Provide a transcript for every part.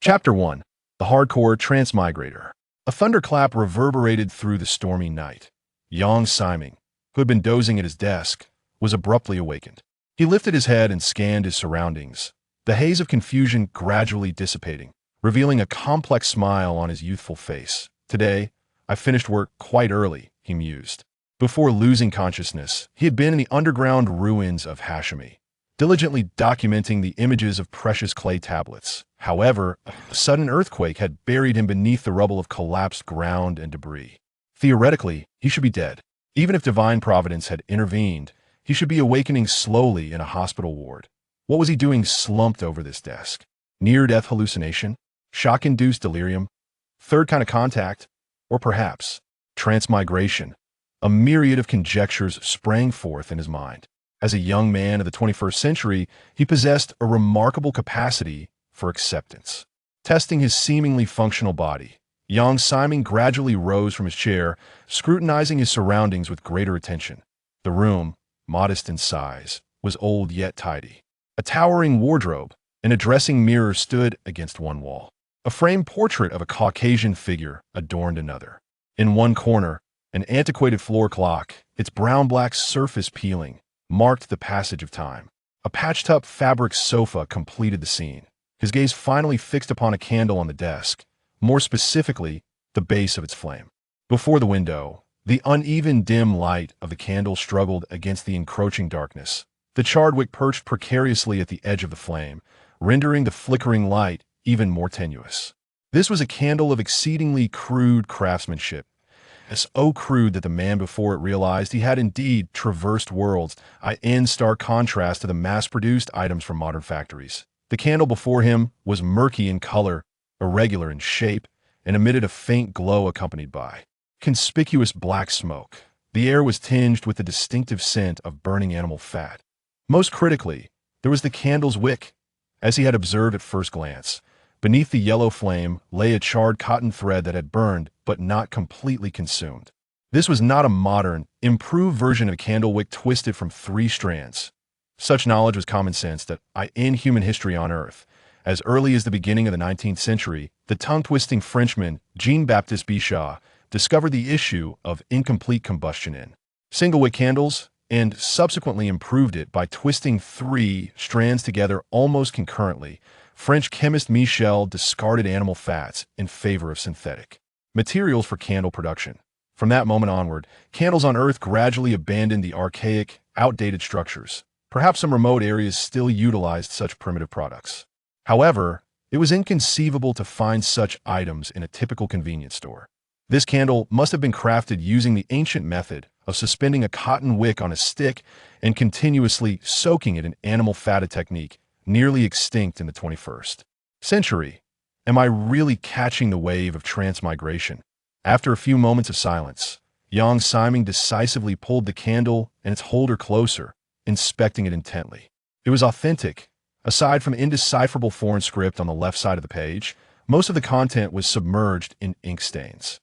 Chapter 1. The Hardcore Transmigrator. A thunderclap reverberated through the stormy night. Yang Siming, who had been dozing at his desk, was abruptly awakened. He lifted his head and scanned his surroundings, the haze of confusion gradually dissipating, revealing a complex smile on his youthful face. "Today, I finished work quite early," he mused. Before losing consciousness, he had been in the underground ruins of Hashimi, diligently documenting the images of precious clay tablets. However, a sudden earthquake had buried him beneath the rubble of collapsed ground and debris. Theoretically, he should be dead. Even if divine providence had intervened, he should be awakening slowly in a hospital ward. What was he doing slumped over this desk? Near-death hallucination? Shock-induced delirium? Third kind of contact? Or perhaps transmigration? A myriad of conjectures sprang forth in his mind. As a young man of the 21st century, he possessed a remarkable capacity for acceptance. Testing his seemingly functional body, Yang Siming gradually rose from his chair, scrutinizing his surroundings with greater attention. The room, modest in size, was old yet tidy. A towering wardrobe and a dressing mirror stood against one wall. A framed portrait of a Caucasian figure adorned another. In one corner, an antiquated floor clock, its brown-black surface peeling, marked the passage of time. A patched-up fabric sofa completed the scene. His gaze finally fixed upon a candle on the desk, more specifically, the base of its flame. Before the window, the uneven dim light of the candle struggled against the encroaching darkness. The charred wick perched precariously at the edge of the flame, rendering the flickering light even more tenuous. This was a candle of exceedingly crude craftsmanship, so crude that the man before it realized he had indeed traversed worlds, in stark contrast to the mass-produced items from modern factories. The candle before him was murky in color, irregular in shape, and emitted a faint glow accompanied by conspicuous black smoke. The air was tinged with the distinctive scent of burning animal fat. Most critically, there was the candle's wick. As he had observed at first glance, beneath the yellow flame lay a charred cotton thread that had burned but not completely consumed. This was not a modern, improved version of a candle wick twisted from 3 strands. Such knowledge was common sense that in human history on Earth. As early as the beginning of the 19th century, the tongue-twisting Frenchman Jean-Baptiste Bichat discovered the issue of incomplete combustion in single-wick candles and subsequently improved it by twisting 3 strands together almost concurrently. French chemist Michel discarded animal fats in favor of synthetic materials for candle production. From that moment onward, candles on Earth gradually abandoned the archaic, outdated structures. Perhaps some remote areas still utilized such primitive products. However, it was inconceivable to find such items in a typical convenience store. This candle must have been crafted using the ancient method of suspending a cotton wick on a stick and continuously soaking it in animal fat, a technique nearly extinct in the 21st century. Am I really catching the wave of transmigration? After a few moments of silence, Yang Siming decisively pulled the candle and its holder closer, inspecting it intently. It was authentic. Aside from indecipherable foreign script on the left side of the page, most of the content was submerged in ink stains.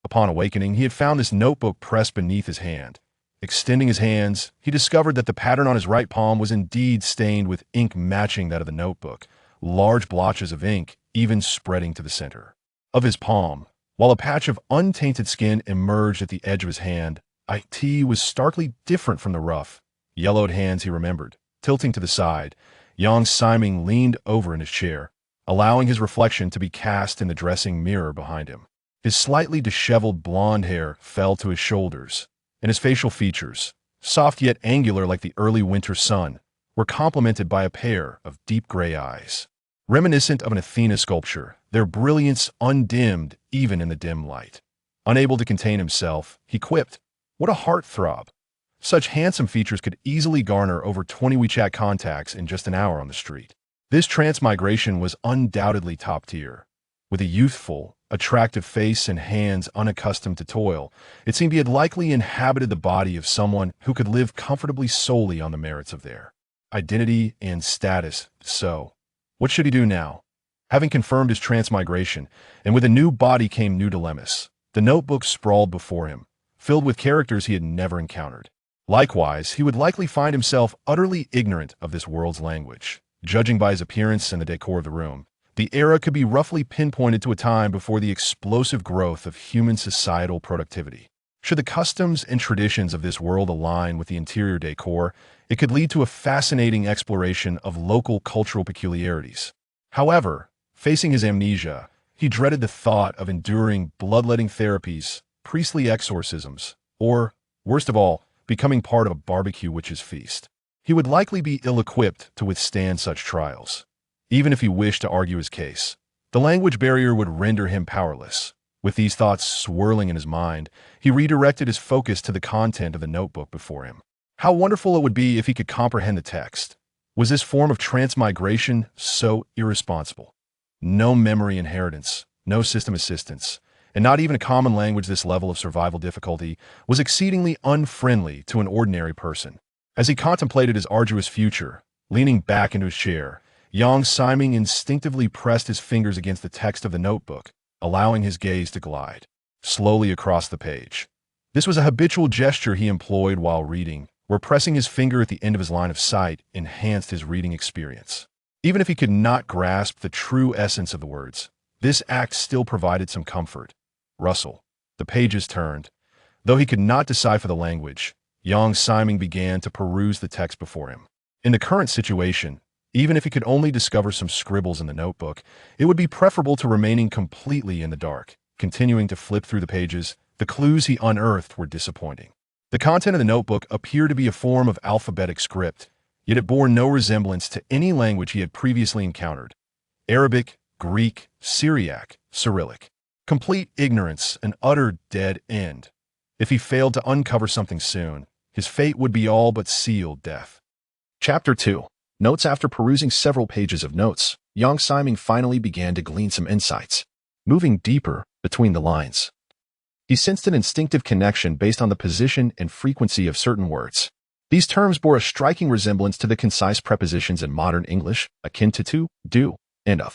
Upon awakening, he had found this notebook pressed beneath his hand. Extending his hands, he discovered that the pattern on his right palm was indeed stained with ink matching that of the notebook, large blotches of ink even spreading to the center of his palm, while a patch of untainted skin emerged at the edge of his hand. It was starkly different from the rough, yellowed hands he remembered. Tilting to the side, Yang Siming leaned over in his chair, allowing his reflection to be cast in the dressing mirror behind him. His slightly disheveled blonde hair fell to his shoulders, and his facial features, soft yet angular like the early winter sun, were complemented by a pair of deep gray eyes. Reminiscent of an Athena sculpture, their brilliance undimmed even in the dim light. Unable to contain himself, he quipped, "What a heartthrob! Such handsome features could easily garner over 20 WeChat contacts in just an hour on the street." This transmigration was undoubtedly top tier. With a youthful, attractive face and hands unaccustomed to toil, it seemed he had likely inhabited the body of someone who could live comfortably solely on the merits of their identity and status. So, what should he do now? Having confirmed his transmigration, and with a new body came new dilemmas. The notebook sprawled before him, filled with characters he had never encountered. Likewise, he would likely find himself utterly ignorant of this world's language. Judging by his appearance and the decor of the room, The era could be roughly pinpointed to a time before the explosive growth of human societal productivity. Should the customs and traditions of this world align with the interior decor, it could lead to a fascinating exploration of local cultural peculiarities. However, facing his amnesia, he dreaded the thought of enduring bloodletting therapies, priestly exorcisms, or, worst of all, becoming part of a barbecue witch's feast. He would likely be ill-equipped to withstand such trials. Even if he wished to argue his case, the language barrier would render him powerless. With these thoughts swirling in his mind, he redirected his focus to the content of the notebook before him. How wonderful it would be if he could comprehend the text. Was this form of transmigration so irresponsible? No memory inheritance, no system assistance, and not even a common language. This level of survival difficulty was exceedingly unfriendly to an ordinary person. As he contemplated his arduous future, leaning back into his chair, Yang Siming instinctively pressed his fingers against the text of the notebook, allowing his gaze to glide slowly across the page. This was a habitual gesture he employed while reading, where pressing his finger at the end of his line of sight enhanced his reading experience. Even if he could not grasp the true essence of the words, this act still provided some comfort. Rustle. The pages turned. Though he could not decipher the language, Yang Siming began to peruse the text before him. In the current situation, even if he could only discover some scribbles in the notebook, it would be preferable to remaining completely in the dark. Continuing to flip through the pages, the clues he unearthed were disappointing. The content of the notebook appeared to be a form of alphabetic script, yet it bore no resemblance to any language he had previously encountered. Arabic, Greek, Syriac, Cyrillic. Complete ignorance, an utter dead end. If he failed to uncover something soon, his fate would be all but sealed death. Chapter 2. Notes. After perusing several pages of notes, Yang Siming finally began to glean some insights. Moving deeper between the lines, he sensed an instinctive connection based on the position and frequency of certain words. These terms bore a striking resemblance to the concise prepositions in modern English, akin to, do, and of.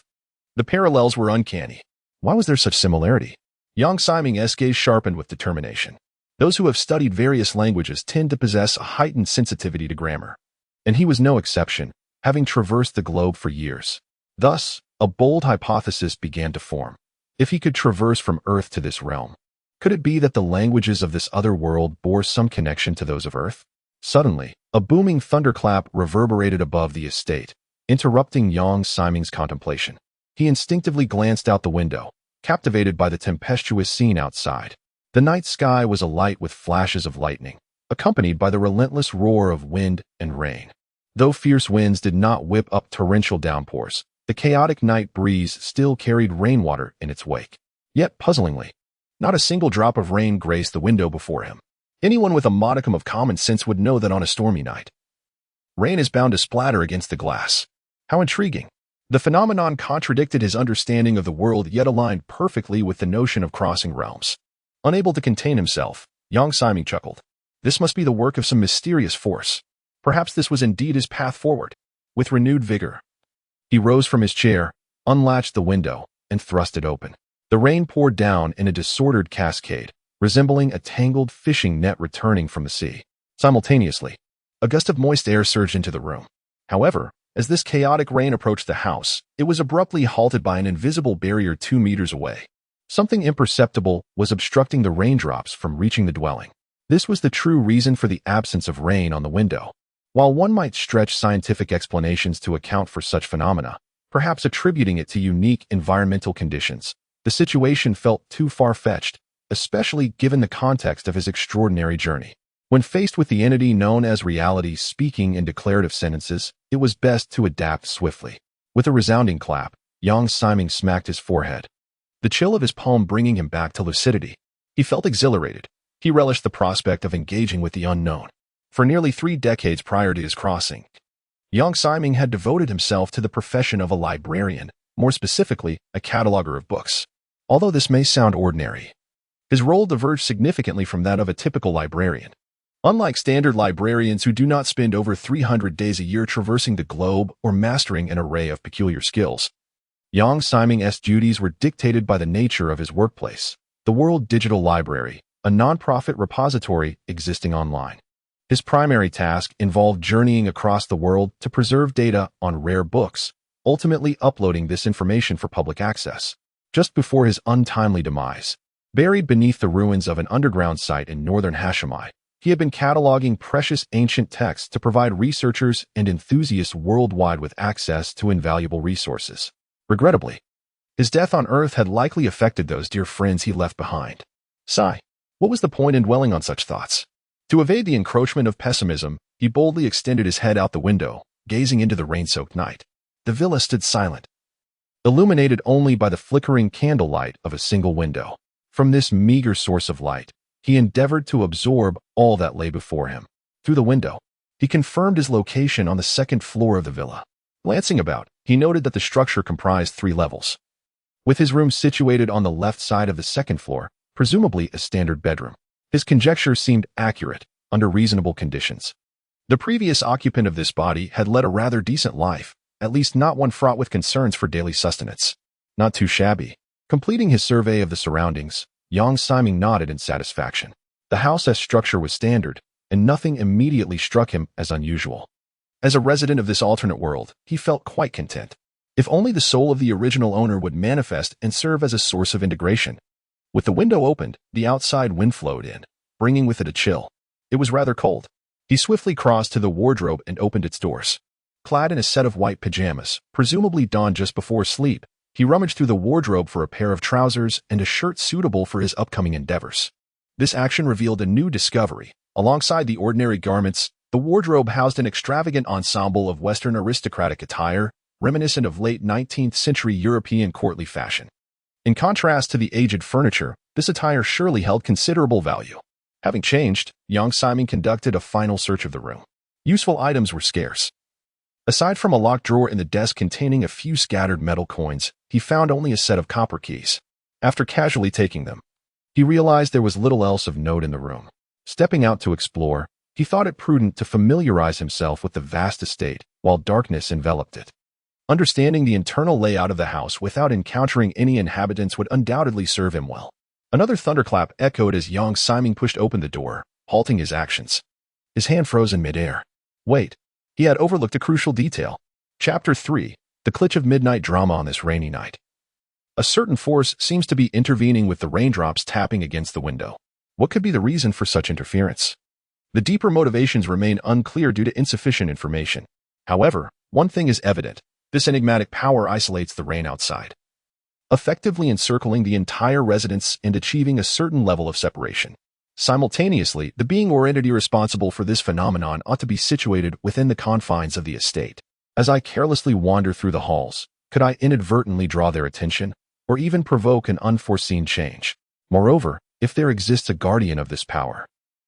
The parallels were uncanny. Why was there such similarity? Yang Siming's gaze sharpened with determination. Those who have studied various languages tend to possess a heightened sensitivity to grammar. And he was no exception, having traversed the globe for years. Thus, a bold hypothesis began to form. If he could traverse from Earth to this realm, could it be that the languages of this other world bore some connection to those of Earth? Suddenly, a booming thunderclap reverberated above the estate, interrupting Yang Siming's contemplation. He instinctively glanced out the window, captivated by the tempestuous scene outside. The night sky was alight with flashes of lightning, accompanied by the relentless roar of wind and rain. Though fierce winds did not whip up torrential downpours, the chaotic night breeze still carried rainwater in its wake. Yet, puzzlingly, not a single drop of rain graced the window before him. Anyone with a modicum of common sense would know that on a stormy night, rain is bound to splatter against the glass. How intriguing. The phenomenon contradicted his understanding of the world, yet aligned perfectly with the notion of crossing realms. Unable to contain himself, Yang Siming chuckled. This must be the work of some mysterious force. Perhaps this was indeed his path forward. With renewed vigor, he rose from his chair, unlatched the window, and thrust it open. The rain poured down in a disordered cascade, resembling a tangled fishing net returning from the sea. Simultaneously, a gust of moist air surged into the room. However, as this chaotic rain approached the house, it was abruptly halted by an invisible barrier 2 meters away. Something imperceptible was obstructing the raindrops from reaching the dwelling. This was the true reason for the absence of rain on the window. While one might stretch scientific explanations to account for such phenomena, perhaps attributing it to unique environmental conditions, the situation felt too far-fetched, especially given the context of his extraordinary journey. When faced with the entity known as reality speaking in declarative sentences, it was best to adapt swiftly. With a resounding clap, Yang Siming smacked his forehead, the chill of his palm bringing him back to lucidity. He felt exhilarated. He relished the prospect of engaging with the unknown. For nearly 3 decades prior to his crossing, Yang Siming had devoted himself to the profession of a librarian, more specifically, a cataloger of books. Although this may sound ordinary, his role diverged significantly from that of a typical librarian. Unlike standard librarians who do not spend over 300 days a year traversing the globe or mastering an array of peculiar skills, Yang Siming's duties were dictated by the nature of his workplace, the World Digital Library, a non-profit repository existing online. His primary task involved journeying across the world to preserve data on rare books, ultimately uploading this information for public access. Just before his untimely demise, buried beneath the ruins of an underground site in northern Hashemite, he had been cataloging precious ancient texts to provide researchers and enthusiasts worldwide with access to invaluable resources. Regrettably, his death on Earth had likely affected those dear friends he left behind. Sigh. What was the point in dwelling on such thoughts? To evade the encroachment of pessimism, he boldly extended his head out the window, gazing into the rain-soaked night. The villa stood silent, illuminated only by the flickering candlelight of a single window. From this meager source of light, he endeavored to absorb all that lay before him. Through the window, he confirmed his location on the second floor of the villa. Glancing about, he noted that the structure comprised 3 levels, with his room situated on the left side of the second floor, presumably a standard bedroom. His conjecture seemed accurate under reasonable conditions. The previous occupant of this body had led a rather decent life, at least not one fraught with concerns for daily sustenance. Not too shabby. Completing his survey of the surroundings, Yang Siming nodded in satisfaction. The house's structure was standard, and nothing immediately struck him as unusual. As a resident of this alternate world, he felt quite content. If only the soul of the original owner would manifest and serve as a source of integration. With the window opened, the outside wind flowed in, bringing with it a chill. It was rather cold. He swiftly crossed to the wardrobe and opened its doors. Clad in a set of white pajamas, presumably donned just before sleep, he rummaged through the wardrobe for a pair of trousers and a shirt suitable for his upcoming endeavors. This action revealed a new discovery. Alongside the ordinary garments, the wardrobe housed an extravagant ensemble of Western aristocratic attire, reminiscent of late 19th century European courtly fashion. In contrast to the aged furniture, this attire surely held considerable value. Having changed, Yang Siming conducted a final search of the room. Useful items were scarce. Aside from a locked drawer in the desk containing a few scattered metal coins, he found only a set of copper keys. After casually taking them, he realized there was little else of note in the room. Stepping out to explore, he thought it prudent to familiarize himself with the vast estate while darkness enveloped it. Understanding the internal layout of the house without encountering any inhabitants would undoubtedly serve him well. Another thunderclap echoed as Yang Siming pushed open the door, halting his actions. His hand froze in midair. Wait, he had overlooked a crucial detail. Chapter 3, The Glitch of Midnight Drama on this rainy night. A certain force seems to be intervening with the raindrops tapping against the window. What could be the reason for such interference? The deeper motivations remain unclear due to insufficient information. However, one thing is evident. This enigmatic power isolates the rain outside, effectively encircling the entire residence and achieving a certain level of separation. Simultaneously, the being or entity responsible for this phenomenon ought to be situated within the confines of the estate. As I carelessly wander through the halls, could I inadvertently draw their attention, or even provoke an unforeseen change? Moreover, if there exists a guardian of this power,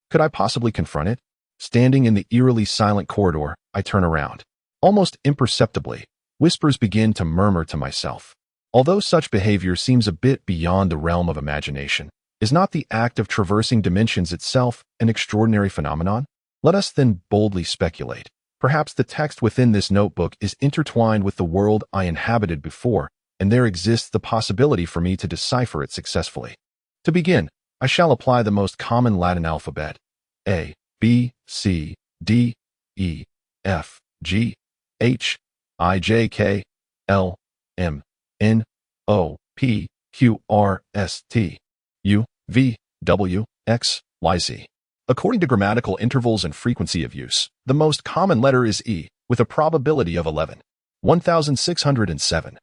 could I possibly confront it? Standing in the eerily silent corridor, I turn around. Almost imperceptibly, whispers begin to murmur to myself. Although such behavior seems a bit beyond the realm of imagination, is not the act of traversing dimensions itself an extraordinary phenomenon? Let us then boldly speculate. Perhaps the text within this notebook is intertwined with the world I inhabited before, and there exists the possibility for me to decipher it successfully. To begin, I shall apply the most common Latin alphabet: A, B, C, D, E, F, G, H, I, J, K, L, M, N, O, P, Q, R, S, T, U, V, W, X, Y, Z. According to grammatical intervals and frequency of use, the most common letter is E, with a probability of 11,607,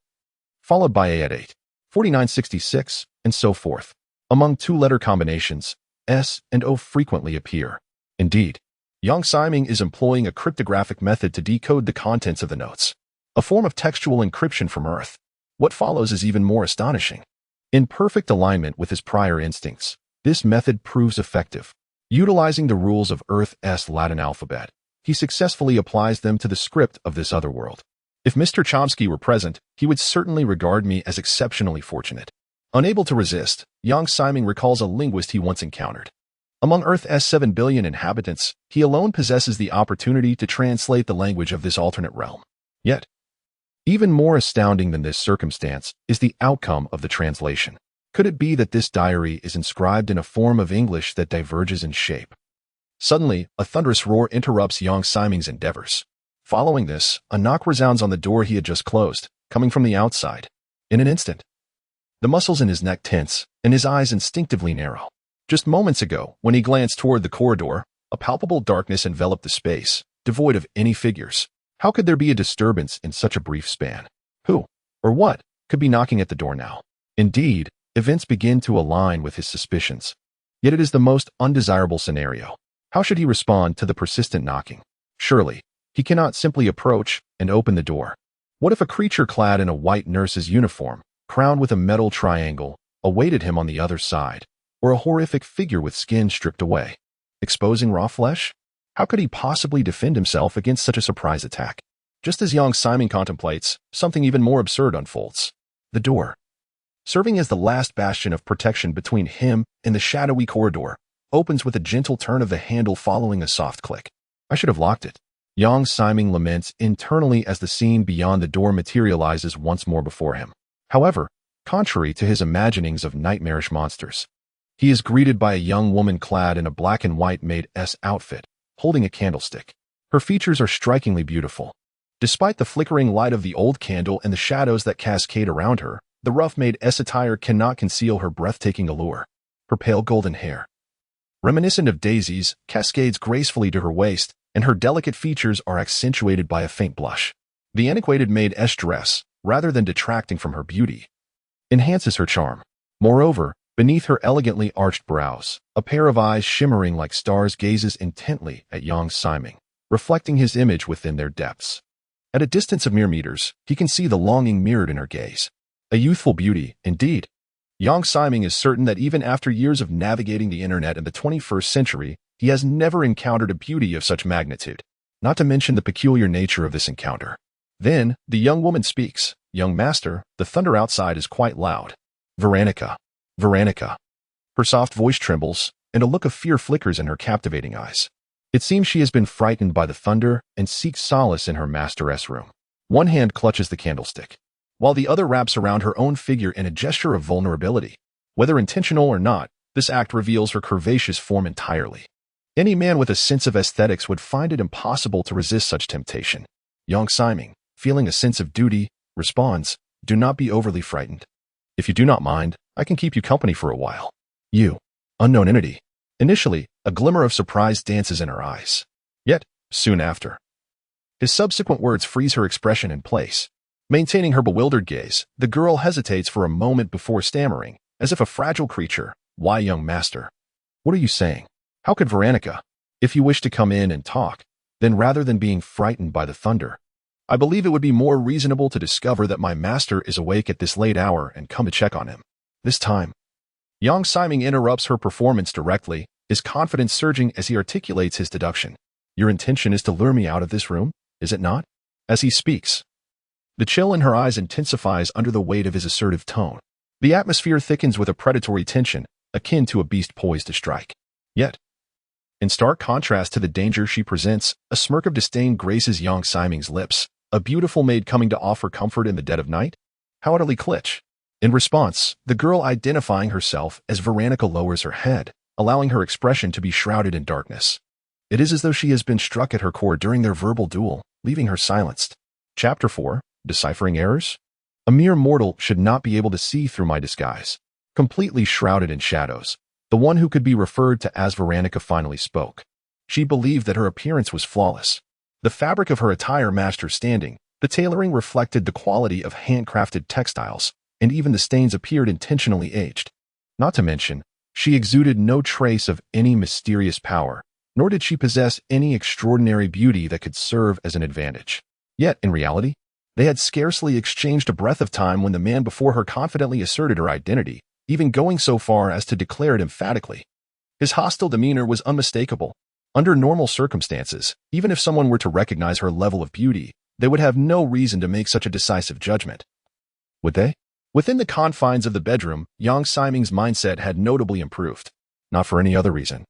followed by A at 8, 4966, and so forth. Among two-letter combinations, S and O frequently appear. Indeed, Yang Siming is employing a cryptographic method to decode the contents of the notes, a form of textual encryption from Earth. What follows is even more astonishing. In perfect alignment with his prior instincts, this method proves effective. Utilizing the rules of Earth's Latin alphabet, he successfully applies them to the script of this otherworld. If Mr. Chomsky were present, he would certainly regard me as exceptionally fortunate. Unable to resist, Yang Siming recalls a linguist he once encountered. Among Earth's 7 billion inhabitants, he alone possesses the opportunity to translate the language of this alternate realm. Yet, even more astounding than this circumstance is the outcome of the translation. Could it be that this diary is inscribed in a form of English that diverges in shape? Suddenly, a thunderous roar interrupts Yang Siming's endeavors. Following this, a knock resounds on the door he had just closed, coming from the outside. In an instant, the muscles in his neck tense, and his eyes instinctively narrow. Just moments ago, when he glanced toward the corridor, a palpable darkness enveloped the space, devoid of any figures. How could there be a disturbance in such a brief span? Who, or what, could be knocking at the door now? Indeed, events begin to align with his suspicions. Yet it is the most undesirable scenario. How should he respond to the persistent knocking? Surely, he cannot simply approach and open the door. What if a creature clad in a white nurse's uniform, crowned with a metal triangle, awaited him on the other side, or a horrific figure with skin stripped away, exposing raw flesh? How could he possibly defend himself against such a surprise attack? Just as young Simon contemplates, something even more absurd unfolds. The door, serving as the last bastion of protection between him and the shadowy corridor, opens with a gentle turn of the handle following a soft click. I should have locked it. Young Simon laments internally as the scene beyond the door materializes once more before him. However, contrary to his imaginings of nightmarish monsters, he is greeted by a young woman clad in a black and white maid-s outfit, holding a candlestick. Her features are strikingly beautiful. Despite the flickering light of the old candle and the shadows that cascade around her, the rough maid-s attire cannot conceal her breathtaking allure. Her pale golden hair, reminiscent of daisies, cascades gracefully to her waist, and her delicate features are accentuated by a faint blush. The antiquated maid-s dress, rather than detracting from her beauty, enhances her charm. Moreover, beneath her elegantly arched brows, a pair of eyes shimmering like stars gazes intently at young Simon, reflecting his image within their depths. At a distance of mere meters, he can see the longing mirrored in her gaze. A youthful beauty, indeed. Young Simon is certain that even after years of navigating the internet in the 21st century, he has never encountered a beauty of such magnitude, not to mention the peculiar nature of this encounter. Then, the young woman speaks. Young master, the thunder outside is quite loud. Veronica. Veronica. Her soft voice trembles, and a look of fear flickers in her captivating eyes. It seems she has been frightened by the thunder and seeks solace in her master's room. One hand clutches the candlestick, while the other wraps around her own figure in a gesture of vulnerability. Whether intentional or not, this act reveals her curvaceous form entirely. Any man with a sense of aesthetics would find it impossible to resist such temptation. Young Simon, feeling a sense of duty, responds, "Do not be overly frightened. If you do not mind, I can keep you company for a while." You, unknown entity. Initially, a glimmer of surprise dances in her eyes. Yet, soon after, his subsequent words freeze her expression in place. Maintaining her bewildered gaze, the girl hesitates for a moment before stammering, as if a fragile creature. "Why, young master? What are you saying? How could Veronica? If you wish to come in and talk, then rather than being frightened by the thunder, I believe it would be more reasonable to discover that my master is awake at this late hour and come to check on him." This time, young Simon interrupts her performance directly, his confidence surging as he articulates his deduction. "Your intention is to lure me out of this room, is it not?" As he speaks, the chill in her eyes intensifies under the weight of his assertive tone. The atmosphere thickens with a predatory tension, akin to a beast poised to strike. Yet, in stark contrast to the danger she presents, a smirk of disdain graces young Simon's lips. A beautiful maid coming to offer comfort in the dead of night? How utterly kitsch. In response, the girl identifying herself as Veronica lowers her head, allowing her expression to be shrouded in darkness. It is as though she has been struck at her core during their verbal duel, leaving her silenced. Chapter 4, Deciphering Errors? A mere mortal should not be able to see through my disguise. Completely shrouded in shadows, the one who could be referred to as Veronica finally spoke. She believed that her appearance was flawless. The fabric of her attire matched her standing, the tailoring reflected the quality of handcrafted textiles, and even the stains appeared intentionally aged. Not to mention, she exuded no trace of any mysterious power, nor did she possess any extraordinary beauty that could serve as an advantage. Yet, in reality, they had scarcely exchanged a breath of time when the man before her confidently asserted her identity, even going so far as to declare it emphatically. His hostile demeanor was unmistakable. Under normal circumstances, even if someone were to recognize her level of beauty, they would have no reason to make such a decisive judgment. Would they? Within the confines of the bedroom, young Simon's mindset had notably improved. Not for any other reason,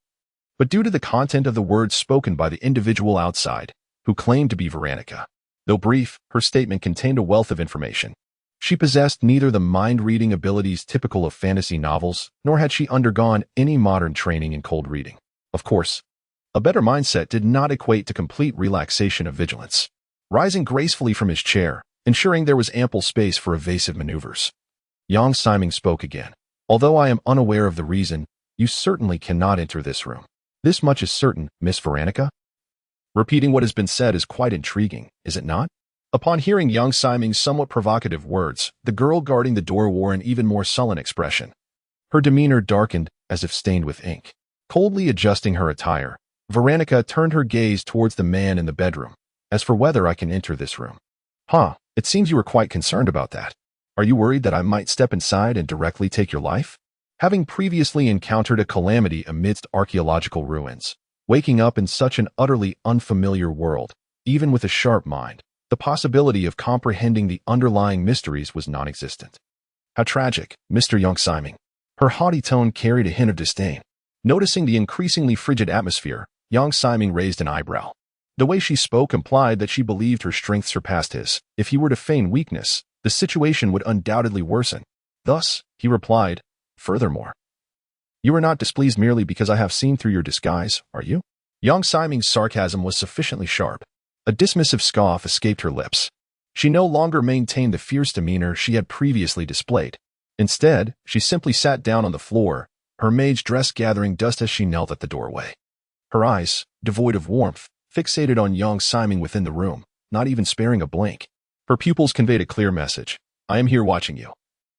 but due to the content of the words spoken by the individual outside, who claimed to be Veronica. Though brief, her statement contained a wealth of information. She possessed neither the mind-reading abilities typical of fantasy novels, nor had she undergone any modern training in cold reading. Of course, a better mindset did not equate to complete relaxation of vigilance. rising gracefully from his chair, ensuring there was ample space for evasive maneuvers. Yang Siming spoke again. Although I am unaware of the reason, you certainly cannot enter this room. This much is certain, Miss Veronica. Repeating what has been said is quite intriguing, is it not? Upon hearing Yang Siming's somewhat provocative words, the girl guarding the door wore an even more sullen expression. Her demeanor darkened as if stained with ink. Coldly adjusting her attire, Veronica turned her gaze towards the man in the bedroom. As for whether I can enter this room. It seems you were quite concerned about that. Are you worried that I might step inside and directly take your life? Having previously encountered a calamity amidst archaeological ruins, waking up in such an utterly unfamiliar world, even with a sharp mind, the possibility of comprehending the underlying mysteries was non-existent. How tragic, Mr. Yang Siming. Her haughty tone carried a hint of disdain. Noticing the increasingly frigid atmosphere, Yang Siming raised an eyebrow. The way she spoke implied that she believed her strength surpassed his. If he were to feign weakness, the situation would undoubtedly worsen. Thus, he replied, furthermore, you are not displeased merely because I have seen through your disguise, are you? Yang Siming's sarcasm was sufficiently sharp. A dismissive scoff escaped her lips. She no longer maintained the fierce demeanor she had previously displayed. Instead, she simply sat down on the floor, her mage dress gathering dust as she knelt at the doorway. Her eyes, devoid of warmth, fixated on Yang Siming within the room, not even sparing a blink. Her pupils conveyed a clear message. I am here watching you.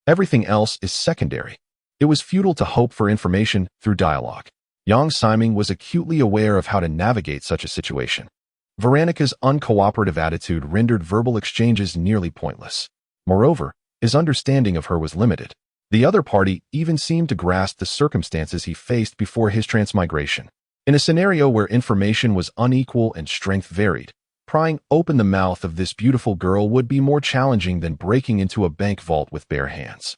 Everything else is secondary. It was futile to hope for information through dialogue. Yang Siming was acutely aware of how to navigate such a situation. Veronica's uncooperative attitude rendered verbal exchanges nearly pointless. Moreover, his understanding of her was limited. The other party even seemed to grasp the circumstances he faced before his transmigration. In a scenario where information was unequal and strength varied, prying open the mouth of this beautiful girl would be more challenging than breaking into a bank vault with bare hands.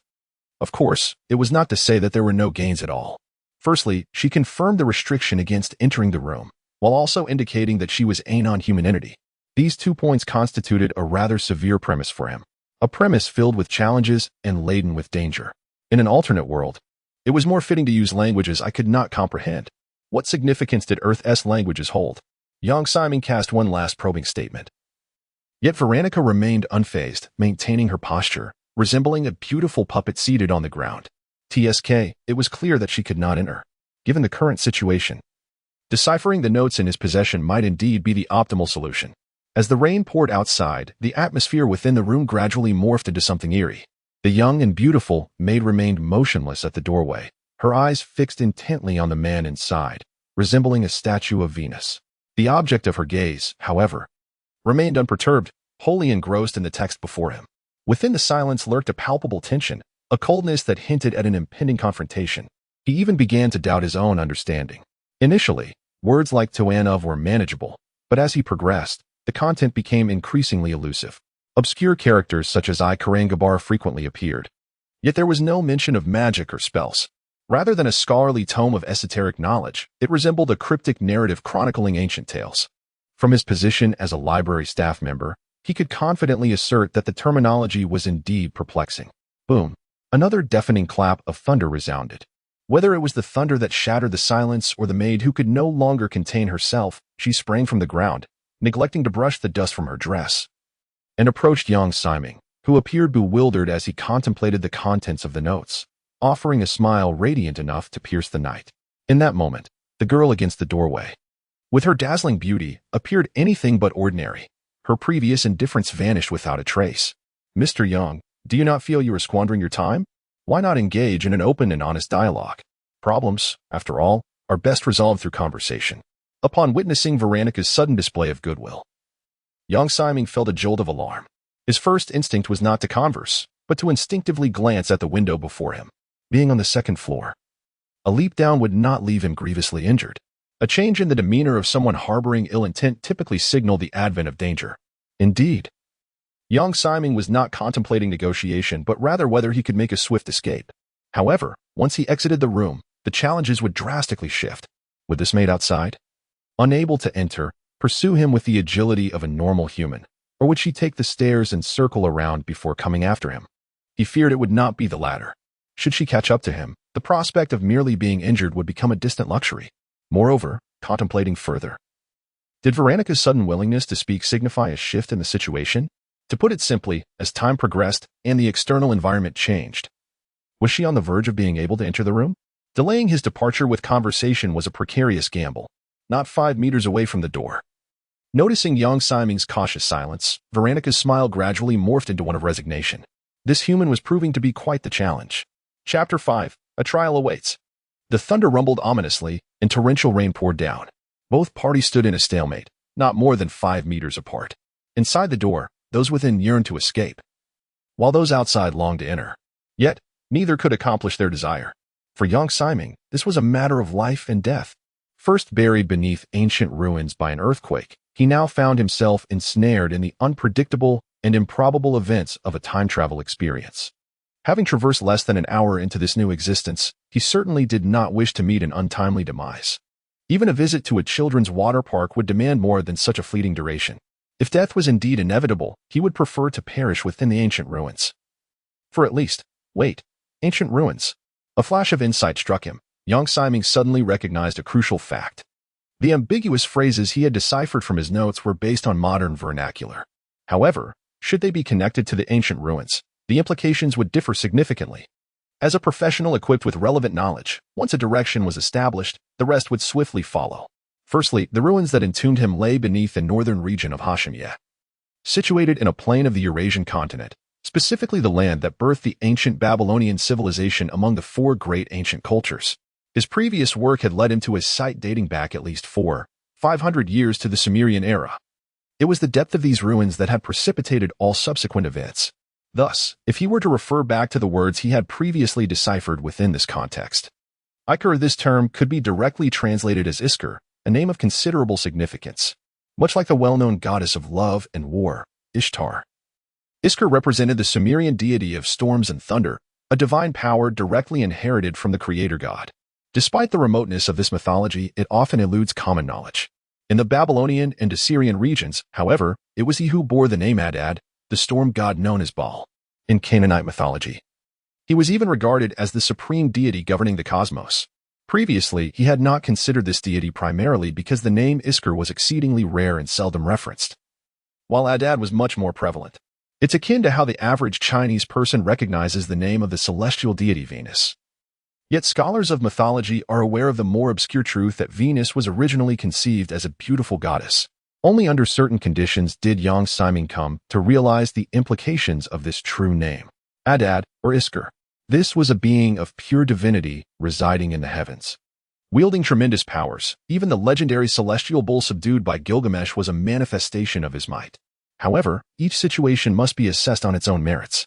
Of course, it was not to say that there were no gains at all. Firstly, she confirmed the restriction against entering the room, while also indicating that she was a non-human entity. These 2 points constituted a rather severe premise for him. A premise filled with challenges and laden with danger. In an alternate world, it was more fitting to use languages I could not comprehend. What significance did Earth's languages hold? Yang Siming cast one last probing statement. Yet Veronica remained unfazed, maintaining her posture, resembling a beautiful puppet seated on the ground. TSK, it was clear that she could not enter. Given the current situation, deciphering the notes in his possession might indeed be the optimal solution. As the rain poured outside, the atmosphere within the room gradually morphed into something eerie. The young and beautiful maid remained motionless at the doorway, her eyes fixed intently on the man inside, resembling a statue of Venus. The object of her gaze, however, remained unperturbed, wholly engrossed in the text before him. Within the silence lurked a palpable tension, a coldness that hinted at an impending confrontation. He even began to doubt his own understanding. Initially, words like Toanov were manageable, but as he progressed, the content became increasingly elusive. Obscure characters such as I Karangabar frequently appeared. Yet there was no mention of magic or spells. Rather than a scholarly tome of esoteric knowledge, it resembled a cryptic narrative chronicling ancient tales. From his position as a library staff member, he could confidently assert that the terminology was indeed perplexing. Boom. Another deafening clap of thunder resounded. Whether it was the thunder that shattered the silence or the maid who could no longer contain herself, she sprang from the ground, neglecting to brush the dust from her dress, and approached Yang Siming, who appeared bewildered as he contemplated the contents of the notes, offering a smile radiant enough to pierce the night. In that moment, the girl against the doorway, with her dazzling beauty, appeared anything but ordinary. Her previous indifference vanished without a trace. Mr. Yang, do you not feel you are squandering your time? Why not engage in an open and honest dialogue? Problems, after all, are best resolved through conversation. Upon witnessing Veronica's sudden display of goodwill, Yang Siming felt a jolt of alarm. His first instinct was not to converse, but to instinctively glance at the window before him. Being on the second floor, a leap down would not leave him grievously injured. A change in the demeanor of someone harboring ill intent typically signaled the advent of danger. Indeed, Yang Siming was not contemplating negotiation, but rather whether he could make a swift escape. However, once he exited the room, the challenges would drastically shift. Would this maid outside, unable to enter, pursue him with the agility of a normal human, or would she take the stairs and circle around before coming after him? He feared it would not be the latter. Should she catch up to him, the prospect of merely being injured would become a distant luxury. Moreover, contemplating further, Did Veronica's sudden willingness to speak signify a shift in the situation? To put it simply, as time progressed and the external environment changed, was she on the verge of being able to enter the room? Delaying his departure with conversation was a precarious gamble, not 5 meters away from the door. Noticing young Siming's cautious silence, Veronica's smile gradually morphed into one of resignation. This human was proving to be quite the challenge. Chapter 5. A trial awaits. The thunder rumbled ominously, and torrential rain poured down. Both parties stood in a stalemate, not more than 5 meters apart. Inside the door, those within yearned to escape, while those outside longed to enter. Yet, neither could accomplish their desire. For young Siming, this was a matter of life and death. First buried beneath ancient ruins by an earthquake, he now found himself ensnared in the unpredictable and improbable events of a time travel experience. Having traversed less than an hour into this new existence, he certainly did not wish to meet an untimely demise. Even a visit to a children's water park would demand more than such a fleeting duration. If death was indeed inevitable, he would prefer to perish within the ancient ruins. For at least, wait, ancient ruins. A flash of insight struck him. Young Siming suddenly recognized a crucial fact. The ambiguous phrases he had deciphered from his notes were based on modern vernacular. However, should they be connected to the ancient ruins, the implications would differ significantly. As a professional equipped with relevant knowledge, once a direction was established, the rest would swiftly follow. Firstly, the ruins that entombed him lay beneath the northern region of Hashimia. Situated in a plain of the Eurasian continent, specifically the land that birthed the ancient Babylonian civilization among the 4 great ancient cultures. His previous work had led him to a site dating back at least 500 years to the Sumerian era. It was the depth of these ruins that had precipitated all subsequent events. Thus, if he were to refer back to the words he had previously deciphered within this context, Iker, this term could be directly translated as Iskar, a name of considerable significance. Much like the well-known goddess of love and war, Ishtar. Iskar represented the Sumerian deity of storms and thunder, a divine power directly inherited from the creator god. Despite the remoteness of this mythology, it often eludes common knowledge. In the Babylonian and Assyrian regions, however, it was he who bore the name Adad, the storm god known as Baal. In Canaanite mythology, he was even regarded as the supreme deity governing the cosmos. Previously, he had not considered this deity primarily because the name Iskar was exceedingly rare and seldom referenced, while Adad was much more prevalent. It's akin to how the average Chinese person recognizes the name of the celestial deity Venus. Yet scholars of mythology are aware of the more obscure truth that Venus was originally conceived as a beautiful goddess. Only under certain conditions did young Siming come to realize the implications of this true name. Adad, or Iskar. This was a being of pure divinity residing in the heavens. Wielding tremendous powers, even the legendary celestial bull subdued by Gilgamesh was a manifestation of his might. However, each situation must be assessed on its own merits.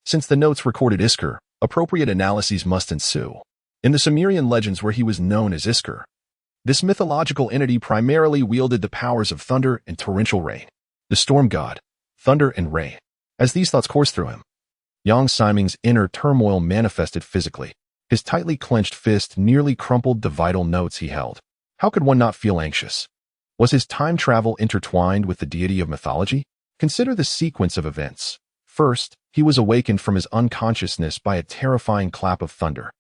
Since the notes recorded Iskar, appropriate analyses must ensue. In the Sumerian legends where he was known as Iskar, this mythological entity primarily wielded the powers of thunder and torrential rain. The storm god, thunder and rain. As these thoughts coursed through him, young Siming's inner turmoil manifested physically. His tightly clenched fist nearly crumpled the vital notes he held. How could one not feel anxious? Was his time travel intertwined with the deity of mythology? Consider the sequence of events. First, he was awakened from his unconsciousness by a terrifying clap of thunder,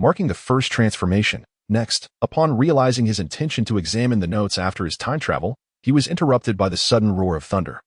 marking the first transformation. Next, upon realizing his intention to examine the notes after his time travel, he was interrupted by the sudden roar of thunder,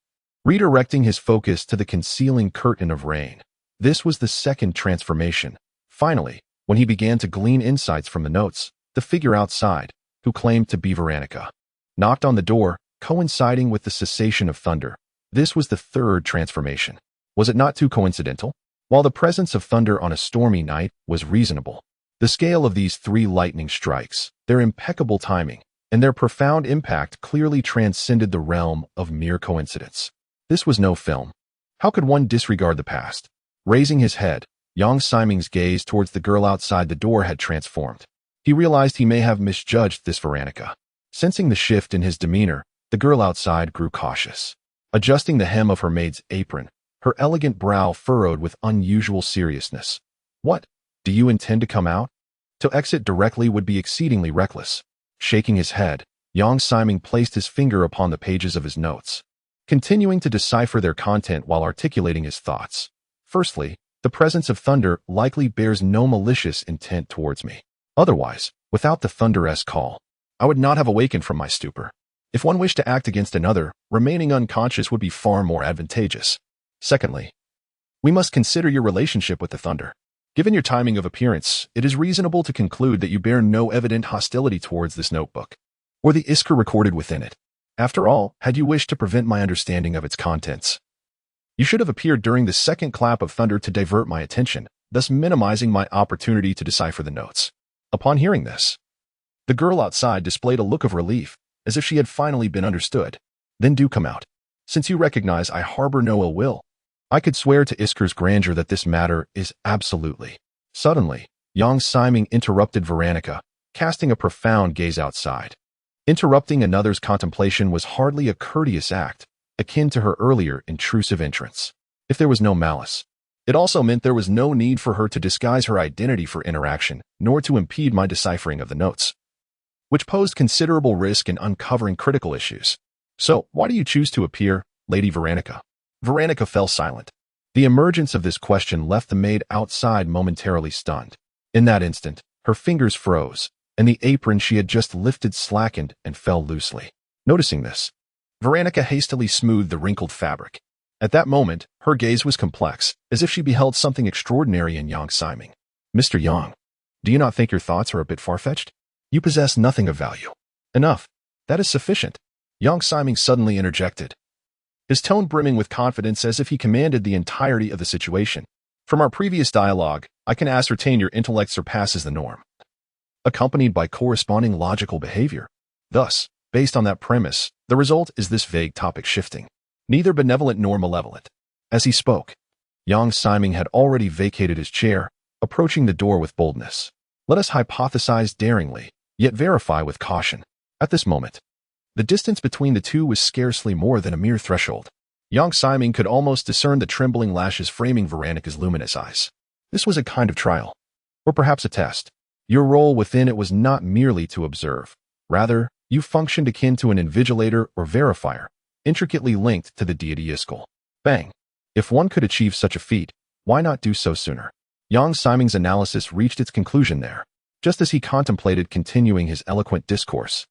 redirecting his focus to the concealing curtain of rain. This was the second transformation. Finally, when he began to glean insights from the notes, the figure outside, who claimed to be Veronica, knocked on the door, coinciding with the cessation of thunder. This was the third transformation. Was it not too coincidental? While the presence of thunder on a stormy night was reasonable, the scale of these 3 lightning strikes, their impeccable timing, and their profound impact clearly transcended the realm of mere coincidence. This was no film. How could one disregard the past? Raising his head, young Siming's gaze towards the girl outside the door had transformed. He realized he may have misjudged this Veronica. Sensing the shift in his demeanor, the girl outside grew cautious. Adjusting the hem of her maid's apron, her elegant brow furrowed with unusual seriousness. What? Do you intend to come out? To exit directly would be exceedingly reckless. Shaking his head, young Siming placed his finger upon the pages of his notes, continuing to decipher their content while articulating his thoughts. Firstly, the presence of thunder likely bears no malicious intent towards me. Otherwise, without the thunderous call, I would not have awakened from my stupor. If one wished to act against another, remaining unconscious would be far more advantageous. Secondly, we must consider your relationship with the thunder. Given your timing of appearance, it is reasonable to conclude that you bear no evident hostility towards this notebook, or the iskra recorded within it. After all, had you wished to prevent my understanding of its contents, you should have appeared during the second clap of thunder to divert my attention, thus minimizing my opportunity to decipher the notes. Upon hearing this, the girl outside displayed a look of relief, as if she had finally been understood. Then do come out. Since you recognize I harbor no ill will, I could swear to Iskra's grandeur that this matter is absolutely. Suddenly, young Simon interrupted Veronica, casting a profound gaze outside. Interrupting another's contemplation was hardly a courteous act, akin to her earlier intrusive entrance. If there was no malice, it also meant there was no need for her to disguise her identity for interaction, nor to impede my deciphering of the notes, which posed considerable risk in uncovering critical issues. So, why do you choose to appear, Lady Veronica? Veronica fell silent. The emergence of this question left the maid outside momentarily stunned. In that instant, her fingers froze, and the apron she had just lifted slackened and fell loosely. Noticing this, Veronica hastily smoothed the wrinkled fabric. At that moment, her gaze was complex, as if she beheld something extraordinary in Yang Simon. Mr. Yang, do you not think your thoughts are a bit far-fetched? You possess nothing of value. Enough. That is sufficient. Yang Simon suddenly interjected, his tone brimming with confidence as if he commanded the entirety of the situation. From our previous dialogue, I can ascertain your intellect surpasses the norm, accompanied by corresponding logical behavior. Thus, based on that premise, the result is this vague topic shifting, neither benevolent nor malevolent. As he spoke, Yang Simon had already vacated his chair, approaching the door with boldness. Let us hypothesize daringly, yet verify with caution. At this moment, the distance between the two was scarcely more than a mere threshold. Young Simon could almost discern the trembling lashes framing Veronica's luminous eyes. This was a kind of trial, or perhaps a test. Your role within it was not merely to observe. Rather, you functioned akin to an invigilator or verifier, intricately linked to the deity Iskal. Bang! If one could achieve such a feat, why not do so sooner? Young Simon's analysis reached its conclusion there. Just as he contemplated continuing his eloquent discourse,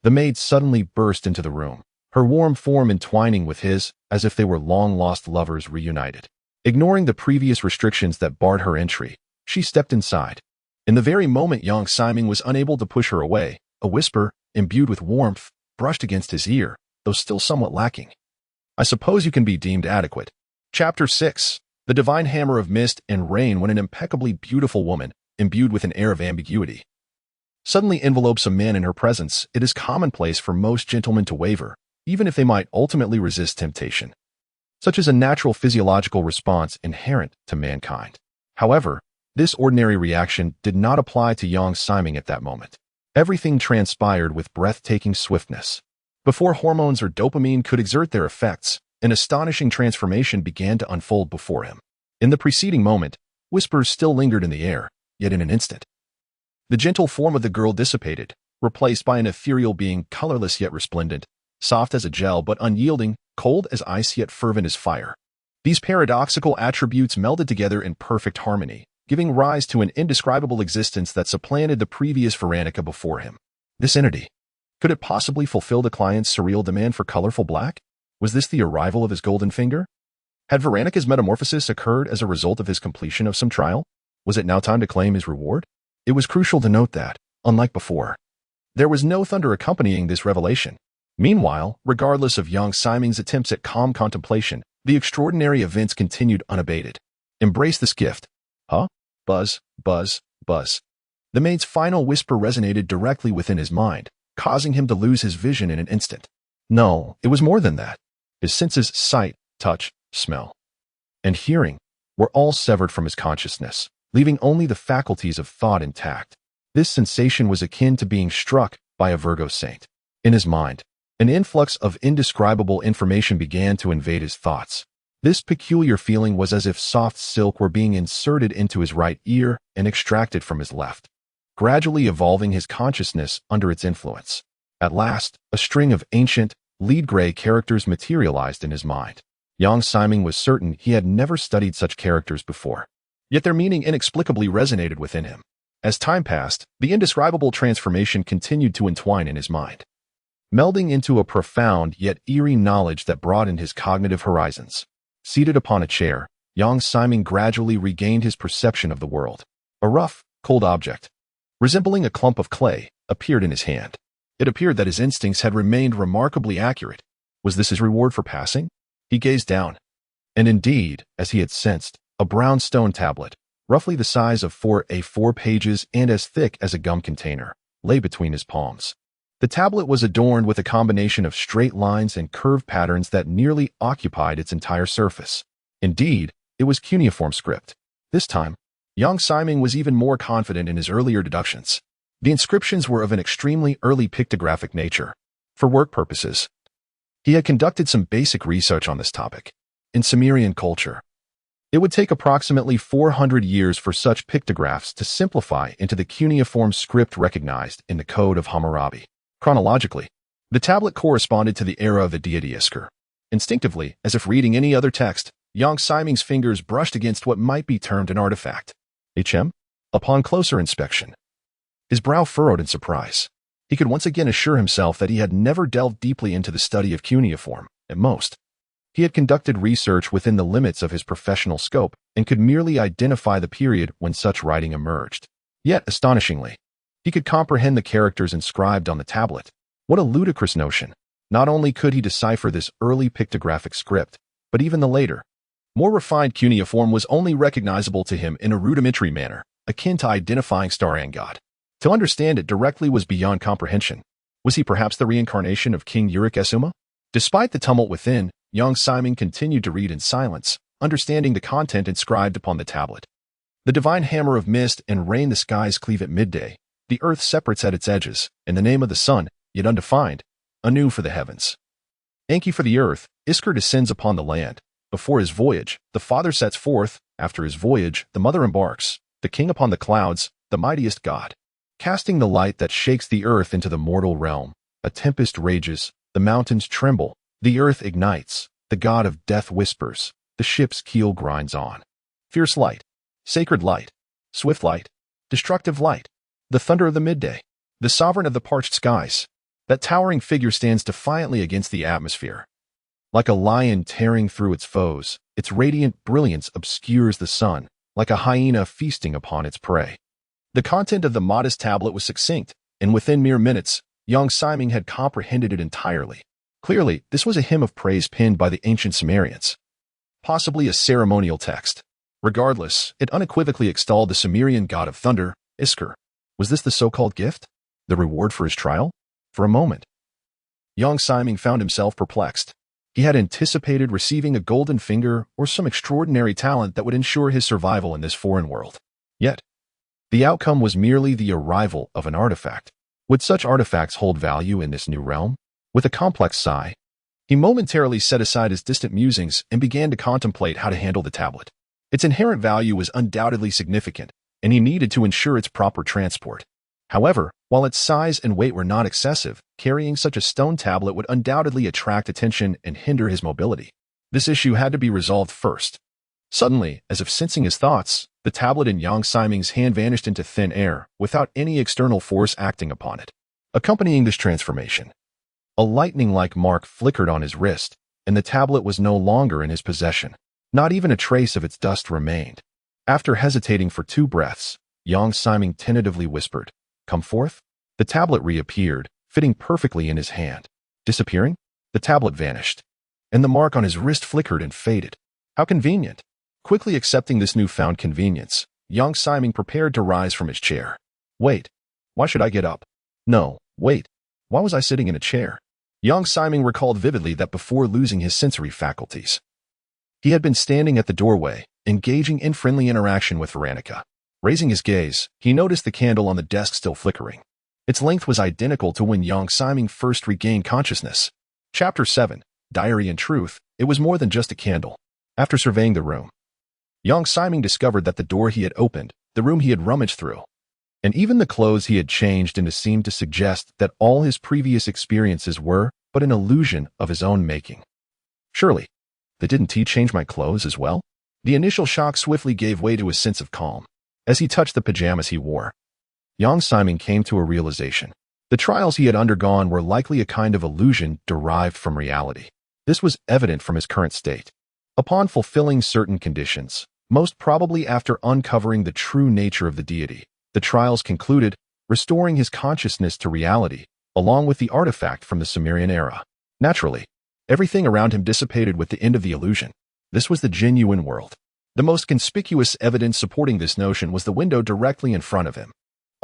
the maid suddenly burst into the room, her warm form entwining with his, as if they were long-lost lovers reunited. Ignoring the previous restrictions that barred her entry, she stepped inside. In the very moment young Simon was unable to push her away, a whisper, imbued with warmth, brushed against his ear, though still somewhat lacking. I suppose you can be deemed adequate. Chapter 6. The divine hammer of mist and rain when an impeccably beautiful woman, imbued with an air of ambiguity, suddenly envelopes a man in her presence. It is commonplace for most gentlemen to waver, even if they might ultimately resist temptation. Such is a natural physiological response inherent to mankind. However, this ordinary reaction did not apply to young Simon at that moment. Everything transpired with breathtaking swiftness. Before hormones or dopamine could exert their effects, an astonishing transformation began to unfold before him. In the preceding moment, whispers still lingered in the air, yet in an instant, the gentle form of the girl dissipated, replaced by an ethereal being colorless yet resplendent, soft as a gel but unyielding, cold as ice yet fervent as fire. These paradoxical attributes melded together in perfect harmony, giving rise to an indescribable existence that supplanted the previous Veronica before him. This entity, could it possibly fulfill the client's surreal demand for colorful black? Was this the arrival of his golden finger? Had Veronica's metamorphosis occurred as a result of his completion of some trial? Was it now time to claim his reward? It was crucial to note that, unlike before, there was no thunder accompanying this revelation. Meanwhile, regardless of young Simon's attempts at calm contemplation, the extraordinary events continued unabated. Embrace this gift. Huh? Buzz, buzz, buzz. The maid's final whisper resonated directly within his mind, causing him to lose his vision in an instant. No, it was more than that. His senses, sight, touch, smell, and hearing, were all severed from his consciousness, leaving only the faculties of thought intact. This sensation was akin to being struck by a Virgo saint. In his mind, an influx of indescribable information began to invade his thoughts. This peculiar feeling was as if soft silk were being inserted into his right ear and extracted from his left, gradually evolving his consciousness under its influence. At last, a string of ancient, lead-gray characters materialized in his mind. Young Simon was certain he had never studied such characters before, yet their meaning inexplicably resonated within him. As time passed, the indescribable transformation continued to entwine in his mind. melding into a profound yet eerie knowledge that broadened his cognitive horizons. Seated upon a chair, Yang Siming gradually regained his perception of the world. A rough, cold object, resembling a clump of clay, appeared in his hand. It appeared that his instincts had remained remarkably accurate. Was this his reward for passing? He gazed down. And indeed, as he had sensed, a brown stone tablet, roughly the size of 4 pages and as thick as a gum container, lay between his palms. The tablet was adorned with a combination of straight lines and curved patterns that nearly occupied its entire surface. Indeed, it was cuneiform script. This time, Yang Siming was even more confident in his earlier deductions. The inscriptions were of an extremely early pictographic nature. For work purposes, he had conducted some basic research on this topic. In Sumerian culture, it would take approximately 400 years for such pictographs to simplify into the cuneiform script recognized in the Code of Hammurabi. Chronologically, the tablet corresponded to the era of the deity Iskar. Instinctively, as if reading any other text, Yang Siming's fingers brushed against what might be termed an artifact. HM? Upon closer inspection, his brow furrowed in surprise. He could once again assure himself that he had never delved deeply into the study of cuneiform. At most, he had conducted research within the limits of his professional scope and could merely identify the period when such writing emerged. Yet, astonishingly, he could comprehend the characters inscribed on the tablet. What a ludicrous notion! Not only could he decipher this early pictographic script, but even the later, more refined cuneiform was only recognizable to him in a rudimentary manner, akin to identifying star and god. To understand it directly was beyond comprehension. Was he perhaps the reincarnation of King Uruk-Esuma? Despite the tumult within, Yang Siming continued to read in silence, understanding the content inscribed upon the tablet. The divine hammer of mist and rain the skies cleave at midday. The earth separates at its edges, in the name of the sun, yet undefined, anew for the heavens. Enki for the earth, Iskar descends upon the land. Before his voyage, the father sets forth. After his voyage, the mother embarks. The king upon the clouds, the mightiest god. Casting the light that shakes the earth into the mortal realm, a tempest rages, the mountains tremble, the earth ignites, the god of death whispers, the ship's keel grinds on. Fierce light, sacred light, swift light, destructive light, the thunder of the midday, the sovereign of the parched skies. That towering figure stands defiantly against the atmosphere. Like a lion tearing through its foes, its radiant brilliance obscures the sun, like a hyena feasting upon its prey. The content of the modest tablet was succinct, and within mere minutes, Yang Siming had comprehended it entirely. Clearly, this was a hymn of praise penned by the ancient Sumerians. Possibly a ceremonial text. Regardless, it unequivocally extolled the Sumerian god of thunder, Iskar. Was this the so-called gift? The reward for his trial? For a moment, Yang Siming found himself perplexed. He had anticipated receiving a golden finger or some extraordinary talent that would ensure his survival in this foreign world. Yet, the outcome was merely the arrival of an artifact. Would such artifacts hold value in this new realm? With a complex sigh, he momentarily set aside his distant musings and began to contemplate how to handle the tablet. Its inherent value was undoubtedly significant, and he needed to ensure its proper transport. However, while its size and weight were not excessive, carrying such a stone tablet would undoubtedly attract attention and hinder his mobility. This issue had to be resolved first. Suddenly, as if sensing his thoughts, the tablet in Yang Siming's hand vanished into thin air, without any external force acting upon it. Accompanying this transformation, a lightning-like mark flickered on his wrist, and the tablet was no longer in his possession. Not even a trace of its dust remained. After hesitating for 2 breaths, Yang Siming tentatively whispered, "Come forth?" The tablet reappeared, fitting perfectly in his hand. Disappearing, the tablet vanished, and the mark on his wrist flickered and faded. How convenient. Quickly accepting this newfound convenience, Yang Siming prepared to rise from his chair. Wait, why should I get up? No, wait, why was I sitting in a chair? Yang Siming recalled vividly that before losing his sensory faculties, he had been standing at the doorway, engaging in friendly interaction with Veronica. Raising his gaze, he noticed the candle on the desk still flickering. Its length was identical to when Yang Siming first regained consciousness. Chapter 7, Diary and Truth. It was more than just a candle. After surveying the room, Yang Siming discovered that the door he had opened, the room he had rummaged through, and even the clothes he had changed into seemed to suggest that all his previous experiences were but an illusion of his own making. Surely, didn't he change my clothes as well? The initial shock swiftly gave way to a sense of calm. As he touched the pajamas he wore, Yang Siming came to a realization. The trials he had undergone were likely a kind of illusion derived from reality. This was evident from his current state. Upon fulfilling certain conditions, most probably after uncovering the true nature of the deity, the trials concluded, restoring his consciousness to reality, along with the artifact from the Sumerian era. Naturally, everything around him dissipated with the end of the illusion. This was the genuine world. The most conspicuous evidence supporting this notion was the window directly in front of him.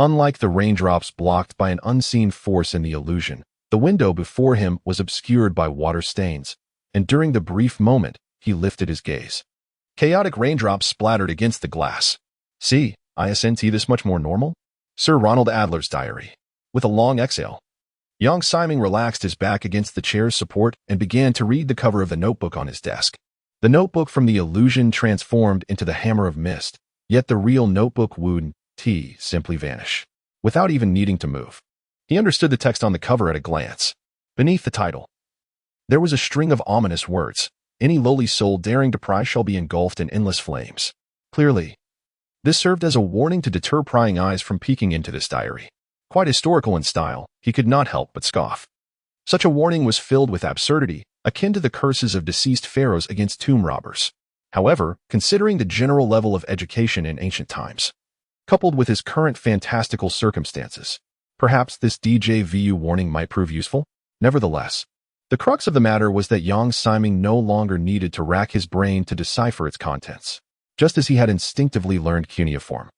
Unlike the raindrops blocked by an unseen force in the illusion, the window before him was obscured by water stains, and during the brief moment, he lifted his gaze. Chaotic raindrops splattered against the glass. See, isn't this much more normal? Sir Ronald Adler's diary. With a long exhale, young Simon relaxed his back against the chair's support and began to read the cover of the notebook on his desk. The notebook from the illusion transformed into the hammer of mist, yet the real notebook would simply vanish, without even needing to move. He understood the text on the cover at a glance. Beneath the title, there was a string of ominous words. Any lowly soul daring to pry shall be engulfed in endless flames. Clearly, this served as a warning to deter prying eyes from peeking into this diary. Quite historical in style, he could not help but scoff. Such a warning was filled with absurdity, akin to the curses of deceased pharaohs against tomb robbers. However, considering the general level of education in ancient times, coupled with his current fantastical circumstances, perhaps this DJVU warning might prove useful. Nevertheless, the crux of the matter was that young Simon no longer needed to rack his brain to decipher its contents, just as he had instinctively learned cuneiform.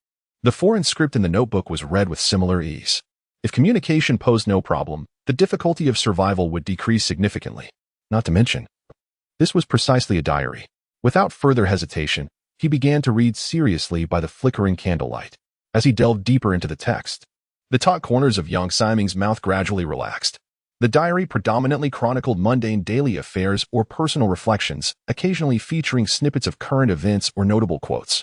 The foreign script in the notebook was read with similar ease. If communication posed no problem, the difficulty of survival would decrease significantly. Not to mention, this was precisely a diary. Without further hesitation, he began to read seriously by the flickering candlelight. As he delved deeper into the text, the taut corners of young Simon's mouth gradually relaxed. The diary predominantly chronicled mundane daily affairs or personal reflections, occasionally featuring snippets of current events or notable quotes.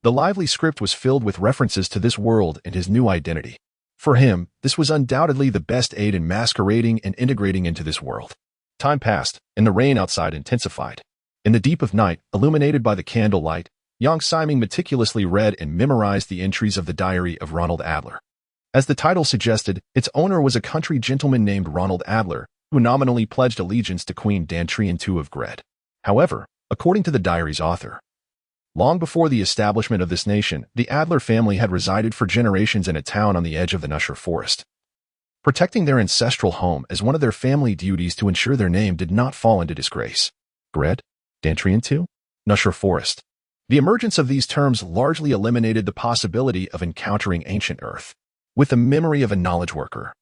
The lively script was filled with references to this world and his new identity. For him, this was undoubtedly the best aid in masquerading and integrating into this world. Time passed, and the rain outside intensified. In the deep of night, illuminated by the candlelight, young Simon meticulously read and memorized the entries of the diary of Ronald Adler. As the title suggested, its owner was a country gentleman named Ronald Adler, who nominally pledged allegiance to Queen Dantrian II of Gred. However, according to the diary's author, long before the establishment of this nation, the Adler family had resided for generations in a town on the edge of the Nushur forest, protecting their ancestral home as one of their family duties to ensure their name did not fall into disgrace. Gred? Dantrian II? Nushur forest. The emergence of these terms largely eliminated the possibility of encountering ancient Earth. With the memory of a knowledge worker,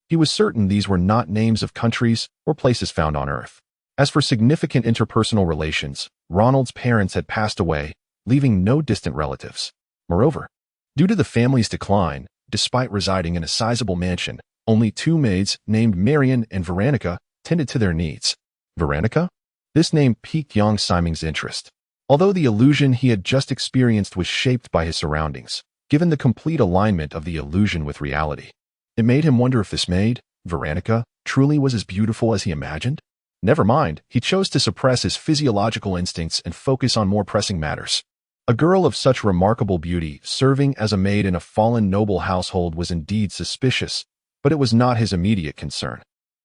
he was certain these were not names of countries or places found on Earth. As for significant interpersonal relations, Ronald's parents had passed away, leaving no distant relatives. Moreover, due to the family's decline, despite residing in a sizable mansion, only two maids named Marion and Veronica tended to their needs. Veronica? This name piqued young Simon's interest. Although the illusion he had just experienced was shaped by his surroundings, given the complete alignment of the illusion with reality, it made him wonder if this maid, Veronica, truly was as beautiful as he imagined. Never mind, he chose to suppress his physiological instincts and focus on more pressing matters. A girl of such remarkable beauty serving as a maid in a fallen noble household was indeed suspicious, but it was not his immediate concern.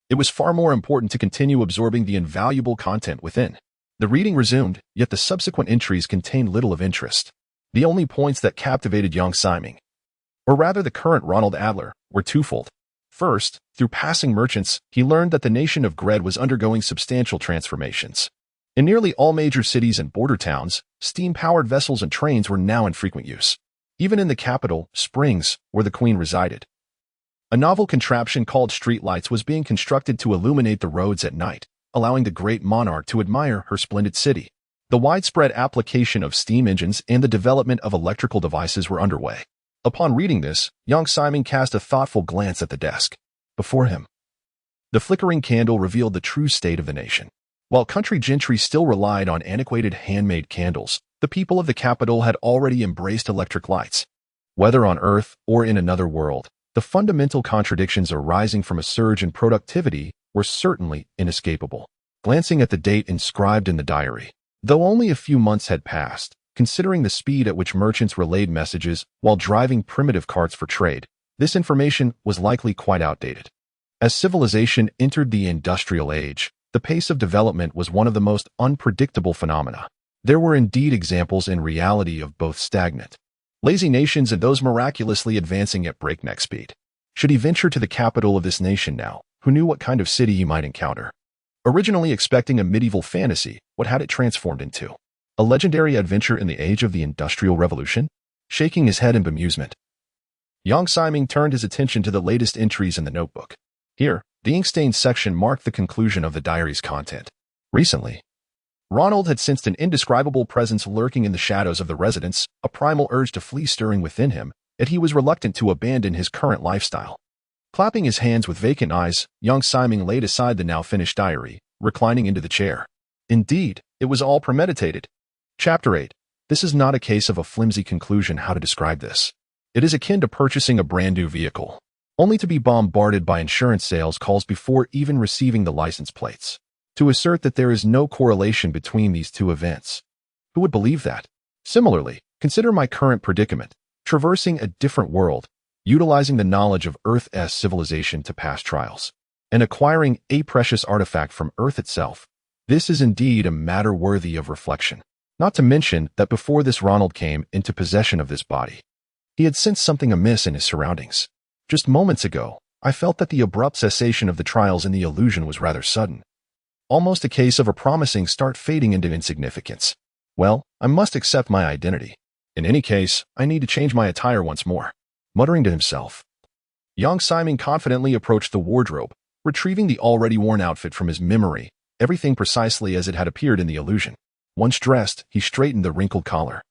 It was far more important to continue absorbing the invaluable content within. The reading resumed, yet the subsequent entries contained little of interest. The only points that captivated young Simon, or rather the current Ronald Adler, were twofold. First, through passing merchants, he learned that the nation of Gred was undergoing substantial transformations. In nearly all major cities and border towns, steam-powered vessels and trains were now in frequent use. Even in the capital, Springs, where the Queen resided, a novel contraption called streetlights was being constructed to illuminate the roads at night, allowing the great monarch to admire her splendid city. The widespread application of steam engines and the development of electrical devices were underway. Upon reading this, young Simon cast a thoughtful glance at the desk before him. The flickering candle revealed the true state of the nation. While country gentry still relied on antiquated handmade candles, the people of the capital had already embraced electric lights. Whether on Earth or in another world, the fundamental contradictions arising from a surge in productivity were certainly inescapable. Glancing at the date inscribed in the diary, though only a few months had passed, considering the speed at which merchants relayed messages while driving primitive carts for trade, This information was likely quite outdated. As civilization entered the industrial age, the pace of development was one of the most unpredictable phenomena. There were indeed examples in reality of both stagnant, lazy nations and those miraculously advancing at breakneck speed. Should he venture to the capital of this nation now, who knew what kind of city he might encounter? Originally expecting a medieval fantasy, what had it transformed into? A legendary adventure in the age of the Industrial Revolution? Shaking his head in bemusement, Yang Siming turned his attention to the latest entries in the notebook. Here, the ink-stained section marked the conclusion of the diary's content. Recently, Ronald had sensed an indescribable presence lurking in the shadows of the residence, a primal urge to flee stirring within him, yet he was reluctant to abandon his current lifestyle. Clapping his hands with vacant eyes, Yang Siming laid aside the now-finished diary, reclining into the chair. Indeed, it was all premeditated. Chapter 8. This is not a case of a flimsy conclusion how to describe this. It is akin to purchasing a brand new vehicle, only to be bombarded by insurance sales calls before even receiving the license plates. To assert that there is no correlation between these two events. Who would believe that? Similarly, consider my current predicament, traversing a different world, utilizing the knowledge of Earth's civilization to pass trials, and acquiring a precious artifact from Earth itself. This is indeed a matter worthy of reflection. Not to mention that before this Ronald came into possession of this body, he had sensed something amiss in his surroundings. Just moments ago, I felt that the abrupt cessation of the trials in the illusion was rather sudden. Almost a case of a promising start fading into insignificance. Well, I must accept my identity. In any case, I need to change my attire once more. Muttering to himself, Yang Siming confidently approached the wardrobe, retrieving the already worn outfit from his memory, everything precisely as it had appeared in the illusion. Once dressed, he straightened the wrinkled collar.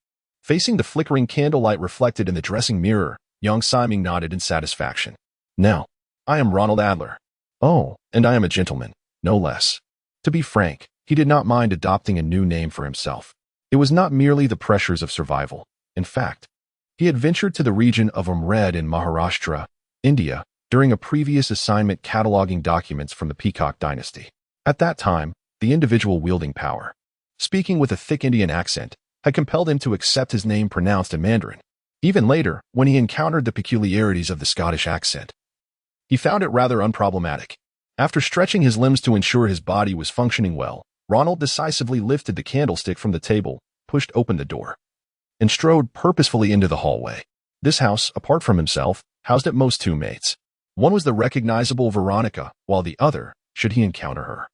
Facing the flickering candlelight reflected in the dressing mirror, Yang Siming nodded in satisfaction. Now, I am Ronald Adler. Oh, and I am a gentleman, no less. To be frank, he did not mind adopting a new name for himself. It was not merely the pressures of survival. In fact, he had ventured to the region of Umred in Maharashtra, India, during a previous assignment cataloging documents from the Peacock dynasty. At that time, the individual wielding power, speaking with a thick Indian accent, had compelled him to accept his name pronounced in Mandarin. Even later, when he encountered the peculiarities of the Scottish accent, he found it rather unproblematic. After stretching his limbs to ensure his body was functioning well, Ronald decisively lifted the candlestick from the table, pushed open the door, and strode purposefully into the hallway. This house, apart from himself, housed at most two maids. One was the recognizable Veronica, while the other, should he encounter her,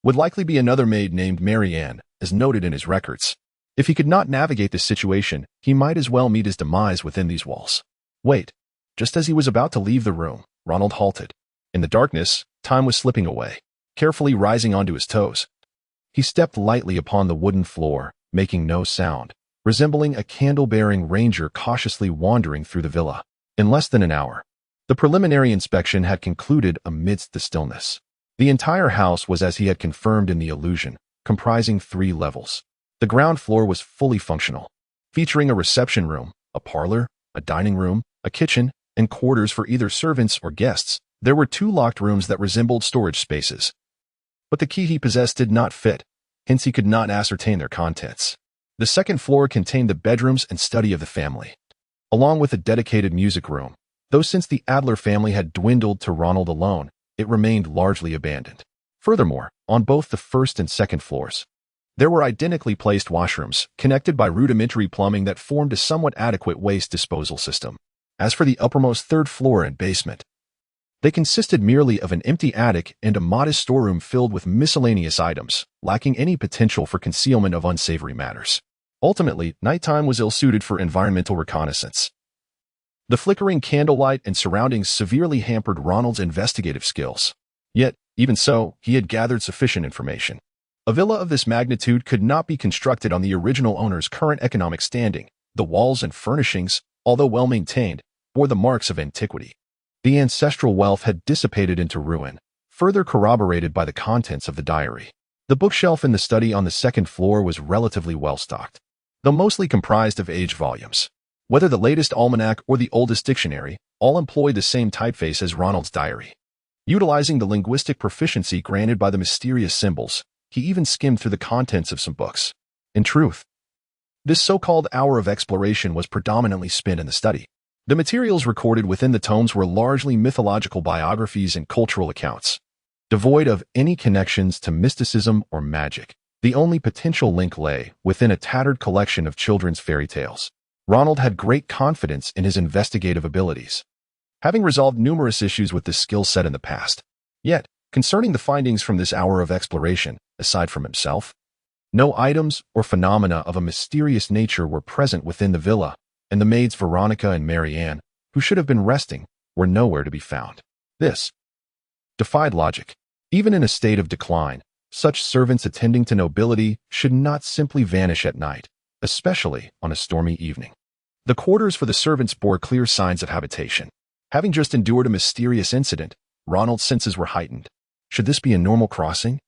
would likely be another maid named Mary Ann, as noted in his records. If he could not navigate this situation, he might as well meet his demise within these walls. Wait. Just as he was about to leave the room, Ronald halted. In the darkness, time was slipping away. Carefully rising onto his toes, he stepped lightly upon the wooden floor, making no sound, resembling a candle-bearing ranger cautiously wandering through the villa. In less than an hour, the preliminary inspection had concluded amidst the stillness. The entire house was as he had confirmed in the illusion, comprising 3 levels. The ground floor was fully functional, featuring a reception room, a parlor, a dining room, a kitchen, and quarters for either servants or guests. There were 2 locked rooms that resembled storage spaces, but the key he possessed did not fit, hence he could not ascertain their contents. The second floor contained the bedrooms and study of the family, along with a dedicated music room. Though since the Adler family had dwindled to Ronald alone, it remained largely abandoned. Furthermore, on both the first and second floors, there were identically placed washrooms, connected by rudimentary plumbing that formed a somewhat adequate waste disposal system. As for the uppermost 3rd floor and basement, they consisted merely of an empty attic and a modest storeroom filled with miscellaneous items, lacking any potential for concealment of unsavory matters. Ultimately, nighttime was ill-suited for environmental reconnaissance. The flickering candlelight and surroundings severely hampered Ronald's investigative skills. Yet, even so, he had gathered sufficient information. A villa of this magnitude could not be constructed on the original owner's current economic standing. The walls and furnishings, although well-maintained, bore the marks of antiquity. The ancestral wealth had dissipated into ruin, further corroborated by the contents of the diary. The bookshelf in the study on the 2nd floor was relatively well-stocked, though mostly comprised of aged volumes. Whether the latest almanac or the oldest dictionary, all employed the same typeface as Ronald's diary. Utilizing the linguistic proficiency granted by the mysterious symbols, he even skimmed through the contents of some books. In truth, this so-called hour of exploration was predominantly spent in the study. The materials recorded within the tomes were largely mythological biographies and cultural accounts, devoid of any connections to mysticism or magic. The only potential link lay within a tattered collection of children's fairy tales. Ronald had great confidence in his investigative abilities, having resolved numerous issues with this skill set in the past. Yet, concerning the findings from this hour of exploration, aside from himself, no items or phenomena of a mysterious nature were present within the villa, and the maids Veronica and Marianne, who should have been resting, were nowhere to be found. This defied logic. Even in a state of decline, such servants attending to nobility should not simply vanish at night, especially on a stormy evening. The quarters for the servants bore clear signs of habitation. Having just endured a mysterious incident, Ronald's senses were heightened. Should this be a normal crossing?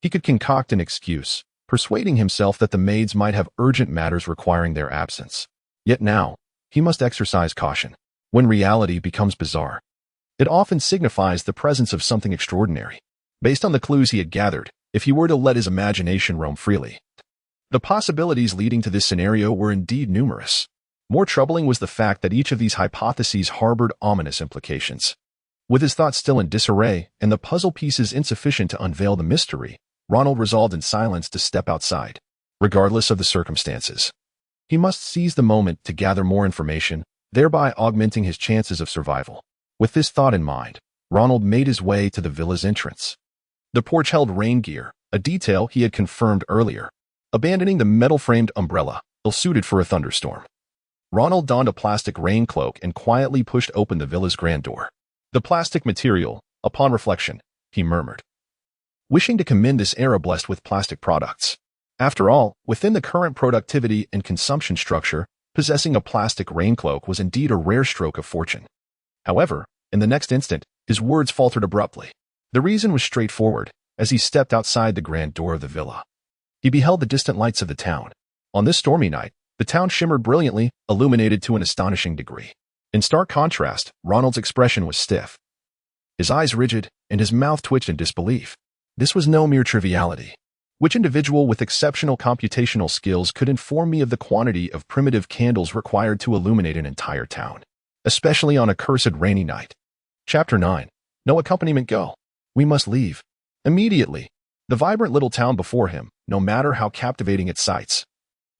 He could concoct an excuse, persuading himself that the maids might have urgent matters requiring their absence. Yet now, he must exercise caution. When reality becomes bizarre, it often signifies the presence of something extraordinary. Based on the clues he had gathered, if he were to let his imagination roam freely, the possibilities leading to this scenario were indeed numerous. More troubling was the fact that each of these hypotheses harbored ominous implications. With his thoughts still in disarray and the puzzle pieces insufficient to unveil the mystery, Ronald resolved in silence to step outside, regardless of the circumstances. He must seize the moment to gather more information, thereby augmenting his chances of survival. With this thought in mind, Ronald made his way to the villa's entrance. The porch held rain gear, a detail he had confirmed earlier, abandoning the metal-framed umbrella, ill-suited for a thunderstorm. Ronald donned a plastic rain cloak and quietly pushed open the villa's grand door. The plastic material, upon reflection, he murmured, wishing to commend this era blessed with plastic products. After all, within the current productivity and consumption structure, possessing a plastic rain cloak was indeed a rare stroke of fortune. However, in the next instant, his words faltered abruptly. The reason was straightforward. As he stepped outside the grand door of the villa, he beheld the distant lights of the town. On this stormy night, the town shimmered brilliantly, illuminated to an astonishing degree. In stark contrast, Ronald's expression was stiff, his eyes rigid, and his mouth twitched in disbelief. This was no mere triviality. Which individual with exceptional computational skills could inform me of the quantity of primitive candles required to illuminate an entire town, especially on a cursed rainy night? Chapter 9. No accompaniment, go. We must leave. Immediately, the vibrant little town before him, no matter how captivating its sights,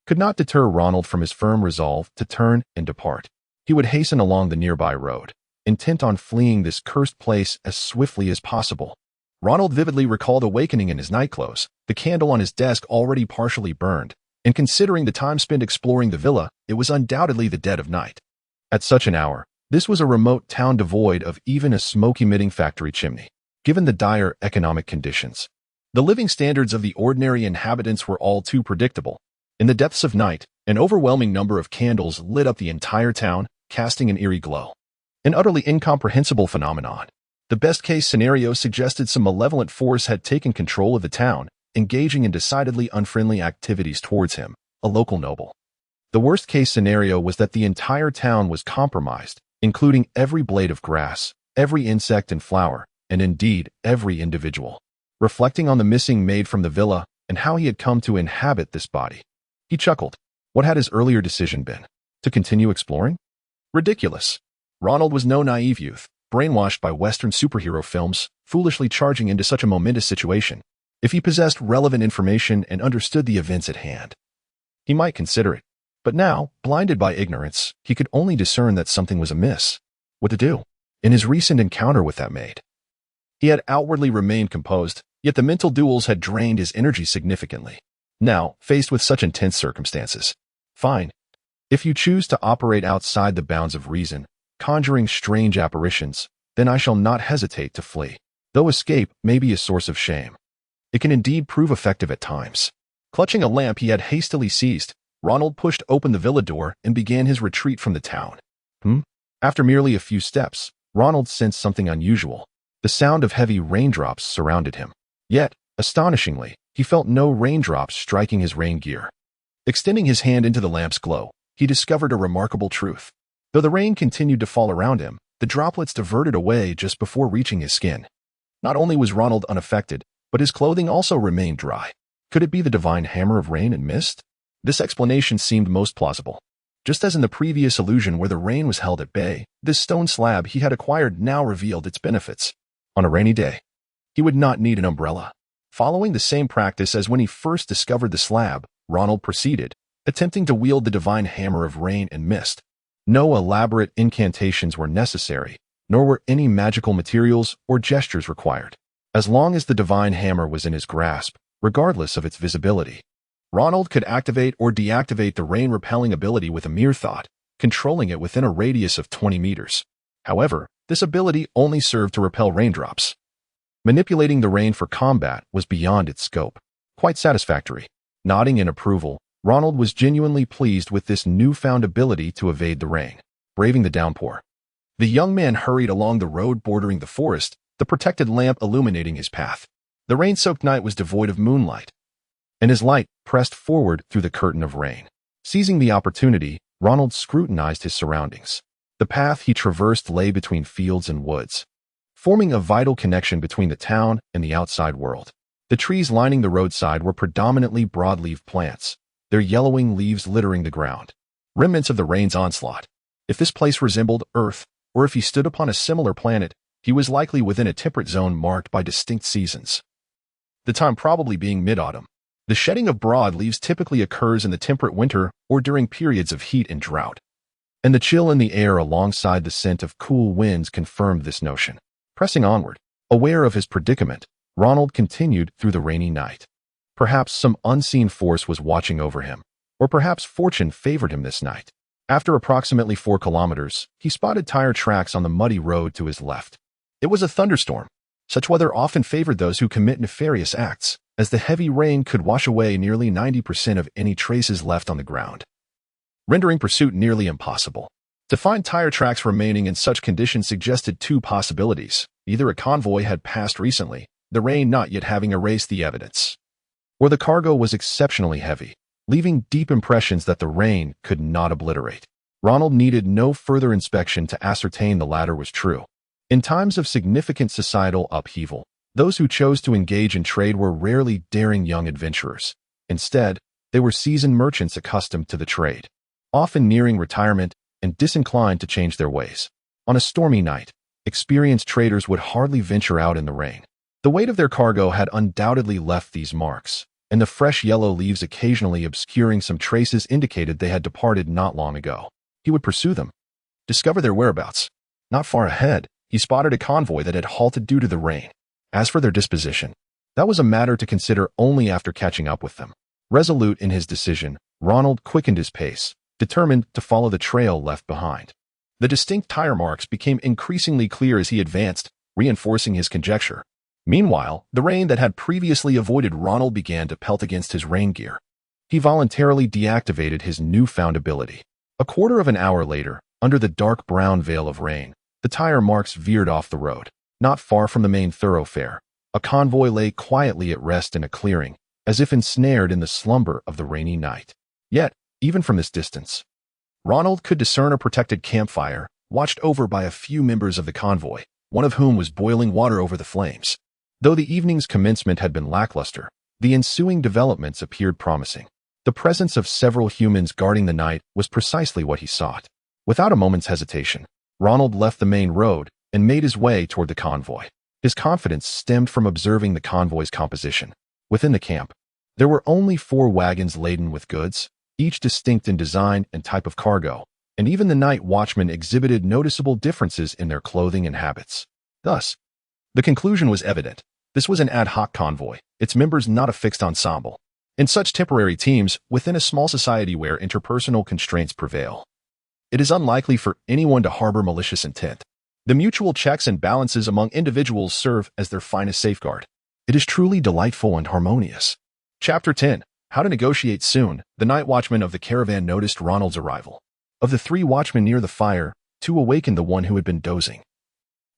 could not deter Ronald from his firm resolve to turn and depart. He would hasten along the nearby road, intent on fleeing this cursed place as swiftly as possible. Ronald vividly recalled awakening in his nightclothes, the candle on his desk already partially burned, and considering the time spent exploring the villa, it was undoubtedly the dead of night. At such an hour, this was a remote town devoid of even a smoke-emitting factory chimney. Given the dire economic conditions, the living standards of the ordinary inhabitants were all too predictable. In the depths of night, an overwhelming number of candles lit up the entire town, casting an eerie glow. An utterly incomprehensible phenomenon. The best-case scenario suggested some malevolent force had taken control of the town, engaging in decidedly unfriendly activities towards him, a local noble. The worst-case scenario was that the entire town was compromised, including every blade of grass, every insect and flower, and indeed every individual. Reflecting on the missing maid from the villa and how he had come to inhabit this body, he chuckled. What had his earlier decision been? To continue exploring? Ridiculous. Ronald was no naive youth, brainwashed by Western superhero films, foolishly charging into such a momentous situation. If he possessed relevant information and understood the events at hand, he might consider it. But now, blinded by ignorance, he could only discern that something was amiss. What to do? In his recent encounter with that maid, he had outwardly remained composed, yet the mental duels had drained his energy significantly. Now, faced with such intense circumstances, fine. If you choose to operate outside the bounds of reason, conjuring strange apparitions, then I shall not hesitate to flee. Though escape may be a source of shame, it can indeed prove effective at times. Clutching a lamp he had hastily seized, Ronald pushed open the villa door and began his retreat from the town. After merely a few steps, Ronald sensed something unusual. The sound of heavy raindrops surrounded him. Yet, astonishingly, he felt no raindrops striking his rain gear. Extending his hand into the lamp's glow, he discovered a remarkable truth. Though the rain continued to fall around him, the droplets diverted away just before reaching his skin. Not only was Ronald unaffected, but his clothing also remained dry. Could it be the divine hammer of rain and mist? This explanation seemed most plausible. Just as in the previous illusion where the rain was held at bay, this stone slab he had acquired now revealed its benefits. On a rainy day, he would not need an umbrella. Following the same practice as when he first discovered the slab, Ronald proceeded, attempting to wield the divine hammer of rain and mist. No elaborate incantations were necessary, nor were any magical materials or gestures required. As long as the divine hammer was in his grasp, regardless of its visibility, Ronald could activate or deactivate the rain-repelling ability with a mere thought, controlling it within a radius of 20 meters. However, this ability only served to repel raindrops. Manipulating the rain for combat was beyond its scope. Quite satisfactory. Nodding in approval, Ronald was genuinely pleased with this newfound ability to evade the rain, braving the downpour. The young man hurried along the road bordering the forest, the protected lamp illuminating his path. The rain-soaked night was devoid of moonlight, and his light pressed forward through the curtain of rain. Seizing the opportunity, Ronald scrutinized his surroundings. The path he traversed lay between fields and woods, forming a vital connection between the town and the outside world. The trees lining the roadside were predominantly broadleaf plants, their yellowing leaves littering the ground, remnants of the rain's onslaught. If this place resembled Earth, or if he stood upon a similar planet, he was likely within a temperate zone marked by distinct seasons. The time probably being mid-autumn. The shedding of broad leaves typically occurs in the temperate winter or during periods of heat and drought, and the chill in the air alongside the scent of cool winds confirmed this notion. Pressing onward, aware of his predicament, Ronald continued through the rainy night. Perhaps some unseen force was watching over him, or perhaps fortune favored him this night. After approximately 4 kilometers, he spotted tire tracks on the muddy road to his left. It was a thunderstorm. Such weather often favored those who commit nefarious acts, as the heavy rain could wash away nearly 90% of any traces left on the ground, rendering pursuit nearly impossible. To find tire tracks remaining in such conditions suggested 2 possibilities. Either a convoy had passed recently, the rain not yet having erased the evidence, or the cargo was exceptionally heavy, leaving deep impressions that the rain could not obliterate. Ronald needed no further inspection to ascertain the latter was true. In times of significant societal upheaval, those who chose to engage in trade were rarely daring young adventurers. Instead, they were seasoned merchants accustomed to the trade, often nearing retirement and disinclined to change their ways. On a stormy night, experienced traders would hardly venture out in the rain. The weight of their cargo had undoubtedly left these marks, and the fresh yellow leaves occasionally obscuring some traces indicated they had departed not long ago. He would pursue them, discover their whereabouts. Not far ahead, he spotted a convoy that had halted due to the rain. As for their disposition, that was a matter to consider only after catching up with them. Resolute in his decision, Ronald quickened his pace, determined to follow the trail left behind. The distinct tire marks became increasingly clear as he advanced, reinforcing his conjecture. Meanwhile, the rain that had previously avoided Ronald began to pelt against his rain gear. He voluntarily deactivated his newfound ability. A quarter of an hour later, under the dark brown veil of rain, the tire marks veered off the road. Not far from the main thoroughfare, a convoy lay quietly at rest in a clearing, as if ensnared in the slumber of the rainy night. Yet, even from this distance, Ronald could discern a protected campfire, watched over by a few members of the convoy, one of whom was boiling water over the flames. Though the evening's commencement had been lackluster, the ensuing developments appeared promising. The presence of several humans guarding the night was precisely what he sought. Without a moment's hesitation, Ronald left the main road and made his way toward the convoy. His confidence stemmed from observing the convoy's composition. Within the camp, there were only 4 wagons laden with goods, each distinct in design and type of cargo, and even the night watchmen exhibited noticeable differences in their clothing and habits. Thus, the conclusion was evident. This was an ad hoc convoy, its members not a fixed ensemble. In such temporary teams, within a small society where interpersonal constraints prevail, it is unlikely for anyone to harbor malicious intent. The mutual checks and balances among individuals serve as their finest safeguard. It is truly delightful and harmonious. Chapter 10. How to negotiate soon. The night watchman of the caravan noticed Ronald's arrival. Of the 3 watchmen near the fire, 2 awakened the one who had been dozing,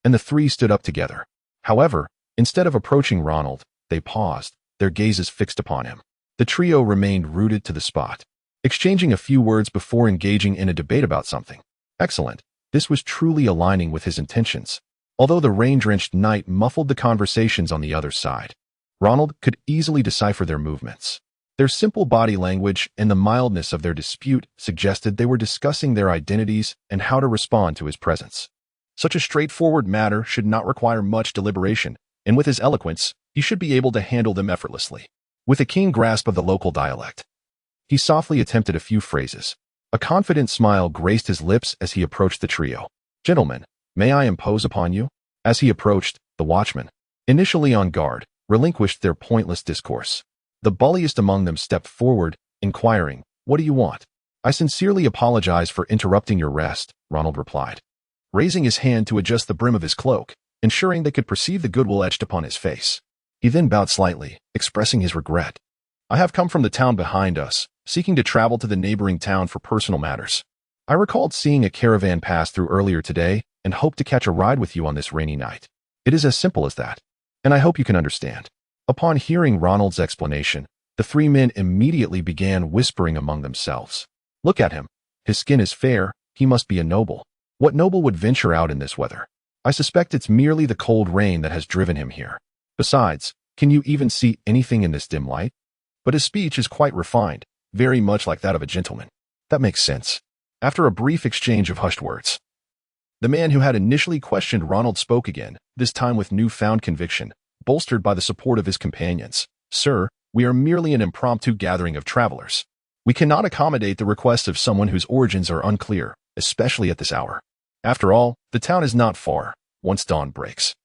and the 3 stood up together. However, instead of approaching Ronald, they paused, their gazes fixed upon him. The trio remained rooted to the spot, exchanging a few words before engaging in a debate about something. Excellent. This was truly aligning with his intentions. Although the rain-drenched night muffled the conversations on the other side, Ronald could easily decipher their movements. Their simple body language and the mildness of their dispute suggested they were discussing their identities and how to respond to his presence. Such a straightforward matter should not require much deliberation, and with his eloquence, he should be able to handle them effortlessly. With a keen grasp of the local dialect, he softly attempted a few phrases. A confident smile graced his lips as he approached the trio. "Gentlemen, may I impose upon you?" As he approached, the watchmen, initially on guard, relinquished their pointless discourse. The bulliest among them stepped forward, inquiring, "What do you want?" "I sincerely apologize for interrupting your rest," Ronald replied, raising his hand to adjust the brim of his cloak, ensuring they could perceive the goodwill etched upon his face. He then bowed slightly, expressing his regret. "I have come from the town behind us, seeking to travel to the neighboring town for personal matters. I recalled seeing a caravan pass through earlier today and hope to catch a ride with you on this rainy night. It is as simple as that, and I hope you can understand." Upon hearing Ronald's explanation, the three men immediately began whispering among themselves. "Look at him. His skin is fair. He must be a noble. What noble would venture out in this weather? I suspect it's merely the cold rain that has driven him here. Besides, can you even see anything in this dim light?" But his speech is quite refined, very much like that of a gentleman. That makes sense. After a brief exchange of hushed words, the man who had initially questioned Ronald spoke again, this time with newfound conviction, bolstered by the support of his companions. "Sir, we are merely an impromptu gathering of travelers. We cannot accommodate the requests of someone whose origins are unclear, especially at this hour. After all, the town is not far, once dawn breaks.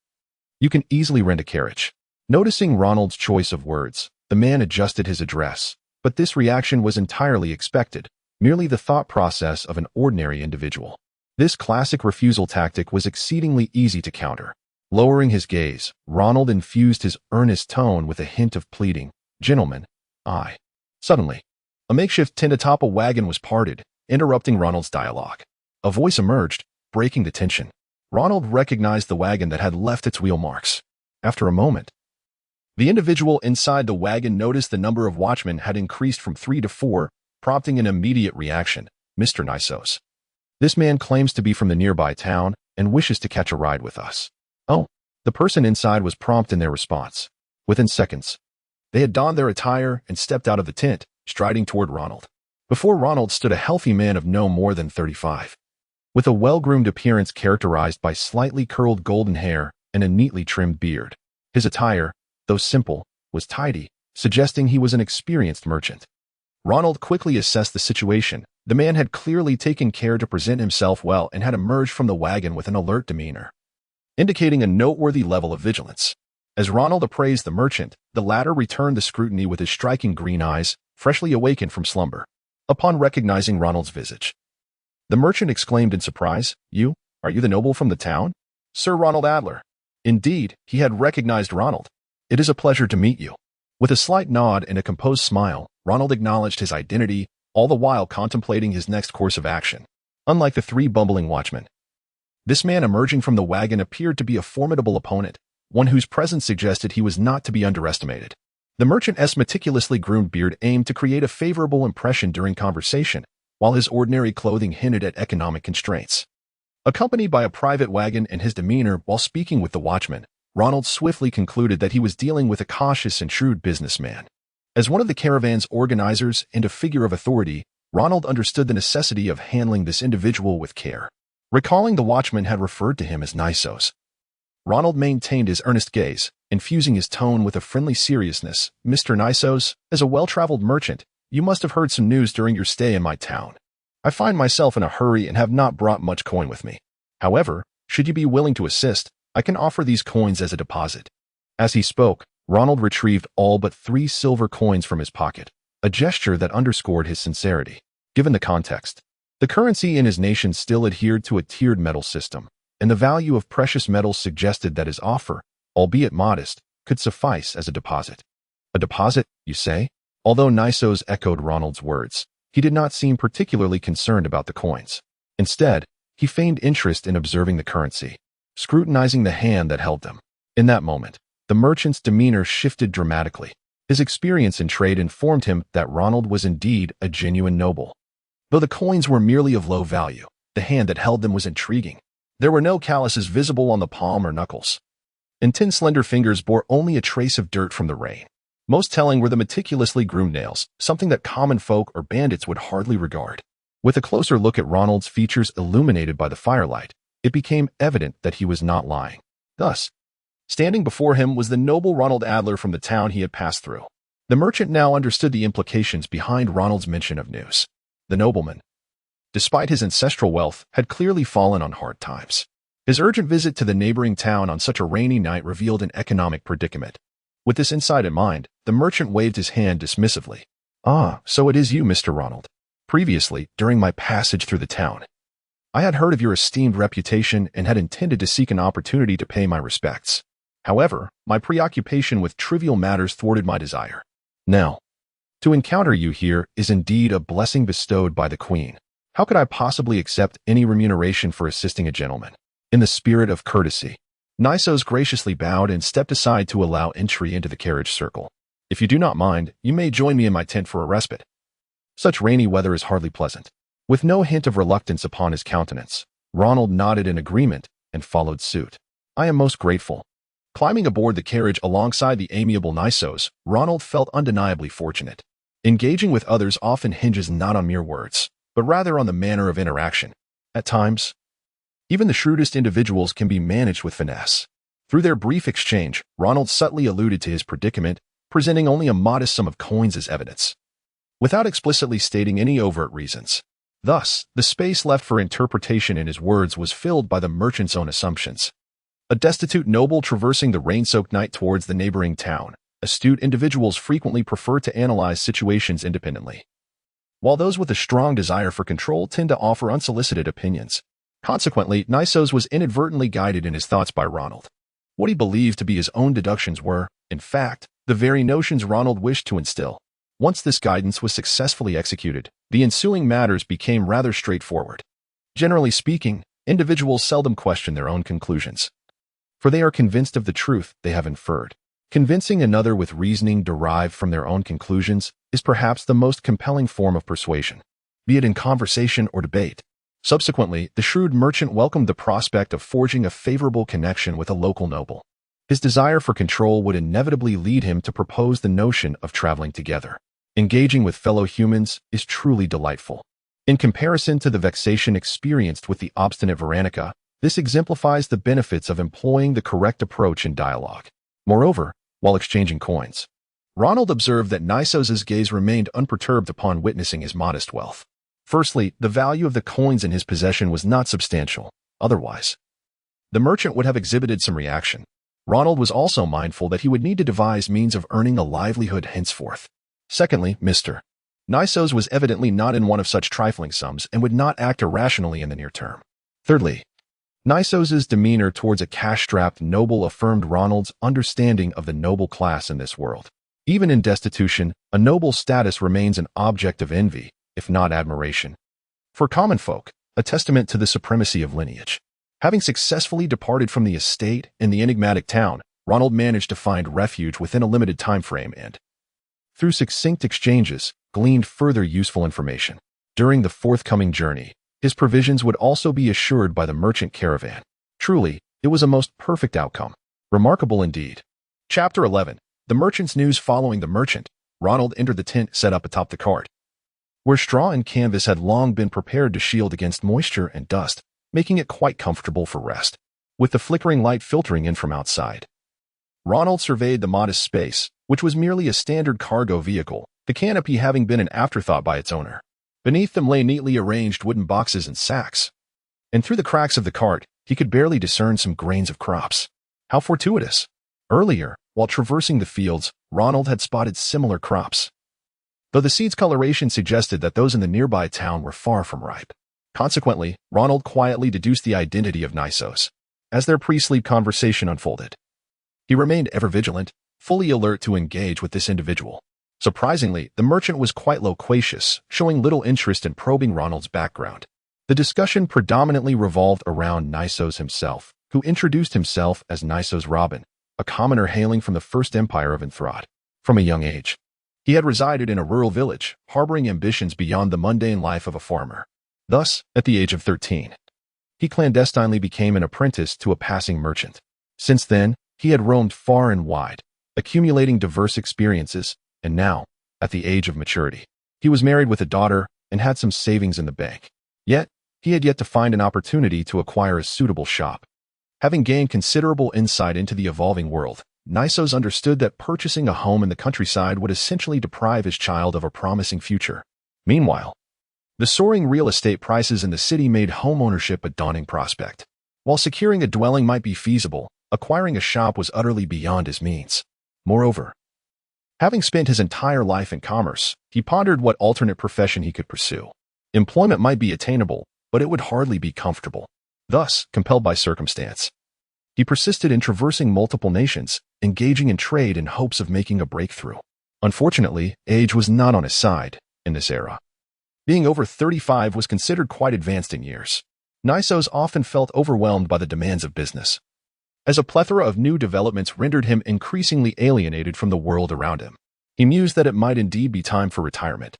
You can easily rent a carriage." Noticing Ronald's choice of words, the man adjusted his address, but this reaction was entirely expected, merely the thought process of an ordinary individual. This classic refusal tactic was exceedingly easy to counter. Lowering his gaze, Ronald infused his earnest tone with a hint of pleading. "Gentlemen, I..." Suddenly, a makeshift tent atop a wagon was parted, interrupting Ronald's dialogue. A voice emerged, breaking the tension. Ronald recognized the wagon that had left its wheel marks. After a moment, the individual inside the wagon noticed the number of watchmen had increased from 3 to 4, prompting an immediate reaction. "Mr. Nisos. This man claims to be from the nearby town and wishes to catch a ride with us." "Oh." The person inside was prompt in their response. Within seconds, they had donned their attire and stepped out of the tent, striding toward Ronald. Before Ronald stood a healthy man of no more than 35, with a well-groomed appearance characterized by slightly curled golden hair and a neatly trimmed beard. His attire, though simple, was tidy, suggesting he was an experienced merchant. Ronald quickly assessed the situation. The man had clearly taken care to present himself well and had emerged from the wagon with an alert demeanor, indicating a noteworthy level of vigilance. As Ronald appraised the merchant, the latter returned the scrutiny with his striking green eyes, freshly awakened from slumber. Upon recognizing Ronald's visage, the merchant exclaimed in surprise, Are you the noble from the town?" "Sir Ronald Adler." Indeed, he had recognized Ronald. "It is a pleasure to meet you." With a slight nod and a composed smile, Ronald acknowledged his identity, all the while contemplating his next course of action. Unlike the three bumbling watchmen, this man emerging from the wagon appeared to be a formidable opponent, one whose presence suggested he was not to be underestimated. The merchant's meticulously groomed beard aimed to create a favorable impression during conversation, while his ordinary clothing hinted at economic constraints. Accompanied by a private wagon and his demeanor while speaking with the watchman, Ronald swiftly concluded that he was dealing with a cautious and shrewd businessman. As one of the caravan's organizers and a figure of authority, Ronald understood the necessity of handling this individual with care. Recalling the watchman had referred to him as Nisos, Ronald maintained his earnest gaze, infusing his tone with a friendly seriousness. "Mr. Nisos, as a well-traveled merchant, you must have heard some news during your stay in my town. I find myself in a hurry and have not brought much coin with me. However, should you be willing to assist, I can offer these coins as a deposit." As he spoke, Ronald retrieved all but 3 silver coins from his pocket, a gesture that underscored his sincerity. Given the context, the currency in his nation still adhered to a tiered metal system, and the value of precious metals suggested that his offer, albeit modest, could suffice as a deposit. "A deposit, you say?" Although Nisos echoed Ronald's words, he did not seem particularly concerned about the coins. Instead, he feigned interest in observing the currency, scrutinizing the hand that held them. In that moment, the merchant's demeanor shifted dramatically. His experience in trade informed him that Ronald was indeed a genuine noble. Though the coins were merely of low value, the hand that held them was intriguing. There were no calluses visible on the palm or knuckles, and 10 slender fingers bore only a trace of dirt from the rain. Most telling were the meticulously groomed nails, something that common folk or bandits would hardly regard. With a closer look at Ronald's features illuminated by the firelight, it became evident that he was not lying. Thus, standing before him was the noble Ronald Adler from the town he had passed through. The merchant now understood the implications behind Ronald's mention of news. The nobleman, despite his ancestral wealth, had clearly fallen on hard times. His urgent visit to the neighboring town on such a rainy night revealed an economic predicament. With this insight in mind, the merchant waved his hand dismissively. "Ah, so it is you, Mr. Ronald. Previously, during my passage through the town, I had heard of your esteemed reputation and had intended to seek an opportunity to pay my respects. However, my preoccupation with trivial matters thwarted my desire. Now, to encounter you here is indeed a blessing bestowed by the Queen. How could I possibly accept any remuneration for assisting a gentleman?" In the spirit of courtesy, Nisos graciously bowed and stepped aside to allow entry into the carriage circle. "If you do not mind, you may join me in my tent for a respite. Such rainy weather is hardly pleasant." With no hint of reluctance upon his countenance, Ronald nodded in agreement and followed suit. "I am most grateful." Climbing aboard the carriage alongside the amiable Nisos, Ronald felt undeniably fortunate. Engaging with others often hinges not on mere words, but rather on the manner of interaction. At times, even the shrewdest individuals can be managed with finesse. Through their brief exchange, Ronald subtly alluded to his predicament, presenting only a modest sum of coins as evidence, without explicitly stating any overt reasons. Thus, the space left for interpretation in his words was filled by the merchant's own assumptions. A destitute noble traversing the rain-soaked night towards the neighboring town, astute individuals frequently prefer to analyze situations independently, while those with a strong desire for control tend to offer unsolicited opinions. Consequently, Nisos was inadvertently guided in his thoughts by Ronald. What he believed to be his own deductions were, in fact, the very notions Ronald wished to instill. Once this guidance was successfully executed, the ensuing matters became rather straightforward. Generally speaking, individuals seldom question their own conclusions, for they are convinced of the truth they have inferred. Convincing another with reasoning derived from their own conclusions is perhaps the most compelling form of persuasion, be it in conversation or debate. Subsequently, the shrewd merchant welcomed the prospect of forging a favorable connection with a local noble. His desire for control would inevitably lead him to propose the notion of traveling together. Engaging with fellow humans is truly delightful. In comparison to the vexation experienced with the obstinate Veronica, this exemplifies the benefits of employing the correct approach in dialogue. Moreover, while exchanging coins, Ronald observed that Nisos's gaze remained unperturbed upon witnessing his modest wealth. Firstly, the value of the coins in his possession was not substantial. Otherwise, the merchant would have exhibited some reaction. Ronald was also mindful that he would need to devise means of earning a livelihood henceforth. Secondly, Mr. Nisos was evidently not in one of such trifling sums and would not act irrationally in the near term. Thirdly, Nisos's demeanor towards a cash-strapped noble affirmed Ronald's understanding of the noble class in this world. Even in destitution, a noble status remains an object of envy, if not admiration. For common folk, a testament to the supremacy of lineage. Having successfully departed from the estate in the enigmatic town, Ronald managed to find refuge within a limited time frame and, through succinct exchanges, gleaned further useful information. During the forthcoming journey, his provisions would also be assured by the merchant caravan. Truly, it was a most perfect outcome. Remarkable indeed. Chapter 11. The merchant's news. Following the merchant, Ronald entered the tent set up atop the cart, where straw and canvas had long been prepared to shield against moisture and dust, making it quite comfortable for rest. With the flickering light filtering in from outside, Ronald surveyed the modest space, which was merely a standard cargo vehicle, the canopy having been an afterthought by its owner. Beneath them lay neatly arranged wooden boxes and sacks, and through the cracks of the cart, he could barely discern some grains of crops. How fortuitous! Earlier, while traversing the fields, Ronald had spotted similar crops, though the seed's coloration suggested that those in the nearby town were far from ripe. Consequently, Ronald quietly deduced the identity of Nisos. As their pre-sleep conversation unfolded, he remained ever vigilant, fully alert to engage with this individual. Surprisingly, the merchant was quite loquacious, showing little interest in probing Ronald's background. The discussion predominantly revolved around Nisos himself, who introduced himself as Nisos Robin, a commoner hailing from the First Empire of Enthrod. From a young age, he had resided in a rural village, harboring ambitions beyond the mundane life of a farmer. Thus, at the age of 13, he clandestinely became an apprentice to a passing merchant. Since then, he had roamed far and wide, accumulating diverse experiences, and now, at the age of maturity, he was married with a daughter and had some savings in the bank. Yet, he had yet to find an opportunity to acquire a suitable shop. Having gained considerable insight into the evolving world, Nisos understood that purchasing a home in the countryside would essentially deprive his child of a promising future. Meanwhile, the soaring real estate prices in the city made homeownership a daunting prospect. While securing a dwelling might be feasible, acquiring a shop was utterly beyond his means. Moreover, having spent his entire life in commerce, he pondered what alternate profession he could pursue. Employment might be attainable, but it would hardly be comfortable. Thus, compelled by circumstance, he persisted in traversing multiple nations, engaging in trade in hopes of making a breakthrough. Unfortunately, age was not on his side in this era. Being over 35 was considered quite advanced in years. Nisos often felt overwhelmed by the demands of business, as a plethora of new developments rendered him increasingly alienated from the world around him. He mused that it might indeed be time for retirement.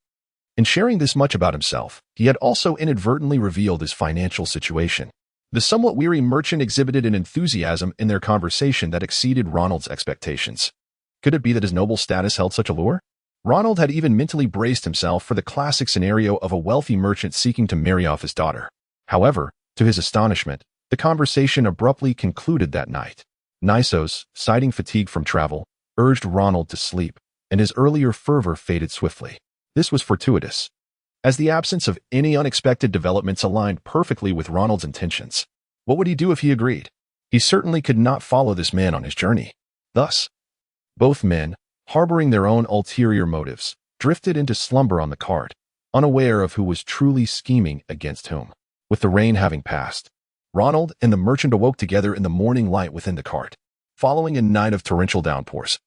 In sharing this much about himself, he had also inadvertently revealed his financial situation. The somewhat weary merchant exhibited an enthusiasm in their conversation that exceeded Ronald's expectations. Could it be that his noble status held such allure? Ronald had even mentally braced himself for the classic scenario of a wealthy merchant seeking to marry off his daughter. However, to his astonishment, the conversation abruptly concluded that night. Nisos, citing fatigue from travel, urged Ronald to sleep, and his earlier fervor faded swiftly. This was fortuitous, as the absence of any unexpected developments aligned perfectly with Ronald's intentions. What would he do if he agreed? He certainly could not follow this man on his journey. Thus, both men, harboring their own ulterior motives, drifted into slumber on the cart, unaware of who was truly scheming against whom. With the rain having passed, Ronald and the merchant awoke together in the morning light within the cart, following a night of torrential downpours.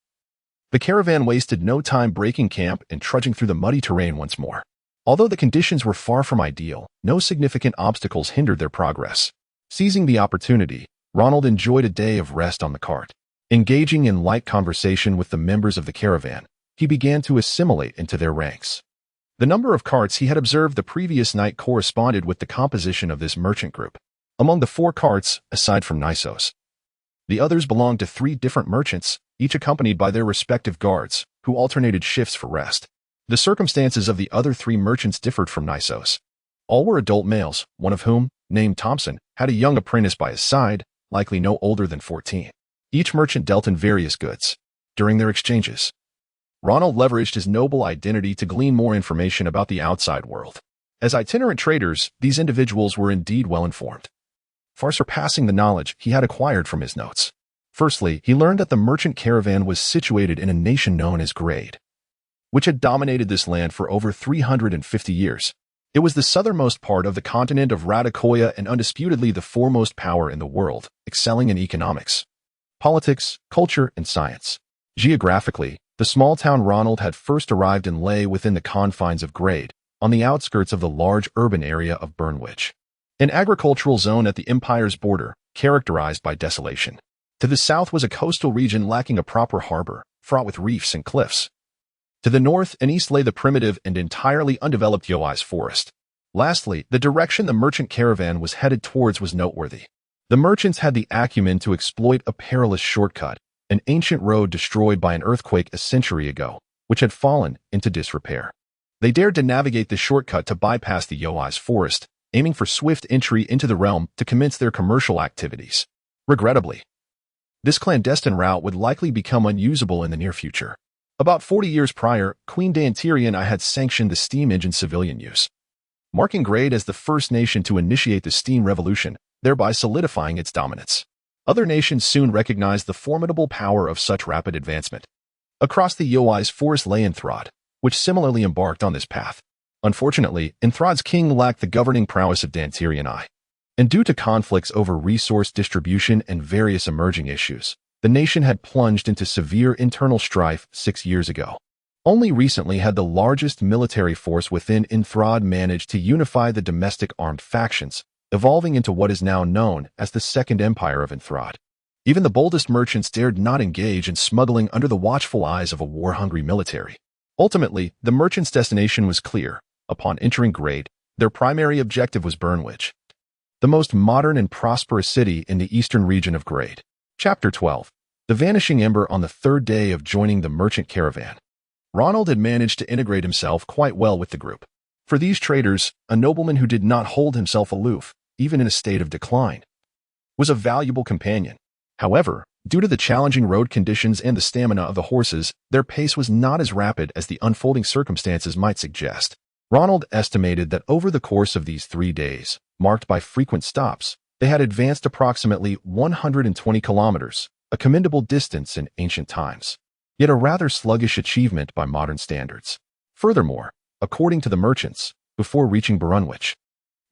The caravan wasted no time breaking camp and trudging through the muddy terrain once more. Although the conditions were far from ideal, no significant obstacles hindered their progress. Seizing the opportunity, Ronald enjoyed a day of rest on the cart. Engaging in light conversation with the members of the caravan, he began to assimilate into their ranks. The number of carts he had observed the previous night corresponded with the composition of this merchant group. Among the 4 carts, aside from Nisos, the others belonged to 3 different merchants, each accompanied by their respective guards, who alternated shifts for rest. The circumstances of the other 3 merchants differed from Nisos. All were adult males, one of whom, named Thompson, had a young apprentice by his side, likely no older than 14. Each merchant dealt in various goods. During their exchanges, Ronald leveraged his noble identity to glean more information about the outside world. As itinerant traders, these individuals were indeed well informed, far surpassing the knowledge he had acquired from his notes. Firstly, he learned that the merchant caravan was situated in a nation known as Grade, which had dominated this land for over 350 years. It was the southernmost part of the continent of Radakoya and undisputedly the foremost power in the world, excelling in economics, politics, culture, and science. Geographically, the small town Ronald had first arrived in lay within the confines of Grade, on the outskirts of the large urban area of Burnwich, an agricultural zone at the Empire's border, characterized by desolation. To the south was a coastal region lacking a proper harbor, fraught with reefs and cliffs. To the north and east lay the primitive and entirely undeveloped Yoai's forest. Lastly, the direction the merchant caravan was headed towards was noteworthy. The merchants had the acumen to exploit a perilous shortcut, an ancient road destroyed by an earthquake a century ago, which had fallen into disrepair. They dared to navigate the shortcut to bypass the Yoai's forest, aiming for swift entry into the realm to commence their commercial activities. Regrettably, this clandestine route would likely become unusable in the near future. About 40 years prior, Queen Dantirian I had sanctioned the steam engine's civilian use, marking Grade as the first nation to initiate the steam revolution, thereby solidifying its dominance. Other nations soon recognized the formidable power of such rapid advancement. Across the Yoai's forest lay Inthrod, which similarly embarked on this path. Unfortunately, Inthrod's king lacked the governing prowess of Dantirian I, and due to conflicts over resource distribution and various emerging issues, the nation had plunged into severe internal strife 6 years ago. Only recently had the largest military force within Inthrod managed to unify the domestic armed factions, evolving into what is now known as the Second Empire of Inthrod. Even the boldest merchants dared not engage in smuggling under the watchful eyes of a war-hungry military. Ultimately, the merchants' destination was clear. Upon entering Grade, their primary objective was Burnwich, the most modern and prosperous city in the eastern region of Grade. Chapter 12. The vanishing ember on the third day of joining the merchant caravan. Ronald had managed to integrate himself quite well with the group. For these traders, a nobleman who did not hold himself aloof, even in a state of decline, was a valuable companion. However, due to the challenging road conditions and the stamina of the horses, their pace was not as rapid as the unfolding circumstances might suggest. Ronald estimated that over the course of these 3 days, marked by frequent stops, they had advanced approximately 120 kilometers, a commendable distance in ancient times, yet a rather sluggish achievement by modern standards. Furthermore, according to the merchants, before reaching Brunwich,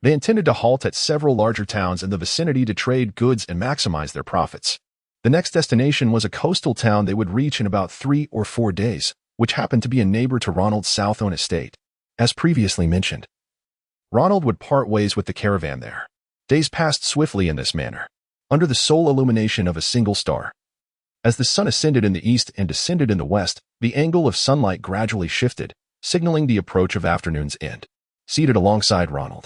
they intended to halt at several larger towns in the vicinity to trade goods and maximize their profits. The next destination was a coastal town they would reach in about 3 or 4 days, which happened to be a neighbor to Ronald's Southone estate. As previously mentioned, Ronald would part ways with the caravan there. Days passed swiftly in this manner, under the sole illumination of a single star. As the sun ascended in the east and descended in the west, the angle of sunlight gradually shifted, signaling the approach of afternoon's end. Seated alongside Ronald,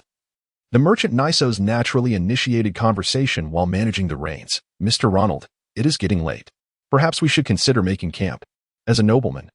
the merchant Nisos naturally initiated conversation while managing the reins. "Mr. Ronald, it is getting late. Perhaps we should consider making camp." As a nobleman,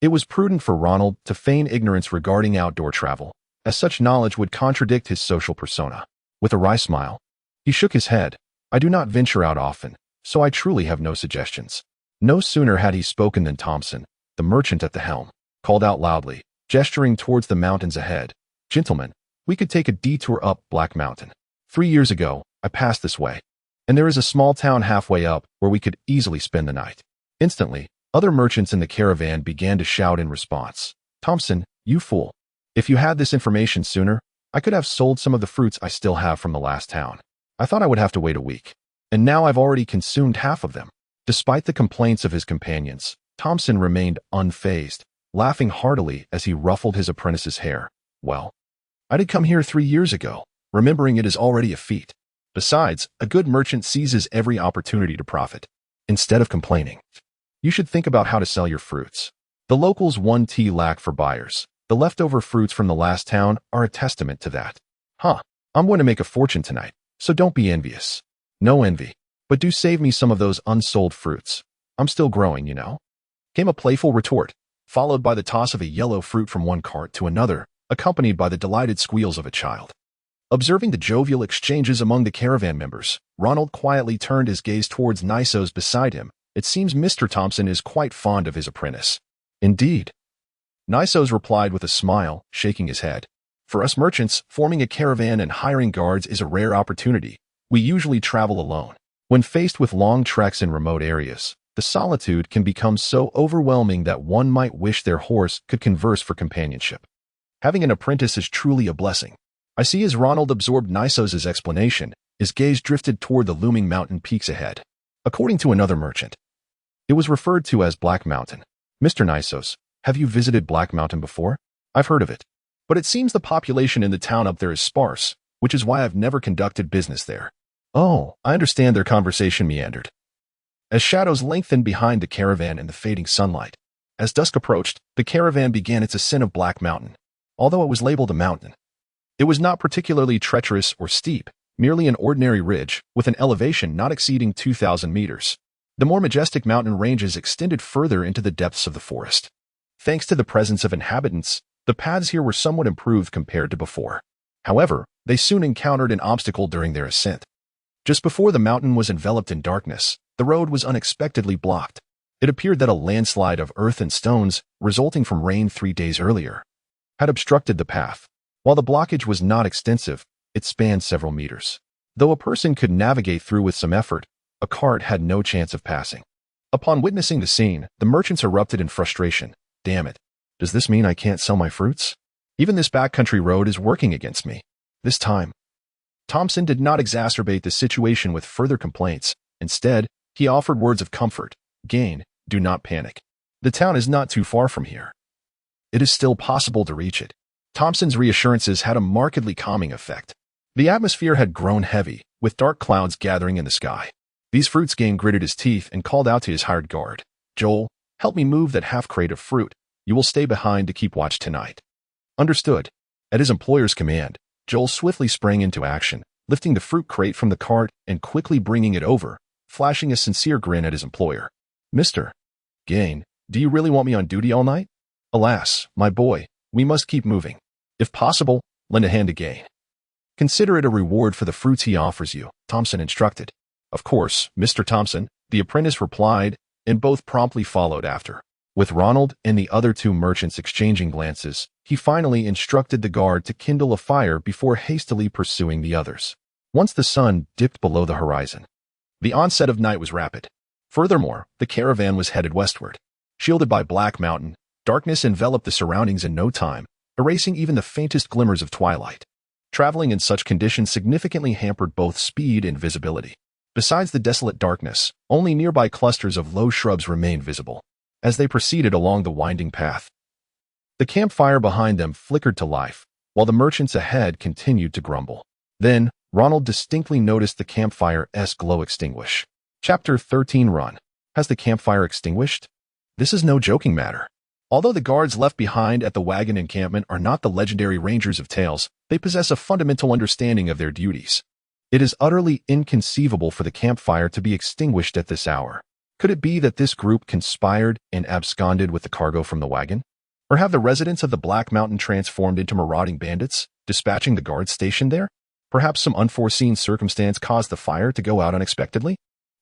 it was prudent for Ronald to feign ignorance regarding outdoor travel, as such knowledge would contradict his social persona. With a wry smile, he shook his head. "I do not venture out often, so I truly have no suggestions." No sooner had he spoken than Thompson, the merchant at the helm, called out loudly, gesturing towards the mountains ahead, "Gentlemen, we could take a detour up Black Mountain. 3 years ago, I passed this way, and there is a small town halfway up where we could easily spend the night." Instantly, other merchants in the caravan began to shout in response. "Thompson, you fool. If you had this information sooner, I could have sold some of the fruits I still have from the last town. I thought I would have to wait a week, and now I've already consumed half of them." Despite the complaints of his companions, Thompson remained unfazed, laughing heartily as he ruffled his apprentice's hair. "Well, I did come here 3 years ago. Remembering it is already a feat. Besides, a good merchant seizes every opportunity to profit. Instead of complaining, you should think about how to sell your fruits. The locals 1T lack for buyers. The leftover fruits from the last town are a testament to that." "Huh, I'm going to make a fortune tonight, so don't be envious." "No envy, but do save me some of those unsold fruits. I'm still growing, you know," came a playful retort, followed by the toss of a yellow fruit from one cart to another, accompanied by the delighted squeals of a child. Observing the jovial exchanges among the caravan members, Ronald quietly turned his gaze towards Nisos beside him. "It seems Mr. Thompson is quite fond of his apprentice." "Indeed," Nisos replied with a smile, shaking his head. "For us merchants, forming a caravan and hiring guards is a rare opportunity. We usually travel alone. When faced with long treks in remote areas, the solitude can become so overwhelming that one might wish their horse could converse for companionship. Having an apprentice is truly a blessing." I see. As Ronald absorbed Nisos's explanation, his gaze drifted toward the looming mountain peaks ahead. According to another merchant, it was referred to as Black Mountain. "Mr. Nisos, have you visited Black Mountain before?" "I've heard of it, but it seems the population in the town up there is sparse, which is why I've never conducted business there." "Oh, I understand." Their conversation meandered, as shadows lengthened behind the caravan in the fading sunlight. As dusk approached, the caravan began its ascent of Black Mountain. Although it was labeled a mountain, it was not particularly treacherous or steep, merely an ordinary ridge with an elevation not exceeding 2,000 meters. The more majestic mountain ranges extended further into the depths of the forest. Thanks to the presence of inhabitants, the paths here were somewhat improved compared to before. However, they soon encountered an obstacle during their ascent. Just before the mountain was enveloped in darkness, the road was unexpectedly blocked. It appeared that a landslide of earth and stones, resulting from rain 3 days earlier, had obstructed the path. While the blockage was not extensive, it spanned several meters. Though a person could navigate through with some effort, a cart had no chance of passing. Upon witnessing the scene, the merchants erupted in frustration. "Damn it. Does this mean I can't sell my fruits? Even this backcountry road is working against me." This time, Thompson did not exacerbate the situation with further complaints. Instead, he offered words of comfort. "Gain, do not panic. The town is not too far from here. It is still possible to reach it." Thompson's reassurances had a markedly calming effect. The atmosphere had grown heavy, with dark clouds gathering in the sky. These fruits Game gritted his teeth and called out to his hired guard. "Joel, help me move that half crate of fruit. You will stay behind to keep watch tonight." "Understood." At his employer's command, Joel swiftly sprang into action, lifting the fruit crate from the cart and quickly bringing it over, flashing a sincere grin at his employer. "Mr. Gain, do you really want me on duty all night?" "Alas, my boy, we must keep moving. If possible, lend a hand to Gain. Consider it a reward for the fruits he offers you," Thompson instructed. "Of course, Mr. Thompson," the apprentice replied, and both promptly followed after. With Ronald and the other two merchants exchanging glances, he finally instructed the guard to kindle a fire before hastily pursuing the others. Once the sun dipped below the horizon, the onset of night was rapid. Furthermore, the caravan was headed westward. Shielded by Black Mountain, darkness enveloped the surroundings in no time, erasing even the faintest glimmers of twilight. Traveling in such conditions significantly hampered both speed and visibility. Besides the desolate darkness, only nearby clusters of low shrubs remained visible. As they proceeded along the winding path, the campfire behind them flickered to life, while the merchants ahead continued to grumble. Then, Ronald distinctly noticed the campfire's glow extinguish. Chapter 13 Run. Has the campfire extinguished? This is no joking matter. Although the guards left behind at the wagon encampment are not the legendary Rangers of Tales, they possess a fundamental understanding of their duties. It is utterly inconceivable for the campfire to be extinguished at this hour. Could it be that this group conspired and absconded with the cargo from the wagon? Or have the residents of the Black Mountain transformed into marauding bandits, dispatching the guards stationed there? Perhaps some unforeseen circumstance caused the fire to go out unexpectedly?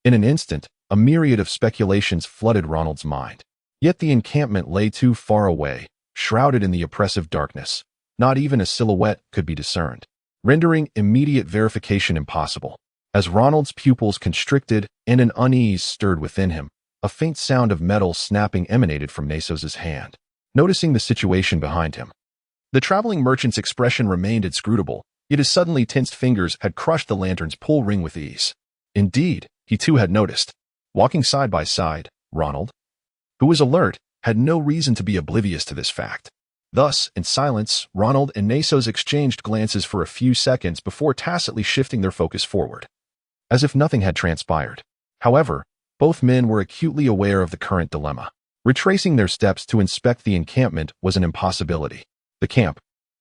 In an instant, a myriad of speculations flooded Ronald's mind. Yet the encampment lay too far away, shrouded in the oppressive darkness. Not even a silhouette could be discerned, rendering immediate verification impossible. As Ronald's pupils constricted and an unease stirred within him, a faint sound of metal snapping emanated from Nesos's hand. Noticing the situation behind him, the traveling merchant's expression remained inscrutable, yet his suddenly tensed fingers had crushed the lantern's pull ring with ease. Indeed, he too had noticed. Walking side by side, Ronald, who was alert, had no reason to be oblivious to this fact. Thus, in silence, Ronald and Nesos exchanged glances for a few seconds before tacitly shifting their focus forward, as if nothing had transpired. However, both men were acutely aware of the current dilemma. Retracing their steps to inspect the encampment was an impossibility. The camp,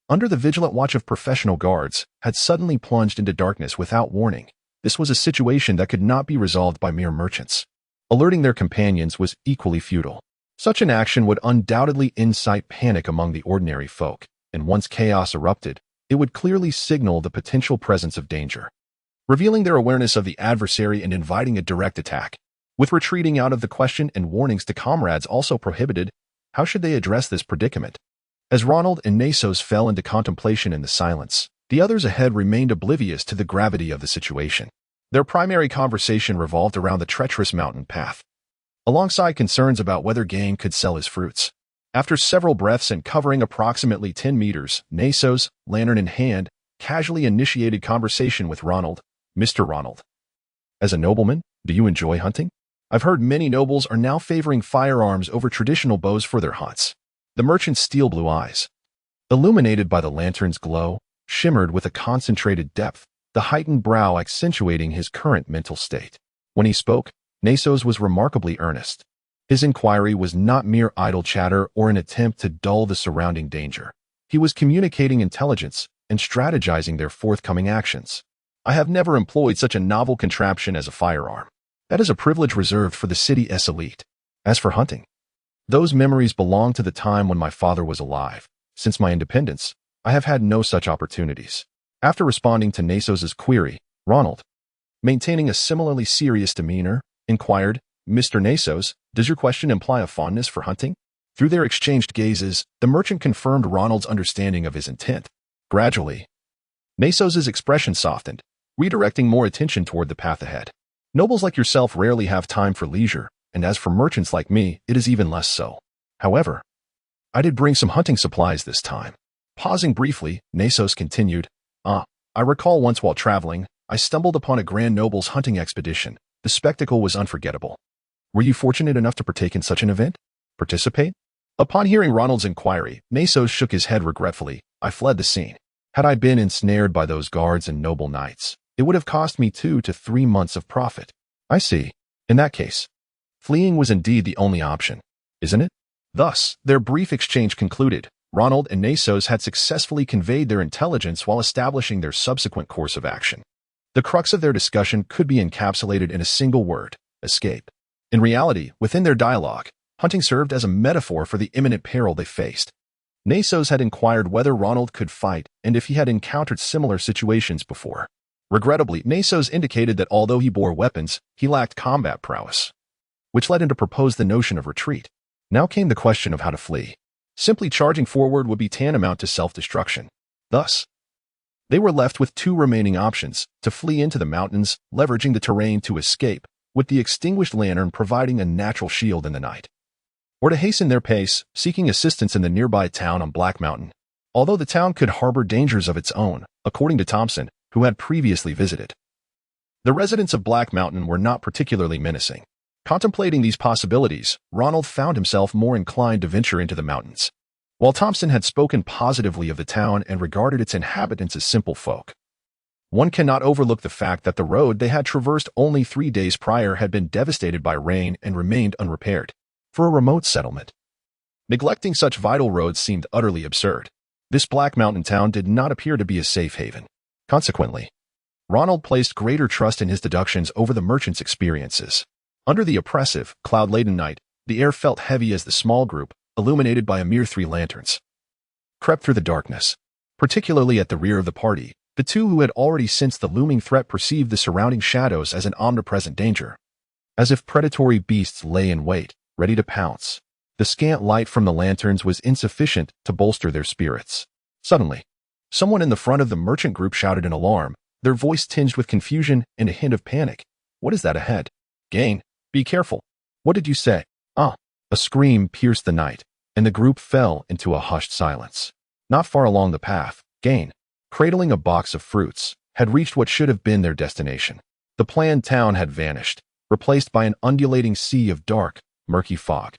under the vigilant watch of professional guards, had suddenly plunged into darkness without warning. This was a situation that could not be resolved by mere merchants. Alerting their companions was equally futile. Such an action would undoubtedly incite panic among the ordinary folk, and once chaos erupted, it would clearly signal the potential presence of danger, revealing their awareness of the adversary and inviting a direct attack. With retreating out of the question and warnings to comrades also prohibited, how should they address this predicament? As Ronald and Nesos fell into contemplation in the silence, the others ahead remained oblivious to the gravity of the situation. Their primary conversation revolved around the treacherous mountain path, alongside concerns about whether Gain could sell his fruits. After several breaths and covering approximately 10 meters, Nesos, lantern in hand, casually initiated conversation with Ronald. "Mr. Ronald, as a nobleman, do you enjoy hunting? I've heard many nobles are now favoring firearms over traditional bows for their hunts." The merchant's steel blue eyes, illuminated by the lantern's glow, shimmered with a concentrated depth, the heightened brow accentuating his current mental state. When he spoke, Nesos was remarkably earnest. His inquiry was not mere idle chatter or an attempt to dull the surrounding danger. He was communicating intelligence and strategizing their forthcoming actions. "I have never employed such a novel contraption as a firearm. That is a privilege reserved for the city's elite. As for hunting, those memories belong to the time when my father was alive. Since my independence, I have had no such opportunities." After responding to Nesos's query, Ronald, maintaining a similarly serious demeanor, inquired, "Mr. Nesos, does your question imply a fondness for hunting?" Through their exchanged gazes, the merchant confirmed Ronald's understanding of his intent. Gradually, Nesos's expression softened, redirecting more attention toward the path ahead. "Nobles like yourself rarely have time for leisure, and as for merchants like me, it is even less so. However, I did bring some hunting supplies this time." Pausing briefly, Nesos continued, I recall once while traveling, I stumbled upon a grand noble's hunting expedition. The spectacle was unforgettable." "Were you fortunate enough to partake in such an event? Participate?" Upon hearing Ronald's inquiry, Nesos shook his head regretfully. "I fled the scene. Had I been ensnared by those guards and noble knights, it would have cost me 2 to 3 months of profit." "I see. In that case, fleeing was indeed the only option, isn't it?" Thus, their brief exchange concluded. Ronald and Nesos had successfully conveyed their intelligence while establishing their subsequent course of action. The crux of their discussion could be encapsulated in a single word: escape. In reality, within their dialogue, hunting served as a metaphor for the imminent peril they faced. Nasos had inquired whether Ronald could fight and if he had encountered similar situations before. Regrettably, Nasos indicated that although he bore weapons, he lacked combat prowess, which led him to propose the notion of retreat. Now came the question of how to flee. Simply charging forward would be tantamount to self-destruction. Thus, they were left with two remaining options: to flee into the mountains, leveraging the terrain to escape, with the extinguished lantern providing a natural shield in the night, or to hasten their pace, seeking assistance in the nearby town on Black Mountain. Although the town could harbor dangers of its own, according to Thompson, who had previously visited, the residents of Black Mountain were not particularly menacing. Contemplating these possibilities, Ronald found himself more inclined to venture into the mountains. While Thompson had spoken positively of the town and regarded its inhabitants as simple folk, one cannot overlook the fact that the road they had traversed only 3 days prior had been devastated by rain and remained unrepaired. For a remote settlement, neglecting such vital roads seemed utterly absurd. This Black Mountain town did not appear to be a safe haven. Consequently, Ronald placed greater trust in his deductions over the merchant's experiences. Under the oppressive, cloud-laden night, the air felt heavy as the small group, illuminated by a mere 3 lanterns, crept through the darkness. Particularly at the rear of the party, the two who had already sensed the looming threat perceived the surrounding shadows as an omnipresent danger, as if predatory beasts lay in wait, ready to pounce. The scant light from the lanterns was insufficient to bolster their spirits. Suddenly, someone in the front of the merchant group shouted in alarm, their voice tinged with confusion and a hint of panic. "What is that ahead? Gain, be careful." "What did you say?" "Ah." A scream pierced the night, and the group fell into a hushed silence. Not far along the path, Gain, cradling a box of fruits, had reached what should have been their destination. The planned town had vanished, replaced by an undulating sea of dark, murky fog,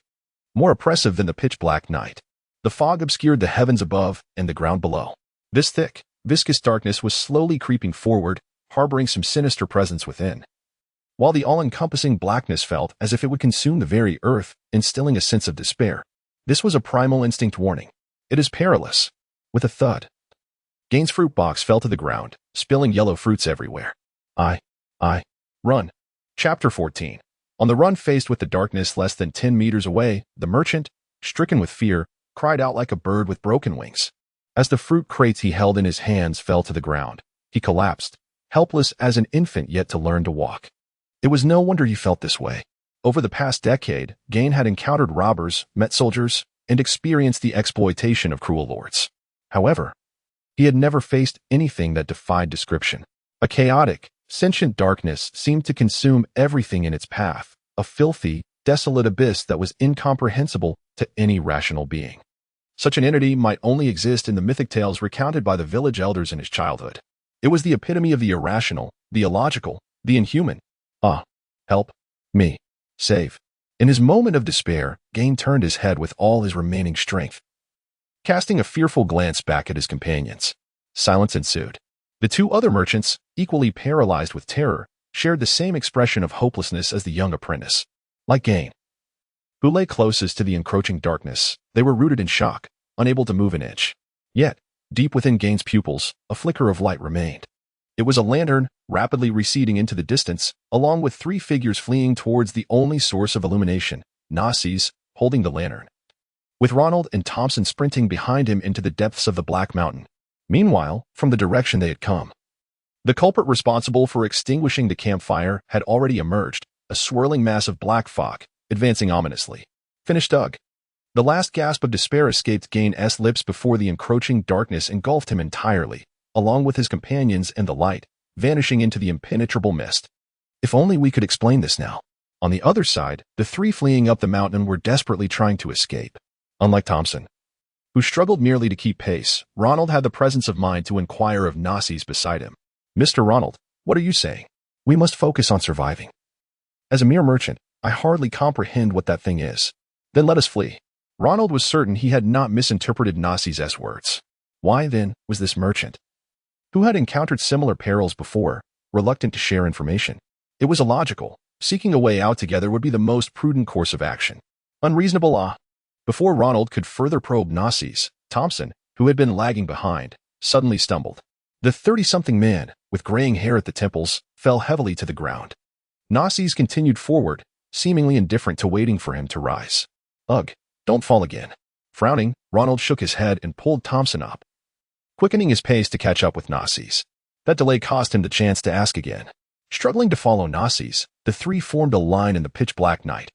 more oppressive than the pitch-black night. The fog obscured the heavens above and the ground below. This thick, viscous darkness was slowly creeping forward, harboring some sinister presence within, while the all-encompassing blackness felt as if it would consume the very earth, instilling a sense of despair. This was a primal instinct warning. It is perilous. With a thud, Gain's fruit box fell to the ground, spilling yellow fruits everywhere. Run. Chapter 14. On the run, faced with the darkness less than 10 meters away, the merchant, stricken with fear, cried out like a bird with broken wings. As the fruit crates he held in his hands fell to the ground, he collapsed, helpless as an infant yet to learn to walk. It was no wonder he felt this way. Over the past decade, Gain had encountered robbers, met soldiers, and experienced the exploitation of cruel lords. However, he had never faced anything that defied description. A chaotic, sentient darkness seemed to consume everything in its path, a filthy, desolate abyss that was incomprehensible to any rational being. Such an entity might only exist in the mythic tales recounted by the village elders in his childhood. It was the epitome of the irrational, the illogical, the inhuman. "Ah, help me, save." In his moment of despair, Gain turned his head with all his remaining strength, casting a fearful glance back at his companions. Silence ensued. The 2 other merchants, equally paralyzed with terror, shared the same expression of hopelessness as the young apprentice. Like Gain, who lay closest to the encroaching darkness, they were rooted in shock, unable to move an inch. Yet, deep within Gain's pupils, a flicker of light remained. It was a lantern, rapidly receding into the distance, along with 3 figures fleeing towards the only source of illumination, Nasis, holding the lantern, with Ronald and Thompson sprinting behind him into the depths of the Black Mountain. Meanwhile, from the direction they had come, the culprit responsible for extinguishing the campfire had already emerged, a swirling mass of black fog, advancing ominously. "Finished, Doug." The last gasp of despair escaped Gain's lips before the encroaching darkness engulfed him entirely, along with his companions and the light, vanishing into the impenetrable mist. If only we could explain this now. On the other side, the 3 fleeing up the mountain were desperately trying to escape. Unlike Thompson, who struggled merely to keep pace, Ronald had the presence of mind to inquire of Nasis beside him. "Mr. Ronald, what are you saying?" "We must focus on surviving. As a mere merchant, I hardly comprehend what that thing is." "Then let us flee." Ronald was certain he had not misinterpreted Nasis' words. Why, then, was this merchant, who had encountered similar perils before, reluctant to share information? It was illogical. Seeking a way out together would be the most prudent course of action. Unreasonable. Before Ronald could further probe Nasis, Thompson, who had been lagging behind, suddenly stumbled. The 30-something man, with graying hair at the temples, fell heavily to the ground. Narses continued forward, seemingly indifferent to waiting for him to rise. Ugh, don't fall again. Frowning, Ronald shook his head and pulled Thompson up, quickening his pace to catch up with Narses. That delay cost him the chance to ask again. Struggling to follow Narses, the three formed a line in the pitch-black night,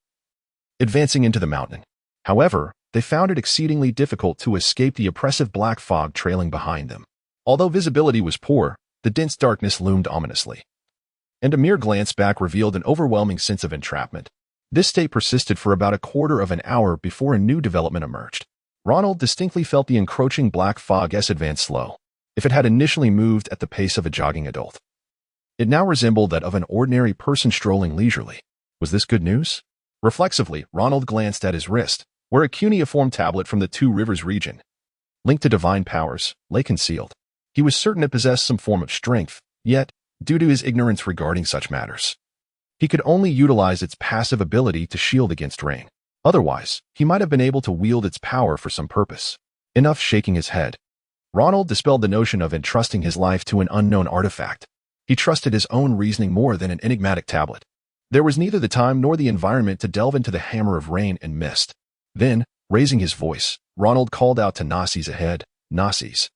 advancing into the mountain. However, they found it exceedingly difficult to escape the oppressive black fog trailing behind them. Although visibility was poor, the dense darkness loomed ominously, and a mere glance back revealed an overwhelming sense of entrapment. This state persisted for about a quarter of an hour before a new development emerged. Ronald distinctly felt the encroaching black fog advance slow. If it had initially moved at the pace of a jogging adult, it now resembled that of an ordinary person strolling leisurely. Was this good news? Reflexively, Ronald glanced at his wrist, where a cuneiform tablet from the Two Rivers region, linked to divine powers, lay concealed. He was certain it possessed some form of strength, yet, due to his ignorance regarding such matters, he could only utilize its passive ability to shield against rain. Otherwise, he might have been able to wield its power for some purpose. Enough shaking his head. Ronald dispelled the notion of entrusting his life to an unknown artifact. He trusted his own reasoning more than an enigmatic tablet. There was neither the time nor the environment to delve into the hammer of rain and mist. Then, raising his voice, Ronald called out to Narses ahead, "Narses,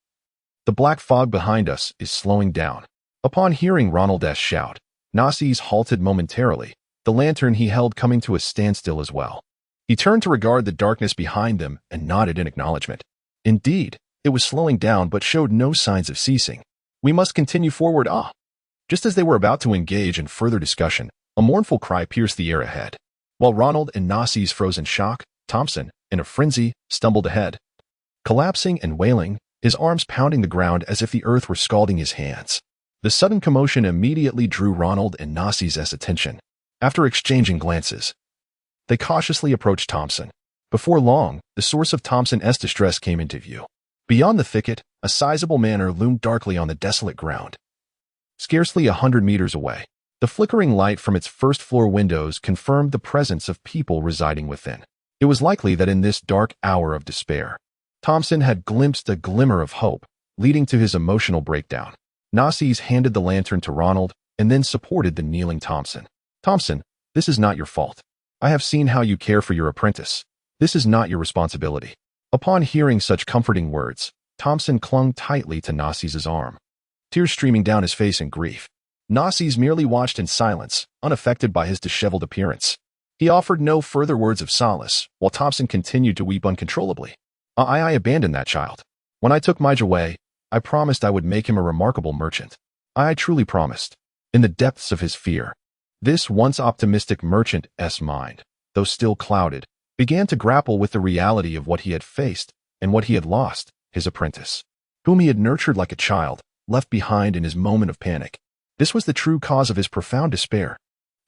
the black fog behind us is slowing down." Upon hearing Ronald's shout, Narses halted momentarily, the lantern he held coming to a standstill as well. He turned to regard the darkness behind them and nodded in acknowledgement. Indeed, it was slowing down but showed no signs of ceasing. "We must continue forward, ah!" Just as they were about to engage in further discussion, a mournful cry pierced the air ahead. While Ronald and Narses froze in shock, Thompson, in a frenzy, stumbled ahead, collapsing and wailing, his arms pounding the ground as if the earth were scalding his hands. The sudden commotion immediately drew Ronald and Narses' attention. After exchanging glances, they cautiously approached Thompson. Before long, the source of Thompson's distress came into view. Beyond the thicket, a sizable manor loomed darkly on the desolate ground. Scarcely 100 meters away, the flickering light from its first-floor windows confirmed the presence of people residing within. It was likely that in this dark hour of despair, Thompson had glimpsed a glimmer of hope, leading to his emotional breakdown. Narses handed the lantern to Ronald and then supported the kneeling Thompson. "Thompson, this is not your fault. I have seen how you care for your apprentice. This is not your responsibility." Upon hearing such comforting words, Thompson clung tightly to Narses' arm, tears streaming down his face in grief. Narses merely watched in silence, unaffected by his disheveled appearance. He offered no further words of solace, while Thompson continued to weep uncontrollably. I abandoned that child. When I took Mige away, I promised I would make him a remarkable merchant. I truly promised." In the depths of his fear, this once optimistic merchant's mind, though still clouded, began to grapple with the reality of what he had faced and what he had lost, his apprentice, whom he had nurtured like a child, left behind in his moment of panic. This was the true cause of his profound despair.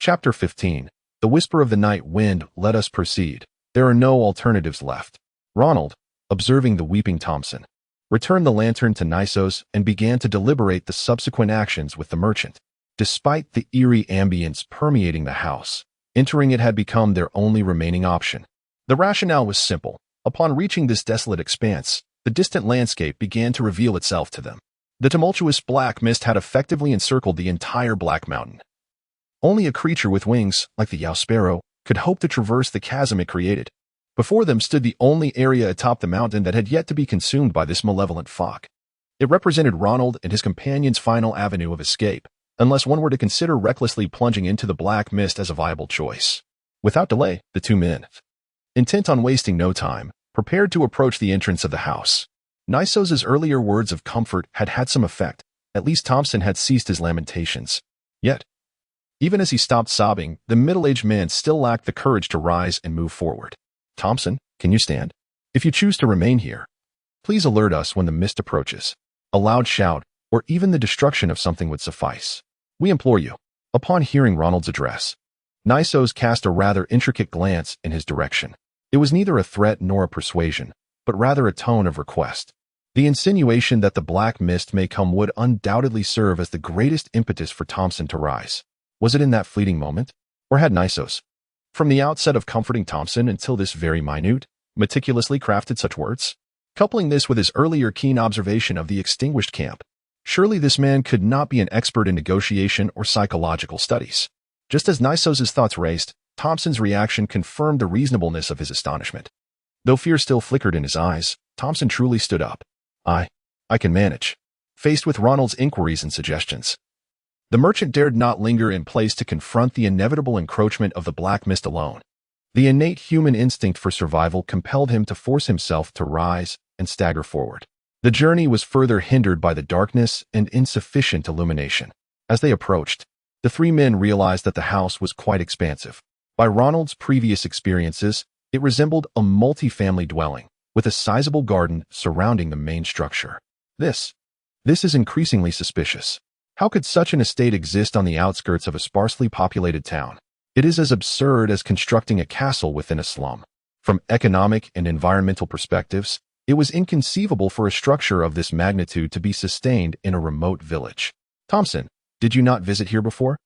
Chapter 15. The whisper of the night wind. Let us proceed. There are no alternatives left. Ronald, observing the weeping Thompson, returned the lantern to Narses and began to deliberate the subsequent actions with the merchant. Despite the eerie ambience permeating the house, entering it had become their only remaining option. The rationale was simple. Upon reaching this desolate expanse, the distant landscape began to reveal itself to them. The tumultuous black mist had effectively encircled the entire Black Mountain. Only a creature with wings, like the Yow Sparrow, could hope to traverse the chasm it created. Before them stood the only area atop the mountain that had yet to be consumed by this malevolent fog. It represented Ronald and his companion's final avenue of escape, unless one were to consider recklessly plunging into the black mist as a viable choice. Without delay, the two men, intent on wasting no time, prepared to approach the entrance of the house. Narses' earlier words of comfort had had some effect. At least Thompson had ceased his lamentations. Yet, even as he stopped sobbing, the middle-aged man still lacked the courage to rise and move forward. "Thompson, can you stand? If you choose to remain here, please alert us when the mist approaches." A loud shout, or even the destruction of something would suffice. "We implore you." Upon hearing Ronald's address, Narses cast a rather intricate glance in his direction. It was neither a threat nor a persuasion, but rather a tone of request. The insinuation that the black mist may come would undoubtedly serve as the greatest impetus for Thompson to rise. Was it in that fleeting moment? Or had Narses, from the outset of comforting Thompson until this very minute, meticulously crafted such words? Coupling this with his earlier keen observation of the extinguished camp, Surely this man could not be an expert in negotiation or psychological studies. Just as Nisos' thoughts raced, Thompson's reaction confirmed the reasonableness of his astonishment. Though fear still flickered in his eyes, Thompson truly stood up. I can manage. Faced with Ronald's inquiries and suggestions, the merchant dared not linger in place to confront the inevitable encroachment of the black mist alone. The innate human instinct for survival compelled him to force himself to rise and stagger forward. The journey was further hindered by the darkness and insufficient illumination. As they approached, the three men realized that the house was quite expansive. By Ronald's previous experiences, it resembled a multi-family dwelling, with a sizable garden surrounding the main structure. This is increasingly suspicious. How could such an estate exist on the outskirts of a sparsely populated town? It is as absurd as constructing a castle within a slum. From economic and environmental perspectives, it was inconceivable for a structure of this magnitude to be sustained in a remote village. Thompson, did you not visit here before?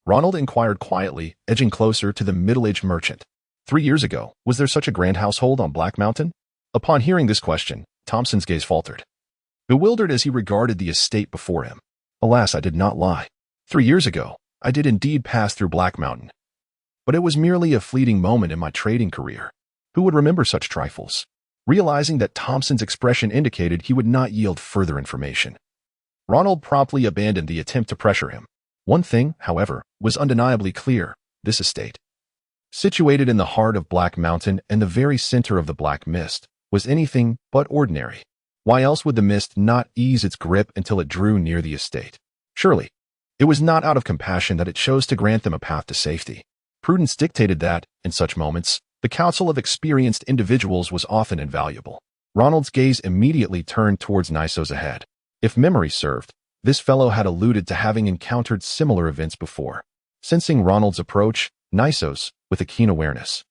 Ronald inquired quietly, edging closer to the middle-aged merchant. 3 years ago, was there such a grand household on Black Mountain? Upon hearing this question, Thompson's gaze faltered, bewildered as he regarded the estate before him. Alas, I did not lie. 3 years ago, I did indeed pass through Black Mountain. But it was merely a fleeting moment in my trading career. Who would remember such trifles? Realizing that Thompson's expression indicated he would not yield further information, Ronald promptly abandoned the attempt to pressure him. One thing, however, was undeniably clear. This estate, situated in the heart of Black Mountain and the very center of the Black Mist, was anything but ordinary. Why else would the mist not ease its grip until it drew near the estate? Surely, it was not out of compassion that it chose to grant them a path to safety. Prudence dictated that, in such moments, the counsel of experienced individuals was often invaluable. Ronald's gaze immediately turned towards Nisos ahead. If memory served, this fellow had alluded to having encountered similar events before. Sensing Ronald's approach, Nisos, with a keen awareness,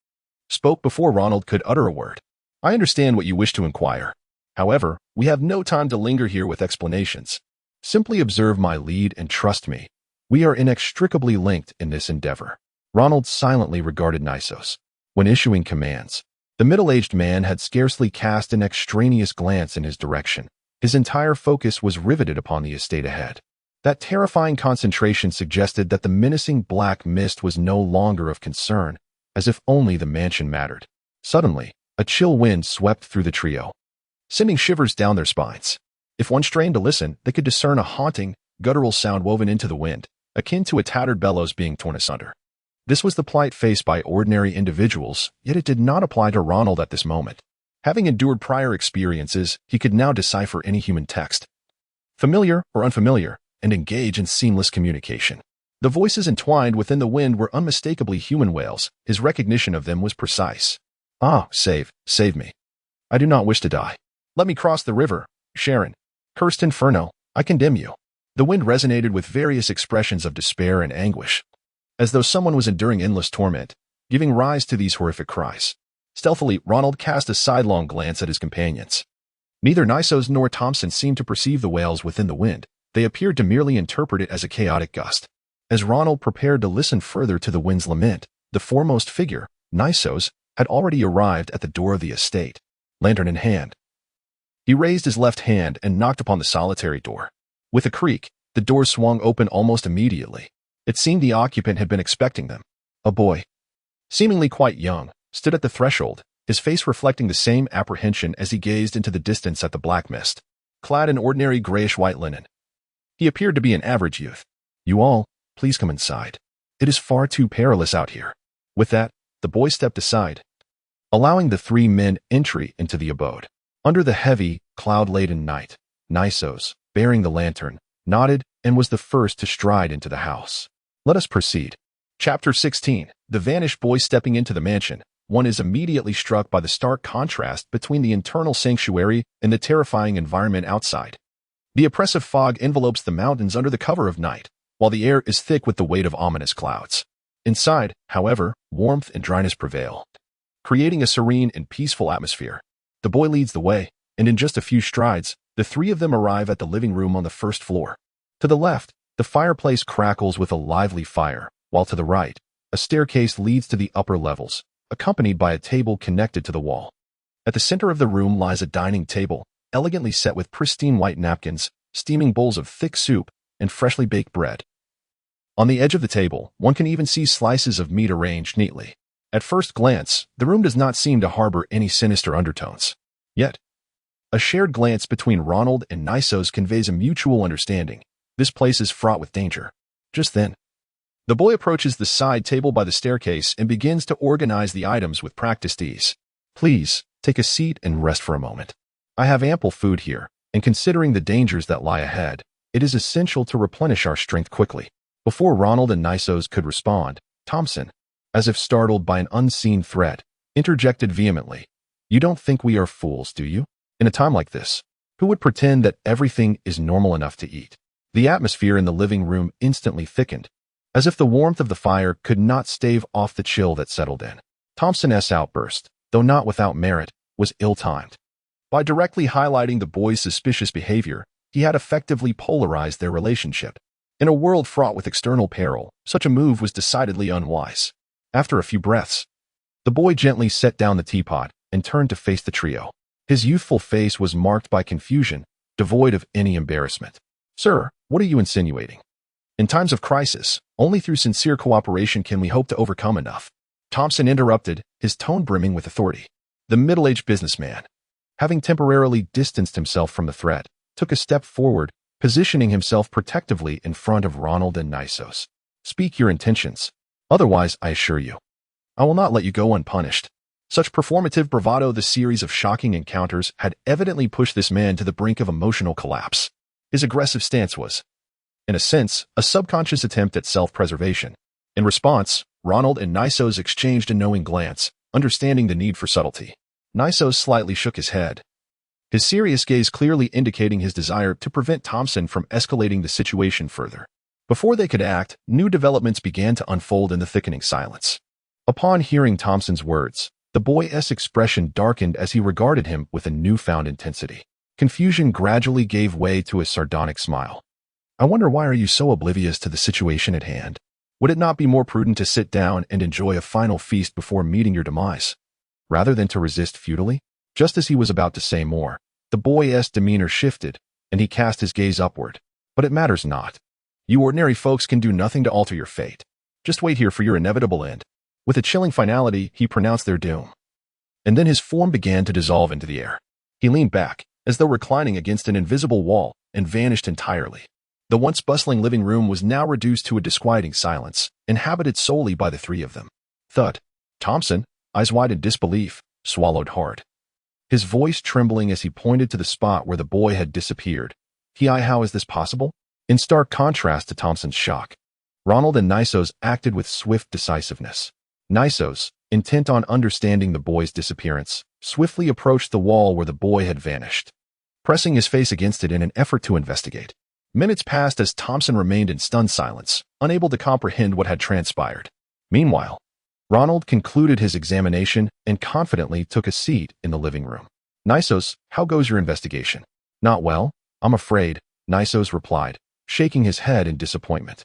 spoke before Ronald could utter a word. I understand what you wish to inquire. However, we have no time to linger here with explanations. Simply observe my lead and trust me. We are inextricably linked in this endeavor. Ronald silently regarded Nisos. When issuing commands, the middle-aged man had scarcely cast an extraneous glance in his direction. His entire focus was riveted upon the estate ahead. That terrifying concentration suggested that the menacing black mist was no longer of concern, as if only the mansion mattered. Suddenly, a chill wind swept through the trio, sending shivers down their spines. If one strained to listen, they could discern a haunting, guttural sound woven into the wind, akin to a tattered bellows being torn asunder. This was the plight faced by ordinary individuals, yet it did not apply to Ronald at this moment. Having endured prior experiences, he could now decipher any human text, familiar or unfamiliar, and engage in seamless communication. The voices entwined within the wind were unmistakably human wails. His recognition of them was precise. Save me. I do not wish to die. Let me cross the river, Sharon. Cursed inferno, I condemn you. The wind resonated with various expressions of despair and anguish, as though someone was enduring endless torment, giving rise to these horrific cries. Stealthily, Ronald cast a sidelong glance at his companions. Neither Nisos nor Thompson seemed to perceive the wails within the wind. They appeared to merely interpret it as a chaotic gust. As Ronald prepared to listen further to the wind's lament, the foremost figure, Nisos, had already arrived at the door of the estate, lantern in hand. He raised his left hand and knocked upon the solitary door. With a creak, the door swung open almost immediately. It seemed the occupant had been expecting them. A boy, seemingly quite young, stood at the threshold, his face reflecting the same apprehension as he gazed into the distance at the black mist. Clad in ordinary grayish-white linen, he appeared to be an average youth. You all, please come inside. It is far too perilous out here. With that, the boy stepped aside, allowing the three men entry into the abode. Under the heavy, cloud-laden night, Nisos, bearing the lantern, nodded and was the first to stride into the house. Let us proceed. Chapter 16. The vanished boy stepping into the mansion. One is immediately struck by the stark contrast between the internal sanctuary and the terrifying environment outside. The oppressive fog envelopes the mountains under the cover of night, while the air is thick with the weight of ominous clouds. Inside, however, warmth and dryness prevail, creating a serene and peaceful atmosphere. The boy leads the way, and in just a few strides, the three of them arrive at the living room on the first floor. To the left, the fireplace crackles with a lively fire, while to the right, a staircase leads to the upper levels, accompanied by a table connected to the wall. At the center of the room lies a dining table, elegantly set with pristine white napkins, steaming bowls of thick soup, and freshly baked bread. On the edge of the table, one can even see slices of meat arranged neatly. At first glance, the room does not seem to harbor any sinister undertones. Yet, a shared glance between Ronald and Nisos conveys a mutual understanding. This place is fraught with danger. Just then, the boy approaches the side table by the staircase and begins to organize the items with practiced ease. Please, take a seat and rest for a moment. I have ample food here, and considering the dangers that lie ahead, it is essential to replenish our strength quickly. Before Ronald and Nisos could respond, Thompson, as if startled by an unseen threat, interjected vehemently. You don't think we are fools, do you? In a time like this, who would pretend that everything is normal enough to eat? The atmosphere in the living room instantly thickened, as if the warmth of the fire could not stave off the chill that settled in. Thompson's outburst, though not without merit, was ill-timed. By directly highlighting the boy's suspicious behavior, he had effectively polarized their relationship. In a world fraught with external peril, such a move was decidedly unwise. After a few breaths, the boy gently set down the teapot and turned to face the trio. His youthful face was marked by confusion, devoid of any embarrassment. Sir, what are you insinuating? In times of crisis, only through sincere cooperation can we hope to overcome enough. Thompson interrupted, his tone brimming with authority. The middle-aged businessman, having temporarily distanced himself from the threat, took a step forward, positioning himself protectively in front of Ronald and Nisos. Speak your intentions. Otherwise, I assure you, I will not let you go unpunished. Such performative bravado, the series of shocking encounters had evidently pushed this man to the brink of emotional collapse. His aggressive stance was, in a sense, a subconscious attempt at self-preservation. In response, Ronald and Nisos exchanged a knowing glance, understanding the need for subtlety. Nisos slightly shook his head, his serious gaze clearly indicating his desire to prevent Thompson from escalating the situation further. Before they could act, new developments began to unfold in the thickening silence. Upon hearing Thompson's words, the boy's expression darkened as he regarded him with a newfound intensity. Confusion gradually gave way to a sardonic smile. I wonder, why are you so oblivious to the situation at hand? Would it not be more prudent to sit down and enjoy a final feast before meeting your demise, rather than to resist futilely? Just as he was about to say more, the boy's demeanor shifted, and he cast his gaze upward. But it matters not. You ordinary folks can do nothing to alter your fate. Just wait here for your inevitable end. With a chilling finality, he pronounced their doom. And then his form began to dissolve into the air. He leaned back, as though reclining against an invisible wall, and vanished entirely. The once bustling living room was now reduced to a disquieting silence, inhabited solely by the three of them. Thud. Thompson, eyes wide in disbelief, swallowed hard, his voice trembling as he pointed to the spot where the boy had disappeared. How is this possible? In stark contrast to Thompson's shock, Ronald and Nisos acted with swift decisiveness. Nisos, intent on understanding the boy's disappearance, swiftly approached the wall where the boy had vanished, pressing his face against it in an effort to investigate. Minutes passed as Thompson remained in stunned silence, unable to comprehend what had transpired. Meanwhile, Ronald concluded his examination and confidently took a seat in the living room. Nisos, how goes your investigation? Not well, I'm afraid, Nisos replied, shaking his head in disappointment.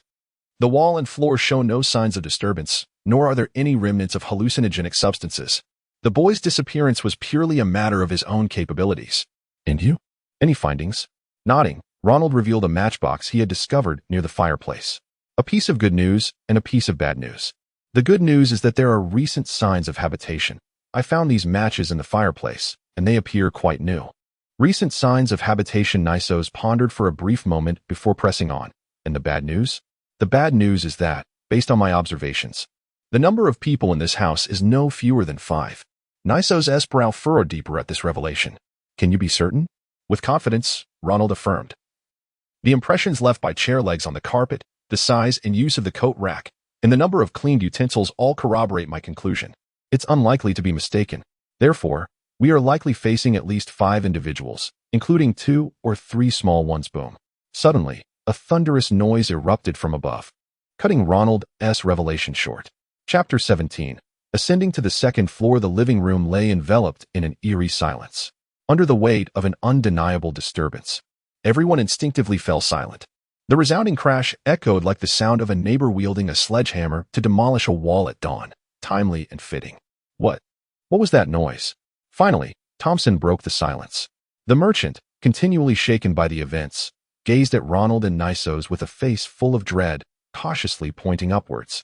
The wall and floor show no signs of disturbance, nor are there any remnants of hallucinogenic substances. The boy's disappearance was purely a matter of his own capabilities. And you? Any findings? Nodding, Ronald revealed a matchbox he had discovered near the fireplace. A piece of good news and a piece of bad news. The good news is that there are recent signs of habitation. I found these matches in the fireplace, and they appear quite new. Recent signs of habitation, Nisos pondered for a brief moment before pressing on. And the bad news? The bad news is that, based on my observations, the number of people in this house is no fewer than 5. Nisos' brow furrowed deeper at this revelation. Can you be certain? With confidence, Ronald affirmed. The impressions left by chair legs on the carpet, the size and use of the coat rack, and the number of cleaned utensils all corroborate my conclusion. It's unlikely to be mistaken. Therefore, we are likely facing at least 5 individuals, including 2 or 3 small ones. Boom. Suddenly, a thunderous noise erupted from above, cutting Ronald's revelation short. Chapter 17. Ascending to the second floor, the living room lay enveloped in an eerie silence. Under the weight of an undeniable disturbance, everyone instinctively fell silent. The resounding crash echoed like the sound of a neighbor wielding a sledgehammer to demolish a wall at dawn. Timely and fitting. What was that noise? Finally, Thompson broke the silence. The merchant, continually shaken by the events, gazed at Ronald and Nisos with a face full of dread, cautiously pointing upwards.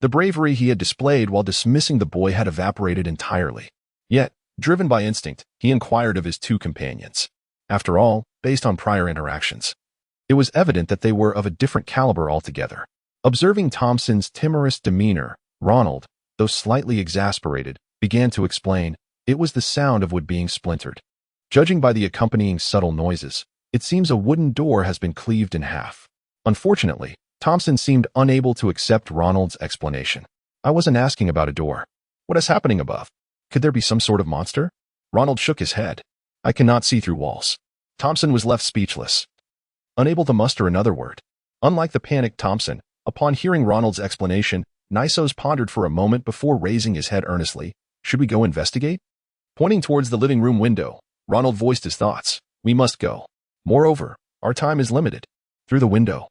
The bravery he had displayed while dismissing the boy had evaporated entirely. Yet, driven by instinct, he inquired of his two companions. After all, based on prior interactions, it was evident that they were of a different caliber altogether. Observing Thompson's timorous demeanor, Ronald, though slightly exasperated, began to explain. It was the sound of wood being splintered. Judging by the accompanying subtle noises, it seems a wooden door has been cleaved in half. Unfortunately, Thompson seemed unable to accept Ronald's explanation. I wasn't asking about a door. What is happening above? Could there be some sort of monster? Ronald shook his head. I cannot see through walls. Thompson was left speechless, unable to muster another word. Unlike the panicked Thompson, upon hearing Ronald's explanation, Nisos pondered for a moment before raising his head earnestly. Should we go investigate? Pointing towards the living room window, Ronald voiced his thoughts. We must go. Moreover, our time is limited. Through the window,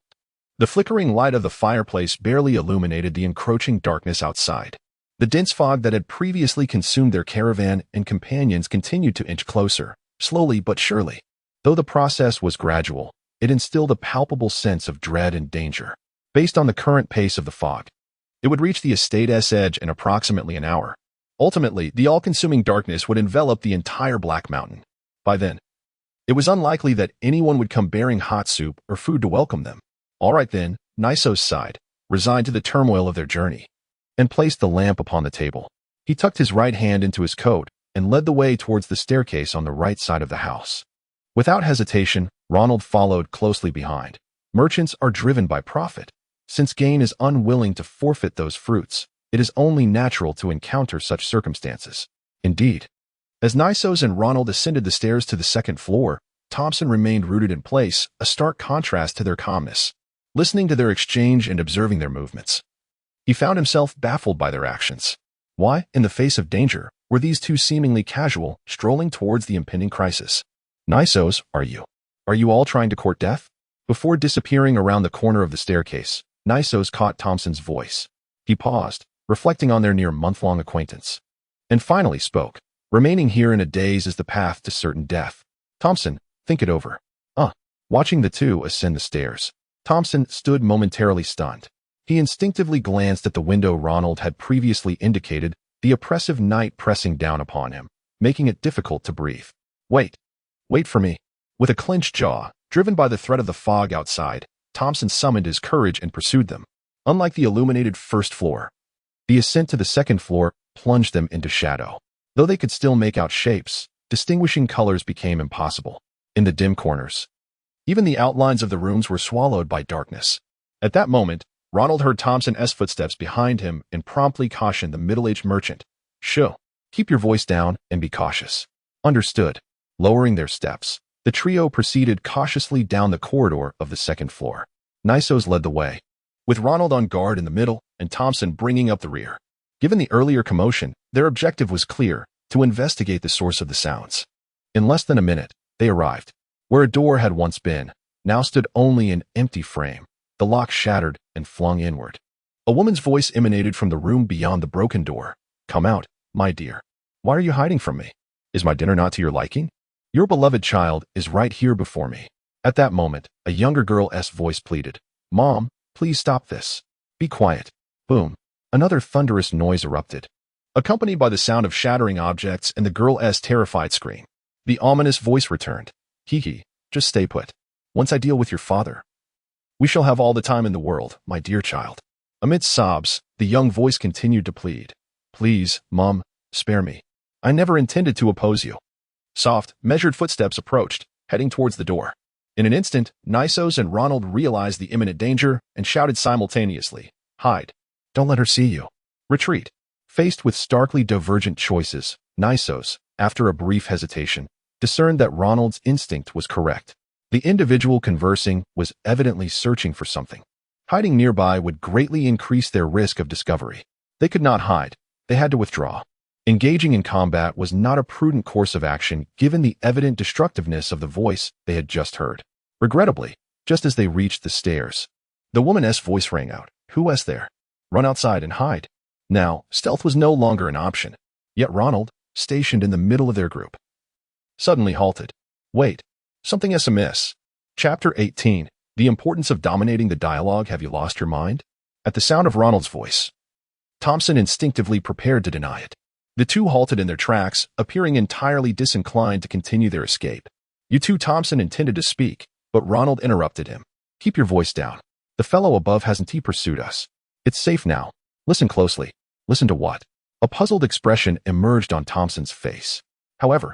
the flickering light of the fireplace barely illuminated the encroaching darkness outside. The dense fog that had previously consumed their caravan and companions continued to inch closer, slowly but surely. Though the process was gradual, it instilled a palpable sense of dread and danger. Based on the current pace of the fog, it would reach the estate's edge in approximately an hour. Ultimately, the all-consuming darkness would envelop the entire Black Mountain. By then, it was unlikely that anyone would come bearing hot soup or food to welcome them. All right then, Nisos sighed, resigned to the turmoil of their journey, and placed the lamp upon the table. He tucked his right hand into his coat and led the way towards the staircase on the right side of the house. Without hesitation, Ronald followed closely behind. Merchants are driven by profit. Since gain is unwilling to forfeit those fruits, it is only natural to encounter such circumstances. Indeed, as Nisos and Ronald ascended the stairs to the second floor, Thompson remained rooted in place, a stark contrast to their calmness. Listening to their exchange and observing their movements, he found himself baffled by their actions. Why, in the face of danger, were these two seemingly casual, strolling towards the impending crisis? Nisos, are you all trying to court death? Before disappearing around the corner of the staircase, Nisos caught Thompson's voice. He paused, reflecting on their near month-long acquaintance, and finally spoke. Remaining here in a daze is the path to certain death. Thompson, think it over. Watching the two ascend the stairs, Thompson stood momentarily stunned. He instinctively glanced at the window Ronald had previously indicated, the oppressive night pressing down upon him, making it difficult to breathe. Wait for me. With a clenched jaw, driven by the threat of the fog outside, Thompson summoned his courage and pursued them. Unlike the illuminated first floor, the ascent to the second floor plunged them into shadow. Though they could still make out shapes, distinguishing colors became impossible. In the dim corners, even the outlines of the rooms were swallowed by darkness. At that moment, Ronald heard Thompson's footsteps behind him and promptly cautioned the middle-aged merchant. Shh, keep your voice down and be cautious. Understood. Lowering their steps, the trio proceeded cautiously down the corridor of the second floor. Nisos led the way, with Ronald on guard in the middle and Thompson bringing up the rear. Given the earlier commotion, their objective was clear, to investigate the source of the sounds. In less than a minute, they arrived. Where a door had once been, now stood only an empty frame, the lock shattered and flung inward. A woman's voice emanated from the room beyond the broken door. Come out, my dear. Why are you hiding from me? Is my dinner not to your liking? Your beloved child is right here before me. At that moment, a younger girl's voice pleaded. Mom, please stop this. Be quiet. Boom. Another thunderous noise erupted, accompanied by the sound of shattering objects and the girl's terrified scream. The ominous voice returned. Hee, just stay put. Once I deal with your father, we shall have all the time in the world, my dear child. Amidst sobs, the young voice continued to plead. Please, Mom, spare me. I never intended to oppose you. Soft, measured footsteps approached, heading towards the door. In an instant, Nisos and Ronald realized the imminent danger and shouted simultaneously. Hide. Don't let her see you. Retreat. Faced with starkly divergent choices, Nisos, after a brief hesitation, discerned that Ronald's instinct was correct. The individual conversing was evidently searching for something. Hiding nearby would greatly increase their risk of discovery. They could not hide. They had to withdraw. Engaging in combat was not a prudent course of action given the evident destructiveness of the voice they had just heard. Regrettably, just as they reached the stairs, the woman's voice rang out. Who was there? Run outside and hide. Now, stealth was no longer an option. Yet Ronald, stationed in the middle of their group, suddenly halted. Wait, something is amiss. Chapter 18. The importance of dominating the dialogue. Have you lost your mind? At the sound of Ronald's voice, Thompson instinctively prepared to deny it. The two halted in their tracks, appearing entirely disinclined to continue their escape. You two, Thompson intended to speak, but Ronald interrupted him. Keep your voice down. The fellow above hasn't he pursued us? It's safe now. Listen closely. Listen to what? A puzzled expression emerged on Thompson's face. However,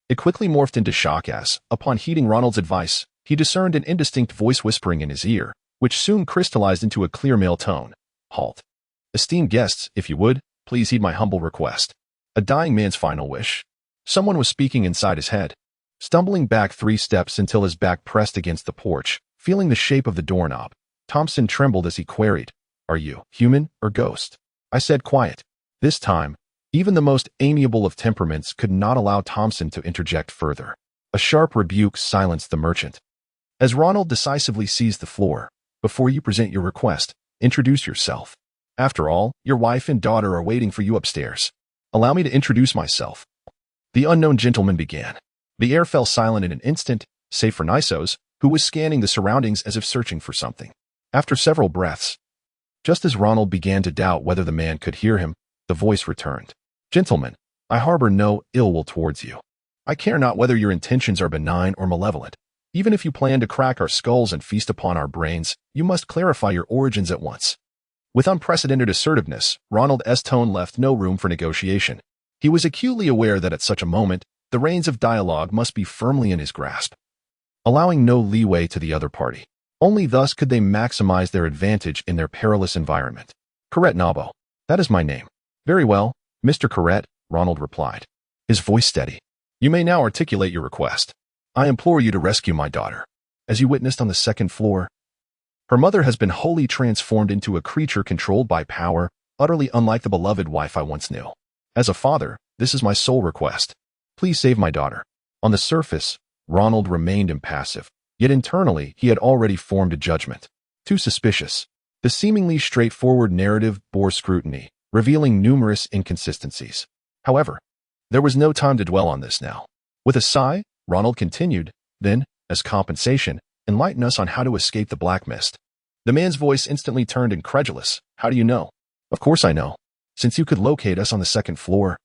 it quickly morphed into shock as, upon heeding Ronald's advice, he discerned an indistinct voice whispering in his ear, which soon crystallized into a clear male tone. Halt. Esteemed guests, if you would, please heed my humble request. A dying man's final wish. Someone was speaking inside his head. Stumbling back 3 steps until his back pressed against the porch, feeling the shape of the doorknob, Thompson trembled as he queried, "Are you human or ghost?" I said quiet. This time, even the most amiable of temperaments could not allow Thompson to interject further. A sharp rebuke silenced the merchant. As Ronald decisively seized the floor, "Before you present your request, introduce yourself. After all, your wife and daughter are waiting for you upstairs. Allow me to introduce myself." The unknown gentleman began. The air fell silent in an instant, save for Nisos, who was scanning the surroundings as if searching for something. After several breaths, just as Ronald began to doubt whether the man could hear him, the voice returned. "Gentlemen, I harbor no ill will towards you. I care not whether your intentions are benign or malevolent. Even if you plan to crack our skulls and feast upon our brains, you must clarify your origins at once." With unprecedented assertiveness, Ronald's tone left no room for negotiation. He was acutely aware that at such a moment, the reins of dialogue must be firmly in his grasp, allowing no leeway to the other party. Only thus could they maximize their advantage in their perilous environment. "Correct, Nabo. That is my name." "Very well, Mr. Correct," Ronald replied, his voice steady. "You may now articulate your request. I implore you to rescue my daughter. As you witnessed on the 2nd floor, her mother has been wholly transformed into a creature controlled by power, utterly unlike the beloved wife I once knew. As a father, this is my sole request. Please save my daughter." On the surface, Ronald remained impassive, yet internally he had already formed a judgment. Too suspicious. The seemingly straightforward narrative bore scrutiny, revealing numerous inconsistencies. However, there was no time to dwell on this now. With a sigh, Ronald continued, "Then, as compensation, enlighten us on how to escape the black mist." The man's voice instantly turned incredulous. "How do you know?" "Of course I know. Since you could locate us on the 2nd floor.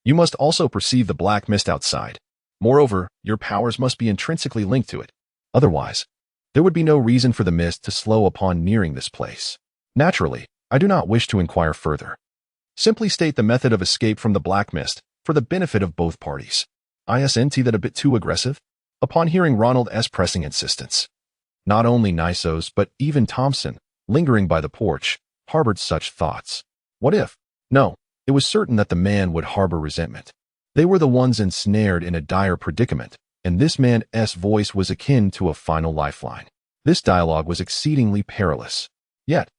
You must also perceive the black mist outside. Moreover, your powers must be intrinsically linked to it. Otherwise, there would be no reason for the mist to slow upon nearing this place. Naturally, I do not wish to inquire further. Simply state the method of escape from the black mist, for the benefit of both parties." Isn't that a bit too aggressive? Upon hearing Ronald's pressing insistence, not only Nisos but even Thompson, lingering by the porch, harbored such thoughts. What if? No, it was certain that the man would harbor resentment. They were the ones ensnared in a dire predicament, and this man's voice was akin to a final lifeline. This dialogue was exceedingly perilous. Yet,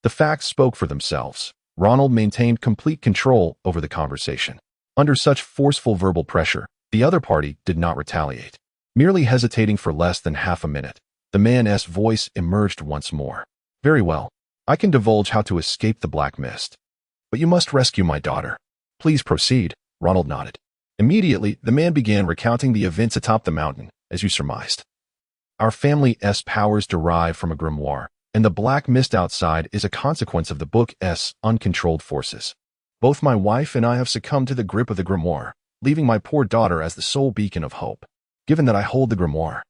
the facts spoke for themselves. Ronald maintained complete control over the conversation. Under such forceful verbal pressure, the other party did not retaliate. Merely hesitating for less than half a minute, the man's voice emerged once more. "Very well. I can divulge how to escape the black mist. But you must rescue my daughter." "Please proceed," Ronald nodded. Immediately, the man began recounting the events atop the mountain, as you surmised. "Our family's powers derive from a grimoire, and the black mist outside is a consequence of the book's uncontrolled forces. Both my wife and I have succumbed to the grip of the grimoire, leaving my poor daughter as the sole beacon of hope. Given that I hold the grimoire,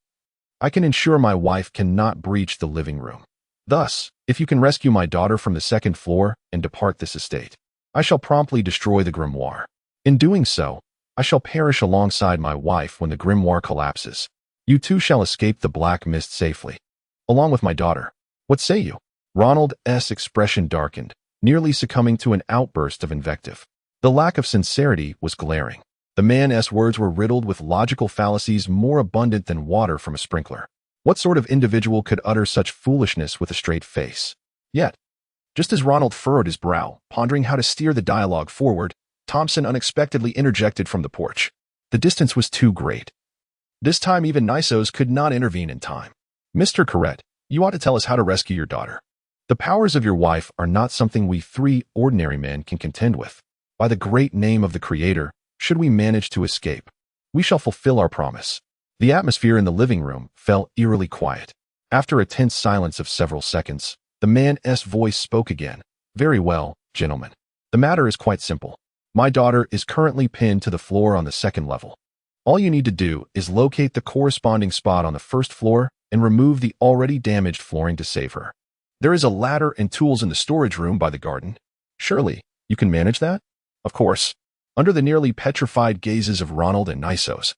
I can ensure my wife cannot breach the living room. Thus, if you can rescue my daughter from the 2nd floor and depart this estate, I shall promptly destroy the grimoire. In doing so, I shall perish alongside my wife when the grimoire collapses. You two shall escape the black mist safely, along with my daughter. What say you?" Ronald's expression darkened, nearly succumbing to an outburst of invective. The lack of sincerity was glaring. The man's words were riddled with logical fallacies more abundant than water from a sprinkler. What sort of individual could utter such foolishness with a straight face? Yet, just as Ronald furrowed his brow, pondering how to steer the dialogue forward, Thompson unexpectedly interjected from the porch. The distance was too great. This time even Nisos could not intervene in time. "Mr. Correct, you ought to tell us how to rescue your daughter. The powers of your wife are not something we 3 ordinary men can contend with. By the great name of the Creator, should we manage to escape, we shall fulfill our promise." The atmosphere in the living room fell eerily quiet. After a tense silence of several seconds, the man's voice spoke again. Very well, gentlemen. The matter is quite simple. My daughter is currently pinned to the floor on the second level. All you need to do is locate the corresponding spot on the first floor and remove the already damaged flooring to save her. There is a ladder and tools in the storage room by the garden. Surely, you can manage that? Of course. Under the nearly petrified gazes of Ronald and Nisos,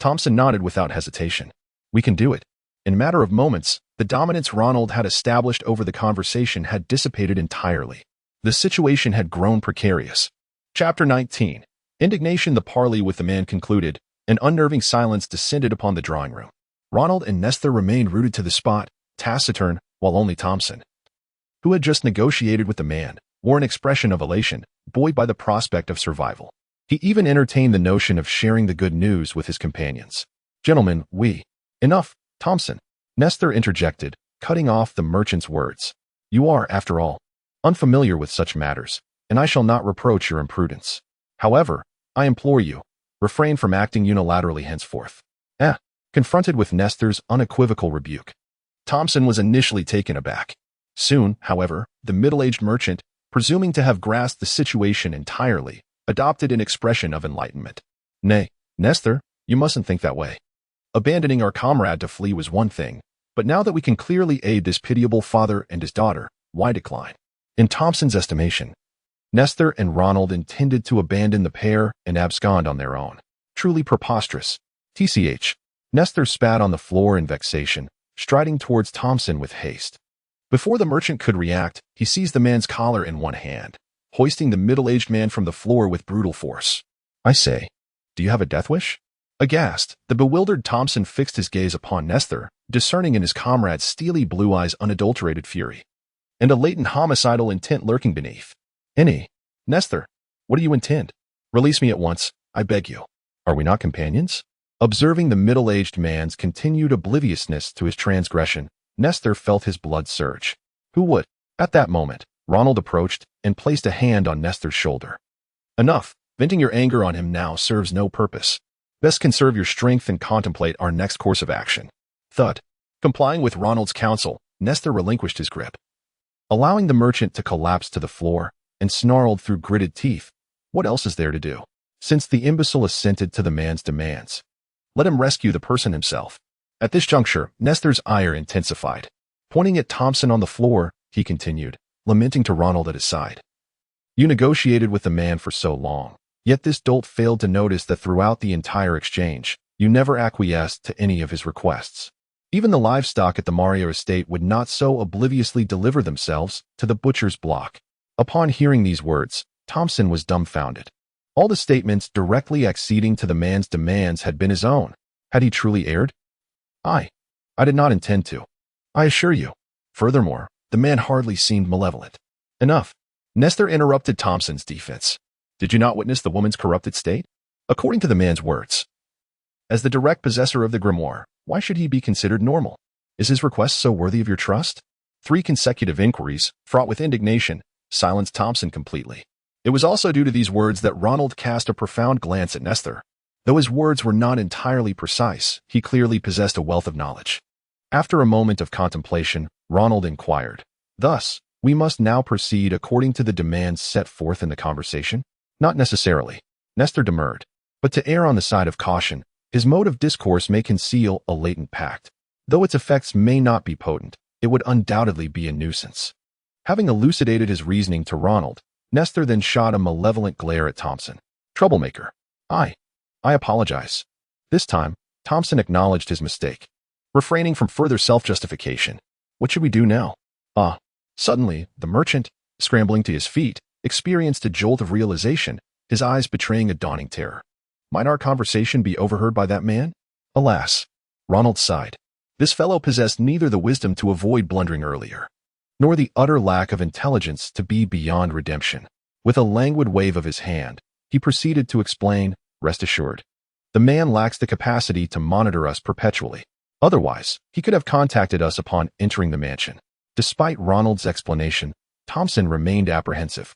Thompson nodded without hesitation. We can do it. In a matter of moments, the dominance Ronald had established over the conversation had dissipated entirely. The situation had grown precarious. Chapter 19. Indignation. The parley with the man concluded. An unnerving silence descended upon the drawing room. Ronald and Nestor remained rooted to the spot, taciturn, while only Thompson, who had just negotiated with the man, wore an expression of elation, buoyed by the prospect of survival. He even entertained the notion of sharing the good news with his companions. Gentlemen, Enough, Thompson. Nestor interjected, cutting off the merchant's words. You are, after all, unfamiliar with such matters, and I shall not reproach your imprudence. However, I implore you, refrain from acting unilaterally henceforth. Confronted with Nestor's unequivocal rebuke, Thompson was initially taken aback. Soon, however, the middle-aged merchant, presuming to have grasped the situation entirely, adopted an expression of enlightenment. Nay, Nestor, you mustn't think that way. Abandoning our comrade to flee was one thing, but now that we can clearly aid this pitiable father and his daughter, why decline? In Thompson's estimation, Nestor and Ronald intended to abandon the pair and abscond on their own. Truly preposterous. TCH. Nestor spat on the floor in vexation, striding towards Thompson with haste. Before the merchant could react, he seized the man's collar in one hand, hoisting the middle-aged man from the floor with brutal force. I say, do you have a death wish? Aghast, the bewildered Thompson fixed his gaze upon Nestor, discerning in his comrade's steely blue eyes unadulterated fury, and a latent homicidal intent lurking beneath. Nestor, what do you intend? Release me at once, I beg you. Are we not companions? Observing the middle-aged man's continued obliviousness to his transgression, Nestor felt his blood surge. Who would? At that moment, Ronald approached and placed a hand on Nestor's shoulder. Enough. Venting your anger on him now serves no purpose. Best conserve your strength and contemplate our next course of action. Thud. Complying with Ronald's counsel, Nestor relinquished his grip, allowing the merchant to collapse to the floor, and snarled through gritted teeth. What else is there to do? Since the imbecile assented to the man's demands, let him rescue the person himself. At this juncture, Nestor's ire intensified. Pointing at Thompson on the floor, he continued, lamenting to Ronald at his side. You negotiated with the man for so long, yet this dolt failed to notice that throughout the entire exchange, you never acquiesced to any of his requests. Even the livestock at the Mario estate would not so obliviously deliver themselves to the butcher's block. Upon hearing these words, Thompson was dumbfounded. All the statements directly acceding to the man's demands had been his own. Had he truly erred? I did not intend to, I assure you. Furthermore, the man hardly seemed malevolent. Enough. Nestor interrupted Thompson's defense. Did you not witness the woman's corrupted state? According to the man's words, as the direct possessor of the grimoire, why should he be considered normal? Is his request so worthy of your trust? 3 consecutive inquiries, fraught with indignation, silenced Thompson completely. It was also due to these words that Ronald cast a profound glance at Nestor. Though his words were not entirely precise, he clearly possessed a wealth of knowledge. After a moment of contemplation, Ronald inquired, thus, we must now proceed according to the demands set forth in the conversation? Not necessarily. Nestor demurred. But to err on the side of caution, his mode of discourse may conceal a latent pact. Though its effects may not be potent, it would undoubtedly be a nuisance. Having elucidated his reasoning to Ronald, Nestor then shot a malevolent glare at Thompson. Troublemaker. I apologize. This time, Thompson acknowledged his mistake, refraining from further self-justification. What should we do now? Suddenly, the merchant, scrambling to his feet, experienced a jolt of realization, his eyes betraying a dawning terror. Might our conversation be overheard by that man? Alas. Ronald sighed. This fellow possessed neither the wisdom to avoid blundering earlier, nor the utter lack of intelligence to be beyond redemption. With a languid wave of his hand, he proceeded to explain, rest assured, the man lacks the capacity to monitor us perpetually. Otherwise, he could have contacted us upon entering the mansion. Despite Ronald's explanation, Thompson remained apprehensive.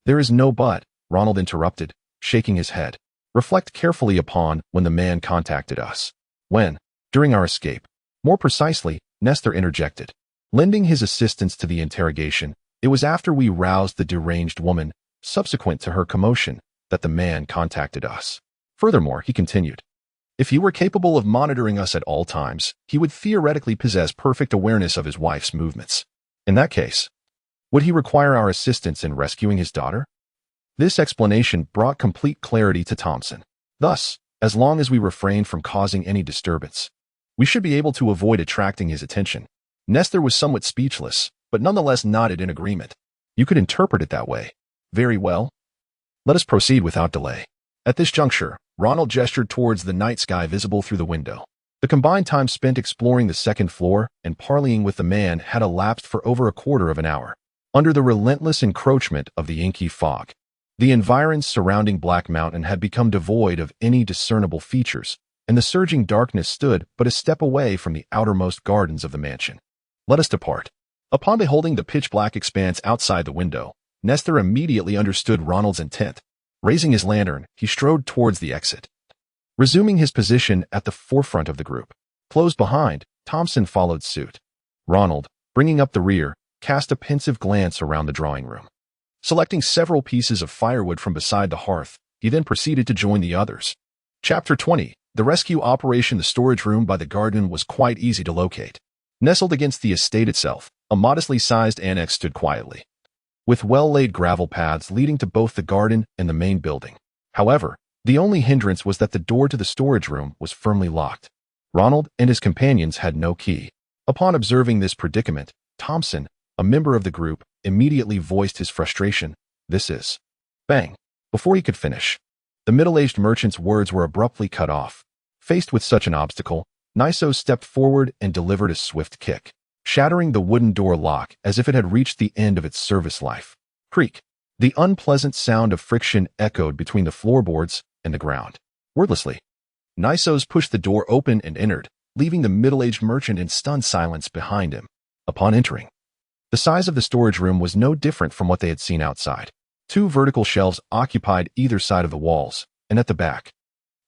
There is no but, Ronald interrupted, shaking his head. Reflect carefully upon when the man contacted us. When, during our escape, more precisely, Nestor interjected, lending his assistance to the interrogation. It was after we roused the deranged woman, subsequent to her commotion, that the man contacted us. Furthermore, he continued, if he were capable of monitoring us at all times, he would theoretically possess perfect awareness of his wife's movements. In that case, would he require our assistance in rescuing his daughter? This explanation brought complete clarity to Thompson. Thus, as long as we refrained from causing any disturbance, we should be able to avoid attracting his attention. Nestor was somewhat speechless, but nonetheless nodded in agreement. You could interpret it that way. Very well. Let us proceed without delay. At this juncture, Ronald gestured towards the night sky visible through the window. The combined time spent exploring the second floor and parleying with the man had elapsed for over a quarter of an hour. Under the relentless encroachment of the inky fog, the environs surrounding Black Mountain had become devoid of any discernible features, and the surging darkness stood but a step away from the outermost gardens of the mansion. Let us depart. Upon beholding the pitch-black expanse outside the window, Nestor immediately understood Ronald's intent. Raising his lantern, he strode towards the exit. Resuming his position at the forefront of the group, close behind, Thompson followed suit. Ronald, bringing up the rear, cast a pensive glance around the drawing room. Selecting several pieces of firewood from beside the hearth, he then proceeded to join the others. Chapter 20. The rescue operation. The storage room by the garden was quite easy to locate. Nestled against the estate itself, a modestly sized annex stood quietly, with well-laid gravel paths leading to both the garden and the main building. However, the only hindrance was that the door to the storage room was firmly locked. Ronald and his companions had no key. Upon observing this predicament, Thompson, a member of the group, immediately voiced his frustration. This is... Bang! Before he could finish, the middle-aged merchant's words were abruptly cut off. Faced with such an obstacle, Niso stepped forward and delivered a swift kick, shattering the wooden door lock as if it had reached the end of its service life. Creak! The unpleasant sound of friction echoed between the floorboards and the ground. Wordlessly, Nisos pushed the door open and entered, leaving the middle-aged merchant in stunned silence behind him. Upon entering, the size of the storage room was no different from what they had seen outside. 2 vertical shelves occupied either side of the walls, and at the back,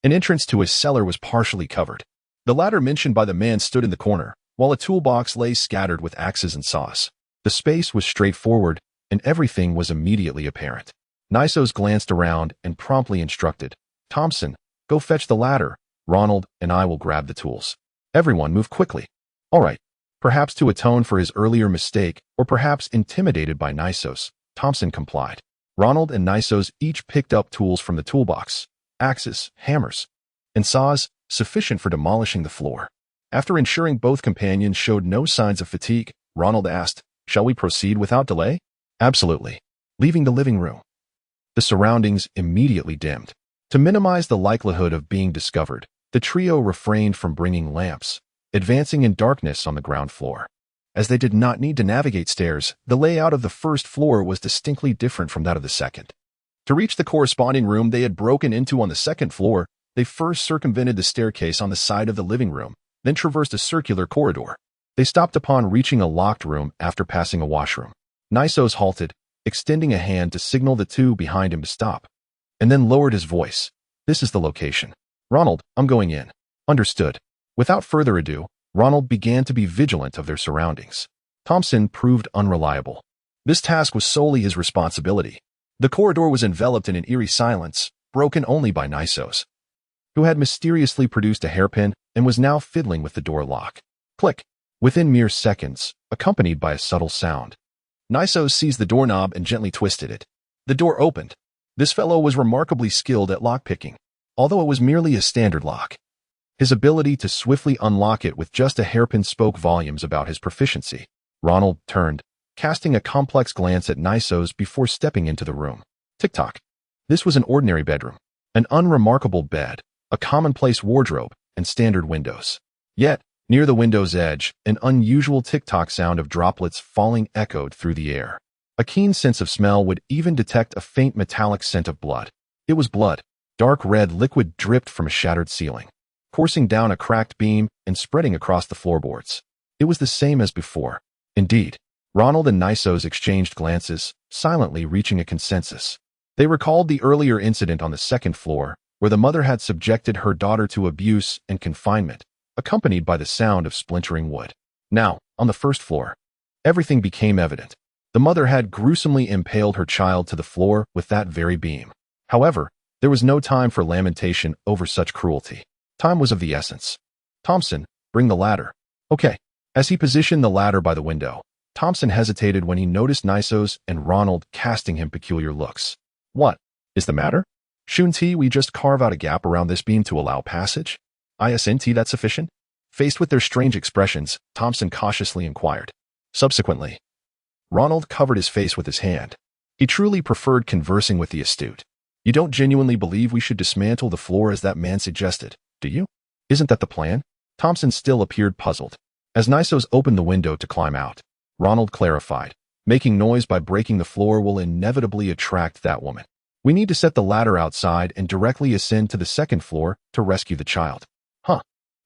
an entrance to a cellar was partially covered. The latter mentioned by the man stood in the corner, while a toolbox lay scattered with axes and saws. The space was straightforward, and everything was immediately apparent. Nisos glanced around and promptly instructed, Thompson, go fetch the ladder. Ronald and I will grab the tools. Everyone move quickly. All right. Perhaps to atone for his earlier mistake, or perhaps intimidated by Nisos, Thompson complied. Ronald and Nisos each picked up tools from the toolbox, axes, hammers, and saws, sufficient for demolishing the floor. After ensuring both companions showed no signs of fatigue, Ronald asked, shall we proceed without delay? Absolutely. Leaving the living room, the surroundings immediately dimmed. To minimize the likelihood of being discovered, the trio refrained from bringing lamps, advancing in darkness on the ground floor. As they did not need to navigate stairs, the layout of the first floor was distinctly different from that of the second. To reach the corresponding room they had broken into on the second floor, they first circumvented the staircase on the side of the living room, then traversed a circular corridor. They stopped upon reaching a locked room after passing a washroom. Nisos halted, extending a hand to signal the 2 behind him to stop, and then lowered his voice. This is the location. Ronald, I'm going in. Understood. Without further ado, Ronald began to be vigilant of their surroundings. Thompson proved unreliable. This task was solely his responsibility. The corridor was enveloped in an eerie silence, broken only by Nisos, who had mysteriously produced a hairpin and was now fiddling with the door lock. Click! Within mere seconds, accompanied by a subtle sound, Nisos seized the doorknob and gently twisted it. The door opened. This fellow was remarkably skilled at lockpicking, although it was merely a standard lock. His ability to swiftly unlock it with just a hairpin spoke volumes about his proficiency. Ronald turned, casting a complex glance at Nisos before stepping into the room. Tick-tock. This was an ordinary bedroom, an unremarkable bed, a commonplace wardrobe, and standard windows. Yet, near the window's edge, an unusual tick-tock sound of droplets falling echoed through the air. A keen sense of smell would even detect a faint metallic scent of blood. It was blood. Dark red liquid dripped from a shattered ceiling, coursing down a cracked beam and spreading across the floorboards. It was the same as before. Indeed, Ronald and Nisos exchanged glances, silently reaching a consensus. They recalled the earlier incident on the second floor, where the mother had subjected her daughter to abuse and confinement, accompanied by the sound of splintering wood. Now, on the first floor, everything became evident. The mother had gruesomely impaled her child to the floor with that very beam. However, there was no time for lamentation over such cruelty. Time was of the essence. Thompson, bring the ladder. Okay. As he positioned the ladder by the window, Thompson hesitated when he noticed Nisos and Ronald casting him peculiar looks. What is the matter? Shouldn't we just carve out a gap around this beam to allow passage? Isn't that sufficient? Faced with their strange expressions, Thompson cautiously inquired. Subsequently, Ronald covered his face with his hand. He truly preferred conversing with the astute. You don't genuinely believe we should dismantle the floor as that man suggested, do you? Isn't that the plan? Thompson still appeared puzzled. As Nisos opened the window to climb out, Ronald clarified, making noise by breaking the floor will inevitably attract that woman. We need to set the ladder outside and directly ascend to the second floor to rescue the child. Huh.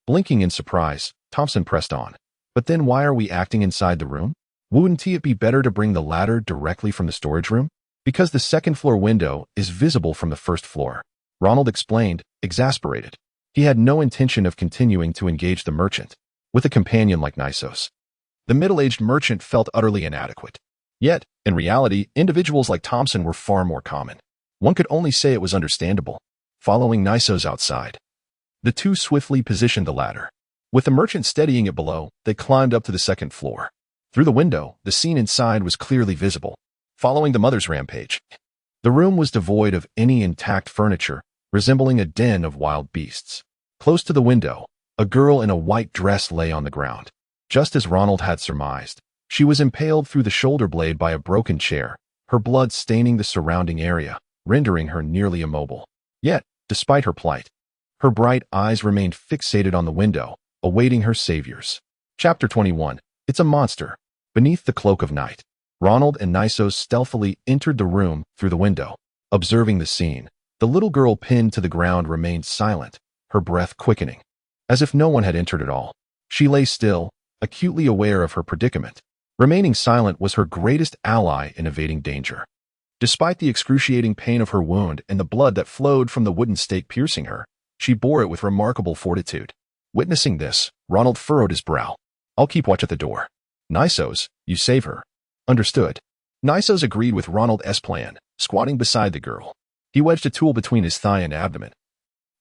Blinking in surprise, Thompson pressed on. But then why are we acting inside the room? Wouldn't it be better to bring the ladder directly from the storage room? Because the second floor window is visible from the first floor. Ronald explained, exasperated. He had no intention of continuing to engage the merchant with a companion like Nisos. The middle-aged merchant felt utterly inadequate. Yet, in reality, individuals like Thompson were far more common. One could only say it was understandable. Following Nisos outside, the two swiftly positioned the ladder. With the merchant steadying it below, they climbed up to the second floor. Through the window, the scene inside was clearly visible. Following the mother's rampage, the room was devoid of any intact furniture, resembling a den of wild beasts. Close to the window, a girl in a white dress lay on the ground. Just as Ronald had surmised, she was impaled through the shoulder blade by a broken chair, her blood staining the surrounding area, rendering her nearly immobile. Yet, despite her plight, her bright eyes remained fixated on the window, awaiting her saviors. Chapter 21. It's a monster. Beneath the cloak of night, Ronald and Nisos stealthily entered the room through the window. Observing the scene, the little girl pinned to the ground remained silent, her breath quickening. As if no one had entered at all, she lay still, acutely aware of her predicament. Remaining silent was her greatest ally in evading danger. Despite the excruciating pain of her wound and the blood that flowed from the wooden stake piercing her, she bore it with remarkable fortitude. Witnessing this, Ronald furrowed his brow. I'll keep watch at the door. Nisos, you save her. Understood. Nisos agreed with Ronald's plan, squatting beside the girl. He wedged a tool between his thigh and abdomen,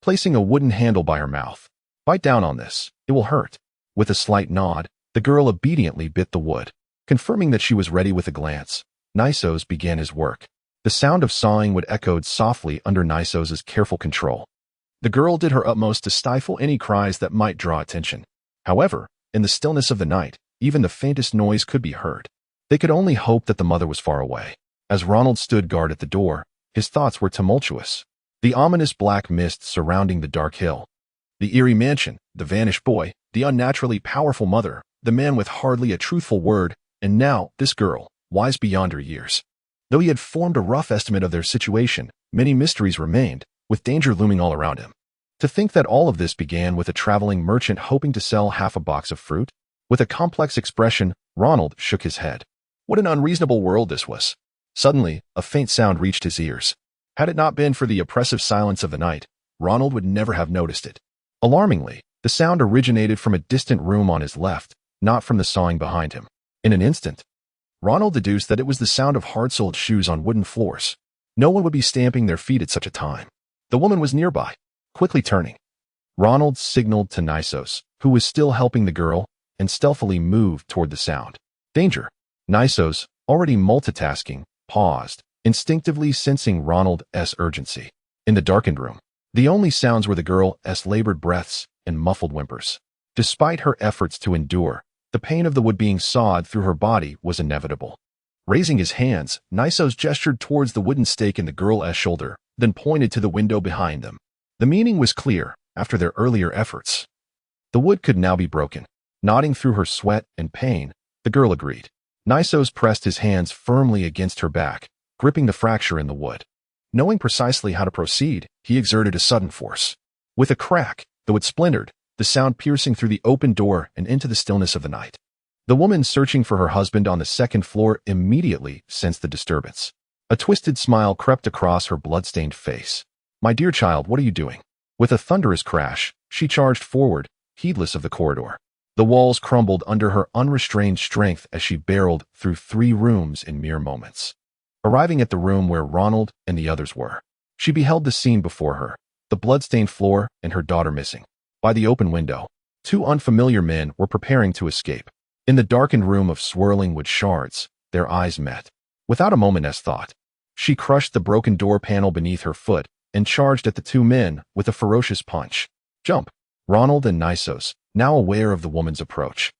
placing a wooden handle by her mouth. Bite down on this. It will hurt. With a slight nod, the girl obediently bit the wood. Confirming that she was ready with a glance, Nisos began his work. The sound of sawing wood echoed softly under Nisos's careful control. The girl did her utmost to stifle any cries that might draw attention. However, in the stillness of the night, even the faintest noise could be heard. They could only hope that the mother was far away. As Ronald stood guard at the door, his thoughts were tumultuous. The ominous black mist surrounding the dark hill, the eerie mansion, the vanished boy, the unnaturally powerful mother, the man with hardly a truthful word, and now this girl, wise beyond her years. Though he had formed a rough estimate of their situation, many mysteries remained, with danger looming all around him. To think that all of this began with a traveling merchant hoping to sell half a box of fruit? With a complex expression, Ronald shook his head. What an unreasonable world this was. Suddenly, a faint sound reached his ears. Had it not been for the oppressive silence of the night, Ronald would never have noticed it. Alarmingly, the sound originated from a distant room on his left, not from the sawing behind him. In an instant, Ronald deduced that it was the sound of hard-soled shoes on wooden floors. No one would be stamping their feet at such a time. The woman was nearby. Quickly turning, Ronald signaled to Nisos, who was still helping the girl, and stealthily moved toward the sound. Danger. Nisos, already multitasking, paused, instinctively sensing Ronald's urgency. In the darkened room, the only sounds were the girl's labored breaths and muffled whimpers. Despite her efforts to endure, the pain of the wood being sawed through her body was inevitable. Raising his hands, Nisos gestured towards the wooden stake in the girl's shoulder, then pointed to the window behind them. The meaning was clear after their earlier efforts. The wood could now be broken. Nodding through her sweat and pain, the girl agreed. Nisos pressed his hands firmly against her back, gripping the fracture in the wood. Knowing precisely how to proceed, he exerted a sudden force. With a crack, the wood splintered, the sound piercing through the open door and into the stillness of the night. The woman searching for her husband on the second floor immediately sensed the disturbance. A twisted smile crept across her blood-stained face. My dear child, what are you doing? With a thunderous crash, she charged forward, heedless of the corridor. The walls crumbled under her unrestrained strength as she barreled through 3 rooms in mere moments. Arriving at the room where Ronald and the others were, she beheld the scene before her, the blood-stained floor and her daughter missing. By the open window, 2 unfamiliar men were preparing to escape. In the darkened room of swirling wood shards, their eyes met. Without a moment's thought, she crushed the broken door panel beneath her foot and charged at the 2 men with a ferocious punch. Jump! Ronald and Nisos, now aware of the woman's approach,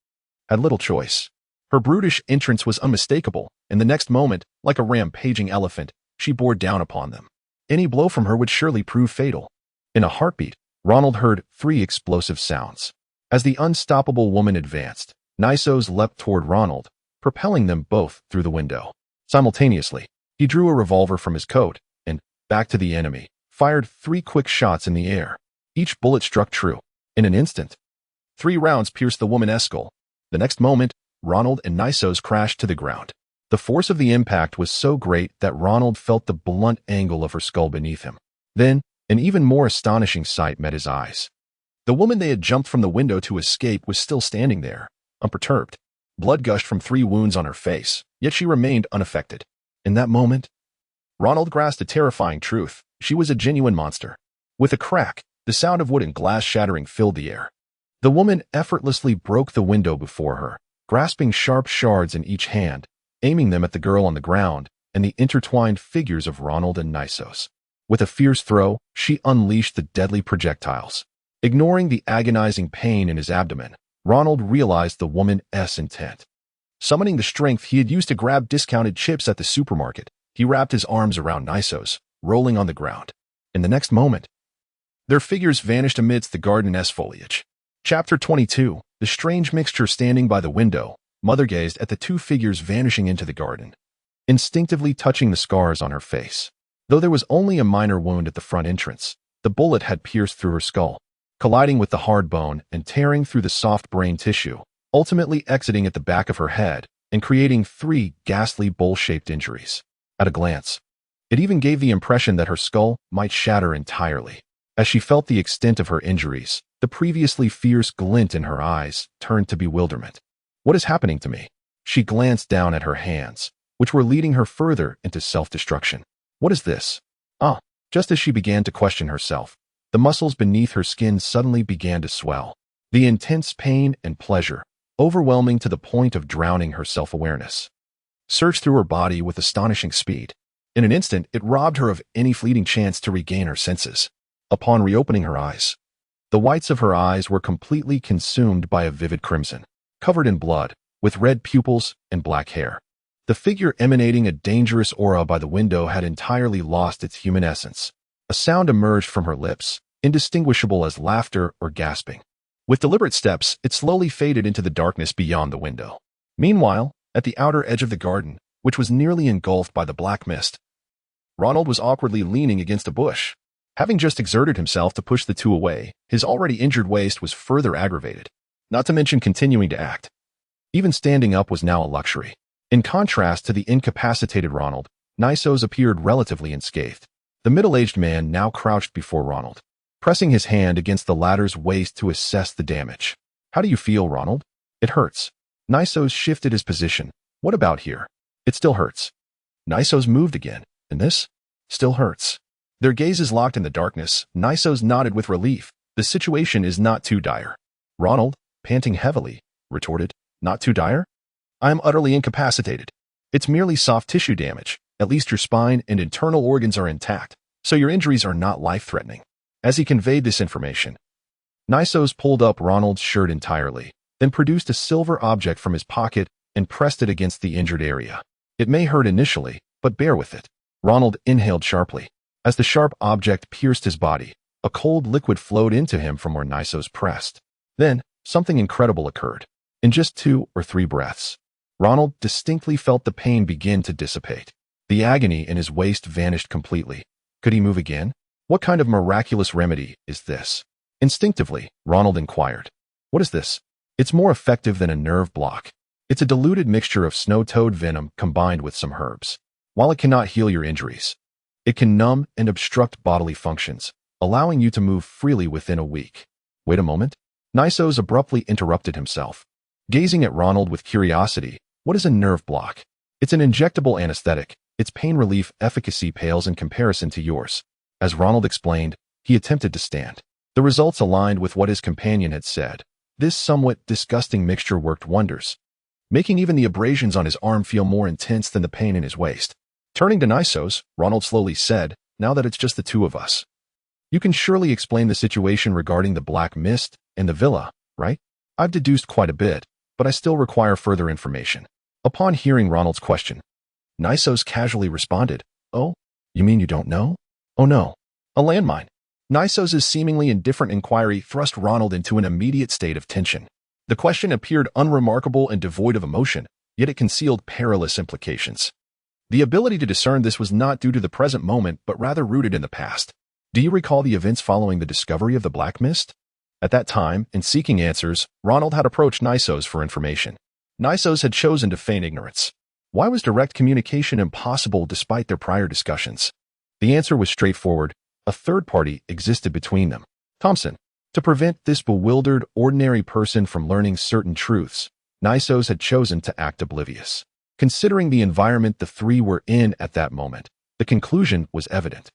had little choice. Her brutish entrance was unmistakable, and the next moment, like a rampaging elephant, she bore down upon them. Any blow from her would surely prove fatal. In a heartbeat, Ronald heard 3 explosive sounds. As the unstoppable woman advanced, Nisos leapt toward Ronald, propelling them both through the window. Simultaneously, he drew a revolver from his coat and, back to the enemy, fired 3 quick shots in the air. Each bullet struck true. In an instant, 3 rounds pierced the woman's skull. The next moment, Ronald and Nisos crashed to the ground. The force of the impact was so great that Ronald felt the blunt angle of her skull beneath him. Then, an even more astonishing sight met his eyes. The woman they had jumped from the window to escape was still standing there, unperturbed. Blood gushed from 3 wounds on her face, yet she remained unaffected. In that moment, Ronald grasped a terrifying truth. She was a genuine monster. With a crack, the sound of wood and glass shattering filled the air. The woman effortlessly broke the window before her, grasping sharp shards in each hand, aiming them at the girl on the ground and the intertwined figures of Ronald and Nisos. With a fierce throw, she unleashed the deadly projectiles. Ignoring the agonizing pain in his abdomen, Ronald realized the woman's intent. Summoning the strength he had used to grab discounted chips at the supermarket, he wrapped his arms around Nisos, rolling on the ground. In the next moment, their figures vanished amidst the garden's foliage. Chapter 22. The strange mixture. Standing by the window, Mother gazed at the 2 figures vanishing into the garden, instinctively touching the scars on her face. Though there was only a minor wound at the front entrance, the bullet had pierced through her skull, colliding with the hard bone and tearing through the soft brain tissue, ultimately exiting at the back of her head and creating 3 ghastly bowl-shaped injuries. At a glance, it even gave the impression that her skull might shatter entirely. As she felt the extent of her injuries, the previously fierce glint in her eyes turned to bewilderment. What is happening to me? She glanced down at her hands, which were leading her further into self-destruction. What is this? Just as she began to question herself, the muscles beneath her skin suddenly began to swell. The intense pain and pleasure, overwhelming to the point of drowning her self-awareness, surged through her body with astonishing speed. In an instant, it robbed her of any fleeting chance to regain her senses. Upon reopening her eyes, the whites of her eyes were completely consumed by a vivid crimson, covered in blood, with red pupils and black hair. The figure emanating a dangerous aura by the window had entirely lost its human essence. A sound emerged from her lips, indistinguishable as laughter or gasping. With deliberate steps, it slowly faded into the darkness beyond the window. Meanwhile, at the outer edge of the garden, which was nearly engulfed by the black mist, Ronald was awkwardly leaning against a bush. Having just exerted himself to push the 2 away, his already injured waist was further aggravated, not to mention continuing to act. Even standing up was now a luxury. In contrast to the incapacitated Ronald, Nisos appeared relatively unscathed. The middle-aged man now crouched before Ronald, pressing his hand against the latter's waist to assess the damage. How do you feel, Ronald? It hurts. Nisos shifted his position. What about here? It still hurts. Nisos moved again, and this still hurts. Their gazes locked in the darkness. Nisos nodded with relief. The situation is not too dire. Ronald, panting heavily, retorted, Not too dire? I am utterly incapacitated. It's merely soft tissue damage. At least your spine and internal organs are intact, so your injuries are not life-threatening. As he conveyed this information, Nisos pulled up Ronald's shirt entirely, then produced a silver object from his pocket and pressed it against the injured area. It may hurt initially, but bear with it. Ronald inhaled sharply. As the sharp object pierced his body, a cold liquid flowed into him from where Nisos pressed. Then, something incredible occurred. In just 2 or 3 breaths, Ronald distinctly felt the pain begin to dissipate. The agony in his waist vanished completely. Could he move again? What kind of miraculous remedy is this? Instinctively, Ronald inquired. What is this? It's more effective than a nerve block. It's a diluted mixture of snow toad venom combined with some herbs. While it cannot heal your injuries, it can numb and obstruct bodily functions, allowing you to move freely within a week. Wait a moment. Nisos abruptly interrupted himself, gazing at Ronald with curiosity. What is a nerve block? It's an injectable anesthetic. Its pain relief efficacy pales in comparison to yours. As Ronald explained, he attempted to stand. The results aligned with what his companion had said. This somewhat disgusting mixture worked wonders, making even the abrasions on his arm feel more intense than the pain in his waist. Turning to Nisos, Ronald slowly said, now that it's just the two of us, you can surely explain the situation regarding the black mist and the villa, right? I've deduced quite a bit, but I still require further information. Upon hearing Ronald's question, Nisos casually responded, oh, you mean you don't know? Oh no, a landmine. Nisos' seemingly indifferent inquiry thrust Ronald into an immediate state of tension. The question appeared unremarkable and devoid of emotion, yet it concealed perilous implications. The ability to discern this was not due to the present moment, but rather rooted in the past. Do you recall the events following the discovery of the black mist? At that time, in seeking answers, Ronald had approached Nisos for information. Nisos had chosen to feign ignorance. Why was direct communication impossible despite their prior discussions? The answer was straightforward. A third party existed between them. Thompson. To prevent this bewildered, ordinary person from learning certain truths, Nisos had chosen to act oblivious. Considering the environment the three were in at that moment, the conclusion was evident.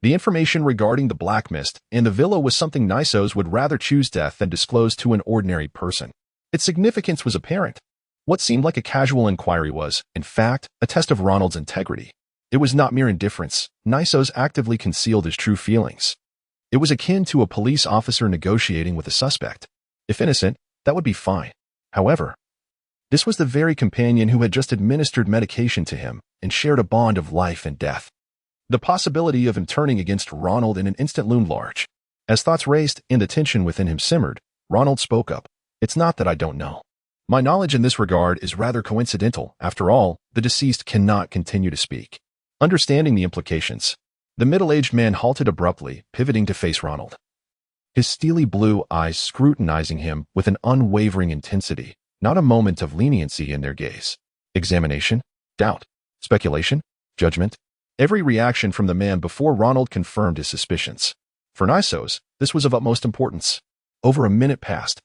The information regarding the black mist and the villa was something Nisos would rather choose death than disclose to an ordinary person. Its significance was apparent. What seemed like a casual inquiry was, in fact, a test of Ronald's integrity. It was not mere indifference. Nisos actively concealed his true feelings. It was akin to a police officer negotiating with a suspect. If innocent, that would be fine. However, this was the very companion who had just administered medication to him and shared a bond of life and death. The possibility of him turning against Ronald in an instant loomed large. As thoughts raced and the tension within him simmered, Ronald spoke up. It's not that I don't know. My knowledge in this regard is rather coincidental. After all, the deceased cannot continue to speak. Understanding the implications, the middle-aged man halted abruptly, pivoting to face Ronald. His steely blue eyes scrutinizing him with an unwavering intensity, not a moment of leniency in their gaze. Examination, doubt, speculation, judgment. Every reaction from the man before Ronald confirmed his suspicions. For Nisos, this was of utmost importance. Over a minute passed,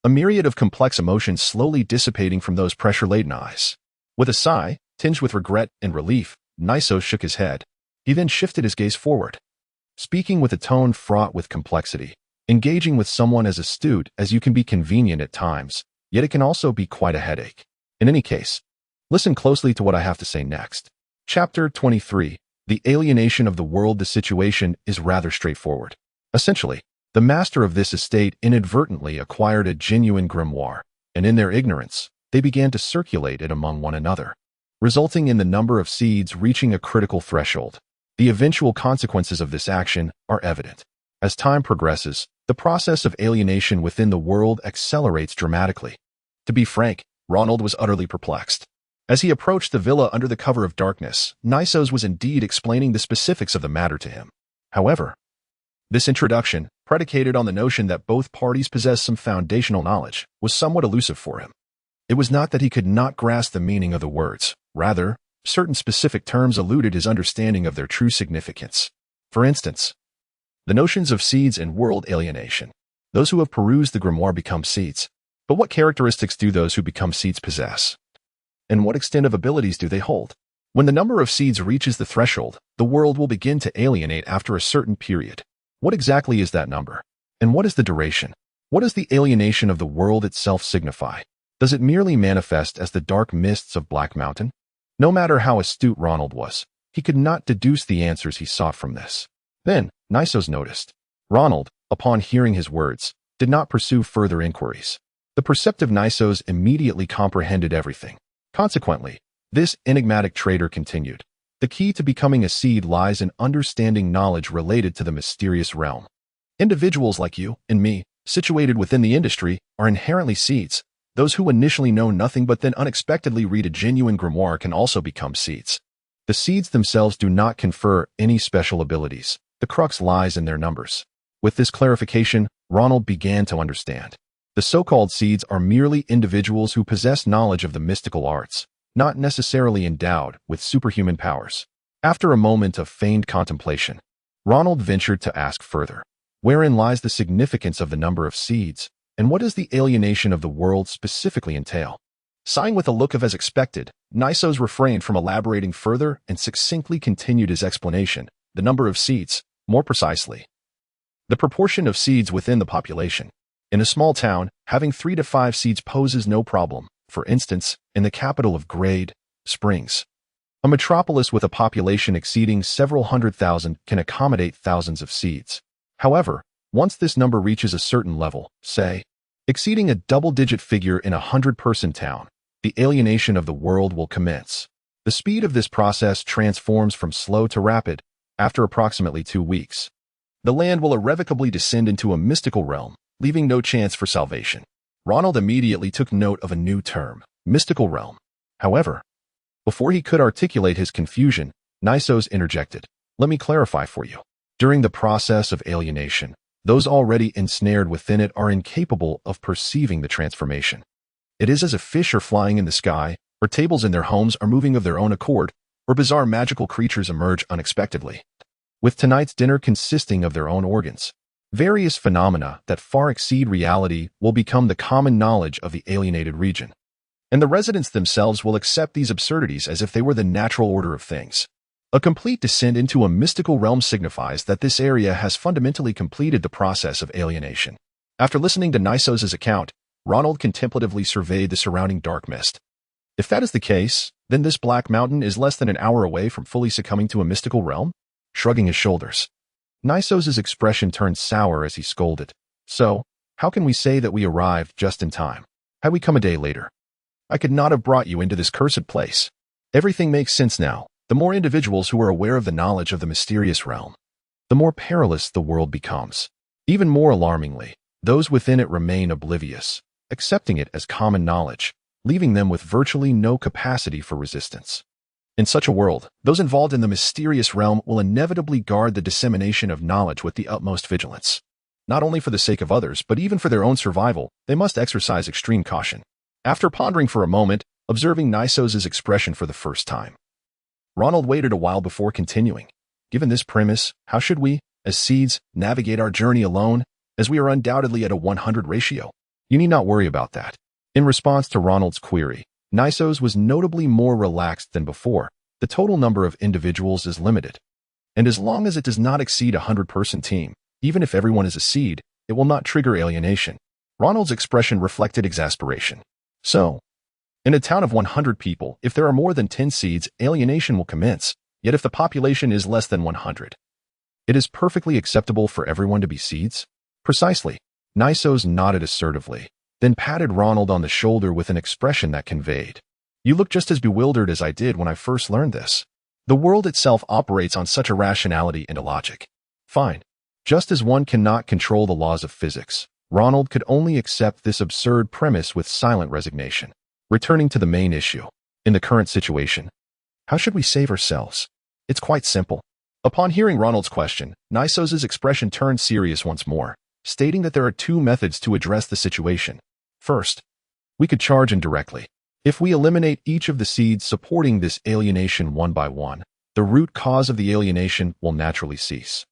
a myriad of complex emotions slowly dissipating from those pressure-laden eyes. With a sigh, tinged with regret and relief, Nisos shook his head. He then shifted his gaze forward, speaking with a tone fraught with complexity. Engaging with someone as astute as you can be convenient at times, yet it can also be quite a headache. In any case, listen closely to what I have to say next. Chapter 23. The alienation of the world. The situation is rather straightforward. Essentially, the master of this estate inadvertently acquired a genuine grimoire, and in their ignorance, they began to circulate it among one another, resulting in the number of seeds reaching a critical threshold. The eventual consequences of this action are evident. As time progresses, the process of alienation within the world accelerates dramatically. To be frank, Ronald was utterly perplexed. As he approached the villa under the cover of darkness, Nisos was indeed explaining the specifics of the matter to him. However, this introduction, predicated on the notion that both parties possessed some foundational knowledge, was somewhat elusive for him. It was not that he could not grasp the meaning of the words. Rather, certain specific terms eluded his understanding of their true significance. For instance, the notions of seeds and world alienation. Those who have perused the grimoire become seeds. But what characteristics do those who become seeds possess? And what extent of abilities do they hold? When the number of seeds reaches the threshold, the world will begin to alienate after a certain period. What exactly is that number? And what is the duration? What does the alienation of the world itself signify? Does it merely manifest as the dark mists of Black Mountain? No matter how astute Ronald was, he could not deduce the answers he sought from this. Then, Nisos noticed. Ronald, upon hearing his words, did not pursue further inquiries. The perceptive Nisos immediately comprehended everything. Consequently, this enigmatic trader continued. The key to becoming a seed lies in understanding knowledge related to the mysterious realm. Individuals like you and me, situated within the industry, are inherently seeds. Those who initially know nothing but then unexpectedly read a genuine grimoire can also become seeds. The seeds themselves do not confer any special abilities. The crux lies in their numbers. With this clarification, Ronald began to understand. The so-called seeds are merely individuals who possess knowledge of the mystical arts, not necessarily endowed with superhuman powers. After a moment of feigned contemplation, Ronald ventured to ask further. Wherein lies the significance of the number of seeds? And what does the alienation of the world specifically entail? Sighing with a look of as expected, Nisos refrained from elaborating further and succinctly continued his explanation. The number of seeds, more precisely, the proportion of seeds within the population. In a small town, having 3 to 5 seeds poses no problem. For instance, in the capital of Grade, Springs, a metropolis with a population exceeding several 100,000 can accommodate thousands of seeds. However, once this number reaches a certain level, say, exceeding a double-digit figure in a 100-person town, the alienation of the world will commence. The speed of this process transforms from slow to rapid after approximately 2 weeks. The land will irrevocably descend into a mystical realm, leaving no chance for salvation. Ronald immediately took note of a new term, mystical realm. However, before he could articulate his confusion, Nisos interjected. Let me clarify for you. During the process of alienation, those already ensnared within it are incapable of perceiving the transformation. It is as if fish are flying in the sky, or tables in their homes are moving of their own accord, or bizarre magical creatures emerge unexpectedly, with tonight's dinner consisting of their own organs. Various phenomena that far exceed reality will become the common knowledge of the alienated region, and the residents themselves will accept these absurdities as if they were the natural order of things. A complete descent into a mystical realm signifies that this area has fundamentally completed the process of alienation. After listening to Nisos' account, Ronald contemplatively surveyed the surrounding dark mist. If that is the case, then this black mountain is less than an hour away from fully succumbing to a mystical realm? Shrugging his shoulders, Nisos' expression turned sour as he scolded. So, how can we say that we arrived just in time? Had we come a day later, I could not have brought you into this cursed place. Everything makes sense now. The more individuals who are aware of the knowledge of the mysterious realm, the more perilous the world becomes. Even more alarmingly, those within it remain oblivious, accepting it as common knowledge, leaving them with virtually no capacity for resistance. In such a world, those involved in the mysterious realm will inevitably guard the dissemination of knowledge with the utmost vigilance. Not only for the sake of others, but even for their own survival, they must exercise extreme caution. After pondering for a moment, observing Nisos' expression for the first time, Ronald waited a while before continuing. Given this premise, how should we, as seeds, navigate our journey alone, as we are undoubtedly at a 100 ratio? You need not worry about that. In response to Ronald's query, Nisos was notably more relaxed than before. The total number of individuals is limited, and as long as it does not exceed a 100-person team, even if everyone is a seed, it will not trigger alienation. Ronald's expression reflected exasperation. So, in a town of 100 people, if there are more than 10 seeds, alienation will commence. Yet if the population is less than 100, it is perfectly acceptable for everyone to be seeds? Precisely. Nisos nodded assertively, then patted Ronald on the shoulder with an expression that conveyed, "You look just as bewildered as I did when I first learned this. The world itself operates on such irrationality and illogic." Fine. Just as one cannot control the laws of physics, Ronald could only accept this absurd premise with silent resignation. Returning to the main issue, in the current situation, how should we save ourselves? It's quite simple. Upon hearing Ronald's question, Nisos' expression turned serious once more, stating that there are 2 methods to address the situation. First, we could charge indirectly. If we eliminate each of the seeds supporting this alienation one by one, the root cause of the alienation will naturally cease.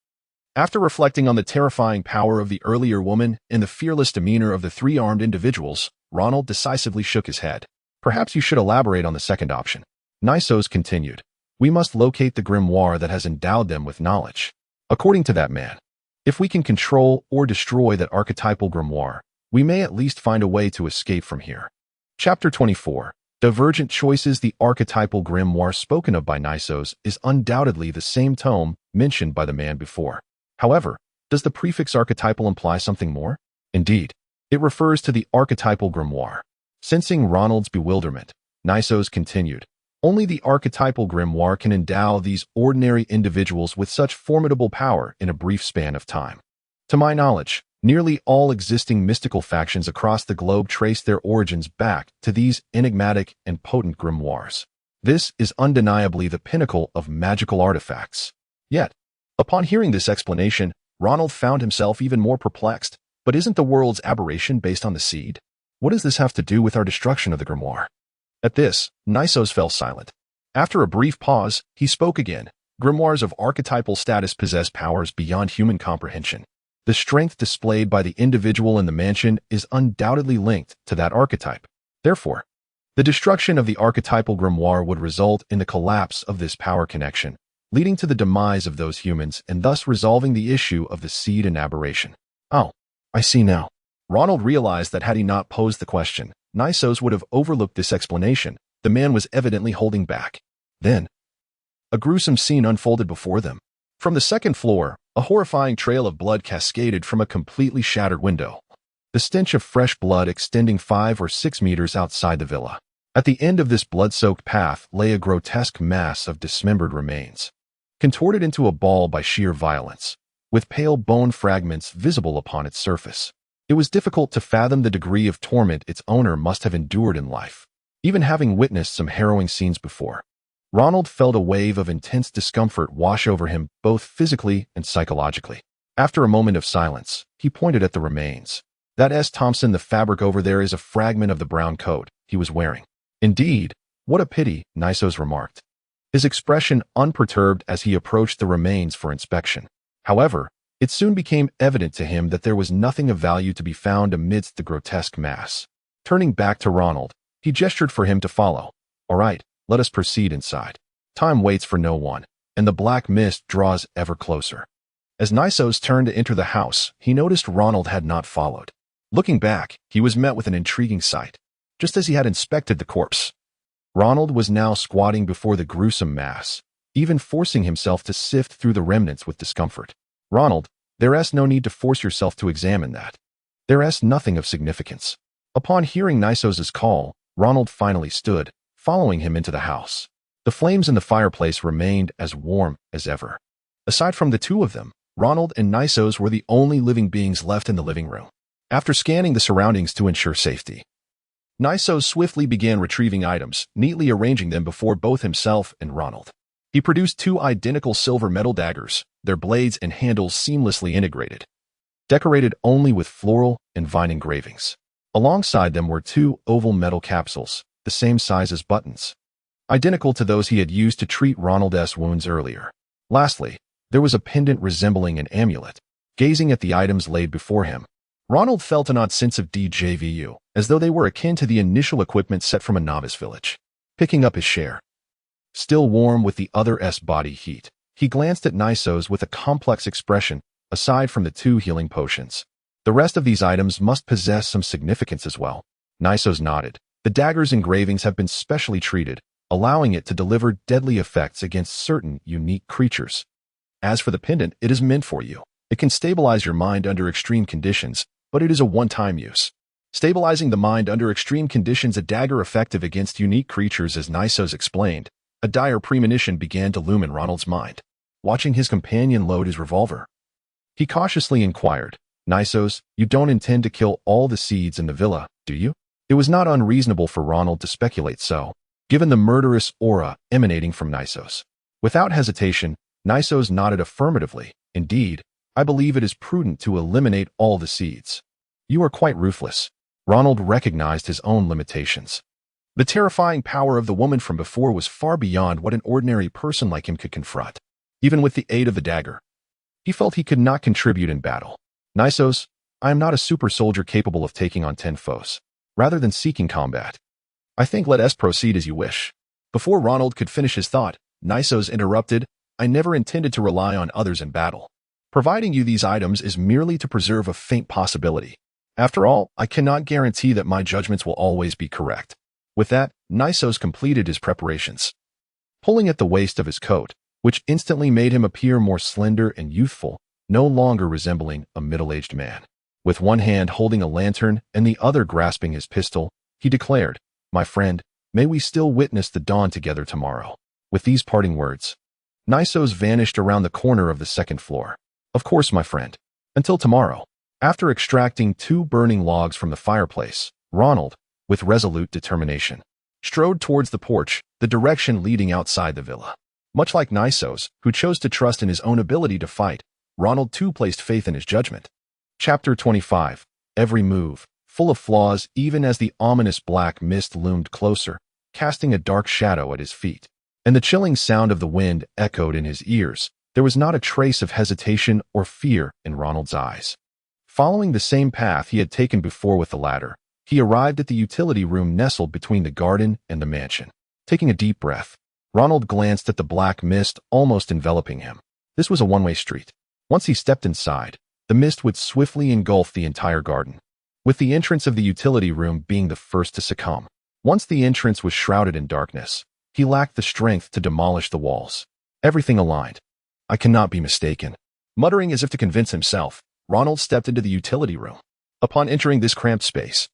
After reflecting on the terrifying power of the earlier woman and the fearless demeanor of the 3 armed individuals, Ronald decisively shook his head. Perhaps you should elaborate on the second option. Nisos continued. We must locate the grimoire that has endowed them with knowledge. According to that man, if we can control or destroy that archetypal grimoire, we may at least find a way to escape from here. Chapter 24. Divergent Choices. The archetypal grimoire spoken of by Nisos is undoubtedly the same tome mentioned by the man before. However, does the prefix archetypal imply something more? Indeed, it refers to the archetypal grimoire. Sensing Ronald's bewilderment, Nisos continued. Only the archetypal grimoire can endow these ordinary individuals with such formidable power in a brief span of time. To my knowledge, nearly all existing mystical factions across the globe trace their origins back to these enigmatic and potent grimoires. This is undeniably the pinnacle of magical artifacts. Yet, upon hearing this explanation, Ronald found himself even more perplexed. But isn't the world's aberration based on the seed? What does this have to do with our destruction of the grimoire? At this, Nisos fell silent. After a brief pause, he spoke again. Grimoires of archetypal status possess powers beyond human comprehension. The strength displayed by the individual in the mansion is undoubtedly linked to that archetype. Therefore, the destruction of the archetypal grimoire would result in the collapse of this power connection, leading to the demise of those humans and thus resolving the issue of the seed and aberration. Oh, I see now. Ronald realized that had he not posed the question, Nisos would have overlooked this explanation. The man was evidently holding back. Then, a gruesome scene unfolded before them. From the second floor, a horrifying trail of blood cascaded from a completely shattered window, the stench of fresh blood extending 5 or 6 meters outside the villa. At the end of this blood-soaked path lay a grotesque mass of dismembered remains, contorted into a ball by sheer violence, with pale bone fragments visible upon its surface. It was difficult to fathom the degree of torment its owner must have endured in life, even having witnessed some harrowing scenes before. Ronald felt a wave of intense discomfort wash over him, both physically and psychologically. After a moment of silence, he pointed at the remains. That S. Thompson, the fabric over there is a fragment of the brown coat he was wearing. Indeed, what a pity, Nisos remarked, his expression unperturbed as he approached the remains for inspection. However, it soon became evident to him that there was nothing of value to be found amidst the grotesque mass. Turning back to Ronald, he gestured for him to follow. All right, let us proceed inside. Time waits for no one, and the black mist draws ever closer. As Nisos turned to enter the house, he noticed Ronald had not followed. Looking back, he was met with an intriguing sight. Just as he had inspected the corpse, Ronald was now squatting before the gruesome mass, even forcing himself to sift through the remnants with discomfort. Ronald, there's no need to force yourself to examine that. There's nothing of significance. Upon hearing Nisos's call, Ronald finally stood, following him into the house. The flames in the fireplace remained as warm as ever. Aside from the two of them, Ronald and Nisos were the only living beings left in the living room. After scanning the surroundings to ensure safety, Nisos swiftly began retrieving items, neatly arranging them before both himself and Ronald. He produced 2 identical silver metal daggers, their blades and handles seamlessly integrated, decorated only with floral and vine engravings. Alongside them were 2 oval metal capsules, the same size as buttons, identical to those he had used to treat Ronald's wounds earlier. Lastly, there was a pendant resembling an amulet. Gazing at the items laid before him, Ronald felt an odd sense of déjà vu, as though they were akin to the initial equipment set from a novice village. Picking up his share, still warm with the other's body heat, he glanced at Nisos with a complex expression. Aside from the 2 healing potions, the rest of these items must possess some significance as well. Nisos nodded. The dagger's engravings have been specially treated, allowing it to deliver deadly effects against certain unique creatures. As for the pendant, it is meant for you. It can stabilize your mind under extreme conditions, but it is a one-time use. Stabilizing the mind under extreme conditions, a dagger effective against unique creatures, as Nisos explained. A dire premonition began to loom in Ronald's mind. Watching his companion load his revolver, he cautiously inquired, Nisos, you don't intend to kill all the seeds in the villa, do you? It was not unreasonable for Ronald to speculate so, given the murderous aura emanating from Nisos. Without hesitation, Nisos nodded affirmatively. Indeed, I believe it is prudent to eliminate all the seeds. You are quite ruthless. Ronald recognized his own limitations. The terrifying power of the woman from before was far beyond what an ordinary person like him could confront. Even with the aid of the dagger, he felt he could not contribute in battle. Nisos, I am not a super soldier capable of taking on 10 foes. Rather than seeking combat, I think let us proceed as you wish. Before Ronald could finish his thought, Nisos interrupted, I never intended to rely on others in battle. Providing you these items is merely to preserve a faint possibility. After all, I cannot guarantee that my judgments will always be correct. With that, Nisos completed his preparations, pulling at the waist of his coat, which instantly made him appear more slender and youthful, no longer resembling a middle-aged man. With one hand holding a lantern and the other grasping his pistol, he declared, My friend, may we still witness the dawn together tomorrow. With these parting words, Nisos vanished around the corner of the second floor. Of course, my friend. Until tomorrow. After extracting 2 burning logs from the fireplace, Ronald, with resolute determination, strode towards the porch, the direction leading outside the villa. Much like Nisos, who chose to trust in his own ability to fight, Ronald too placed faith in his judgment. Chapter 25. Every move, full of flaws even as the ominous black mist loomed closer, casting a dark shadow at his feet. And the chilling sound of the wind echoed in his ears, There was not a trace of hesitation or fear in Ronald's eyes. Following the same path he had taken before with the ladder, he arrived at the utility room nestled between the garden and the mansion. Taking a deep breath, Ronald glanced at the black mist almost enveloping him. This was a one-way street. Once he stepped inside, the mist would swiftly engulf the entire garden, with the entrance of the utility room being the first to succumb. Once the entrance was shrouded in darkness, he lacked the strength to demolish the walls. Everything aligned. I cannot be mistaken. Muttering as if to convince himself, Ronald stepped into the utility room. Upon entering this cramped space,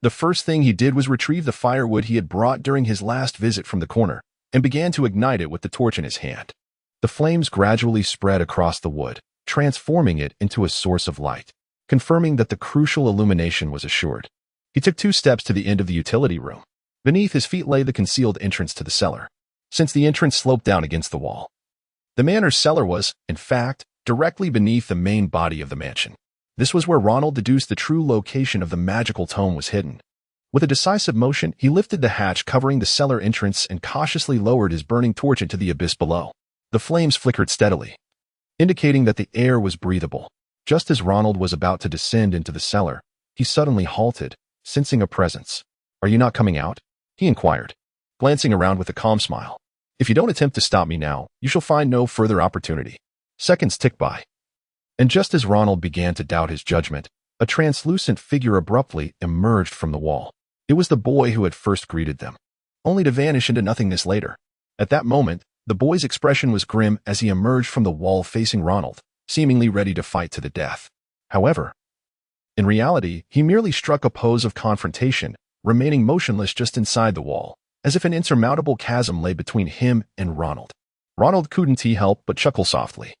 the first thing he did was retrieve the firewood he had brought during his last visit from the corner and began to ignite it with the torch in his hand. The flames gradually spread across the wood, transforming it into a source of light, confirming that the crucial illumination was assured. He took 2 steps to the end of the utility room. Beneath his feet lay the concealed entrance to the cellar, since the entrance sloped down against the wall. The manor's cellar was, in fact, directly beneath the main body of the mansion. This was where Ronald deduced the true location of the magical tome was hidden. With a decisive motion, he lifted the hatch covering the cellar entrance and cautiously lowered his burning torch into the abyss below. The flames flickered steadily, indicating that the air was breathable. Just as Ronald was about to descend into the cellar, he suddenly halted, sensing a presence. "Are you not coming out?" he inquired, glancing around with a calm smile. "If you don't attempt to stop me now, you shall find no further opportunity." Seconds ticked by, and just as Ronald began to doubt his judgment, a translucent figure abruptly emerged from the wall. It was the boy who had first greeted them, only to vanish into nothingness later. At that moment, the boy's expression was grim as he emerged from the wall facing Ronald, seemingly ready to fight to the death. However, in reality, he merely struck a pose of confrontation, remaining motionless just inside the wall, as if an insurmountable chasm lay between him and Ronald. Ronald couldn't help but chuckle softly.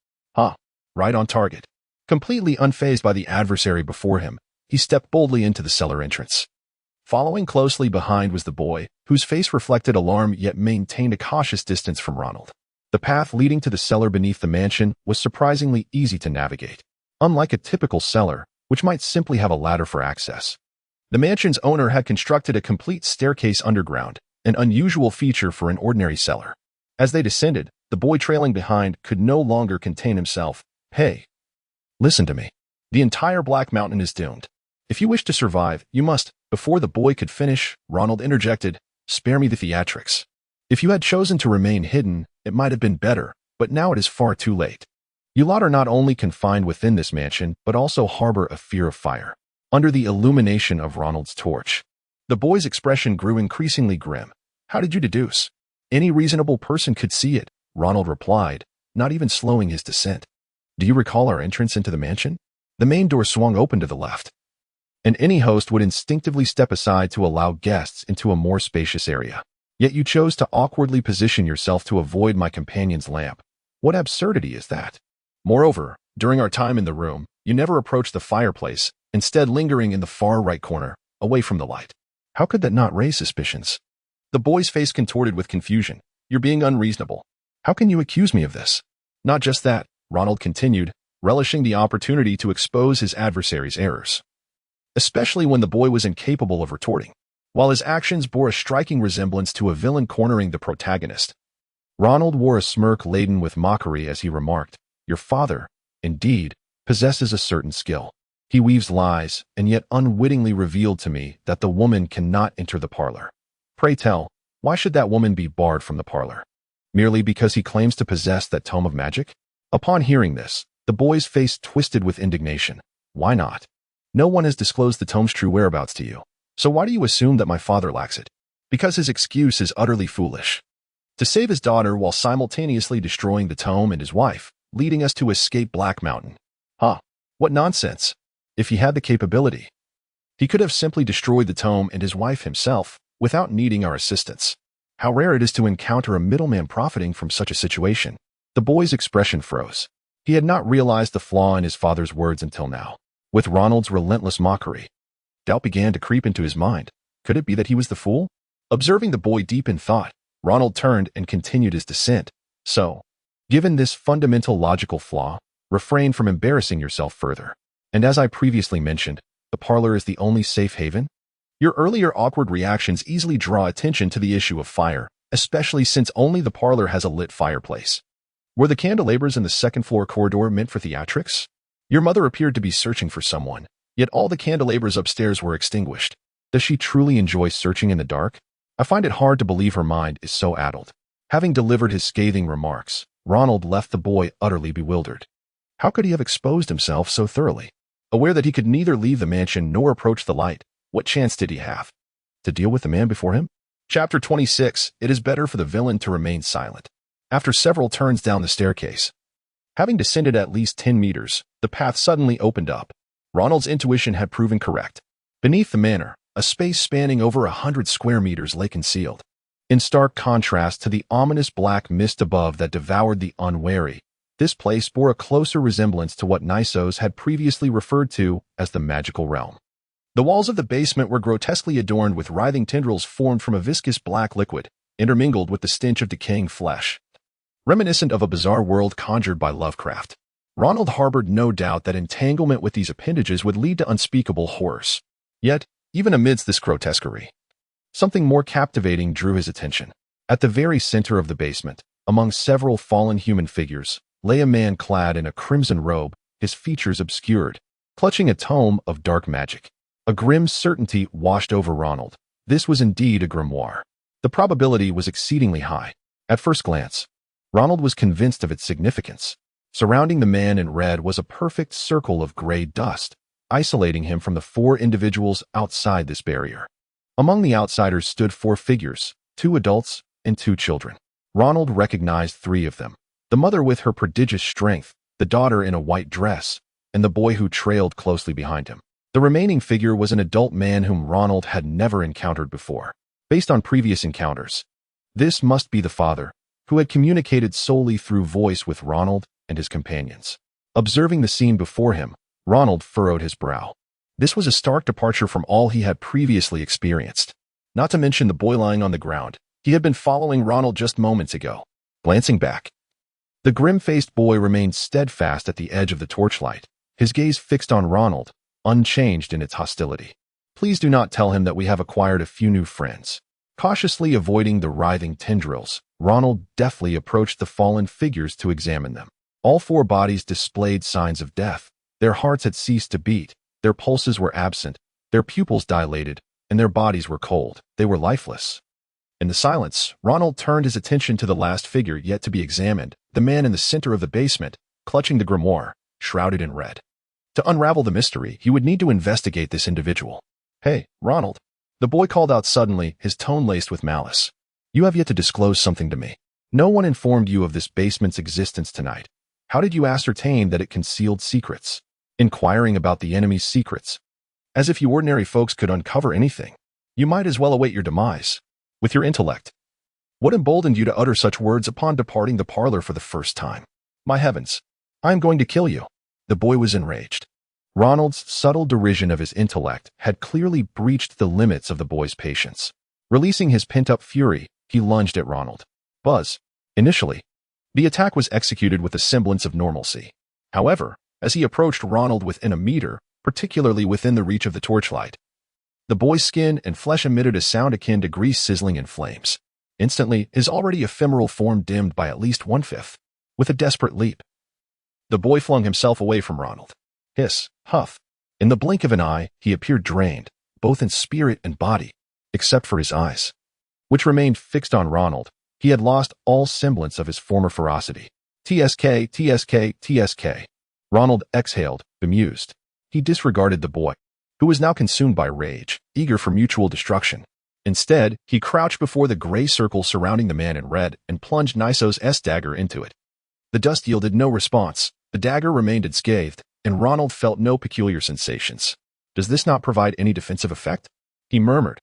Right on target. Completely unfazed by the adversary before him, he stepped boldly into the cellar entrance. Following closely behind was the boy, whose face reflected alarm yet maintained a cautious distance from Ronald. The path leading to the cellar beneath the mansion was surprisingly easy to navigate. Unlike a typical cellar, which might simply have a ladder for access, the mansion's owner had constructed a complete staircase underground, an unusual feature for an ordinary cellar. As they descended, the boy trailing behind could no longer contain himself. "Hey, listen to me. The entire Black Mountain is doomed. If you wish to survive, you must." Before the boy could finish, Ronald interjected, "Spare me the theatrics. If you had chosen to remain hidden, it might have been better, but now it is far too late. You lot are not only confined within this mansion, but also harbor a fear of fire." Under the illumination of Ronald's torch, the boy's expression grew increasingly grim. "How did you deduce?" "Any reasonable person could see it," Ronald replied, not even slowing his descent. "Do you recall our entrance into the mansion?" The main door swung open to the left, and any host would instinctively step aside to allow guests into a more spacious area. Yet you chose to awkwardly position yourself to avoid my companion's lamp. What absurdity is that? Moreover, during our time in the room, you never approached the fireplace, instead lingering in the far right corner, away from the light. How could that not raise suspicions? The boy's face contorted with confusion. "You're being unreasonable. How can you accuse me of this?" "Not just that," Ronald continued, relishing the opportunity to expose his adversary's errors, especially when the boy was incapable of retorting. While his actions bore a striking resemblance to a villain cornering the protagonist, Ronald wore a smirk laden with mockery as he remarked, "Your father, indeed, possesses a certain skill. He weaves lies, and yet unwittingly revealed to me that the woman cannot enter the parlor. Pray tell, why should that woman be barred from the parlor? Merely because he claims to possess that tome of magic?" Upon hearing this, the boy's face twisted with indignation. "Why not? No one has disclosed the tome's true whereabouts to you. So why do you assume that my father lacks it?" "Because his excuse is utterly foolish. To save his daughter while simultaneously destroying the tome and his wife, leading us to escape Black Mountain." What nonsense. If he had the capability, he could have simply destroyed the tome and his wife himself, without needing our assistance. How rare it is to encounter a middleman profiting from such a situation. The boy's expression froze. He had not realized the flaw in his father's words until now. With Ronald's relentless mockery, doubt began to creep into his mind. Could it be that he was the fool? Observing the boy deep in thought, Ronald turned and continued his descent. "So, given this fundamental logical flaw, refrain from embarrassing yourself further. And as I previously mentioned, the parlor is the only safe haven? Your earlier awkward reactions easily draw attention to the issue of fire, especially since only the parlor has a lit fireplace. Were the candelabras in the second-floor corridor meant for theatrics? Your mother appeared to be searching for someone, yet all the candelabras upstairs were extinguished. Does she truly enjoy searching in the dark? I find it hard to believe her mind is so addled. Having delivered his scathing remarks, Ronald left the boy utterly bewildered. How could he have exposed himself so thoroughly? Aware that he could neither leave the mansion nor approach the light, what chance did he have? To deal with the man before him? Chapter 26. It is better for the villain to remain silent. After several turns down the staircase, having descended at least 10 meters, the path suddenly opened up. Ronald's intuition had proven correct. Beneath the manor, a space spanning over 100 square meters lay concealed. In stark contrast to the ominous black mist above that devoured the unwary, this place bore a closer resemblance to what Nisos had previously referred to as the magical realm. The walls of the basement were grotesquely adorned with writhing tendrils formed from a viscous black liquid, intermingled with the stench of decaying flesh, reminiscent of a bizarre world conjured by Lovecraft. Ronald harbored no doubt that entanglement with these appendages would lead to unspeakable horrors. Yet, even amidst this grotesquerie, something more captivating drew his attention. At the very center of the basement, among several fallen human figures, lay a man clad in a crimson robe, his features obscured, clutching a tome of dark magic. A grim certainty washed over Ronald. This was indeed a grimoire. The probability was exceedingly high. At first glance, Ronald was convinced of its significance. Surrounding the man in red was a perfect circle of gray dust, isolating him from the 4 individuals outside this barrier. Among the outsiders stood 4 figures, 2 adults and 2 children. Ronald recognized 3 of them: the mother with her prodigious strength, the daughter in a white dress, and the boy who trailed closely behind him. The remaining figure was an adult man whom Ronald had never encountered before. Based on previous encounters, this must be the father, who had communicated solely through voice with Ronald and his companions. Observing the scene before him, Ronald furrowed his brow. This was a stark departure from all he had previously experienced. Not to mention the boy lying on the ground. He had been following Ronald just moments ago. Glancing back, the grim-faced boy remained steadfast at the edge of the torchlight, his gaze fixed on Ronald, unchanged in its hostility. Please do not tell him that we have acquired a few new friends. Cautiously avoiding the writhing tendrils, Ronald deftly approached the fallen figures to examine them. All 4 bodies displayed signs of death. Their hearts had ceased to beat, their pulses were absent, their pupils dilated, and their bodies were cold. They were lifeless. In the silence, Ronald turned his attention to the last figure yet to be examined, the man in the center of the basement, clutching the grimoire, shrouded in red. To unravel the mystery, he would need to investigate this individual. "Hey, Ronald," the boy called out suddenly, his tone laced with malice. "You have yet to disclose something to me. No one informed you of this basement's existence tonight. How did you ascertain that it concealed secrets? Inquiring about the enemy's secrets. As if you ordinary folks could uncover anything. You might as well await your demise. With your intellect. What emboldened you to utter such words upon departing the parlor for the first time? My heavens, I am going to kill you." The boy was enraged. Ronald's subtle derision of his intellect had clearly breached the limits of the boy's patience. Releasing his pent-up fury, he lunged at Ronald. Buzz. Initially, the attack was executed with a semblance of normalcy. However, as he approached Ronald within a meter, particularly within the reach of the torchlight, the boy's skin and flesh emitted a sound akin to grease sizzling in flames. Instantly, his already ephemeral form dimmed by at least 1/5. With a desperate leap, the boy flung himself away from Ronald. Hiss, huff. In the blink of an eye, he appeared drained, both in spirit and body, except for his eyes, which remained fixed on Ronald. He had lost all semblance of his former ferocity. "TSK, TSK, TSK. Ronald exhaled, bemused. He disregarded the boy, who was now consumed by rage, eager for mutual destruction. Instead, he crouched before the gray circle surrounding the man in red and plunged Nisos' dagger into it. The dust yielded no response. The dagger remained unscathed, and Ronald felt no peculiar sensations. "Does this not provide any defensive effect?" he murmured,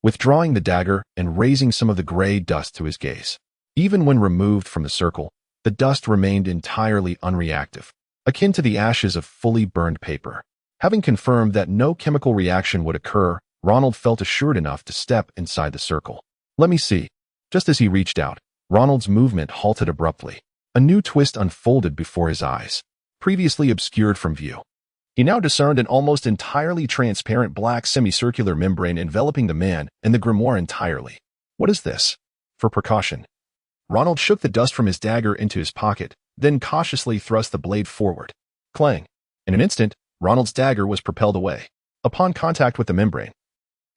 withdrawing the dagger and raising some of the gray dust to his gaze. Even when removed from the circle, the dust remained entirely unreactive, akin to the ashes of fully burned paper. Having confirmed that no chemical reaction would occur, Ronald felt assured enough to step inside the circle. "Let me see." Just as he reached out, Ronald's movement halted abruptly. A new twist unfolded before his eyes, previously obscured from view. He now discerned an almost entirely transparent black semicircular membrane enveloping the man and the grimoire entirely. "What is this?" For precaution, Ronald shook the dust from his dagger into his pocket, then cautiously thrust the blade forward. Clang! In an instant, Ronald's dagger was propelled away. Upon contact with the membrane,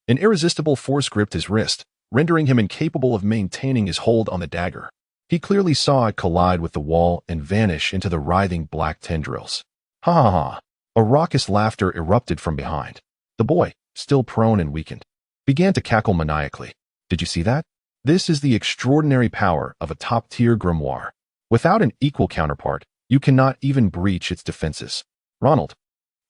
an irresistible force gripped his wrist, rendering him incapable of maintaining his hold on the dagger. He clearly saw it collide with the wall and vanish into the writhing black tendrils. Ha ha ha! A raucous laughter erupted from behind. The boy, still prone and weakened, began to cackle maniacally. Did you see that? This is the extraordinary power of a top-tier grimoire. Without an equal counterpart, you cannot even breach its defenses. Ronald,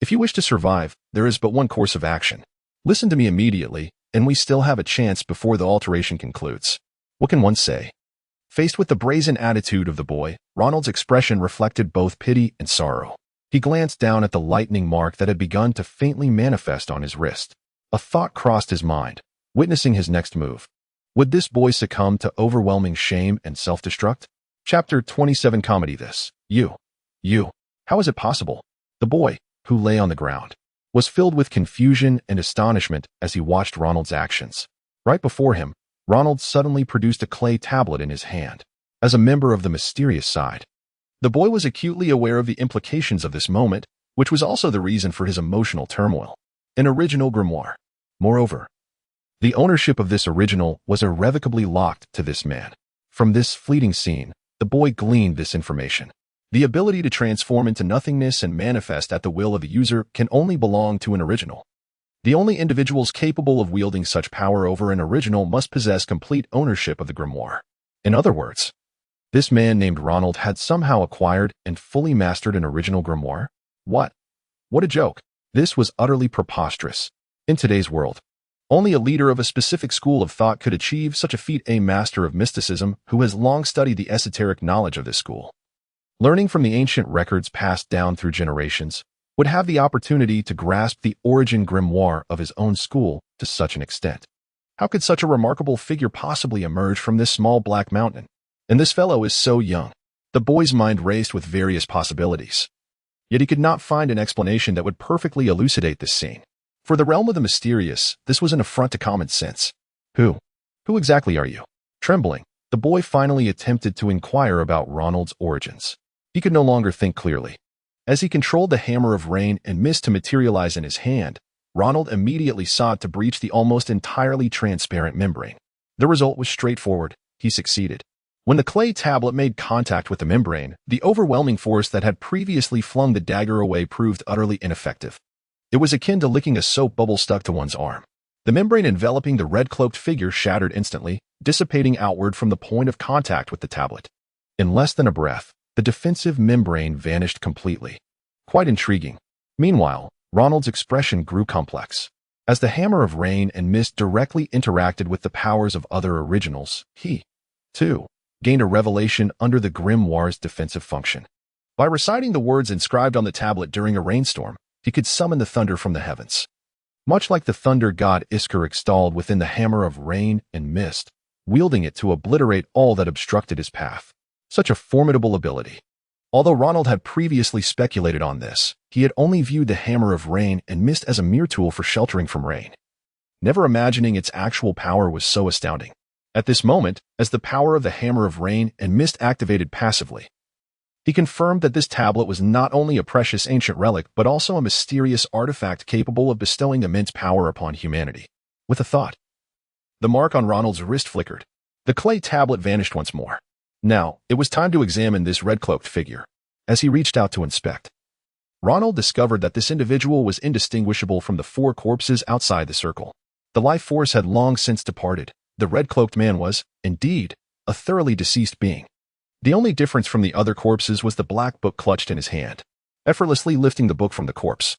if you wish to survive, there is but one course of action. Listen to me immediately, and we still have a chance before the alteration concludes. What can one say? Faced with the brazen attitude of the boy, Ronald's expression reflected both pity and sorrow. He glanced down at the lightning mark that had begun to faintly manifest on his wrist. A thought crossed his mind, witnessing his next move. Would this boy succumb to overwhelming shame and self-destruct? Chapter 27 Comedy. This. You. How is it possible? The boy, who lay on the ground, was filled with confusion and astonishment as he watched Ronald's actions. Right before him, Ronald suddenly produced a clay tablet in his hand. As a member of the mysterious side, the boy was acutely aware of the implications of this moment, which was also the reason for his emotional turmoil. An original grimoire. Moreover, the ownership of this original was irrevocably locked to this man. From this fleeting scene, the boy gleaned this information. The ability to transform into nothingness and manifest at the will of the user can only belong to an original. The only individuals capable of wielding such power over an original must possess complete ownership of the grimoire. In other words, this man named Ronald had somehow acquired and fully mastered an original grimoire? What? What a joke. This was utterly preposterous. In today's world, only a leader of a specific school of thought could achieve such a feat, a master of mysticism who has long studied the esoteric knowledge of this school, learning from the ancient records passed down through generations, would have the opportunity to grasp the origin grimoire of his own school to such an extent. How could such a remarkable figure possibly emerge from this small black mountain? And this fellow is so young. The boy's mind raced with various possibilities. Yet he could not find an explanation that would perfectly elucidate this scene. For the realm of the mysterious, this was an affront to common sense. Who exactly are you? Trembling, the boy finally attempted to inquire about Ronald's origins. He could no longer think clearly. As he controlled the hammer of rain and mist to materialize in his hand, Ronald immediately sought to breach the almost entirely transparent membrane. The result was straightforward. He succeeded. When the clay tablet made contact with the membrane, the overwhelming force that had previously flung the dagger away proved utterly ineffective. It was akin to licking a soap bubble stuck to one's arm. The membrane enveloping the red-cloaked figure shattered instantly, dissipating outward from the point of contact with the tablet. In less than a breath, the defensive membrane vanished completely. Quite intriguing. Meanwhile, Ronald's expression grew complex. As the hammer of rain and mist directly interacted with the powers of other originals, he, too, gained a revelation under the grimoire's defensive function. By reciting the words inscribed on the tablet during a rainstorm, he could summon the thunder from the heavens. Much like the thunder god Iskar installed within the hammer of rain and mist, wielding it to obliterate all that obstructed his path. Such a formidable ability. Although Ronald had previously speculated on this, he had only viewed the hammer of rain and mist as a mere tool for sheltering from rain, never imagining its actual power was so astounding. At this moment, as the power of the hammer of rain and mist activated passively, he confirmed that this tablet was not only a precious ancient relic but also a mysterious artifact capable of bestowing immense power upon humanity. With a thought, the mark on Ronald's wrist flickered. The clay tablet vanished once more. Now, it was time to examine this red-cloaked figure. As he reached out to inspect, Ronald discovered that this individual was indistinguishable from the four corpses outside the circle. The life force had long since departed. The red-cloaked man was, indeed, a thoroughly deceased being. The only difference from the other corpses was the black book clutched in his hand. Effortlessly lifting the book from the corpse,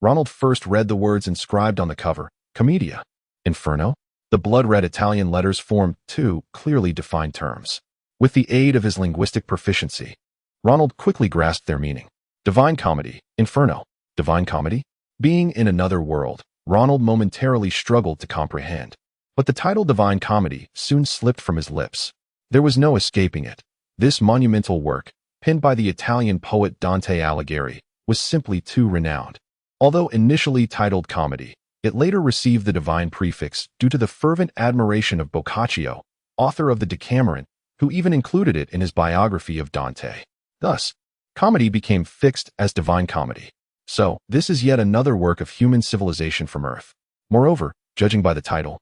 Ronald first read the words inscribed on the cover, Commedia. Inferno? The blood-red Italian letters formed two clearly defined terms. With the aid of his linguistic proficiency, Ronald quickly grasped their meaning. Divine Comedy, Inferno. Divine Comedy? Being in another world, Ronald momentarily struggled to comprehend. But the title Divine Comedy soon slipped from his lips. There was no escaping it. This monumental work, penned by the Italian poet Dante Alighieri, was simply too renowned. Although initially titled Comedy, it later received the divine prefix due to the fervent admiration of Boccaccio, author of the Decameron, who even included it in his biography of Dante. Thus, comedy became fixed as divine comedy. So, this is yet another work of human civilization from Earth. Moreover, judging by the title,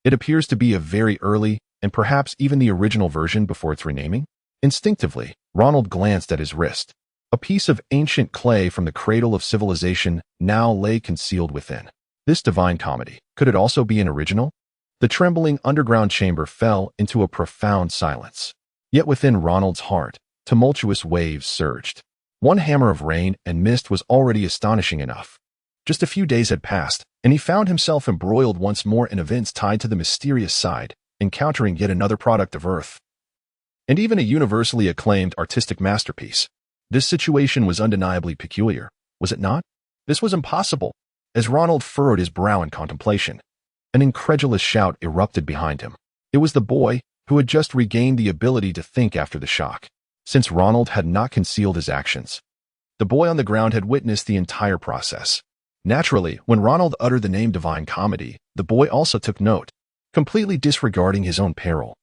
it appears to be a very early, and perhaps even the original version before its renaming. Instinctively, Ronald glanced at his wrist. A piece of ancient clay from the cradle of civilization now lay concealed within. This divine comedy, could it also be an original? The trembling underground chamber fell into a profound silence. Yet within Ronald's heart, tumultuous waves surged. One hammer of rain and mist was already astonishing enough. Just a few days had passed, and he found himself embroiled once more in events tied to the mysterious side, encountering yet another product of Earth. And even a universally acclaimed artistic masterpiece. This situation was undeniably peculiar, was it not? This was impossible. As Ronald furrowed his brow in contemplation, an incredulous shout erupted behind him. It was the boy, who had just regained the ability to think after the shock. Since Ronald had not concealed his actions, the boy on the ground had witnessed the entire process. Naturally, when Ronald uttered the name Divine Comedy, the boy also took note, completely disregarding his own peril.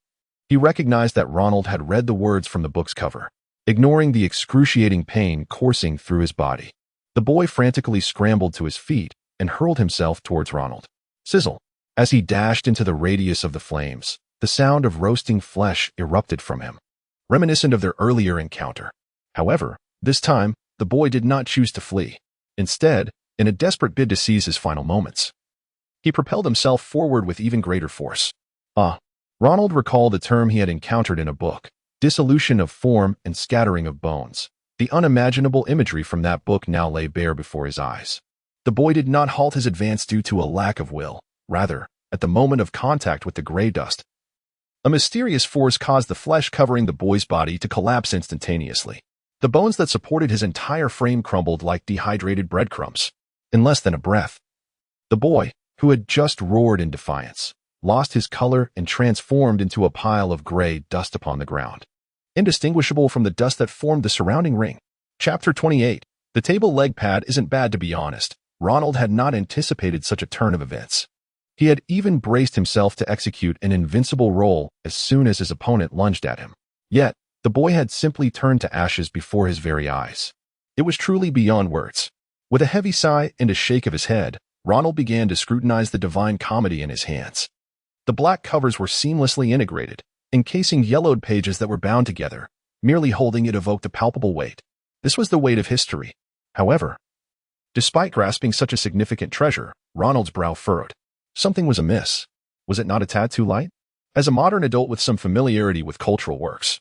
He recognized that Ronald had read the words from the book's cover, ignoring the excruciating pain coursing through his body. The boy frantically scrambled to his feet and hurled himself towards Ronald. Sizzle! As he dashed into the radius of the flames, the sound of roasting flesh erupted from him, reminiscent of their earlier encounter. However, this time, the boy did not choose to flee. Instead, in a desperate bid to seize his final moments, he propelled himself forward with even greater force. Ronald recalled a term he had encountered in a book, dissolution of form and scattering of bones. The unimaginable imagery from that book now lay bare before his eyes. The boy did not halt his advance due to a lack of will. Rather, at the moment of contact with the gray dust, a mysterious force caused the flesh covering the boy's body to collapse instantaneously. The bones that supported his entire frame crumbled like dehydrated breadcrumbs. In less than a breath, the boy, who had just roared in defiance, lost his color and transformed into a pile of gray dust upon the ground, indistinguishable from the dust that formed the surrounding ring. Chapter 28. The table leg pad isn't bad, to be honest. Ronald had not anticipated such a turn of events. He had even braced himself to execute an invincible roll as soon as his opponent lunged at him. Yet, the boy had simply turned to ashes before his very eyes. It was truly beyond words. With a heavy sigh and a shake of his head, Ronald began to scrutinize the Divine Comedy in his hands. The black covers were seamlessly integrated, encasing yellowed pages that were bound together. Merely holding it evoked a palpable weight. This was the weight of history. However, despite grasping such a significant treasure, Ronald's brow furrowed. Something was amiss. Was it not a tad too light? As a modern adult with some familiarity with cultural works,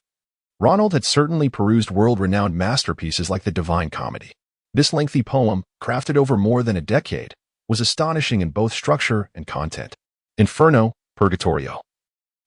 Ronald had certainly perused world-renowned masterpieces like the Divine Comedy. This lengthy poem, crafted over more than a decade, was astonishing in both structure and content. Inferno, Purgatorio,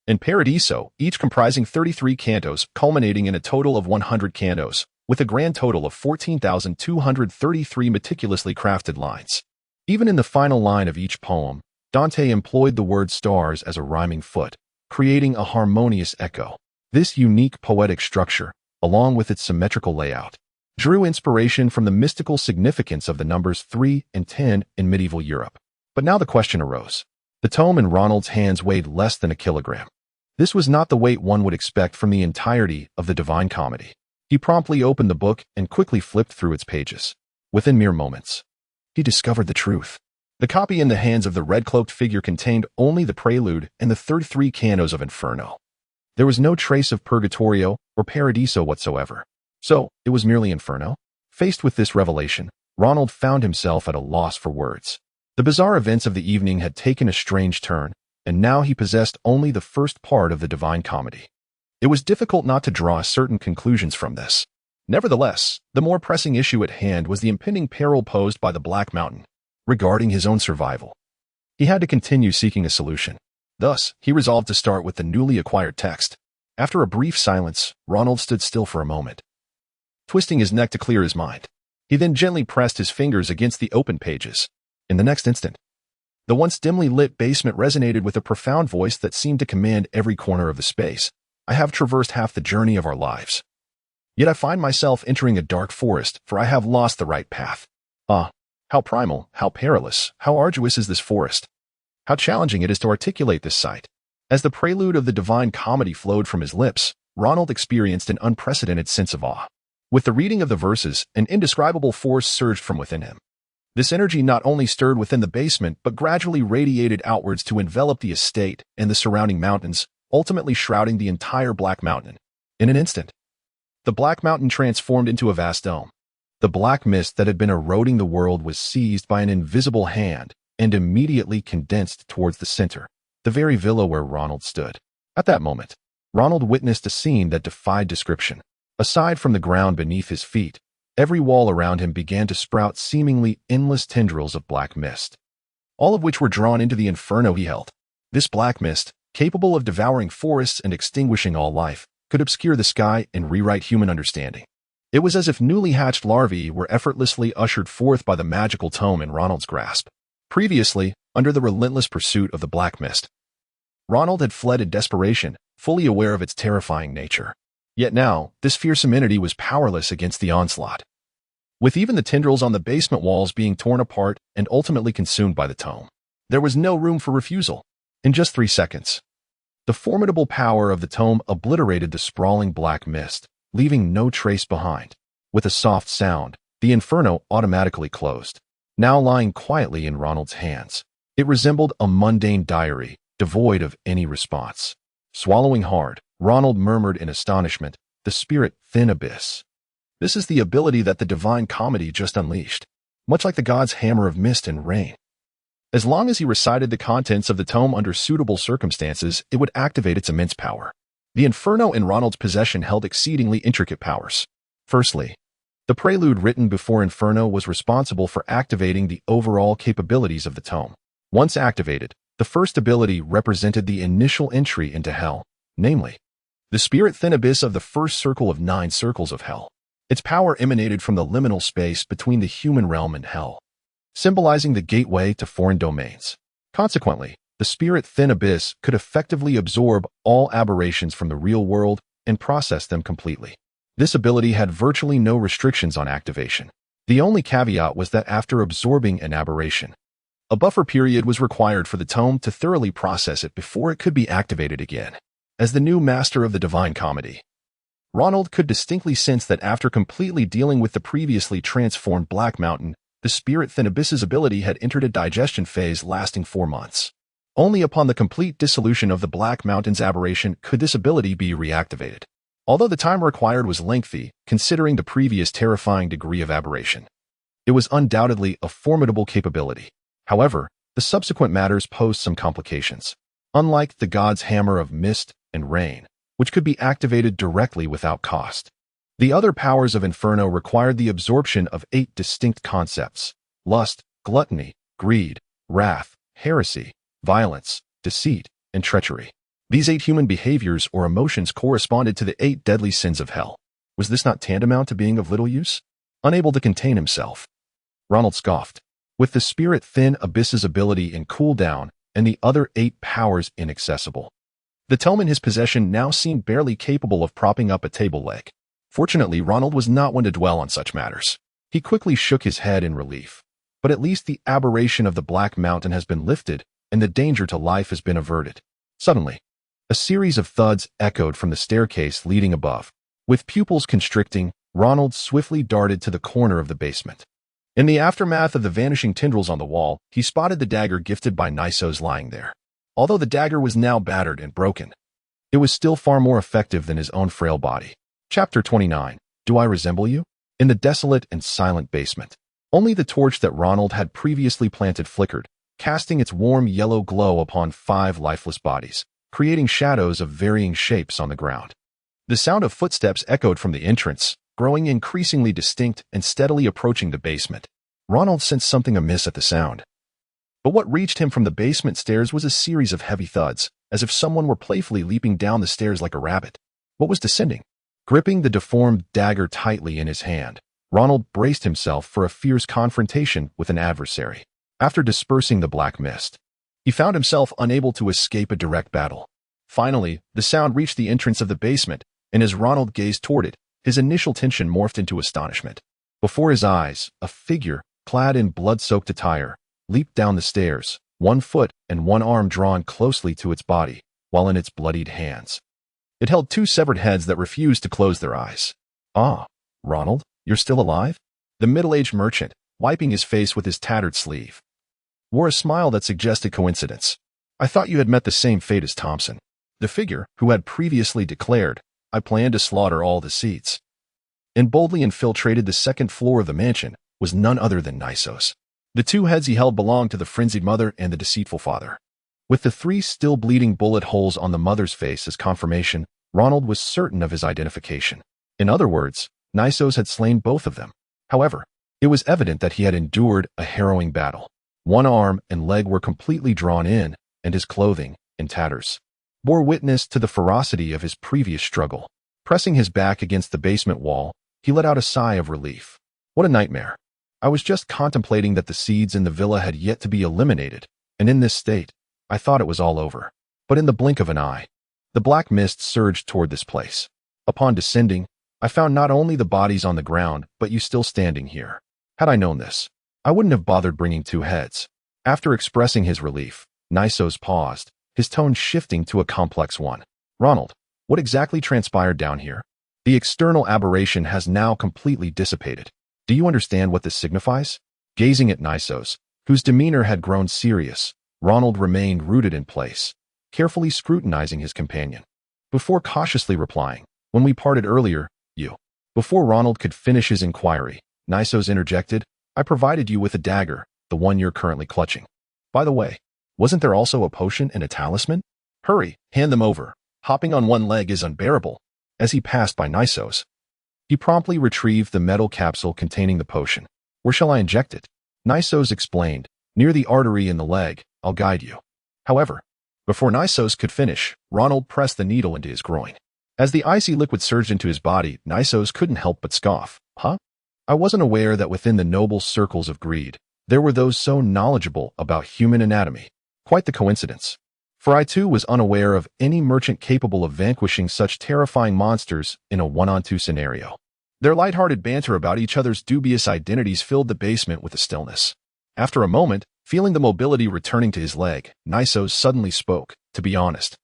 and Paradiso, each comprising 33 cantos, culminating in a total of 100 cantos, with a grand total of 14,233 meticulously crafted lines. Even in the final line of each poem, Dante employed the word stars as a rhyming foot, creating a harmonious echo. This unique poetic structure, along with its symmetrical layout, drew inspiration from the mystical significance of the numbers 3 and 10 in medieval Europe. But now the question arose. The tome in Ronald's hands weighed less than a kilogram. This was not the weight one would expect from the entirety of the Divine Comedy. He promptly opened the book and quickly flipped through its pages. Within mere moments, he discovered the truth. The copy in the hands of the red-cloaked figure contained only the prelude and the 33 cantos of Inferno. There was no trace of Purgatorio or Paradiso whatsoever. So, it was merely Inferno? Faced with this revelation, Ronald found himself at a loss for words. The bizarre events of the evening had taken a strange turn, and now he possessed only the first part of the Divine Comedy. It was difficult not to draw certain conclusions from this. Nevertheless, the more pressing issue at hand was the impending peril posed by the Black Mountain. Regarding his own survival, he had to continue seeking a solution. Thus, he resolved to start with the newly acquired text. After a brief silence, Ronald stood still for a moment, twisting his neck to clear his mind. He then gently pressed his fingers against the open pages. In the next instant, the once dimly lit basement resonated with a profound voice that seemed to command every corner of the space. I have traversed half the journey of our lives. Yet I find myself entering a dark forest, for I have lost the right path. How primal, how perilous, how arduous is this forest. How challenging it is to articulate this sight. As the prelude of the Divine Comedy flowed from his lips, Ronald experienced an unprecedented sense of awe. With the reading of the verses, an indescribable force surged from within him. This energy not only stirred within the basement, but gradually radiated outwards to envelop the estate and the surrounding mountains, ultimately shrouding the entire Black Mountain. In an instant, the Black Mountain transformed into a vast dome. The black mist that had been eroding the world was seized by an invisible hand and immediately condensed towards the center, the very villa where Ronald stood. At that moment, Ronald witnessed a scene that defied description. Aside from the ground beneath his feet, every wall around him began to sprout seemingly endless tendrils of black mist, all of which were drawn into the inferno he held. This black mist, capable of devouring forests and extinguishing all life, could obscure the sky and rewrite human understanding. It was as if newly hatched larvae were effortlessly ushered forth by the magical tome in Ronald's grasp. Previously, under the relentless pursuit of the black mist, Ronald had fled in desperation, fully aware of its terrifying nature. Yet now, this fearsome entity was powerless against the onslaught. With even the tendrils on the basement walls being torn apart and ultimately consumed by the tome, there was no room for refusal. In just 3 seconds, the formidable power of the tome obliterated the sprawling black mist, leaving no trace behind. With a soft sound, the inferno automatically closed. Now lying quietly in Ronald's hands, it resembled a mundane diary, devoid of any response. Swallowing hard, Ronald murmured in astonishment, "The spirit thin abyss. This is the ability that the divine comedy just unleashed, much like the god's hammer of mist and rain." As long as he recited the contents of the tome under suitable circumstances, it would activate its immense power. The inferno in Ronald's possession held exceedingly intricate powers. Firstly, the prelude written before Inferno was responsible for activating the overall capabilities of the tome. Once activated, the first ability represented the initial entry into hell, namely, the spirit-thin abyss of the first circle of 9 circles of hell. Its power emanated from the liminal space between the human realm and hell, symbolizing the gateway to foreign domains. Consequently, the spirit-thin abyss could effectively absorb all aberrations from the real world and process them completely. This ability had virtually no restrictions on activation. The only caveat was that after absorbing an aberration, a buffer period was required for the tome to thoroughly process it before it could be activated again. As the new master of the Divine Comedy, Ronald could distinctly sense that after completely dealing with the previously transformed Black Mountain, the spirit-thin abyss's ability had entered a digestion phase lasting 4 months. Only upon the complete dissolution of the Black Mountain's aberration could this ability be reactivated. Although the time required was lengthy, considering the previous terrifying degree of aberration, it was undoubtedly a formidable capability. However, the subsequent matters posed some complications. Unlike the god's hammer of mist and rain, which could be activated directly without cost, the other powers of Inferno required the absorption of 8 distinct concepts: lust, gluttony, greed, wrath, heresy, violence, deceit, and treachery. These 8 human behaviors or emotions corresponded to the 8 deadly sins of hell. Was this not tantamount to being of little use? Unable to contain himself, Ronald scoffed. With the spirit-thin abyss's ability in cooldown and the other 8 powers inaccessible, the tome in his possession now seemed barely capable of propping up a table leg. Fortunately, Ronald was not one to dwell on such matters. He quickly shook his head in relief. But at least the aberration of the Black Mountain has been lifted, and the danger to life has been averted. Suddenly, a series of thuds echoed from the staircase leading above. With pupils constricting, Ronald swiftly darted to the corner of the basement. In the aftermath of the vanishing tendrils on the wall, he spotted the dagger gifted by Nisos lying there. Although the dagger was now battered and broken, it was still far more effective than his own frail body. Chapter 29. Do I resemble you? In the desolate and silent basement, only the torch that Ronald had previously planted flickered, casting its warm yellow glow upon 5 lifeless bodies, creating shadows of varying shapes on the ground. The sound of footsteps echoed from the entrance, growing increasingly distinct and steadily approaching the basement. Ronald sensed something amiss at the sound. But what reached him from the basement stairs was a series of heavy thuds, as if someone were playfully leaping down the stairs like a rabbit. What was descending? Gripping the deformed dagger tightly in his hand, Ronald braced himself for a fierce confrontation with an adversary. After dispersing the black mist, he found himself unable to escape a direct battle. Finally, the sound reached the entrance of the basement, and as Ronald gazed toward it, his initial tension morphed into astonishment. Before his eyes, a figure, clad in blood-soaked attire, leaped down the stairs, 1 foot and 1 arm drawn closely to its body, while in its bloodied hands, It held two severed heads that refused to close their eyes. "Ah, Ronald, you're still alive?" The middle-aged merchant, wiping his face with his tattered sleeve, wore a smile that suggested coincidence. "I thought you had met the same fate as Thompson." The figure, who had previously declared, "I plan to slaughter all the seeds," and boldly infiltrated the second floor of the mansion, was none other than Nisos. The two heads he held belonged to the frenzied mother and the deceitful father. With the three still bleeding bullet holes on the mother's face as confirmation, Ronald was certain of his identification. In other words, Nisos had slain both of them. However, it was evident that he had endured a harrowing battle. One arm and leg were completely drawn in, and his clothing, in tatters, bore witness to the ferocity of his previous struggle. Pressing his back against the basement wall, he let out a sigh of relief. What a nightmare. I was just contemplating that the seeds in the villa had yet to be eliminated, and in this state, I thought it was all over. But in the blink of an eye, the black mist surged toward this place. Upon descending, I found not only the bodies on the ground, but you still standing here. Had I known this, I wouldn't have bothered bringing two heads. After expressing his relief, Nisos paused, his tone shifting to a complex one. "Ronald, what exactly transpired down here? The external aberration has now completely dissipated. Do you understand what this signifies?" Gazing at Nisos, whose demeanor had grown serious, Ronald remained rooted in place, carefully scrutinizing his companion. Before cautiously replying, "When we parted earlier, you..." Before Ronald could finish his inquiry, Nisos interjected, "I provided you with a dagger, the one you're currently clutching. By the way, wasn't there also a potion and a talisman? Hurry, hand them over. Hopping on one leg is unbearable." As he passed by Nisos, he promptly retrieved the metal capsule containing the potion. "Where shall I inject it?" Nisos explained, "Near the artery in the leg. I'll guide you." However, before Nisos could finish, Ronald pressed the needle into his groin. As the icy liquid surged into his body, Nisos couldn't help but scoff. "Huh? I wasn't aware that within the noble circles of greed, there were those so knowledgeable about human anatomy. Quite the coincidence. For I too was unaware of any merchant capable of vanquishing such terrifying monsters in a one-on-two scenario." Their lighthearted banter about each other's dubious identities filled the basement with a stillness. After a moment, feeling the mobility returning to his leg, Nisos suddenly spoke. "To be honest,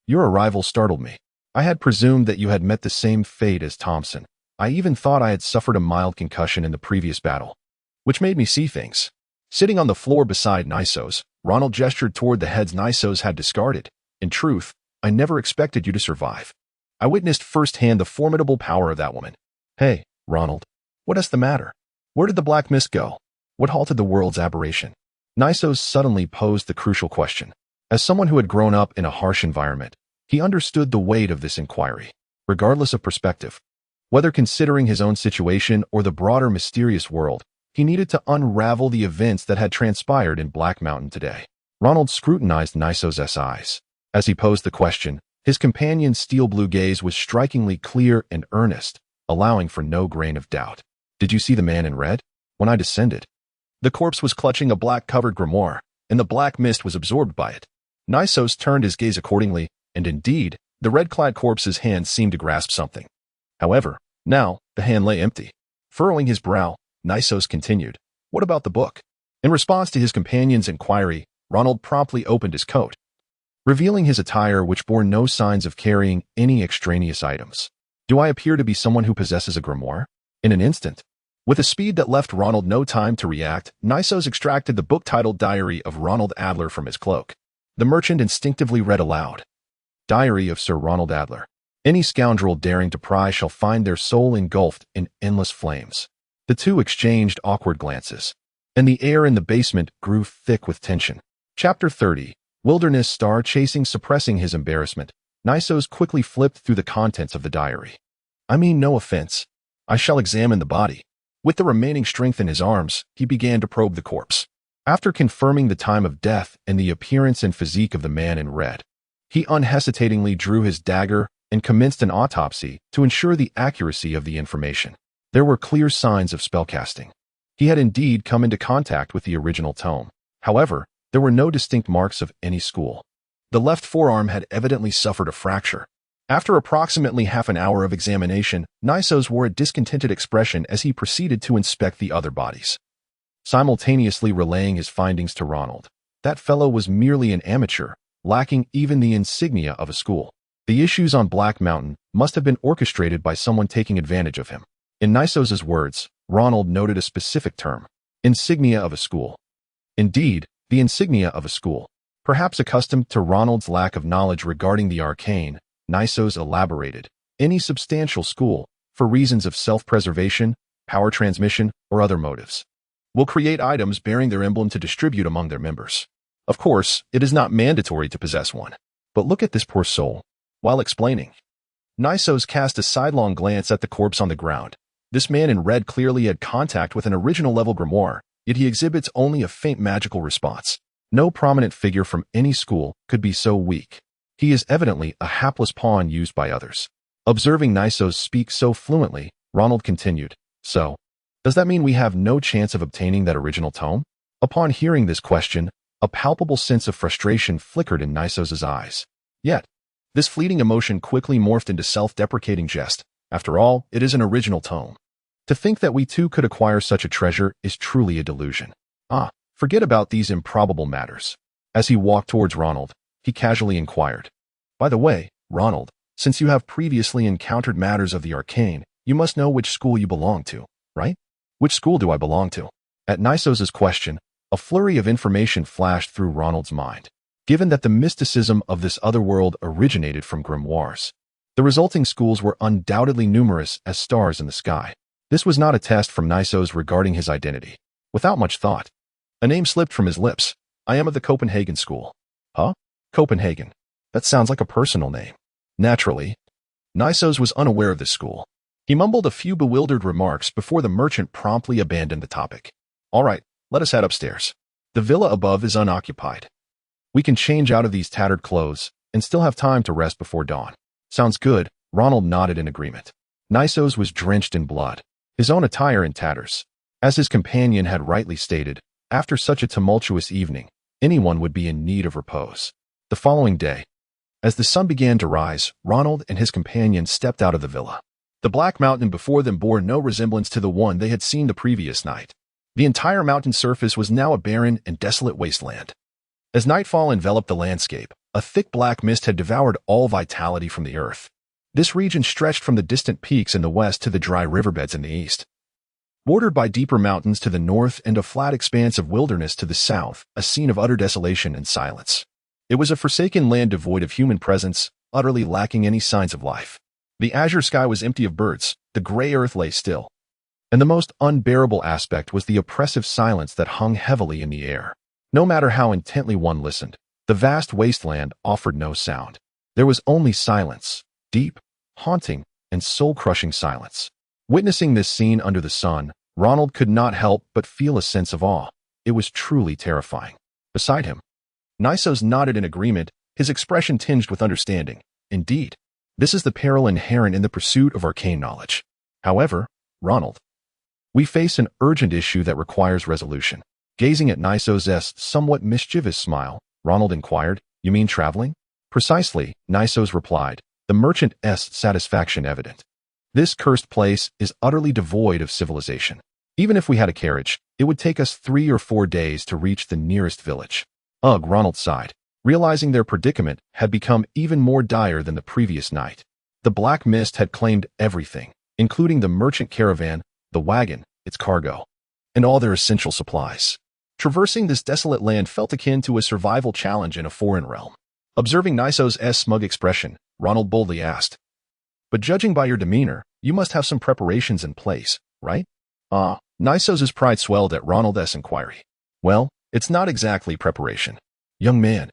your arrival startled me. I had presumed that you had met the same fate as Thompson. I even thought I had suffered a mild concussion in the previous battle, which made me see things." Sitting on the floor beside Nisos, Ronald gestured toward the heads Nisos had discarded. "In truth, I never expected you to survive. I witnessed firsthand the formidable power of that woman." "Hey, Ronald, what is the matter? Where did the black mist go? What halted the world's aberration?" Nisos suddenly posed the crucial question. As someone who had grown up in a harsh environment, he understood the weight of this inquiry, regardless of perspective. Whether considering his own situation or the broader mysterious world, he needed to unravel the events that had transpired in Black Mountain today. Ronald scrutinized Nisos' eyes. As he posed the question, his companion's steel-blue gaze was strikingly clear and earnest, allowing for no grain of doubt. "Did you see the man in red? When I descended, the corpse was clutching a black-covered grimoire, and the black mist was absorbed by it." Nisos turned his gaze accordingly, and indeed, the red-clad corpse's hand seemed to grasp something. However, now, the hand lay empty. Furrowing his brow, Nisos continued, "What about the book?" In response to his companion's inquiry, Ronald promptly opened his coat, revealing his attire which bore no signs of carrying any extraneous items. "Do I appear to be someone who possesses a grimoire?" In an instant, with a speed that left Ronald no time to react, Nisos extracted the book titled Diary of Ronald Adler from his cloak. The merchant instinctively read aloud, "Diary of Sir Ronald Adler. Any scoundrel daring to pry shall find their soul engulfed in endless flames." The two exchanged awkward glances, and the air in the basement grew thick with tension. Chapter 30. Wilderness Star Chasing. Suppressing his embarrassment, Nisos quickly flipped through the contents of the diary. "I mean no offense. I shall examine the body." With the remaining strength in his arms, he began to probe the corpse. After confirming the time of death and the appearance and physique of the man in red, he unhesitatingly drew his dagger and commenced an autopsy to ensure the accuracy of the information. There were clear signs of spellcasting. He had indeed come into contact with the original tome. However, there were no distinct marks of any school. The left forearm had evidently suffered a fracture. After approximately half an hour of examination, Nisos wore a discontented expression as he proceeded to inspect the other bodies, simultaneously relaying his findings to Ronald. That fellow was merely an amateur, lacking even the insignia of a school. The issues on Black Mountain must have been orchestrated by someone taking advantage of him. In Nisos's words, Ronald noted a specific term: insignia of a school. Indeed, the insignia of a school. Perhaps accustomed to Ronald's lack of knowledge regarding the arcane, Nisos elaborated: any substantial school, for reasons of self-preservation, power transmission, or other motives, will create items bearing their emblem to distribute among their members. Of course, it is not mandatory to possess one. But look at this poor soul. While explaining, Nisos cast a sidelong glance at the corpse on the ground. This man in red clearly had contact with an original-level grimoire, yet he exhibits only a faint magical response. No prominent figure from any school could be so weak. He is evidently a hapless pawn used by others. Observing Nisos speak so fluently, Ronald continued, "So, does that mean we have no chance of obtaining that original tome?" Upon hearing this question, a palpable sense of frustration flickered in Nisos's eyes. Yet, this fleeting emotion quickly morphed into self-deprecating jest. After all, it is an original tome. To think that we too could acquire such a treasure is truly a delusion. Forget about these improbable matters. As he walked towards Ronald, he casually inquired, "By the way, Ronald, since you have previously encountered matters of the arcane, you must know which school you belong to, right?" "Which school do I belong to?" At Nisos's question, a flurry of information flashed through Ronald's mind. Given that the mysticism of this otherworld originated from grimoires, the resulting schools were undoubtedly numerous as stars in the sky. This was not a test from Nisos regarding his identity. Without much thought, a name slipped from his lips. "I am of the Copenhagen school." "Huh? Copenhagen? That sounds like a personal name." Naturally, Nisos was unaware of this school. He mumbled a few bewildered remarks before the merchant promptly abandoned the topic. "All right, let us head upstairs. The villa above is unoccupied. We can change out of these tattered clothes and still have time to rest before dawn." "Sounds good," Ronald nodded in agreement. Nisos was drenched in blood, his own attire in tatters. As his companion had rightly stated, after such a tumultuous evening, anyone would be in need of repose. The following day, as the sun began to rise, Ronald and his companion stepped out of the villa. The Black Mountain before them bore no resemblance to the one they had seen the previous night. The entire mountain surface was now a barren and desolate wasteland. As nightfall enveloped the landscape, a thick black mist had devoured all vitality from the earth. This region stretched from the distant peaks in the west to the dry riverbeds in the east, bordered by deeper mountains to the north and a flat expanse of wilderness to the south, a scene of utter desolation and silence. It was a forsaken land devoid of human presence, utterly lacking any signs of life. The azure sky was empty of birds, the gray earth lay still, and the most unbearable aspect was the oppressive silence that hung heavily in the air. No matter how intently one listened, the vast wasteland offered no sound. There was only silence, deep, haunting, and soul-crushing silence. Witnessing this scene under the sun, Ronald could not help but feel a sense of awe. It was truly terrifying. Beside him, Nisos nodded in agreement, his expression tinged with understanding. Indeed, this is the peril inherent in the pursuit of arcane knowledge. However, Ronald, we face an urgent issue that requires resolution. Gazing at Nisos's somewhat mischievous smile, Ronald inquired, "You mean traveling?" "Precisely," Nisos replied, the merchant's satisfaction evident. "This cursed place is utterly devoid of civilization. Even if we had a carriage, it would take us 3 or 4 days to reach the nearest village." Ugh, Ronald sighed, realizing their predicament had become even more dire than the previous night. The black mist had claimed everything, including the merchant caravan, the wagon, its cargo, and all their essential supplies. Traversing this desolate land felt akin to a survival challenge in a foreign realm. Observing Nisos's smug expression, Ronald boldly asked, "But judging by your demeanor, you must have some preparations in place, right?" Nisos's pride swelled at Ronald's inquiry. "Well, it's not exactly preparation. Young man,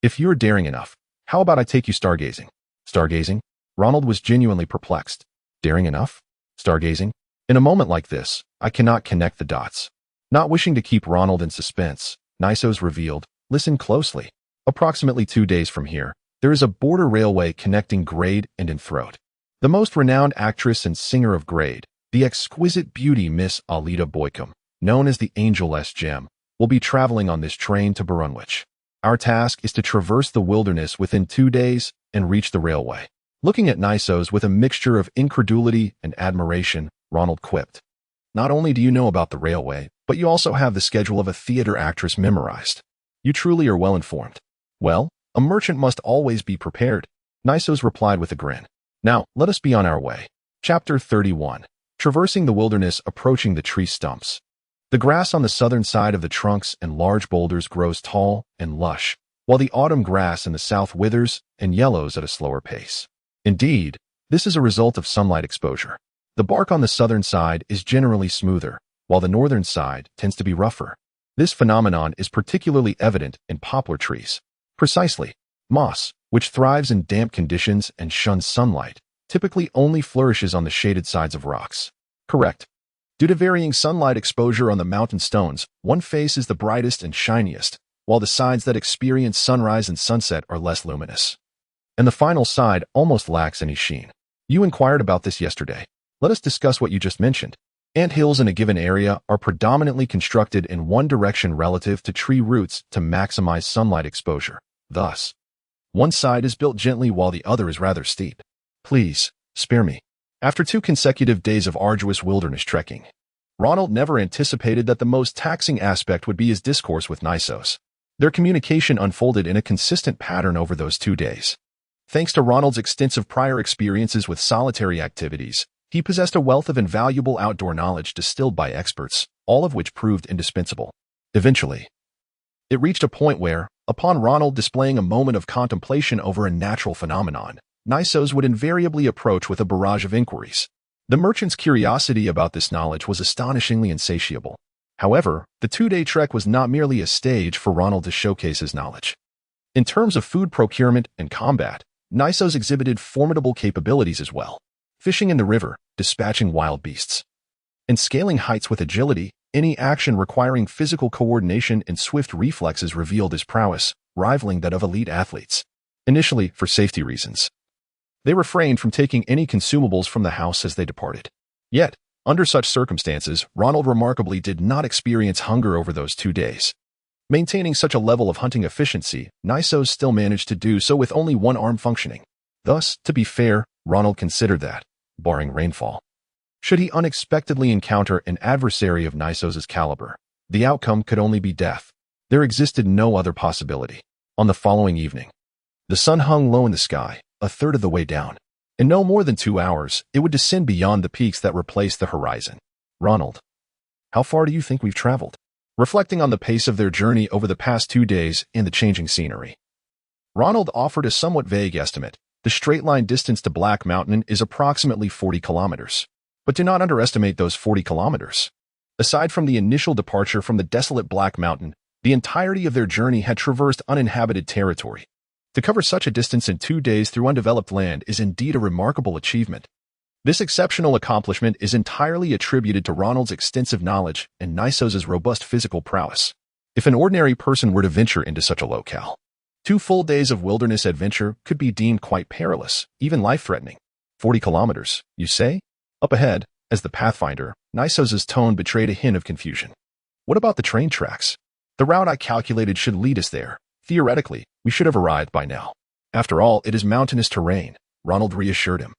if you're daring enough, how about I take you stargazing?" "Stargazing?" Ronald was genuinely perplexed. Daring enough? Stargazing? In a moment like this, I cannot connect the dots. Not wishing to keep Ronald in suspense, Nisos revealed, "Listen closely. Approximately 2 days from here, there is a border railway connecting Grade and Enthroat. The most renowned actress and singer of Grade, the exquisite beauty Miss Alida Boycom, known as the Angel's Gem, will be traveling on this train to Barunwich. Our task is to traverse the wilderness within 2 days and reach the railway." Looking at Nisos with a mixture of incredulity and admiration, Ronald quipped, "Not only do you know about the railway, but you also have the schedule of a theater actress memorized. You truly are well informed." "Well, a merchant must always be prepared. Nisos replied with a grin. Now, let us be on our way. Chapter 31. Traversing the wilderness, approaching the tree stumps. The grass on the southern side of the trunks and large boulders grows tall and lush, while the autumn grass in the south withers and yellows at a slower pace. Indeed, this is a result of sunlight exposure. The bark on the southern side is generally smoother, while the northern side tends to be rougher. This phenomenon is particularly evident in poplar trees. Precisely, moss, which thrives in damp conditions and shuns sunlight, typically only flourishes on the shaded sides of rocks. Correct. Due to varying sunlight exposure on the mountain stones, one face is the brightest and shiniest, while the sides that experience sunrise and sunset are less luminous. And the final side almost lacks any sheen. You inquired about this yesterday. Let us discuss what you just mentioned. Anthills in a given area are predominantly constructed in one direction relative to tree roots to maximize sunlight exposure. Thus, one side is built gently while the other is rather steep. Please, spare me. After 2 consecutive days of arduous wilderness trekking, Ronald never anticipated that the most taxing aspect would be his discourse with Nisos. Their communication unfolded in a consistent pattern over those 2 days. Thanks to Ronald's extensive prior experiences with solitary activities, he possessed a wealth of invaluable outdoor knowledge distilled by experts, all of which proved indispensable. Eventually, it reached a point where, upon Ronald displaying a moment of contemplation over a natural phenomenon, Nisos would invariably approach with a barrage of inquiries. The merchant's curiosity about this knowledge was astonishingly insatiable. However, the 2-day trek was not merely a stage for Ronald to showcase his knowledge. In terms of food procurement and combat, Nisos exhibited formidable capabilities as well. Fishing in the river, dispatching wild beasts, and scaling heights with agility, any action requiring physical coordination and swift reflexes revealed his prowess, rivaling that of elite athletes. Initially, for safety reasons, they refrained from taking any consumables from the house as they departed. Yet, under such circumstances, Ronald remarkably did not experience hunger over those 2 days. Maintaining such a level of hunting efficiency, Nisos still managed to do so with only one arm functioning. Thus, to be fair, Ronald considered that, barring rainfall, should he unexpectedly encounter an adversary of Nisos's caliber, the outcome could only be death. There existed no other possibility. On the following evening, the sun hung low in the sky, a third of the way down. In no more than 2 hours, it would descend beyond the peaks that replaced the horizon. Ronald, how far do you think we've traveled? Reflecting on the pace of their journey over the past 2 days and the changing scenery, Ronald offered a somewhat vague estimate. The straight-line distance to Black Mountain is approximately 40 kilometers. But do not underestimate those 40 kilometers. Aside from the initial departure from the desolate Black Mountain, the entirety of their journey had traversed uninhabited territory. To cover such a distance in 2 days through undeveloped land is indeed a remarkable achievement. This exceptional accomplishment is entirely attributed to Ronald's extensive knowledge and Nisos's robust physical prowess. If an ordinary person were to venture into such a locale, 2 full days of wilderness adventure could be deemed quite perilous, even life-threatening. 40 kilometers, you say? Up ahead, as the pathfinder, Nisos's tone betrayed a hint of confusion. What about the train tracks? The route I calculated should lead us there. Theoretically, we should have arrived by now. After all, it is mountainous terrain, Ronald reassured him.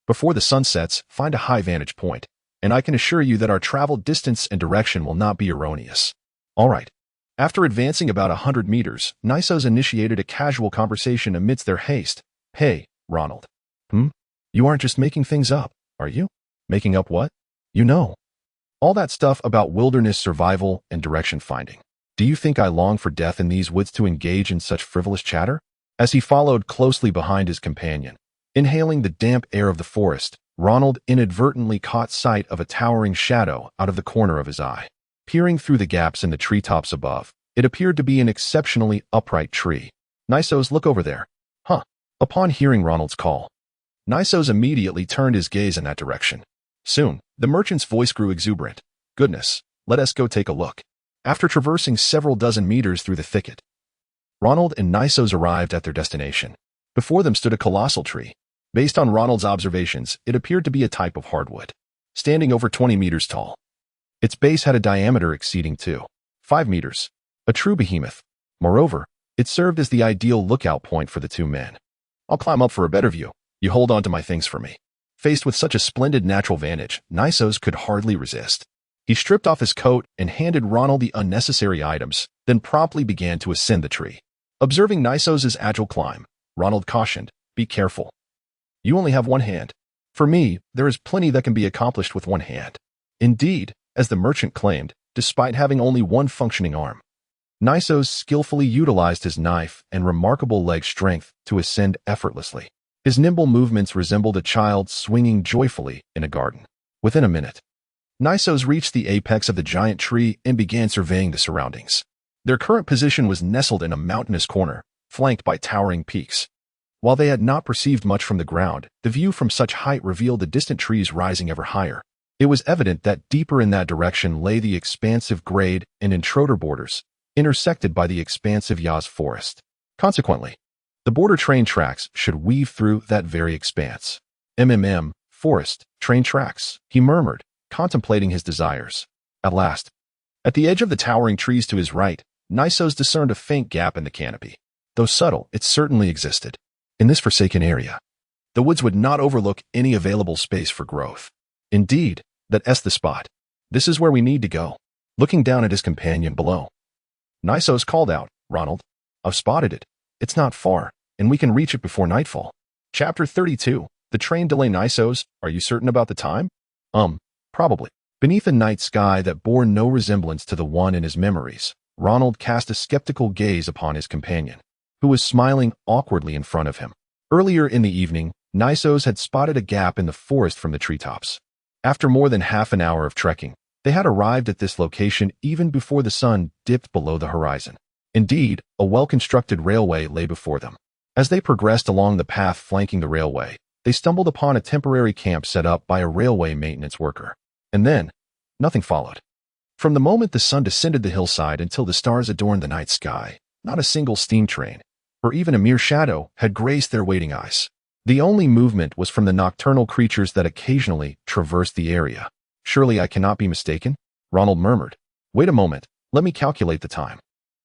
Before the sun sets, find a high vantage point, and I can assure you that our traveled distance and direction will not be erroneous. All right. After advancing about 100 meters, Nisos initiated a casual conversation amidst their haste. Hey, Ronald. You aren't just making things up, are you? Making up what? You know. All that stuff about wilderness survival and direction finding. Do you think I long for death in these woods to engage in such frivolous chatter? As he followed closely behind his companion, inhaling the damp air of the forest, Ronald inadvertently caught sight of a towering shadow out of the corner of his eye. Peering through the gaps in the treetops above, it appeared to be an exceptionally upright tree. Nisos, look over there. Huh. Upon hearing Ronald's call, Nisos immediately turned his gaze in that direction. Soon, the merchant's voice grew exuberant. Goodness, let us go take a look. After traversing several dozen meters through the thicket, Ronald and Nisos arrived at their destination. Before them stood a colossal tree. Based on Ronald's observations, it appeared to be a type of hardwood, standing over 20 meters tall. Its base had a diameter exceeding 5 meters, a true behemoth. Moreover, it served as the ideal lookout point for the 2 men. I'll climb up for a better view. You hold on to my things for me. Faced with such a splendid natural vantage, Nisos could hardly resist. He stripped off his coat and handed Ronald the unnecessary items, then promptly began to ascend the tree. Observing Nisos's agile climb, Ronald cautioned, Be careful. You only have one hand. For me, there is plenty that can be accomplished with one hand. Indeed, as the merchant claimed, despite having only one functioning arm. Nisos skillfully utilized his knife and remarkable leg strength to ascend effortlessly. His nimble movements resembled a child swinging joyfully in a garden. Within a minute, Nisos reached the apex of the giant tree and began surveying the surroundings. Their current position was nestled in a mountainous corner, flanked by towering peaks. While they had not perceived much from the ground, the view from such height revealed the distant trees rising ever higher. It was evident that deeper in that direction lay the expansive grade and intruder borders, intersected by the expansive Yaz forest. Consequently, the border train tracks should weave through that very expanse. Forest, train tracks, he murmured, contemplating his desires. At last, at the edge of the towering trees to his right, Nisos discerned a faint gap in the canopy. Though subtle, it certainly existed. In this forsaken area, the woods would not overlook any available space for growth. Indeed, that's the spot. This is where we need to go. Looking down at his companion below, Nisos called out, Ronald, I've spotted it. It's not far, and we can reach it before nightfall. Chapter 32. The train delay. Nisos, are you certain about the time? Probably. Beneath a night sky that bore no resemblance to the one in his memories, Ronald cast a skeptical gaze upon his companion, who was smiling awkwardly in front of him. Earlier in the evening, Nisos had spotted a gap in the forest from the treetops. After more than half an hour of trekking, they had arrived at this location even before the sun dipped below the horizon. Indeed, a well-constructed railway lay before them. As they progressed along the path flanking the railway, they stumbled upon a temporary camp set up by a railway maintenance worker. And then, nothing followed. From the moment the sun descended the hillside until the stars adorned the night sky, not a single steam train, or even a mere shadow, had graced their waiting eyes. The only movement was from the nocturnal creatures that occasionally traversed the area. Surely I cannot be mistaken? Ronald murmured. Wait a moment, let me calculate the time.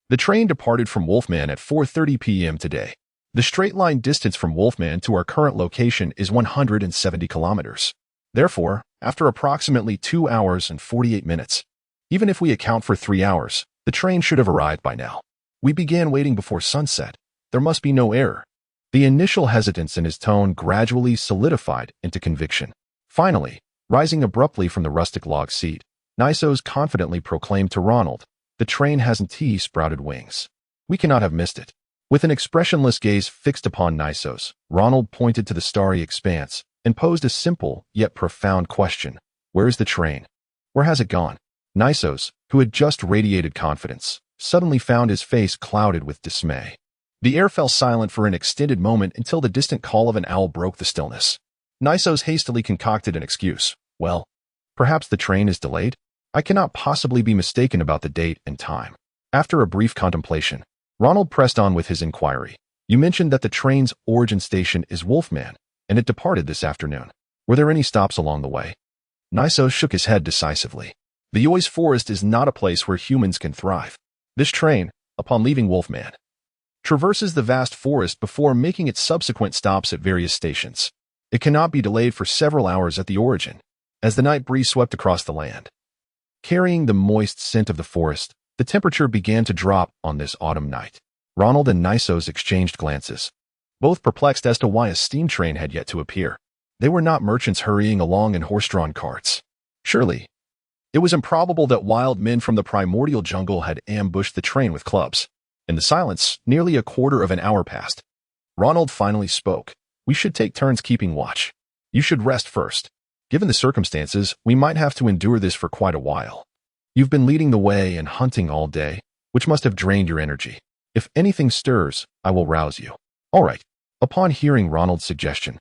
The train departed from Wolfman at 4:30 p.m. today. The straight-line distance from Wolfman to our current location is 170 kilometers. Therefore, after approximately 2 hours and 48 minutes, even if we account for 3 hours, the train should have arrived by now. We began waiting before sunset. There must be no error. The initial hesitance in his tone gradually solidified into conviction. Finally, rising abruptly from the rustic log seat, Nisos confidently proclaimed to Ronald, the train hasn't sprouted wings. We cannot have missed it. With an expressionless gaze fixed upon Nisos, Ronald pointed to the starry expanse and posed a simple yet profound question. Where is the train? Where has it gone? Nisos, who had just radiated confidence, suddenly found his face clouded with dismay. The air fell silent for an extended moment until the distant call of an owl broke the stillness. Nisos hastily concocted an excuse. Well, perhaps the train is delayed? I cannot possibly be mistaken about the date and time. After a brief contemplation, Ronald pressed on with his inquiry. You mentioned that the train's origin station is Wolfman, and it departed this afternoon. Were there any stops along the way? Nisos shook his head decisively. The Yaz forest is not a place where humans can thrive. This train, upon leaving Wolfman, traverses the vast forest before making its subsequent stops at various stations. It cannot be delayed for several hours at the origin, as the night breeze swept across the land. Carrying the moist scent of the forest, the temperature began to drop on this autumn night. Ronald and Nisos exchanged glances, both perplexed as to why a steam train had yet to appear. They were not merchants hurrying along in horse-drawn carts. Surely, it was improbable that wild men from the primordial jungle had ambushed the train with clubs. In the silence, nearly a quarter of an hour passed. Ronald finally spoke. We should take turns keeping watch. You should rest first. Given the circumstances, we might have to endure this for quite a while. You've been leading the way and hunting all day, which must have drained your energy. If anything stirs, I will rouse you. All right. Upon hearing Ronald's suggestion,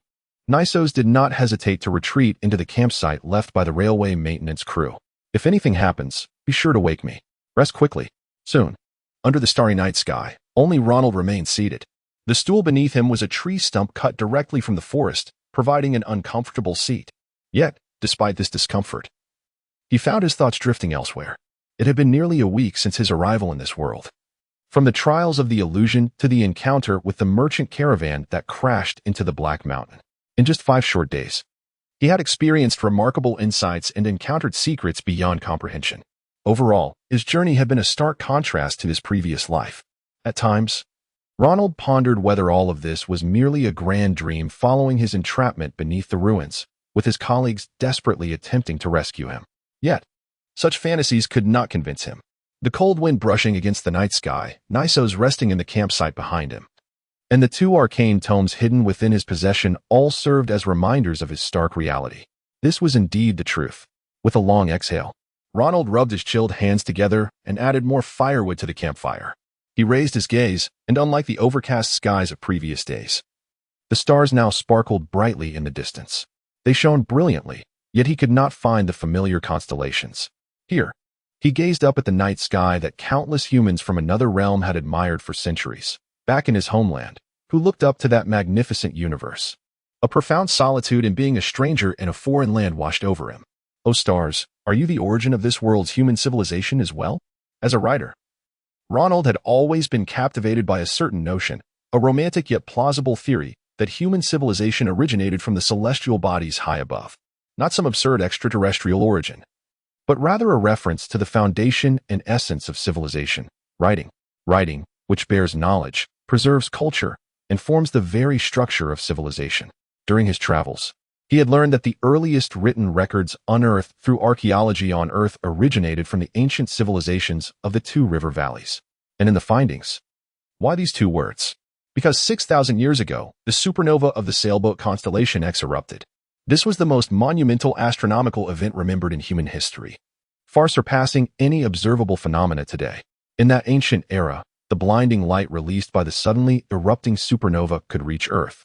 Nisos did not hesitate to retreat into the campsite left by the railway maintenance crew. If anything happens, be sure to wake me. Rest quickly. Soon. Under the starry night sky, only Ronald remained seated. The stool beneath him was a tree stump cut directly from the forest, providing an uncomfortable seat. Yet, despite this discomfort, he found his thoughts drifting elsewhere. It had been nearly a week since his arrival in this world. From the trials of the illusion to the encounter with the merchant caravan that crashed into the Black Mountain. In just 5 short days, he had experienced remarkable insights and encountered secrets beyond comprehension. Overall, his journey had been a stark contrast to his previous life. At times, Ronald pondered whether all of this was merely a grand dream following his entrapment beneath the ruins, with his colleagues desperately attempting to rescue him. Yet, such fantasies could not convince him. The cold wind brushing against the night sky, Nisos resting in the campsite behind him, and the two arcane tomes hidden within his possession all served as reminders of his stark reality. This was indeed the truth. With a long exhale, Ronald rubbed his chilled hands together and added more firewood to the campfire. He raised his gaze, and unlike the overcast skies of previous days, the stars now sparkled brightly in the distance. They shone brilliantly, yet he could not find the familiar constellations. Here, he gazed up at the night sky that countless humans from another realm had admired for centuries. Back in his homeland, who looked up to that magnificent universe. A profound solitude in being a stranger in a foreign land washed over him. O stars, are you the origin of this world's human civilization as well? As a writer, Ronald had always been captivated by a certain notion, a romantic yet plausible theory, that human civilization originated from the celestial bodies high above. Not some absurd extraterrestrial origin, but rather a reference to the foundation and essence of civilization, writing. Writing, which bears knowledge, preserves culture, and forms the very structure of civilization. During his travels, he had learned that the earliest written records unearthed through archaeology on Earth originated from the ancient civilizations of the two river valleys. And in the findings, why these two words? Because 6,000 years ago, the supernova of the sailboat constellation X erupted. This was the most monumental astronomical event remembered in human history, far surpassing any observable phenomena today. In that ancient era, the blinding light released by the suddenly erupting supernova could reach Earth,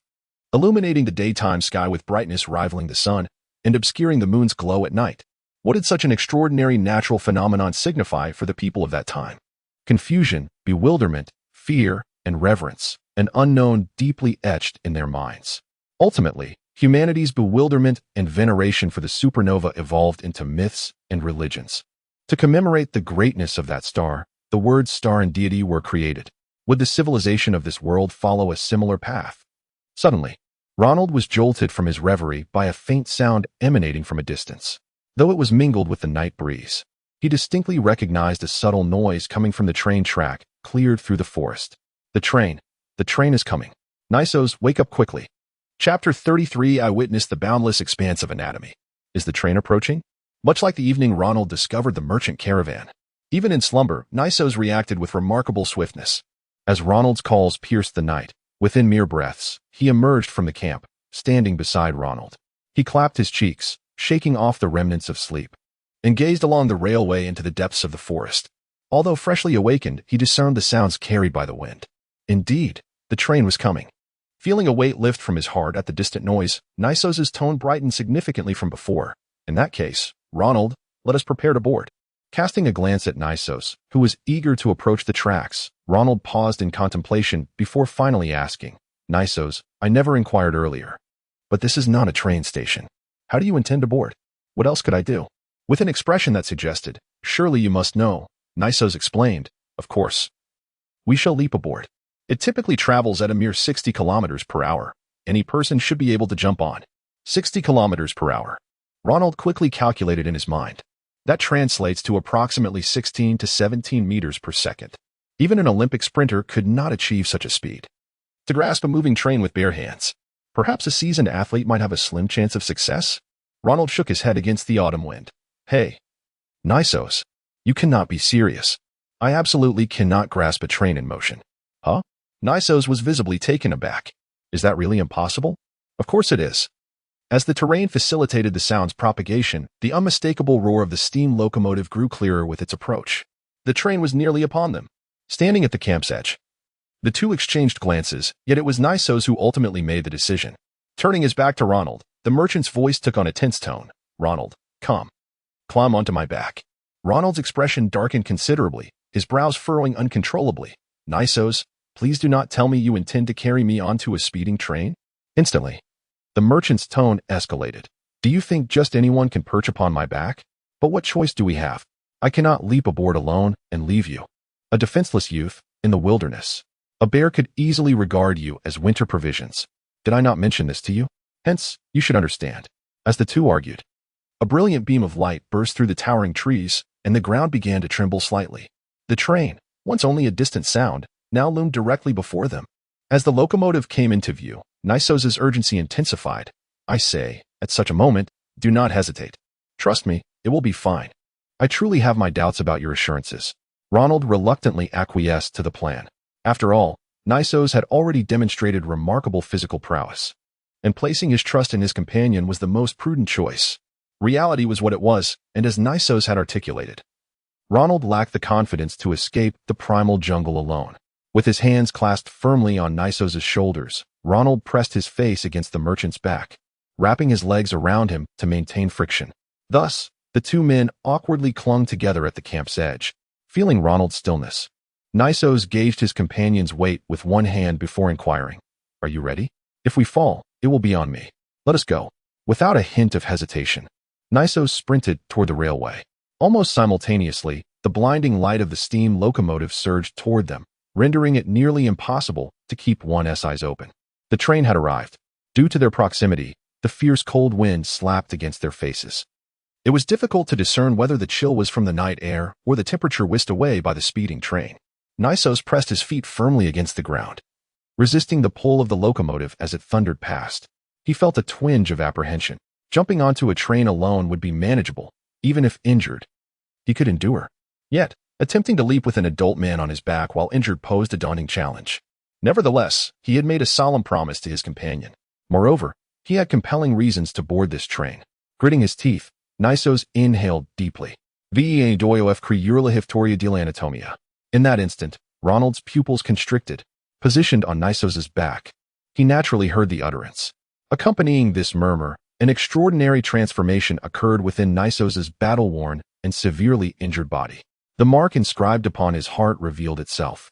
illuminating the daytime sky with brightness rivaling the sun and obscuring the moon's glow at night. What did such an extraordinary natural phenomenon signify for the people of that time? Confusion, bewilderment, fear, and reverence, an unknown deeply etched in their minds. Ultimately, humanity's bewilderment and veneration for the supernova evolved into myths and religions. To commemorate the greatness of that star, the words star and deity were created. Would the civilization of this world follow a similar path? Suddenly, Ronald was jolted from his reverie by a faint sound emanating from a distance. Though it was mingled with the night breeze, he distinctly recognized a subtle noise coming from the train track, cleared through the forest. The train is coming. Nisos, wake up quickly. Chapter 33. I witnessed the boundless expanse of anatomy. Is the train approaching? Much like the evening Ronald discovered the merchant caravan. Even in slumber, Nisos reacted with remarkable swiftness. As Ronald's calls pierced the night, within mere breaths, he emerged from the camp, standing beside Ronald. He clapped his cheeks, shaking off the remnants of sleep, and gazed along the railway into the depths of the forest. Although freshly awakened, he discerned the sounds carried by the wind. Indeed, the train was coming. Feeling a weight lift from his heart at the distant noise, Nisos's tone brightened significantly from before. In that case, Ronald, let us prepare to board. Casting a glance at Nisos, who was eager to approach the tracks, Ronald paused in contemplation before finally asking, Nisos, I never inquired earlier. But this is not a train station. How do you intend to board? What else could I do? With an expression that suggested, surely you must know, Nisos explained, of course. We shall leap aboard. It typically travels at a mere 60 kilometers per hour. Any person should be able to jump on. 60 kilometers per hour. Ronald quickly calculated in his mind. That translates to approximately 16 to 17 meters per second. Even an Olympic sprinter could not achieve such a speed. To grasp a moving train with bare hands, perhaps a seasoned athlete might have a slim chance of success? Ronald shook his head against the autumn wind. Hey, Nisos, you cannot be serious. I absolutely cannot grasp a train in motion. Huh? Nisos was visibly taken aback. Is that really impossible? Of course it is. As the terrain facilitated the sound's propagation, the unmistakable roar of the steam locomotive grew clearer with its approach. The train was nearly upon them. Standing at the camp's edge, the two exchanged glances, yet it was Nisos who ultimately made the decision. Turning his back to Ronald, the merchant's voice took on a tense tone. Ronald, come. Climb onto my back. Ronald's expression darkened considerably, his brows furrowing uncontrollably. Nisos, please do not tell me you intend to carry me onto a speeding train? Instantly, the merchant's tone escalated. Do you think just anyone can perch upon my back? But what choice do we have? I cannot leap aboard alone and leave you. A defenseless youth, in the wilderness. A bear could easily regard you as winter provisions. Did I not mention this to you? Hence, you should understand. As the two argued, a brilliant beam of light burst through the towering trees, and the ground began to tremble slightly. The train, once only a distant sound, now loomed directly before them. As the locomotive came into view, Nisos's urgency intensified. I say, at such a moment, do not hesitate. Trust me, it will be fine. I truly have my doubts about your assurances. Ronald reluctantly acquiesced to the plan. After all, Nisos had already demonstrated remarkable physical prowess, and placing his trust in his companion was the most prudent choice. Reality was what it was, and as Nisos had articulated, Ronald lacked the confidence to escape the primal jungle alone. With his hands clasped firmly on Nisos's shoulders, Ronald pressed his face against the merchant's back, wrapping his legs around him to maintain friction. Thus, the two men awkwardly clung together at the camp's edge. Feeling Ronald's stillness, Nisos gauged his companion's weight with one hand before inquiring, "Are you ready? If we fall, it will be on me. Let us go." Without a hint of hesitation, Nisos sprinted toward the railway. Almost simultaneously, the blinding light of the steam locomotive surged toward them, rendering it nearly impossible to keep one's eyes open. The train had arrived. Due to their proximity, the fierce cold wind slapped against their faces. It was difficult to discern whether the chill was from the night air or the temperature whisked away by the speeding train. Nisos pressed his feet firmly against the ground, resisting the pull of the locomotive as it thundered past. He felt a twinge of apprehension. Jumping onto a train alone would be manageable, even if injured. He could endure. Yet, attempting to leap with an adult man on his back while injured posed a daunting challenge. Nevertheless, he had made a solemn promise to his companion. Moreover, he had compelling reasons to board this train. Gritting his teeth, Nisos inhaled deeply. Vea doio f criurla hiftoria de anatomia. In that instant, Ronald's pupils constricted, positioned on Nisos's back. He naturally heard the utterance. Accompanying this murmur, an extraordinary transformation occurred within Nisos's battle-worn and severely injured body. The mark inscribed upon his heart revealed itself,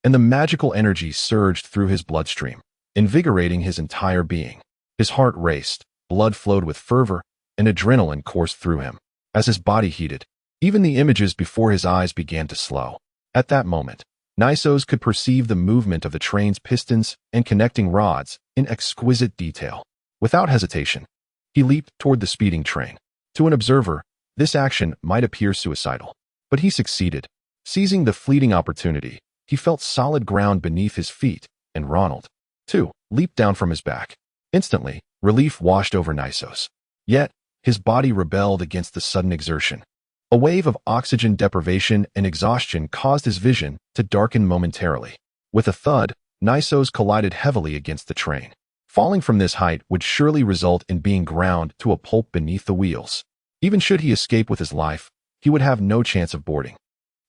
and the magical energy surged through his bloodstream, invigorating his entire being. His heart raced, blood flowed with fervor, and adrenaline coursed through him. As his body heated, even the images before his eyes began to slow. At that moment, Nisos could perceive the movement of the train's pistons and connecting rods in exquisite detail. Without hesitation, he leaped toward the speeding train. To an observer, this action might appear suicidal, but he succeeded. Seizing the fleeting opportunity, he felt solid ground beneath his feet, and Ronald, too, leaped down from his back. Instantly, relief washed over Nisos. Yet, his body rebelled against the sudden exertion. A wave of oxygen deprivation and exhaustion caused his vision to darken momentarily. With a thud, Nisos collided heavily against the train. Falling from this height would surely result in being ground to a pulp beneath the wheels. Even should he escape with his life, he would have no chance of boarding.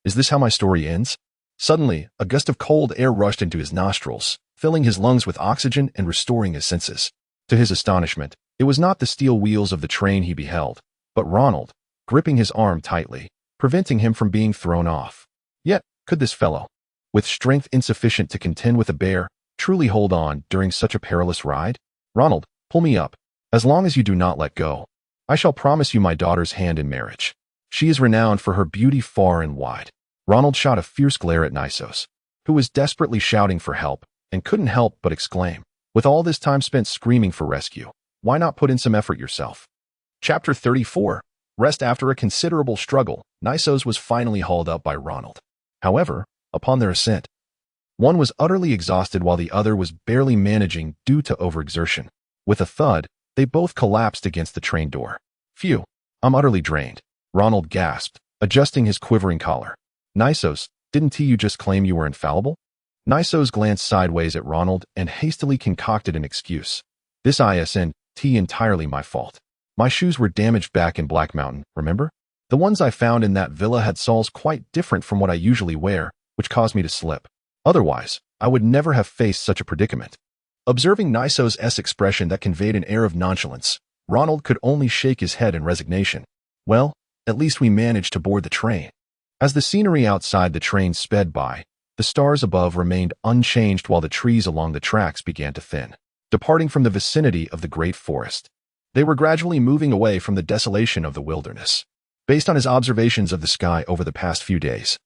Is this how my story ends? Suddenly, a gust of cold air rushed into his nostrils, filling his lungs with oxygen and restoring his senses. To his astonishment, it was not the steel wheels of the train he beheld, but Ronald, gripping his arm tightly, preventing him from being thrown off. Yet, could this fellow, with strength insufficient to contend with a bear, truly hold on during such a perilous ride? Ronald, pull me up. As long as you do not let go, I shall promise you my daughter's hand in marriage. She is renowned for her beauty far and wide. Ronald shot a fierce glare at Nisos, who was desperately shouting for help and couldn't help but exclaim, with all this time spent screaming for rescue, why not put in some effort yourself? Chapter 34. Rest. After a considerable struggle, Nisos was finally hauled up by Ronald. However, upon their ascent, one was utterly exhausted while the other was barely managing due to overexertion. With a thud, they both collapsed against the train door. Phew, I'm utterly drained, Ronald gasped, adjusting his quivering collar. Nisos, didn't you just claim you were infallible? Nisos glanced sideways at Ronald and hastily concocted an excuse. This isn't entirely my fault. My shoes were damaged back in Black Mountain, remember? The ones I found in that villa had soles quite different from what I usually wear, which caused me to slip. Otherwise, I would never have faced such a predicament. Observing Nisos' expression that conveyed an air of nonchalance, Ronald could only shake his head in resignation. Well, at least we managed to board the train. As the scenery outside the train sped by, the stars above remained unchanged while the trees along the tracks began to thin, departing from the vicinity of the great forest. They were gradually moving away from the desolation of the wilderness. Based on his observations of the sky over the past few days,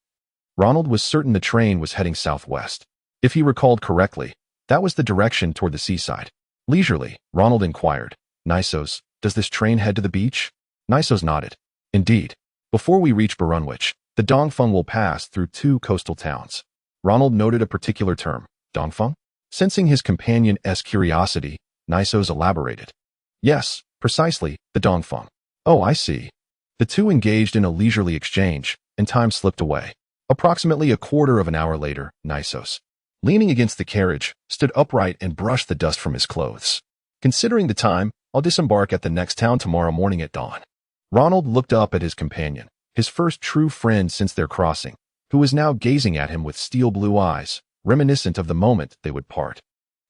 Ronald was certain the train was heading southwest. If he recalled correctly, that was the direction toward the seaside. Leisurely, Ronald inquired, Nisos, does this train head to the beach? Nisos nodded. Indeed. Before we reach Barunwich, the Dongfeng will pass through 2 coastal towns. Ronald noted a particular term, dongfeng. Sensing his companion's curiosity, Nisos elaborated. Yes, precisely, the dongfeng. Oh, I see. The two engaged in a leisurely exchange, and time slipped away. Approximately a quarter of an hour later, Nisos, leaning against the carriage, stood upright and brushed the dust from his clothes. Considering the time, I'll disembark at the next town tomorrow morning at dawn. Ronald looked up at his companion, his first true friend since their crossing, who was now gazing at him with steel-blue eyes, reminiscent of the moment they would part.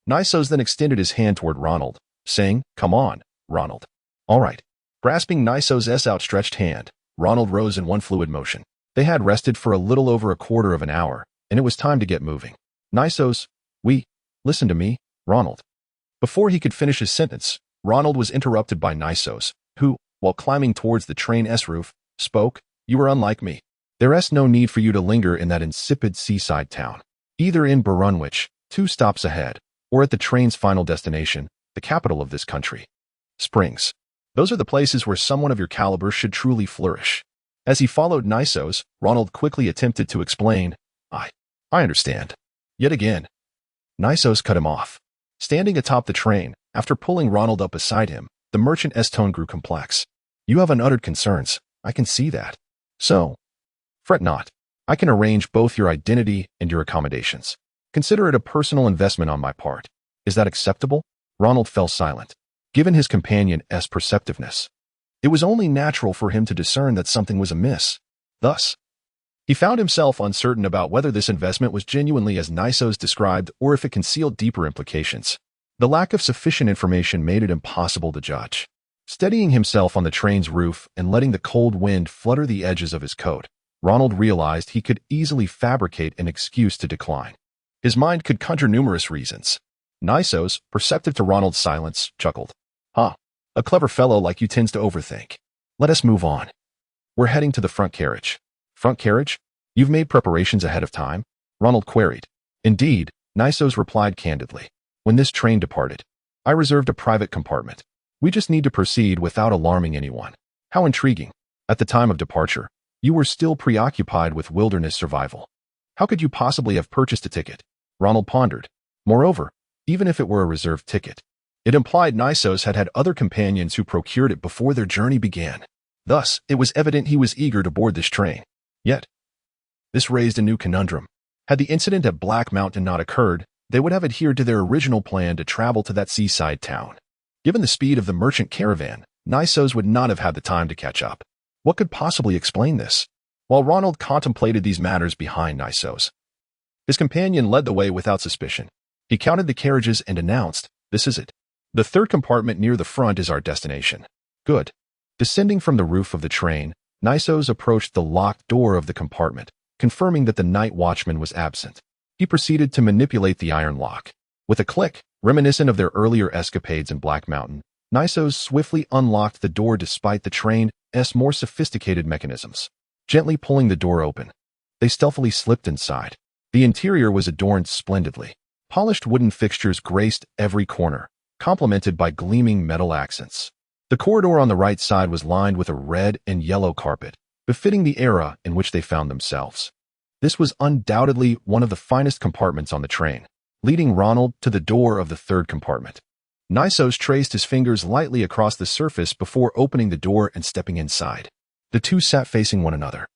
Nisos then extended his hand toward Ronald, saying, "Come on, Ronald." All right. Grasping Nisos' outstretched hand, Ronald rose in one fluid motion. They had rested for a little over a quarter of an hour, and it was time to get moving. Nisos, listen to me, Ronald. Before he could finish his sentence, Ronald was interrupted by Nisos, who, while climbing towards the train's roof, spoke, "You are unlike me. There's no need for you to linger in that insipid seaside town. Either in Barunwich, 2 stops ahead, or at the train's final destination, the capital of this country. Springs. Those are the places where someone of your caliber should truly flourish." As he followed Nisos, Ronald quickly attempted to explain, I understand. Yet again, Nisos cut him off. Standing atop the train, after pulling Ronald up beside him, the merchant's tone grew complex. "You have unuttered concerns, I can see that. So, fret not. I can arrange both your identity and your accommodations. Consider it a personal investment on my part. Is that acceptable?" Ronald fell silent, given his companion's perceptiveness. It was only natural for him to discern that something was amiss. Thus, he found himself uncertain about whether this investment was genuinely as Nisos described or if it concealed deeper implications. The lack of sufficient information made it impossible to judge. Steadying himself on the train's roof and letting the cold wind flutter the edges of his coat, Ronald realized he could easily fabricate an excuse to decline. His mind could conjure numerous reasons. Nisos, perceptive to Ronald's silence, chuckled. A clever fellow like you tends to overthink. Let us move on. We're heading to the front carriage. Front carriage? You've made preparations ahead of time? Ronald queried. Indeed, Nisos replied candidly. When this train departed, I reserved a private compartment. We just need to proceed without alarming anyone. How intriguing. At the time of departure, you were still preoccupied with wilderness survival. How could you possibly have purchased a ticket? Ronald pondered. Moreover, even if it were a reserved ticket, it implied Nisos had other companions who procured it before their journey began. Thus, it was evident he was eager to board this train. Yet, this raised a new conundrum. Had the incident at Black Mountain not occurred, they would have adhered to their original plan to travel to that seaside town. Given the speed of the merchant caravan, Nisos would not have had the time to catch up. What could possibly explain this? While Ronald contemplated these matters behind Nisos, his companion led the way without suspicion. He counted the carriages and announced, "This is it. The 3rd compartment near the front is our destination." Good. Descending from the roof of the train, Nisos approached the locked door of the compartment, confirming that the night watchman was absent. He proceeded to manipulate the iron lock. With a click, reminiscent of their earlier escapades in Black Mountain, Nisos swiftly unlocked the door despite the train's more sophisticated mechanisms. Gently pulling the door open, they stealthily slipped inside. The interior was adorned splendidly. Polished wooden fixtures graced every corner, complemented by gleaming metal accents. The corridor on the right side was lined with a red and yellow carpet, befitting the era in which they found themselves. This was undoubtedly one of the finest compartments on the train, leading Ronald to the door of the 3rd compartment. Nisos traced his fingers lightly across the surface before opening the door and stepping inside. The two sat facing one another,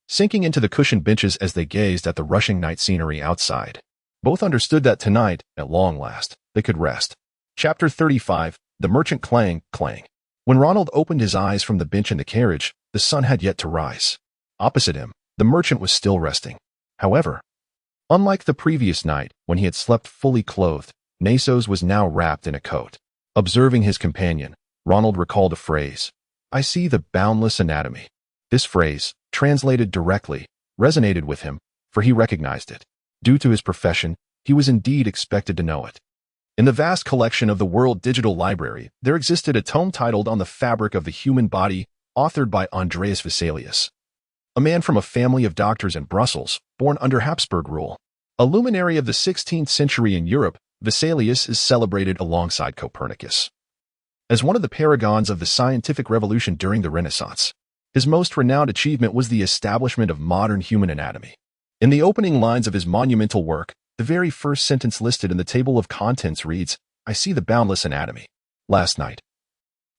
sinking into the cushioned benches as they gazed at the rushing night scenery outside. Both understood that tonight, at long last, they could rest. Chapter 35, The Merchant Clang. When Ronald opened his eyes from the bench in the carriage, the sun had yet to rise. Opposite him, the merchant was still resting. However, unlike the previous night, when he had slept fully clothed, Nisos was now wrapped in a coat. Observing his companion, Ronald recalled a phrase, "I see the boundless anatomy." This phrase, translated directly, resonated with him, for he recognized it. Due to his profession, he was indeed expected to know it. In the vast collection of the World Digital Library, there existed a tome titled On the Fabric of the Human Body, authored by Andreas Vesalius, a man from a family of doctors in Brussels, born under Habsburg rule. A luminary of the 16th century in Europe, Vesalius is celebrated alongside Copernicus as one of the paragons of the scientific revolution during the Renaissance. His most renowned achievement was the establishment of modern human anatomy. In the opening lines of his monumental work, the very first sentence listed in the table of contents reads, "I see the boundless anatomy." Last night.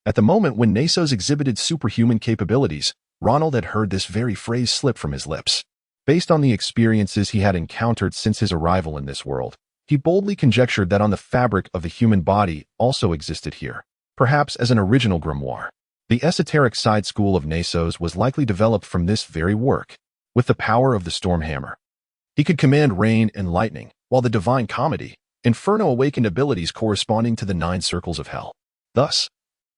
At the moment when Nasos exhibited superhuman capabilities, Ronald had heard this very phrase slip from his lips. Based on the experiences he had encountered since his arrival in this world, he boldly conjectured that the fabric of the human body also existed here, perhaps as an original grimoire. The esoteric side school of Nasos was likely developed from this very work. With the power of the Stormhammer, he could command rain and lightning, while the Divine Comedy, Inferno awakened abilities corresponding to the 9 circles of hell. Thus,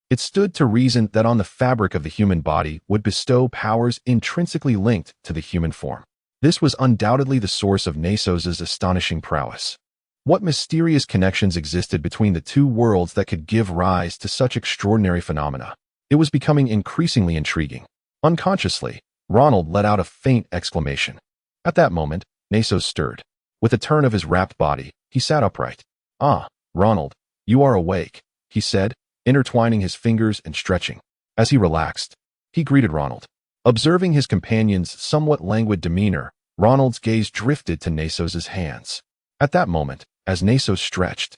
it stood to reason that the fabric of the human body would bestow powers intrinsically linked to the human form. This was undoubtedly the source of Nasos's astonishing prowess. What mysterious connections existed between the two worlds that could give rise to such extraordinary phenomena? It was becoming increasingly intriguing. Unconsciously, Ronald let out a faint exclamation. At that moment, Nasos stirred. With a turn of his wrapped body, he sat upright. "Ah, Ronald, you are awake," he said, intertwining his fingers and stretching. As he relaxed, he greeted Ronald. Observing his companion's somewhat languid demeanor, Ronald's gaze drifted to Nasos's hands. At that moment, as Nasos stretched,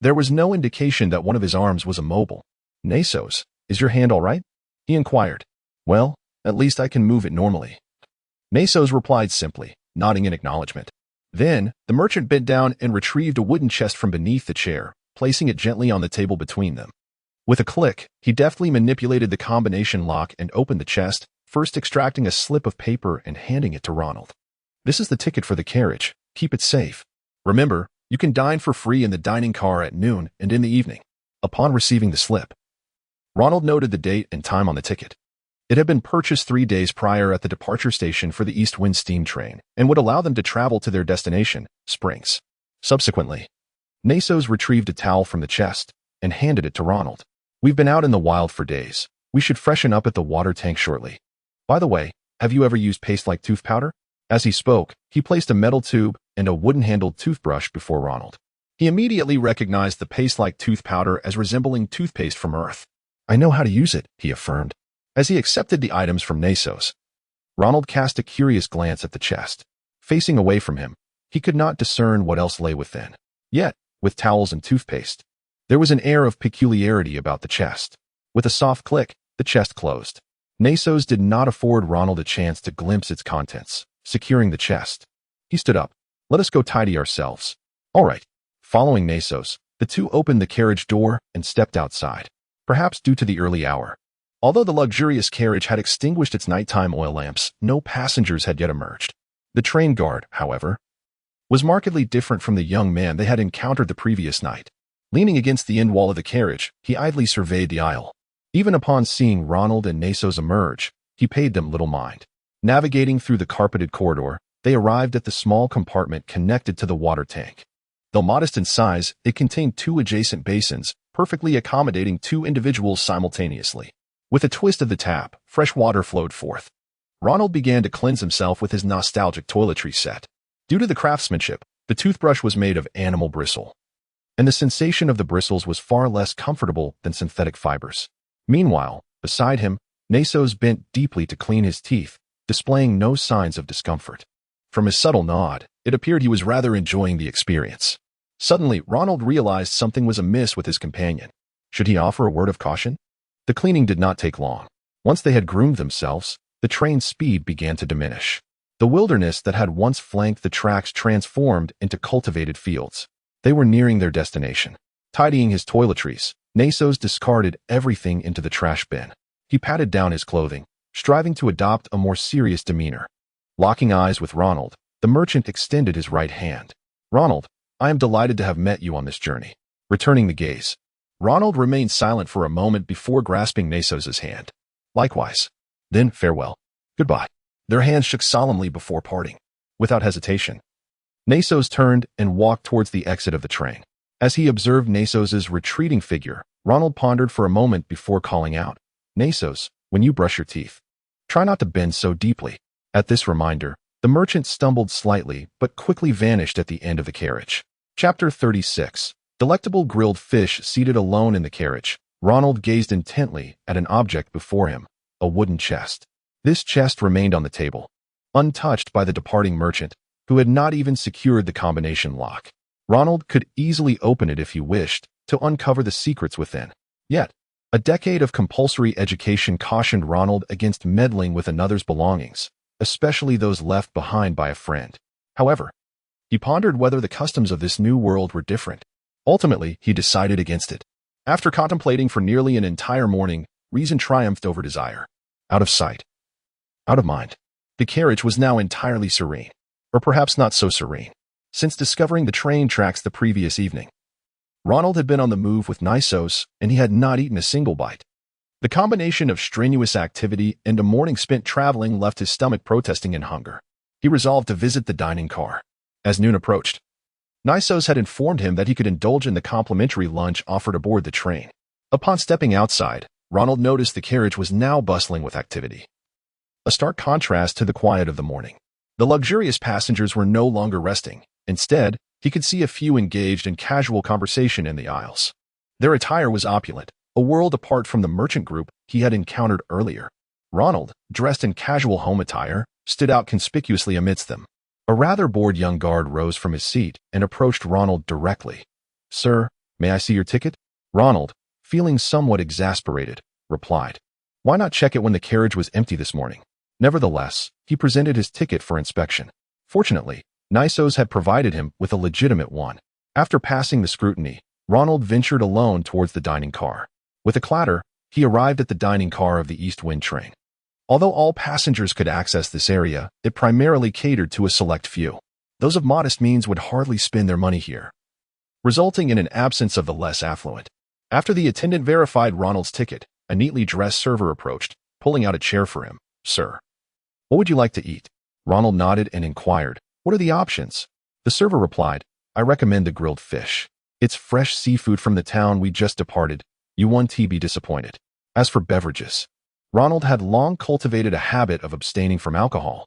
there was no indication that one of his arms was immobile. "Nasos, is your hand all right?" he inquired. "Well, at least I can move it normally." Nasos replied simply, nodding in acknowledgement. Then, the merchant bent down and retrieved a wooden chest from beneath the chair, placing it gently on the table between them. With a click, he deftly manipulated the combination lock and opened the chest, first extracting a slip of paper and handing it to Ronald. "This is the ticket for the carriage. Keep it safe. Remember, you can dine for free in the dining car at noon and in the evening." Upon receiving the slip, Ronald noted the date and time on the ticket. It had been purchased 3 days prior at the departure station for the East Wind steam train and would allow them to travel to their destination, Springs. Subsequently, Nasos retrieved a towel from the chest and handed it to Ronald. "We've been out in the wild for days. We should freshen up at the water tank shortly. By the way, have you ever used paste-like tooth powder?" As he spoke, he placed a metal tube and a wooden-handled toothbrush before Ronald. He immediately recognized the paste-like tooth powder as resembling toothpaste from Earth. "I know how to use it," he affirmed. As he accepted the items from Nasos, Ronald cast a curious glance at the chest. Facing away from him, he could not discern what else lay within. Yet, with towels and toothpaste, there was an air of peculiarity about the chest. With a soft click, the chest closed. Nasos did not afford Ronald a chance to glimpse its contents. Securing the chest, he stood up. "Let us go tidy ourselves." "All right." Following Nasos, the two opened the carriage door and stepped outside. Perhaps due to the early hour, although the luxurious carriage had extinguished its nighttime oil lamps, no passengers had yet emerged. The train guard, however, was markedly different from the young man they had encountered the previous night. Leaning against the end wall of the carriage, he idly surveyed the aisle. Even upon seeing Ronald and Nasos emerge, he paid them little mind. Navigating through the carpeted corridor, they arrived at the small compartment connected to the water tank. Though modest in size, it contained 2 adjacent basins, perfectly accommodating 2 individuals simultaneously. With a twist of the tap, fresh water flowed forth. Ronald began to cleanse himself with his nostalgic toiletry set. Due to the craftsmanship, the toothbrush was made of animal bristle, and the sensation of the bristles was far less comfortable than synthetic fibers. Meanwhile, beside him, Nasos bent deeply to clean his teeth, displaying no signs of discomfort. From his subtle nod, it appeared he was rather enjoying the experience. Suddenly, Ronald realized something was amiss with his companion. Should he offer a word of caution? The cleaning did not take long. Once they had groomed themselves, the train's speed began to diminish. The wilderness that had once flanked the tracks transformed into cultivated fields. They were nearing their destination. Tidying his toiletries, Nasos discarded everything into the trash bin. He patted down his clothing, striving to adopt a more serious demeanor. Locking eyes with Ronald, the merchant extended his right hand. "Ronald, I am delighted to have met you on this journey." Returning the gaze, Ronald remained silent for a moment before grasping Nasos's hand. "Likewise." "Then farewell." "Goodbye." Their hands shook solemnly before parting. Without hesitation, Nasos turned and walked towards the exit of the train. As he observed Nasos's retreating figure, Ronald pondered for a moment before calling out, "Nasos, when you brush your teeth, try not to bend so deeply." At this reminder, the merchant stumbled slightly but quickly vanished at the end of the carriage. Chapter 36. Delectable grilled fish. Seated alone in the carriage, Ronald gazed intently at an object before him, a wooden chest. This chest remained on the table, untouched by the departing merchant, who had not even secured the combination lock. Ronald could easily open it if he wished to uncover the secrets within. Yet, a decade of compulsory education cautioned Ronald against meddling with another's belongings, especially those left behind by a friend. However, he pondered whether the customs of this new world were different. Ultimately, he decided against it. After contemplating for nearly an entire morning, reason triumphed over desire. Out of sight, out of mind. The carriage was now entirely serene, or perhaps not so serene, since discovering the train tracks the previous evening. Ronald had been on the move with Nisos, and he had not eaten a single bite. The combination of strenuous activity and a morning spent traveling left his stomach protesting in hunger. He resolved to visit the dining car. As noon approached, Nisos had informed him that he could indulge in the complimentary lunch offered aboard the train. Upon stepping outside, Ronald noticed the carriage was now bustling with activity. A stark contrast to the quiet of the morning. The luxurious passengers were no longer resting. Instead, he could see a few engaged in casual conversation in the aisles. Their attire was opulent, a world apart from the merchant group he had encountered earlier. Ronald, dressed in casual home attire, stood out conspicuously amidst them. A rather bored young guard rose from his seat and approached Ronald directly. "Sir, may I see your ticket?" Ronald, feeling somewhat exasperated, replied, "Why not check it when the carriage was empty this morning?" Nevertheless, he presented his ticket for inspection. Fortunately, Nisos had provided him with a legitimate one. After passing the scrutiny, Ronald ventured alone towards the dining car. With a clatter, he arrived at the dining car of the East Wind train. Although all passengers could access this area, it primarily catered to a select few. Those of modest means would hardly spend their money here, resulting in an absence of the less affluent. After the attendant verified Ronald's ticket, a neatly dressed server approached, pulling out a chair for him. "Sir, what would you like to eat?" Ronald nodded and inquired, "What are the options?" The server replied, "I recommend the grilled fish. It's fresh seafood from the town we just departed. You won't be disappointed." As for beverages, Ronald had long cultivated a habit of abstaining from alcohol,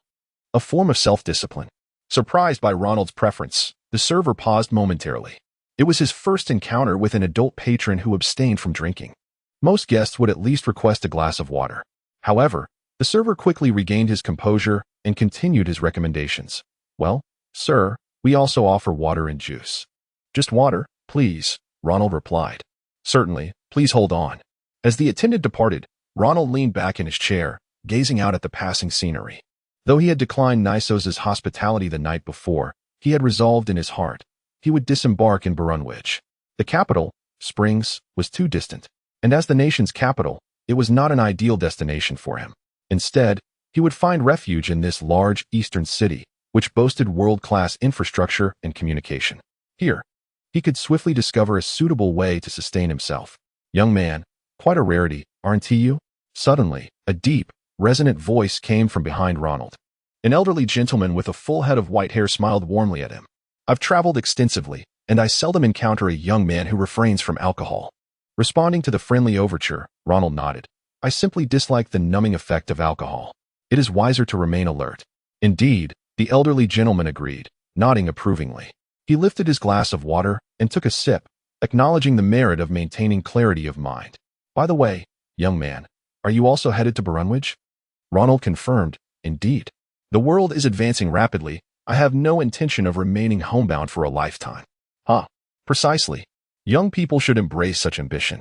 a form of self-discipline. Surprised by Ronald's preference, the server paused momentarily. It was his first encounter with an adult patron who abstained from drinking. Most guests would at least request a glass of water. However, the server quickly regained his composure and continued his recommendations. "Well, sir, we also offer water and juice." "Just water, please," Ronald replied. "Certainly, please hold on." As the attendant departed, Ronald leaned back in his chair, gazing out at the passing scenery. Though he had declined Nisos's hospitality the night before, he had resolved in his heart he would disembark in Barunwich. The capital, Springs, was too distant, and as the nation's capital, it was not an ideal destination for him. Instead, he would find refuge in this large eastern city, which boasted world-class infrastructure and communication. Here, he could swiftly discover a suitable way to sustain himself. "Young man, quite a rarity, aren't you?" Suddenly, a deep, resonant voice came from behind Ronald. An elderly gentleman with a full head of white hair smiled warmly at him. "I've traveled extensively, and I seldom encounter a young man who refrains from alcohol." Responding to the friendly overture, Ronald nodded. "I simply dislike the numbing effect of alcohol. It is wiser to remain alert." "Indeed," the elderly gentleman agreed, nodding approvingly. He lifted his glass of water and took a sip, acknowledging the merit of maintaining clarity of mind. "By the way, young man, are you also headed to Barunwich?" Ronald confirmed, "Indeed. The world is advancing rapidly. I have no intention of remaining homebound for a lifetime." Precisely. Young people should embrace such ambition.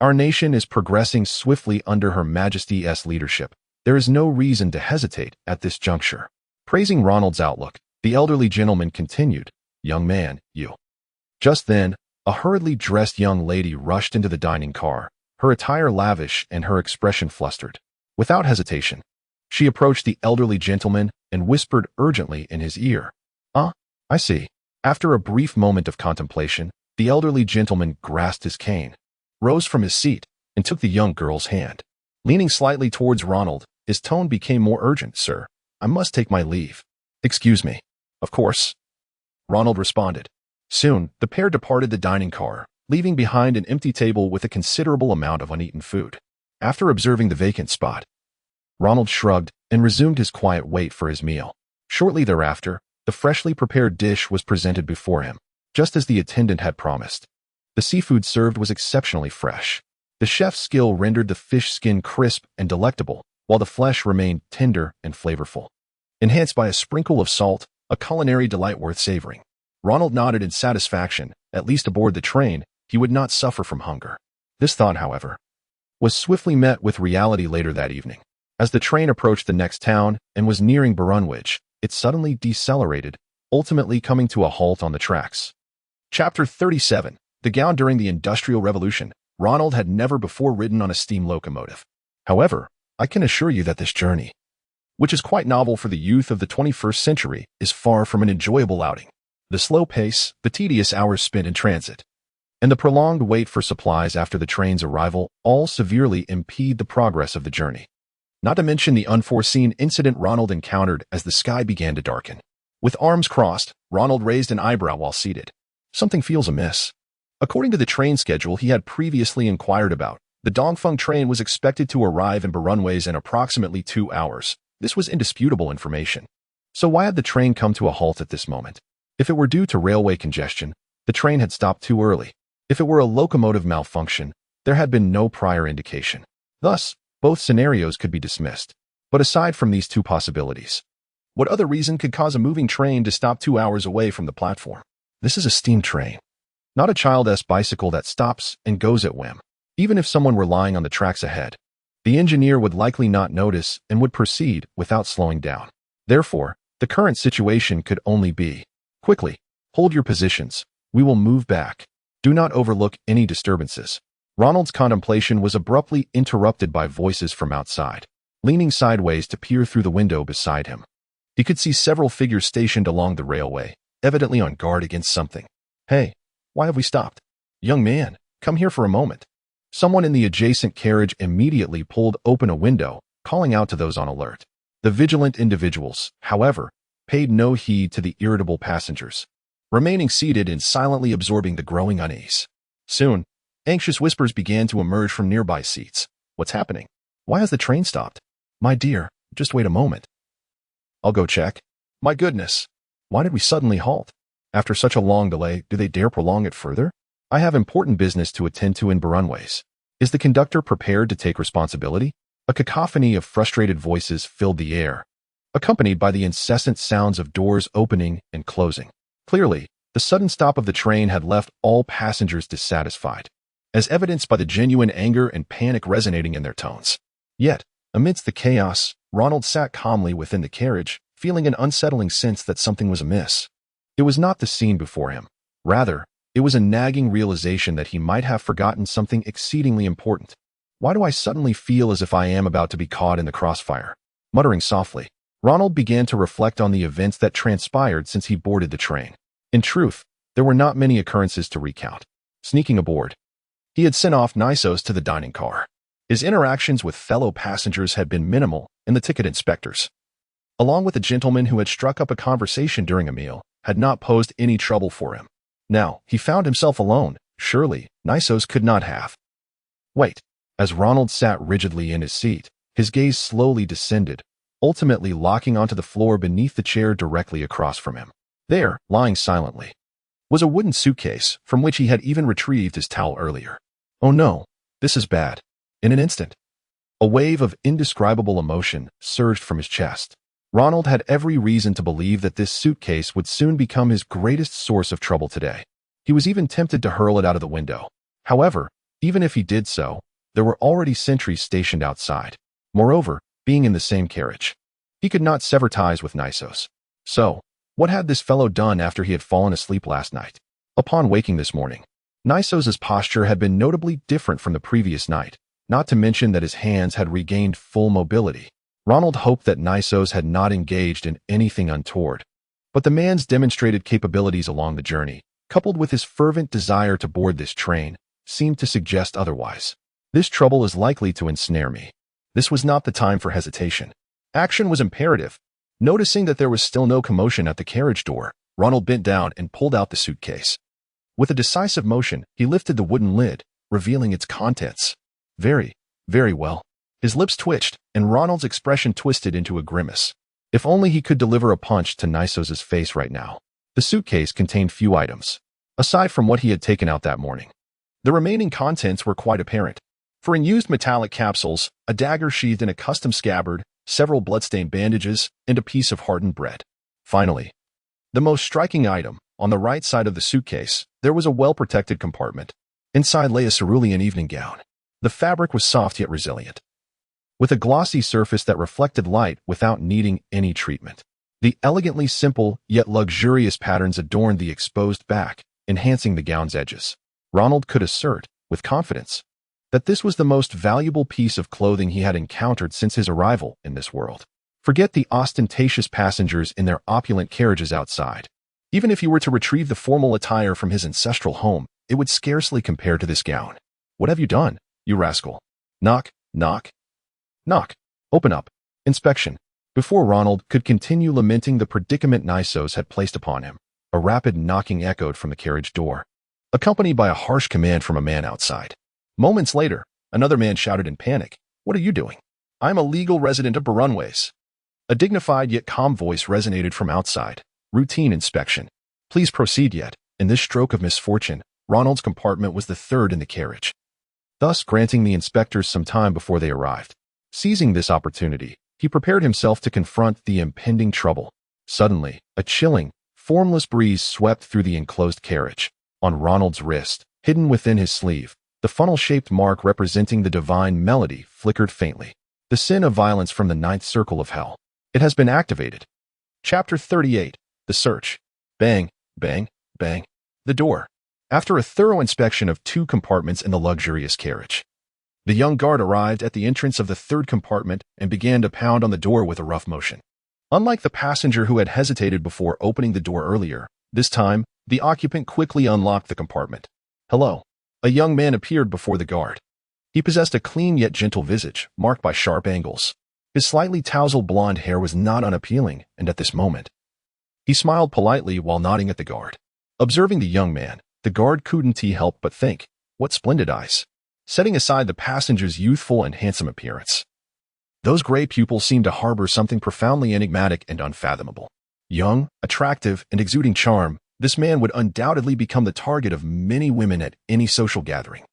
Our nation is progressing swiftly under Her Majesty's leadership. There is no reason to hesitate at this juncture." Praising Ronald's outlook, the elderly gentleman continued, "Young man, you." Just then, a hurriedly dressed young lady rushed into the dining car, her attire lavish and her expression flustered. Without hesitation, she approached the elderly gentleman and whispered urgently in his ear, I see." After a brief moment of contemplation, the elderly gentleman grasped his cane, rose from his seat, and took the young girl's hand. Leaning slightly towards Ronald, his tone became more urgent. "Sir, I must take my leave." "Excuse me." "Of course," Ronald responded. Soon, the pair departed the dining car, leaving behind an empty table with a considerable amount of uneaten food. After observing the vacant spot, Ronald shrugged and resumed his quiet wait for his meal. Shortly thereafter, the freshly prepared dish was presented before him, just as the attendant had promised. The seafood served was exceptionally fresh. The chef's skill rendered the fish skin crisp and delectable, while the flesh remained tender and flavorful. Enhanced by a sprinkle of salt, a culinary delight worth savoring. Ronald nodded in satisfaction. At least aboard the train, he would not suffer from hunger. This thought, however, was swiftly met with reality later that evening. As the train approached the next town and was nearing Barunwich, it suddenly decelerated, ultimately coming to a halt on the tracks. Chapter 37. The Gown. During the Industrial Revolution, Ronald had never before ridden on a steam locomotive. However, I can assure you that this journey, which is quite novel for the youth of the 21st century, is far from an enjoyable outing. The slow pace, the tedious hours spent in transit, and the prolonged wait for supplies after the train's arrival all severely impede the progress of the journey. Not to mention the unforeseen incident Ronald encountered as the sky began to darken. With arms crossed, Ronald raised an eyebrow while seated. Something feels amiss. According to the train schedule he had previously inquired about, the Dongfeng train was expected to arrive in Barunwich in approximately 2 hours. This was indisputable information. So why had the train come to a halt at this moment? If it were due to railway congestion, the train had stopped too early. If it were a locomotive malfunction, there had been no prior indication. Thus, both scenarios could be dismissed. But aside from these two possibilities, what other reason could cause a moving train to stop 2 hours away from the platform? This is a steam train, not a child's bicycle that stops and goes at whim. Even if someone were lying on the tracks ahead, the engineer would likely not notice and would proceed without slowing down. Therefore, the current situation could only be, quickly, hold your positions. We will move back. Do not overlook any disturbances. Ronald's contemplation was abruptly interrupted by voices from outside. Leaning sideways to peer through the window beside him, he could see several figures stationed along the railway, evidently on guard against something. Hey, why have we stopped? Young man, come here for a moment. Someone in the adjacent carriage immediately pulled open a window, calling out to those on alert. The vigilant individuals, however, paid no heed to the irritable passengers, remaining seated and silently absorbing the growing unease. Soon, anxious whispers began to emerge from nearby seats. What's happening? Why has the train stopped? My dear, just wait a moment. I'll go check. My goodness, why did we suddenly halt? After such a long delay, do they dare prolong it further? I have important business to attend to in Barunwich. Is the conductor prepared to take responsibility? A cacophony of frustrated voices filled the air, accompanied by the incessant sounds of doors opening and closing. Clearly, the sudden stop of the train had left all passengers dissatisfied, as evidenced by the genuine anger and panic resonating in their tones. Yet, amidst the chaos, Ronald sat calmly within the carriage, feeling an unsettling sense that something was amiss. It was not the scene before him. Rather, it was a nagging realization that he might have forgotten something exceedingly important. Why do I suddenly feel as if I am about to be caught in the crossfire? Muttering softly, Ronald began to reflect on the events that transpired since he boarded the train. In truth, there were not many occurrences to recount. Sneaking aboard, he had sent off Nisos to the dining car. His interactions with fellow passengers had been minimal, and the ticket inspectors, along with a gentleman who had struck up a conversation during a meal, had not posed any trouble for him. Now, he found himself alone. Surely, Nisos could not have. Wait. As Ronald sat rigidly in his seat, his gaze slowly descended, ultimately locking onto the floor beneath the chair directly across from him. There, lying silently, was a wooden suitcase from which he had even retrieved his towel earlier. Oh no, this is bad. In an instant, a wave of indescribable emotion surged from his chest. Ronald had every reason to believe that this suitcase would soon become his greatest source of trouble today. He was even tempted to hurl it out of the window. However, even if he did so, there were already sentries stationed outside. Moreover, being in the same carriage, he could not sever ties with Nisos. So, what had this fellow done after he had fallen asleep last night? Upon waking this morning, Nisos's posture had been notably different from the previous night, not to mention that his hands had regained full mobility. Ronald hoped that Nisos had not engaged in anything untoward, but the man's demonstrated capabilities along the journey, coupled with his fervent desire to board this train, seemed to suggest otherwise. This trouble is likely to ensnare me. This was not the time for hesitation. Action was imperative. Noticing that there was still no commotion at the carriage door, Ronald bent down and pulled out the suitcase. With a decisive motion, he lifted the wooden lid, revealing its contents. Very well. His lips twitched, and Ronald's expression twisted into a grimace. If only he could deliver a punch to Nisos's face right now. The suitcase contained few items, aside from what he had taken out that morning. The remaining contents were quite apparent. For unused metallic capsules, a dagger sheathed in a custom scabbard, several bloodstained bandages, and a piece of hardened bread. Finally, The most striking item, on the right side of the suitcase, there was a well-protected compartment. Inside lay a cerulean evening gown. The fabric was soft yet resilient, with a glossy surface that reflected light without needing any treatment. The elegantly simple yet luxurious patterns adorned the exposed back, enhancing the gown's edges. Ronald could assert, with confidence, that this was the most valuable piece of clothing he had encountered since his arrival in this world. Forget the ostentatious passengers in their opulent carriages outside. Even if he were to retrieve the formal attire from his ancestral home, it would scarcely compare to this gown. What have you done, you rascal? Knock, knock. Knock. Open up. Inspection. Before Ronald could continue lamenting the predicament Nisos had placed upon him, a rapid knocking echoed from the carriage door, accompanied by a harsh command from a man outside. Moments later, another man shouted in panic, "What are you doing?" "I'm a legal resident of Barunways." A dignified yet calm voice resonated from outside. "Routine inspection. Please proceed yet." In this stroke of misfortune, Ronald's compartment was the third in the carriage, thus granting the inspectors some time before they arrived. Seizing this opportunity, he prepared himself to confront the impending trouble. Suddenly, a chilling, formless breeze swept through the enclosed carriage. On Ronald's wrist, hidden within his sleeve, the funnel-shaped mark representing the divine melody flickered faintly. The sin of violence from the ninth circle of hell. It has been activated. Chapter 38. The Search. Bang, bang, bang. The door. After a thorough inspection of 2 compartments in the luxurious carriage, the young guard arrived at the entrance of the third compartment and began to pound on the door with a rough motion. Unlike the passenger who had hesitated before opening the door earlier, this time, the occupant quickly unlocked the compartment. "Hello." A young man appeared before the guard. He possessed a clean yet gentle visage, marked by sharp angles. His slightly tousled blonde hair was not unappealing, and at this moment, he smiled politely while nodding at the guard. Observing the young man, the guard couldn't help but think, what splendid eyes. Setting aside the passenger's youthful and handsome appearance, those gray pupils seemed to harbor something profoundly enigmatic and unfathomable. Young, attractive, and exuding charm, this man would undoubtedly become the target of many women at any social gathering.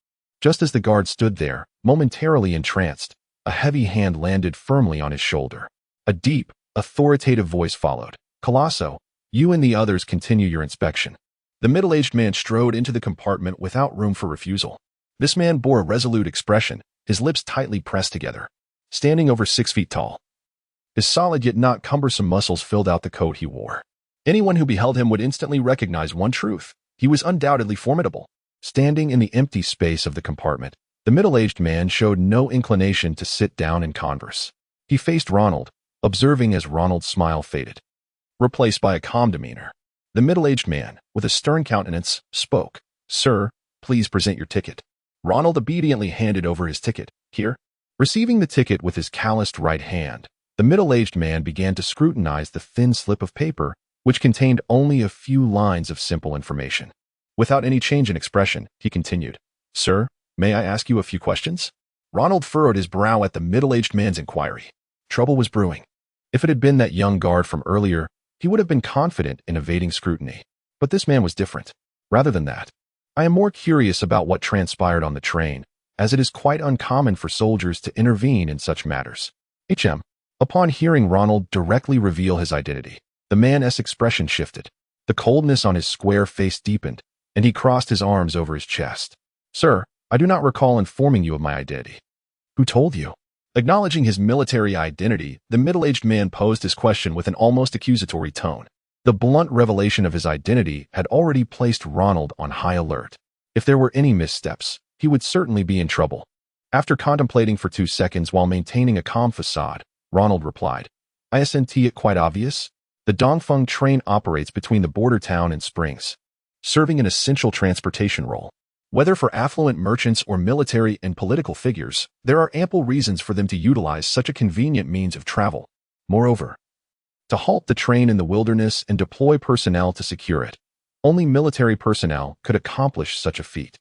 Just as the guard stood there, momentarily entranced, a heavy hand landed firmly on his shoulder. A deep, authoritative voice followed. "Colosso, you and the others continue your inspection." The middle-aged man strode into the compartment without room for refusal. This man bore a resolute expression, his lips tightly pressed together. Standing over 6 feet tall, his solid yet not cumbersome muscles filled out the coat he wore. Anyone who beheld him would instantly recognize one truth: he was undoubtedly formidable. Standing in the empty space of the compartment, the middle-aged man showed no inclination to sit down and converse. He faced Ronald, observing as Ronald's smile faded, replaced by a calm demeanor. The middle-aged man, with a stern countenance, spoke. "Sir, please present your ticket." Ronald obediently handed over his ticket. "Here." Receiving the ticket with his calloused right hand, the middle-aged man began to scrutinize the thin slip of paper, which contained only a few lines of simple information. Without any change in expression, he continued, "Sir, may I ask you a few questions?" Ronald furrowed his brow at the middle-aged man's inquiry. Trouble was brewing. If it had been that young guard from earlier, he would have been confident in evading scrutiny. But this man was different. Rather than that, "I am more curious about what transpired on the train, as it is quite uncommon for soldiers to intervene in such matters." HM. Upon hearing Ronald directly reveal his identity, the man's expression shifted. The coldness on his square face deepened, and he crossed his arms over his chest. "Sir, I do not recall informing you of my identity." "Who told you?" Acknowledging his military identity, the middle-aged man posed his question with an almost accusatory tone. The blunt revelation of his identity had already placed Ronald on high alert. If there were any missteps, he would certainly be in trouble. After contemplating for 2 seconds while maintaining a calm facade, Ronald replied, "Isn't it quite obvious? The Dongfeng train operates between the border town and Springs, serving an essential transportation role. Whether for affluent merchants or military and political figures, there are ample reasons for them to utilize such a convenient means of travel. Moreover, to halt the train in the wilderness and deploy personnel to secure it, only military personnel could accomplish such a feat.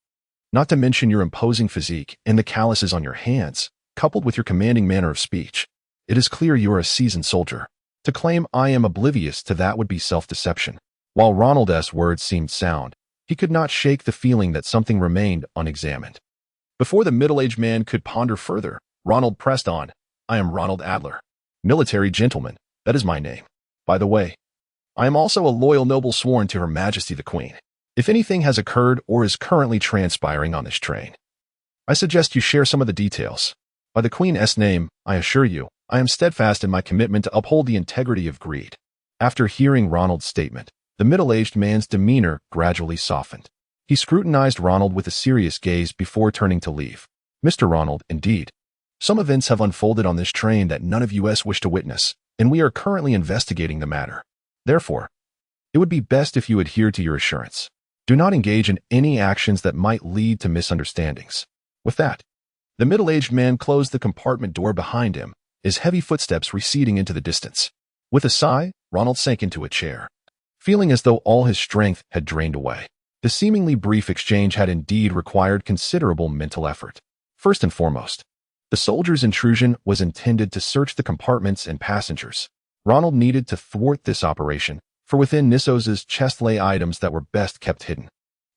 Not to mention your imposing physique and the calluses on your hands, coupled with your commanding manner of speech. It is clear you are a seasoned soldier. To claim I am oblivious to that would be self-deception." While Ronald's words seemed sound, he could not shake the feeling that something remained unexamined. Before the middle-aged man could ponder further, Ronald pressed on. "I am Ronald Adler. Military gentleman, that is my name. By the way, I am also a loyal noble sworn to Her Majesty the Queen. If anything has occurred or is currently transpiring on this train, I suggest you share some of the details. By the Queen's name, I assure you, I am steadfast in my commitment to uphold the integrity of Greed. After hearing Ronald's statement, the middle-aged man's demeanor gradually softened. He scrutinized Ronald with a serious gaze before turning to leave. Mr. Ronald, indeed. Some events have unfolded on this train that none of us wish to witness, and we are currently investigating the matter. Therefore, it would be best if you adhere to your assurance. Do not engage in any actions that might lead to misunderstandings. With that, the middle-aged man closed the compartment door behind him, his heavy footsteps receding into the distance. With a sigh, Ronald sank into a chair, feeling as though all his strength had drained away. The seemingly brief exchange had indeed required considerable mental effort. First and foremost, the soldier's intrusion was intended to search the compartments and passengers. Ronald needed to thwart this operation, for within Nisos's chest lay items that were best kept hidden.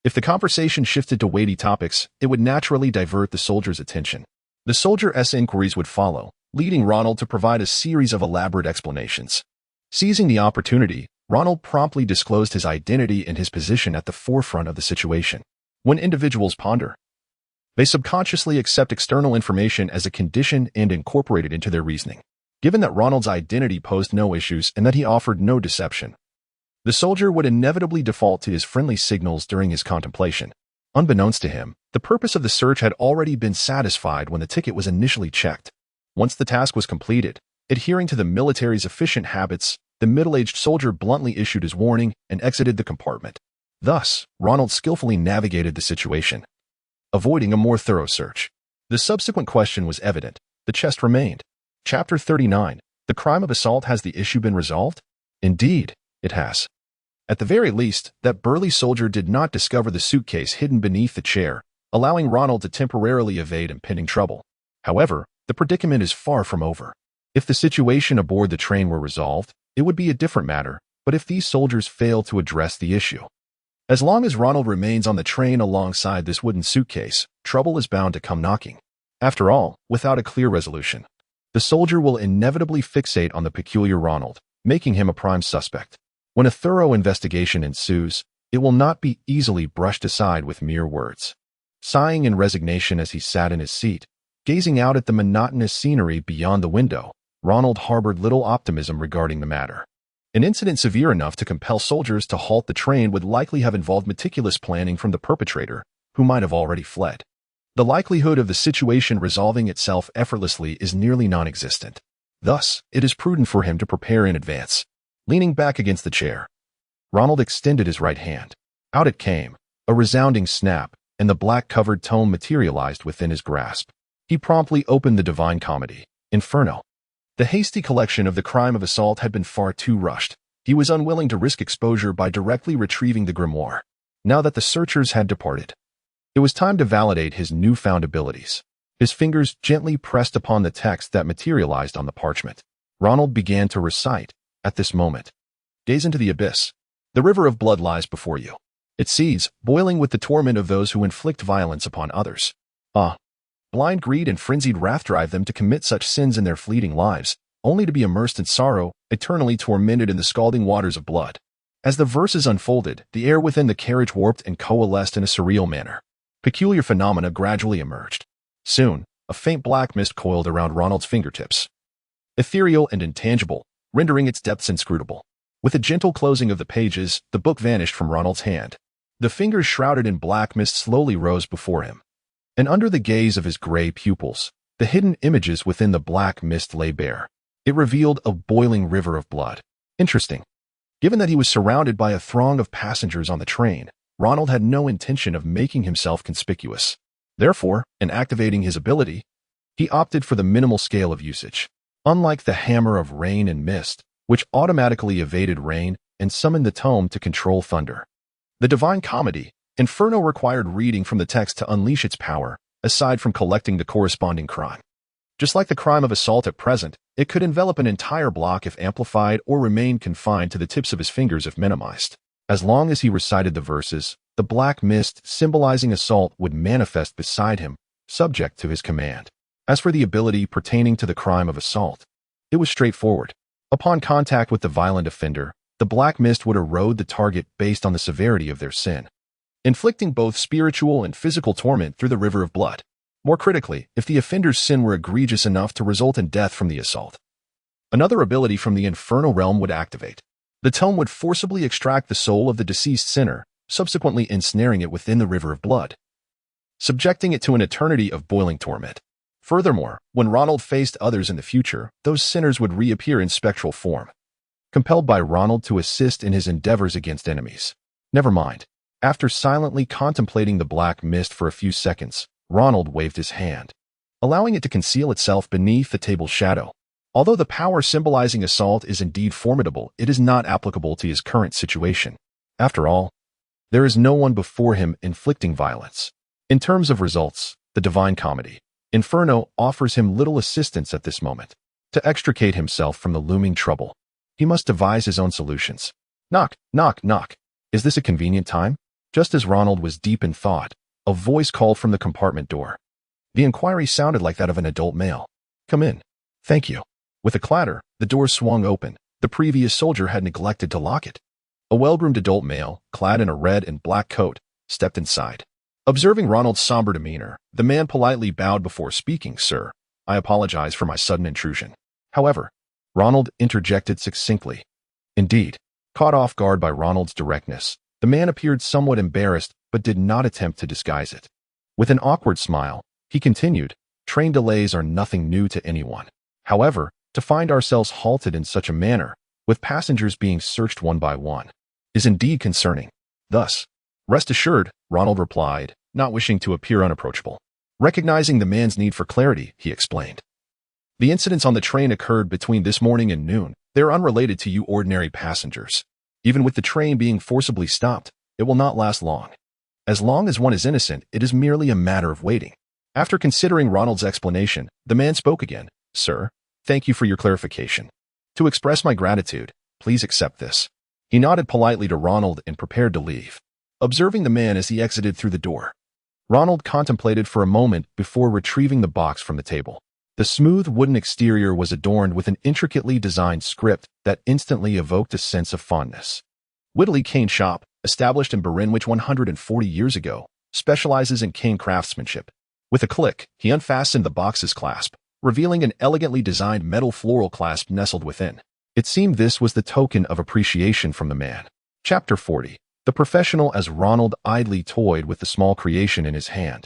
If the conversation shifted to weighty topics, it would naturally divert the soldier's attention. The soldier's inquiries would follow, leading Ronald to provide a series of elaborate explanations. Seizing the opportunity, Ronald promptly disclosed his identity and his position at the forefront of the situation. When individuals ponder, they subconsciously accept external information as a condition and incorporate it into their reasoning. Given that Ronald's identity posed no issues and that he offered no deception, the soldier would inevitably default to his friendly signals during his contemplation. Unbeknownst to him, the purpose of the search had already been satisfied when the ticket was initially checked. Once the task was completed, adhering to the military's efficient habits, the middle-aged soldier bluntly issued his warning and exited the compartment. Thus, Ronald skillfully navigated the situation, avoiding a more thorough search. The subsequent question was evident. The chest remained. Chapter 39. The crime of assault. Has the issue been resolved? Indeed, it has. At the very least, that burly soldier did not discover the suitcase hidden beneath the chair, allowing Ronald to temporarily evade impending trouble. However, the predicament is far from over. If the situation aboard the train were resolved, it would be a different matter, but if these soldiers fail to address the issue, as long as Ronald remains on the train alongside this wooden suitcase, trouble is bound to come knocking. After all, without a clear resolution, the soldier will inevitably fixate on the peculiar Ronald, making him a prime suspect. When a thorough investigation ensues, it will not be easily brushed aside with mere words. Sighing in resignation as he sat in his seat, gazing out at the monotonous scenery beyond the window, Ronald harbored little optimism regarding the matter. An incident severe enough to compel soldiers to halt the train would likely have involved meticulous planning from the perpetrator, who might have already fled. The likelihood of the situation resolving itself effortlessly is nearly non-existent. Thus, it is prudent for him to prepare in advance. Leaning back against the chair, Ronald extended his right hand. Out it came, a resounding snap, and the black-covered tome materialized within his grasp. He promptly opened the Divine Comedy, Inferno. The hasty collection of the crime of assault had been far too rushed. He was unwilling to risk exposure by directly retrieving the grimoire. Now that the searchers had departed, it was time to validate his newfound abilities. His fingers gently pressed upon the text that materialized on the parchment. Ronald began to recite. At this moment, gaze into the abyss. The river of blood lies before you. It seethes, boiling with the torment of those who inflict violence upon others. Blind greed and frenzied wrath drive them to commit such sins in their fleeting lives, only to be immersed in sorrow, eternally tormented in the scalding waters of blood. As the verses unfolded, the air within the carriage warped and coalesced in a surreal manner. Peculiar phenomena gradually emerged. Soon, a faint black mist coiled around Ronald's fingertips. Ethereal and intangible, rendering its depths inscrutable. With a gentle closing of the pages, the book vanished from Ronald's hand. The fingers shrouded in black mist slowly rose before him. And under the gaze of his gray pupils, the hidden images within the black mist lay bare. It revealed a boiling river of blood. Interesting. Given that he was surrounded by a throng of passengers on the train, Ronald had no intention of making himself conspicuous. Therefore, in activating his ability, he opted for the minimal scale of usage. Unlike the hammer of rain and mist, which automatically evaded rain and summoned the tome to control thunder, the Divine Comedy, Inferno, required reading from the text to unleash its power, aside from collecting the corresponding crime. Just like the crime of assault at present, it could envelop an entire block if amplified or remain confined to the tips of his fingers if minimized. As long as he recited the verses, the black mist symbolizing assault would manifest beside him, subject to his command. As for the ability pertaining to the crime of assault, it was straightforward. Upon contact with the violent offender, the black mist would erode the target based on the severity of their sin, inflicting both spiritual and physical torment through the river of blood. More critically, if the offender's sin were egregious enough to result in death from the assault, another ability from the infernal realm would activate. The tome would forcibly extract the soul of the deceased sinner, subsequently ensnaring it within the river of blood, subjecting it to an eternity of boiling torment. Furthermore, when Ronald faced others in the future, those sinners would reappear in spectral form, compelled by Ronald to assist in his endeavors against enemies. Never mind. After silently contemplating the black mist for a few seconds, Ronald waved his hand, allowing it to conceal itself beneath the table's shadow. Although the power symbolizing assault is indeed formidable, it is not applicable to his current situation. After all, there is no one before him inflicting violence. In terms of results, the Divine Comedy, Inferno, offers him little assistance at this moment. To extricate himself from the looming trouble, he must devise his own solutions. Knock, knock, knock. Is this a convenient time? Just as Ronald was deep in thought, a voice called from the compartment door. The inquiry sounded like that of an adult male. Come in. Thank you. With a clatter, the door swung open. The previous soldier had neglected to lock it. A well-groomed adult male, clad in a red and black coat, stepped inside. Observing Ronald's somber demeanor, the man politely bowed before speaking. Sir, I apologize for my sudden intrusion. However, Ronald interjected succinctly. Indeed, caught off guard by Ronald's directness, the man appeared somewhat embarrassed but did not attempt to disguise it. With an awkward smile, he continued, train delays are nothing new to anyone. However, to find ourselves halted in such a manner, with passengers being searched one by one, is indeed concerning. Thus, rest assured, Ronald replied, not wishing to appear unapproachable. Recognizing the man's need for clarity, he explained. The incidents on the train occurred between this morning and noon. They are unrelated to you ordinary passengers. Even with the train being forcibly stopped, it will not last long. As long as one is innocent, it is merely a matter of waiting. After considering Ronald's explanation, the man spoke again. Sir, thank you for your clarification. To express my gratitude, please accept this. He nodded politely to Ronald and prepared to leave. Observing the man as he exited through the door, Ronald contemplated for a moment before retrieving the box from the table. The smooth wooden exterior was adorned with an intricately designed script that instantly evoked a sense of fondness. Whittley Cane Shop, established in Brynwich 140 years ago, specializes in cane craftsmanship. With a click, he unfastened the box's clasp, revealing an elegantly designed metal floral clasp nestled within. It seemed this was the token of appreciation from the man. Chapter 40. The professional. As Ronald idly toyed with the small creation in his hand,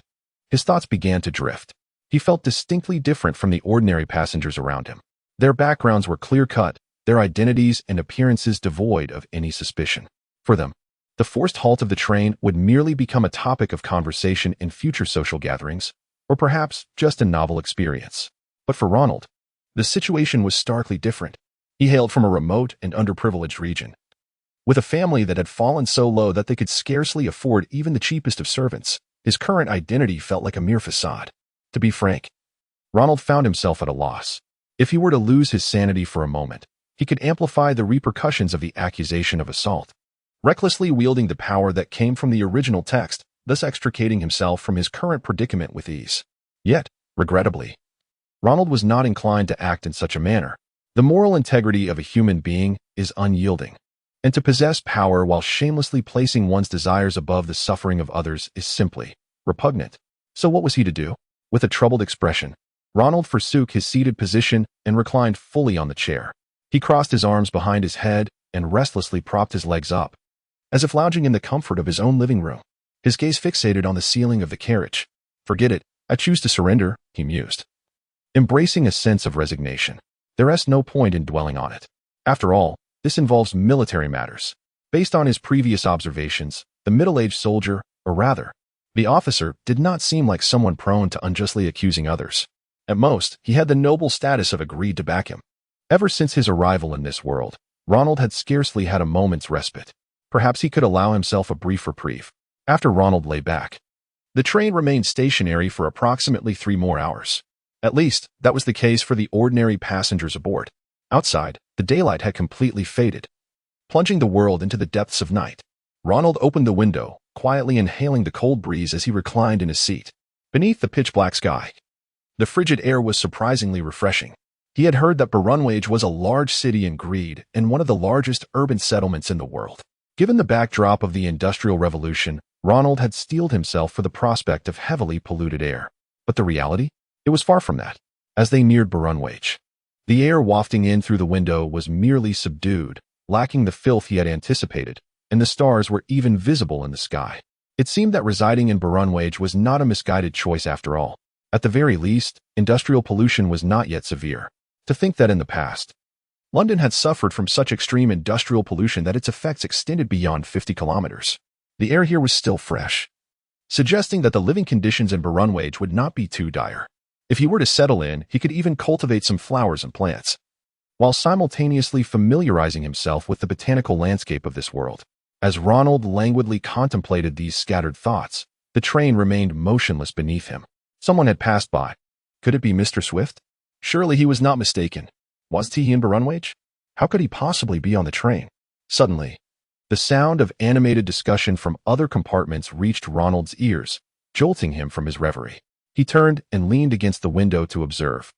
his thoughts began to drift. He felt distinctly different from the ordinary passengers around him. Their backgrounds were clear-cut, their identities and appearances devoid of any suspicion. For them, the forced halt of the train would merely become a topic of conversation in future social gatherings, or perhaps just a novel experience. But for Ronald, the situation was starkly different. He hailed from a remote and underprivileged region, with a family that had fallen so low that they could scarcely afford even the cheapest of servants. His current identity felt like a mere facade. To be frank, Ronald found himself at a loss. If he were to lose his sanity for a moment, he could amplify the repercussions of the accusation of assault, recklessly wielding the power that came from the original text, thus extricating himself from his current predicament with ease. Yet, regrettably, Ronald was not inclined to act in such a manner. The moral integrity of a human being is unyielding, and to possess power while shamelessly placing one's desires above the suffering of others is simply repugnant. So what was he to do? With a troubled expression, Ronald forsook his seated position and reclined fully on the chair. He crossed his arms behind his head and restlessly propped his legs up, as if lounging in the comfort of his own living room. His gaze fixated on the ceiling of the carriage. Forget it, I choose to surrender, he mused, embracing a sense of resignation. There is no point in dwelling on it. After all, this involves military matters. Based on his previous observations, the middle-aged soldier, or rather, the officer, did not seem like someone prone to unjustly accusing others. At most, he had the noble status of agreed to back him. Ever since his arrival in this world, Ronald had scarcely had a moment's respite. Perhaps he could allow himself a brief reprieve. After Ronald lay back, the train remained stationary for approximately 3 more hours. At least, that was the case for the ordinary passengers aboard. Outside, the daylight had completely faded, plunging the world into the depths of night. Ronald opened the window, quietly inhaling the cold breeze as he reclined in his seat. Beneath the pitch-black sky, the frigid air was surprisingly refreshing. He had heard that Barunwage was a large city in greed and one of the largest urban settlements in the world. Given the backdrop of the Industrial Revolution, Ronald had steeled himself for the prospect of heavily polluted air. But the reality? It was far from that. As they neared Barunwage, the air wafting in through the window was merely subdued, lacking the filth he had anticipated, and the stars were even visible in the sky. It seemed that residing in Barunwage was not a misguided choice after all. At the very least, industrial pollution was not yet severe. To think that in the past, London had suffered from such extreme industrial pollution that its effects extended beyond 50 kilometers. The air here was still fresh, suggesting that the living conditions in Barunwage would not be too dire. If he were to settle in, he could even cultivate some flowers and plants, while simultaneously familiarizing himself with the botanical landscape of this world. As Ronald languidly contemplated these scattered thoughts, the train remained motionless beneath him. Someone had passed by. Could it be Mr. Swift? Surely he was not mistaken. Was he in Barunwage? How could he possibly be on the train? Suddenly, the sound of animated discussion from other compartments reached Ronald's ears, jolting him from his reverie. He turned and leaned against the window to observe.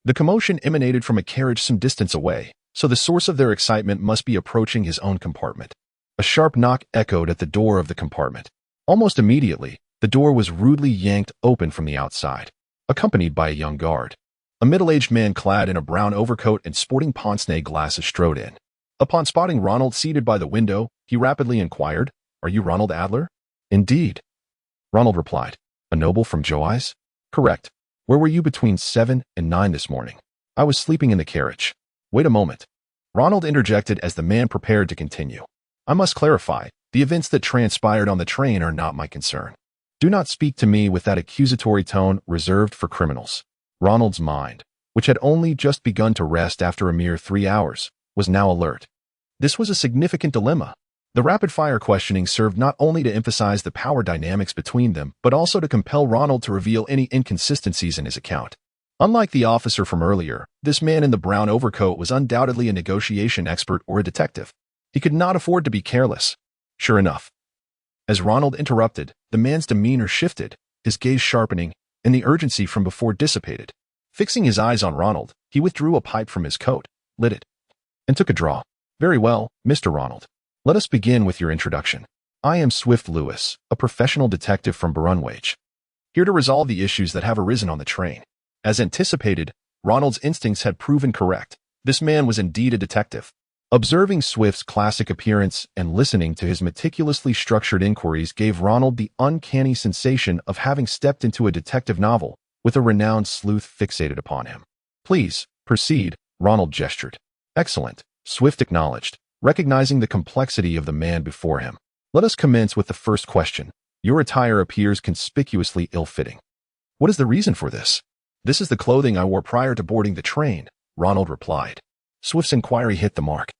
The commotion emanated from a carriage some distance away, so the source of their excitement must be approaching his own compartment. A sharp knock echoed at the door of the compartment. Almost immediately, the door was rudely yanked open from the outside, accompanied by a young guard. A middle-aged man clad in a brown overcoat and sporting pince-nez glasses strode in. Upon spotting Ronald seated by the window, he rapidly inquired, "Are you Ronald Adler?" "Indeed," Ronald replied. "A noble from Joais?" "Correct. Where were you between 7 and 9 this morning?" "I was sleeping in the carriage." "Wait a moment," Ronald interjected as the man prepared to continue. "I must clarify, the events that transpired on the train are not my concern. Do not speak to me with that accusatory tone reserved for criminals." Ronald's mind, which had only just begun to rest after a mere 3 hours, was now alert. This was a significant dilemma. The rapid-fire questioning served not only to emphasize the power dynamics between them, but also to compel Ronald to reveal any inconsistencies in his account. Unlike the officer from earlier, this man in the brown overcoat was undoubtedly a negotiation expert or a detective. He could not afford to be careless. Sure enough, as Ronald interrupted, the man's demeanor shifted, his gaze sharpening, and the urgency from before dissipated. Fixing his eyes on Ronald, he withdrew a pipe from his coat, lit it, and took a draw. "Very well, Mr. Ronald. Let us begin with your introduction. I am Swift Lewis, a professional detective from Barunwage, here to resolve the issues that have arisen on the train." As anticipated, Ronald's instincts had proven correct. This man was indeed a detective. Observing Swift's classic appearance and listening to his meticulously structured inquiries gave Ronald the uncanny sensation of having stepped into a detective novel with a renowned sleuth fixated upon him. "Please, proceed," Ronald gestured. "Excellent," Swift acknowledged, recognizing the complexity of the man before him. "Let us commence with the first question. Your attire appears conspicuously ill-fitting. What is the reason for this?" "This is the clothing I wore prior to boarding the train," Ronald replied. Swift's inquiry hit the mark.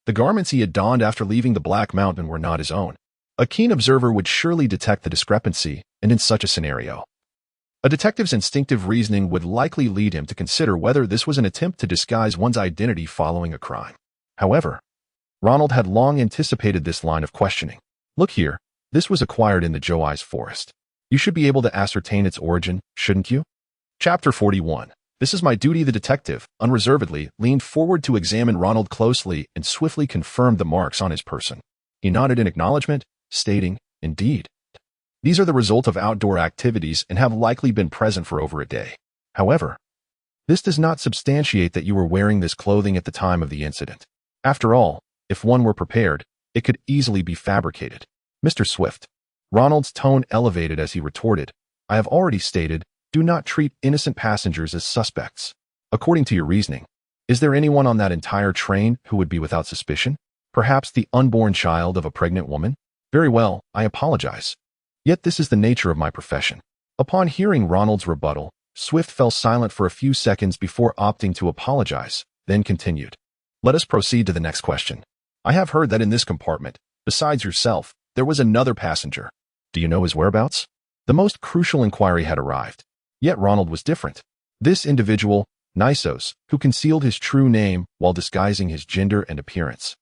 The garments he had donned after leaving the Black Mountain were not his own. A keen observer would surely detect the discrepancy, and in such a scenario, a detective's instinctive reasoning would likely lead him to consider whether this was an attempt to disguise one's identity following a crime. However, Ronald had long anticipated this line of questioning. "Look here, this was acquired in the Joais forest. You should be able to ascertain its origin, shouldn't you?" Chapter 41. "This is my duty." The detective, unreservedly, leaned forward to examine Ronald closely and swiftly confirmed the marks on his person. He nodded in acknowledgement, stating, "Indeed. These are the result of outdoor activities and have likely been present for over a day. However, this does not substantiate that you were wearing this clothing at the time of the incident. After all, if one were prepared, it could easily be fabricated." "Mr. Swift," Ronald's tone elevated as he retorted, "I have already stated, do not treat innocent passengers as suspects. According to your reasoning, is there anyone on that entire train who would be without suspicion? Perhaps the unborn child of a pregnant woman? Very well, I apologize. Yet this is the nature of my profession." Upon hearing Ronald's rebuttal, Swift fell silent for a few seconds before opting to apologize, then continued. "Let us proceed to the next question. I have heard that in this compartment, besides yourself, there was another passenger. Do you know his whereabouts?" The most crucial inquiry had arrived. Yet Ronald was different. This individual, Nisos, who concealed his true name while disguising his gender and appearance,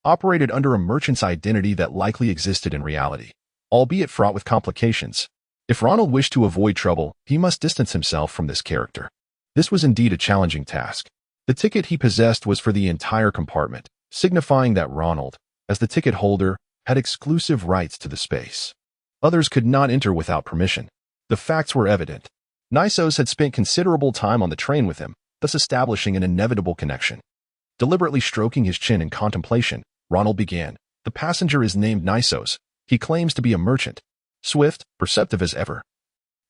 operated under a merchant's identity that likely existed in reality, albeit fraught with complications. If Ronald wished to avoid trouble, he must distance himself from this character. This was indeed a challenging task. The ticket he possessed was for the entire compartment, signifying that Ronald, as the ticket holder, had exclusive rights to the space. Others could not enter without permission. The facts were evident. Nisos had spent considerable time on the train with him, thus establishing an inevitable connection. Deliberately stroking his chin in contemplation, Ronald began. The passenger is named Nisos. He claims to be a merchant. Swift, perceptive as ever,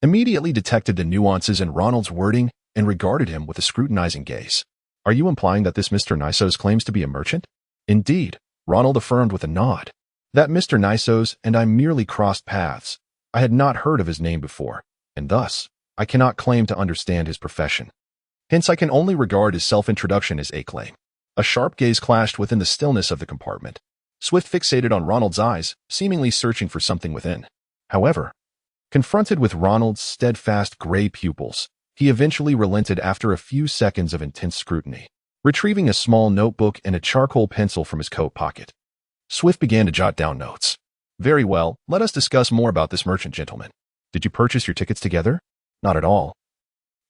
immediately detected the nuances in Ronald's wording and regarded him with a scrutinizing gaze. Are you implying that this Mr. Nisos claims to be a merchant? Indeed, Ronald affirmed with a nod. That Mr. Nisos and I merely crossed paths. I had not heard of his name before, and thus, I cannot claim to understand his profession. Hence, I can only regard his self-introduction as a claim. A sharp gaze clashed within the stillness of the compartment. Swift fixated on Ronald's eyes, seemingly searching for something within. However, confronted with Ronald's steadfast gray pupils, he eventually relented after a few seconds of intense scrutiny. Retrieving a small notebook and a charcoal pencil from his coat pocket, Swift began to jot down notes. Very well, let us discuss more about this merchant gentleman. Did you purchase your tickets together? Not at all.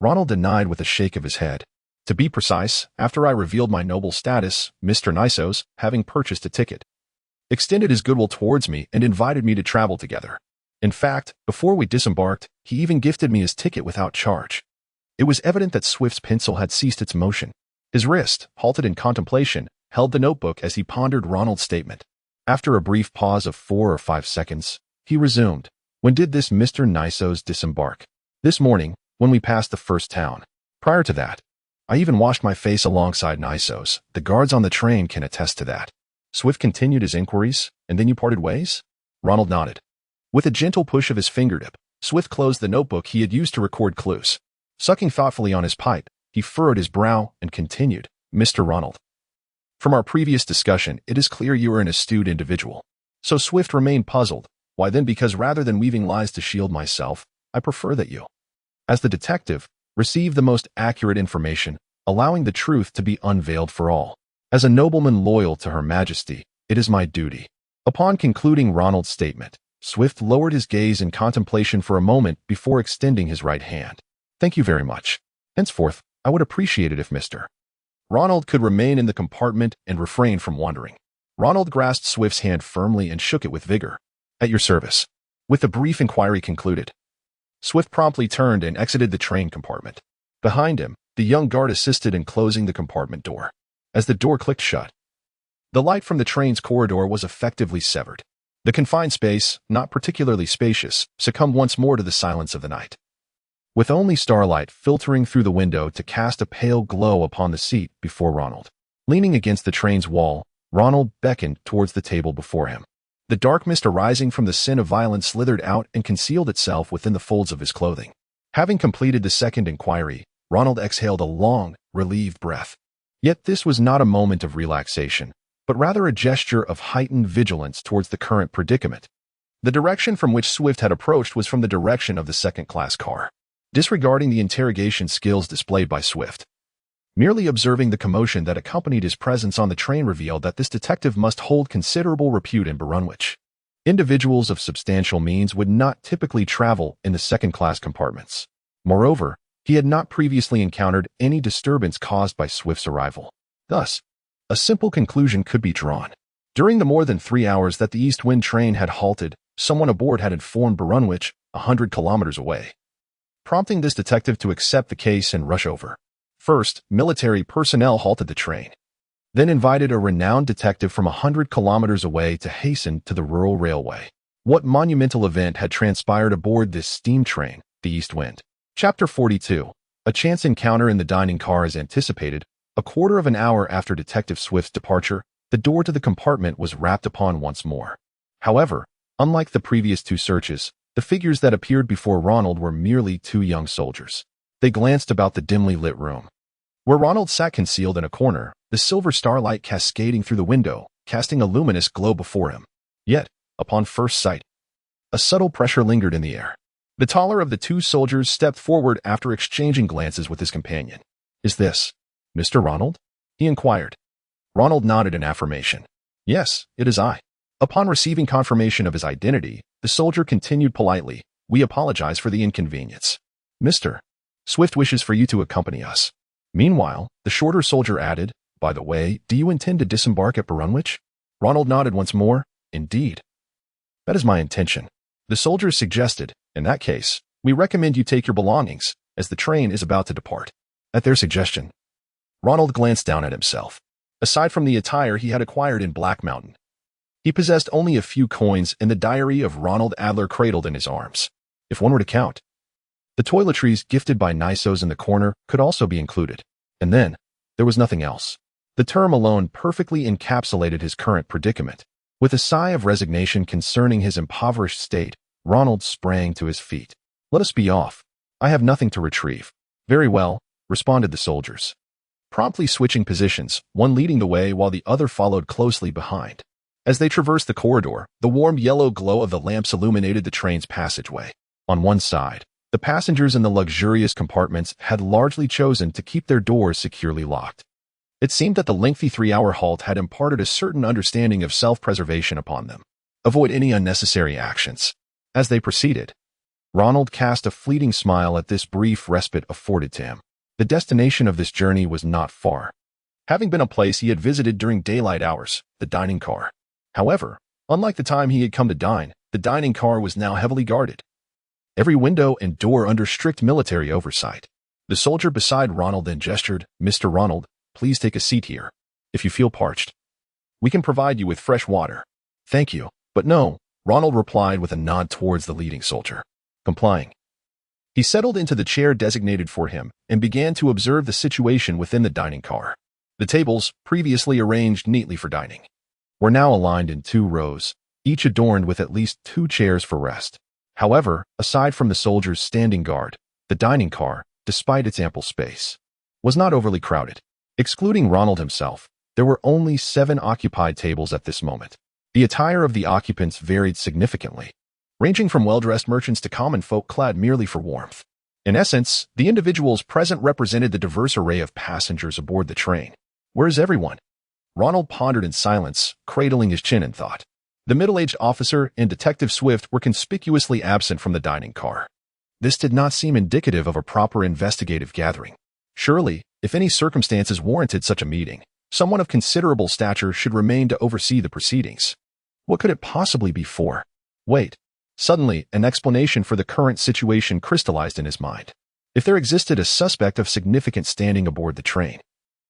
Ronald denied with a shake of his head. To be precise, after I revealed my noble status, Mr. Nisos, having purchased a ticket, extended his goodwill towards me and invited me to travel together. In fact, before we disembarked, he even gifted me his ticket without charge. It was evident that Swift's pencil had ceased its motion. His wrist, halted in contemplation, held the notebook as he pondered Ronald's statement. After a brief pause of 4 or 5 seconds, he resumed. When did this Mr. Nisos disembark? This morning, when we passed the first town. Prior to that, I even washed my face alongside Nisos. The guards on the train can attest to that. Swift continued his inquiries, and then you parted ways? Ronald nodded. With a gentle push of his fingertip, Swift closed the notebook he had used to record clues. Sucking thoughtfully on his pipe, he furrowed his brow and continued, Mr. Ronald. From our previous discussion, it is clear you are an astute individual. So Swift remained puzzled. Why then? Because rather than weaving lies to shield myself, I prefer that you, as the detective, receive the most accurate information, allowing the truth to be unveiled for all. As a nobleman loyal to Her Majesty, it is my duty. Upon concluding Ronald's statement, Swift lowered his gaze in contemplation for a moment before extending his right hand. Thank you very much. Henceforth, I would appreciate it if Mr. Ronald could remain in the compartment and refrain from wandering. Ronald grasped Swift's hand firmly and shook it with vigor. At your service. With the brief inquiry concluded, Swift promptly turned and exited the train compartment. Behind him, the young guard assisted in closing the compartment door. As the door clicked shut, the light from the train's corridor was effectively severed. The confined space, not particularly spacious, succumbed once more to the silence of the night. With only starlight filtering through the window to cast a pale glow upon the seat before Ronald. Leaning against the train's wall, Ronald beckoned towards the table before him. The dark mist arising from the sin of violence slithered out and concealed itself within the folds of his clothing. Having completed the second inquiry, Ronald exhaled a long, relieved breath. Yet this was not a moment of relaxation, but rather a gesture of heightened vigilance towards the current predicament. The direction from which Swift had approached was from the direction of the second-class car. Disregarding the interrogation skills displayed by Swift, merely observing the commotion that accompanied his presence on the train revealed that this detective must hold considerable repute in Barunwich. Individuals of substantial means would not typically travel in the second-class compartments. Moreover, he had not previously encountered any disturbance caused by Swift's arrival. Thus, a simple conclusion could be drawn. During the more than 3 hours that the East Wind train had halted, someone aboard had informed Barunwich, 100 kilometers away, prompting this detective to accept the case and rush over. First, military personnel halted the train, then invited a renowned detective from 100 kilometers away to hasten to the rural railway. What monumental event had transpired aboard this steam train, the East Wind? Chapter 42. A chance encounter in the dining car as anticipated. A quarter of an hour after Detective Swift's departure, the door to the compartment was rapped upon once more. However, unlike the previous 2 searches, the figures that appeared before Ronald were merely 2 young soldiers. They glanced about the dimly lit room. Where Ronald sat concealed in a corner, the silver starlight cascading through the window, casting a luminous glow before him. Yet, upon first sight, a subtle pressure lingered in the air. The taller of the 2 soldiers stepped forward after exchanging glances with his companion. Is this Mr. Ronald? He inquired. Ronald nodded in affirmation. Yes, it is I. Upon receiving confirmation of his identity, the soldier continued politely, We apologize for the inconvenience. Mr. Swift wishes for you to accompany us. Meanwhile, the shorter soldier added, "By the way, do you intend to disembark at Barunwich?" Ronald nodded once more. "Indeed. That is my intention." The soldier suggested, "In that case, we recommend you take your belongings, as the train is about to depart." At their suggestion, Ronald glanced down at himself. Aside from the attire he had acquired in Black Mountain, he possessed only a few coins and the diary of Ronald Adler cradled in his arms. If one were to count, the toiletries gifted by Nisos in the corner could also be included. And then, there was nothing else. The term alone perfectly encapsulated his current predicament. With a sigh of resignation concerning his impoverished state, Ronald sprang to his feet. "Let us be off. I have nothing to retrieve." "Very well," responded the soldiers, promptly switching positions, one leading the way while the other followed closely behind. As they traversed the corridor, the warm yellow glow of the lamps illuminated the train's passageway. On one side, the passengers in the luxurious compartments had largely chosen to keep their doors securely locked. It seemed that the lengthy 3-hour halt had imparted a certain understanding of self-preservation upon them. Avoid any unnecessary actions. As they proceeded, Ronald cast a fleeting smile at this brief respite afforded to him. The destination of this journey was not far, having been a place he had visited during daylight hours, the dining car. However, unlike the time he had come to dine, the dining car was now heavily guarded, every window and door under strict military oversight. The soldier beside Ronald then gestured, "Mr. Ronald, please take a seat here. If you feel parched, we can provide you with fresh water." "Thank you, but no," Ronald replied with a nod towards the leading soldier. Complying, he settled into the chair designated for him and began to observe the situation within the dining car. The tables, previously arranged neatly for dining, were now aligned in 2 rows, each adorned with at least 2 chairs for rest. However, aside from the soldiers standing guard, the dining car, despite its ample space, was not overly crowded. Excluding Ronald himself, there were only 7 occupied tables at this moment. The attire of the occupants varied significantly, ranging from well-dressed merchants to common folk clad merely for warmth. In essence, the individuals present represented the diverse array of passengers aboard the train. "Where is everyone?" Ronald pondered in silence, cradling his chin in thought. The middle-aged officer and Detective Swift were conspicuously absent from the dining car. This did not seem indicative of a proper investigative gathering. Surely, if any circumstances warranted such a meeting, someone of considerable stature should remain to oversee the proceedings. What could it possibly be for? Wait. Suddenly, an explanation for the current situation crystallized in his mind. If there existed a suspect of significant standing aboard the train,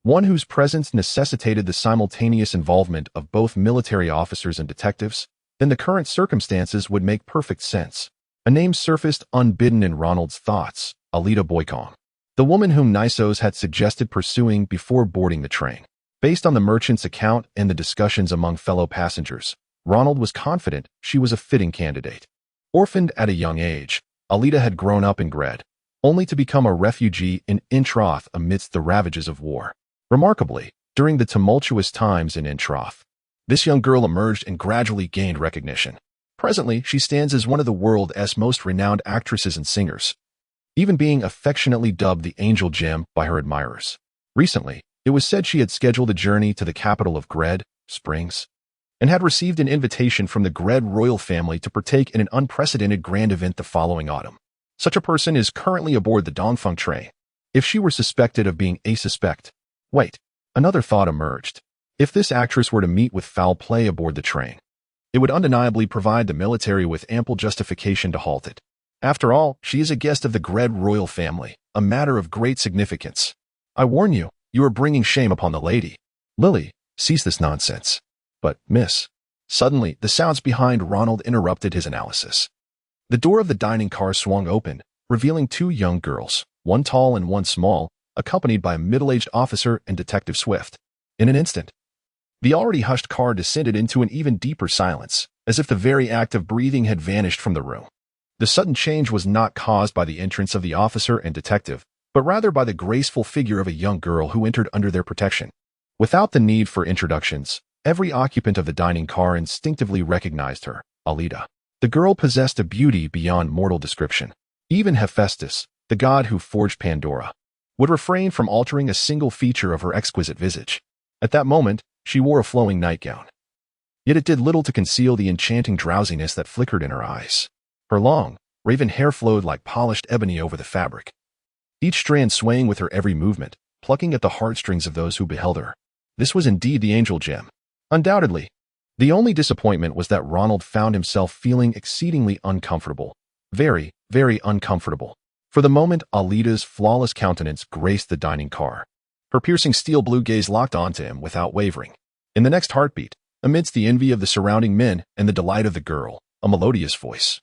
one whose presence necessitated the simultaneous involvement of both military officers and detectives, then the current circumstances would make perfect sense. A name surfaced unbidden in Ronald's thoughts: Alida Boycom, the woman whom Nisos had suggested pursuing before boarding the train. Based on the merchant's account and the discussions among fellow passengers, Ronald was confident she was a fitting candidate. Orphaned at a young age, Alida had grown up in Gred, only to become a refugee in Introth amidst the ravages of war. Remarkably, during the tumultuous times in Introth, this young girl emerged and gradually gained recognition. Presently, she stands as one of the world's most renowned actresses and singers, even being affectionately dubbed the Angel Gem by her admirers. Recently, it was said she had scheduled a journey to the capital of Gred, Springs, and had received an invitation from the Gred royal family to partake in an unprecedented grand event the following autumn. Such a person is currently aboard the Dongfeng train. If she were suspected of being a suspect... Wait, another thought emerged. If this actress were to meet with foul play aboard the train, it would undeniably provide the military with ample justification to halt it. After all, she is a guest of the Gred royal family, a matter of great significance. I warn you, you are bringing shame upon the lady. Lily, cease this nonsense. But, miss... Suddenly, the sounds behind Ronald interrupted his analysis. The door of the dining car swung open, revealing 2 young girls, one tall and one small, accompanied by a middle-aged officer and Detective Swift. In an instant, the already hushed car descended into an even deeper silence, as if the very act of breathing had vanished from the room. The sudden change was not caused by the entrance of the officer and detective, but rather by the graceful figure of a young girl who entered under their protection. Without the need for introductions, every occupant of the dining car instinctively recognized her, Alida. The girl possessed a beauty beyond mortal description. Even Hephaestus, the god who forged Pandora, would refrain from altering a single feature of her exquisite visage. At that moment, she wore a flowing nightgown. Yet it did little to conceal the enchanting drowsiness that flickered in her eyes. Her long, raven hair flowed like polished ebony over the fabric, each strand swaying with her every movement, plucking at the heartstrings of those who beheld her. This was indeed the angel gem. Undoubtedly. The only disappointment was that Ronald found himself feeling exceedingly uncomfortable. Very, very uncomfortable. For the moment, Alita's flawless countenance graced the dining car. Her piercing steel blue gaze locked onto him without wavering. In the next heartbeat, amidst the envy of the surrounding men and the delight of the girl, a melodious voice,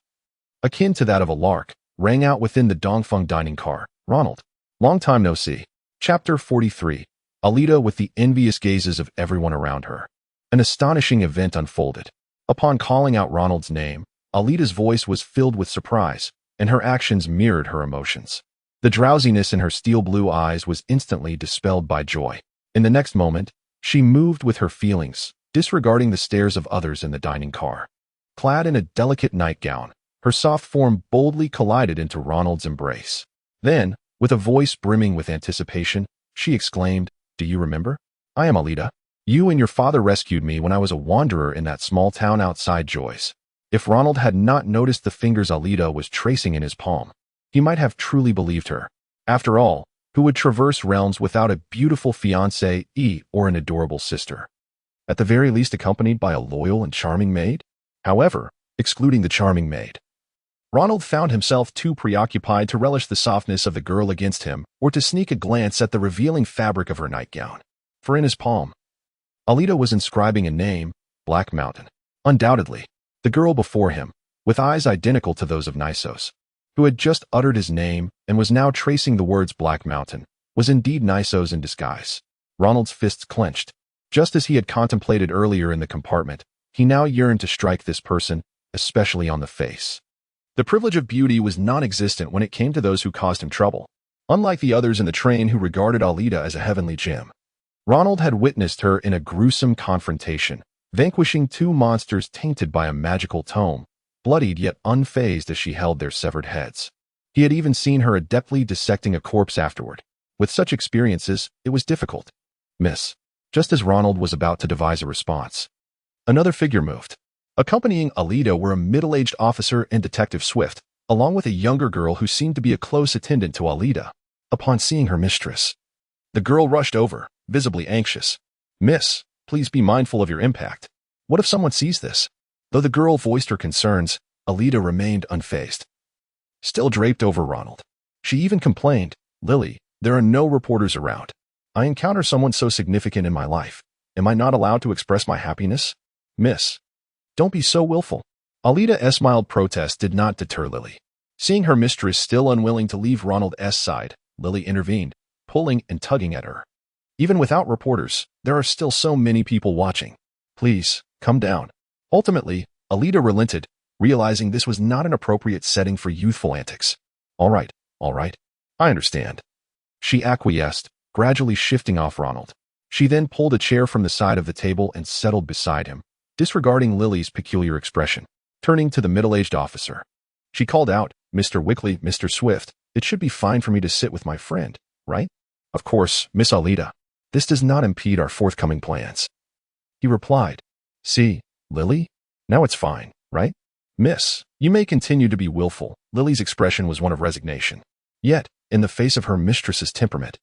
akin to that of a lark, rang out within the Dongfeng dining car. Ronald. Long time no see. Chapter 43. Alita with the envious gazes of everyone around her. An astonishing event unfolded. Upon calling out Ronald's name, Alita's voice was filled with surprise, and her actions mirrored her emotions. The drowsiness in her steel blue eyes was instantly dispelled by joy. In the next moment, she moved with her feelings, disregarding the stares of others in the dining car. Clad in a delicate nightgown, her soft form boldly collided into Ronald's embrace. Then, with a voice brimming with anticipation, she exclaimed, "Do you remember? I am Alita. You and your father rescued me when I was a wanderer in that small town outside Joyce." If Ronald had not noticed the fingers Alita was tracing in his palm, he might have truly believed her. After all, who would traverse realms without a beautiful fiancée or an adorable sister? At the very least accompanied by a loyal and charming maid? However, excluding the charming maid, Ronald found himself too preoccupied to relish the softness of the girl against him or to sneak a glance at the revealing fabric of her nightgown. For in his palm, Alita was inscribing a name, Black Mountain. Undoubtedly, the girl before him, with eyes identical to those of Nisos, who had just uttered his name and was now tracing the words Black Mountain, was indeed Nisos in disguise. Ronald's fists clenched. Just as he had contemplated earlier in the compartment, he now yearned to strike this person, especially on the face. The privilege of beauty was non-existent when it came to those who caused him trouble. Unlike the others in the train who regarded Alita as a heavenly gem, Ronald had witnessed her in a gruesome confrontation, vanquishing two monsters tainted by a magical tome, bloodied yet unfazed as she held their severed heads. He had even seen her adeptly dissecting a corpse afterward. With such experiences, it was difficult. Miss. Just as Ronald was about to devise a response, another figure moved. Accompanying Alita were a middle-aged officer and Detective Swift, along with a younger girl who seemed to be a close attendant to Alita. Upon seeing her mistress, the girl rushed over, visibly anxious. "Miss, please be mindful of your impact. What if someone sees this?" Though the girl voiced her concerns, Alita remained unfazed, still draped over Ronald. She even complained, "Lily, there are no reporters around. I encounter someone so significant in my life. Am I not allowed to express my happiness? Miss, don't be so willful." Alita's mild protest did not deter Lily. Seeing her mistress still unwilling to leave Ronald's side, Lily intervened, pulling and tugging at her. "Even without reporters, there are still so many people watching. Please, come down." Ultimately, Alita relented, realizing this was not an appropriate setting for youthful antics. All right, I understand." She acquiesced, gradually shifting off Ronald. She then pulled a chair from the side of the table and settled beside him, disregarding Lily's peculiar expression. Turning to the middle-aged officer, she called out, "Mr. Wickley, Mr. Swift, it should be fine for me to sit with my friend, right?" "Of course, Miss Alita. This does not impede our forthcoming plans," he replied. "See, Lily? Now it's fine, right?" "Miss, you may continue to be willful." Lily's expression was one of resignation. Yet, in the face of her mistress's temperament,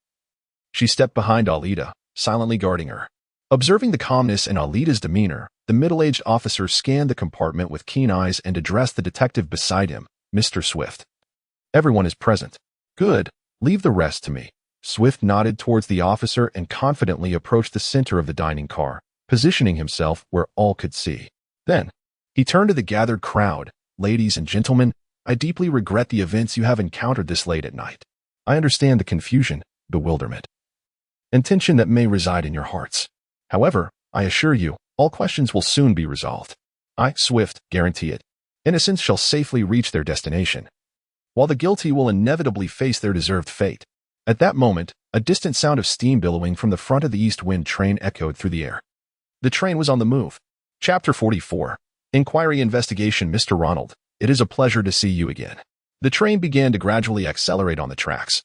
she stepped behind Alita, silently guarding her. Observing the calmness in Alita's demeanor, the middle-aged officer scanned the compartment with keen eyes and addressed the detective beside him, "Mr. Swift. Everyone is present. Good, leave the rest to me." Swift nodded towards the officer and confidently approached the center of the dining car, positioning himself where all could see. Then, he turned to the gathered crowd, "Ladies and gentlemen, I deeply regret the events you have encountered this late at night. I understand the confusion, bewilderment, and tension that may reside in your hearts. However, I assure you, all questions will soon be resolved. I, Swift, guarantee it. Innocents shall safely reach their destination, while the guilty will inevitably face their deserved fate." At that moment, a distant sound of steam billowing from the front of the East Wind train echoed through the air. The train was on the move. Chapter 44. Inquiry Investigation. "Mr. Ronald, it is a pleasure to see you again." The train began to gradually accelerate on the tracks,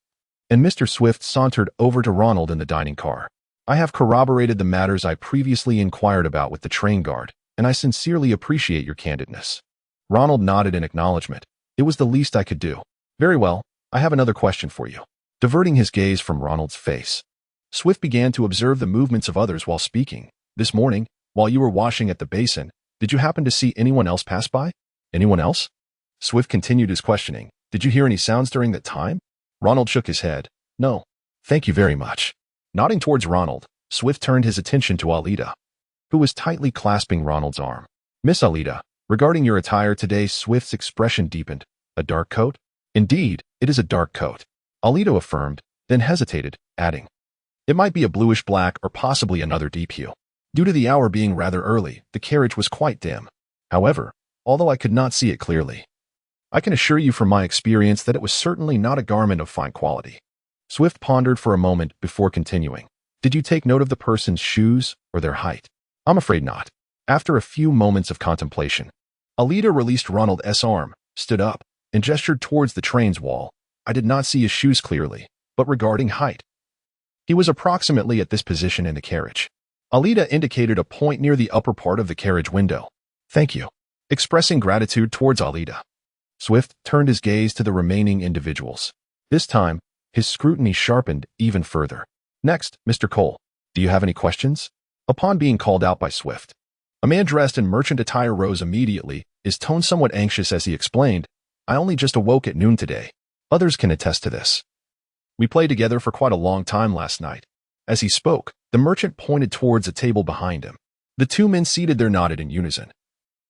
and Mr. Swift sauntered over to Ronald in the dining car. "I have corroborated the matters I previously inquired about with the train guard, and I sincerely appreciate your candidness." Ronald nodded in acknowledgement. "It was the least I could do." "Very well, I have another question for you." Diverting his gaze from Ronald's face, Swift began to observe the movements of others while speaking. This morning, while you were washing at the basin, did you happen to see anyone else pass by? Anyone else? Swift continued his questioning. Did you hear any sounds during that time? Ronald shook his head. No. Thank you very much. Nodding towards Ronald, Swift turned his attention to Alida, who was tightly clasping Ronald's arm. Miss Alida, regarding your attire today, Swift's expression deepened. A dark coat? Indeed, it is a dark coat. Alida affirmed, then hesitated, adding, it might be a bluish black or possibly another deep hue. Due to the hour being rather early, the carriage was quite dim. However, although I could not see it clearly, I can assure you from my experience that it was certainly not a garment of fine quality. Swift pondered for a moment before continuing. Did you take note of the person's shoes or their height? I'm afraid not. After a few moments of contemplation, Alida released Ronald's arm, stood up, and gestured towards the train's wall. I did not see his shoes clearly, but regarding height, he was approximately at this position in the carriage. Alida indicated a point near the upper part of the carriage window. Thank you. Expressing gratitude towards Alida, Swift turned his gaze to the remaining individuals. This time, his scrutiny sharpened even further. Next, Mr. Cole, do you have any questions? Upon being called out by Swift, a man dressed in merchant attire rose immediately, his tone somewhat anxious as he explained, I only just awoke at noon today. Others can attest to this. We played together for quite a long time last night. As he spoke, the merchant pointed towards a table behind him. The two men seated there nodded in unison,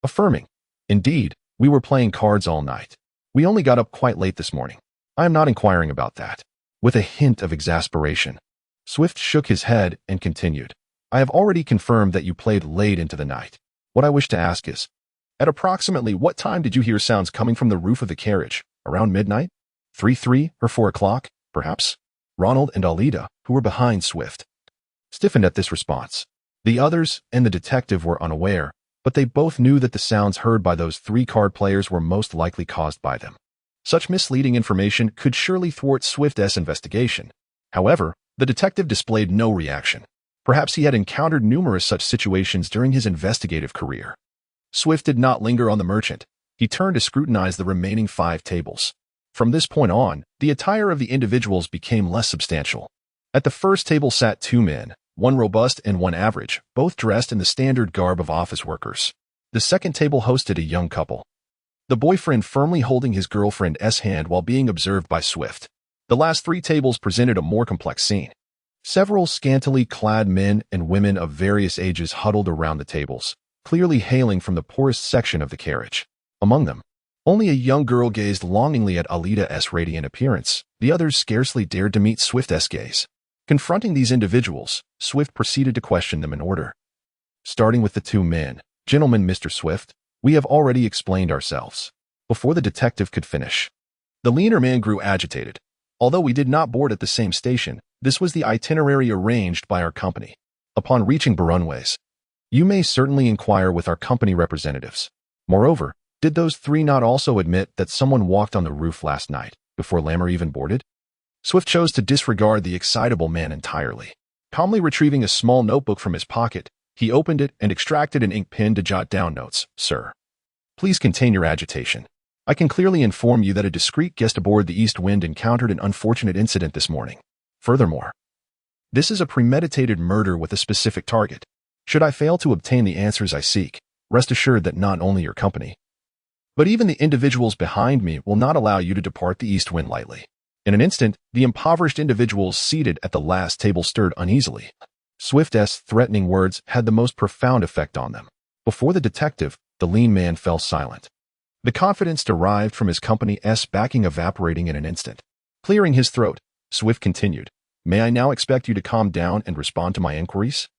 affirming, indeed, we were playing cards all night. We only got up quite late this morning. I am not inquiring about that. With a hint of exasperation, Swift shook his head and continued, I have already confirmed that you played late into the night. What I wish to ask is, at approximately what time did you hear sounds coming from the roof of the carriage? Around midnight? 3 or 4 o'clock, perhaps? Ronald and Alida, who were behind Swift, stiffened at this response. The others and the detective were unaware, but they both knew that the sounds heard by those 3 card players were most likely caused by them. Such misleading information could surely thwart Swift's investigation. However, the detective displayed no reaction. Perhaps he had encountered numerous such situations during his investigative career. Swift did not linger on the merchant. He turned to scrutinize the remaining 5 tables. From this point on, the attire of the individuals became less substantial. At the first table sat 2 men, one robust and one average, both dressed in the standard garb of office workers. The second table hosted a young couple, the boyfriend firmly holding his girlfriend's hand while being observed by Swift. The last 3 tables presented a more complex scene. Several scantily clad men and women of various ages huddled around the tables, clearly hailing from the poorest section of the carriage. Among them, only a young girl gazed longingly at Alida's radiant appearance. The others scarcely dared to meet Swift's gaze. Confronting these individuals, Swift proceeded to question them in order. Starting with the 2 men, Gentlemen, Mr. Swift, we have already explained ourselves. Before the detective could finish, the leaner man grew agitated. Although we did not board at the same station, this was the itinerary arranged by our company. Upon reaching Barunways, you may certainly inquire with our company representatives. Moreover, did those 3 not also admit that someone walked on the roof last night, before Lammer even boarded? Swift chose to disregard the excitable man entirely. Calmly retrieving a small notebook from his pocket, he opened it and extracted an ink pen to jot down notes. Sir, please contain your agitation. I can clearly inform you that a discreet guest aboard the East Wind encountered an unfortunate incident this morning. Furthermore, this is a premeditated murder with a specific target. Should I fail to obtain the answers I seek, rest assured that not only your company, but even the individuals behind me will not allow you to depart the East Wind lightly. In an instant, the impoverished individuals seated at the last table stirred uneasily. Swift's threatening words had the most profound effect on them. Before the detective, the lean man fell silent. The confidence derived from his company's backing evaporating in an instant. Clearing his throat, Swift continued, May I now expect you to calm down and respond to my inquiries?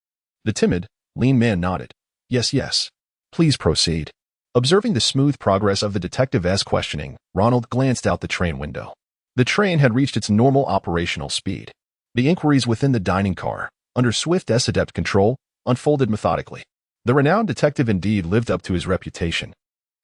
The timid, lean man nodded. Yes. Please proceed. Observing the smooth progress of the detective's questioning, Ronald glanced out the train window. The train had reached its normal operational speed. The inquiries within the dining car, under Swift's adept control, unfolded methodically. The renowned detective indeed lived up to his reputation.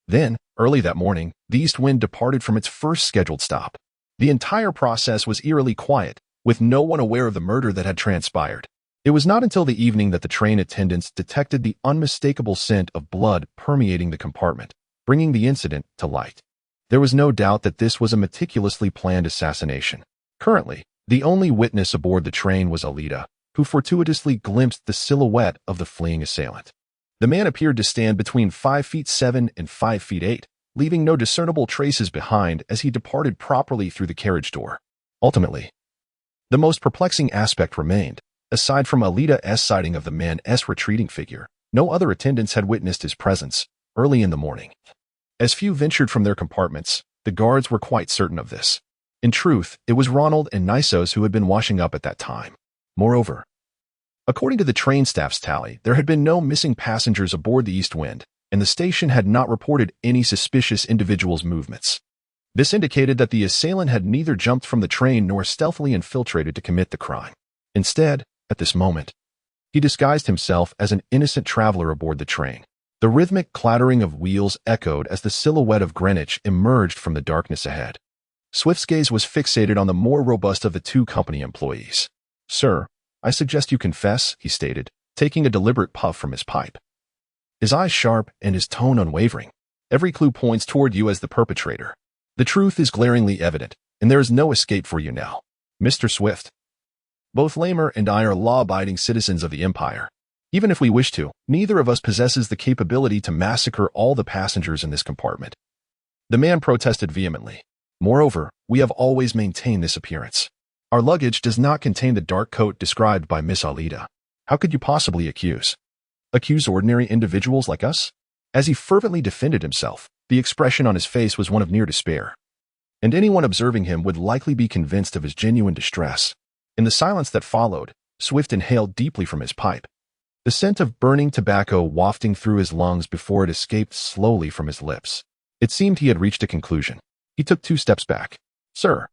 Then, early that morning, the East Wind departed from its first scheduled stop. The entire process was eerily quiet, with no one aware of the murder that had transpired. It was not until the evening that the train attendants detected the unmistakable scent of blood permeating the compartment, bringing the incident to light. There was no doubt that this was a meticulously planned assassination. Currently, The only witness aboard the train was Alida, who fortuitously glimpsed the silhouette of the fleeing assailant. The man appeared to stand between 5'7" and 5'8", leaving no discernible traces behind as he departed properly through the carriage door. Ultimately, the most perplexing aspect remained. Aside from Alida's sighting of the man's retreating figure, no other attendants had witnessed his presence early in the morning. As few ventured from their compartments, the guards were quite certain of this. In truth, it was Ronald and Nisos who had been washing up at that time. Moreover, according to the train staff's tally, there had been no missing passengers aboard the East Wind, and the station had not reported any suspicious individuals' movements. This indicated that the assailant had neither jumped from the train nor stealthily infiltrated to commit the crime. Instead, at this moment, he disguised himself as an innocent traveler aboard the train. The rhythmic clattering of wheels echoed as the silhouette of Greenwich emerged from the darkness ahead. Swift's gaze was fixated on the more robust of the two company employees. "Sir, I suggest you confess," he stated, taking a deliberate puff from his pipe. His eyes sharp and his tone unwavering. "Every clue points toward you as the perpetrator. The truth is glaringly evident, and there is no escape for you now, Mr. Swift. Both Lamer and I are law-abiding citizens of the Empire. Even if we wish to, neither of us possesses the capability to massacre all the passengers in this compartment." The man protested vehemently. "Moreover, we have always maintained this appearance. Our luggage does not contain the dark coat described by Miss Alida. How could you possibly accuse ordinary individuals like us?" As he fervently defended himself, the expression on his face was one of near despair, and anyone observing him would likely be convinced of his genuine distress. In the silence that followed, Swift inhaled deeply from his pipe, the scent of burning tobacco wafting through his lungs before it escaped slowly from his lips. It seemed he had reached a conclusion. He took 2 steps back. "Sir,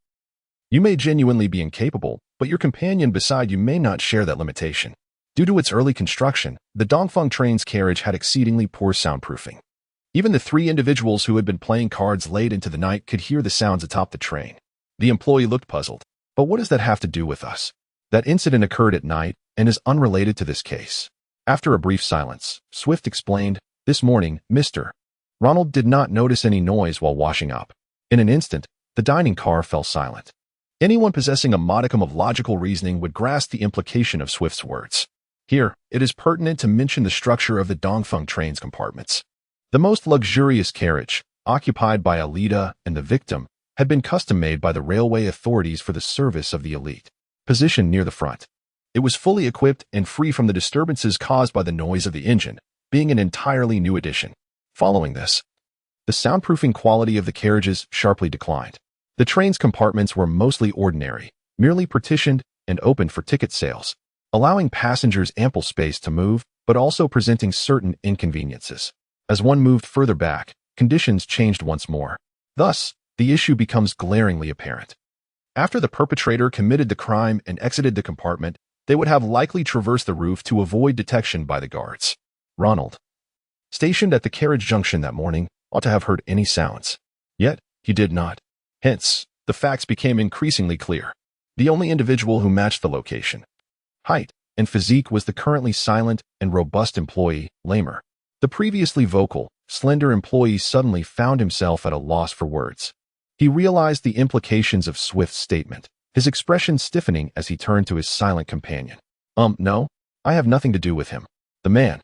you may genuinely be incapable, but your companion beside you may not share that limitation. Due to its early construction, the Dongfeng train's carriage had exceedingly poor soundproofing. Even the 3 individuals who had been playing cards late into the night could hear the sounds atop the train." The employee looked puzzled. "But what does that have to do with us? That incident occurred at night and is unrelated to this case." After a brief silence, Swift explained, "This morning, Mr. Ronald did not notice any noise while washing up. In an instant, the dining car fell silent." Anyone possessing a modicum of logical reasoning would grasp the implication of Swift's words. Here, it is pertinent to mention the structure of the Dongfeng train's compartments. The most luxurious carriage, occupied by Alida and the victim, had been custom-made by the railway authorities for the service of the elite. Positioned near the front, it was fully equipped and free from the disturbances caused by the noise of the engine, being an entirely new addition. Following this, the soundproofing quality of the carriages sharply declined. The train's compartments were mostly ordinary, merely partitioned and open for ticket sales, allowing passengers ample space to move, but also presenting certain inconveniences. As one moved further back, conditions changed once more. Thus, the issue becomes glaringly apparent. After the perpetrator committed the crime and exited the compartment, they would have likely traversed the roof to avoid detection by the guards. Ronald, stationed at the carriage junction that morning, ought to have heard any sounds. Yet, he did not. Hence, the facts became increasingly clear. The only individual who matched the location, height, and physique was the currently silent and robust employee, Lamer. The previously vocal, slender employee suddenly found himself at a loss for words. He realized the implications of Swift's statement, his expression stiffening as he turned to his silent companion. No, I have nothing to do with him." The man,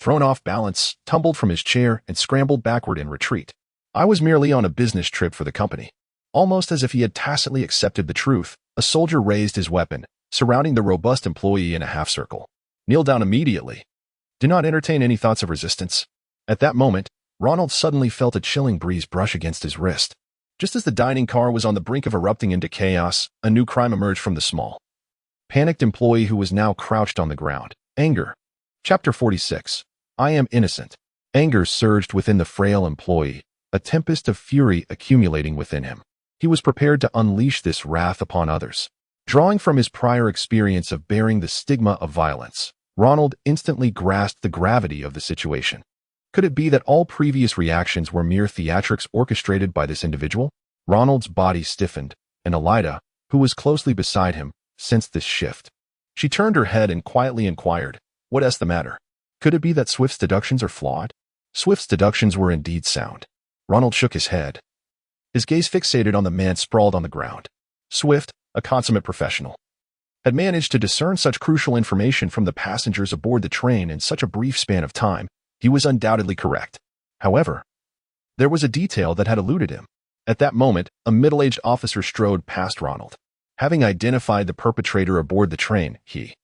thrown off balance, tumbled from his chair and scrambled backward in retreat. "I was merely on a business trip for the company." Almost as if he had tacitly accepted the truth, a soldier raised his weapon, surrounding the robust employee in a half-circle. "Kneel down immediately. Do not entertain any thoughts of resistance." At that moment, Ronald suddenly felt a chilling breeze brush against his wrist. Just as the dining car was on the brink of erupting into chaos, a new crime emerged from the small, panicked employee who was now crouched on the ground. Anger. Chapter 46. I am innocent. Anger surged within the frail employee, a tempest of fury accumulating within him. He was prepared to unleash this wrath upon others. Drawing from his prior experience of bearing the stigma of violence, Ronald instantly grasped the gravity of the situation. Could it be that all previous reactions were mere theatrics orchestrated by this individual? Ronald's body stiffened, and Alida, who was closely beside him, sensed this shift. She turned her head and quietly inquired, "What's the matter? Could it be that Swift's deductions are flawed?" Swift's deductions were indeed sound. Ronald shook his head, his gaze fixated on the man sprawled on the ground. "Swift, a consummate professional, had managed to discern such crucial information from the passengers aboard the train in such a brief span of time, he was undoubtedly correct. However, there was a detail that had eluded him. At that moment, a middle-aged officer strode past Ronald. Having identified the perpetrator aboard the train, he,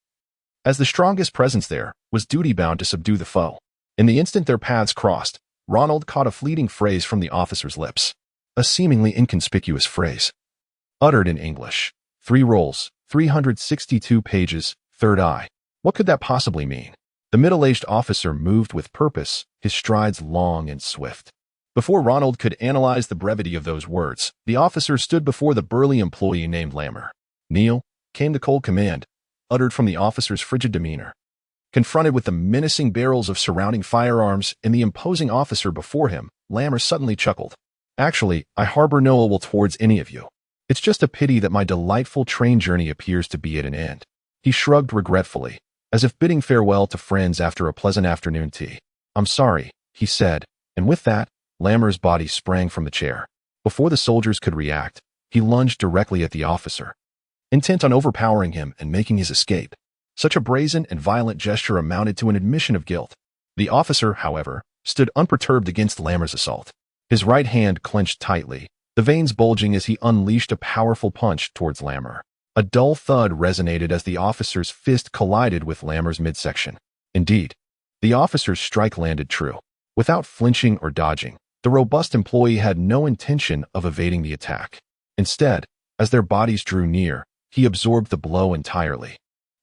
as the strongest presence there, was duty-bound to subdue the foe. In the instant their paths crossed, Ronald caught a fleeting phrase from the officer's lips. A seemingly inconspicuous phrase. Uttered in English. 3 rolls, 362 pages, third eye. What could that possibly mean? The middle-aged officer moved with purpose, his strides long and swift. Before Ronald could analyze the brevity of those words, the officer stood before the burly employee named Lammer. Kneel, came the cold command, uttered from the officer's frigid demeanor. Confronted with the menacing barrels of surrounding firearms and the imposing officer before him, Lammer suddenly chuckled. Actually, I harbor no ill will towards any of you. It's just a pity that my delightful train journey appears to be at an end. He shrugged regretfully, as if bidding farewell to friends after a pleasant afternoon tea. I'm sorry, he said, and with that, Lammer's body sprang from the chair. Before the soldiers could react, he lunged directly at the officer, intent on overpowering him and making his escape. Such a brazen and violent gesture amounted to an admission of guilt. The officer, however, stood unperturbed against Lammer's assault. His right hand clenched tightly, the veins bulging as he unleashed a powerful punch towards Lammer. A dull thud resonated as the officer's fist collided with Lammer's midsection. Indeed, the officer's strike landed true. Without flinching or dodging, the robust employee had no intention of evading the attack. Instead, as their bodies drew near, he absorbed the blow entirely,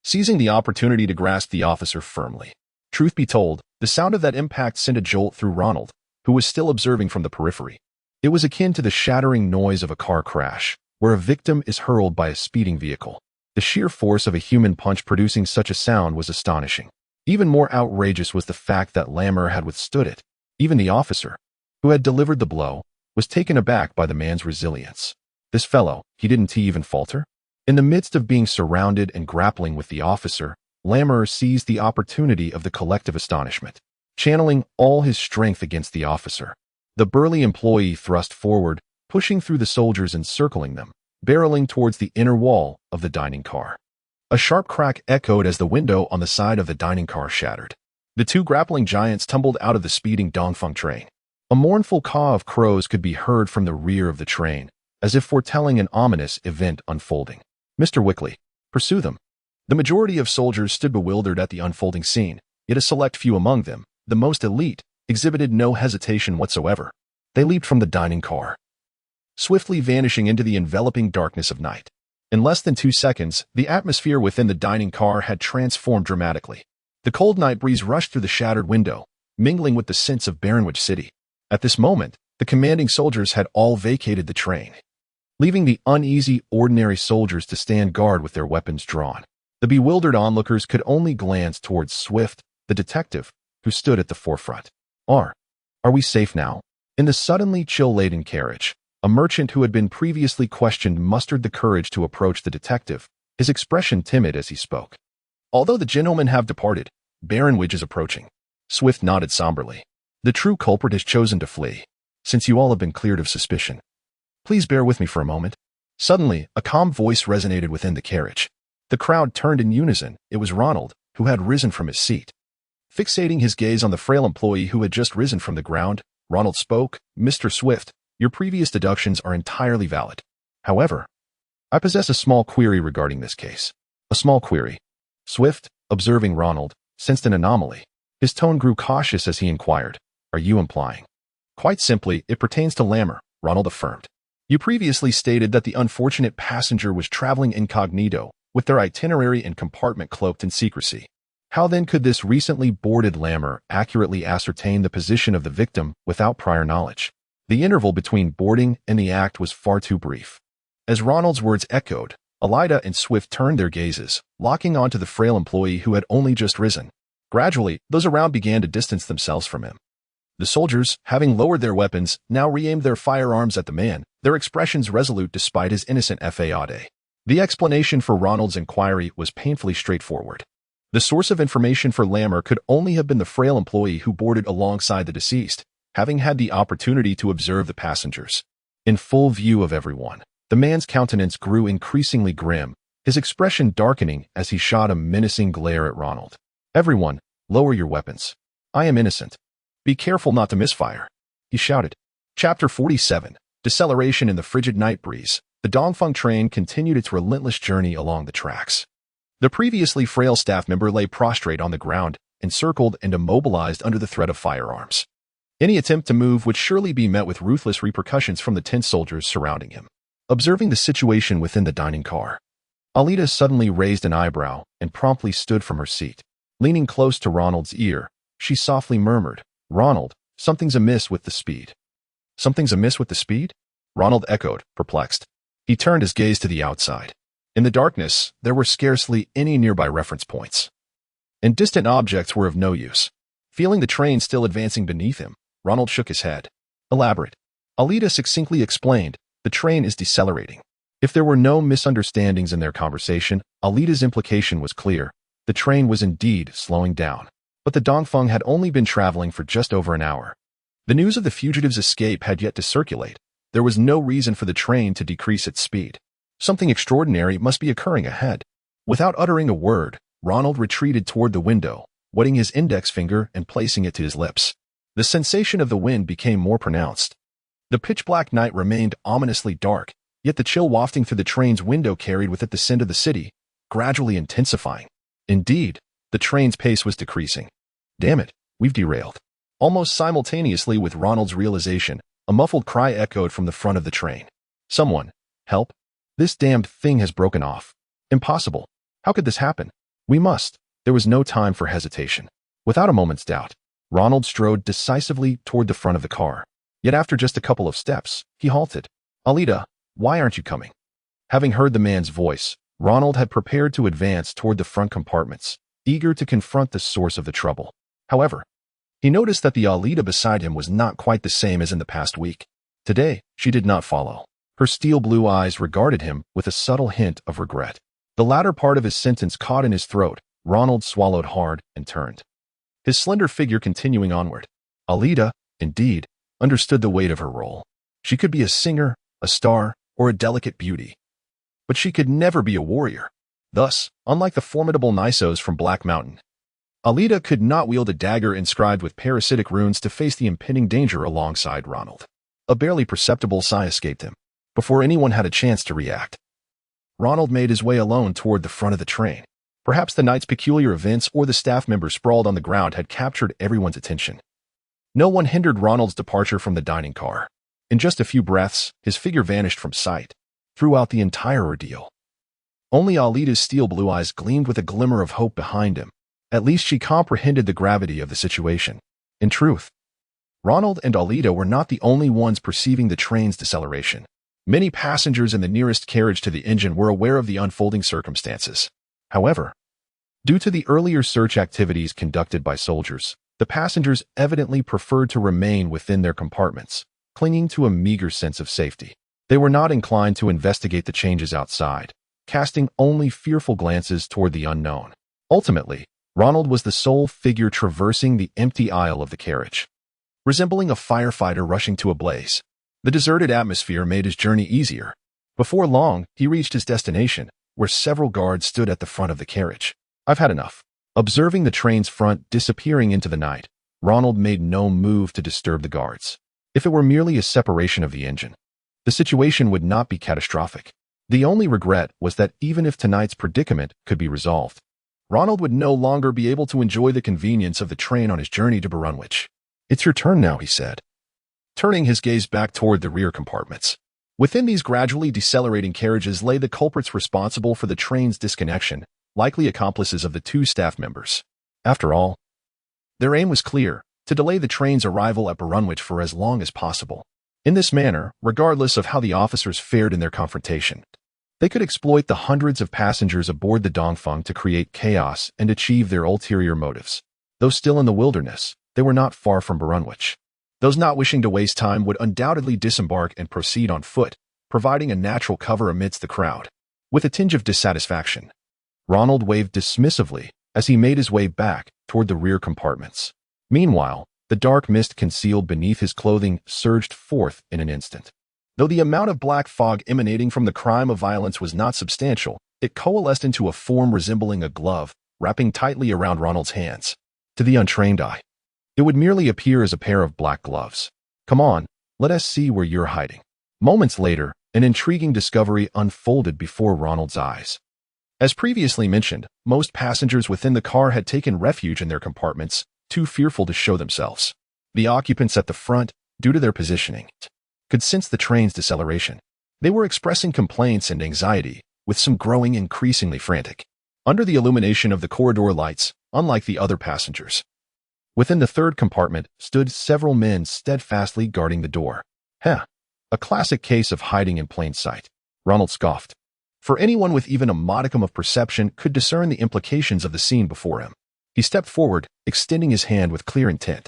seizing the opportunity to grasp the officer firmly. Truth be told, the sound of that impact sent a jolt through Ronald, who was still observing from the periphery. It was akin to the shattering noise of a car crash, where a victim is hurled by a speeding vehicle. The sheer force of a human punch producing such a sound was astonishing. Even more outrageous was the fact that Lammer had withstood it. Even the officer, who had delivered the blow, was taken aback by the man's resilience. This fellow, he didn't even falter? In the midst of being surrounded and grappling with the officer, Lammer seized the opportunity of the collective astonishment, channeling all his strength against the officer. The burly employee thrust forward, pushing through the soldiers and circling them, barreling towards the inner wall of the dining car. A sharp crack echoed as the window on the side of the dining car shattered. The 2 grappling giants tumbled out of the speeding Dongfeng train. A mournful caw of crows could be heard from the rear of the train, as if foretelling an ominous event unfolding. Mr. Wickley, pursue them. The majority of soldiers stood bewildered at the unfolding scene, yet a select few among them, the most elite, exhibited no hesitation whatsoever. They leaped from the dining car, swiftly vanishing into the enveloping darkness of night. In less than 2 seconds, the atmosphere within the dining car had transformed dramatically. The cold night breeze rushed through the shattered window, mingling with the scents of Barrenwood City. At this moment, the commanding soldiers had all vacated the train, leaving the uneasy, ordinary soldiers to stand guard with their weapons drawn. The bewildered onlookers could only glance towards Swift, the detective, who stood at the forefront. Are we safe now? In the suddenly chill-laden carriage, a merchant who had been previously questioned mustered the courage to approach the detective, his expression timid as he spoke. Although the gentlemen have departed, Barrenwood is approaching. Swift nodded somberly. The true culprit has chosen to flee, since you all have been cleared of suspicion. Please bear with me for a moment. Suddenly, a calm voice resonated within the carriage. The crowd turned in unison. It was Ronald, who had risen from his seat. Fixating his gaze on the frail employee who had just risen from the ground, Ronald spoke, Mr. Swift, your previous deductions are entirely valid. However, I possess a small query regarding this case. A small query. Swift, observing Ronald, sensed an anomaly. His tone grew cautious as he inquired, are you implying? Quite simply, it pertains to Lammer, Ronald affirmed. You previously stated that the unfortunate passenger was traveling incognito, with their itinerary and compartment cloaked in secrecy. How then could this recently boarded Lammer accurately ascertain the position of the victim without prior knowledge? The interval between boarding and the act was far too brief. As Ronald's words echoed, Alida and Swift turned their gazes, locking onto the frail employee who had only just risen. Gradually, those around began to distance themselves from him. The soldiers, having lowered their weapons, now re-aimed their firearms at the man, their expressions resolute despite his innocent effade. The explanation for Ronald's inquiry was painfully straightforward. The source of information for Lammer could only have been the frail employee who boarded alongside the deceased, having had the opportunity to observe the passengers. In full view of everyone, The man's countenance grew increasingly grim, his expression darkening as he shot a menacing glare at Ronald. "Everyone, lower your weapons. I am innocent. Be careful not to misfire," he shouted. Chapter 47. Deceleration in the frigid night breeze. The Dongfeng train continued its relentless journey along the tracks. The previously frail staff member lay prostrate on the ground, encircled and immobilized under the threat of firearms. Any attempt to move would surely be met with ruthless repercussions from the tense soldiers surrounding him. Observing the situation within the dining car, Alida suddenly raised an eyebrow and promptly stood from her seat. Leaning close to Ronald's ear, she softly murmured, "Ronald, something's amiss with the speed." "Something's amiss with the speed?" Ronald echoed, perplexed. He turned his gaze to the outside. In the darkness, there were scarcely any nearby reference points, and distant objects were of no use. Feeling the train still advancing beneath him, Ronald shook his head. "Elaborate." Alida succinctly explained, "The train is decelerating." If there were no misunderstandings in their conversation, Alida's implication was clear. The train was indeed slowing down. But the Dongfeng had only been traveling for just over an hour. The news of the fugitives' escape had yet to circulate. There was no reason for the train to decrease its speed. Something extraordinary must be occurring ahead. Without uttering a word, Ronald retreated toward the window, wetting his index finger and placing it to his lips. The sensation of the wind became more pronounced. The pitch-black night remained ominously dark, yet the chill wafting through the train's window carried with it the scent of the city, gradually intensifying. Indeed, the train's pace was decreasing. "Damn it, we've derailed." Almost simultaneously with Ronald's realization, a muffled cry echoed from the front of the train. "Someone, help. This damned thing has broken off. Impossible. How could this happen? We must." There was no time for hesitation. Without a moment's doubt, Ronald strode decisively toward the front of the car. Yet after just a couple of steps, he halted. "Alida, why aren't you coming?" Having heard the man's voice, Ronald had prepared to advance toward the front compartments, eager to confront the source of the trouble. However, he noticed that the Alida beside him was not quite the same as in the past week. Today, she did not follow. Her steel blue eyes regarded him with a subtle hint of regret. The latter part of his sentence caught in his throat. Ronald swallowed hard and turned, his slender figure continuing onward. Alida, indeed, understood the weight of her role. She could be a singer, a star, or a delicate beauty. But she could never be a warrior. Thus, unlike the formidable Nisos from Black Mountain, Alida could not wield a dagger inscribed with parasitic runes to face the impending danger alongside Ronald. A barely perceptible sigh escaped him. Before anyone had a chance to react, Ronald made his way alone toward the front of the train. Perhaps the night's peculiar events or the staff member sprawled on the ground had captured everyone's attention. No one hindered Ronald's departure from the dining car. In just a few breaths, his figure vanished from sight. Throughout the entire ordeal, only Alida's steel blue eyes gleamed with a glimmer of hope behind him. At least she comprehended the gravity of the situation. In truth, Ronald and Alida were not the only ones perceiving the train's deceleration. Many passengers in the nearest carriage to the engine were aware of the unfolding circumstances. However, due to the earlier search activities conducted by soldiers, the passengers evidently preferred to remain within their compartments, clinging to a meager sense of safety. They were not inclined to investigate the changes outside, casting only fearful glances toward the unknown. Ultimately, Ronald was the sole figure traversing the empty aisle of the carriage. Resembling a firefighter rushing to a blaze, the deserted atmosphere made his journey easier. Before long, he reached his destination, where several guards stood at the front of the carriage. "I've had enough." Observing the train's front disappearing into the night, Ronald made no move to disturb the guards. If it were merely a separation of the engine, the situation would not be catastrophic. The only regret was that even if tonight's predicament could be resolved, Ronald would no longer be able to enjoy the convenience of the train on his journey to Barunwich. "It's your turn now," he said, turning his gaze back toward the rear compartments. Within these gradually decelerating carriages lay the culprits responsible for the train's disconnection, likely accomplices of the two staff members. After all, their aim was clear: to delay the train's arrival at Barunwich for as long as possible. In this manner, regardless of how the officers fared in their confrontation, they could exploit the hundreds of passengers aboard the Dongfeng to create chaos and achieve their ulterior motives. Though still in the wilderness, they were not far from Barunwich. Those not wishing to waste time would undoubtedly disembark and proceed on foot, providing a natural cover amidst the crowd. With a tinge of dissatisfaction, Ronald waved dismissively as he made his way back toward the rear compartments. Meanwhile, the dark mist concealed beneath his clothing surged forth in an instant. Though the amount of black fog emanating from the crime of violence was not substantial, it coalesced into a form resembling a glove, wrapping tightly around Ronald's hands. To the untrained eye, it would merely appear as a pair of black gloves. Come on, let us see where you're hiding. Moments later, an intriguing discovery unfolded before Ronald's eyes. As previously mentioned, most passengers within the car had taken refuge in their compartments, too fearful to show themselves. The occupants at the front, due to their positioning, could sense the train's deceleration. They were expressing complaints and anxiety, with some growing increasingly frantic. Under the illumination of the corridor lights, unlike the other passengers, within the third compartment stood several men steadfastly guarding the door. A classic case of hiding in plain sight. Ronald scoffed. For anyone with even a modicum of perception could discern the implications of the scene before him. He stepped forward, extending his hand with clear intent.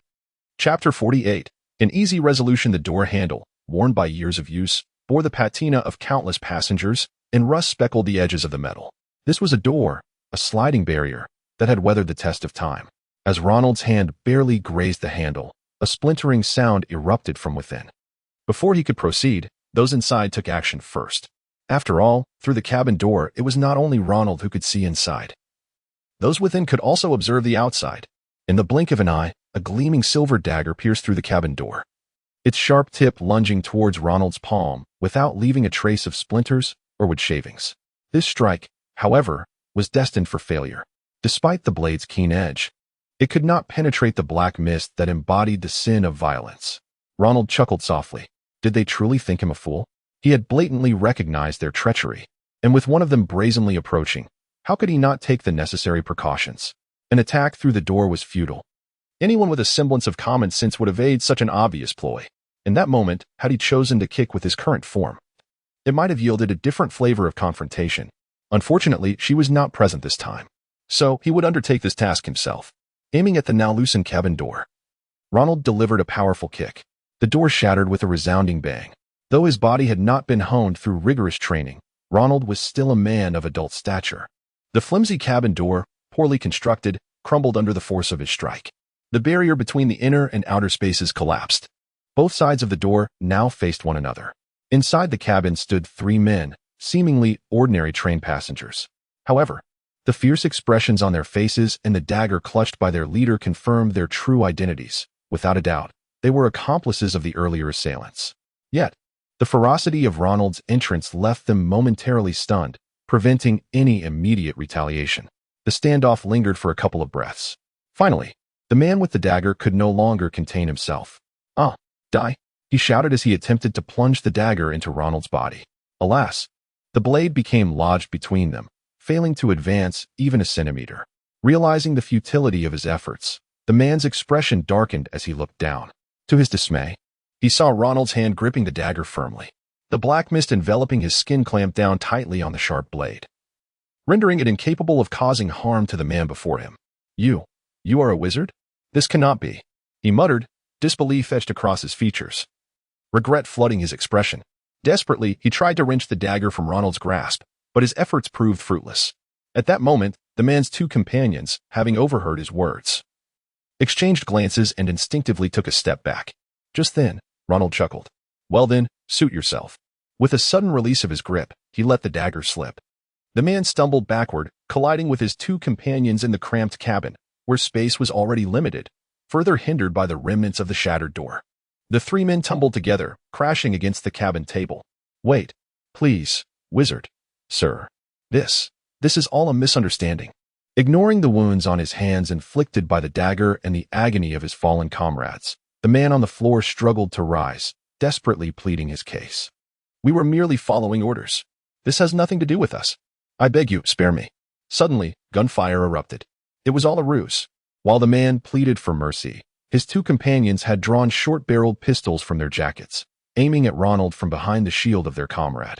Chapter 48. An easy resolution. The door handle, worn by years of use, bore the patina of countless passengers, and rust speckled the edges of the metal. This was a door, a sliding barrier, that had weathered the test of time. As Ronald's hand barely grazed the handle, a splintering sound erupted from within. Before he could proceed, those inside took action first. After all, through the cabin door, it was not only Ronald who could see inside. Those within could also observe the outside. In the blink of an eye, a gleaming silver dagger pierced through the cabin door, its sharp tip lunging towards Ronald's palm without leaving a trace of splinters or wood shavings. This strike, however, was destined for failure. Despite the blade's keen edge, it could not penetrate the black mist that embodied the sin of violence. Ronald chuckled softly. Did they truly think him a fool? He had blatantly recognized their treachery, and with one of them brazenly approaching, how could he not take the necessary precautions? An attack through the door was futile. Anyone with a semblance of common sense would evade such an obvious ploy. In that moment, had he chosen to kick with his current form, it might have yielded a different flavor of confrontation. Unfortunately, she was not present this time, so he would undertake this task himself. Aiming at the now loosened cabin door, Ronald delivered a powerful kick. The door shattered with a resounding bang. Though his body had not been honed through rigorous training, Ronald was still a man of adult stature. The flimsy cabin door, poorly constructed, crumbled under the force of his strike. The barrier between the inner and outer spaces collapsed. Both sides of the door now faced one another. Inside the cabin stood 3 men, seemingly ordinary train passengers. However, the fierce expressions on their faces and the dagger clutched by their leader confirmed their true identities. Without a doubt, they were accomplices of the earlier assailants. Yet, the ferocity of Ronald's entrance left them momentarily stunned, preventing any immediate retaliation. The standoff lingered for a couple of breaths. Finally, the man with the dagger could no longer contain himself. Die, he shouted as he attempted to plunge the dagger into Ronald's body. Alas, the blade became lodged between them, failing to advance even a centimeter. Realizing the futility of his efforts, the man's expression darkened as he looked down. To his dismay, he saw Ronald's hand gripping the dagger firmly. The black mist enveloping his skin clamped down tightly on the sharp blade, rendering it incapable of causing harm to the man before him. You are a wizard? This cannot be, he muttered, disbelief etched across his features, regret flooding his expression. Desperately, he tried to wrench the dagger from Ronald's grasp, but his efforts proved fruitless. At that moment, the man's 2 companions, having overheard his words, exchanged glances and instinctively took a step back. Just then, Ronald chuckled. Well then, suit yourself. With a sudden release of his grip, he let the dagger slip. The man stumbled backward, colliding with his 2 companions in the cramped cabin, where space was already limited, further hindered by the remnants of the shattered door. The 3 men tumbled together, crashing against the cabin table. Wait, please, wizard, sir. This is all a misunderstanding. Ignoring the wounds on his hands inflicted by the dagger and the agony of his fallen comrades, the man on the floor struggled to rise, desperately pleading his case. We were merely following orders. This has nothing to do with us. I beg you, spare me. Suddenly, gunfire erupted. It was all a ruse. While the man pleaded for mercy, his 2 companions had drawn short-barreled pistols from their jackets, aiming at Ronald from behind the shield of their comrade.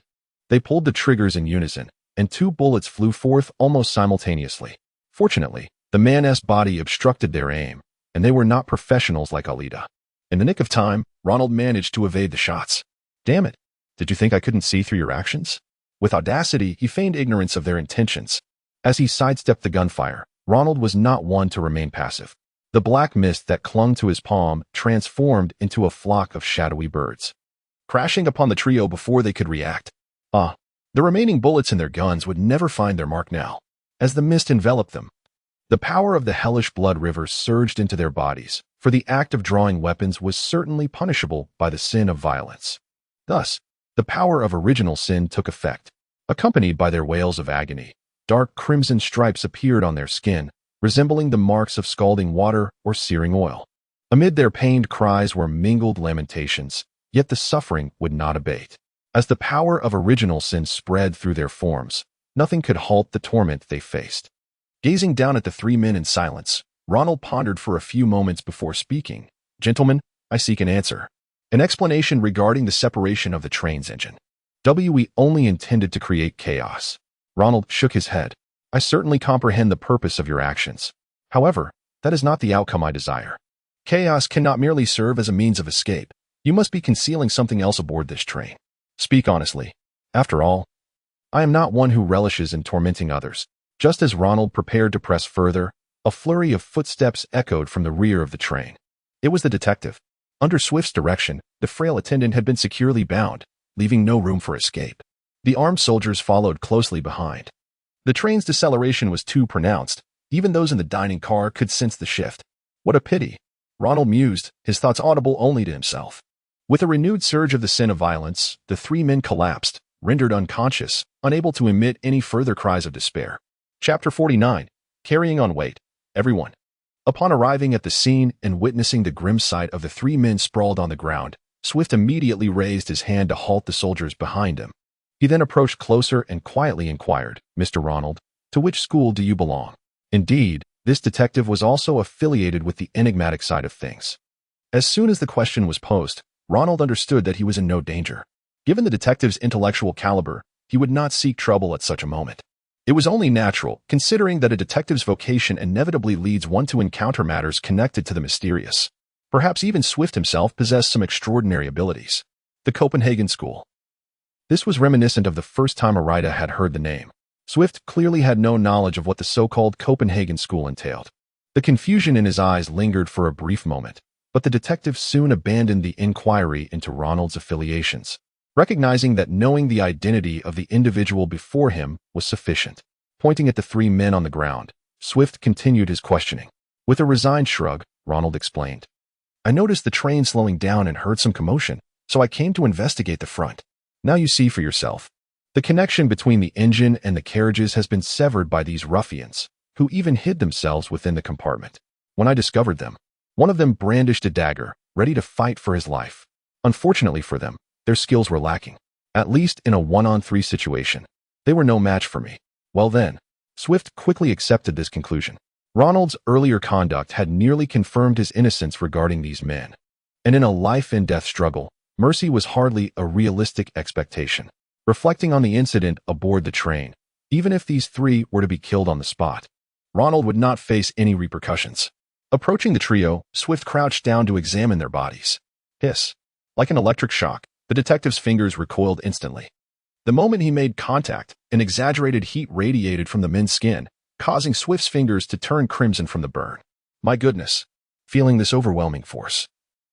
They pulled the triggers in unison, and 2 bullets flew forth almost simultaneously. Fortunately, the man's body obstructed their aim, and they were not professionals like Alida. In the nick of time, Ronald managed to evade the shots. Damn it, did you think I couldn't see through your actions? With audacity, he feigned ignorance of their intentions. As he sidestepped the gunfire, Ronald was not one to remain passive. The black mist that clung to his palm transformed into a flock of shadowy birds. crashing upon the trio before they could react. The remaining bullets in their guns would never find their mark now. As the mist enveloped them, the power of the hellish blood river surged into their bodies, for the act of drawing weapons was certainly punishable by the sin of violence. Thus, the power of original sin took effect. Accompanied by their wails of agony, dark crimson stripes appeared on their skin, resembling the marks of scalding water or searing oil. Amid their pained cries were mingled lamentations, yet the suffering would not abate. As the power of original sin spread through their forms, nothing could halt the torment they faced. Gazing down at the three men in silence, Ronald pondered for a few moments before speaking. "Gentlemen, I seek an answer. An explanation regarding the separation of the train's engine. We only intended to create chaos." Ronald shook his head. "I certainly comprehend the purpose of your actions. However, that is not the outcome I desire. Chaos cannot merely serve as a means of escape. You must be concealing something else aboard this train. Speak honestly. After all, I am not one who relishes in tormenting others." Just as Ronald prepared to press further, a flurry of footsteps echoed from the rear of the train. It was the detective. Under Swift's direction, the frail attendant had been securely bound, leaving no room for escape. The armed soldiers followed closely behind. The train's deceleration was too pronounced. Even those in the dining car could sense the shift. What a pity, Ronald mused, his thoughts audible only to himself. With a renewed surge of the sin of violence, the three men collapsed, rendered unconscious, unable to emit any further cries of despair. Chapter 49. Carrying on weight. Everyone. Upon arriving at the scene and witnessing the grim sight of the three men sprawled on the ground, Swift immediately raised his hand to halt the soldiers behind him. He then approached closer and quietly inquired, "Mr. Ronald, to which school do you belong?" Indeed, this detective was also affiliated with the enigmatic side of things. As soon as the question was posed, Ronald understood that he was in no danger. Given the detective's intellectual caliber, he would not seek trouble at such a moment. It was only natural, considering that a detective's vocation inevitably leads one to encounter matters connected to the mysterious. Perhaps even Swift himself possessed some extraordinary abilities. The Copenhagen School. This was reminiscent of the first time Arida had heard the name. Swift clearly had no knowledge of what the so-called Copenhagen School entailed. The confusion in his eyes lingered for a brief moment, but the detective soon abandoned the inquiry into Ronald's affiliations, recognizing that knowing the identity of the individual before him was sufficient. Pointing at the three men on the ground, Swift continued his questioning. With a resigned shrug, Ronald explained, "I noticed the train slowing down and heard some commotion, so I came to investigate the front. Now you see for yourself. The connection between the engine and the carriages has been severed by these ruffians, who even hid themselves within the compartment. When I discovered them, one of them brandished a dagger, ready to fight for his life. Unfortunately for them, their skills were lacking. At least in a one-on-three situation. They were no match for me." Well then, Swift quickly accepted this conclusion. Ronald's earlier conduct had nearly confirmed his innocence regarding these men. And in a life-and-death struggle, mercy was hardly a realistic expectation. Reflecting on the incident aboard the train, even if these three were to be killed on the spot, Ronald would not face any repercussions. Approaching the trio, Swift crouched down to examine their bodies. Hiss. Like an electric shock, the detective's fingers recoiled instantly. The moment he made contact, an exaggerated heat radiated from the men's skin, causing Swift's fingers to turn crimson from the burn. My goodness. Feeling this overwhelming force,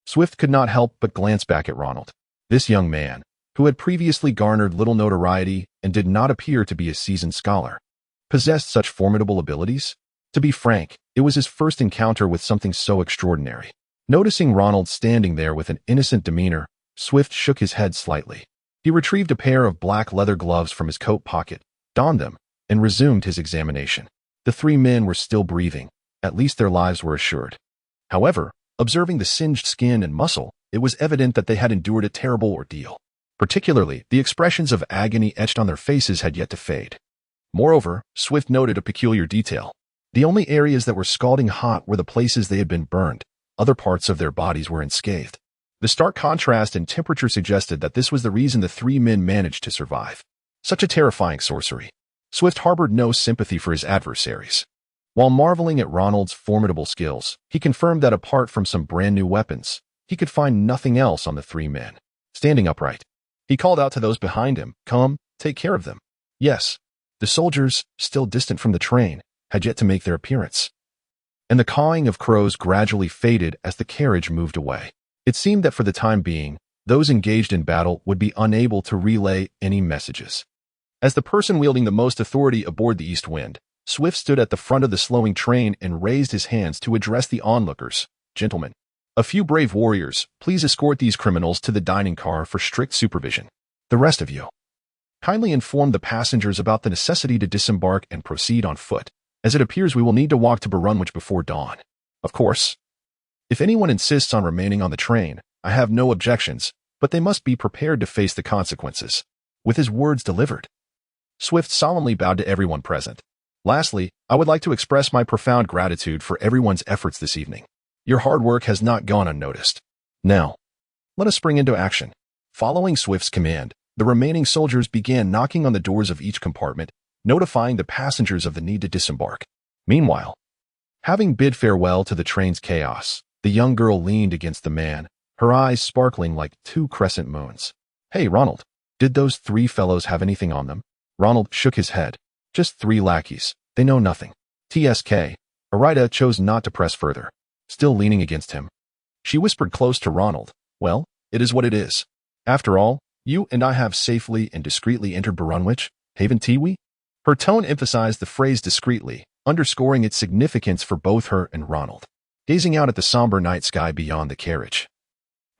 Swift could not help but glance back at Ronald. This young man, who had previously garnered little notoriety and did not appear to be a seasoned scholar, possessed such formidable abilities? To be frank, it was his first encounter with something so extraordinary. Noticing Ronald standing there with an innocent demeanor, Swift shook his head slightly. He retrieved a pair of black leather gloves from his coat pocket, donned them, and resumed his examination. The three men were still breathing. At least their lives were assured. However, observing the singed skin and muscle, it was evident that they had endured a terrible ordeal. Particularly, the expressions of agony etched on their faces had yet to fade. Moreover, Swift noted a peculiar detail. The only areas that were scalding hot were the places they had been burned. Other parts of their bodies were unscathed. The stark contrast in temperature suggested that this was the reason the three men managed to survive. Such a terrifying sorcery. Swift harbored no sympathy for his adversaries. While marveling at Ronald's formidable skills, he confirmed that apart from some brand new weapons, he could find nothing else on the three men. Standing upright, he called out to those behind him, "Come, take care of them." Yes, the soldiers, still distant from the train, had yet to make their appearance. And the cawing of crows gradually faded as the carriage moved away. It seemed that for the time being, those engaged in battle would be unable to relay any messages. As the person wielding the most authority aboard the East Wind, Swift stood at the front of the slowing train and raised his hands to address the onlookers. Gentlemen, a few brave warriors, please escort these criminals to the dining car for strict supervision. The rest of you, kindly inform the passengers about the necessity to disembark and proceed on foot, as it appears we will need to walk to Barunwich before dawn. Of course, if anyone insists on remaining on the train, I have no objections, but they must be prepared to face the consequences. With his words delivered, Swift solemnly bowed to everyone present. Lastly, I would like to express my profound gratitude for everyone's efforts this evening. Your hard work has not gone unnoticed. Now, let us spring into action. Following Swift's command, the remaining soldiers began knocking on the doors of each compartment, notifying the passengers of the need to disembark. Meanwhile, having bid farewell to the train's chaos, the young girl leaned against the man, her eyes sparkling like two crescent moons. Hey, Ronald, did those 3 fellows have anything on them? Ronald shook his head. Just 3 lackeys. They know nothing. TSK. Arida chose not to press further. Still leaning against him, she whispered close to Ronald. Well, it is what it is. After all, you and I have safely and discreetly entered Barunwich, haven't we? Her tone emphasized the phrase discreetly, underscoring its significance for both her and Ronald. Gazing out at the somber night sky beyond the carriage,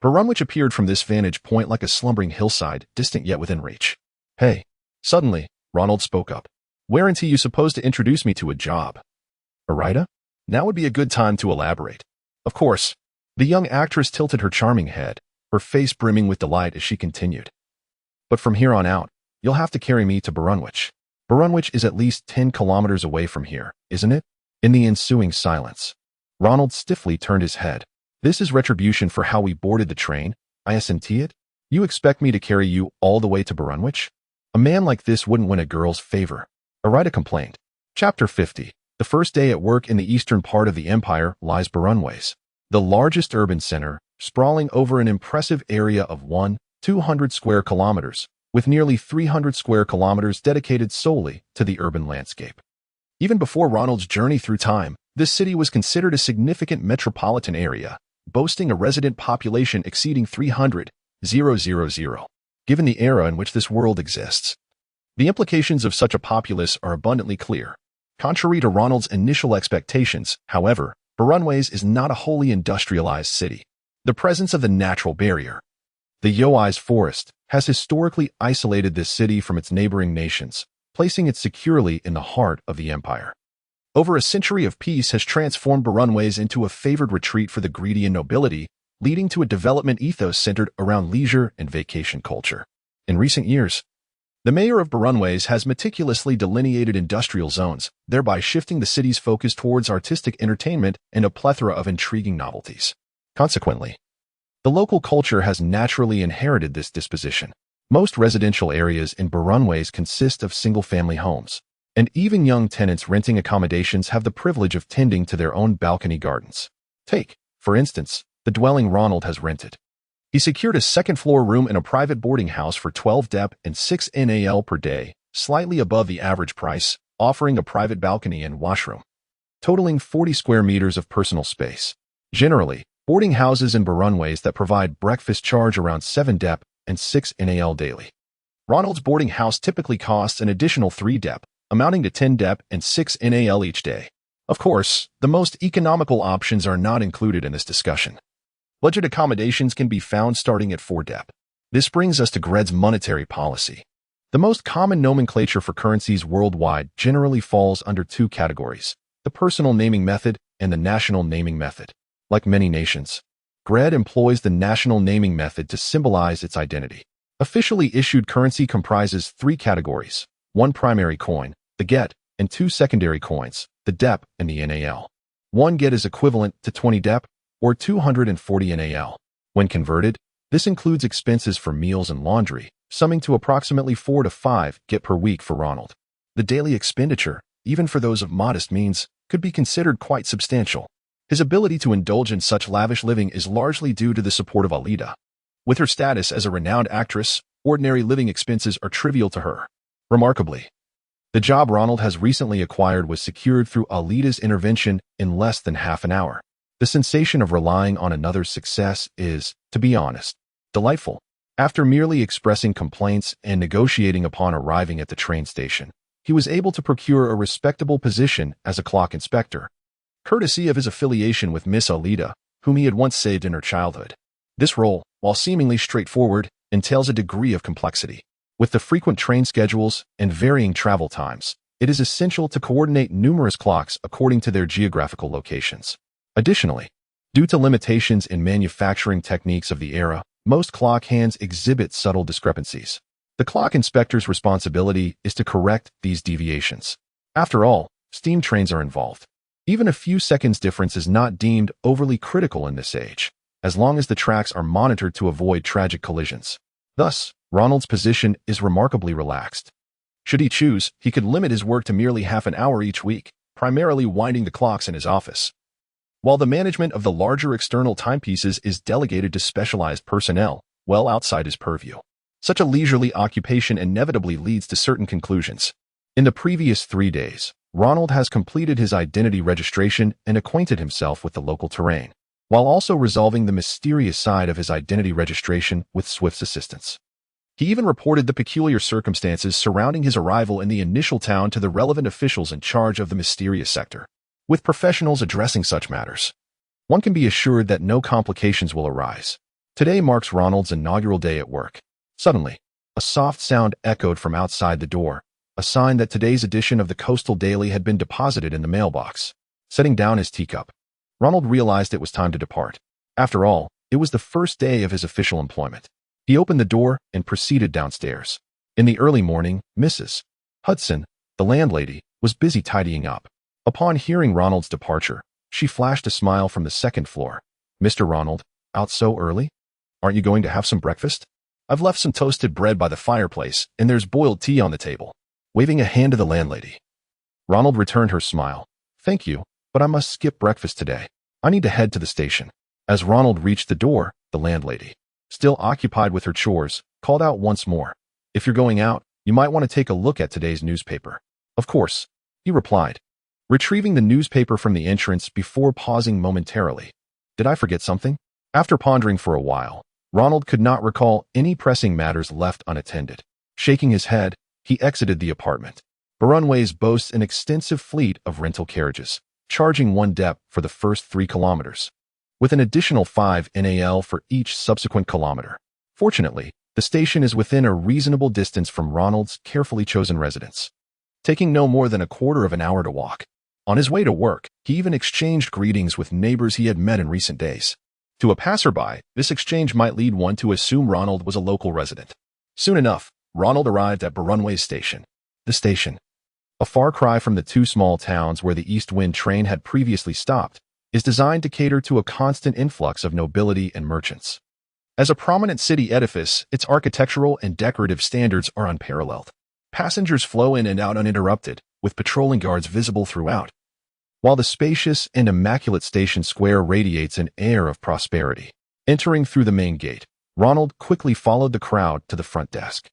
Barunwich appeared from this vantage point like a slumbering hillside, distant yet within reach. Hey. Suddenly, Ronald spoke up. Weren't you supposed to introduce me to a job? Arida? Now would be a good time to elaborate. Of course. The young actress tilted her charming head, her face brimming with delight as she continued. But from here on out, you'll have to carry me to Barunwich. Barunwich is at least 10 kilometers away from here, isn't it? In the ensuing silence, Ronald stiffly turned his head. This is retribution for how we boarded the train, I assent it? You expect me to carry you all the way to Barunwich? A man like this wouldn't win a girl's favor. Arida complained. Chapter 50. The first day at work in the eastern part of the empire lies Barunwich, the largest urban center, sprawling over an impressive area of 200 square kilometers, with nearly 300 square kilometers dedicated solely to the urban landscape. Even before Ronald's journey through time, this city was considered a significant metropolitan area, boasting a resident population exceeding 300,000. Given the era in which this world exists, the implications of such a populace are abundantly clear. Contrary to Ronald's initial expectations, however, Barunwich is not a wholly industrialized city. The presence of the natural barrier, the Yoai's forest, has historically isolated this city from its neighboring nations, placing it securely in the heart of the empire. Over a century of peace has transformed Barunwich into a favored retreat for the greedy and nobility, leading to a development ethos centered around leisure and vacation culture. In recent years, the mayor of Barunwich has meticulously delineated industrial zones, thereby shifting the city's focus towards artistic entertainment and a plethora of intriguing novelties. Consequently, the local culture has naturally inherited this disposition. Most residential areas in Barunwich consist of single-family homes, and even young tenants renting accommodations have the privilege of tending to their own balcony gardens. Take, for instance, the dwelling Ronald has rented. He secured a second-floor room in a private boarding house for 12 DEP and 6 NAL per day, slightly above the average price, offering a private balcony and washroom, totaling 40 square meters of personal space. Generally, boarding houses in Barunwich that provide breakfast charge around 7 DEP and 6 NAL daily. Ronald's boarding house typically costs an additional 3 DEP, amounting to 10 DEP and 6 NAL each day. Of course, the most economical options are not included in this discussion. Budget accommodations can be found starting at 4 DEP. This brings us to Gred's monetary policy. The most common nomenclature for currencies worldwide generally falls under 2 categories, the personal naming method and the national naming method. Like many nations, Gred employs the national naming method to symbolize its identity. Officially issued currency comprises 3 categories, 1 primary coin, the get, and 2 secondary coins, the DEP and the NAL. 1 get is equivalent to 20 DEP, or 240 NAL. When converted, this includes expenses for meals and laundry, summing to approximately 4 to 5 get per week for Ronald. The daily expenditure, even for those of modest means, could be considered quite substantial. His ability to indulge in such lavish living is largely due to the support of Alida. With her status as a renowned actress, ordinary living expenses are trivial to her. Remarkably, the job Ronald has recently acquired was secured through Alida's intervention in less than half an hour. The sensation of relying on another's success is, to be honest, Delightful. After merely expressing complaints and negotiating upon arriving at the train station, he was able to procure a respectable position as a clock inspector, courtesy of his affiliation with Miss Alida, whom he had once saved in her childhood. This role, while seemingly straightforward, entails a degree of complexity. With the frequent train schedules and varying travel times, it is essential to coordinate numerous clocks according to their geographical locations. Additionally, due to limitations in manufacturing techniques of the era, most clock hands exhibit subtle discrepancies. The clock inspector's responsibility is to correct these deviations. After all, steam trains are involved. Even a few seconds difference is not deemed overly critical in this age, as long as the tracks are monitored to avoid tragic collisions. Thus, Ronald's position is remarkably relaxed. Should he choose, he could limit his work to merely half an hour each week, primarily winding the clocks in his office, while the management of the larger external timepieces is delegated to specialized personnel, well outside his purview. Such a leisurely occupation inevitably leads to certain conclusions. In the previous 3 days, Ronald has completed his identity registration and acquainted himself with the local terrain, while also resolving the mysterious side of his identity registration with Swift's assistance. He even reported the peculiar circumstances surrounding his arrival in the initial town to the relevant officials in charge of the mysterious sector. With professionals addressing such matters, one can be assured that no complications will arise. Today marks Ronald's inaugural day at work. Suddenly, a soft sound echoed from outside the door, a sign that today's edition of the Coastal Daily had been deposited in the mailbox. Setting down his teacup, Ronald realized it was time to depart. After all, it was the first day of his official employment. He opened the door and proceeded downstairs. In the early morning, Mrs. Hudson, the landlady, was busy tidying up. Upon hearing Ronald's departure, she flashed a smile from the second floor. "Mr. Ronald, out so early? Aren't you going to have some breakfast? I've left some toasted bread by the fireplace, and there's boiled tea on the table." Waving a hand to the landlady, Ronald returned her smile. "Thank you, but I must skip breakfast today. I need to head to the station." As Ronald reached the door, the landlady, still occupied with her chores, called out once more. "If you're going out, you might want to take a look at today's newspaper." "Of course," he replied, retrieving the newspaper from the entrance before pausing momentarily. "Did I forget something?" After pondering for a while, Ronald could not recall any pressing matters left unattended. Shaking his head, he exited the apartment. Barunways boasts an extensive fleet of rental carriages, charging 1 dep for the first 3 kilometers, with an additional 5 NAL for each subsequent kilometer. Fortunately, the station is within a reasonable distance from Ronald's carefully chosen residence, taking no more than a quarter of an hour to walk. On his way to work, he even exchanged greetings with neighbors he had met in recent days. To a passerby, this exchange might lead one to assume Ronald was a local resident. Soon enough, Ronald arrived at Barunways Station. The station, a far cry from the 2 small towns where the East Wind train had previously stopped, is designed to cater to a constant influx of nobility and merchants. As a prominent city edifice, its architectural and decorative standards are unparalleled. Passengers flow in and out uninterrupted, with patrolling guards visible throughout, while the spacious and immaculate station square radiates an air of prosperity. Entering through the main gate, Ronald quickly followed the crowd to the front desk.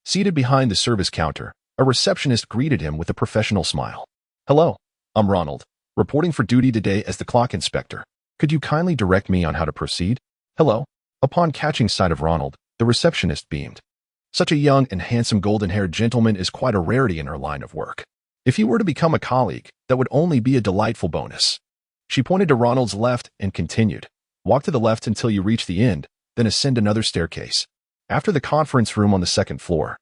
Seated behind the service counter, a receptionist greeted him with a professional smile. "Hello, I'm Ronald, reporting for duty today as the clock inspector. Could you kindly direct me on how to proceed?" "Hello." Upon catching sight of Ronald, the receptionist beamed. Such a young and handsome golden-haired gentleman is quite a rarity in her line of work. If he were to become a colleague, that would only be a delightful bonus. She pointed to Ronald's left and continued, "Walk to the left until you reach the end, then ascend another staircase. After the conference room on the 2nd floor,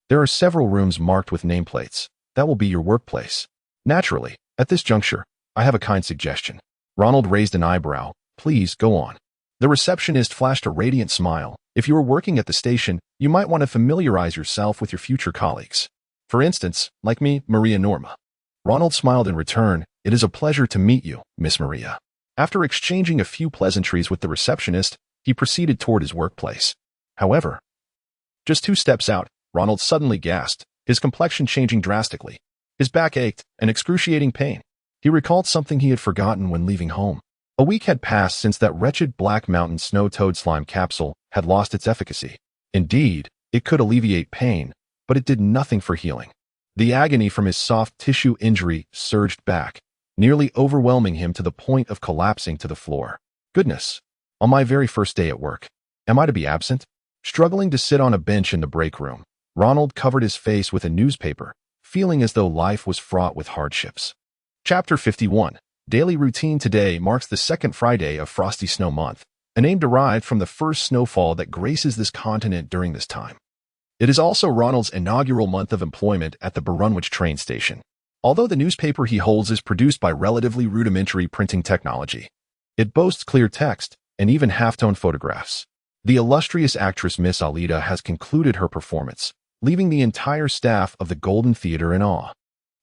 there are several rooms marked with nameplates. That will be your workplace." Naturally, at this juncture, I have a kind suggestion. Ronald raised an eyebrow. "Please, go on." The receptionist flashed a radiant smile. "If you are working at the station, you might want to familiarize yourself with your future colleagues. For instance, like me, Maria Norma." Ronald smiled in return. "It is a pleasure to meet you, Miss Maria." After exchanging a few pleasantries with the receptionist, he proceeded toward his workplace. However, just 2 steps out, Ronald suddenly gasped, his complexion changing drastically. His back ached, an excruciating pain. He recalled something he had forgotten when leaving home. A week had passed since that wretched Black Mountain Snow Toad Slime capsule had lost its efficacy. Indeed, it could alleviate pain, but it did nothing for healing. The agony from his soft tissue injury surged back, nearly overwhelming him to the point of collapsing to the floor. Goodness! On my very first day at work. Am I to be absent? Struggling to sit on a bench in the break room, Ronald covered his face with a newspaper, feeling as though life was fraught with hardships. Chapter 51. Daily routine. Today marks the second Friday of Frosty Snow Month, a name derived from the first snowfall that graces this continent during this time. It is also Ronald's inaugural month of employment at the Perusing train station. Although the newspaper he holds is produced by relatively rudimentary printing technology, it boasts clear text and even halftone photographs. The illustrious actress Miss Alida has concluded her performance, leaving the entire staff of the Golden Theater in awe.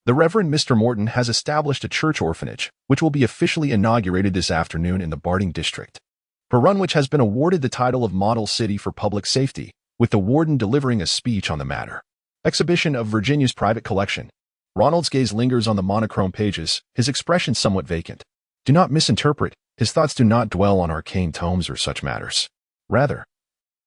The Reverend Mr. Morton has established a church orphanage, which will be officially inaugurated this afternoon in the Barding district. Perusing has been awarded the title of Model City for Public Safety, with the warden delivering a speech on the matter. Exhibition of Virginia's private collection. Ronald's gaze lingers on the monochrome pages, his expression somewhat vacant. Do not misinterpret, his thoughts do not dwell on arcane tomes or such matters. Rather,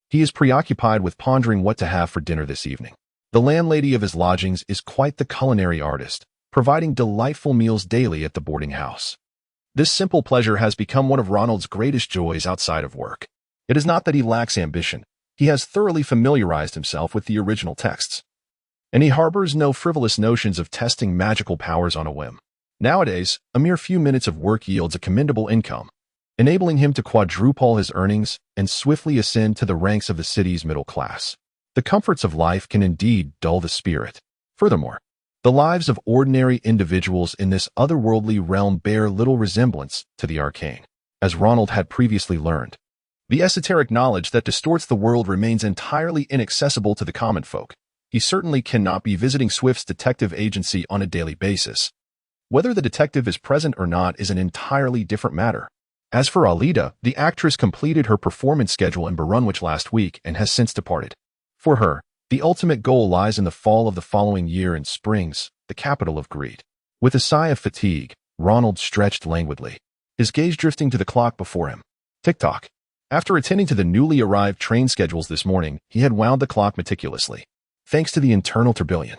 he is preoccupied with pondering what to have for dinner this evening. The landlady of his lodgings is quite the culinary artist, providing delightful meals daily at the boarding house. This simple pleasure has become one of Ronald's greatest joys outside of work. It is not that he lacks ambition. He has thoroughly familiarized himself with the original texts, and he harbors no frivolous notions of testing magical powers on a whim. Nowadays, a mere few minutes of work yields a commendable income, enabling him to quadruple his earnings and swiftly ascend to the ranks of the city's middle class. The comforts of life can indeed dull the spirit. Furthermore, the lives of ordinary individuals in this otherworldly realm bear little resemblance to the arcane. As Ronald had previously learned, the esoteric knowledge that distorts the world remains entirely inaccessible to the common folk. He certainly cannot be visiting Swift's detective agency on a daily basis. Whether the detective is present or not is an entirely different matter. As for Alida, the actress completed her performance schedule in Perusing last week and has since departed. For her, the ultimate goal lies in the fall of the following year in Springs, the capital of greed. With a sigh of fatigue, Ronald stretched languidly, his gaze drifting to the clock before him. Tick-tock. After attending to the newly arrived train schedules this morning, he had wound the clock meticulously. Thanks to the internal tourbillon,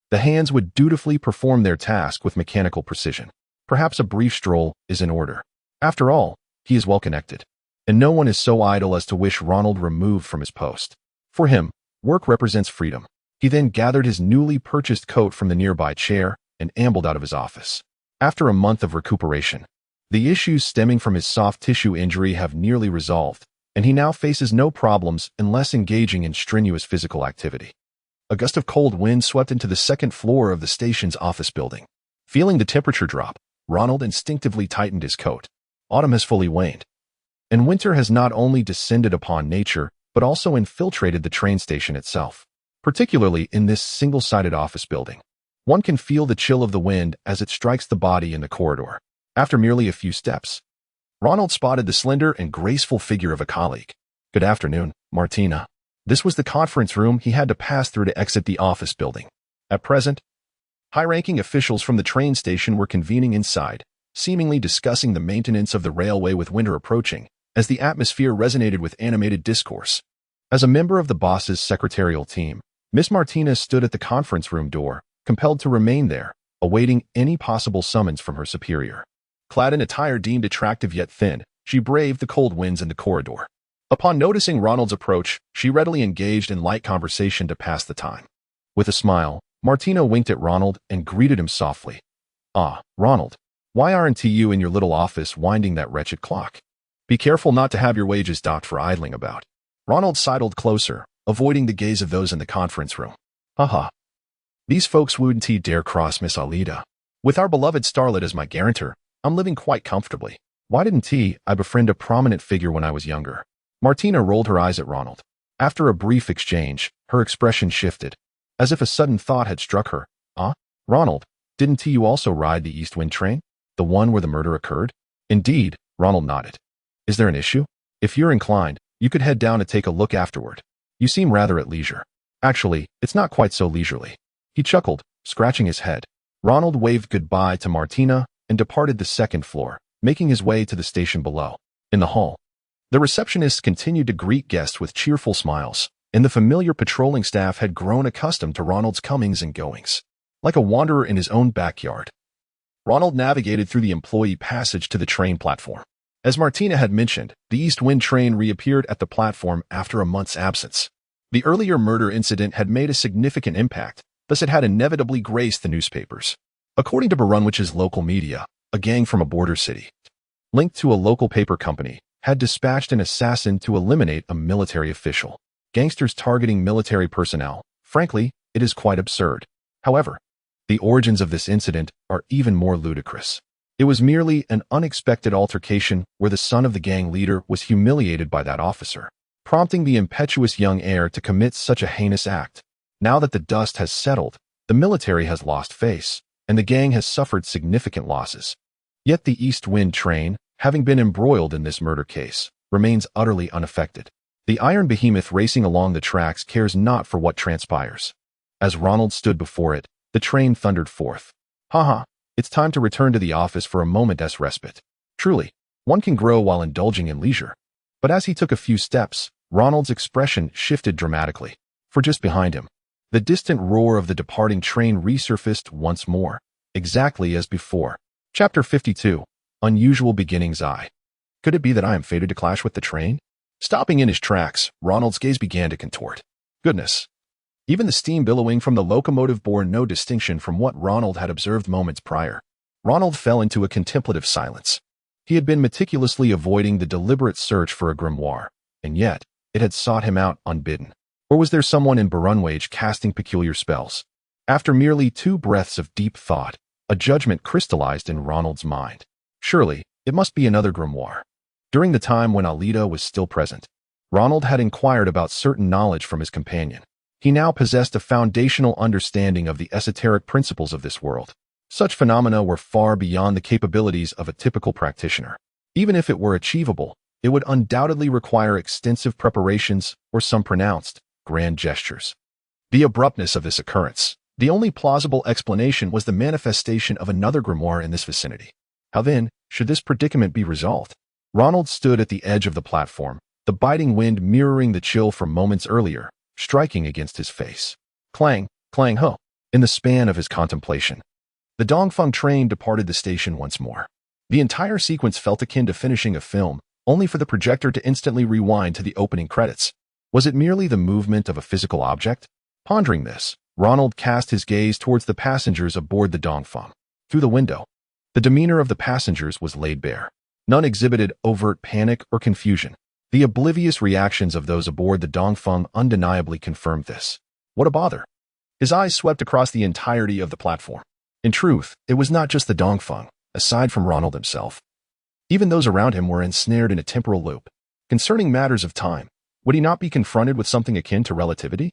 the hands would dutifully perform their task with mechanical precision. Perhaps a brief stroll is in order. After all, he is well connected, and no one is so idle as to wish Ronald removed from his post. For him, work represents freedom. He then gathered his newly purchased coat from the nearby chair and ambled out of his office. After a month of recuperation, the issues stemming from his soft tissue injury have nearly resolved, and he now faces no problems unless engaging in strenuous physical activity. A gust of cold wind swept into the second floor of the station's office building. Feeling the temperature drop, Ronald instinctively tightened his coat. Autumn has fully waned, and winter has not only descended upon nature, but also infiltrated the train station itself, particularly in this single-sided office building. One can feel the chill of the wind as it strikes the body in the corridor. After merely a few steps, Ronald spotted the slender and graceful figure of a colleague. Good afternoon, Martina. This was the conference room he had to pass through to exit the office building. At present, high-ranking officials from the train station were convening inside, seemingly discussing the maintenance of the railway with winter approaching, as the atmosphere resonated with animated discourse. As a member of the boss's secretarial team, Miss Martinez stood at the conference room door, compelled to remain there, awaiting any possible summons from her superior. Clad in attire deemed attractive yet thin, she braved the cold winds in the corridor. Upon noticing Ronald's approach, she readily engaged in light conversation to pass the time. With a smile, Martina winked at Ronald and greeted him softly. Ah, Ronald, why aren't you in your little office winding that wretched clock? Be careful not to have your wages docked for idling about. Ronald sidled closer, avoiding the gaze of those in the conference room. Haha. These folks wouldn't dare cross Miss Alida. With our beloved starlet as my guarantor, I'm living quite comfortably. Why didn't I befriend a prominent figure when I was younger? Martina rolled her eyes at Ronald. After a brief exchange, her expression shifted, as if a sudden thought had struck her. Ah, Ronald, didn't you also ride the East Wind train? The one where the murder occurred? Indeed, Ronald nodded. Is there an issue? If you're inclined, you could head down and take a look afterward. You seem rather at leisure. Actually, it's not quite so leisurely. He chuckled, scratching his head. Ronald waved goodbye to Martina and departed the second floor, making his way to the station below. In the hall, the receptionists continued to greet guests with cheerful smiles, and the familiar patrolling staff had grown accustomed to Ronald's comings and goings. Like a wanderer in his own backyard, Ronald navigated through the employee passage to the train platform. As Martina had mentioned, the East Wind train reappeared at the platform after a month's absence. The earlier murder incident had made a significant impact, thus it had inevitably graced the newspapers. According to Barunwich's local media, a gang from a border city, linked to a local paper company, had dispatched an assassin to eliminate a military official. Gangsters targeting military personnel. Frankly, it is quite absurd. However, the origins of this incident are even more ludicrous. It was merely an unexpected altercation where the son of the gang leader was humiliated by that officer, prompting the impetuous young heir to commit such a heinous act. Now that the dust has settled, the military has lost face, and the gang has suffered significant losses. Yet the East Wind train, having been embroiled in this murder case, remains utterly unaffected. The iron behemoth racing along the tracks cares not for what transpires. As Ronald stood before it, the train thundered forth. Haha, it's time to return to the office for a moment's respite. Truly, one can grow while indulging in leisure. But as he took a few steps, Ronald's expression shifted dramatically. For just behind him, the distant roar of the departing train resurfaced once more, exactly as before. Chapter 52. Unusual Beginnings. Could it be that I am fated to clash with the train? Stopping in his tracks, Ronald's gaze began to contort. Goodness. Even the steam billowing from the locomotive bore no distinction from what Ronald had observed moments prior. Ronald fell into a contemplative silence. He had been meticulously avoiding the deliberate search for a grimoire, and yet it had sought him out unbidden. Or was there someone in Barunwich casting peculiar spells? After merely 2 breaths of deep thought, a judgment crystallized in Ronald's mind. Surely, it must be another grimoire. During the time when Alida was still present, Ronald had inquired about certain knowledge from his companion. He now possessed a foundational understanding of the esoteric principles of this world. Such phenomena were far beyond the capabilities of a typical practitioner. Even if it were achievable, it would undoubtedly require extensive preparations or some pronounced, grand gestures. The abruptness of this occurrence. The only plausible explanation was the manifestation of another grimoire in this vicinity. How then should this predicament be resolved? Ronald stood at the edge of the platform, the biting wind mirroring the chill from moments earlier, striking against his face. Clang, clang ho. In the span of his contemplation, the Dongfeng train departed the station once more. The entire sequence felt akin to finishing a film, only for the projector to instantly rewind to the opening credits. Was it merely the movement of a physical object? Pondering this, Ronald cast his gaze towards the passengers aboard the Dongfeng. Through the window, the demeanor of the passengers was laid bare. None exhibited overt panic or confusion. The oblivious reactions of those aboard the Dongfeng undeniably confirmed this. What a bother. His eyes swept across the entirety of the platform. In truth, it was not just the Dongfeng, aside from Ronald himself. Even those around him were ensnared in a temporal loop. Concerning matters of time, would he not be confronted with something akin to relativity?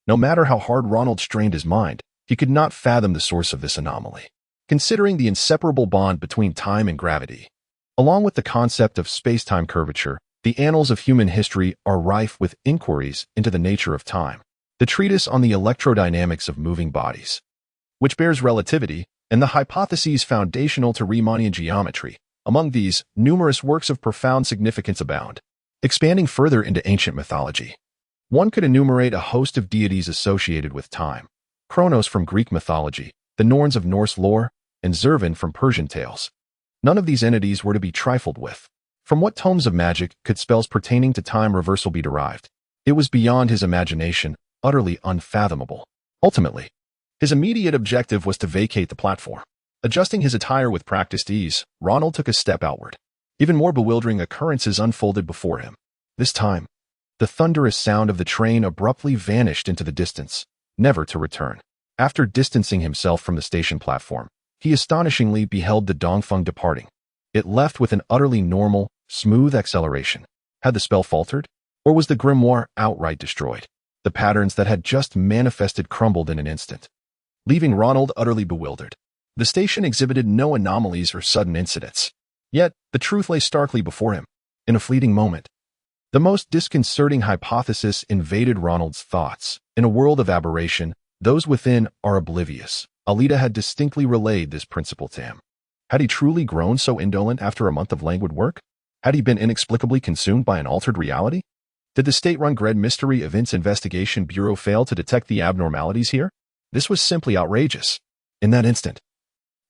No matter how hard Ronald strained his mind, he could not fathom the source of this anomaly. Considering the inseparable bond between time and gravity, along with the concept of space-time curvature, the annals of human history are rife with inquiries into the nature of time. The treatise on the electrodynamics of moving bodies, which bears relativity, and the hypotheses foundational to Riemannian geometry. Among these, numerous works of profound significance abound. Expanding further into ancient mythology, one could enumerate a host of deities associated with time. Kronos from Greek mythology, the Norns of Norse lore, and Zervan from Persian tales. None of these entities were to be trifled with. From what tomes of magic could spells pertaining to time reversal be derived? It was beyond his imagination, utterly unfathomable. Ultimately, his immediate objective was to vacate the platform. Adjusting his attire with practiced ease, Ronald took a step outward. Even more bewildering occurrences unfolded before him. This time, the thunderous sound of the train abruptly vanished into the distance, never to return. After distancing himself from the station platform, he astonishingly beheld the Dongfeng departing. It left with an utterly normal, smooth acceleration. Had the spell faltered? Or was the grimoire outright destroyed? The patterns that had just manifested crumbled in an instant, leaving Ronald utterly bewildered. The station exhibited no anomalies or sudden incidents. Yet, the truth lay starkly before him. In a fleeting moment, the most disconcerting hypothesis invaded Ronald's thoughts. In a world of aberration, those within are oblivious. Alida had distinctly relayed this principle to him. Had he truly grown so indolent after a month of languid work? Had he been inexplicably consumed by an altered reality? Did the state-run Gred Mystery Events Investigation Bureau fail to detect the abnormalities here? This was simply outrageous. In that instant,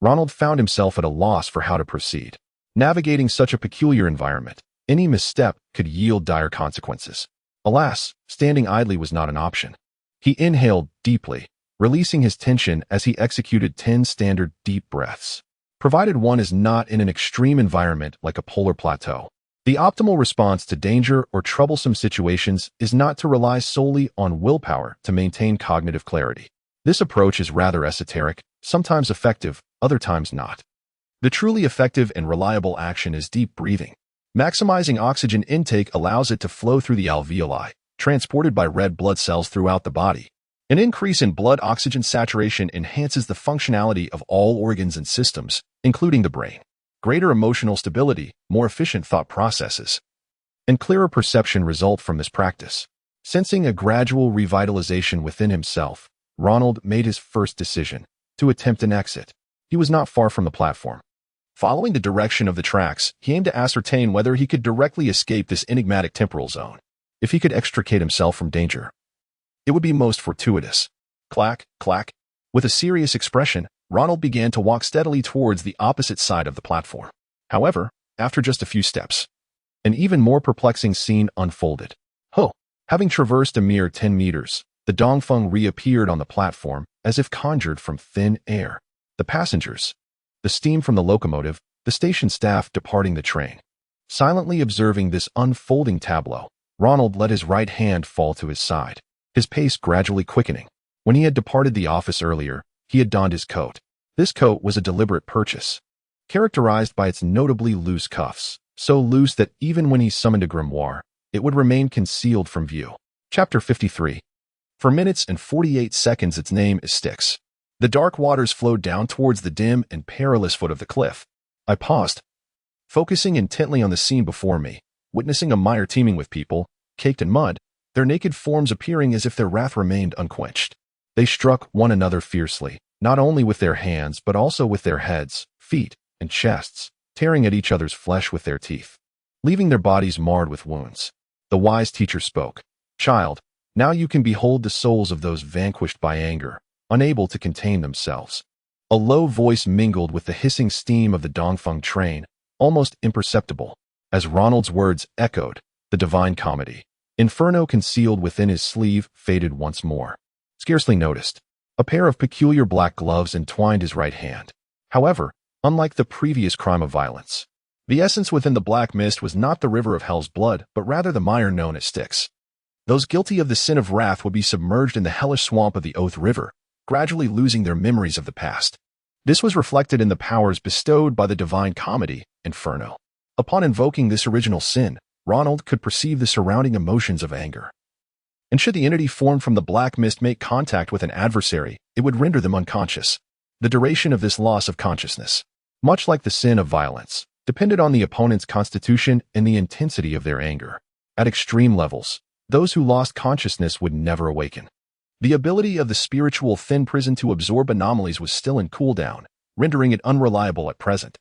Ronald found himself at a loss for how to proceed. Navigating such a peculiar environment, any misstep could yield dire consequences. Alas, standing idly was not an option. He inhaled deeply, releasing his tension as he executed 10 standard deep breaths. Provided one is not in an extreme environment like a polar plateau, the optimal response to danger or troublesome situations is not to rely solely on willpower to maintain cognitive clarity. This approach is rather esoteric, sometimes effective, other times not. The truly effective and reliable action is deep breathing. Maximizing oxygen intake allows it to flow through the alveoli, transported by red blood cells throughout the body. An increase in blood oxygen saturation enhances the functionality of all organs and systems, including the brain. Greater emotional stability, more efficient thought processes, and clearer perception result from this practice. Sensing a gradual revitalization within himself, Ronald made his first decision, to attempt an exit. He was not far from the platform. Following the direction of the tracks, he aimed to ascertain whether he could directly escape this enigmatic temporal zone. If he could extricate himself from danger, it would be most fortuitous. Clack, clack. With a serious expression, Ronald began to walk steadily towards the opposite side of the platform. However, after just a few steps, an even more perplexing scene unfolded. Having traversed a mere 10 meters, the Dongfeng reappeared on the platform as if conjured from thin air. The passengers, the steam from the locomotive, the station staff departing the train. Silently observing this unfolding tableau, Ronald let his right hand fall to his side, his pace gradually quickening. When he had departed the office earlier, he had donned his coat. This coat was a deliberate purchase, characterized by its notably loose cuffs, so loose that even when he summoned a grimoire, it would remain concealed from view. Chapter 53. For minutes and 48 seconds its name is Styx. The dark waters flowed down towards the dim and perilous foot of the cliff. I paused, focusing intently on the scene before me, witnessing a mire teeming with people, caked in mud, their naked forms appearing as if their wrath remained unquenched. They struck one another fiercely, not only with their hands but also with their heads, feet, and chests, tearing at each other's flesh with their teeth, leaving their bodies marred with wounds. The wise teacher spoke. Child, now you can behold the souls of those vanquished by anger, unable to contain themselves. A low voice mingled with the hissing steam of the Dongfeng train, almost imperceptible. As Ronald's words echoed, the divine comedy, Inferno concealed within his sleeve, faded once more. Scarcely noticed. A pair of peculiar black gloves entwined his right hand. However, unlike the previous crime of violence, the essence within the black mist was not the river of hell's blood, but rather the mire known as Styx. Those guilty of the sin of wrath would be submerged in the hellish swamp of the Oath River, gradually losing their memories of the past. This was reflected in the powers bestowed by the divine comedy, Inferno. Upon invoking this original sin, Ronald could perceive the surrounding emotions of anger. And should the entity formed from the black mist make contact with an adversary, it would render them unconscious. The duration of this loss of consciousness, much like the sin of violence, depended on the opponent's constitution and the intensity of their anger. At extreme levels, those who lost consciousness would never awaken. The ability of the spiritual thin prison to absorb anomalies was still in cooldown, rendering it unreliable at present.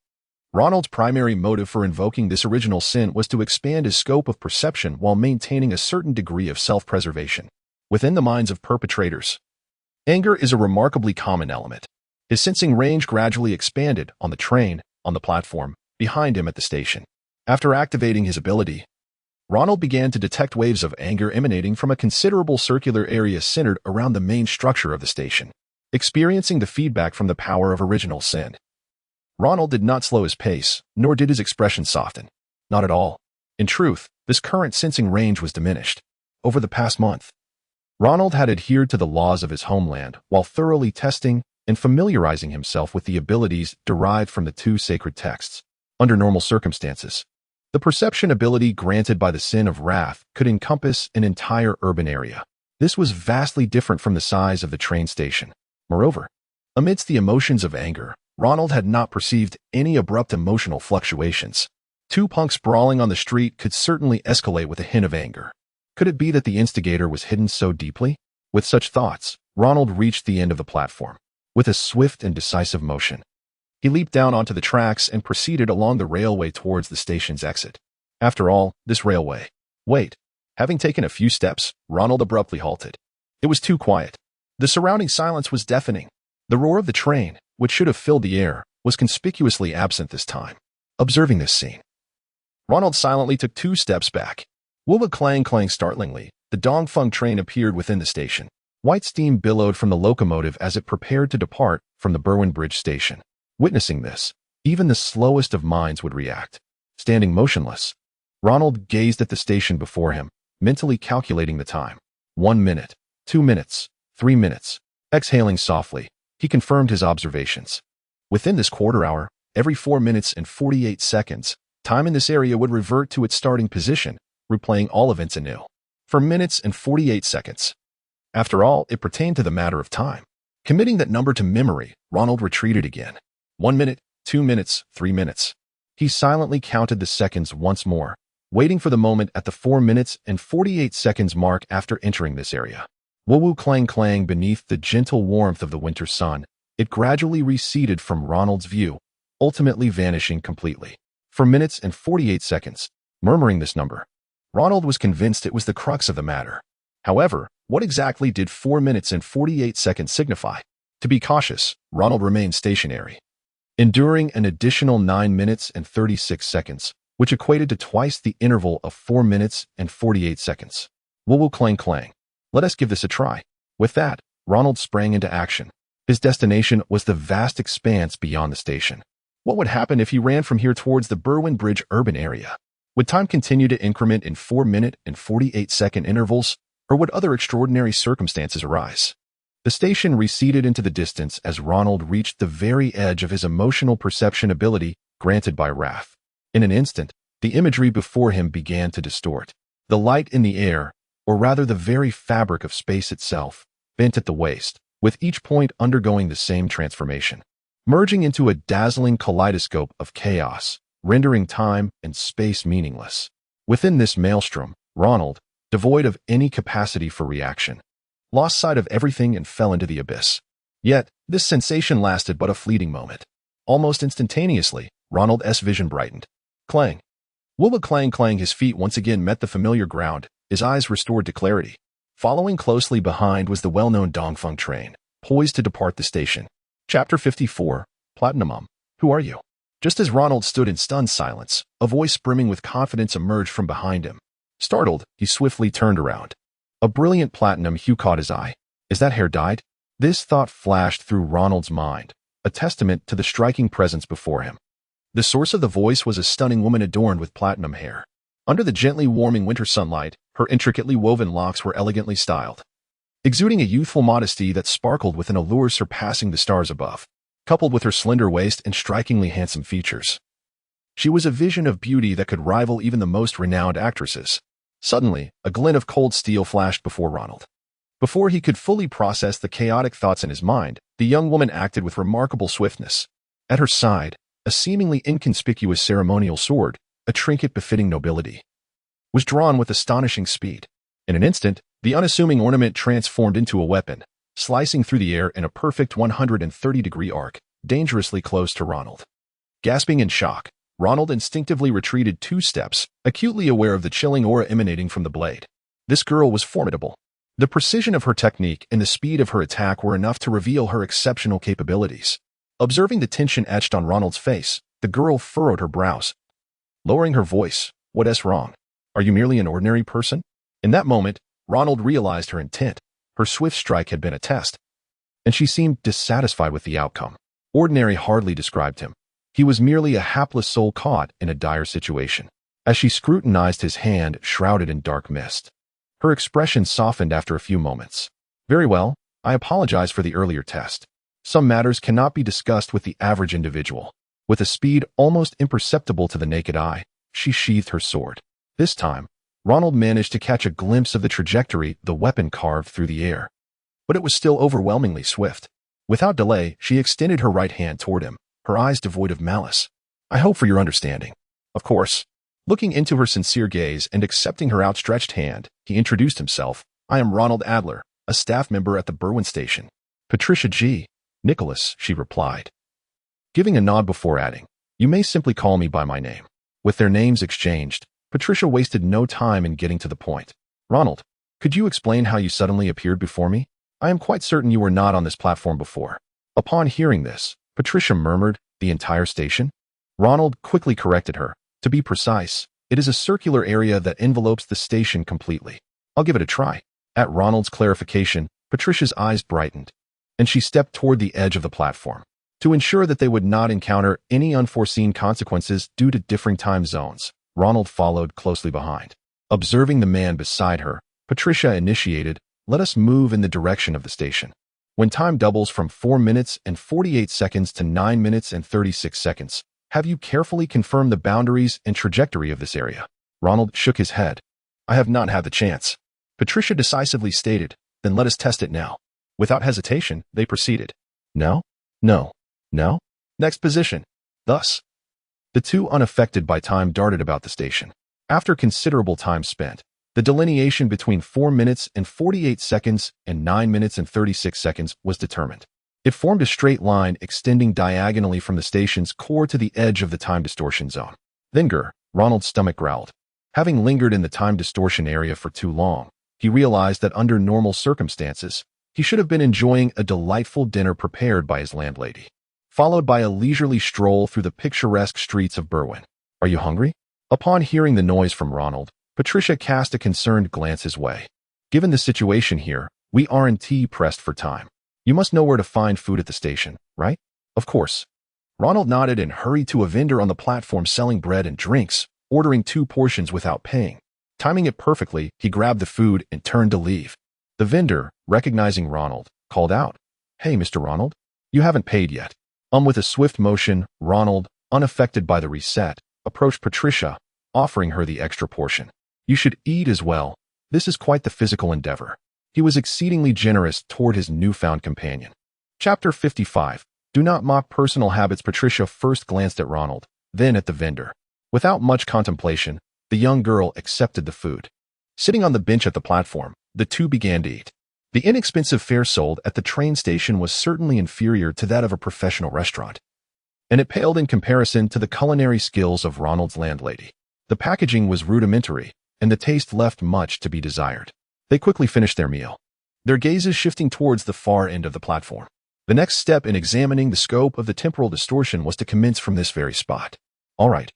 Ronald's primary motive for invoking this original sin was to expand his scope of perception while maintaining a certain degree of self-preservation. Within the minds of perpetrators, anger is a remarkably common element. His sensing range gradually expanded on the train, on the platform, behind him at the station. After activating his ability, Ronald began to detect waves of anger emanating from a considerable circular area centered around the main structure of the station. Experiencing the feedback from the power of original sin, Ronald did not slow his pace, nor did his expression soften. Not at all. In truth, this current sensing range was diminished. Over the past month, Ronald had adhered to the laws of his homeland while thoroughly testing and familiarizing himself with the abilities derived from the two sacred texts. Under normal circumstances, the perception ability granted by the sin of wrath could encompass an entire urban area. This was vastly different from the size of the train station. Moreover, amidst the emotions of anger, Ronald had not perceived any abrupt emotional fluctuations. Two punks brawling on the street could certainly escalate with a hint of anger. Could it be that the instigator was hidden so deeply? With such thoughts, Ronald reached the end of the platform. With a swift and decisive motion, he leaped down onto the tracks and proceeded along the railway towards the station's exit. After all, this railway. Wait. Having taken a few steps, Ronald abruptly halted. It was too quiet. The surrounding silence was deafening. The roar of the train, which should have filled the air, was conspicuously absent this time. Observing this scene, Ronald silently took 2 steps back. Wubba clang clang startlingly, the Dongfeng train appeared within the station. White steam billowed from the locomotive as it prepared to depart from the Berwyn Bridge station. Witnessing this, even the slowest of minds would react. Standing motionless, Ronald gazed at the station before him, mentally calculating the time. 1 minute, 2 minutes, 3 minutes. Exhaling softly, he confirmed his observations. Within this quarter hour, every 4 minutes and 48 seconds, time in this area would revert to its starting position, replaying all events anew. For minutes and 48 seconds. After all, it pertained to the matter of time. Committing that number to memory, Ronald retreated again. 1 minute, 2 minutes, 3 minutes. He silently counted the seconds once more, waiting for the moment at the 4 minutes and 48 seconds mark after entering this area. Woo clang clang beneath the gentle warmth of the winter sun, it gradually receded from Ronald's view, ultimately vanishing completely. For minutes and 48 seconds, murmuring this number, Ronald was convinced it was the crux of the matter. However, what exactly did 4 minutes and 48 seconds signify? To be cautious, Ronald remained stationary, enduring an additional 9 minutes and 36 seconds, which equated to twice the interval of 4 minutes and 48 seconds. Woo clang clang. Let us give this a try. With that, Ronald sprang into action. His destination was the vast expanse beyond the station. What would happen if he ran from here towards the Berwyn Bridge urban area? Would time continue to increment in 4-minute and 48-second intervals, or would other extraordinary circumstances arise? The station receded into the distance as Ronald reached the very edge of his emotional perception ability granted by Wrath. In an instant, the imagery before him began to distort. The light in the air, or rather the very fabric of space itself, bent at the waist, with each point undergoing the same transformation, merging into a dazzling kaleidoscope of chaos, rendering time and space meaningless. Within this maelstrom, Ronald, devoid of any capacity for reaction, lost sight of everything and fell into the abyss. Yet, this sensation lasted but a fleeting moment. Almost instantaneously, Ronald's vision brightened. Clang. Wubba clang clang, his feet once again met the familiar ground, his eyes restored to clarity. Following closely behind was the well-known Dongfeng train, poised to depart the station. Chapter 54, Platinum. Who are you? Just as Ronald stood in stunned silence, a voice brimming with confidence emerged from behind him. Startled, he swiftly turned around. A brilliant platinum hue caught his eye. Is that hair dyed? This thought flashed through Ronald's mind, a testament to the striking presence before him. The source of the voice was a stunning woman adorned with platinum hair. Under the gently warming winter sunlight, her intricately woven locks were elegantly styled, exuding a youthful modesty that sparkled with an allure surpassing the stars above. Coupled with her slender waist and strikingly handsome features, she was a vision of beauty that could rival even the most renowned actresses. Suddenly, a glint of cold steel flashed before Ronald. Before he could fully process the chaotic thoughts in his mind, the young woman acted with remarkable swiftness. At her side, a seemingly inconspicuous ceremonial sword, a trinket befitting nobility, was drawn with astonishing speed. In an instant, the unassuming ornament transformed into a weapon, slicing through the air in a perfect 130-degree arc, dangerously close to Ronald. Gasping in shock, Ronald instinctively retreated 2 steps, acutely aware of the chilling aura emanating from the blade. This girl was formidable. The precision of her technique and the speed of her attack were enough to reveal her exceptional capabilities. Observing the tension etched on Ronald's face, the girl furrowed her brows, lowering her voice. What's wrong? Are you merely an ordinary person? In that moment, Ronald realized her intent. Her swift strike had been a test, and she seemed dissatisfied with the outcome. Ordinary hardly described him. He was merely a hapless soul caught in a dire situation. As she scrutinized his hand shrouded in dark mist, her expression softened after a few moments. Very well, I apologize for the earlier test. Some matters cannot be discussed with the average individual. With a speed almost imperceptible to the naked eye, she sheathed her sword. This time, Ronald managed to catch a glimpse of the trajectory the weapon carved through the air. But it was still overwhelmingly swift. Without delay, she extended her right hand toward him, her eyes devoid of malice. I hope for your understanding. Of course. Looking into her sincere gaze and accepting her outstretched hand, he introduced himself. I am Ronald Adler, a staff member at the Berwyn station. Patricia G. Nicholas, she replied, giving a nod before adding, you may simply call me by my name. With their names exchanged, Patricia wasted no time in getting to the point. Ronald, could you explain how you suddenly appeared before me? I am quite certain you were not on this platform before. Upon hearing this, Patricia murmured, the entire station? Ronald quickly corrected her. To be precise, it is a circular area that envelopes the station completely. I'll give it a try. At Ronald's clarification, Patricia's eyes brightened, and she stepped toward the edge of the platform. To ensure that they would not encounter any unforeseen consequences due to differing time zones, Ronald followed closely behind. Observing the man beside her, Patricia initiated, "Let us move in the direction of the station." When time doubles from 4 minutes and 48 seconds to 9 minutes and 36 seconds, have you carefully confirmed the boundaries and trajectory of this area? Ronald shook his head. I have not had the chance. Patricia decisively stated, then let us test it now. Without hesitation, they proceeded. No, no, no. Next position. Thus, the two unaffected by time darted about the station. After considerable time spent, the delineation between 4 minutes and 48 seconds and 9 minutes and 36 seconds was determined. It formed a straight line extending diagonally from the station's core to the edge of the time distortion zone. Then Ronald's stomach growled. Having lingered in the time distortion area for too long, he realized that under normal circumstances, he should have been enjoying a delightful dinner prepared by his landlady, followed by a leisurely stroll through the picturesque streets of Berwyn. Are you hungry? Upon hearing the noise from Ronald, Patricia cast a concerned glance his way. Given the situation here, we aren't pressed for time. You must know where to find food at the station, right? Of course. Ronald nodded and hurried to a vendor on the platform selling bread and drinks, ordering 2 portions without paying. Timing it perfectly, he grabbed the food and turned to leave. The vendor, recognizing Ronald, called out, "Hey, Mr. Ronald, you haven't paid yet." With a swift motion, Ronald, unaffected by the reset, approached Patricia, offering her the extra portion. You should eat as well. This is quite the physical endeavor. He was exceedingly generous toward his newfound companion. Chapter 55. Do not mock personal habits. Patricia first glanced at Ronald, then at the vendor. Without much contemplation, the young girl accepted the food. Sitting on the bench at the platform, the two began to eat. The inexpensive fare sold at the train station was certainly inferior to that of a professional restaurant, and it paled in comparison to the culinary skills of Ronald's landlady. The packaging was rudimentary, and the taste left much to be desired. They quickly finished their meal, their gazes shifting towards the far end of the platform. The next step in examining the scope of the temporal distortion was to commence from this very spot. All right.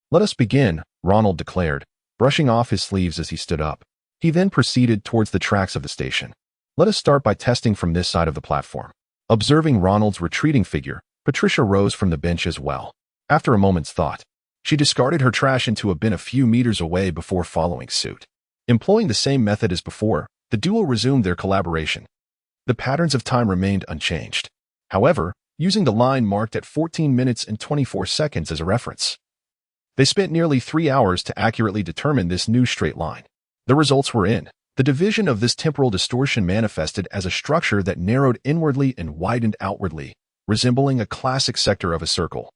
Let us begin, Ronald declared, brushing off his sleeves as he stood up. He then proceeded towards the tracks of the station. Let us start by testing from this side of the platform. Observing Ronald's retreating figure, Patricia rose from the bench as well. After a moment's thought, she discarded her trash into a bin a few meters away before following suit. Employing the same method as before, the duo resumed their collaboration. The patterns of time remained unchanged. However, using the line marked at 14 minutes and 24 seconds as a reference, they spent nearly 3 hours to accurately determine this new straight line. The results were in. The division of this temporal distortion manifested as a structure that narrowed inwardly and widened outwardly, resembling a classic sector of a circle.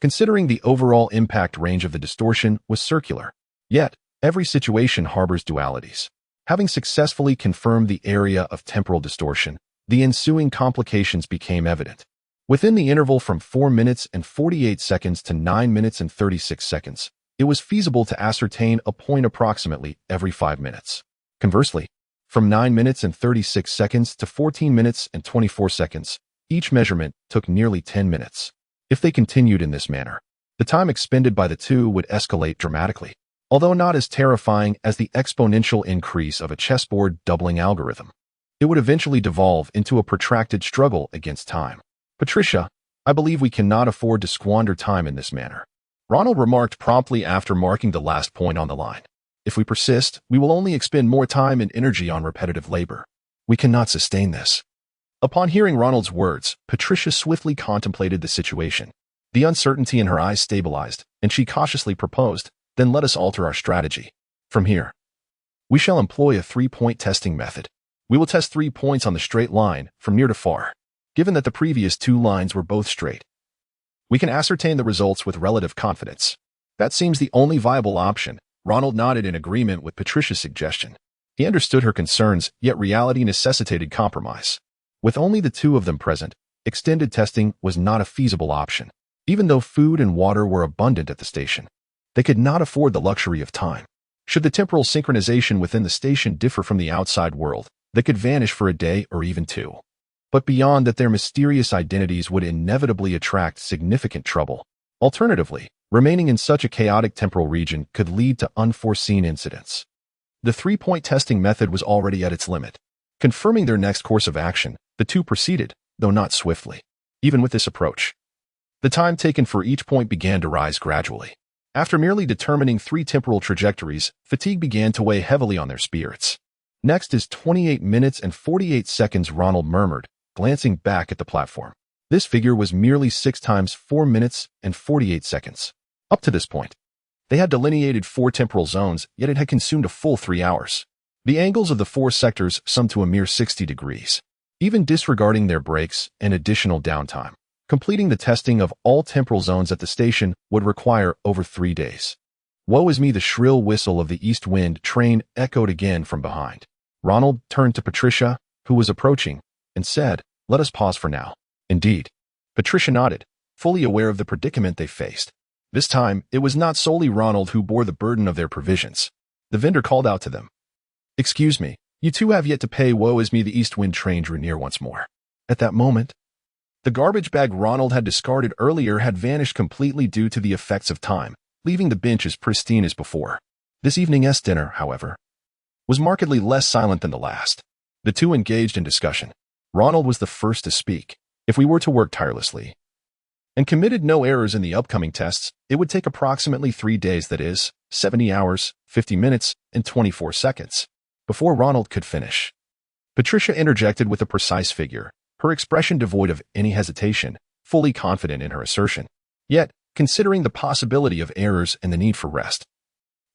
Considering the overall impact range of the distortion was circular, yet every situation harbors dualities. Having successfully confirmed the area of temporal distortion, the ensuing complications became evident. Within the interval from 4 minutes and 48 seconds to 9 minutes and 36 seconds, it was feasible to ascertain a point approximately every 5 minutes. Conversely, from 9 minutes and 36 seconds to 14 minutes and 24 seconds, each measurement took nearly 10 minutes. If they continued in this manner, the time expended by the two would escalate dramatically, although not as terrifying as the exponential increase of a chessboard doubling algorithm. It would eventually devolve into a protracted struggle against time. Patricia, I believe we cannot afford to squander time in this manner, Ronald remarked promptly after marking the last point on the line. If we persist, we will only expend more time and energy on repetitive labor. We cannot sustain this. Upon hearing Ronald's words, Patricia swiftly contemplated the situation. The uncertainty in her eyes stabilized, and she cautiously proposed, then let us alter our strategy. From here, we shall employ a 3-point testing method. We will test 3 points on the straight line, from near to far. Given that the previous 2 lines were both straight, we can ascertain the results with relative confidence. That seems the only viable option. Ronald nodded in agreement with Patricia's suggestion. He understood her concerns, yet reality necessitated compromise. With only the 2 of them present, extended testing was not a feasible option. Even though food and water were abundant at the station, they could not afford the luxury of time. Should the temporal synchronization within the station differ from the outside world, they could vanish for a day or even 2. But beyond that, their mysterious identities would inevitably attract significant trouble. Alternatively, remaining in such a chaotic temporal region could lead to unforeseen incidents. The 3-point testing method was already at its limit. Confirming their next course of action, the two proceeded, though not swiftly. Even with this approach, the time taken for each point began to rise gradually. After merely determining 3 temporal trajectories, fatigue began to weigh heavily on their spirits. Next is 28 minutes and 48 seconds, Ronald murmured, glancing back at the platform. This figure was merely 6 times 4 minutes and 48 seconds. Up to this point, they had delineated 4 temporal zones, yet it had consumed a full 3 hours. The angles of the 4 sectors summed to a mere 60 degrees. Even disregarding their breaks and additional downtime, completing the testing of all temporal zones at the station would require over 3 days. Woe is me, the shrill whistle of the east wind train echoed again from behind. Ronald turned to Patricia, who was approaching, and said, "Let us pause for now." Indeed. Patricia nodded, fully aware of the predicament they faced. This time, it was not solely Ronald who bore the burden of their provisions. The vendor called out to them. "Excuse me, you two have yet to pay." Woe is me, the east wind train drew near once more. At that moment, the garbage bag Ronald had discarded earlier had vanished completely due to the effects of time, leaving the bench as pristine as before. This evening's dinner, however, was markedly less silent than the last. The two engaged in discussion. Ronald was the first to speak. If we were to work tirelessly and committed no errors in the upcoming tests, it would take approximately 3 days, that is, 70 hours, 50 minutes, and 24 seconds, before Ronald could finish. Patricia interjected with a precise figure, her expression devoid of any hesitation, fully confident in her assertion. Yet, considering the possibility of errors and the need for rest,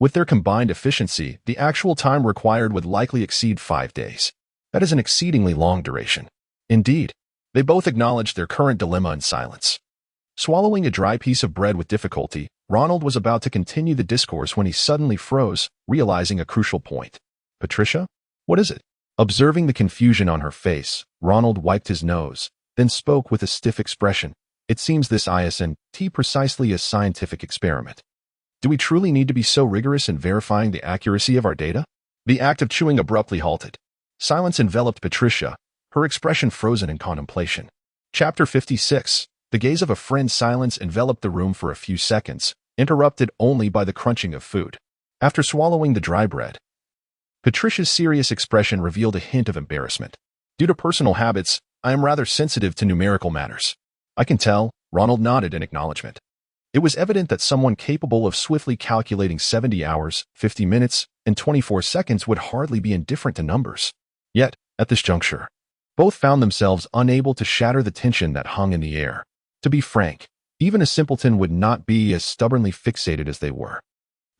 with their combined efficiency, the actual time required would likely exceed 5 days. That is an exceedingly long duration. Indeed, they both acknowledged their current dilemma in silence. Swallowing a dry piece of bread with difficulty, Ronald was about to continue the discourse when he suddenly froze, realizing a crucial point. "Patricia? What is it?" Observing the confusion on her face, Ronald wiped his nose, then spoke with a stiff expression. "It seems this isn't precisely a scientific experiment. Do we truly need to be so rigorous in verifying the accuracy of our data?" The act of chewing abruptly halted. Silence enveloped Patricia, her expression frozen in contemplation. Chapter 56. The gaze of a friend. Silence enveloped the room for a few seconds, interrupted only by the crunching of food. After swallowing the dry bread, Patricia's serious expression revealed a hint of embarrassment. "Due to personal habits, I am rather sensitive to numerical matters." "I can tell," Ronald nodded in acknowledgement. It was evident that someone capable of swiftly calculating 70 hours, 50 minutes, and 24 seconds would hardly be indifferent to numbers. Yet, at this juncture, both found themselves unable to shatter the tension that hung in the air. To be frank, even a simpleton would not be as stubbornly fixated as they were.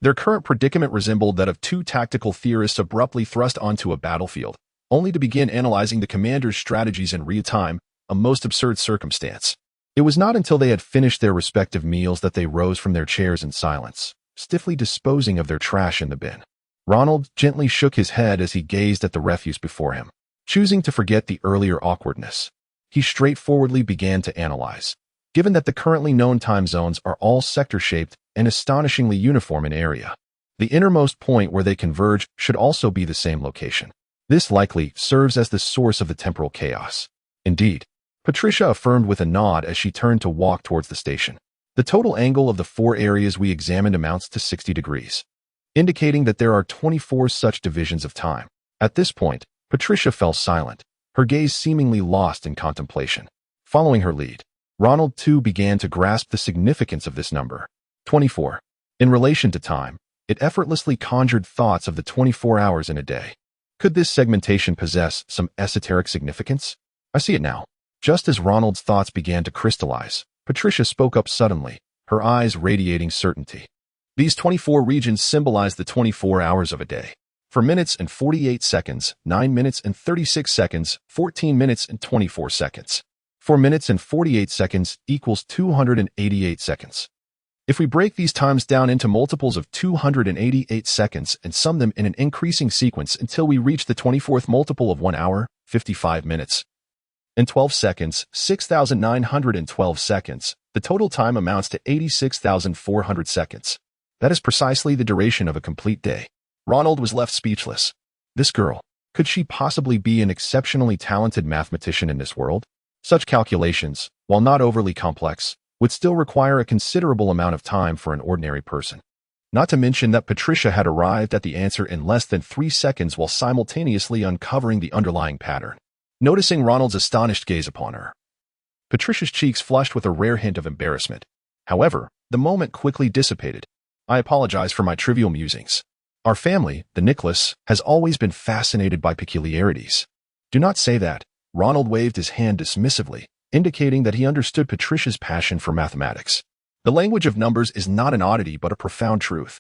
Their current predicament resembled that of 2 tactical theorists abruptly thrust onto a battlefield, only to begin analyzing the commander's strategies in real time, a most absurd circumstance. It was not until they had finished their respective meals that they rose from their chairs in silence, stiffly disposing of their trash in the bin. Ronald gently shook his head as he gazed at the refuse before him. Choosing to forget the earlier awkwardness, he straightforwardly began to analyze. Given that the currently known time zones are all sector-shaped and astonishingly uniform in area, the innermost point where they converge should also be the same location. This likely serves as the source of the temporal chaos. Indeed, Patricia affirmed with a nod as she turned to walk towards the station. The total angle of the 4 areas we examined amounts to 60 degrees, indicating that there are 24 such divisions of time. At this point, Patricia fell silent, her gaze seemingly lost in contemplation. Following her lead, Ronald too began to grasp the significance of this number. 24. In relation to time, it effortlessly conjured thoughts of the 24 hours in a day. Could this segmentation possess some esoteric significance? I see it now. Just as Ronald's thoughts began to crystallize, Patricia spoke up suddenly, her eyes radiating certainty. These 24 regions symbolize the 24 hours of a day. For minutes and 48 seconds, 9 minutes and 36 seconds, 14 minutes and 24 seconds. 4 minutes and 48 seconds equals 288 seconds. If we break these times down into multiples of 288 seconds and sum them in an increasing sequence until we reach the 24th multiple of 1 hour, 55 minutes, and 12 seconds, 6,912 seconds, the total time amounts to 86,400 seconds. That is precisely the duration of a complete day. Ronald was left speechless. This girl, could she possibly be an exceptionally talented mathematician in this world? Such calculations, while not overly complex, would still require a considerable amount of time for an ordinary person. Not to mention that Patricia had arrived at the answer in less than 3 seconds while simultaneously uncovering the underlying pattern. Noticing Ronald's astonished gaze upon her, Patricia's cheeks flushed with a rare hint of embarrassment. However, the moment quickly dissipated. I apologize for my trivial musings. Our family, the Nicholas, has always been fascinated by peculiarities. Do not say that. Ronald waved his hand dismissively, indicating that he understood Patricia's passion for mathematics. The language of numbers is not an oddity but a profound truth.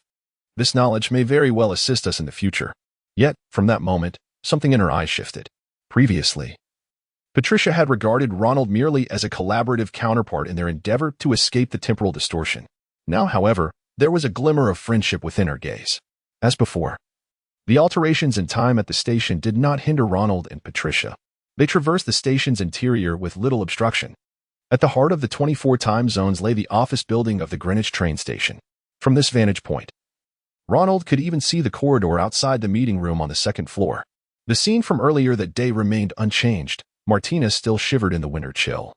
This knowledge may very well assist us in the future. Yet, from that moment, something in her eyes shifted. Previously, Patricia had regarded Ronald merely as a collaborative counterpart in their endeavor to escape the temporal distortion. Now, however, there was a glimmer of friendship within her gaze. As before, the alterations in time at the station did not hinder Ronald and Patricia. They traversed the station's interior with little obstruction. At the heart of the 24 time zones lay the office building of the Greenwich train station. From this vantage point, Ronald could even see the corridor outside the meeting room on the second floor. The scene from earlier that day remained unchanged. Martina still shivered in the winter chill,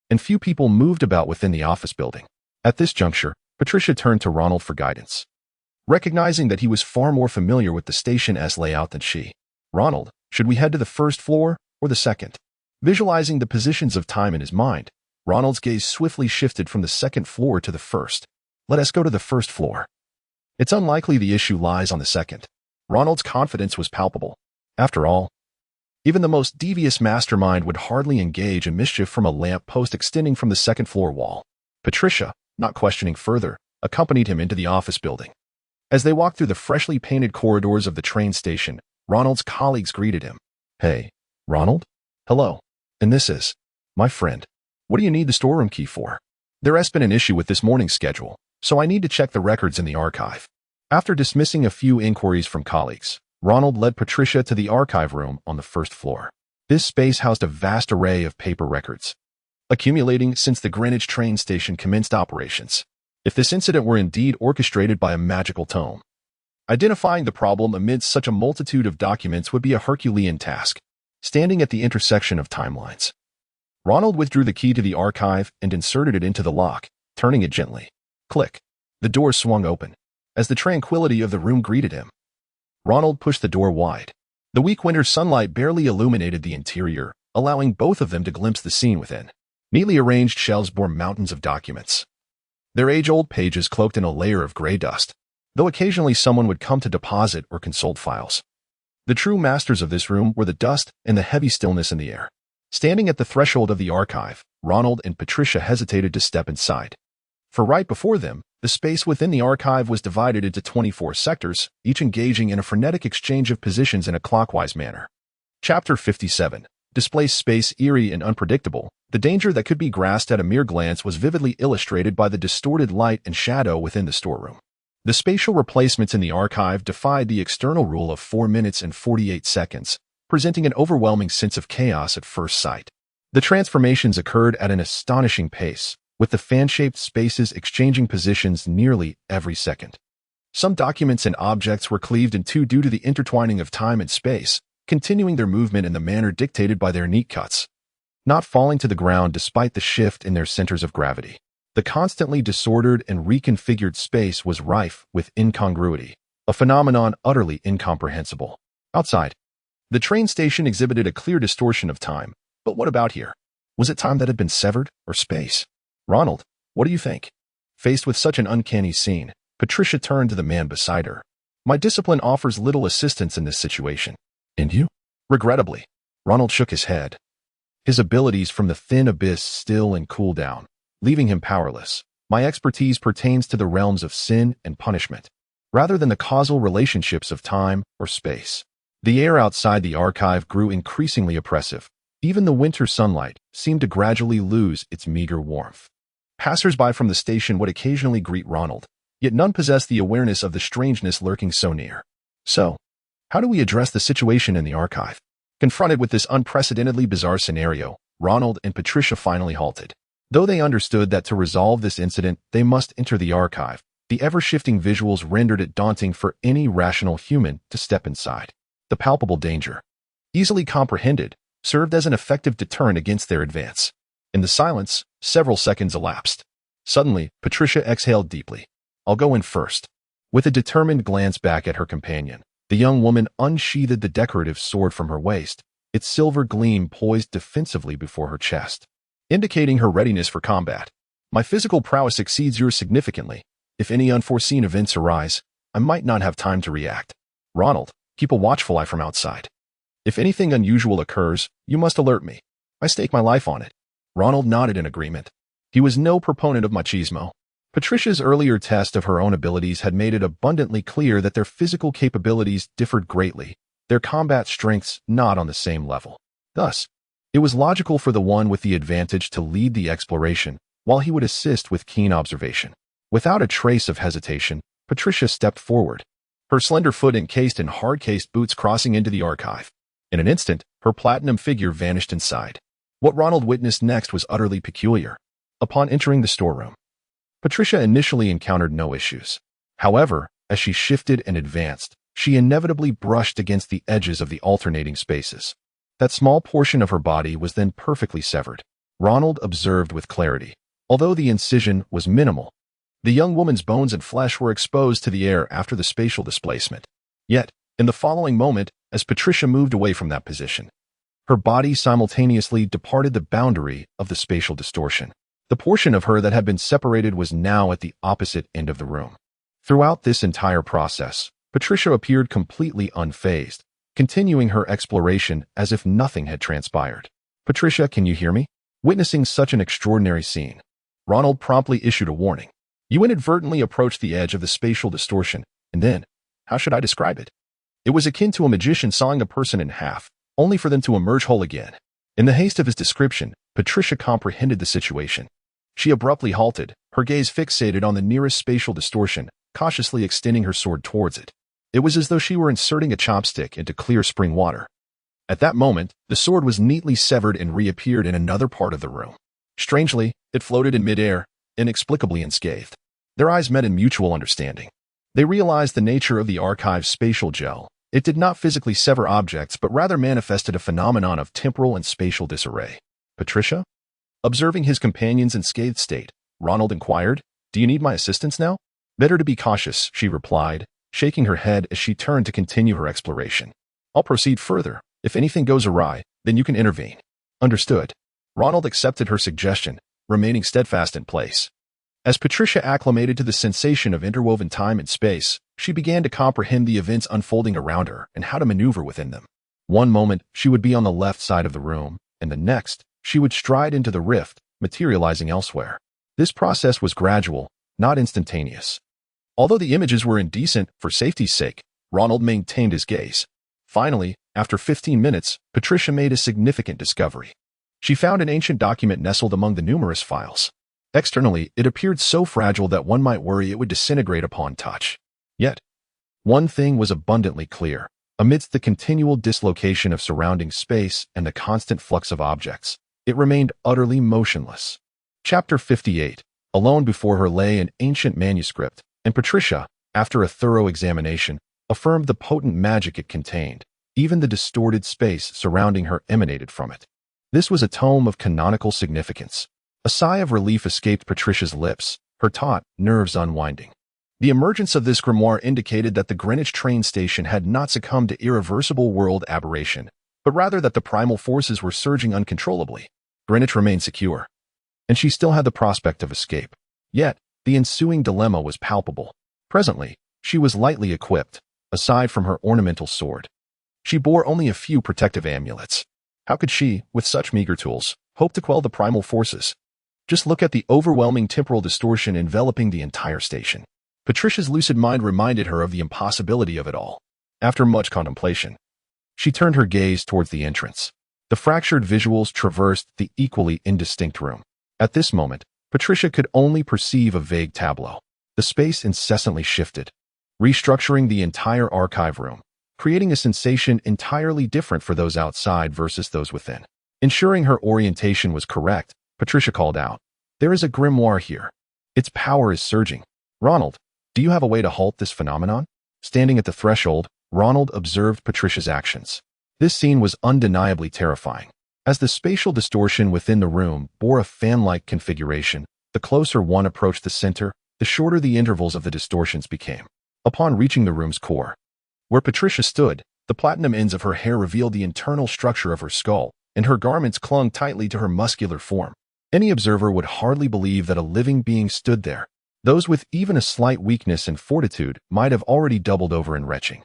and few people moved about within the office building. At this juncture, Patricia turned to Ronald for guidance. Recognizing that he was far more familiar with the station-S layout than she. Ronald, should we head to the first floor or the second? Visualizing the positions of time in his mind, Ronald's gaze swiftly shifted from the second floor to the first. Let us go to the first floor. It's unlikely the issue lies on the second. Ronald's confidence was palpable. After all, even the most devious mastermind would hardly engage in mischief from a lamp post extending from the second floor wall. Patricia, not questioning further, accompanied him into the office building. As they walked through the freshly painted corridors of the train station, Ronald's colleagues greeted him. Hey, Ronald? Hello. And this is my friend. What do you need the storeroom key for? There has been an issue with this morning's schedule, so I need to check the records in the archive. After dismissing a few inquiries from colleagues, Ronald led Patricia to the archive room on the first floor. This space housed a vast array of paper records, accumulating since the Greenwich train station commenced operations. If this incident were indeed orchestrated by a magical tome, identifying the problem amidst such a multitude of documents would be a Herculean task. Standing at the intersection of timelines, Ronald withdrew the key to the archive and inserted it into the lock, turning it gently. Click. The door swung open. As the tranquility of the room greeted him, Ronald pushed the door wide. The weak winter sunlight barely illuminated the interior, allowing both of them to glimpse the scene within. Neatly arranged shelves bore mountains of documents, their age-old pages cloaked in a layer of gray dust, though occasionally someone would come to deposit or consult files. The true masters of this room were the dust and the heavy stillness in the air. Standing at the threshold of the archive, Ronald and Patricia hesitated to step inside. For right before them, the space within the archive was divided into 24 sectors, each engaging in a frenetic exchange of positions in a clockwise manner. Chapter 57. Displaced space eerie and unpredictable. The danger that could be grasped at a mere glance was vividly illustrated by the distorted light and shadow within the storeroom. The spatial replacements in the archive defied the external rule of 4 minutes and 48 seconds, presenting an overwhelming sense of chaos at first sight. The transformations occurred at an astonishing pace, with the fan-shaped spaces exchanging positions nearly every second. Some documents and objects were cleaved in two due to the intertwining of time and space, continuing their movement in the manner dictated by their neat cuts, not falling to the ground despite the shift in their centers of gravity. The constantly disordered and reconfigured space was rife with incongruity, a phenomenon utterly incomprehensible. Outside, the train station exhibited a clear distortion of time. But what about here? Was it time that had been severed, or space? Ronald, what do you think? Faced with such an uncanny scene, Patricia turned to the man beside her. My discipline offers little assistance in this situation. And you? Regrettably, Ronald shook his head. His abilities from the thin abyss still and cool down, leaving him powerless. My expertise pertains to the realms of sin and punishment, rather than the causal relationships of time or space. The air outside the archive grew increasingly oppressive. Even the winter sunlight seemed to gradually lose its meager warmth. Passers-by from the station would occasionally greet Ronald, yet none possessed the awareness of the strangeness lurking so near. So, how do we address the situation in the archive? Confronted with this unprecedentedly bizarre scenario, Ronald and Patricia finally halted. Though they understood that to resolve this incident, they must enter the archive, the ever-shifting visuals rendered it daunting for any rational human to step inside. The palpable danger, easily comprehended, served as an effective deterrent against their advance. In the silence, several seconds elapsed. Suddenly, Patricia exhaled deeply. I'll go in first. With a determined glance back at her companion, the young woman unsheathed the decorative sword from her waist, its silver gleam poised defensively before her chest, indicating her readiness for combat. My physical prowess exceeds yours significantly. If any unforeseen events arise, I might not have time to react. Ronald, keep a watchful eye from outside. If anything unusual occurs, you must alert me. I stake my life on it. Ronald nodded in agreement. He was no proponent of machismo. Patricia's earlier test of her own abilities had made it abundantly clear that their physical capabilities differed greatly, their combat strengths not on the same level. Thus, it was logical for the one with the advantage to lead the exploration, while he would assist with keen observation. Without a trace of hesitation, Patricia stepped forward, her slender foot encased in hard-cased boots crossing into the archive. In an instant, her platinum figure vanished inside. What Ronald witnessed next was utterly peculiar. Upon entering the storeroom, Patricia initially encountered no issues. However, as she shifted and advanced, she inevitably brushed against the edges of the alternating spaces. That small portion of her body was then perfectly severed. Ronald observed with clarity. Although the incision was minimal, the young woman's bones and flesh were exposed to the air after the spatial displacement. Yet, in the following moment, as Patricia moved away from that position, her body simultaneously departed the boundary of the spatial distortion. The portion of her that had been separated was now at the opposite end of the room. Throughout this entire process, Patricia appeared completely unfazed, continuing her exploration as if nothing had transpired. Patricia, can you hear me? Witnessing such an extraordinary scene, Ronald promptly issued a warning. You inadvertently approached the edge of the spatial distortion, and then, how should I describe it? It was akin to a magician sawing a person in half, only for them to emerge whole again. In the haste of his description, Patricia comprehended the situation. She abruptly halted, her gaze fixated on the nearest spatial distortion, cautiously extending her sword towards it. It was as though she were inserting a chopstick into clear spring water. At that moment, the sword was neatly severed and reappeared in another part of the room. Strangely, it floated in midair, inexplicably unscathed. Their eyes met in mutual understanding. They realized the nature of the archive's spatial gel. It did not physically sever objects, but rather manifested a phenomenon of temporal and spatial disarray. Patricia? Observing his companion's unscathed state, Ronald inquired, Do you need my assistance now? Better to be cautious, she replied, shaking her head as she turned to continue her exploration. I'll proceed further. If anything goes awry, then you can intervene. Understood. Ronald accepted her suggestion, remaining steadfast in place. As Patricia acclimated to the sensation of interwoven time and space, she began to comprehend the events unfolding around her and how to maneuver within them. One moment, she would be on the left side of the room, and the next, she would stride into the rift, materializing elsewhere. This process was gradual, not instantaneous. Although the images were indecent for safety's sake, Ronald maintained his gaze. Finally, after 15 minutes, Patricia made a significant discovery. She found an ancient document nestled among the numerous files. Externally, it appeared so fragile that one might worry it would disintegrate upon touch. Yet, one thing was abundantly clear. Amidst the continual dislocation of surrounding space and the constant flux of objects, it remained utterly motionless. Chapter 58. Alone before her lay an ancient manuscript, and Patricia, after a thorough examination, affirmed the potent magic it contained. Even the distorted space surrounding her emanated from it. This was a tome of canonical significance. A sigh of relief escaped Patricia's lips, her taut nerves unwinding. The emergence of this grimoire indicated that the Greenwich train station had not succumbed to irreversible world aberration, but rather that the primal forces were surging uncontrollably. Greenwich remained secure, and she still had the prospect of escape. Yet, the ensuing dilemma was palpable. Presently, she was lightly equipped, aside from her ornamental sword. She bore only a few protective amulets. How could she, with such meager tools, hope to quell the primal forces? Just look at the overwhelming temporal distortion enveloping the entire station. Patricia's lucid mind reminded her of the impossibility of it all. After much contemplation, she turned her gaze towards the entrance. The fractured visuals traversed the equally indistinct room. At this moment, Patricia could only perceive a vague tableau. The space incessantly shifted, restructuring the entire archive room, creating a sensation entirely different for those outside versus those within. Ensuring her orientation was correct, Patricia called out, There is a grimoire here. Its power is surging. Ronald, do you have a way to halt this phenomenon? Standing at the threshold, Ronald observed Patricia's actions. This scene was undeniably terrifying. As the spatial distortion within the room bore a fan-like configuration, The closer one approached the center, the shorter the intervals of the distortions became. Upon reaching the room's core, where Patricia stood, the platinum ends of her hair revealed the internal structure of her skull, and her garments clung tightly to her muscular form. Any observer would hardly believe that a living being stood there. Those with even a slight weakness and fortitude might have already doubled over in retching.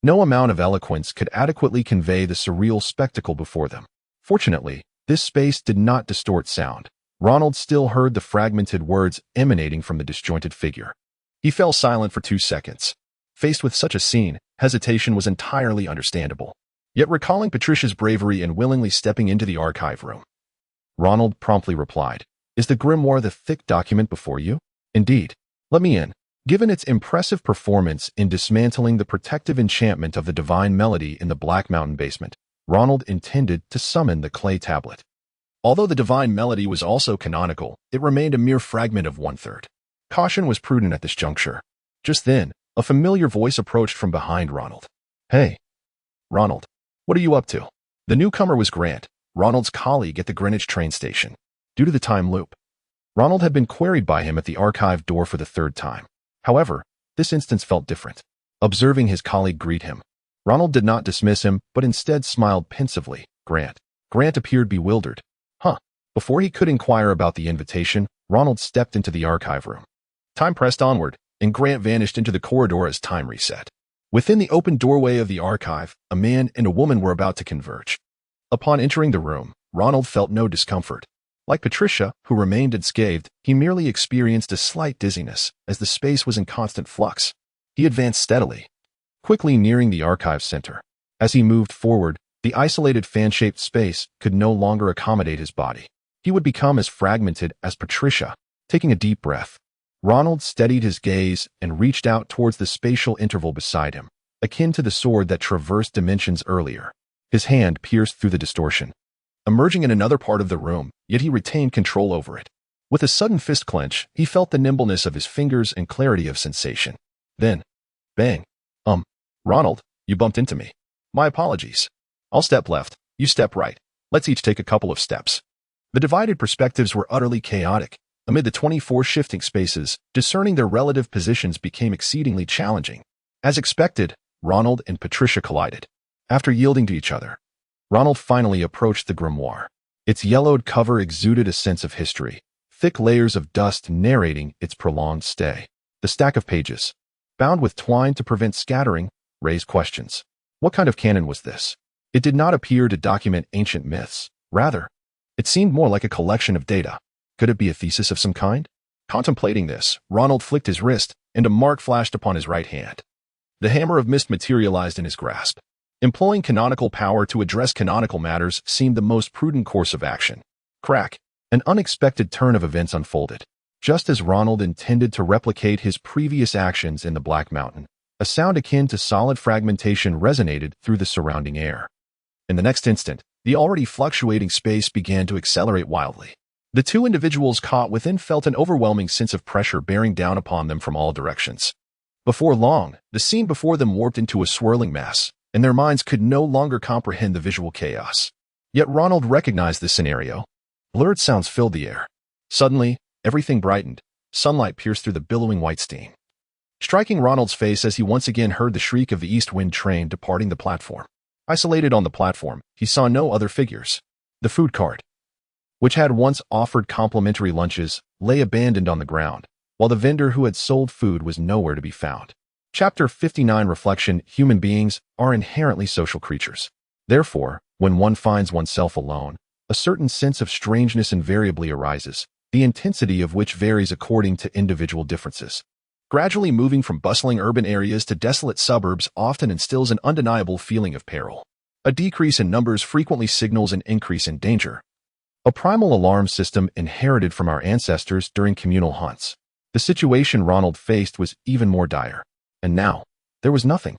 No amount of eloquence could adequately convey the surreal spectacle before them. Fortunately, this space did not distort sound. Ronald still heard the fragmented words emanating from the disjointed figure. He fell silent for 2 seconds. Faced with such a scene, hesitation was entirely understandable. Yet recalling Patricia's bravery in willingly stepping into the archive room, Ronald promptly replied, "Is the grimoire the thick document before you?" "Indeed. Let me in." Given its impressive performance in dismantling the protective enchantment of the divine melody in the Black Mountain basement, Ronald intended to summon the clay tablet. Although the divine melody was also canonical, it remained a mere fragment of 1/3. Caution was prudent at this juncture. Just then, a familiar voice approached from behind Ronald. "Hey, Ronald, what are you up to?" The newcomer was Grant, Ronald's colleague at the Greenwich train station. Due to the time loop, Ronald had been queried by him at the archive door for the 3rd time. However, this instance felt different. Observing his colleague greet him, Ronald did not dismiss him, but instead smiled pensively. Grant appeared bewildered. Before he could inquire about the invitation, Ronald stepped into the archive room. Time pressed onward, and Grant vanished into the corridor as time reset. Within the open doorway of the archive, a man and a woman were about to converge. Upon entering the room, Ronald felt no discomfort. Like Patricia, who remained unscathed, he merely experienced a slight dizziness, as the space was in constant flux. He advanced steadily, quickly nearing the archive center. As he moved forward, the isolated fan-shaped space could no longer accommodate his body. He would become as fragmented as Patricia. Taking a deep breath, Ronald steadied his gaze and reached out towards the spatial interval beside him, akin to the sword that traversed dimensions earlier. His hand pierced through the distortion, emerging in another part of the room, yet he retained control over it. With a sudden fist clench, he felt the nimbleness of his fingers and clarity of sensation. Then, bang. Ronald, you bumped into me. My apologies. I'll step left, you step right. Let's each take a couple of steps. The divided perspectives were utterly chaotic. Amid the 24 shifting spaces, discerning their relative positions became exceedingly challenging. As expected, Ronald and Patricia collided. After yielding to each other, Ronald finally approached the grimoire. Its yellowed cover exuded a sense of history, thick layers of dust narrating its prolonged stay. The stack of pages, bound with twine to prevent scattering, raised questions. What kind of canon was this? It did not appear to document ancient myths. Rather, it seemed more like a collection of data. Could it be a thesis of some kind? Contemplating this, Ronald flicked his wrist, and a mark flashed upon his right hand. The hammer of mist materialized in his grasp. Employing canonical power to address canonical matters seemed the most prudent course of action. Crack! An unexpected turn of events unfolded. Just as Ronald intended to replicate his previous actions in the Black Mountain, a sound akin to solid fragmentation resonated through the surrounding air. In the next instant, the already fluctuating space began to accelerate wildly. The two individuals caught within felt an overwhelming sense of pressure bearing down upon them from all directions. Before long, the scene before them warped into a swirling mass, and their minds could no longer comprehend the visual chaos. Yet Ronald recognized this scenario. Blurred sounds filled the air. Suddenly, everything brightened. Sunlight pierced through the billowing white steam, striking Ronald's face as he once again heard the shriek of the East Wind train departing the platform. Isolated on the platform, he saw no other figures. The food cart, which had once offered complimentary lunches, lay abandoned on the ground, while the vendor who had sold food was nowhere to be found. Chapter 59 Reflection. Human beings are inherently social creatures. Therefore, when one finds oneself alone, a certain sense of strangeness invariably arises, the intensity of which varies according to individual differences. Gradually moving from bustling urban areas to desolate suburbs often instills an undeniable feeling of peril. A decrease in numbers frequently signals an increase in danger. A primal alarm system inherited from our ancestors during communal hunts. The situation Ronald faced was even more dire. And now, there was nothing.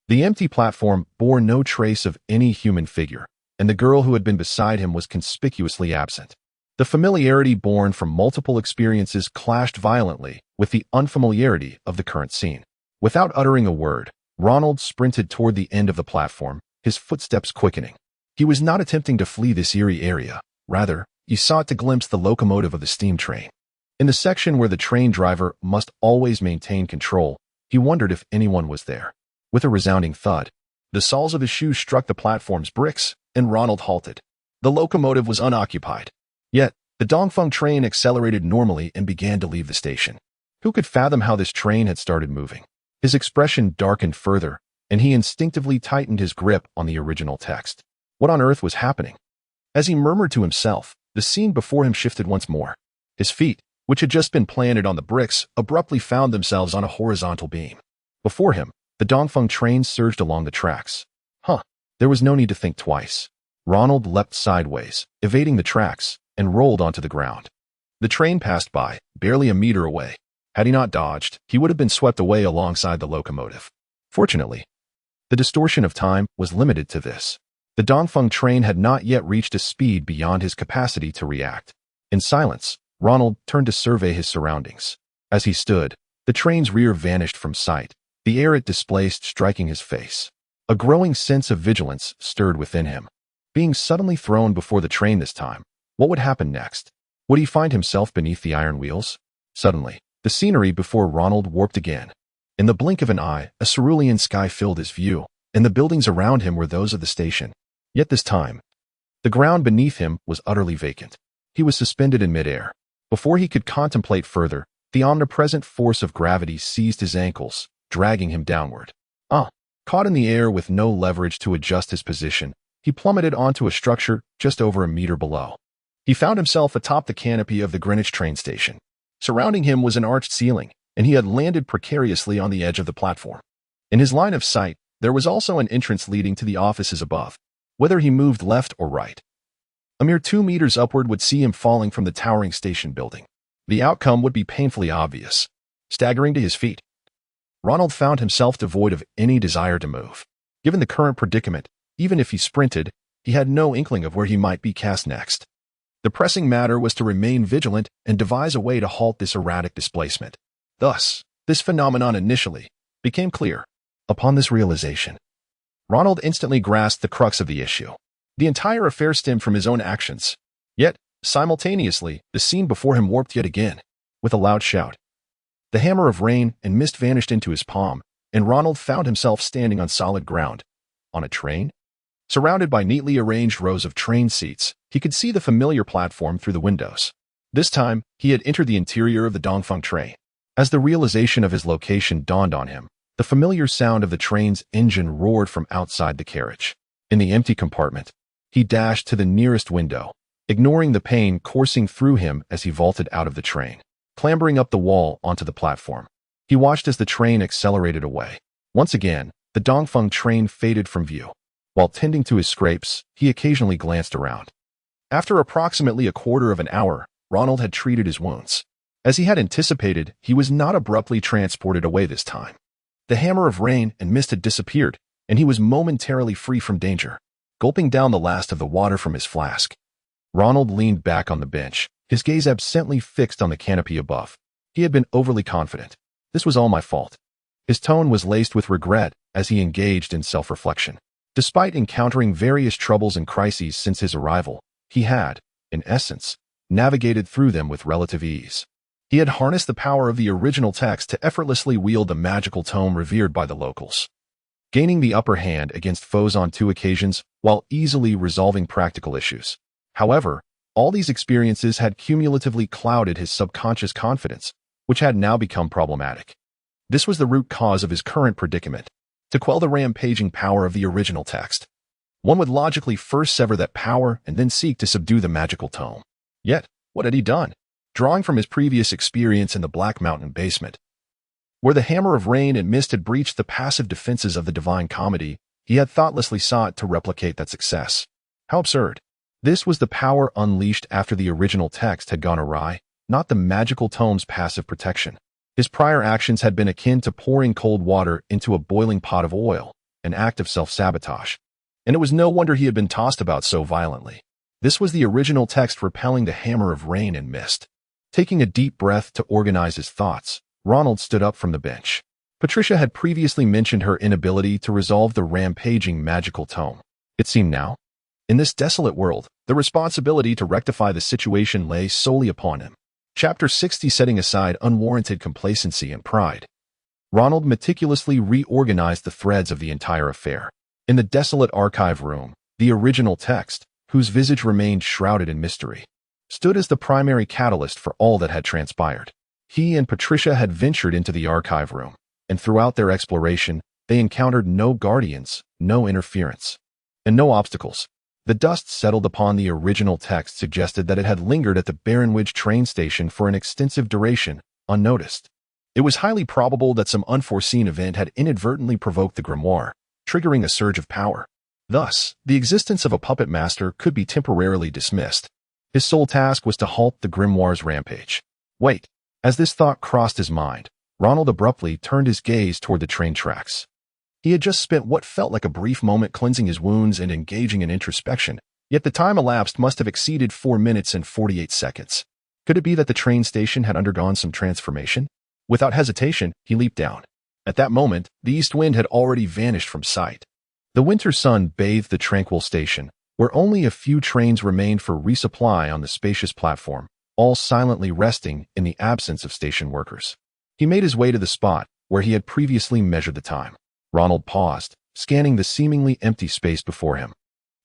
The empty platform bore no trace of any human figure, and the girl who had been beside him was conspicuously absent. The familiarity born from multiple experiences clashed violently with the unfamiliarity of the current scene. Without uttering a word, Ronald sprinted toward the end of the platform, his footsteps quickening. He was not attempting to flee this eerie area. Rather, he sought to glimpse the locomotive of the steam train. In the section where the train driver must always maintain control, he wondered if anyone was there. With a resounding thud, the soles of his shoes struck the platform's bricks, and Ronald halted. The locomotive was unoccupied. Yet, the Dongfeng train accelerated normally and began to leave the station. Who could fathom how this train had started moving? His expression darkened further, and he instinctively tightened his grip on the original text. What on earth was happening? As he murmured to himself, the scene before him shifted once more. His feet, which had just been planted on the bricks, abruptly found themselves on a horizontal beam. Before him, the Dongfeng train surged along the tracks. There was no need to think twice. Ronald leapt sideways, evading the tracks, and rolled onto the ground. The train passed by, barely a meter away. Had he not dodged, he would have been swept away alongside the locomotive. Fortunately, the distortion of time was limited to this. The Dongfeng train had not yet reached a speed beyond his capacity to react. In silence, Ronald turned to survey his surroundings. As he stood, the train's rear vanished from sight, the air it displaced striking his face. A growing sense of vigilance stirred within him. Being suddenly thrown before the train this time, what would happen next? Would he find himself beneath the iron wheels? Suddenly, the scenery before Ronald warped again. In the blink of an eye, a cerulean sky filled his view, and the buildings around him were those of the station. Yet this time, the ground beneath him was utterly vacant. He was suspended in midair. Before he could contemplate further, the omnipresent force of gravity seized his ankles, dragging him downward. Caught in the air with no leverage to adjust his position, he plummeted onto a structure just over a meter below. He found himself atop the canopy of the Greenwich train station. Surrounding him was an arched ceiling, and he had landed precariously on the edge of the platform. In his line of sight, there was also an entrance leading to the offices above. Whether he moved left or right, a mere 2 meters upward would see him falling from the towering station building. The outcome would be painfully obvious. Staggering to his feet, Ronald found himself devoid of any desire to move. Given the current predicament, even if he sprinted, he had no inkling of where he might be cast next. The pressing matter was to remain vigilant and devise a way to halt this erratic displacement. Thus, this phenomenon initially became clear. Upon this realization, Ronald instantly grasped the crux of the issue. The entire affair stemmed from his own actions. Yet, simultaneously, the scene before him warped yet again. With a loud shout, the hammer of rain and mist vanished into his palm, and Ronald found himself standing on solid ground. On a train? Surrounded by neatly arranged rows of train seats, he could see the familiar platform through the windows. This time, he had entered the interior of the Dongfeng train. As the realization of his location dawned on him, the familiar sound of the train's engine roared from outside the carriage. In the empty compartment, he dashed to the nearest window, ignoring the pain coursing through him as he vaulted out of the train. Clambering up the wall onto the platform, he watched as the train accelerated away. Once again, the Dongfeng train faded from view. While tending to his scrapes, he occasionally glanced around. After approximately a quarter of an hour, Ronald had treated his wounds. As he had anticipated, he was not abruptly transported away this time. The hammer of rain and mist had disappeared, and he was momentarily free from danger. Gulping down the last of the water from his flask, Ronald leaned back on the bench, his gaze absently fixed on the canopy above. He had been overly confident. This was all my fault. His tone was laced with regret as he engaged in self-reflection. Despite encountering various troubles and crises since his arrival, he had, in essence, navigated through them with relative ease. He had harnessed the power of the original text to effortlessly wield the magical tome revered by the locals, gaining the upper hand against foes on 2 occasions while easily resolving practical issues. However, all these experiences had cumulatively clouded his subconscious confidence, which had now become problematic. This was the root cause of his current predicament. To quell the rampaging power of the original text, one would logically first sever that power and then seek to subdue the magical tome. Yet, what had he done? Drawing from his previous experience in the Black Mountain basement, where the hammer of rain and mist had breached the passive defenses of the Divine Comedy, he had thoughtlessly sought to replicate that success. How absurd. This was the power unleashed after the original text had gone awry, not the magical tome's passive protection. His prior actions had been akin to pouring cold water into a boiling pot of oil, an act of self-sabotage. And it was no wonder he had been tossed about so violently. This was the original text repelling the hammer of rain and mist. Taking a deep breath to organize his thoughts, Ronald stood up from the bench. Patricia had previously mentioned her inability to resolve the rampaging magical tome. It seemed now, in this desolate world, the responsibility to rectify the situation lay solely upon him. Chapter 60, setting aside unwarranted complacency and pride. Ronald meticulously reorganized the threads of the entire affair. In the desolate archive room, the original text, whose visage remained shrouded in mystery, stood as the primary catalyst for all that had transpired. He and Patricia had ventured into the archive room, and throughout their exploration, they encountered no guardians, no interference, and no obstacles. The dust settled upon the original text suggested that it had lingered at the Barrenwidge train station for an extensive duration, unnoticed. It was highly probable that some unforeseen event had inadvertently provoked the grimoire, triggering a surge of power. Thus, the existence of a puppet master could be temporarily dismissed. His sole task was to halt the grimoire's rampage. Wait. As this thought crossed his mind, Ronald abruptly turned his gaze toward the train tracks. He had just spent what felt like a brief moment cleansing his wounds and engaging in introspection, yet the time elapsed must have exceeded 4 minutes and 48 seconds. Could it be that the train station had undergone some transformation? Without hesitation, he leaped down. At that moment, the east wind had already vanished from sight. The winter sun bathed the tranquil station, where only a few trains remained for resupply on the spacious platform, all silently resting in the absence of station workers. He made his way to the spot where he had previously measured the time. Ronald paused, scanning the seemingly empty space before him.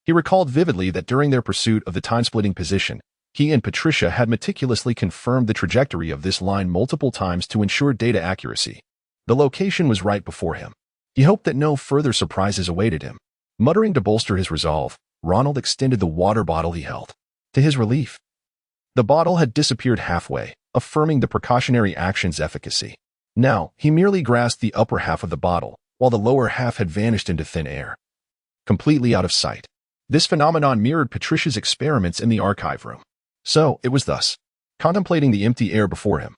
He recalled vividly that during their pursuit of the time-splitting position, he and Patricia had meticulously confirmed the trajectory of this line multiple times to ensure data accuracy. The location was right before him. He hoped that no further surprises awaited him. Muttering to bolster his resolve, Ronald extended the water bottle he held. To his relief, the bottle had disappeared halfway, affirming the precautionary action's efficacy. Now, he merely grasped the upper half of the bottle, while the lower half had vanished into thin air, completely out of sight. This phenomenon mirrored Patricia's experiments in the archive room. So, it was thus. Contemplating the empty air before him,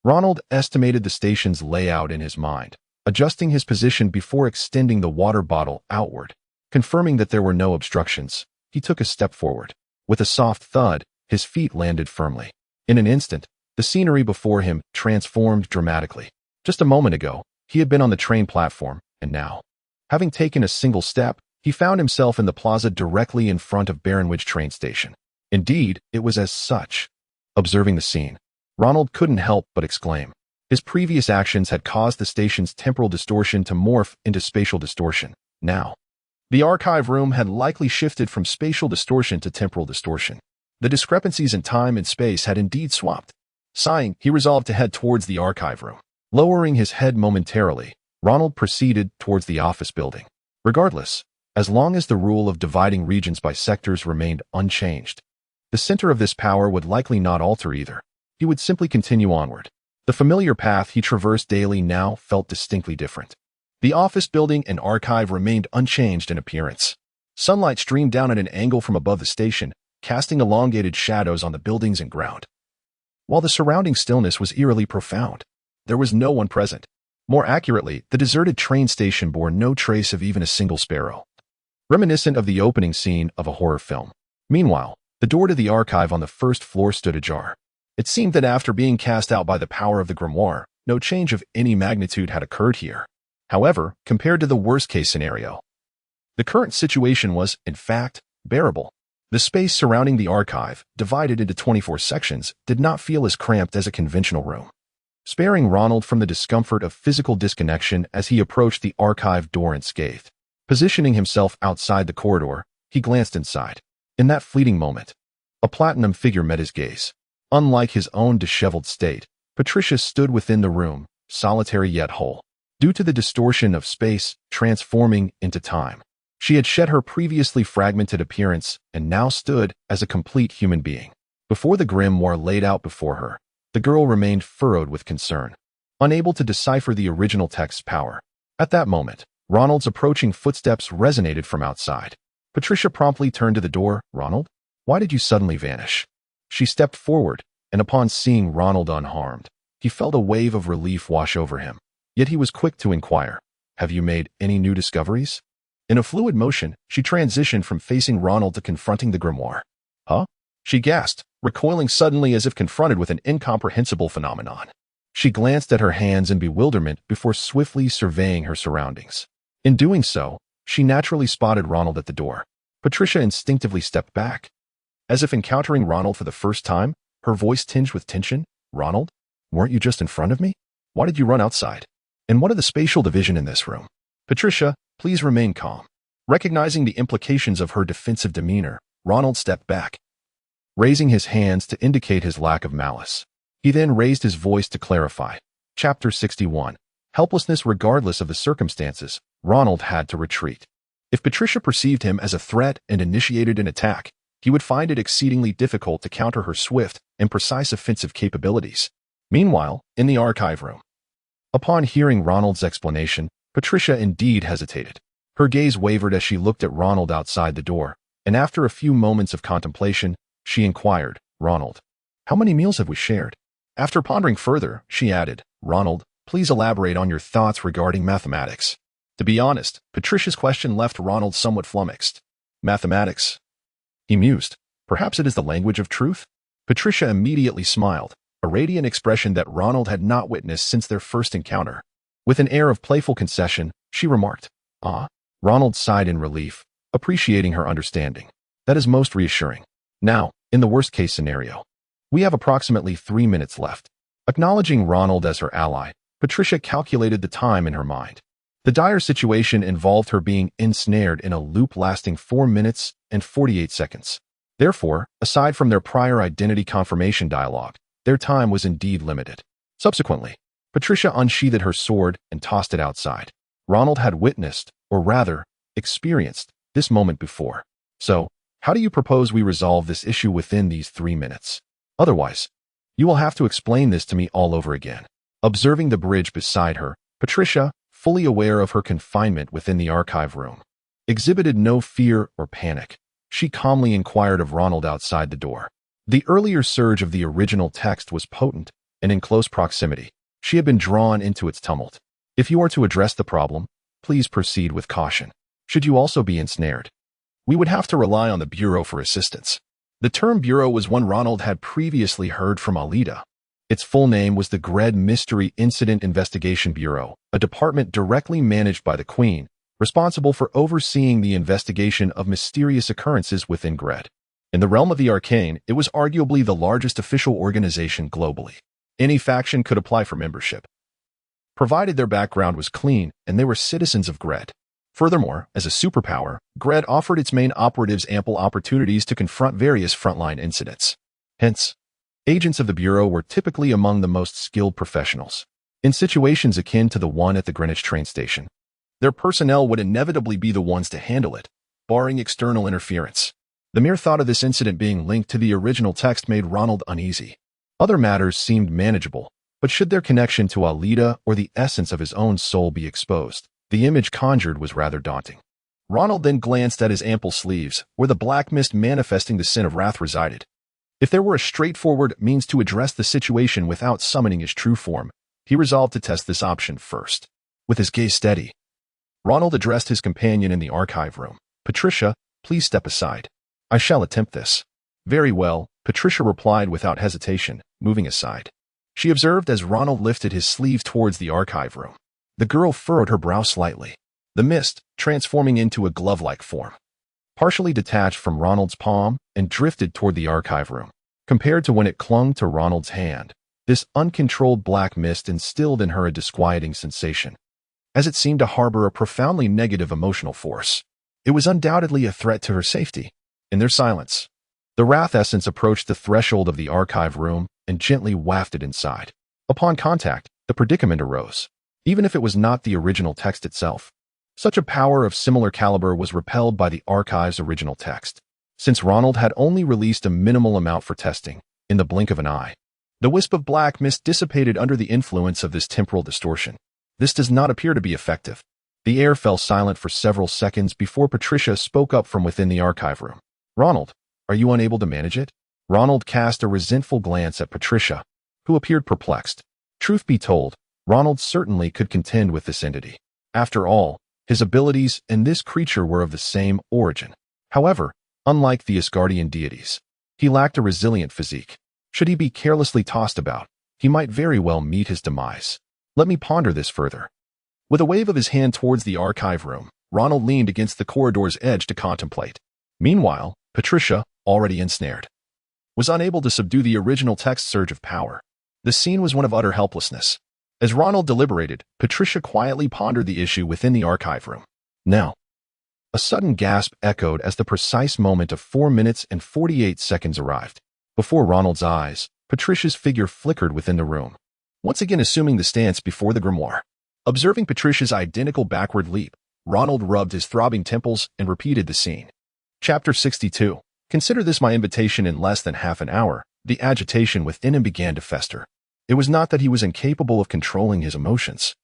Ronald estimated the station's layout in his mind, adjusting his position before extending the water bottle outward. Confirming that there were no obstructions, he took a step forward. With a soft thud, his feet landed firmly. In an instant, the scenery before him transformed dramatically. Just a moment ago, he had been on the train platform, and now, having taken a single step, he found himself in the plaza directly in front of Barrenwidge train station. Indeed, it was as such. Observing the scene, Ronald couldn't help but exclaim. His previous actions had caused the station's temporal distortion to morph into spatial distortion. Now, the archive room had likely shifted from spatial distortion to temporal distortion. The discrepancies in time and space had indeed swapped. Sighing, he resolved to head towards the archive room. Lowering his head momentarily, Ronald proceeded towards the office building. Regardless, as long as the rule of dividing regions by sectors remained unchanged, the center of this power would likely not alter either. He would simply continue onward. The familiar path he traversed daily now felt distinctly different. The office building and archive remained unchanged in appearance. Sunlight streamed down at an angle from above the station, casting elongated shadows on the buildings and ground. While the surrounding stillness was eerily profound, there was no one present. More accurately, the deserted train station bore no trace of even a single sparrow, reminiscent of the opening scene of a horror film. Meanwhile, the door to the archive on the first floor stood ajar. It seemed that after being cast out by the power of the grimoire, no change of any magnitude had occurred here. However, compared to the worst-case scenario, the current situation was, in fact, bearable. The space surrounding the archive, divided into 24 sections, did not feel as cramped as a conventional room. Sparing Ronald from the discomfort of physical disconnection as he approached the archive door unscathed. Positioning himself outside the corridor, he glanced inside. In that fleeting moment, a platinum figure met his gaze. Unlike his own disheveled state, Patricia stood within the room, solitary yet whole. Due to the distortion of space transforming into time, she had shed her previously fragmented appearance and now stood as a complete human being. Before the grimoire laid out before her, the girl remained furrowed with concern, unable to decipher the original text's power. At that moment, Ronald's approaching footsteps resonated from outside. Patricia promptly turned to the door. "Ronald, why did you suddenly vanish?" She stepped forward, and upon seeing Ronald unharmed, he felt a wave of relief wash over him. Yet he was quick to inquire, "Have you made any new discoveries?" In a fluid motion, she transitioned from facing Ronald to confronting the grimoire. "Huh?" she gasped, recoiling suddenly as if confronted with an incomprehensible phenomenon. She glanced at her hands in bewilderment before swiftly surveying her surroundings. In doing so, she naturally spotted Ronald at the door. Patricia instinctively stepped back. As if encountering Ronald for the first time, her voice tinged with tension. "Ronald, weren't you just in front of me? Why did you run outside? And what of the spatial division in this room?" "Patricia, please remain calm." Recognizing the implications of her defensive demeanor, Ronald stepped back, raising his hands to indicate his lack of malice. He then raised his voice to clarify. Chapter 61. Helplessness regardless of the circumstances. Ronald had to retreat. If Patricia perceived him as a threat and initiated an attack, he would find it exceedingly difficult to counter her swift and precise offensive capabilities. Meanwhile, in the archive room, upon hearing Ronald's explanation, Patricia indeed hesitated. Her gaze wavered as she looked at Ronald outside the door, and after a few moments of contemplation, she inquired, "Ronald, how many meals have we shared?" After pondering further, she added, "Ronald, please elaborate on your thoughts regarding mathematics." To be honest, Patricia's question left Ronald somewhat flummoxed. "Mathematics?" he mused. "Perhaps it is the language of truth?" Patricia immediately smiled, a radiant expression that Ronald had not witnessed since their first encounter. With an air of playful concession, she remarked, "Ah." Ronald sighed in relief, appreciating her understanding. "That is most reassuring. Now, in the worst-case scenario, we have approximately 3 minutes left." Acknowledging Ronald as her ally, Patricia calculated the time in her mind. The dire situation involved her being ensnared in a loop lasting 4 minutes and 48 seconds. Therefore, aside from their prior identity confirmation dialogue, their time was indeed limited. Subsequently, Patricia unsheathed her sword and tossed it outside. Ronald had witnessed, or rather, experienced, this moment before. "So, how do you propose we resolve this issue within these 3 minutes? Otherwise, you will have to explain this to me all over again." Observing the bridge beside her, Patricia, fully aware of her confinement within the archive room, exhibited no fear or panic. She calmly inquired of Ronald outside the door. The earlier surge of the original text was potent, and in close proximity, she had been drawn into its tumult. "If you are to address the problem, please proceed with caution. Should you also be ensnared, we would have to rely on the Bureau for assistance." The term Bureau was one Ronald had previously heard from Alida. Its full name was the Gred Mystery Incident Investigation Bureau, a department directly managed by the Queen, responsible for overseeing the investigation of mysterious occurrences within Gred. In the realm of the arcane, it was arguably the largest official organization globally. Any faction could apply for membership, provided their background was clean and they were citizens of Gred. Furthermore, as a superpower, Gred offered its main operatives ample opportunities to confront various frontline incidents. Hence, agents of the Bureau were typically among the most skilled professionals. In situations akin to the one at the Greenwich train station, their personnel would inevitably be the ones to handle it, barring external interference. The mere thought of this incident being linked to the original text made Ronald uneasy. Other matters seemed manageable, but should their connection to Alida or the essence of his own soul be exposed, the image conjured was rather daunting. Ronald then glanced at his ample sleeves, where the black mist manifesting the sin of wrath resided. If there were a straightforward means to address the situation without summoning his true form, he resolved to test this option first. With his gaze steady, Ronald addressed his companion in the archive room. "Patricia, please step aside. I shall attempt this." "Very well," Patricia replied without hesitation, moving aside. She observed as Ronald lifted his sleeve towards the archive room. The girl furrowed her brow slightly. The mist, transforming into a glove-like form, partially detached from Ronald's palm and drifted toward the archive room. Compared to when it clung to Ronald's hand, this uncontrolled black mist instilled in her a disquieting sensation, as it seemed to harbor a profoundly negative emotional force. It was undoubtedly a threat to her safety. In their silence, the wrath essence approached the threshold of the archive room and gently wafted inside. Upon contact, the predicament arose. Even if it was not the original text itself, such a power of similar caliber was repelled by the archive's original text. Since Ronald had only released a minimal amount for testing, in the blink of an eye, the wisp of black mist dissipated under the influence of this temporal distortion. This does not appear to be effective. The air fell silent for several seconds before Patricia spoke up from within the archive room. "Ronald, are you unable to manage it?" Ronald cast a resentful glance at Patricia, who appeared perplexed. Truth be told, Ronald certainly could contend with this entity. After all, his abilities and this creature were of the same origin. However, unlike the Asgardian deities, he lacked a resilient physique. Should he be carelessly tossed about, he might very well meet his demise. "Let me ponder this further." With a wave of his hand towards the archive room, Ronald leaned against the corridor's edge to contemplate. Meanwhile, Patricia, already ensnared, was unable to subdue the original text's surge of power. The scene was one of utter helplessness. As Ronald deliberated, Patricia quietly pondered the issue within the archive room. Now, a sudden gasp echoed as the precise moment of 4 minutes and 48 seconds arrived. Before Ronald's eyes, Patricia's figure flickered within the room, once again assuming the stance before the grimoire. Observing Patricia's identical backward leap, Ronald rubbed his throbbing temples and repeated the scene. Chapter 62. Consider this my invitation. In less than half an hour, the agitation within him began to fester. It was not that he was incapable of controlling his emotions.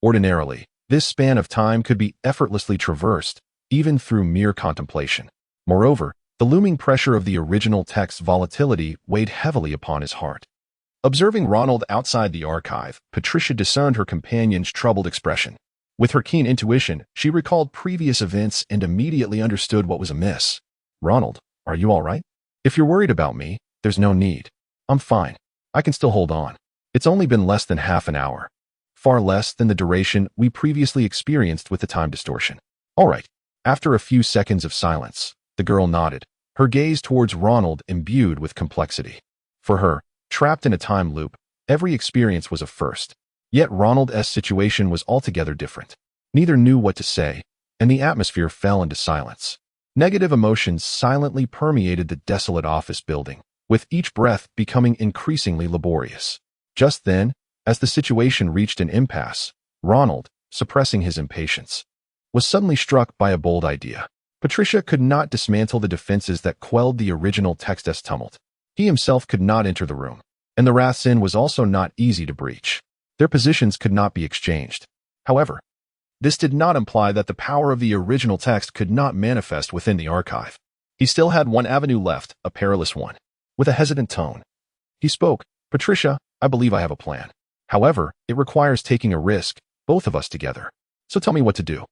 Ordinarily, this span of time could be effortlessly traversed, even through mere contemplation. Moreover, the looming pressure of the original text's volatility weighed heavily upon his heart. Observing Ronald outside the archive, Patricia discerned her companion's troubled expression. With her keen intuition, she recalled previous events and immediately understood what was amiss. "Ronald, are you all right? If you're worried about me, there's no need. I'm fine. I can still hold on. It's only been less than half an hour. Far less than the duration we previously experienced with the time distortion." "All right." After a few seconds of silence, the girl nodded, her gaze towards Ronald imbued with complexity. For her, trapped in a time loop, every experience was a first. Yet Ronald's situation was altogether different. Neither knew what to say, and the atmosphere fell into silence. Negative emotions silently permeated the desolate office building, with each breath becoming increasingly laborious. Just then, as the situation reached an impasse, Ronald, suppressing his impatience, was suddenly struck by a bold idea. Patricia could not dismantle the defenses that quelled the original text's tumult. He himself could not enter the room, and the wrath's end was also not easy to breach. Their positions could not be exchanged. However, this did not imply that the power of the original text could not manifest within the archive. He still had one avenue left, a perilous one. With a hesitant tone, he spoke. "Patricia, I believe I have a plan. However, it requires taking a risk, both of us together. So tell me what to do."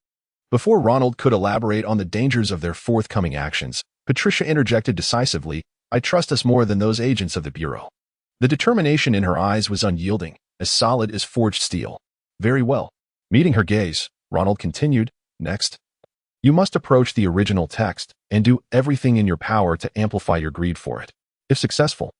Before Ronald could elaborate on the dangers of their forthcoming actions, Patricia interjected decisively, "I trust us more than those agents of the Bureau." The determination in her eyes was unyielding, as solid as forged steel. "Very well." Meeting her gaze, Ronald continued, "Next, you must approach the original text and do everything in your power to amplify your greed for it. If successful,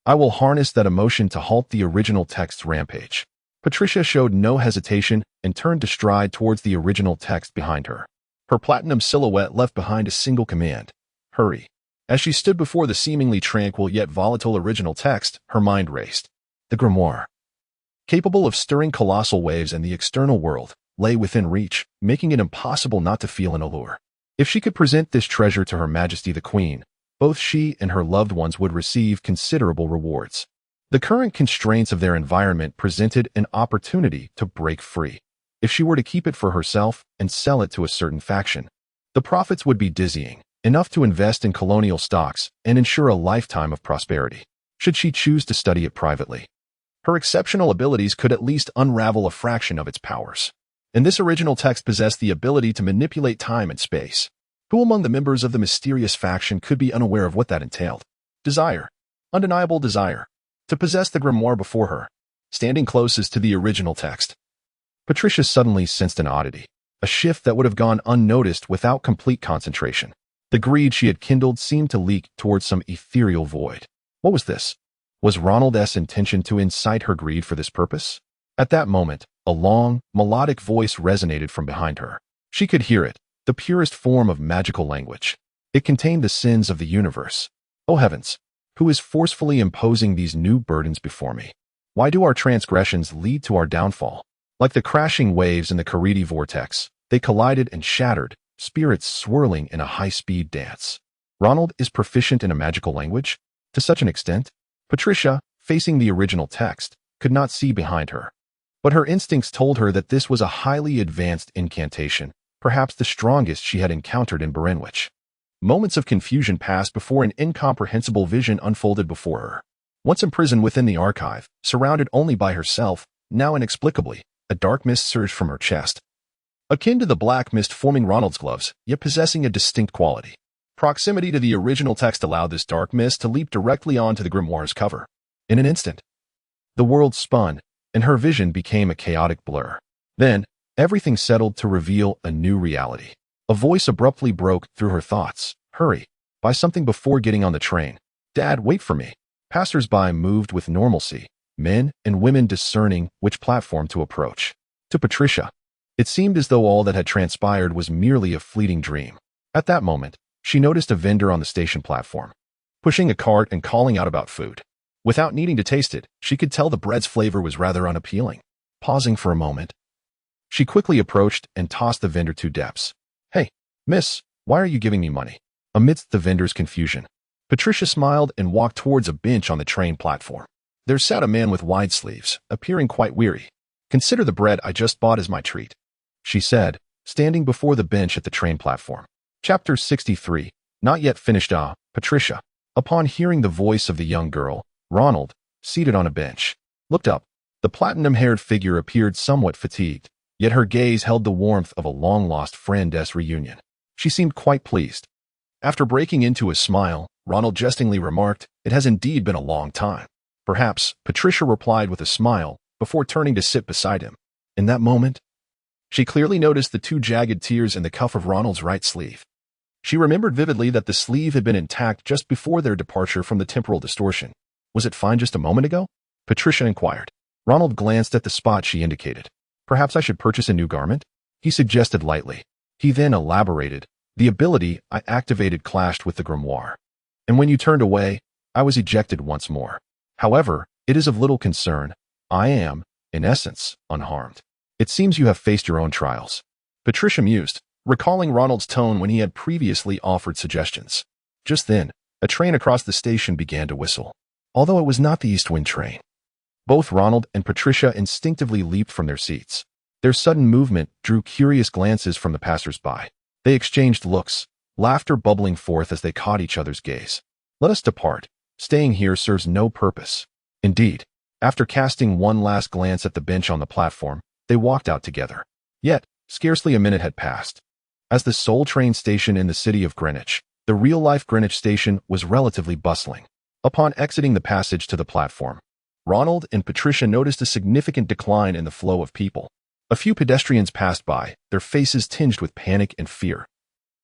I will harness that emotion to halt the original text's rampage." Patricia showed no hesitation and turned to stride towards the original text behind her. Her platinum silhouette left behind a single command: "Hurry." As she stood before the seemingly tranquil yet volatile original text, her mind raced. The grimoire, capable of stirring colossal waves in the external world, lay within reach, making it impossible not to feel an allure. If she could present this treasure to Her Majesty the Queen, both she and her loved ones would receive considerable rewards. The current constraints of their environment presented an opportunity to break free. If she were to keep it for herself and sell it to a certain faction, the profits would be dizzying, enough to invest in colonial stocks and ensure a lifetime of prosperity. Should she choose to study it privately, her exceptional abilities could at least unravel a fraction of its powers. And this original text possessed the ability to manipulate time and space. Who among the members of the mysterious faction could be unaware of what that entailed? Desire. Undeniable desire. To possess the grimoire before her, standing closest to the original text. Patricia suddenly sensed an oddity, a shift that would have gone unnoticed without complete concentration. The greed she had kindled seemed to leak towards some ethereal void. What was this? Was Ronald's intention to incite her greed for this purpose? At that moment, a long, melodic voice resonated from behind her. She could hear it, the purest form of magical language. It contained the sins of the universe. Oh heavens, who is forcefully imposing these new burdens before me? Why do our transgressions lead to our downfall? Like the crashing waves in the Caridi vortex, they collided and shattered, spirits swirling in a high-speed dance. Ronald is proficient in a magical language? To such an extent? Patricia, facing the original text, could not see behind her. But her instincts told her that this was a highly advanced incantation, perhaps the strongest she had encountered in Barenwich. Moments of confusion passed before an incomprehensible vision unfolded before her. Once imprisoned within the archive, surrounded only by herself, now inexplicably, a dark mist surged from her chest. Akin to the black mist forming Ronald's gloves, yet possessing a distinct quality. Proximity to the original text allowed this dark mist to leap directly onto the grimoire's cover. In an instant, the world spun, and her vision became a chaotic blur. Then, everything settled to reveal a new reality. A voice abruptly broke through her thoughts. "Hurry. Buy something before getting on the train. "Dad, wait for me." Passers-by moved with normalcy, men and women discerning which platform to approach. To Patricia, it seemed as though all that had transpired was merely a fleeting dream. At that moment, she noticed a vendor on the station platform, pushing a cart and calling out about food. Without needing to taste it, she could tell the bread's flavor was rather unappealing. Pausing for a moment, she quickly approached and tossed the vendor 2 debts. "Hey, miss, why are you giving me money?" Amidst the vendor's confusion, Patricia smiled and walked towards a bench on the train platform. There sat a man with wide sleeves, appearing quite weary. "Consider the bread I just bought as my treat," she said, standing before the bench at the train platform. Chapter 63. Not yet finished. Patricia, upon hearing the voice of the young girl, Ronald, seated on a bench, looked up. The platinum-haired figure appeared somewhat fatigued, yet her gaze held the warmth of a long-lost friend's reunion. She seemed quite pleased. After breaking into a smile, Ronald jestingly remarked, "It has indeed been a long time." "Perhaps," Patricia replied with a smile, before turning to sit beside him. In that moment, she clearly noticed the 2 jagged tears in the cuff of Ronald's right sleeve. She remembered vividly that the sleeve had been intact just before their departure from the temporal distortion. "Was it fine just a moment ago?" Patricia inquired. Ronald glanced at the spot she indicated. "Perhaps I should purchase a new garment?" he suggested lightly. He then elaborated, "The ability I activated clashed with the grimoire, and when you turned away, I was ejected once more. However, it is of little concern. I am, in essence, unharmed. It seems you have faced your own trials." Patricia mused, recalling Ronald's tone when he had previously offered suggestions. Just then, a train across the station began to whistle. Although it was not the East Wind train, both Ronald and Patricia instinctively leaped from their seats. Their sudden movement drew curious glances from the passers-by. They exchanged looks, laughter bubbling forth as they caught each other's gaze. "Let us depart. Staying here serves no purpose." Indeed, after casting one last glance at the bench on the platform, they walked out together. Yet, scarcely a minute had passed. As the sole train station in the city of Greenwich, the real-life Greenwich station was relatively bustling. Upon exiting the passage to the platform, Ronald and Patricia noticed a significant decline in the flow of people. A few pedestrians passed by, their faces tinged with panic and fear,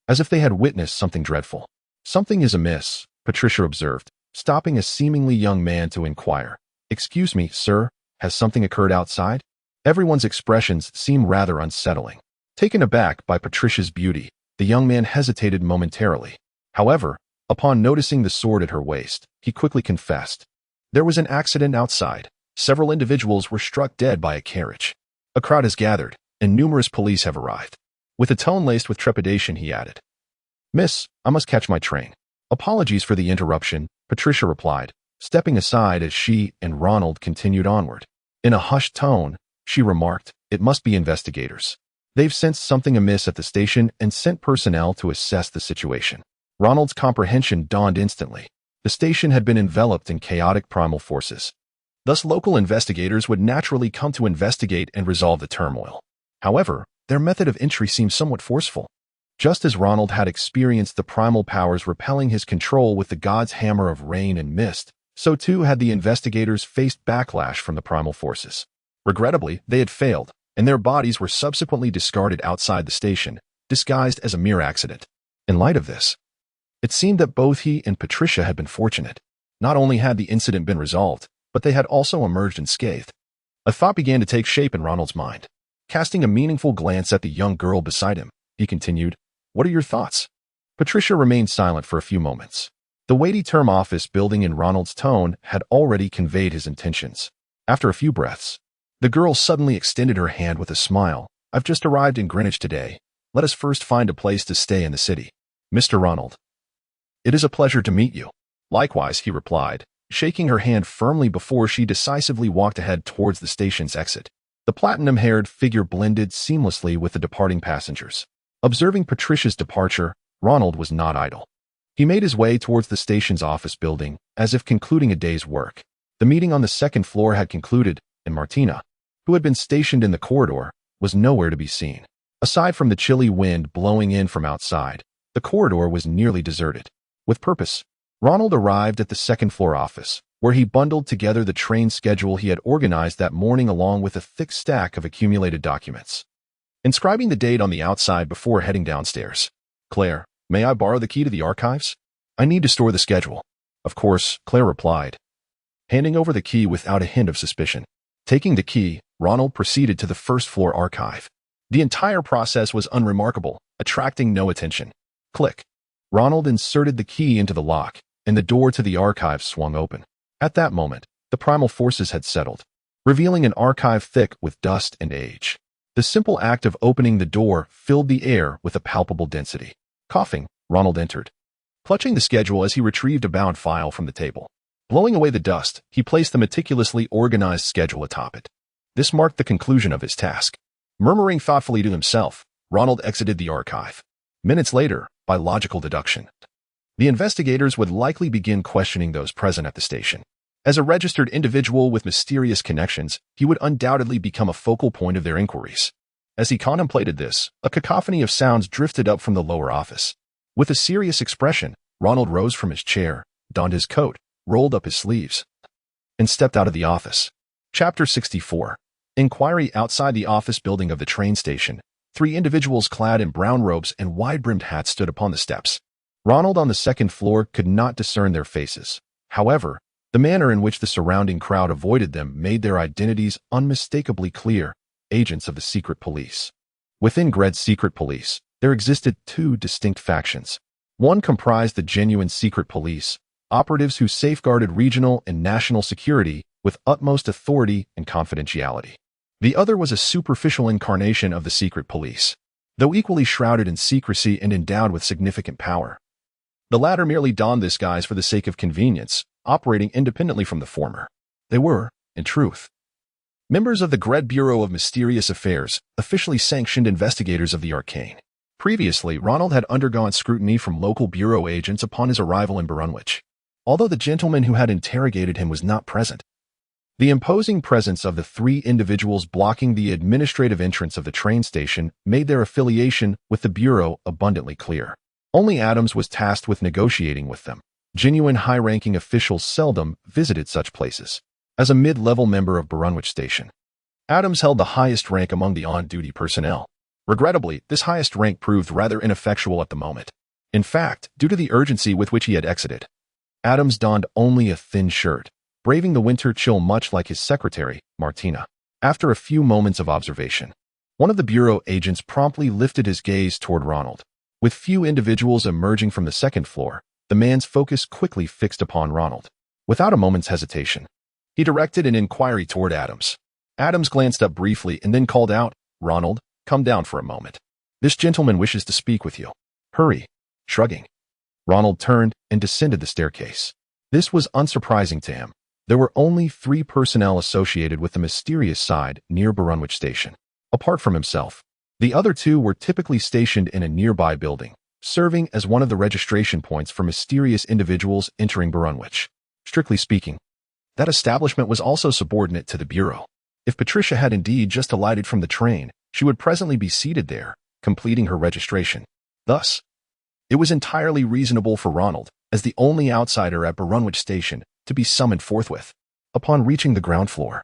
as if they had witnessed something dreadful. "Something is amiss," Patricia observed, stopping a seemingly young man to inquire. "Excuse me, sir, has something occurred outside?" Everyone's expressions seemed rather unsettling. Taken aback by Patricia's beauty, the young man hesitated momentarily. However, upon noticing the sword at her waist, he quickly confessed. "There was an accident outside. Several individuals were struck dead by a carriage. A crowd has gathered, and numerous police have arrived." With a tone laced with trepidation, he added, "Miss, I must catch my train." "Apologies for the interruption," Patricia replied, stepping aside as she and Ronald continued onward. In a hushed tone, she remarked, "It must be investigators. They've sensed something amiss at the station and sent personnel to assess the situation." Ronald's comprehension dawned instantly. The station had been enveloped in chaotic primal forces. Thus, local investigators would naturally come to investigate and resolve the turmoil. However, their method of entry seemed somewhat forceful. Just as Ronald had experienced the primal powers repelling his control with the god's hammer of rain and mist, so too had the investigators faced backlash from the primal forces. Regrettably, they had failed, and their bodies were subsequently discarded outside the station, disguised as a mere accident. In light of this, it seemed that both he and Patricia had been fortunate. Not only had the incident been resolved, but they had also emerged unscathed. A thought began to take shape in Ronald's mind. Casting a meaningful glance at the young girl beside him, he continued, "What are your thoughts?" Patricia remained silent for a few moments. The weighty term office building in Ronald's tone had already conveyed his intentions. After a few breaths, the girl suddenly extended her hand with a smile. "I've just arrived in Greenwich today. Let us first find a place to stay in the city." "Mr. Ronald, it is a pleasure to meet you." "Likewise," he replied, shaking her hand firmly before she decisively walked ahead towards the station's exit. The platinum-haired figure blended seamlessly with the departing passengers. Observing Patricia's departure, Ronald was not idle. He made his way towards the station's office building, as if concluding a day's work. The meeting on the second floor had concluded, and Martina, who had been stationed in the corridor, was nowhere to be seen. Aside from the chilly wind blowing in from outside, the corridor was nearly deserted. With purpose, Ronald arrived at the second-floor office, where he bundled together the train schedule he had organized that morning along with a thick stack of accumulated documents. Inscribing the date on the outside before heading downstairs. "Claire, may I borrow the key to the archives? I need to store the schedule." Of course, Claire replied, handing over the key without a hint of suspicion. Taking the key, Ronald proceeded to the first-floor archive. The entire process was unremarkable, attracting no attention. Click. Ronald inserted the key into the lock, and the door to the archive swung open. At that moment, the primal forces had settled, revealing an archive thick with dust and age. The simple act of opening the door filled the air with a palpable density. Coughing, Ronald entered, clutching the schedule as he retrieved a bound file from the table. Blowing away the dust, he placed the meticulously organized schedule atop it. This marked the conclusion of his task. Murmuring thoughtfully to himself, Ronald exited the archive. Minutes later, by logical deduction, the investigators would likely begin questioning those present at the station. As a registered individual with mysterious connections, he would undoubtedly become a focal point of their inquiries. As he contemplated this, a cacophony of sounds drifted up from the lower office. With a serious expression, Ronald rose from his chair, donned his coat, rolled up his sleeves, and stepped out of the office. Chapter 64. Inquiry. Outside the office building of the train station, 3 individuals clad in brown robes and wide-brimmed hats stood upon the steps. Ronald on the second floor could not discern their faces. However, the manner in which the surrounding crowd avoided them made their identities unmistakably clear: agents of the secret police. Within Gred's secret police, there existed 2 distinct factions. One comprised the genuine secret police, operatives who safeguarded regional and national security with utmost authority and confidentiality. The other was a superficial incarnation of the secret police, though equally shrouded in secrecy and endowed with significant power. The latter merely donned this guise for the sake of convenience, operating independently from the former. They were, in truth, members of the Gred Bureau of Mysterious Affairs, officially sanctioned investigators of the arcane. Previously, Ronald had undergone scrutiny from local bureau agents upon his arrival in Brunwich. Although the gentleman who had interrogated him was not present, the imposing presence of the 3 individuals blocking the administrative entrance of the train station made their affiliation with the bureau abundantly clear. Only Adams was tasked with negotiating with them. Genuine high-ranking officials seldom visited such places. As a mid-level member of Brunwich Station, Adams held the highest rank among the on-duty personnel. Regrettably, this highest rank proved rather ineffectual at the moment. In fact, due to the urgency with which he had exited, Adams donned only a thin shirt, braving the winter chill much like his secretary, Martina. After a few moments of observation, one of the bureau agents promptly lifted his gaze toward Ronald. With few individuals emerging from the second floor, the man's focus quickly fixed upon Ronald. Without a moment's hesitation, he directed an inquiry toward Adams. Adams glanced up briefly and then called out, "Ronald, come down for a moment. This gentleman wishes to speak with you." "Hurry." Shrugging, Ronald turned and descended the staircase. This was unsurprising to him. There were only 3 personnel associated with the mysterious side near Brunwich Station. Apart from himself, the other 2 were typically stationed in a nearby building, serving as one of the registration points for mysterious individuals entering Brunwich. Strictly speaking, that establishment was also subordinate to the Bureau. If Patricia had indeed just alighted from the train, she would presently be seated there, completing her registration. Thus, it was entirely reasonable for Ronald, as the only outsider at Brunwich Station, to be summoned forthwith. Upon reaching the ground floor,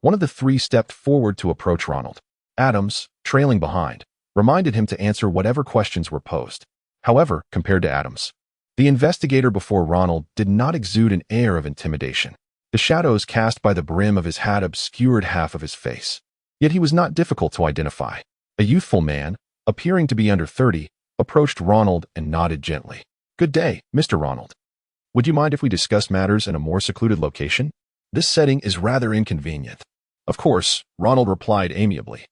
one of the 3 stepped forward to approach Ronald. Adams, trailing behind, reminded him to answer whatever questions were posed. However, compared to Adams, the investigator before Ronald did not exude an air of intimidation. The shadows cast by the brim of his hat obscured half of his face. Yet he was not difficult to identify. A youthful man, appearing to be under 30, approached Ronald and nodded gently. "Good day, Mr. Ronald. Would you mind if we discuss matters in a more secluded location? This setting is rather inconvenient." "Of course," Ronald replied amiably.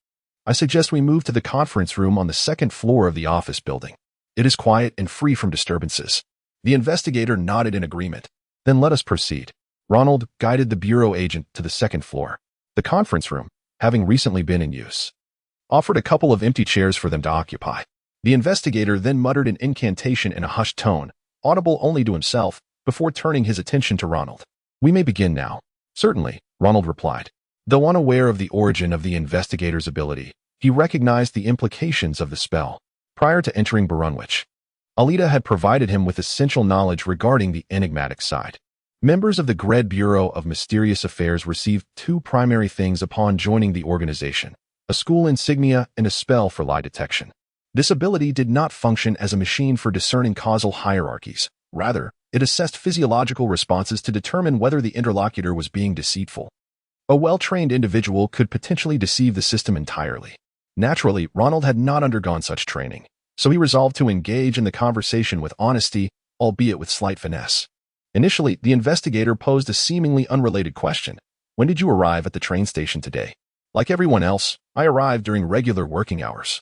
"I suggest we move to the conference room on the second floor of the office building. It is quiet and free from disturbances." The investigator nodded in agreement. "Then let us proceed." Ronald guided the bureau agent to the second floor. The conference room, having recently been in use, offered a couple of empty chairs for them to occupy. The investigator then muttered an incantation in a hushed tone, audible only to himself, before turning his attention to Ronald. "We may begin now." "Certainly," Ronald replied. Though unaware of the origin of the investigator's ability, he recognized the implications of the spell. Prior to entering Brunwich, Alida had provided him with essential knowledge regarding the enigmatic side. Members of the Gred Bureau of Mysterious Affairs received 2 primary things upon joining the organization: a school insignia and a spell for lie detection. This ability did not function as a machine for discerning causal hierarchies. Rather, It assessed physiological responses to determine whether the interlocutor was being deceitful. A well-trained individual could potentially deceive the system entirely. Naturally, Ronald had not undergone such training, so he resolved to engage in the conversation with honesty, albeit with slight finesse. Initially, the investigator posed a seemingly unrelated question. When did you arrive at the train station today? Like everyone else, I arrived during regular working hours.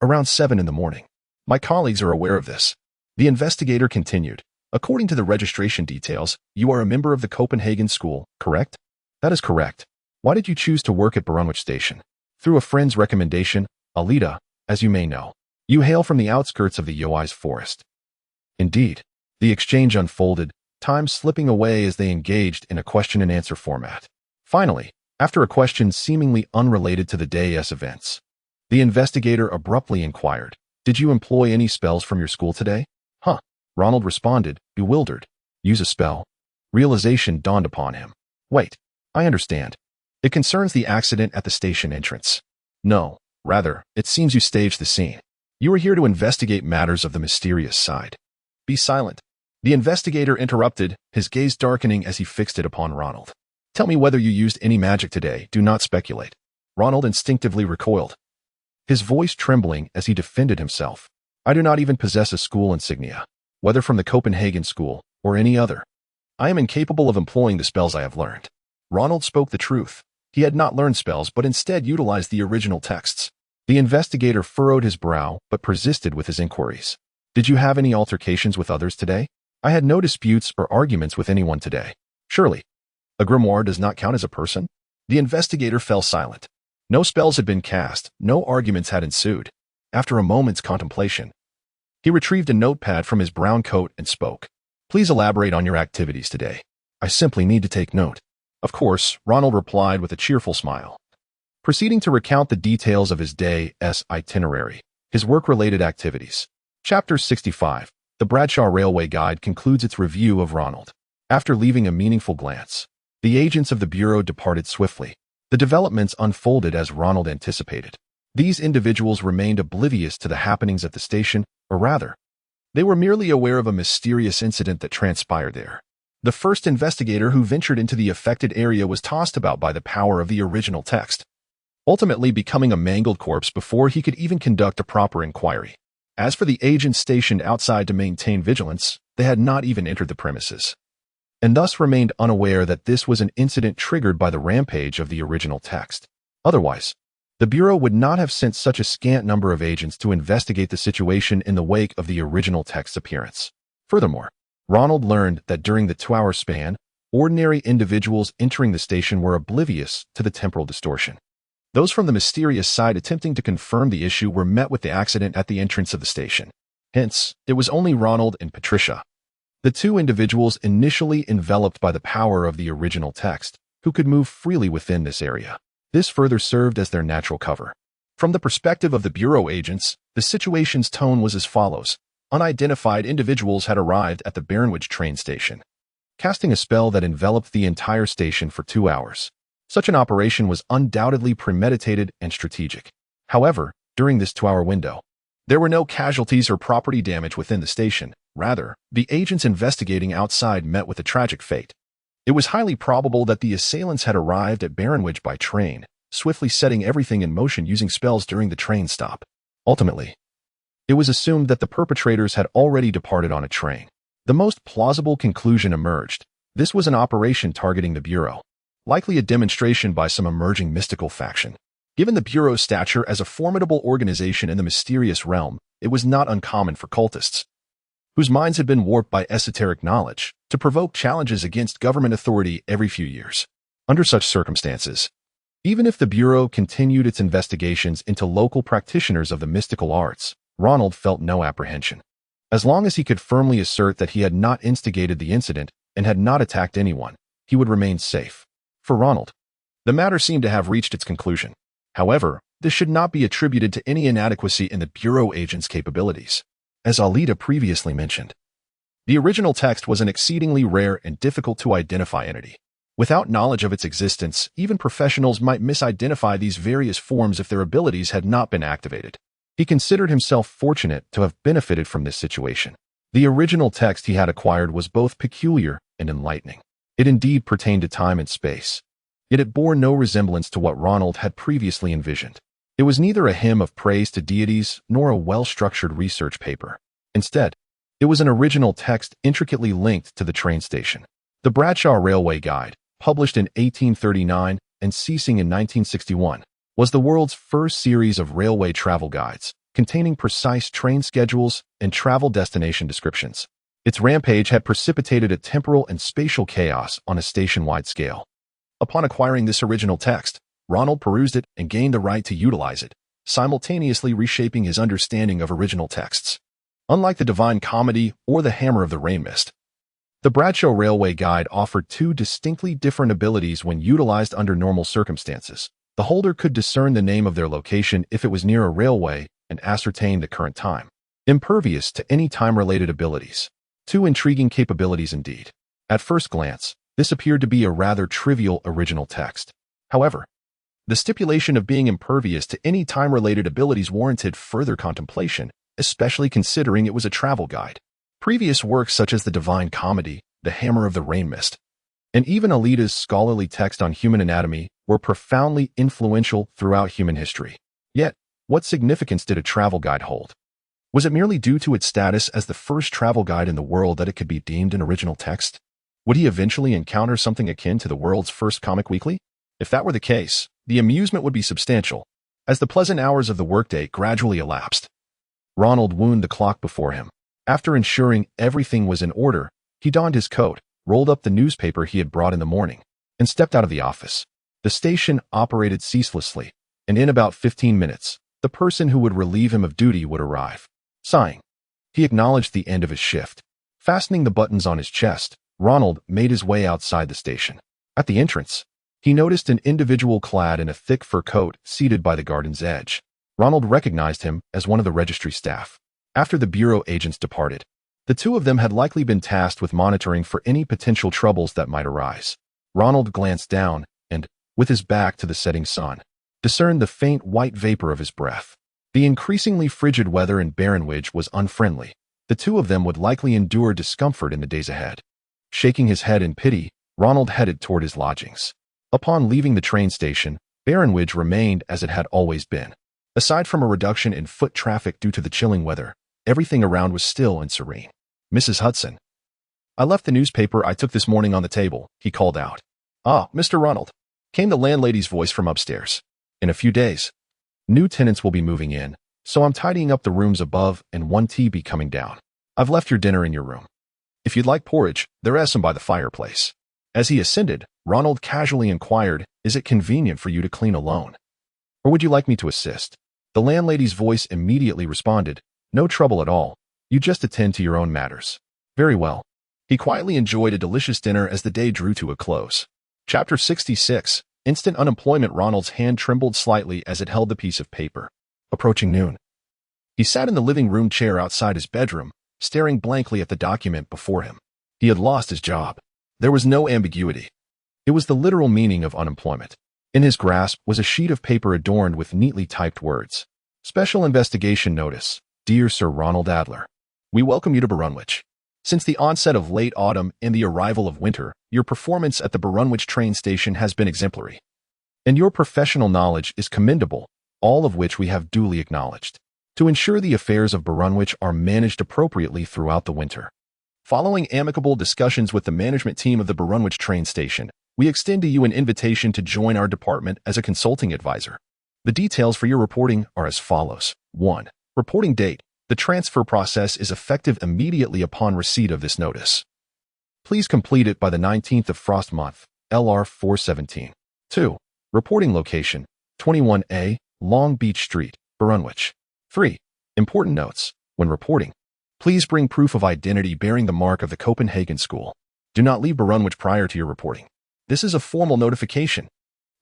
Around 7 in the morning. My colleagues are aware of this. The investigator continued. According to the registration details, you are a member of the Copenhagen School, correct? That is correct. Why did you choose to work at Brunwich Station? Through a friend's recommendation, Alida, as you may know. You hail from the outskirts of the Yoais forest. Indeed. The exchange unfolded, time slipping away as they engaged in a question-and-answer format. Finally, after a question seemingly unrelated to the day's events, the investigator abruptly inquired, did you employ any spells from your school today? Huh. Ronald responded, bewildered. Use a spell. Realization dawned upon him. Wait, I understand. It concerns the accident at the station entrance. No, rather, it seems you staged the scene. You are here to investigate matters of the mysterious side. Be silent. The investigator interrupted, his gaze darkening as he fixed it upon Ronald. Tell me whether you used any magic today, do not speculate. Ronald instinctively recoiled, his voice trembling as he defended himself. I do not even possess a school insignia, whether from the Copenhagen School or any other. I am incapable of employing the spells I have learned. Ronald spoke the truth. He had not learned spells but instead utilized the original texts. The investigator furrowed his brow but persisted with his inquiries. Did you have any altercations with others today? I had no disputes or arguments with anyone today. Surely, a grimoire does not count as a person? The investigator fell silent. No spells had been cast, no arguments had ensued. After a moment's contemplation, he retrieved a notepad from his brown coat and spoke. Please elaborate on your activities today. I simply need to take note. Of course, Ronald replied with a cheerful smile, proceeding to recount the details of his day's itinerary, his work-related activities. Chapter 65. The Bradshaw Railway Guide concludes its review of Ronald. After leaving a meaningful glance, the agents of the Bureau departed swiftly. The developments unfolded as Ronald anticipated. These individuals remained oblivious to the happenings at the station, or rather, they were merely aware of a mysterious incident that transpired there. The first investigator who ventured into the affected area was tossed about by the power of the original text, ultimately becoming a mangled corpse before he could even conduct a proper inquiry. As for the agents stationed outside to maintain vigilance, they had not even entered the premises, and thus remained unaware that this was an incident triggered by the rampage of the original text. Otherwise, the Bureau would not have sent such a scant number of agents to investigate the situation in the wake of the original text's appearance. Furthermore, Ronald learned that during the 2-hour span, ordinary individuals entering the station were oblivious to the temporal distortion. Those from the mysterious side attempting to confirm the issue were met with the accident at the entrance of the station. Hence, it was only Ronald and Patricia, the two individuals initially enveloped by the power of the original text, who could move freely within this area. This further served as their natural cover. From the perspective of the Bureau agents, the situation's tone was as follows. Unidentified individuals had arrived at the Barronwood train station, casting a spell that enveloped the entire station for 2 hours. Such an operation was undoubtedly premeditated and strategic. However, during this 2-hour window, there were no casualties or property damage within the station. Rather, the agents investigating outside met with a tragic fate. It was highly probable that the assailants had arrived at Barronwood by train, swiftly setting everything in motion using spells during the train stop. Ultimately, it was assumed that the perpetrators had already departed on a train. The most plausible conclusion emerged. This was an operation targeting the Bureau, likely a demonstration by some emerging mystical faction. Given the Bureau's stature as a formidable organization in the mysterious realm, it was not uncommon for cultists, whose minds had been warped by esoteric knowledge, to provoke challenges against government authority every few years. Under such circumstances, even if the Bureau continued its investigations into local practitioners of the mystical arts, Ronald felt no apprehension. As long as he could firmly assert that he had not instigated the incident and had not attacked anyone, he would remain safe. For Ronald, the matter seemed to have reached its conclusion. However, this should not be attributed to any inadequacy in the Bureau agent's capabilities. As Alida previously mentioned, the original text was an exceedingly rare and difficult to identify entity. Without knowledge of its existence, even professionals might misidentify these various forms if their abilities had not been activated. He considered himself fortunate to have benefited from this situation. The original text he had acquired was both peculiar and enlightening. It indeed pertained to time and space, yet it bore no resemblance to what Ronald had previously envisioned. It was neither a hymn of praise to deities nor a well-structured research paper. Instead, it was an original text intricately linked to the train station. The Bradshaw Railway Guide, published in 1839 and ceasing in 1961, was the world's first series of railway travel guides, containing precise train schedules and travel destination descriptions. Its rampage had precipitated a temporal and spatial chaos on a station-wide scale. Upon acquiring this original text, Ronald perused it and gained the right to utilize it, simultaneously reshaping his understanding of original texts. Unlike the Divine Comedy or the Hammer of the Rain Mist, the Bradshaw Railway Guide offered two distinctly different abilities when utilized under normal circumstances. The holder could discern the name of their location if it was near a railway and ascertain the current time. Impervious to any time-related abilities. Two intriguing capabilities indeed. At first glance, this appeared to be a rather trivial original text. However, the stipulation of being impervious to any time-related abilities warranted further contemplation, especially considering it was a travel guide. Previous works such as the Divine Comedy, the Hammer of the Rain Mist, and even Alita's scholarly text on human anatomy were profoundly influential throughout human history. Yet, what significance did a travel guide hold? Was it merely due to its status as the first travel guide in the world that it could be deemed an original text? Would he eventually encounter something akin to the world's first comic weekly? If that were the case, the amusement would be substantial. As the pleasant hours of the workday gradually elapsed, Ronald wound the clock before him. After ensuring everything was in order, he donned his coat, rolled up the newspaper he had brought in the morning, and stepped out of the office. The station operated ceaselessly, and in about 15 minutes, the person who would relieve him of duty would arrive. Sighing, he acknowledged the end of his shift. Fastening the buttons on his chest, Ronald made his way outside the station. At the entrance, he noticed an individual clad in a thick fur coat seated by the garden's edge. Ronald recognized him as one of the registry staff. After the bureau agents departed, the two of them had likely been tasked with monitoring for any potential troubles that might arise. Ronald glanced down and, with his back to the setting sun, discerned the faint white vapor of his breath. The increasingly frigid weather in Barrenwich was unfriendly. The two of them would likely endure discomfort in the days ahead. Shaking his head in pity, Ronald headed toward his lodgings. Upon leaving the train station, Barrenwich remained as it had always been. Aside from a reduction in foot traffic due to the chilling weather, everything around was still and serene. Mrs. Hudson. I left the newspaper I took this morning on the table, he called out. Ah, Mr. Ronald, came the landlady's voice from upstairs. In a few days, new tenants will be moving in, so I'm tidying up the rooms above and one tea be coming down. I've left your dinner in your room. If you'd like porridge, there is some by the fireplace. As he ascended, Ronald casually inquired, is it convenient for you to clean alone? Or would you like me to assist? The landlady's voice immediately responded, no trouble at all. You just attend to your own matters. Very well. He quietly enjoyed a delicious dinner as the day drew to a close. Chapter 66. Instant unemployment. Ronald's hand trembled slightly as it held the piece of paper. Approaching noon. He sat in the living room chair outside his bedroom, staring blankly at the document before him. He had lost his job. There was no ambiguity. It was the literal meaning of unemployment. In his grasp was a sheet of paper adorned with neatly typed words. Special Investigation Notice. Dear Sir Ronald Adler, we welcome you to Barrenwich. Since the onset of late autumn and the arrival of winter, your performance at the Barrenwich train station has been exemplary. And your professional knowledge is commendable, all of which we have duly acknowledged. To ensure the affairs of Barrenwich are managed appropriately throughout the winter. Following amicable discussions with the management team of the Barrenwich train station, we extend to you an invitation to join our department as a consulting advisor. The details for your reporting are as follows. 1. Reporting date. The transfer process is effective immediately upon receipt of this notice. Please complete it by the 19th of Frost month, LR 417. 2. Reporting location. 21A, Long Beach Street, Barrenwich. 3. Important notes. When reporting, please bring proof of identity bearing the mark of the Copenhagen School. Do not leave Barrenwich prior to your reporting. This is a formal notification.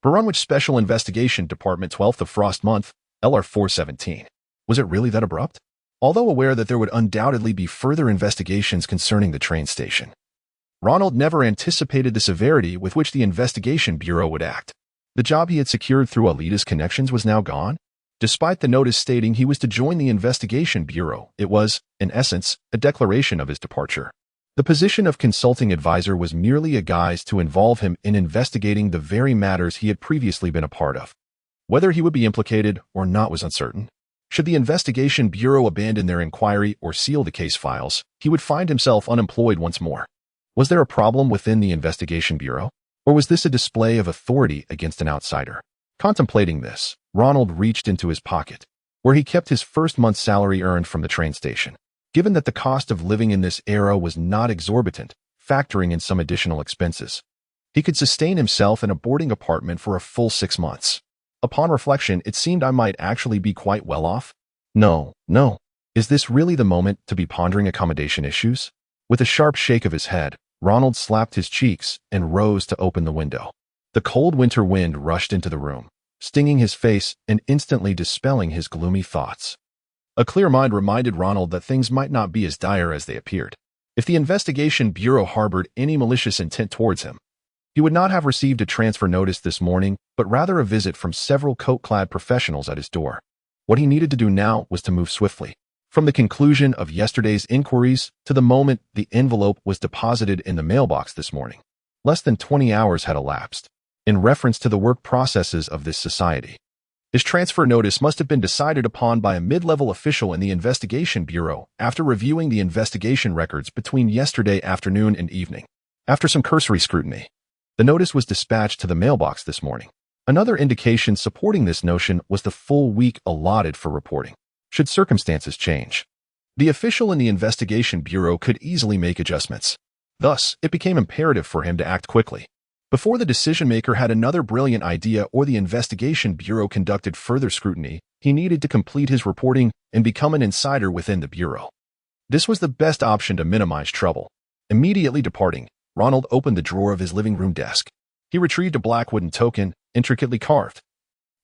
Barrenwich Special Investigation Department 12th of Frost month, LR 417. Was it really that abrupt? Although aware that there would undoubtedly be further investigations concerning the train station, Ronald never anticipated the severity with which the investigation bureau would act. The job he had secured through Alita's connections was now gone. Despite the notice stating he was to join the investigation bureau, it was, in essence, a declaration of his departure. The position of consulting advisor was merely a guise to involve him in investigating the very matters he had previously been a part of. Whether he would be implicated or not was uncertain. Should the investigation bureau abandon their inquiry or seal the case files, he would find himself unemployed once more. Was there a problem within the investigation bureau? Or was this a display of authority against an outsider? Contemplating this, Ronald reached into his pocket, where he kept his first month's salary earned from the train station. Given that the cost of living in this era was not exorbitant, factoring in some additional expenses, he could sustain himself in a boarding apartment for a full 6 months. Upon reflection, it seemed I might actually be quite well off. No. Is this really the moment to be pondering accommodation issues? With a sharp shake of his head, Ronald slapped his cheeks and rose to open the window. The cold winter wind rushed into the room, stinging his face and instantly dispelling his gloomy thoughts. A clear mind reminded Ronald that things might not be as dire as they appeared. If the investigation bureau harbored any malicious intent towards him, he would not have received a transfer notice this morning, but rather a visit from several coat-clad professionals at his door. What he needed to do now was to move swiftly. From the conclusion of yesterday's inquiries to the moment the envelope was deposited in the mailbox this morning, less than 20 hours had elapsed. In reference to the work processes of this society, his transfer notice must have been decided upon by a mid-level official in the investigation bureau after reviewing the investigation records between yesterday afternoon and evening. After some cursory scrutiny, the notice was dispatched to the mailbox this morning. Another indication supporting this notion was the full week allotted for reporting, should circumstances change. The official in the investigation bureau could easily make adjustments. Thus, it became imperative for him to act quickly. Before the decision-maker had another brilliant idea or the investigation bureau conducted further scrutiny, he needed to complete his reporting and become an insider within the bureau. This was the best option to minimize trouble. Immediately departing, Ronald opened the drawer of his living room desk. He retrieved a black wooden token, intricately carved,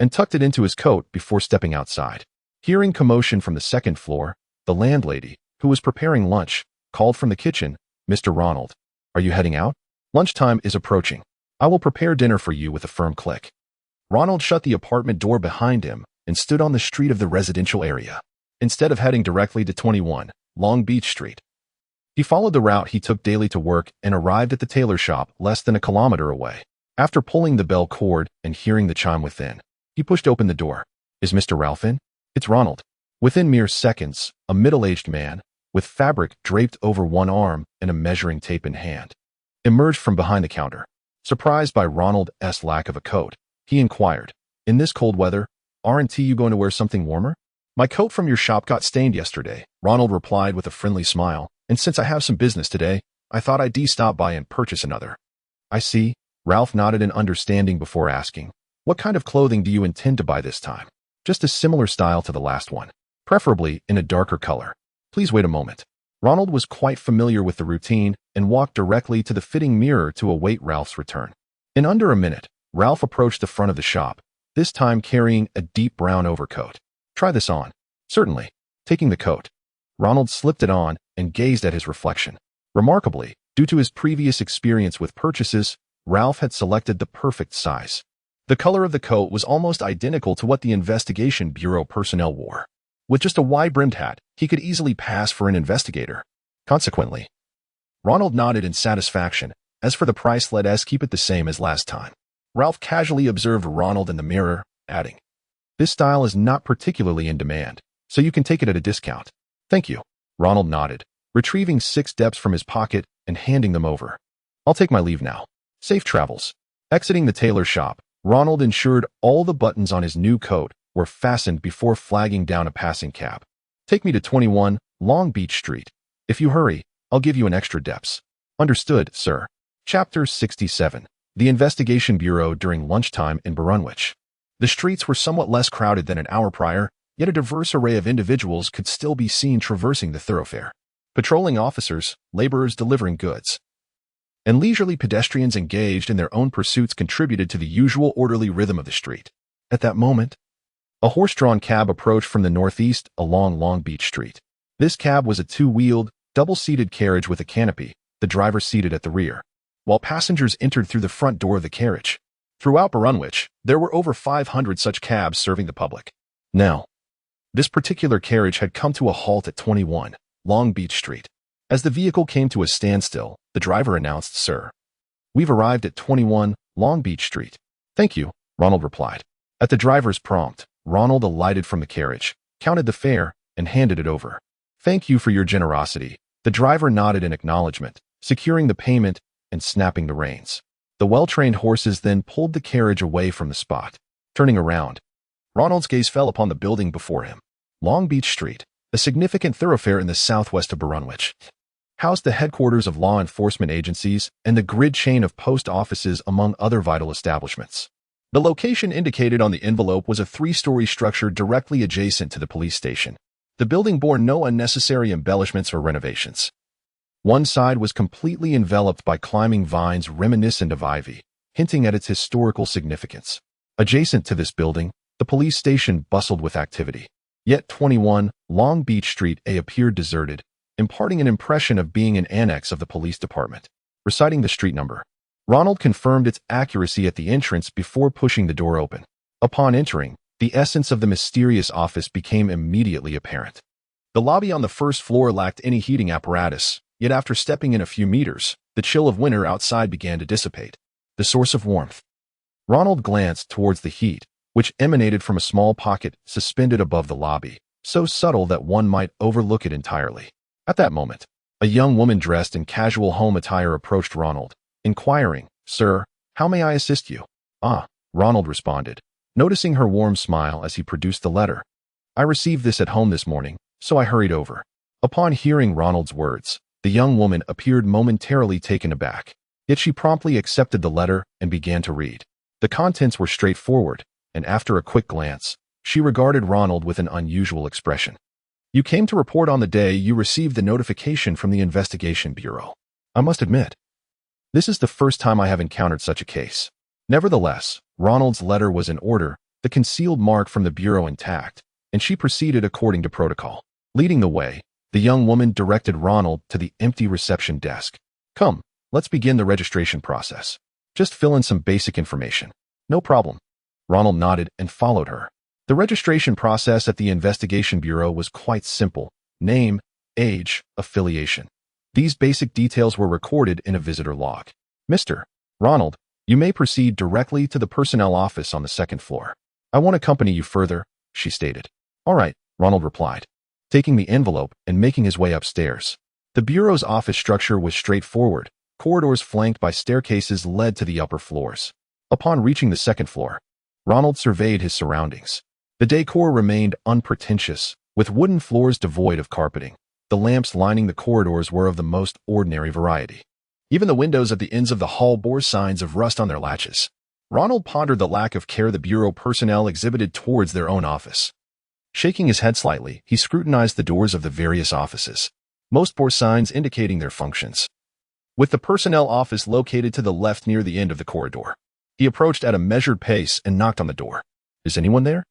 and tucked it into his coat before stepping outside. Hearing commotion from the second floor, the landlady, who was preparing lunch, called from the kitchen, "Mr. Ronald, are you heading out? Lunchtime is approaching. I will prepare dinner for you," with a firm click. Ronald shut the apartment door behind him and stood on the street of the residential area. Instead of heading directly to 21 Long Beach Street, he followed the route he took daily to work and arrived at the tailor shop less than a kilometer away. After pulling the bell cord and hearing the chime within, he pushed open the door. "Is Mr. Ralph in?" "It's Ronald." Within mere seconds, a middle-aged man, with fabric draped over one arm and a measuring tape in hand, emerged from behind the counter. Surprised by Ronald's lack of a coat, he inquired, "In this cold weather, aren't you going to wear something warmer?" "My coat from your shop got stained yesterday," Ronald replied with a friendly smile, "and since I have some business today, I thought I'd stop by and purchase another." "I see." Ralph nodded in understanding before asking, "What kind of clothing do you intend to buy this time?" "Just a similar style to the last one, preferably in a darker color." "Please wait a moment." Ronald was quite familiar with the routine and walked directly to the fitting mirror to await Ralph's return. In under a minute, Ralph approached the front of the shop, this time carrying a deep brown overcoat. "Try this on." "Certainly." Taking the coat, Ronald slipped it on and gazed at his reflection. Remarkably, due to his previous experience with purchases, Ralph had selected the perfect size. The color of the coat was almost identical to what the investigation bureau personnel wore. With just a wide-brimmed hat, he could easily pass for an investigator. Consequently, Ronald nodded in satisfaction. "As for the price, let us keep it the same as last time." Ralph casually observed Ronald in the mirror, adding, "This style is not particularly in demand, so you can take it at a discount." "Thank you." Ronald nodded, retrieving 6 steps from his pocket and handing them over. "I'll take my leave now. Safe travels." Exiting the tailor shop, Ronald ensured all the buttons on his new coat were fastened before flagging down a passing cab. "Take me to 21 Long Beach Street. If you hurry, I'll give you an extra depths." "Understood, sir." Chapter 67. The Investigation Bureau during lunchtime in Barunwich. The streets were somewhat less crowded than an hour prior, yet a diverse array of individuals could still be seen traversing the thoroughfare. Patrolling officers, laborers delivering goods, and leisurely pedestrians engaged in their own pursuits contributed to the usual orderly rhythm of the street. At that moment, a horse-drawn cab approached from the northeast along Long Beach Street. This cab was a 2-wheeled, double-seated carriage with a canopy, the driver seated at the rear, while passengers entered through the front door of the carriage. Throughout Barunwich, there were over 500 such cabs serving the public. Now, this particular carriage had come to a halt at 21 Long Beach Street. As the vehicle came to a standstill, the driver announced, "Sir, we've arrived at 21 Long Beach Street." "Thank you," Ronald replied. At the driver's prompt, Ronald alighted from the carriage, counted the fare, and handed it over. "Thank you for your generosity." The driver nodded in acknowledgement, securing the payment and snapping the reins. The well-trained horses then pulled the carriage away from the spot. Turning around, Ronald's gaze fell upon the building before him. Long Beach Street, a significant thoroughfare in the southwest of Brunwich, housed the headquarters of law enforcement agencies and the grid chain of post offices among other vital establishments. The location indicated on the envelope was a 3-story structure directly adjacent to the police station. The building bore no unnecessary embellishments or renovations. One side was completely enveloped by climbing vines reminiscent of ivy, hinting at its historical significance. Adjacent to this building, the police station bustled with activity. Yet 21 Long Beach Street A appeared deserted, imparting an impression of being an annex of the police department. Reciting the street number, Ronald confirmed its accuracy at the entrance before pushing the door open. Upon entering, the essence of the mysterious office became immediately apparent. The lobby on the first floor lacked any heating apparatus, yet after stepping in a few meters, the chill of winter outside began to dissipate. The source of warmth. Ronald glanced towards the heat, which emanated from a small pocket suspended above the lobby, so subtle that one might overlook it entirely. At that moment, a young woman dressed in casual home attire approached Ronald, inquiring, "Sir, how may I assist you?" "Ah," Ronald responded, noticing her warm smile as he produced the letter. "I received this at home this morning, so I hurried over." Upon hearing Ronald's words, the young woman appeared momentarily taken aback, yet she promptly accepted the letter and began to read. The contents were straightforward, and after a quick glance, she regarded Ronald with an unusual expression. "You came to report on the day you received the notification from the Investigation Bureau. I must admit, this is the first time I have encountered such a case." Nevertheless, Ronald's letter was in order, the concealed mark from the Bureau intact, and she proceeded according to protocol. Leading the way, the young woman directed Ronald to the empty reception desk. "Come, let's begin the registration process. Just fill in some basic information." "No problem." Ronald nodded and followed her. The registration process at the Investigation Bureau was quite simple: name, age, affiliation. These basic details were recorded in a visitor log. "Mr. Ronald, you may proceed directly to the personnel office on the second floor. I won't accompany you further," she stated. "All right," Ronald replied, taking the envelope and making his way upstairs. The Bureau's office structure was straightforward. Corridors flanked by staircases led to the upper floors. Upon reaching the second floor, Ronald surveyed his surroundings. The decor remained unpretentious, with wooden floors devoid of carpeting. The lamps lining the corridors were of the most ordinary variety. Even the windows at the ends of the hall bore signs of rust on their latches. Ronald pondered the lack of care the Bureau personnel exhibited towards their own office. Shaking his head slightly, he scrutinized the doors of the various offices. Most bore signs indicating their functions. With the personnel office located to the left near the end of the corridor, he approached at a measured pace and knocked on the door. "Is anyone there?"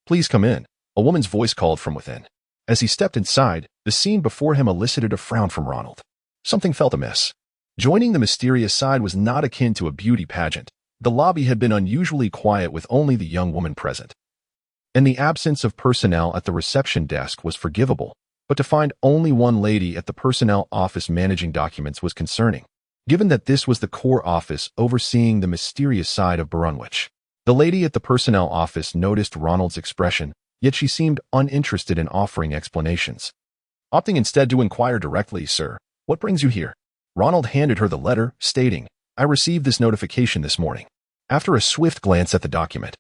"Please come in," a woman's voice called from within. As he stepped inside, the scene before him elicited a frown from Ronald. Something felt amiss. Joining the mysterious side was not akin to a beauty pageant. The lobby had been unusually quiet with only the young woman present. And the absence of personnel at the reception desk was forgivable, but to find only one lady at the personnel office managing documents was concerning, given that this was the core office overseeing the mysterious side of Brunwich. The lady at the personnel office noticed Ronald's expression, yet she seemed uninterested in offering explanations. Opting instead to inquire directly, "Sir, what brings you here?" Ronald handed her the letter, stating, "I received this notification this morning." After a swift glance at the document,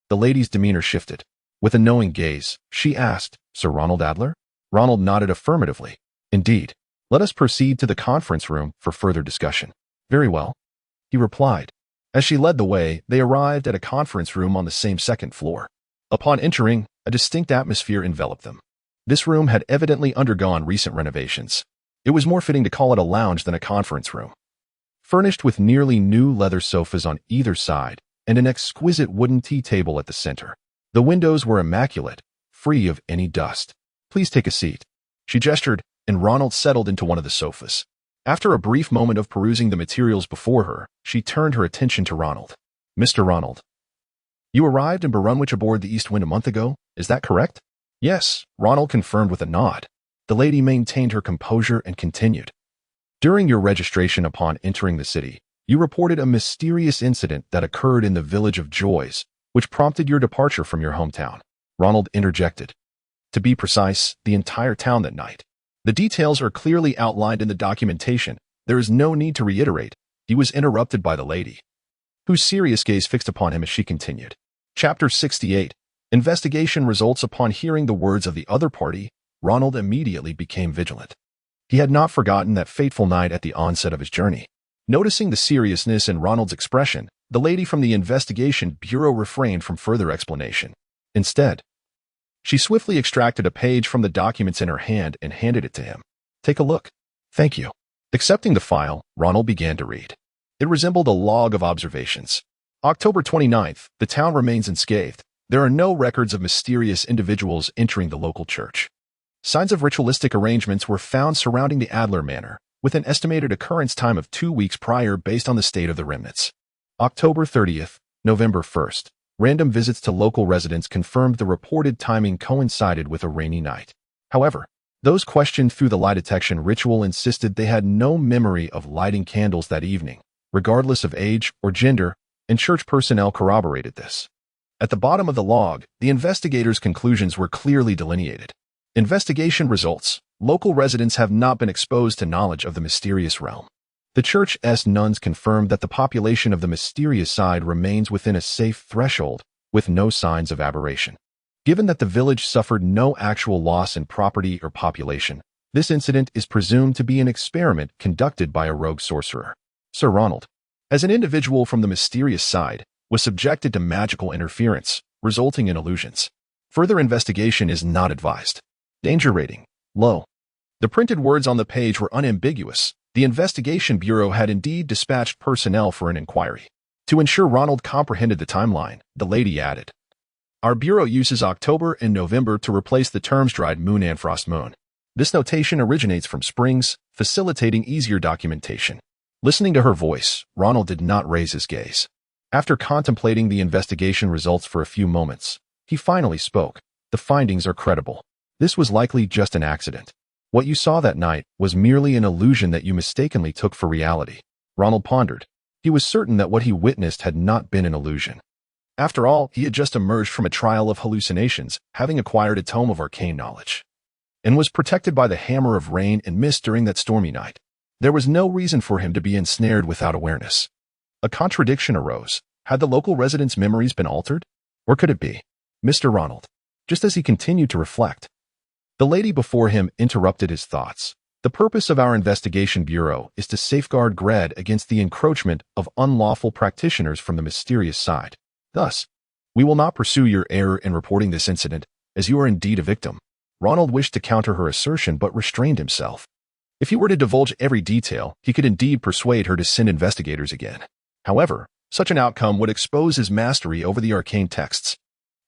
the lady's demeanor shifted. With a knowing gaze, she asked, "Sir Ronald Adler?" Ronald nodded affirmatively. "Indeed. Let us proceed to the conference room for further discussion." "Very well," he replied. As she led the way, they arrived at a conference room on the same second floor. Upon entering, a distinct atmosphere enveloped them. This room had evidently undergone recent renovations. It was more fitting to call it a lounge than a conference room. Furnished with nearly new leather sofas on either side and an exquisite wooden tea table at the center. The windows were immaculate, free of any dust. "Please take a seat." She gestured, and Ronald settled into one of the sofas. After a brief moment of perusing the materials before her, she turned her attention to Ronald. "Mr. Ronald, You arrived in Barunwich aboard the East Wind a month ago, is that correct? Yes, Ronald confirmed with a nod. The lady maintained her composure and continued. During your registration upon entering the city, you reported a mysterious incident that occurred in the Village of Joys, which prompted your departure from your hometown. Ronald interjected. To be precise, the entire town that night. The details are clearly outlined in the documentation. There is no need to reiterate. He was interrupted by the lady, whose serious gaze fixed upon him as she continued. Chapter 68. Investigation results. Upon hearing the words of the other party, Ronald immediately became vigilant. He had not forgotten that fateful night at the onset of his journey. Noticing the seriousness in Ronald's expression, the lady from the Investigation Bureau refrained from further explanation. Instead, she swiftly extracted a page from the documents in her hand and handed it to him. Take a look. Thank you. Accepting the file, Ronald began to read. It resembled a log of observations. October 29th, the town remains unscathed. There are no records of mysterious individuals entering the local church. Signs of ritualistic arrangements were found surrounding the Adler Manor, with an estimated occurrence time of 2 weeks prior based on the state of the remnants. October 30th, November 1st. Random visits to local residents confirmed the reported timing coincided with a rainy night. However, those questioned through the lie detection ritual insisted they had no memory of lighting candles that evening, regardless of age or gender, and church personnel corroborated this. At the bottom of the log, the investigators' conclusions were clearly delineated. Investigation results. Local residents have not been exposed to knowledge of the mysterious realm. The church's nuns confirmed that the population of the mysterious side remains within a safe threshold, with no signs of aberration. Given that the village suffered no actual loss in property or population, this incident is presumed to be an experiment conducted by a rogue sorcerer. Sir Ronald, as an individual from the mysterious side, was subjected to magical interference, resulting in illusions. Further investigation is not advised. Danger rating, low. The printed words on the page were unambiguous. The Investigation Bureau had indeed dispatched personnel for an inquiry. To ensure Ronald comprehended the timeline, the lady added, Our Bureau uses October and November to replace the terms dried moon and frost moon. This notation originates from springs, facilitating easier documentation. Listening to her voice, Ronald did not raise his gaze. After contemplating the investigation results for a few moments, he finally spoke. The findings are credible. This was likely just an accident. What you saw that night was merely an illusion that you mistakenly took for reality. Ronald pondered. He was certain that what he witnessed had not been an illusion. After all, he had just emerged from a trial of hallucinations, having acquired a tome of arcane knowledge, and was protected by the hammer of rain and mist during that stormy night. There was no reason for him to be ensnared without awareness. A contradiction arose. Had the local residents' memories been altered? Or could it be Mr. Ronald? Just as he continued to reflect, the lady before him interrupted his thoughts. The purpose of our Investigation Bureau is to safeguard Gred against the encroachment of unlawful practitioners from the mysterious side. Thus, we will not pursue your error in reporting this incident, as you are indeed a victim. Ronald wished to counter her assertion but restrained himself. If he were to divulge every detail, he could indeed persuade her to send investigators again. However, such an outcome would expose his mastery over the arcane texts.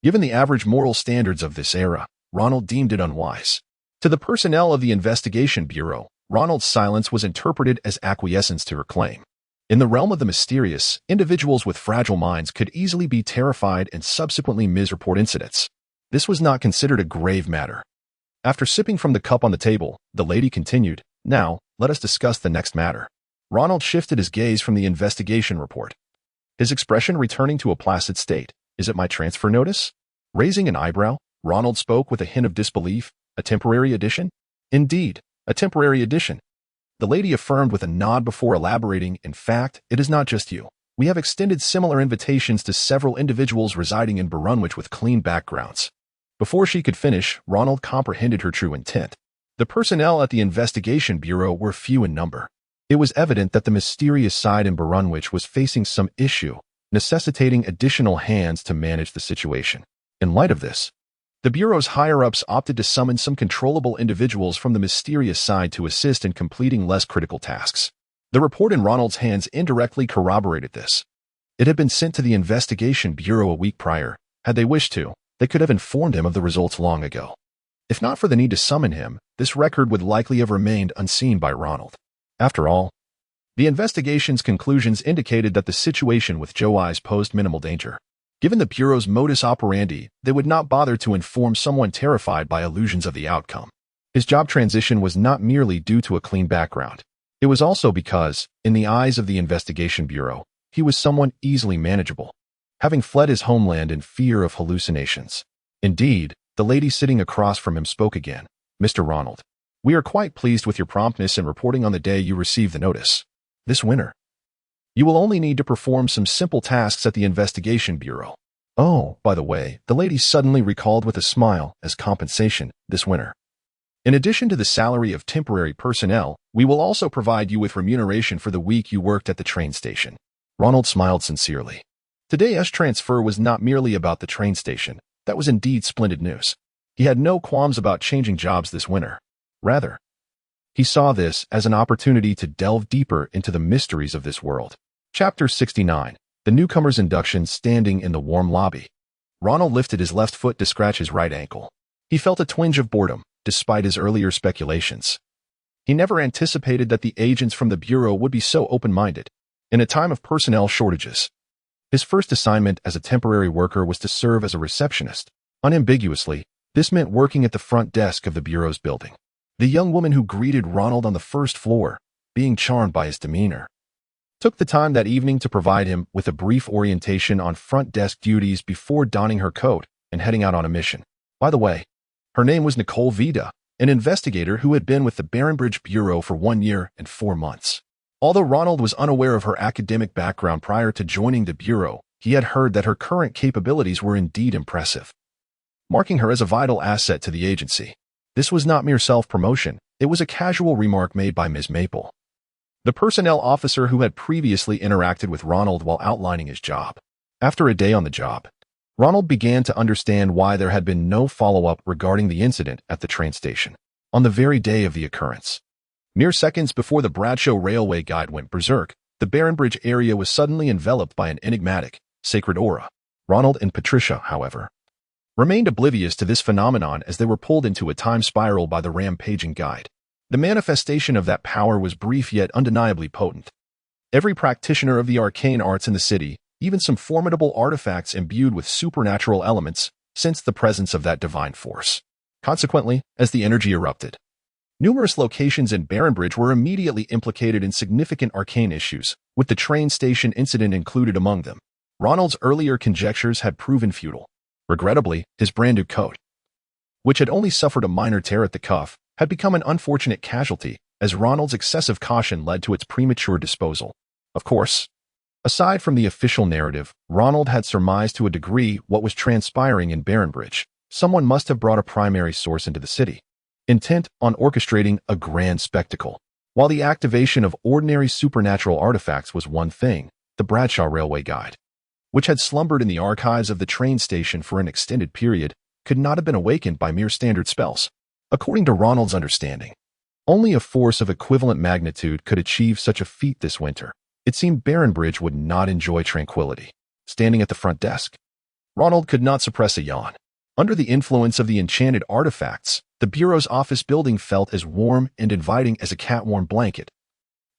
Given the average moral standards of this era, Ronald deemed it unwise. To the personnel of the Investigation Bureau, Ronald's silence was interpreted as acquiescence to her claim. In the realm of the mysterious, individuals with fragile minds could easily be terrified and subsequently misreport incidents. This was not considered a grave matter. After sipping from the cup on the table, the lady continued, Now, let us discuss the next matter. Ronald shifted his gaze from the investigation report, his expression returning to a placid state. Is it my transfer notice? Raising an eyebrow, Ronald spoke with a hint of disbelief. A temporary addition? Indeed, a temporary addition. The lady affirmed with a nod before elaborating, In fact, it is not just you. We have extended similar invitations to several individuals residing in Barunwich with clean backgrounds. Before she could finish, Ronald comprehended her true intent. The personnel at the Investigation Bureau were few in number. It was evident that the mysterious side in Barunwich was facing some issue, necessitating additional hands to manage the situation. In light of this, the Bureau's higher-ups opted to summon some controllable individuals from the mysterious side to assist in completing less critical tasks. The report in Ronald's hands indirectly corroborated this. It had been sent to the Investigation Bureau a week prior. Had they wished to, they could have informed him of the results long ago. If not for the need to summon him, this record would likely have remained unseen by Ronald. After all, the investigation's conclusions indicated that the situation with Joe Eyes posed minimal danger. Given the Bureau's modus operandi, they would not bother to inform someone terrified by illusions of the outcome. His job transition was not merely due to a clean background. It was also because, in the eyes of the Investigation Bureau, he was someone easily manageable, having fled his homeland in fear of hallucinations. Indeed, the lady sitting across from him spoke again. "Mr. Ronald, we are quite pleased with your promptness in reporting on the day you received the notice. This winter, you will only need to perform some simple tasks at the Investigation Bureau. Oh, by the way," the lady suddenly recalled with a smile, "as compensation, this winter, in addition to the salary of temporary personnel, we will also provide you with remuneration for the week you worked at the train station." Ronald smiled sincerely. Today's transfer was not merely about the train station. That was indeed splendid news. He had no qualms about changing jobs this winter. Rather, he saw this as an opportunity to delve deeper into the mysteries of this world. Chapter 69. The newcomer's induction. Standing in the warm lobby, Ronald lifted his left foot to scratch his right ankle. He felt a twinge of boredom, despite his earlier speculations. He never anticipated that the agents from the Bureau would be so open-minded, in a time of personnel shortages. His first assignment as a temporary worker was to serve as a receptionist. Unambiguously, this meant working at the front desk of the Bureau's building. The young woman who greeted Ronald on the first floor, being charmed by his demeanor, took the time that evening to provide him with a brief orientation on front desk duties before donning her coat and heading out on a mission. By the way, her name was Nicole Vida, an investigator who had been with the Barenbridge Bureau for 1 year and 4 months. Although Ronald was unaware of her academic background prior to joining the Bureau, he had heard that her current capabilities were indeed impressive, marking her as a vital asset to the agency. This was not mere self-promotion, it was a casual remark made by Ms. Maple, the personnel officer who had previously interacted with Ronald while outlining his job. After a day on the job, Ronald began to understand why there had been no follow-up regarding the incident at the train station. On the very day of the occurrence, mere seconds before the Bradshaw Railway Guide went berserk, the Barenbridge area was suddenly enveloped by an enigmatic, sacred aura. Ronald and Patricia, however, remained oblivious to this phenomenon as they were pulled into a time spiral by the rampaging guide. The manifestation of that power was brief yet undeniably potent. Every practitioner of the arcane arts in the city, even some formidable artifacts imbued with supernatural elements, sensed the presence of that divine force. Consequently, as the energy erupted, numerous locations in Barenbridge were immediately implicated in significant arcane issues, with the train station incident included among them. Ronald's earlier conjectures had proven futile. Regrettably, his brand-new coat, which had only suffered a minor tear at the cuff, had become an unfortunate casualty, as Ronald's excessive caution led to its premature disposal. Of course, aside from the official narrative, Ronald had surmised to a degree what was transpiring in Barenbridge. Someone must have brought a primary source into the city, intent on orchestrating a grand spectacle. While the activation of ordinary supernatural artifacts was one thing, the Bradshaw Railway Guide, which had slumbered in the archives of the train station for an extended period, could not have been awakened by mere standard spells. According to Ronald's understanding, only a force of equivalent magnitude could achieve such a feat this winter. It seemed Barenbridge would not enjoy tranquility. Standing at the front desk, Ronald could not suppress a yawn. Under the influence of the enchanted artifacts, the Bureau's office building felt as warm and inviting as a cat-warm blanket,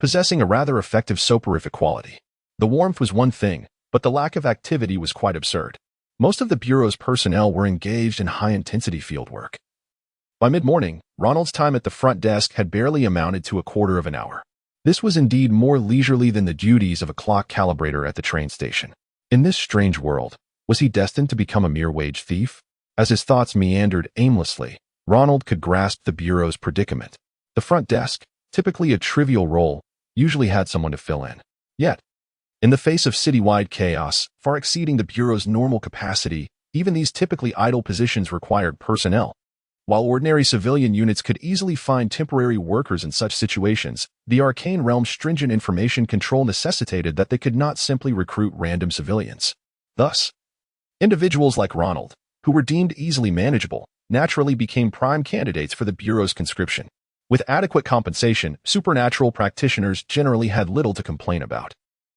possessing a rather effective soporific quality. The warmth was one thing, but the lack of activity was quite absurd. Most of the Bureau's personnel were engaged in high-intensity fieldwork. By mid-morning, Ronald's time at the front desk had barely amounted to a quarter of an hour. This was indeed more leisurely than the duties of a clock calibrator at the train station. In this strange world, was he destined to become a mere wage thief? As his thoughts meandered aimlessly, Ronald could grasp the Bureau's predicament. The front desk, typically a trivial role, usually had someone to fill in. Yet, in the face of citywide chaos, far exceeding the Bureau's normal capacity, even these typically idle positions required personnel. While ordinary civilian units could easily find temporary workers in such situations, the arcane realm's stringent information control necessitated that they could not simply recruit random civilians. Thus, individuals like Ronald, who were deemed easily manageable, naturally became prime candidates for the Bureau's conscription. With adequate compensation, supernatural practitioners generally had little to complain about.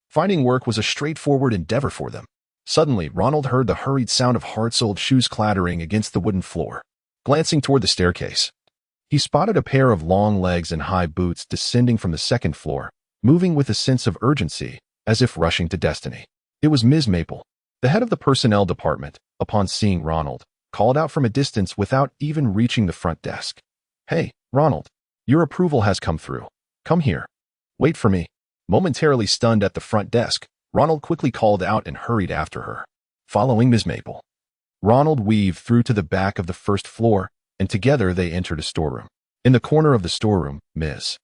Finding work was a straightforward endeavor for them. Suddenly, Ronald heard the hurried sound of hard-soled shoes clattering against the wooden floor. Glancing toward the staircase, he spotted a pair of long legs and high boots descending from the second floor, moving with a sense of urgency, as if rushing to destiny. It was Ms. Maple, The head of the personnel department, upon seeing Ronald, called out from a distance without even reaching the front desk. "Hey, Ronald, your approval has come through. Come here. Wait for me." Momentarily stunned at the front desk, Ronald quickly called out and hurried after her. Following Ms. Maple, Ronald weaved through to the back of the first floor, and together they entered a storeroom. In the corner of the storeroom, Ms.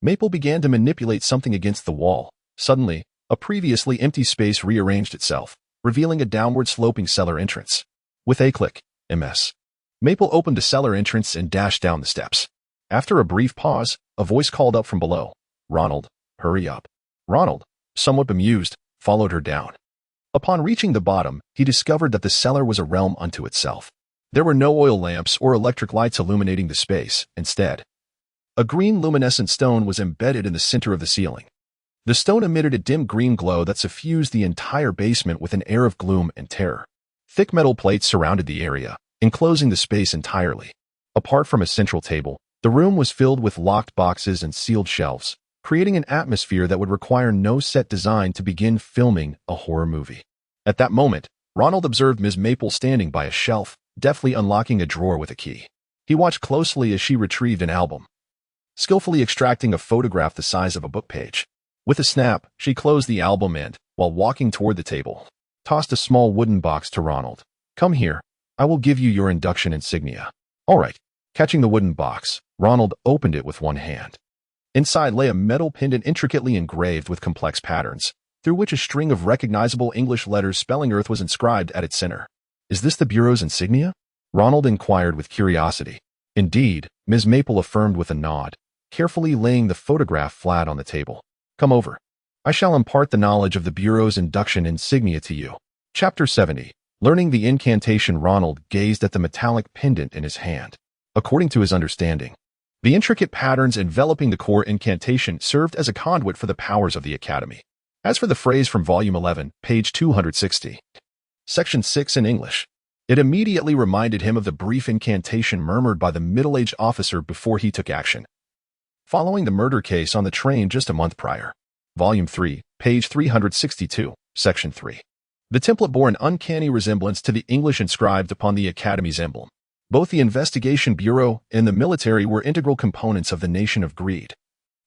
Maple began to manipulate something against the wall. Suddenly, a previously empty space rearranged itself, revealing a downward-sloping cellar entrance. With a click, Ms. Maple opened a cellar entrance and dashed down the steps. After a brief pause, a voice called up from below. "Ronald, hurry up." Ronald, somewhat bemused, followed her down. Upon reaching the bottom, he discovered that the cellar was a realm unto itself. There were no oil lamps or electric lights illuminating the space. Instead, a green luminescent stone was embedded in the center of the ceiling. The stone emitted a dim green glow that suffused the entire basement with an air of gloom and terror. Thick metal plates surrounded the area, enclosing the space entirely. Apart from a central table, the room was filled with locked boxes and sealed shelves, creating an atmosphere that would require no set design to begin filming a horror movie. At that moment, Ronald observed Ms. Maple standing by a shelf, deftly unlocking a drawer with a key. He watched closely as she retrieved an album, skillfully extracting a photograph the size of a book page. With a snap, she closed the album and, while walking toward the table, tossed a small wooden box to Ronald. "Come here. I will give you your induction insignia." "All right." Catching the wooden box, Ronald opened it with one hand. Inside lay a metal pendant intricately engraved with complex patterns, through which a string of recognizable English letters spelling Earth was inscribed at its center. "Is this the Bureau's insignia?" Ronald inquired with curiosity. "Indeed," Ms. Maple affirmed with a nod, carefully laying the photograph flat on the table. "Come over. I shall impart the knowledge of the Bureau's induction insignia to you." Chapter 70. Learning the incantation. Ronald gazed at the metallic pendant in his hand. According to his understanding, the intricate patterns enveloping the core incantation served as a conduit for the powers of the Academy. As for the phrase from Volume 11, page 260, Section 6 in English, it immediately reminded him of the brief incantation murmured by the middle-aged officer before he took action, following the murder case on the train just a month prior. Volume 3, page 362, Section 3. The template bore an uncanny resemblance to the English inscribed upon the Academy's emblem. Both the Investigation Bureau and the military were integral components of the Nation of Greed,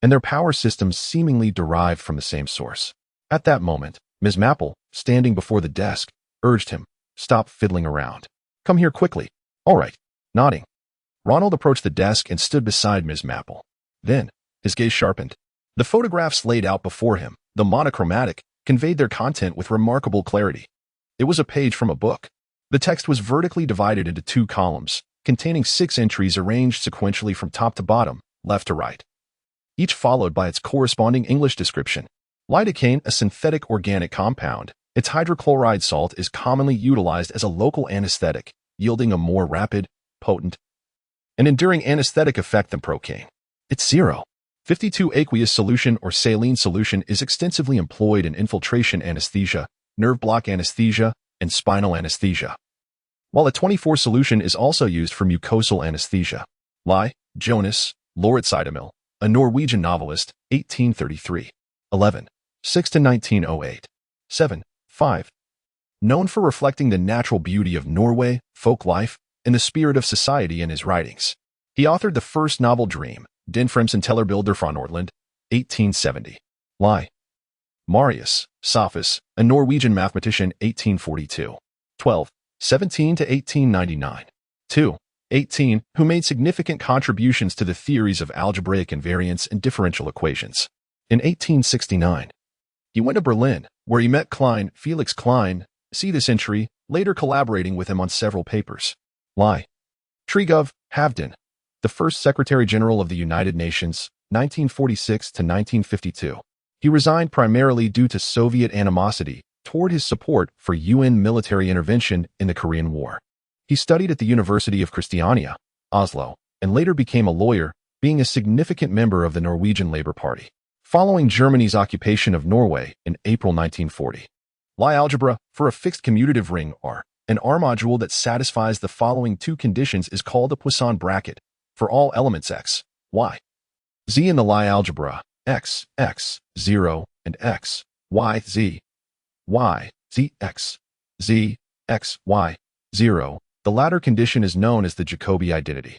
and their power systems seemingly derived from the same source. At that moment, Ms. Maple, standing before the desk, urged him, "Stop fiddling around. Come here quickly." "All right." Nodding, Ronald approached the desk and stood beside Ms. Maple. Then, his gaze sharpened. The photographs laid out before him, the monochromatic, conveyed their content with remarkable clarity. It was a page from a book. The text was vertically divided into 2 columns, containing 6 entries arranged sequentially from top to bottom, left to right, each followed by its corresponding English description. Lidocaine, a synthetic organic compound, its hydrochloride salt is commonly utilized as a local anesthetic, yielding a more rapid, potent, and enduring anesthetic effect than procaine. Its 0.52 aqueous solution or saline solution is extensively employed in infiltration anesthesia, nerve block anesthesia, and spinal anesthesia, while a 24 solution is also used for mucosal anesthesia. Lie, Jonas, Lauritz-Idemil, a Norwegian novelist, 1833. 11. 6 to 1908. 7. 5. Known for reflecting the natural beauty of Norway, folk life, and the spirit of society in his writings. He authored the first novel Dream, Den Fremsentellerbilder fra Nordland, 1870. Lie. Marius, Sophus, a Norwegian mathematician, 1842. 12. 17 to 1899. 2. 18, who made significant contributions to the theories of algebraic invariance and differential equations. In 1869, he went to Berlin, where he met Felix Klein, see this entry, later collaborating with him on several papers. Lie. Trigov, Havden, the first Secretary General of the United Nations, 1946 to 1952. He resigned primarily due to Soviet animosity toward his support for UN military intervention in the Korean War. He studied at the University of Christiania, Oslo, and later became a lawyer, being a significant member of the Norwegian Labour Party. Following Germany's occupation of Norway in April 1940. Lie algebra for a fixed commutative ring R. An R module that satisfies the following 2 conditions is called a Poisson bracket for all elements x, y, z in the Lie algebra, x, x, 0, and x, y, z, y, z, x. z, x, y, 0. The latter condition is known as the Jacobi identity.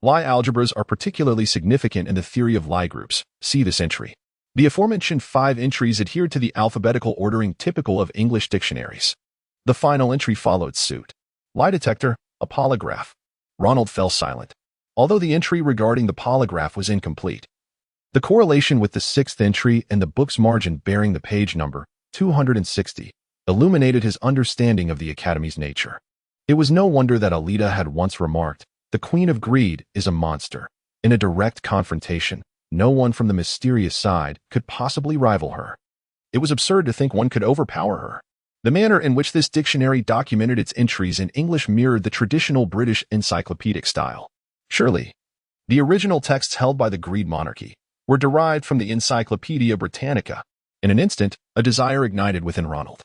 Lie algebras are particularly significant in the theory of Lie groups. See this entry. The aforementioned 5 entries adhered to the alphabetical ordering typical of English dictionaries. The final entry followed suit. Lie detector, a polygraph. Ronald fell silent, although the entry regarding the polygraph was incomplete. The correlation with the 6th entry and the book's margin bearing the page number, 260, illuminated his understanding of the Academy's nature. It was no wonder that Alida had once remarked, "The Queen of Greed is a monster." In a direct confrontation, no one from the mysterious side could possibly rival her. It was absurd to think one could overpower her. The manner in which this dictionary documented its entries in English mirrored the traditional British encyclopedic style. Surely, the original texts held by the Greed monarchy were derived from the Encyclopedia Britannica. In an instant, a desire ignited within Ronald.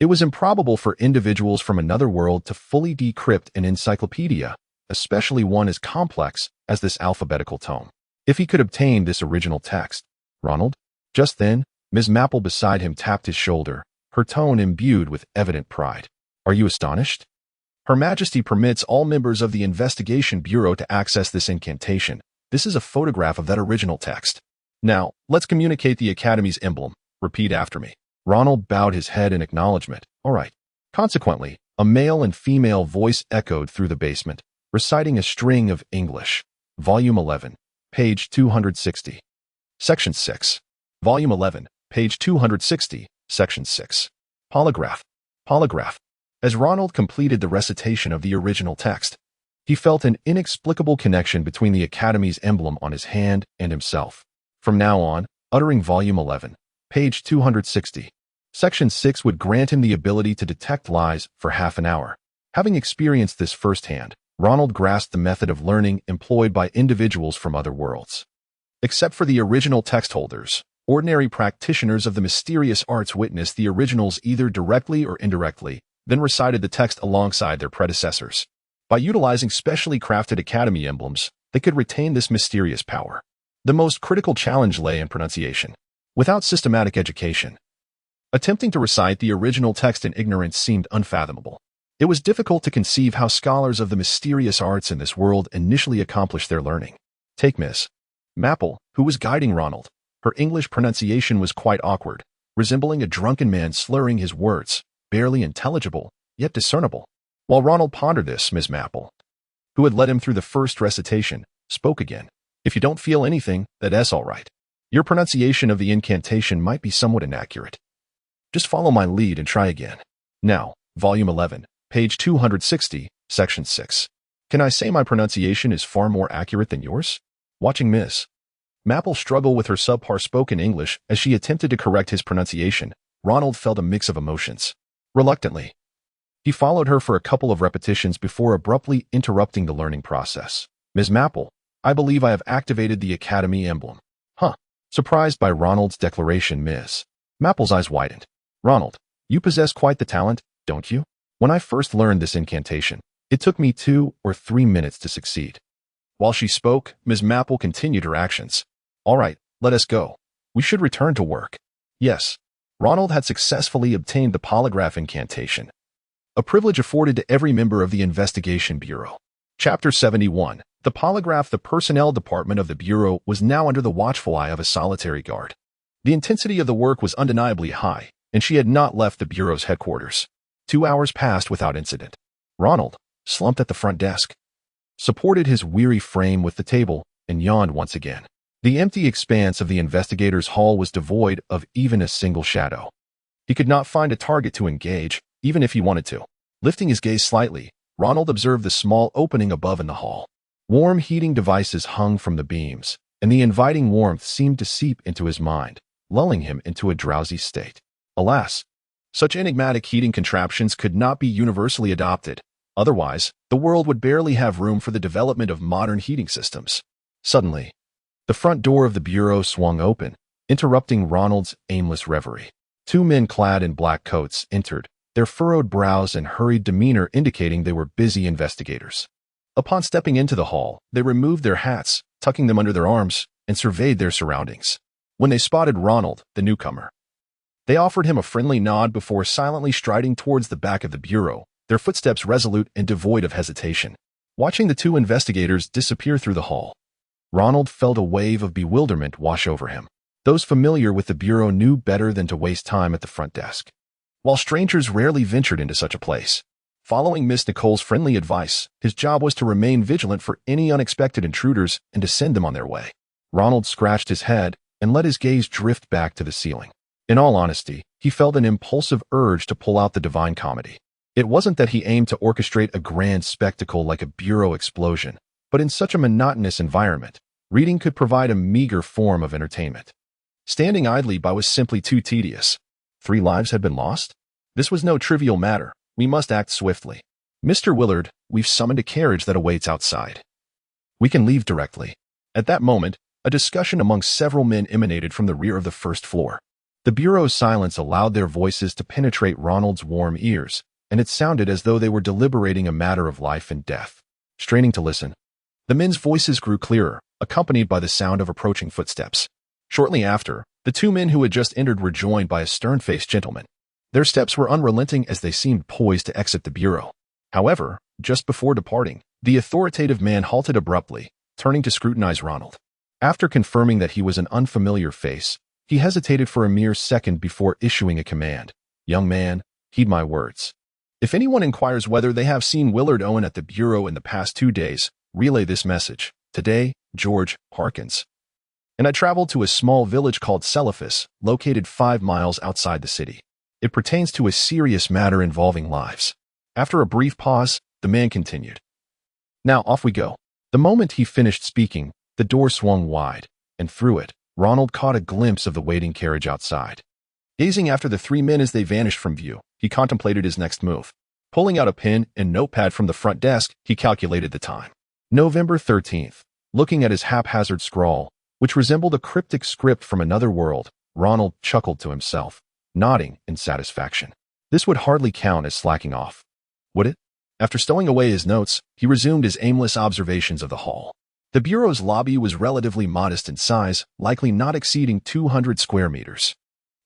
It was improbable for individuals from another world to fully decrypt an encyclopedia, especially one as complex as this alphabetical tome. If he could obtain this original text, Ronald? Just then, Ms. Maple beside him tapped his shoulder, her tone imbued with evident pride. "Are you astonished? Her Majesty permits all members of the Investigation Bureau to access this incantation. This is a photograph of that original text. Now, let's communicate the Academy's emblem. Repeat after me." Ronald bowed his head in acknowledgement. "All right." Consequently, a male and female voice echoed through the basement, reciting a string of English. Volume 11, page 260. Section 6. Volume 11, page 260, Section 6. Polygraph. Polygraph. As Ronald completed the recitation of the original text, he felt an inexplicable connection between the Academy's emblem on his hand and himself. From now on, uttering Volume 11, page 260, Section 6 would grant him the ability to detect lies for half an hour. Having experienced this firsthand, Ronald grasped the method of learning employed by individuals from other worlds. Except for the original text holders, ordinary practitioners of the mysterious arts witnessed the originals either directly or indirectly, then recited the text alongside their predecessors. By utilizing specially crafted Academy emblems, they could retain this mysterious power. The most critical challenge lay in pronunciation. Without systematic education, attempting to recite the original text in ignorance seemed unfathomable. It was difficult to conceive how scholars of the mysterious arts in this world initially accomplished their learning. Take Miss Maple, who was guiding Ronald. Her English pronunciation was quite awkward, resembling a drunken man slurring his words, barely intelligible, yet discernible. While Ronald pondered this, Miss Maple, who had led him through the first recitation, spoke again. "If you don't feel anything, that's all right. Your pronunciation of the incantation might be somewhat inaccurate. Just follow my lead and try again." Now, Volume 11, page 260, Section 6. "Can I say my pronunciation is far more accurate than yours?" Watching Miss Maple struggle with her subpar spoken English as she attempted to correct his pronunciation, Ronald felt a mix of emotions. Reluctantly, he followed her for a couple of repetitions before abruptly interrupting the learning process. "Ms. Maple, I believe I have activated the Academy emblem." "Huh." Surprised by Ronald's declaration, Ms. Maple's eyes widened. "Ronald, you possess quite the talent, don't you? When I first learned this incantation, it took me 2 or 3 minutes to succeed." While she spoke, Ms. Maple continued her actions. "All right, let us go. We should return to work." Yes, Ronald had successfully obtained the polygraph incantation, a privilege afforded to every member of the Investigation Bureau. Chapter 71. The polygraph. The personnel department of the Bureau was now under the watchful eye of a solitary guard. The intensity of the work was undeniably high, and she had not left the Bureau's headquarters. 2 hours passed without incident. Ronald, slumped at the front desk, supported his weary frame with the table and yawned once again. The empty expanse of the investigator's hall was devoid of even a single shadow. He could not find a target to engage, even if he wanted to. Lifting his gaze slightly, Ronald observed the small opening above in the hall. Warm heating devices hung from the beams, and the inviting warmth seemed to seep into his mind, lulling him into a drowsy state. Alas, such enigmatic heating contraptions could not be universally adopted. Otherwise, the world would barely have room for the development of modern heating systems. Suddenly, the front door of the Bureau swung open, interrupting Ronald's aimless reverie. 2 men clad in black coats entered, their furrowed brows and hurried demeanor indicating they were busy investigators. Upon stepping into the hall, they removed their hats, tucking them under their arms, and surveyed their surroundings. When they spotted Ronald, the newcomer, They offered him a friendly nod before silently striding towards the back of the bureau, their footsteps resolute and devoid of hesitation. Watching the two investigators disappear through the hall, Ronald felt a wave of bewilderment wash over him. Those familiar with the bureau knew better than to waste time at the front desk, while strangers rarely ventured into such a place. Following Miss Nicole's friendly advice, his job was to remain vigilant for any unexpected intruders and to send them on their way. Ronald scratched his head and let his gaze drift back to the ceiling. In all honesty, he felt an impulsive urge to pull out the Divine Comedy. It wasn't that he aimed to orchestrate a grand spectacle like a bureau explosion, but in such a monotonous environment, reading could provide a meager form of entertainment. Standing idly by was simply too tedious. 3 lives had been lost? This was no trivial matter. We must act swiftly. Mr. Willard, we've summoned a carriage that awaits outside. We can leave directly. At that moment, a discussion among several men emanated from the rear of the first floor. The bureau's silence allowed their voices to penetrate Ronald's warm ears, and it sounded as though they were deliberating a matter of life and death. Straining to listen, the men's voices grew clearer, accompanied by the sound of approaching footsteps. Shortly after, the 2 men who had just entered were joined by a stern-faced gentleman. Their steps were unrelenting as they seemed poised to exit the bureau. However, just before departing, the authoritative man halted abruptly, turning to scrutinize Ronald. After confirming that he was an unfamiliar face, he hesitated for a mere second before issuing a command. Young man, heed my words. If anyone inquires whether they have seen Willard Owen at the bureau in the past 2 days, relay this message. Today, George Harkins. And I traveled to a small village called Celephus, located 5 miles outside the city. It pertains to a serious matter involving lives. After a brief pause, the man continued. Now off we go. The moment he finished speaking, the door swung wide, and through it, Ronald caught a glimpse of the waiting carriage outside. Gazing after the 3 men as they vanished from view, he contemplated his next move. Pulling out a pen and notepad from the front desk, he calculated the time. November 13th. Looking at his haphazard scrawl, which resembled a cryptic script from another world, Ronald chuckled to himself, nodding in satisfaction. This would hardly count as slacking off, would it? After stowing away his notes, he resumed his aimless observations of the hall. The bureau's lobby was relatively modest in size, likely not exceeding 200 square meters.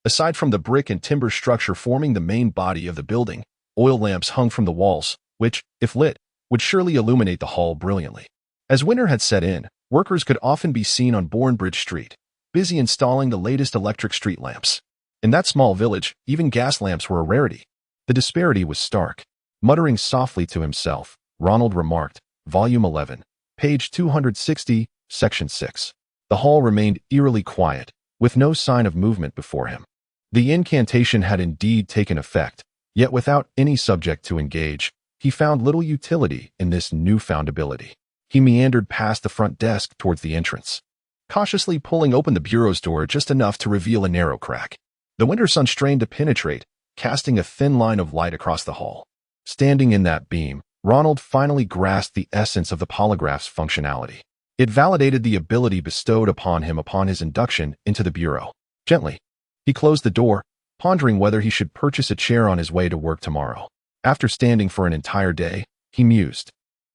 Aside from the brick and timber structure forming the main body of the building, oil lamps hung from the walls, which, if lit, would surely illuminate the hall brilliantly. As winter had set in, workers could often be seen on Bournebridge Street, busy installing the latest electric street lamps. In that small village, even gas lamps were a rarity. The disparity was stark. Muttering softly to himself, Ronald remarked, Volume 11, page 260, Section 6. The hall remained eerily quiet, with no sign of movement before him. The incantation had indeed taken effect, yet without any subject to engage, he found little utility in this newfound ability. He meandered past the front desk towards the entrance, cautiously pulling open the bureau's door just enough to reveal a narrow crack. The winter sun strained to penetrate, casting a thin line of light across the hall. Standing in that beam, Ronald finally grasped the essence of the polygraph's functionality. It validated the ability bestowed upon him upon his induction into the bureau. Gently, he closed the door, pondering whether he should purchase a chair on his way to work tomorrow. After standing for an entire day, he mused.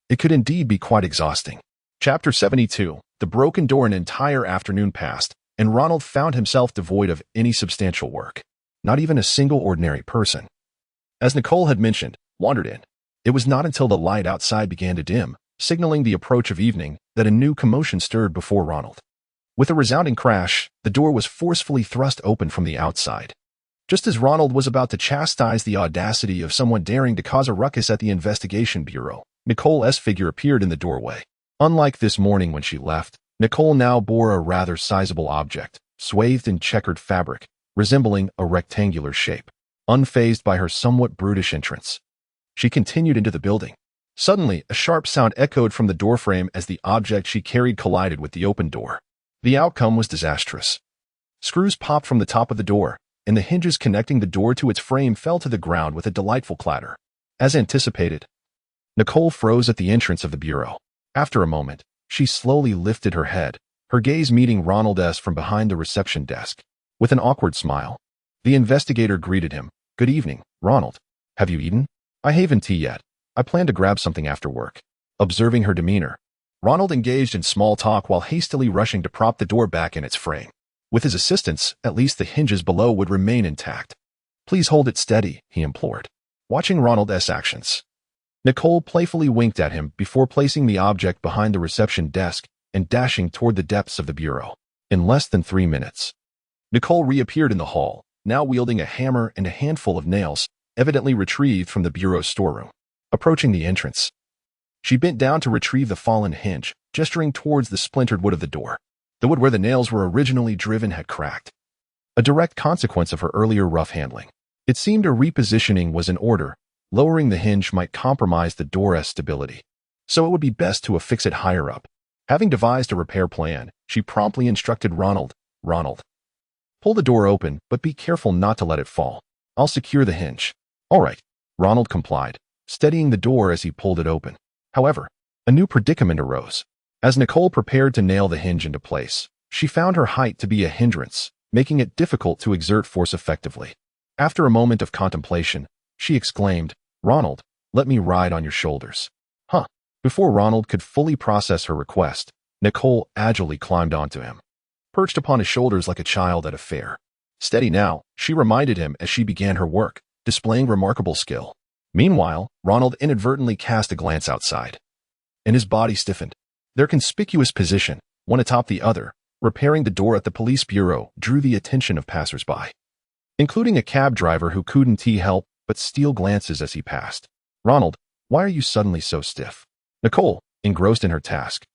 It could indeed be quite exhausting. Chapter 72. The broken door. An entire afternoon passed, and Ronald found himself devoid of any substantial work. Not even a single ordinary person, as Nicole had mentioned, wandered in. It was not until the light outside began to dim, signaling the approach of evening, that a new commotion stirred before Ronald. With a resounding crash, the door was forcefully thrust open from the outside. Just as Ronald was about to chastise the audacity of someone daring to cause a ruckus at the investigation bureau, Nicole's figure appeared in the doorway. Unlike this morning when she left, Nicole now bore a rather sizable object, swathed in checkered fabric, resembling a rectangular shape. Unfazed by her somewhat brutish entrance, she continued into the building. Suddenly, a sharp sound echoed from the doorframe as the object she carried collided with the open door. The outcome was disastrous. Screws popped from the top of the door, and the hinges connecting the door to its frame fell to the ground with a delightful clatter. As anticipated, Nicole froze at the entrance of the bureau. After a moment, she slowly lifted her head, her gaze meeting Ronald's from behind the reception desk. With an awkward smile, the investigator greeted him. Good evening, Ronald. Have you eaten? I haven't tea yet. I plan to grab something after work. Observing her demeanor, Ronald engaged in small talk while hastily rushing to prop the door back in its frame. With his assistance, at least the hinges below would remain intact. Please hold it steady, he implored, watching Ronald's actions. Nicole playfully winked at him before placing the object behind the reception desk and dashing toward the depths of the bureau. In less than 3 minutes, Nicole reappeared in the hall, now wielding a hammer and a handful of nails, evidently retrieved from the bureau's storeroom. Approaching the entrance, she bent down to retrieve the fallen hinge, gesturing towards the splintered wood of the door. The wood where the nails were originally driven had cracked, a direct consequence of her earlier rough handling. It seemed a repositioning was in order. Lowering the hinge might compromise the door's stability, so it would be best to affix it higher up. Having devised a repair plan, she promptly instructed Ronald, pull the door open, but be careful not to let it fall. I'll secure the hinge. All right, Ronald complied, steadying the door as he pulled it open. However, a new predicament arose. As Nicole prepared to nail the hinge into place, she found her height to be a hindrance, making it difficult to exert force effectively. After a moment of contemplation, she exclaimed, Ronald, let me ride on your shoulders. Huh. Before Ronald could fully process her request, Nicole agilely climbed onto him, perched upon his shoulders like a child at a fair. Steady now, she reminded him as she began her work, displaying remarkable skill. Meanwhile, Ronald inadvertently cast a glance outside, and his body stiffened. Their conspicuous position, one atop the other, repairing the door at the police bureau, drew the attention of passersby, including a cab driver who couldn't help but steal glances as he passed. Ronald, why are you suddenly so stiff? Nicole, engrossed in her task,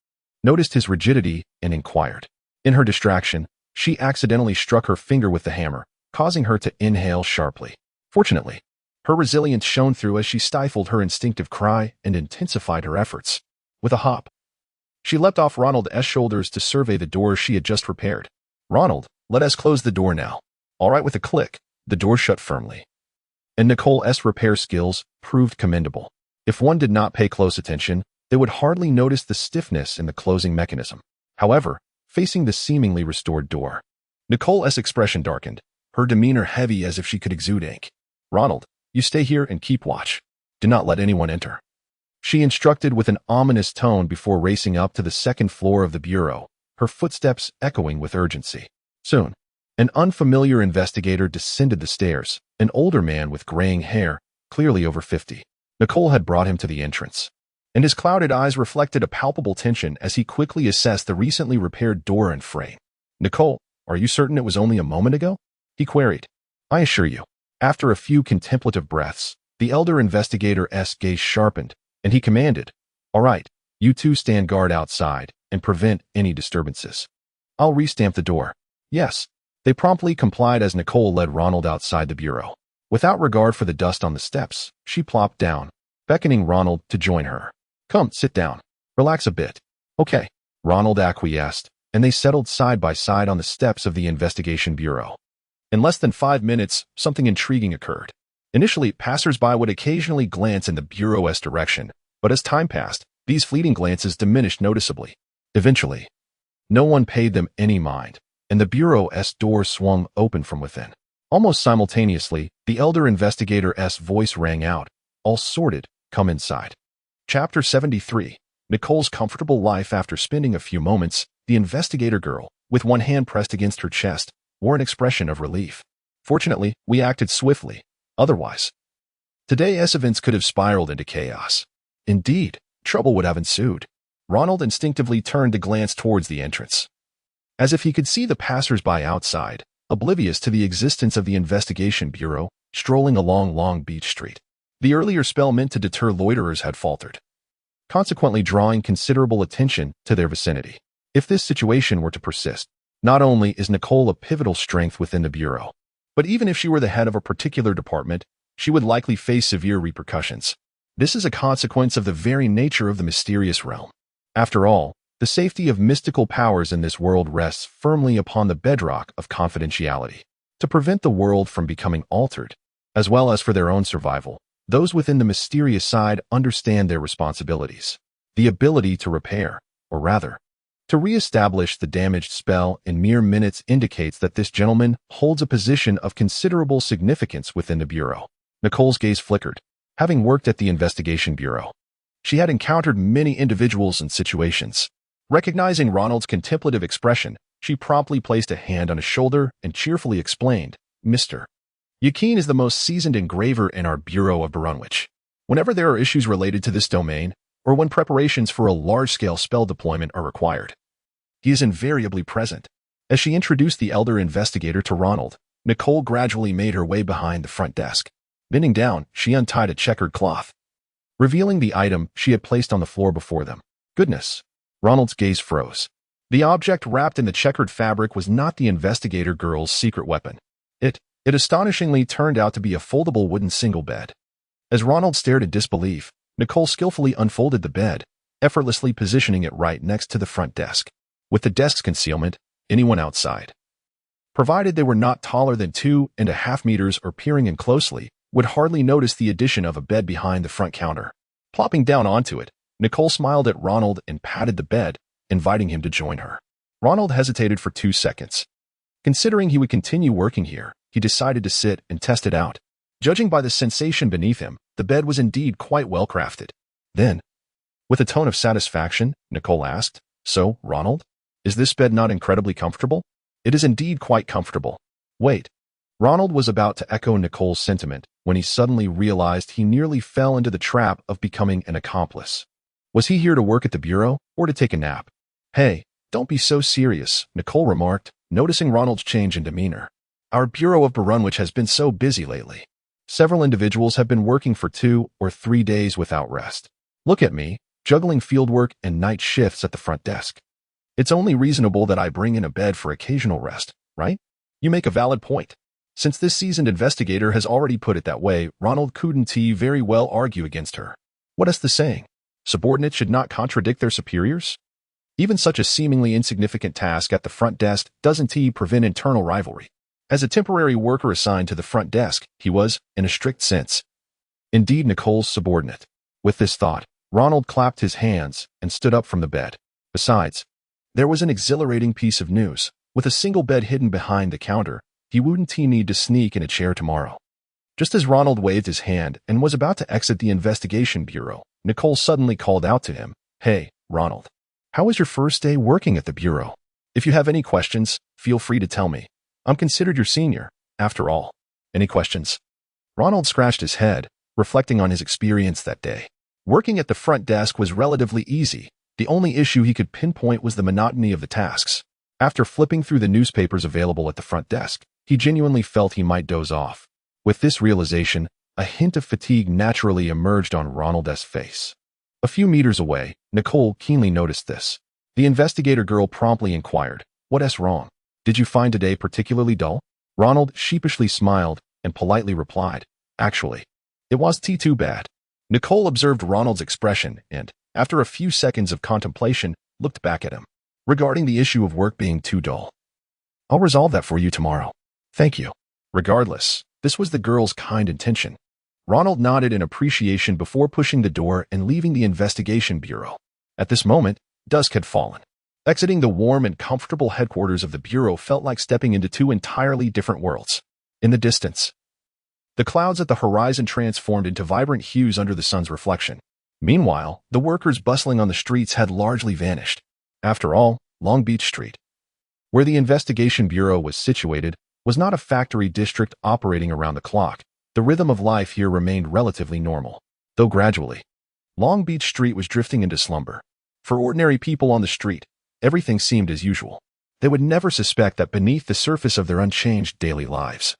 noticed his rigidity and inquired. In her distraction, she accidentally struck her finger with the hammer, causing her to inhale sharply. Fortunately, her resilience shone through as she stifled her instinctive cry and intensified her efforts. With a hop, she leapt off Ronald's shoulders to survey the door she had just repaired. Ronald, let us close the door now. All right. With a click, the door shut firmly, and Nicole's repair skills proved commendable. If one did not pay close attention, they would hardly notice the stiffness in the closing mechanism. However, facing the seemingly restored door, Nicole's expression darkened, her demeanor heavy as if she could exude ink. Ronald, you stay here and keep watch. Do not let anyone enter, she instructed with an ominous tone before racing up to the second floor of the bureau, her footsteps echoing with urgency. Soon, an unfamiliar investigator descended the stairs, an older man with graying hair, clearly over 50. Nicole had brought him to the entrance, and his clouded eyes reflected a palpable tension as he quickly assessed the recently repaired door and frame. Nicole, are you certain it was only a moment ago? He queried. I assure you. After a few contemplative breaths, the elder investigator's gaze sharpened, and he commanded, All right, you two stand guard outside and prevent any disturbances. I'll restamp the door. Yes. They promptly complied as Nicole led Ronald outside the bureau. Without regard for the dust on the steps, she plopped down, beckoning Ronald to join her. Come, sit down. Relax a bit. Okay. Ronald acquiesced, and they settled side by side on the steps of the investigation bureau. In less than 5 minutes, something intriguing occurred. Initially, passersby would occasionally glance in the bureau's direction, but as time passed, these fleeting glances diminished noticeably. Eventually, no one paid them any mind, and the bureau's door swung open from within. Almost simultaneously, the elder investigator's voice rang out, All sorted, come inside. Chapter 73. Nicole's comfortable life. After spending a few moments, the investigator girl, with one hand pressed against her chest, wore an expression of relief. Fortunately, we acted swiftly. Otherwise, today's events could have spiraled into chaos. Indeed, trouble would have ensued. Ronald instinctively turned to glance towards the entrance, as if he could see the passersby outside, oblivious to the existence of the investigation bureau, strolling along Long Beach Street. The earlier spell meant to deter loiterers had faltered, consequently drawing considerable attention to their vicinity. If this situation were to persist, not only is Nicole a pivotal strength within the bureau, but even if she were the head of a particular department, she would likely face severe repercussions. This is a consequence of the very nature of the mysterious realm. After all, the safety of mystical powers in this world rests firmly upon the bedrock of confidentiality. To prevent the world from becoming altered, as well as for their own survival, those within the mysterious side understand their responsibilities. The ability to repair, or rather, to re-establish the damaged spell in mere minutes indicates that this gentleman holds a position of considerable significance within the bureau. Nicole's gaze flickered. Having worked at the investigation bureau, she had encountered many individuals and situations. Recognizing Ronald's contemplative expression, She promptly placed a hand on his shoulder and cheerfully explained, "Mr. Yakin is the most seasoned engraver in our Bureau of Barunwich. Whenever there are issues related to this domain, or when preparations for a large-scale spell deployment are required, he is invariably present." As she introduced the elder investigator to Ronald, Nicole gradually made her way behind the front desk. Bending down, she untied a checkered cloth, revealing the item she had placed on the floor before them. Goodness! Ronald's gaze froze. The object wrapped in the checkered fabric was not the investigator girl's secret weapon. It astonishingly turned out to be a foldable wooden single bed. As Ronald stared in disbelief, Nicole skillfully unfolded the bed, effortlessly positioning it right next to the front desk. With the desk's concealment, anyone outside, provided they were not taller than 2.5 meters or peering in closely, would hardly notice the addition of a bed behind the front counter. Plopping down onto it, Nicole smiled at Ronald and patted the bed, inviting him to join her. Ronald hesitated for 2 seconds. Considering he would continue working here, he decided to sit and test it out. Judging by the sensation beneath him, the bed was indeed quite well crafted. Then, with a tone of satisfaction, Nicole asked, "So, Ronald, is this bed not incredibly comfortable?" "It is indeed quite comfortable." "Wait." Ronald was about to echo Nicole's sentiment when he suddenly realized he nearly fell into the trap of becoming an accomplice. Was he here to work at the Bureau or to take a nap? "Hey, don't be so serious," Nicole remarked, noticing Ronald's change in demeanor. "Our Bureau of Barunwich has been so busy lately. Several individuals have been working for 2 or 3 days without rest. Look at me, juggling fieldwork and night shifts at the front desk. It's only reasonable that I bring in a bed for occasional rest, right?" "You make a valid point." Since this seasoned investigator has already put it that way, Ronald couldn't very well argue against her. What is the saying? Subordinates should not contradict their superiors? Even such a seemingly insignificant task at the front desk doesn't prevent internal rivalry. As a temporary worker assigned to the front desk, he was, in a strict sense, indeed Nicole's subordinate. With this thought, Ronald clapped his hands and stood up from the bed. Besides, there was an exhilarating piece of news. With a single bed hidden behind the counter, he wouldn't need to sneak in a chair tomorrow. Just as Ronald waved his hand and was about to exit the investigation bureau, Nicole suddenly called out to him, "Hey, Ronald. How was your first day working at the Bureau? If you have any questions, feel free to tell me. I'm considered your senior, after all." "Any questions?" Ronald scratched his head, reflecting on his experience that day. Working at the front desk was relatively easy. The only issue he could pinpoint was the monotony of the tasks. After flipping through the newspapers available at the front desk, he genuinely felt he might doze off. With this realization, a hint of fatigue naturally emerged on Ronald's face. A few meters away, Nicole keenly noticed this. The investigator girl promptly inquired, "What's wrong? Did you find today particularly dull?" Ronald sheepishly smiled and politely replied, "Actually, it was too bad." Nicole observed Ronald's expression and, after a few seconds of contemplation, looked back at him. "Regarding the issue of work being too dull, I'll resolve that for you tomorrow." "Thank you." Regardless, this was the girl's kind intention. Ronald nodded in appreciation before pushing the door and leaving the investigation bureau. At this moment, dusk had fallen. Exiting the warm and comfortable headquarters of the Bureau felt like stepping into 2 entirely different worlds. In the distance, the clouds at the horizon transformed into vibrant hues under the sun's reflection. Meanwhile, the workers bustling on the streets had largely vanished. After all, Long Beach Street, where the investigation bureau was situated, was not a factory district operating around the clock. The rhythm of life here remained relatively normal, though gradually, Long Beach Street was drifting into slumber. For ordinary people on the street, everything seemed as usual. They would never suspect that beneath the surface of their unchanged daily lives,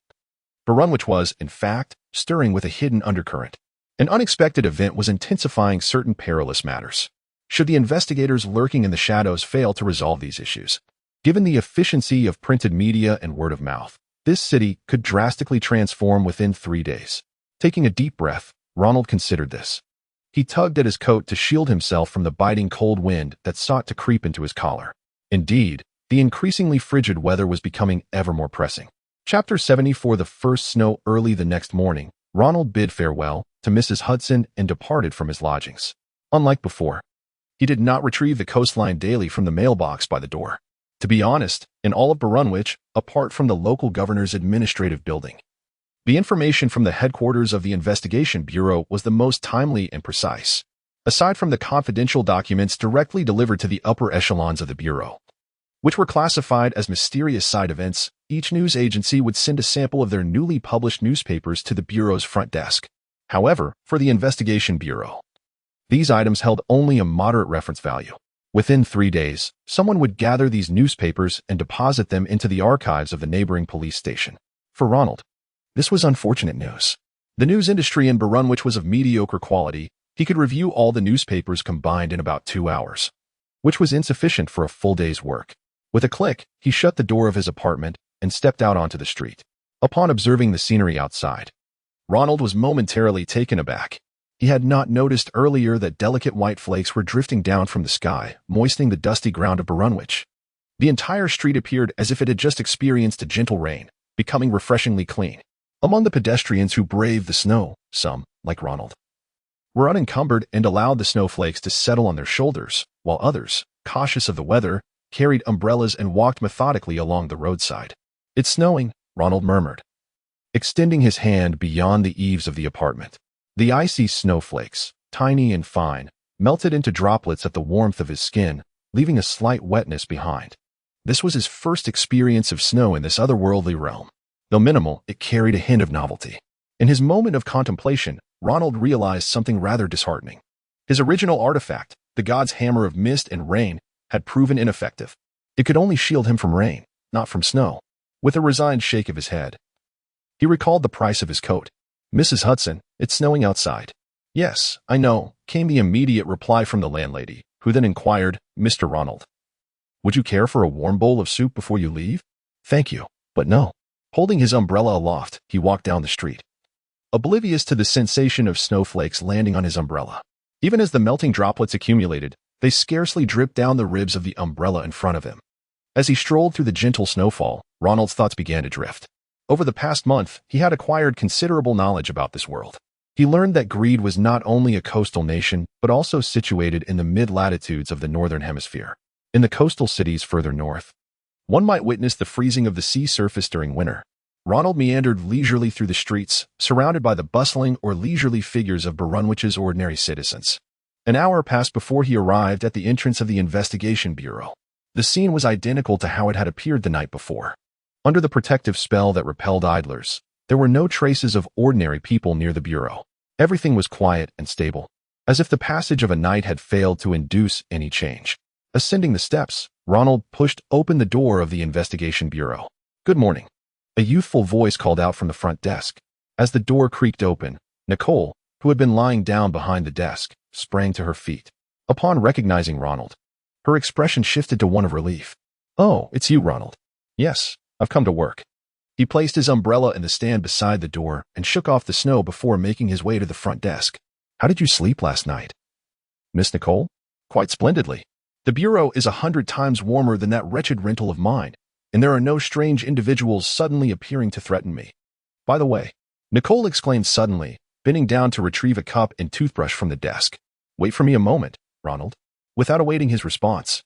Barunwich was, in fact, stirring with a hidden undercurrent. An unexpected event was intensifying certain perilous matters. Should the investigators lurking in the shadows fail to resolve these issues, given the efficiency of printed media and word of mouth, this city could drastically transform within 3 days. Taking a deep breath, Ronald considered this. He tugged at his coat to shield himself from the biting cold wind that sought to creep into his collar. Indeed, the increasingly frigid weather was becoming ever more pressing. Chapter 74. The first snow. Early the next morning, Ronald bid farewell to Mrs. Hudson and departed from his lodgings. Unlike before, he did not retrieve the coastline daily from the mailbox by the door. To be honest, in all of Barunwich, apart from the local governor's administrative building, the information from the headquarters of the Investigation Bureau was the most timely and precise, aside from the confidential documents directly delivered to the upper echelons of the Bureau, which were classified as mysterious side events. Each news agency would send a sample of their newly published newspapers to the Bureau's front desk. However, for the Investigation Bureau, these items held only a moderate reference value. Within 3 days, someone would gather these newspapers and deposit them into the archives of the neighboring police station. For Ronald, this was unfortunate news. The news industry in Barunwich was of mediocre quality. He could review all the newspapers combined in about 2 hours, which was insufficient for a full day's work. With a click, he shut the door of his apartment and stepped out onto the street. Upon observing the scenery outside, Ronald was momentarily taken aback. He had not noticed earlier that delicate white flakes were drifting down from the sky, moistening the dusty ground of Barunwich. The entire street appeared as if it had just experienced a gentle rain, becoming refreshingly clean. Among the pedestrians who braved the snow, some, like Ronald, were unencumbered and allowed the snowflakes to settle on their shoulders, while others, cautious of the weather, carried umbrellas and walked methodically along the roadside. "It's snowing," Ronald murmured, extending his hand beyond the eaves of the apartment. The icy snowflakes, tiny and fine, melted into droplets at the warmth of his skin, leaving a slight wetness behind. This was his first experience of snow in this otherworldly realm. Though minimal, it carried a hint of novelty. In his moment of contemplation, Ronald realized something rather disheartening. His original artifact, the god's hammer of mist and rain, had proven ineffective. It could only shield him from rain, not from snow. With a resigned shake of his head, he recalled the price of his coat. "Mrs. Hudson, it's snowing outside." "Yes, I know," came the immediate reply from the landlady, who then inquired, "Mr. Ronald, would you care for a warm bowl of soup before you leave?" "Thank you, but no." Holding his umbrella aloft, he walked down the street, oblivious to the sensation of snowflakes landing on his umbrella. Even as the melting droplets accumulated, they scarcely dripped down the ribs of the umbrella in front of him. As he strolled through the gentle snowfall, Ronald's thoughts began to drift. Over the past month, he had acquired considerable knowledge about this world. He learned that Greed was not only a coastal nation, but also situated in the mid-latitudes of the northern hemisphere. In the coastal cities further north, one might witness the freezing of the sea surface during winter. Ronald meandered leisurely through the streets, surrounded by the bustling or leisurely figures of Barunwich's ordinary citizens. An hour passed before he arrived at the entrance of the Investigation Bureau. The scene was identical to how it had appeared the night before. Under the protective spell that repelled idlers, there were no traces of ordinary people near the Bureau. Everything was quiet and stable, as if the passage of a night had failed to induce any change. Ascending the steps, Ronald pushed open the door of the Investigation Bureau. "Good morning," a youthful voice called out from the front desk. As the door creaked open, Nicole, who had been lying down behind the desk, sprang to her feet. Upon recognizing Ronald, her expression shifted to one of relief. "Oh, it's you, Ronald." "Yes, I've come to work." He placed his umbrella in the stand beside the door and shook off the snow before making his way to the front desk. "How did you sleep last night?" "Miss Nicole?" "Quite splendidly. The Bureau is 100 times warmer than that wretched rental of mine, and there are no strange individuals suddenly appearing to threaten me. By the way," Nicole exclaimed suddenly, bending down to retrieve a cup and toothbrush from the desk. "Wait for me a moment, Ronald." Without awaiting his response,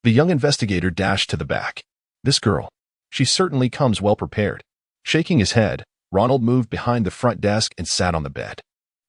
the young investigator dashed to the back. "This girl, she certainly comes well prepared." Shaking his head, Ronald moved behind the front desk and sat on the bed.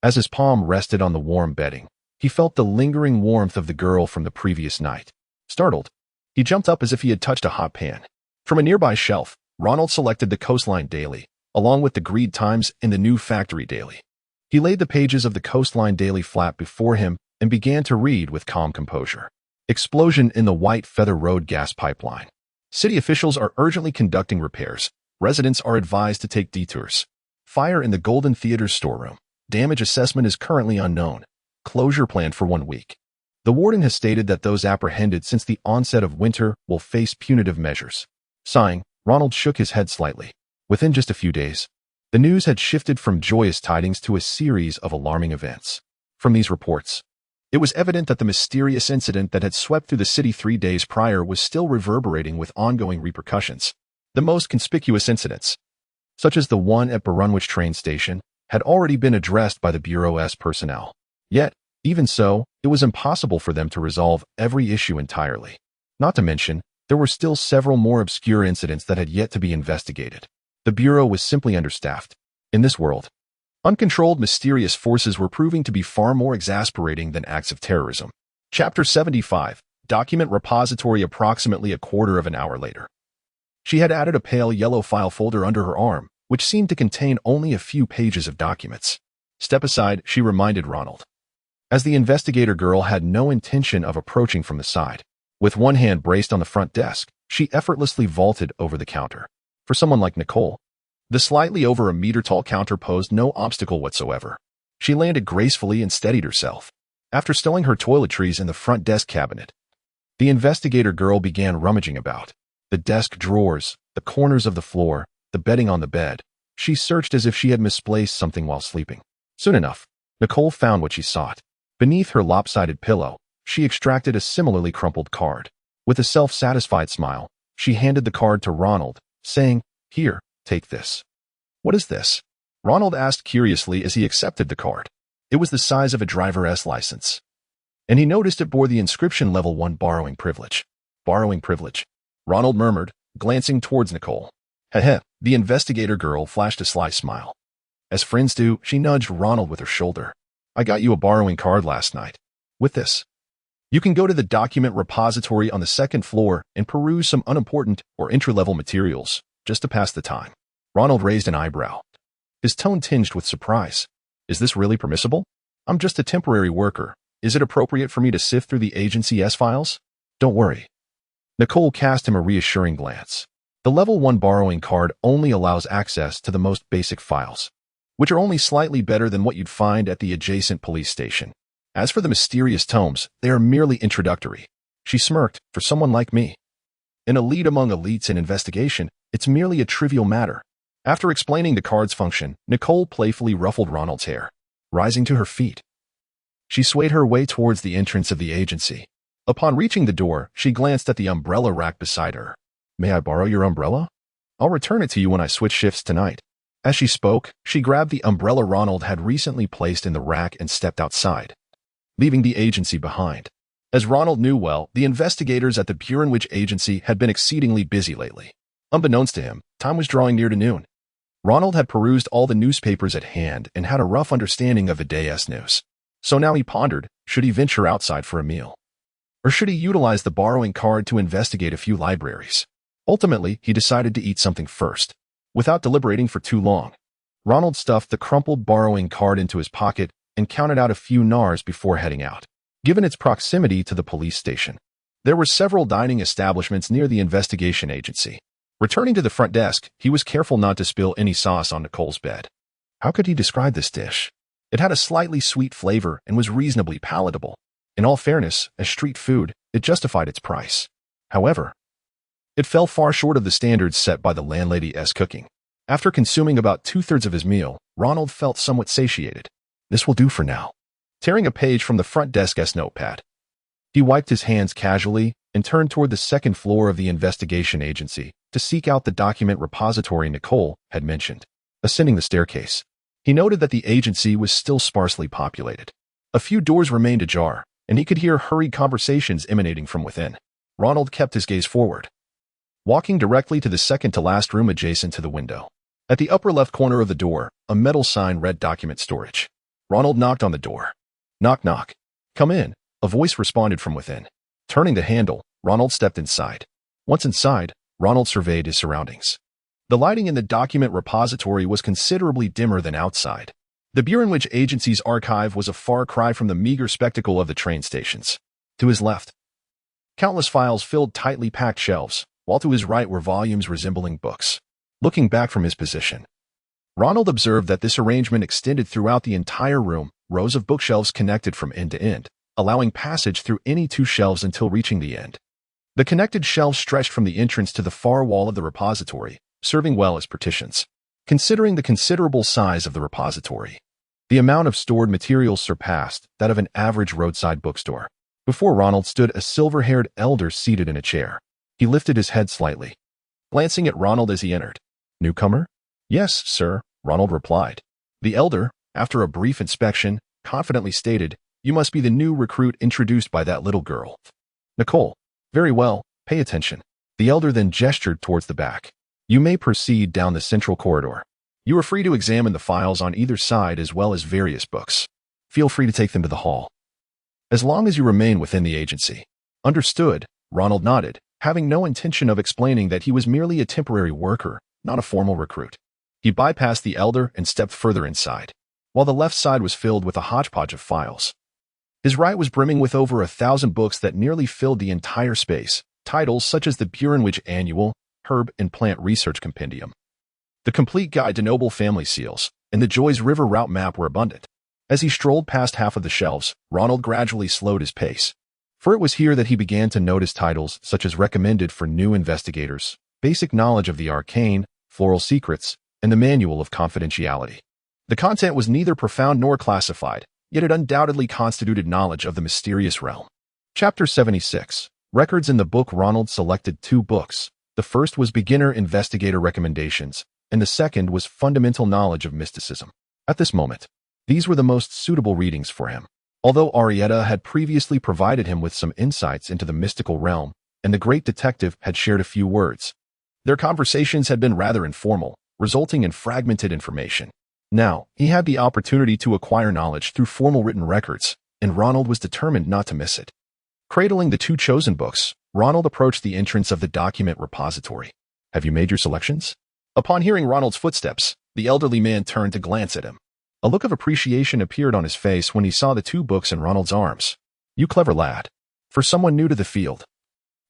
As his palm rested on the warm bedding, he felt the lingering warmth of the girl from the previous night. Startled, he jumped up as if he had touched a hot pan. From a nearby shelf, Ronald selected the Coastline Daily, along with the Greed Times and the New Factory Daily. He laid the pages of the Coastline Daily flat before him and began to read with calm composure. Explosion in the White Feather Road gas pipeline. City officials are urgently conducting repairs. Residents are advised to take detours. Fire in the Golden Theater's storeroom. Damage assessment is currently unknown. Closure planned for 1 week. The warden has stated that those apprehended since the onset of winter will face punitive measures. Sighing, Ronald shook his head slightly. Within just a few days, the news had shifted from joyous tidings to a series of alarming events. From these reports, it was evident that the mysterious incident that had swept through the city 3 days prior was still reverberating with ongoing repercussions. The most conspicuous incidents, such as the one at Barunwich train station, had already been addressed by the Bureau's personnel. Yet, even so, it was impossible for them to resolve every issue entirely. Not to mention, there were still several more obscure incidents that had yet to be investigated. The Bureau was simply understaffed. In this world, uncontrolled mysterious forces were proving to be far more exasperating than acts of terrorism. Chapter 75. document repository approximately a quarter of an hour later. She had added a pale yellow file folder under her arm, which seemed to contain only a few pages of documents. "Step aside," she reminded Ronald. As the investigator girl had no intention of approaching from the side, with one hand braced on the front desk, she effortlessly vaulted over the counter. For someone like Nicole, the slightly over a meter-tall counter posed no obstacle whatsoever. She landed gracefully and steadied herself. After stowing her toiletries in the front desk cabinet, the investigator girl began rummaging about. The desk drawers, the corners of the floor, the bedding on the bed. She searched as if she had misplaced something while sleeping. Soon enough, Nicole found what she sought. Beneath her lopsided pillow, she extracted a similarly crumpled card. With a self-satisfied smile, she handed the card to Ronald, saying, "Here, take this." "What is this?" Ronald asked curiously as he accepted the card. It was the size of a driver's license, and he noticed it bore the inscription Level 1 Borrowing Privilege. "Borrowing privilege," Ronald murmured, glancing towards Nicole. "Heh." The investigator girl flashed a sly smile. As friends do, she nudged Ronald with her shoulder. "I got you a borrowing card last night. With this, you can go to the document repository on the second floor and peruse some unimportant or entry-level materials, just to pass the time." Ronald raised an eyebrow, his tone tinged with surprise. "Is this really permissible? I'm just a temporary worker. Is it appropriate for me to sift through the agency's files?" "Don't worry." Nicole cast him a reassuring glance. The Level 1 borrowing card only allows access to the most basic files, which are only slightly better than what you'd find at the adjacent police station. As for the mysterious tomes, they are merely introductory. She smirked. "For someone like me, an elite among elites in investigation, it's merely a trivial matter." After explaining the card's function, Nicole playfully ruffled Ronald's hair. Rising to her feet, she swayed her way towards the entrance of the agency. Upon reaching the door, she glanced at the umbrella rack beside her. "May I borrow your umbrella? I'll return it to you when I switch shifts tonight." As she spoke, she grabbed the umbrella Ronald had recently placed in the rack and stepped outside, leaving the agency behind. As Ronald knew well, the investigators at the Burenwich Agency had been exceedingly busy lately. Unbeknownst to him, time was drawing near to noon. Ronald had perused all the newspapers at hand and had a rough understanding of the day's news. So now he pondered, should he venture outside for a meal? Or should he utilize the borrowing card to investigate a few libraries? Ultimately, he decided to eat something first. Without deliberating for too long, Ronald stuffed the crumpled borrowing card into his pocket and counted out a few nars before heading out. Given its proximity to the police station, there were several dining establishments near the investigation agency. Returning to the front desk, he was careful not to spill any sauce on Nicole's bed. How could he describe this dish? It had a slightly sweet flavor and was reasonably palatable. In all fairness, as street food, it justified its price. However, it fell far short of the standards set by the landlady's cooking. After consuming about two-thirds of his meal, Ronald felt somewhat satiated. This will do for now. Tearing a page from the front desk's notepad, he wiped his hands casually and turned toward the second floor of the investigation agency to seek out the document repository Nicole had mentioned. Ascending the staircase, he noted that the agency was still sparsely populated. A few doors remained ajar, and he could hear hurried conversations emanating from within. Ronald kept his gaze forward, walking directly to the second-to-last room adjacent to the window. At the upper left corner of the door, a metal sign read Document Storage. Ronald knocked on the door. "Knock, knock." "Come in," a voice responded from within. Turning the handle, Ronald stepped inside. Once inside, Ronald surveyed his surroundings. The lighting in the document repository was considerably dimmer than outside. The Burenwich Agency's archive was a far cry from the meager spectacle of the train stations. To his left, countless files filled tightly packed shelves, while to his right were volumes resembling books. Looking back from his position, Ronald observed that this arrangement extended throughout the entire room, rows of bookshelves connected from end to end, allowing passage through any two shelves until reaching the end. The connected shelves stretched from the entrance to the far wall of the repository, serving well as partitions. Considering the considerable size of the repository, the amount of stored materials surpassed that of an average roadside bookstore. Before Ronald stood a silver-haired elder seated in a chair. He lifted his head slightly, glancing at Ronald as he entered. "Newcomer?" "Yes, sir," Ronald replied. The elder, after a brief inspection, confidently stated, "You must be the new recruit introduced by that little girl, Nicole." "Very well, pay attention." The elder then gestured towards the back. "You may proceed down the central corridor. You are free to examine the files on either side as well as various books. Feel free to take them to the hall, as long as you remain within the agency." Understood, Ronald nodded, having no intention of explaining that he was merely a temporary worker, not a formal recruit. He bypassed the elder and stepped further inside, while the left side was filled with a hodgepodge of files. His right was brimming with over 1,000 books that nearly filled the entire space, titles such as the Burenwich Annual, Herb and Plant Research Compendium, the Complete Guide to Noble Family Seals, and the Joy's River Route Map were abundant. As he strolled past half of the shelves, Ronald gradually slowed his pace. For it was here that he began to notice titles such as Recommended for New Investigators, Basic Knowledge of the Arcane, Floral Secrets, and the Manual of Confidentiality. The content was neither profound nor classified, yet it undoubtedly constituted knowledge of the mysterious realm. Chapter 76. Records in the book. Ronald selected 2 books. The first was Beginner Investigator Recommendations, and the second was Fundamental Knowledge of Mysticism. At this moment, these were the most suitable readings for him. Although Arietta had previously provided him with some insights into the mystical realm, and the great detective had shared a few words, their conversations had been rather informal, resulting in fragmented information. Now, he had the opportunity to acquire knowledge through formal written records, and Ronald was determined not to miss it. Cradling the 2 chosen books, Ronald approached the entrance of the document repository. Have you made your selections? Upon hearing Ronald's footsteps, the elderly man turned to glance at him. A look of appreciation appeared on his face when he saw the 2 books in Ronald's arms. You clever lad. For someone new to the field,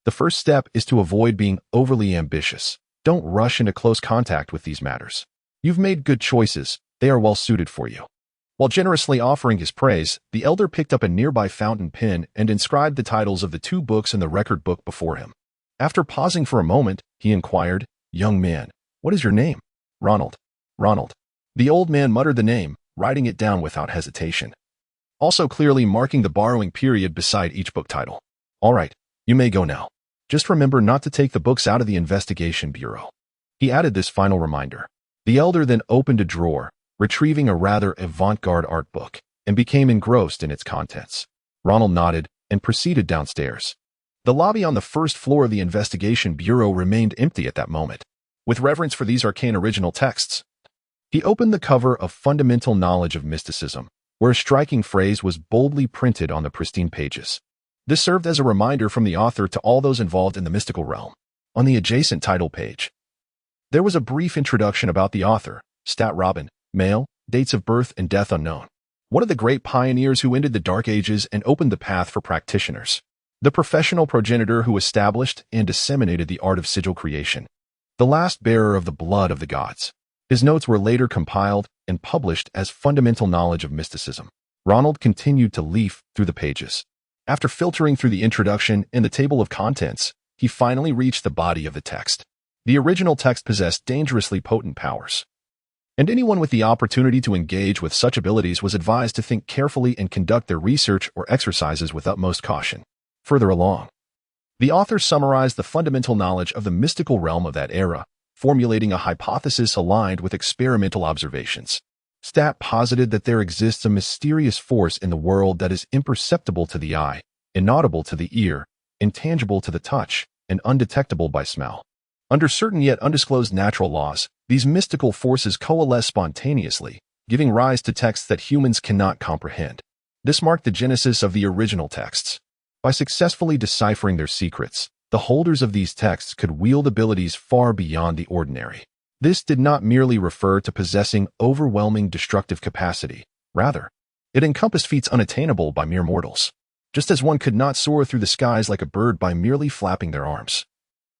the first step is to avoid being overly ambitious. Don't rush into close contact with these matters. You've made good choices. They are well suited for you. While generously offering his praise, the elder picked up a nearby fountain pen and inscribed the titles of the 2 books in the record book before him. After pausing for a moment, he inquired, Young man, what is your name? Ronald. Ronald. The old man muttered the name, writing it down without hesitation, also clearly marking the borrowing period beside each book title. All right, you may go now. Just remember not to take the books out of the investigation bureau. He added this final reminder. The elder then opened a drawer, retrieving a rather avant-garde art book, and became engrossed in its contents. Ronald nodded and proceeded downstairs. The lobby on the first floor of the investigation bureau remained empty at that moment. With reverence for these arcane original texts, he opened the cover of Fundamental Knowledge of Mysticism, where a striking phrase was boldly printed on the pristine pages. This served as a reminder from the author to all those involved in the mystical realm. On the adjacent title page, there was a brief introduction about the author, Stat Robin, male, dates of birth and death unknown. One of the great pioneers who ended the Dark Ages and opened the path for practitioners. The professional progenitor who established and disseminated the art of sigil creation. The last bearer of the blood of the gods. His notes were later compiled and published as Fundamental Knowledge of Mysticism. Ronald continued to leaf through the pages. After filtering through the introduction and the table of contents, he finally reached the body of the text. The original text possessed dangerously potent powers, and anyone with the opportunity to engage with such abilities was advised to think carefully and conduct their research or exercises with utmost caution. Further along, the author summarized the fundamental knowledge of the mystical realm of that era, formulating a hypothesis aligned with experimental observations. Stat posited that there exists a mysterious force in the world that is imperceptible to the eye, inaudible to the ear, intangible to the touch, and undetectable by smell. Under certain yet undisclosed natural laws, these mystical forces coalesce spontaneously, giving rise to texts that humans cannot comprehend. This marked the genesis of the original texts. By successfully deciphering their secrets, the holders of these texts could wield abilities far beyond the ordinary. This did not merely refer to possessing overwhelming destructive capacity. Rather, it encompassed feats unattainable by mere mortals, just as one could not soar through the skies like a bird by merely flapping their arms.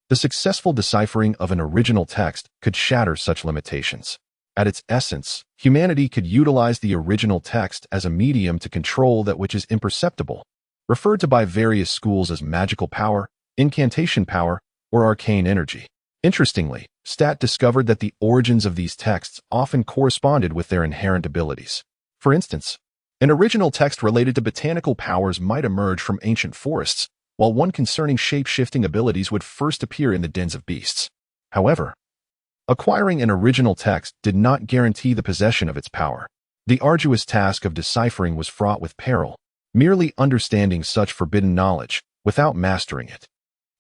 The successful deciphering of an original text could shatter such limitations. At its essence, humanity could utilize the original text as a medium to control that which is imperceptible, referred to by various schools as magical power, incantation power, or arcane energy. Interestingly, Stat discovered that the origins of these texts often corresponded with their inherent abilities. For instance, an original text related to botanical powers might emerge from ancient forests, while one concerning shape-shifting abilities would first appear in the dens of beasts. However, acquiring an original text did not guarantee the possession of its power. The arduous task of deciphering was fraught with peril. Merely understanding such forbidden knowledge, without mastering it,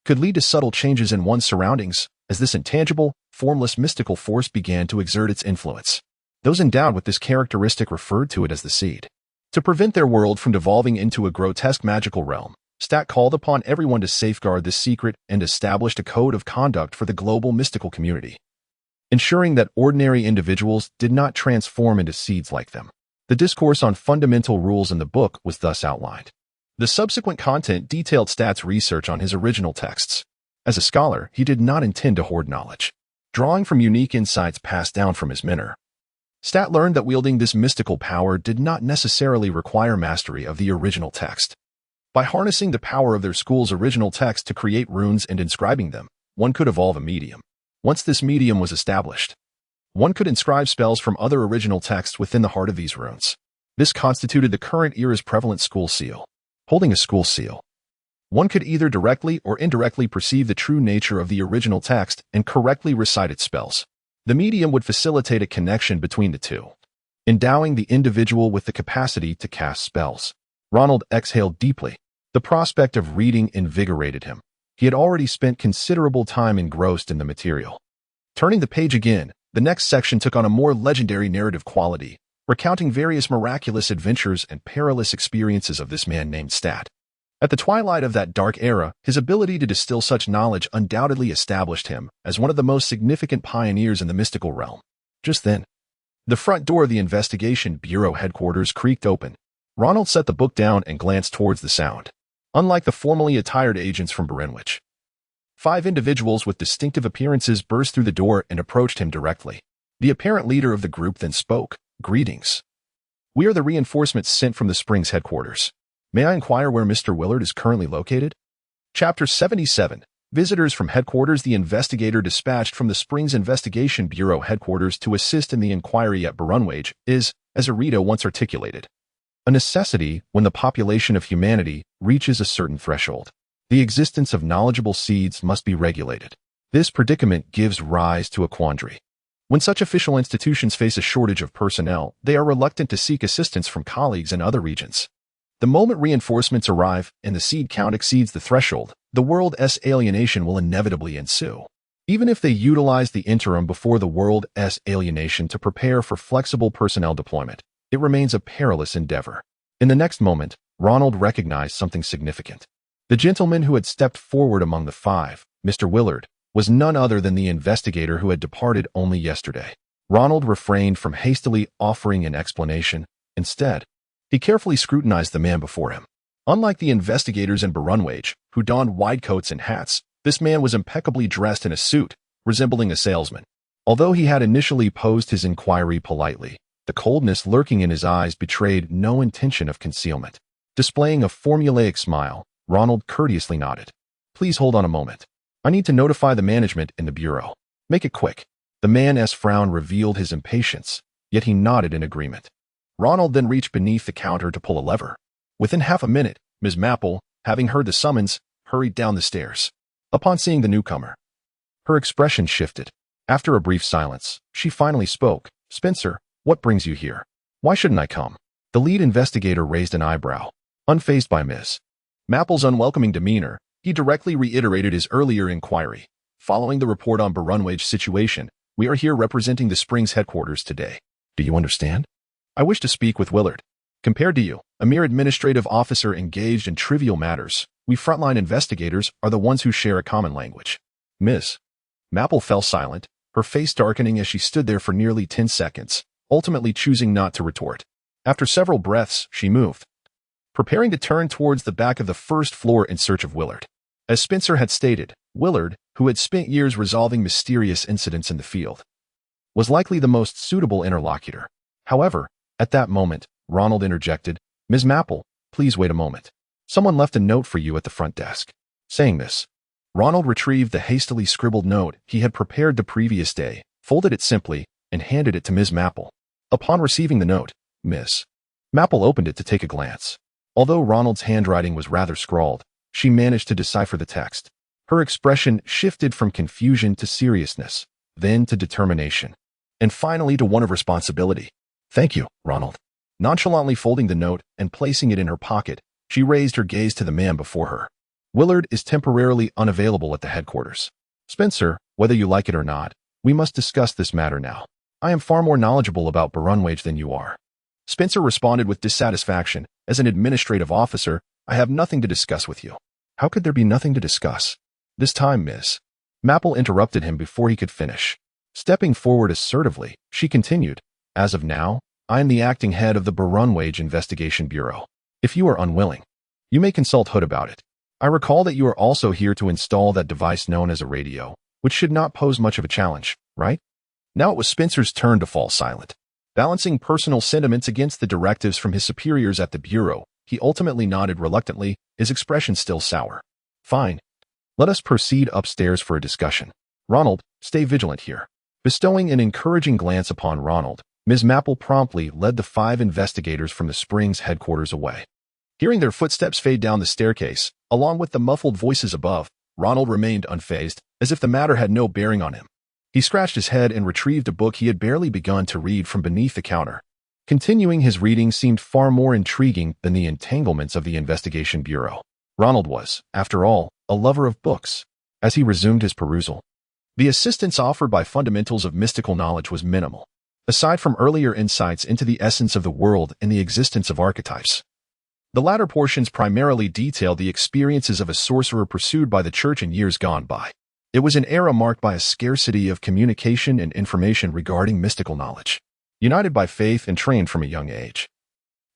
could lead to subtle changes in one's surroundings, as this intangible, formless mystical force began to exert its influence. Those endowed with this characteristic referred to it as the seed. To prevent their world from devolving into a grotesque magical realm, Stat called upon everyone to safeguard this secret and established a code of conduct for the global mystical community, ensuring that ordinary individuals did not transform into seeds like them. The discourse on fundamental rules in the book was thus outlined. The subsequent content detailed Stat's research on his original texts. As a scholar, he did not intend to hoard knowledge, drawing from unique insights passed down from his mentor. Stat learned that wielding this mystical power did not necessarily require mastery of the original text. By harnessing the power of their school's original text to create runes and inscribing them, one could evolve a medium. Once this medium was established, one could inscribe spells from other original texts within the heart of these runes. This constituted the current era's prevalent school seal. Holding a school seal, one could either directly or indirectly perceive the true nature of the original text and correctly recite its spells. The medium would facilitate a connection between the two, endowing the individual with the capacity to cast spells. Ronald exhaled deeply. The prospect of reading invigorated him. He had already spent considerable time engrossed in the material. Turning the page again, the next section took on a more legendary narrative quality, recounting various miraculous adventures and perilous experiences of this man named Stat. At the twilight of that dark era, his ability to distill such knowledge undoubtedly established him as one of the most significant pioneers in the mystical realm. Just then, the front door of the Investigation Bureau headquarters creaked open. Ronald set the book down and glanced towards the sound. Unlike the formally attired agents from Barenwich, 5 individuals with distinctive appearances burst through the door and approached him directly. The apparent leader of the group then spoke. "Greetings. We are the reinforcements sent from the Springs headquarters. May I inquire where Mr. Willard is currently located?" Chapter 77. Visitors from headquarters. The investigator dispatched from the Springs Investigation Bureau headquarters to assist in the inquiry at Barenwich is, as Arita once articulated, a necessity when the population of humanity reaches a certain threshold. The existence of knowledgeable seeds must be regulated. This predicament gives rise to a quandary. When such official institutions face a shortage of personnel, they are reluctant to seek assistance from colleagues in other regions. The moment reinforcements arrive and the seed count exceeds the threshold, the world's alienation will inevitably ensue. Even if they utilize the interim before the world's alienation to prepare for flexible personnel deployment, it remains a perilous endeavor. In the next moment, Ronald recognized something significant. The gentleman who had stepped forward among the 5, Mr. Willard, was none other than the investigator who had departed only yesterday. Ronald refrained from hastily offering an explanation. Instead, he carefully scrutinized the man before him. Unlike the investigators in Barenwich, who donned wide coats and hats, this man was impeccably dressed in a suit, resembling a salesman. Although he had initially posed his inquiry politely, the coldness lurking in his eyes betrayed no intention of concealment. Displaying a formulaic smile, Ronald courteously nodded. "Please hold on a moment. I need to notify the management in the bureau. Make it quick." The man's frown revealed his impatience, yet he nodded in agreement. Ronald then reached beneath the counter to pull a lever. Within half a minute, Ms. Maple, having heard the summons, hurried down the stairs. Upon seeing the newcomer, her expression shifted. After a brief silence, she finally spoke. "Spencer, what brings you here? Why shouldn't I come?" The lead investigator raised an eyebrow. Unfazed by Ms. Maple's unwelcoming demeanor, he directly reiterated his earlier inquiry. "Following the report on Barenwich situation, we are here representing the Springs headquarters today. Do you understand? I wish to speak with Willard. Compared to you, a mere administrative officer engaged in trivial matters, we frontline investigators are the ones who share a common language." Ms. Maple fell silent, her face darkening as she stood there for nearly 10 seconds, ultimately choosing not to retort. After several breaths, she moved, preparing to turn towards the back of the first floor in search of Willard. As Spencer had stated, Willard, who had spent years resolving mysterious incidents in the field, was likely the most suitable interlocutor. However, at that moment, Ronald interjected, "Ms. Maple, please wait a moment. Someone left a note for you at the front desk." Saying this, Ronald retrieved the hastily scribbled note he had prepared the previous day, folded it simply, and handed it to Ms. Maple. Upon receiving the note, Ms. Maple opened it to take a glance. Although Ronald's handwriting was rather scrawled, she managed to decipher the text. Her expression shifted from confusion to seriousness, then to determination, and finally to one of responsibility. "Thank you, Ronald." Nonchalantly folding the note and placing it in her pocket, she raised her gaze to the man before her. "Willard is temporarily unavailable at the headquarters. Spencer, whether you like it or not, we must discuss this matter now. I am far more knowledgeable about Barenwich than you are." Spencer responded with dissatisfaction. As an administrative officer, I have nothing to discuss with you. How could there be nothing to discuss? This time, Miss. Maple interrupted him before he could finish. Stepping forward assertively, she continued, as of now, I am the acting head of the Barunwage Investigation Bureau. If you are unwilling, you may consult Hood about it. I recall that you are also here to install that device known as a radio, which should not pose much of a challenge, right? Now it was Spencer's turn to fall silent. Balancing personal sentiments against the directives from his superiors at the Bureau, he ultimately nodded reluctantly, his expression still sour. Fine. Let us proceed upstairs for a discussion. Ronald, stay vigilant here. Bestowing an encouraging glance upon Ronald, Ms. Maple promptly led the 5 investigators from the Springs headquarters away. Hearing their footsteps fade down the staircase, along with the muffled voices above, Ronald remained unfazed, as if the matter had no bearing on him. He scratched his head and retrieved a book he had barely begun to read from beneath the counter. Continuing his reading seemed far more intriguing than the entanglements of the Investigation Bureau. Ronald was, after all, a lover of books. As he resumed his perusal, the assistance offered by Fundamentals of Mystical Knowledge was minimal, aside from earlier insights into the essence of the world and the existence of archetypes. The latter portions primarily detailed the experiences of a sorcerer pursued by the church in years gone by. It was an era marked by a scarcity of communication and information regarding mystical knowledge. United by faith and trained from a young age,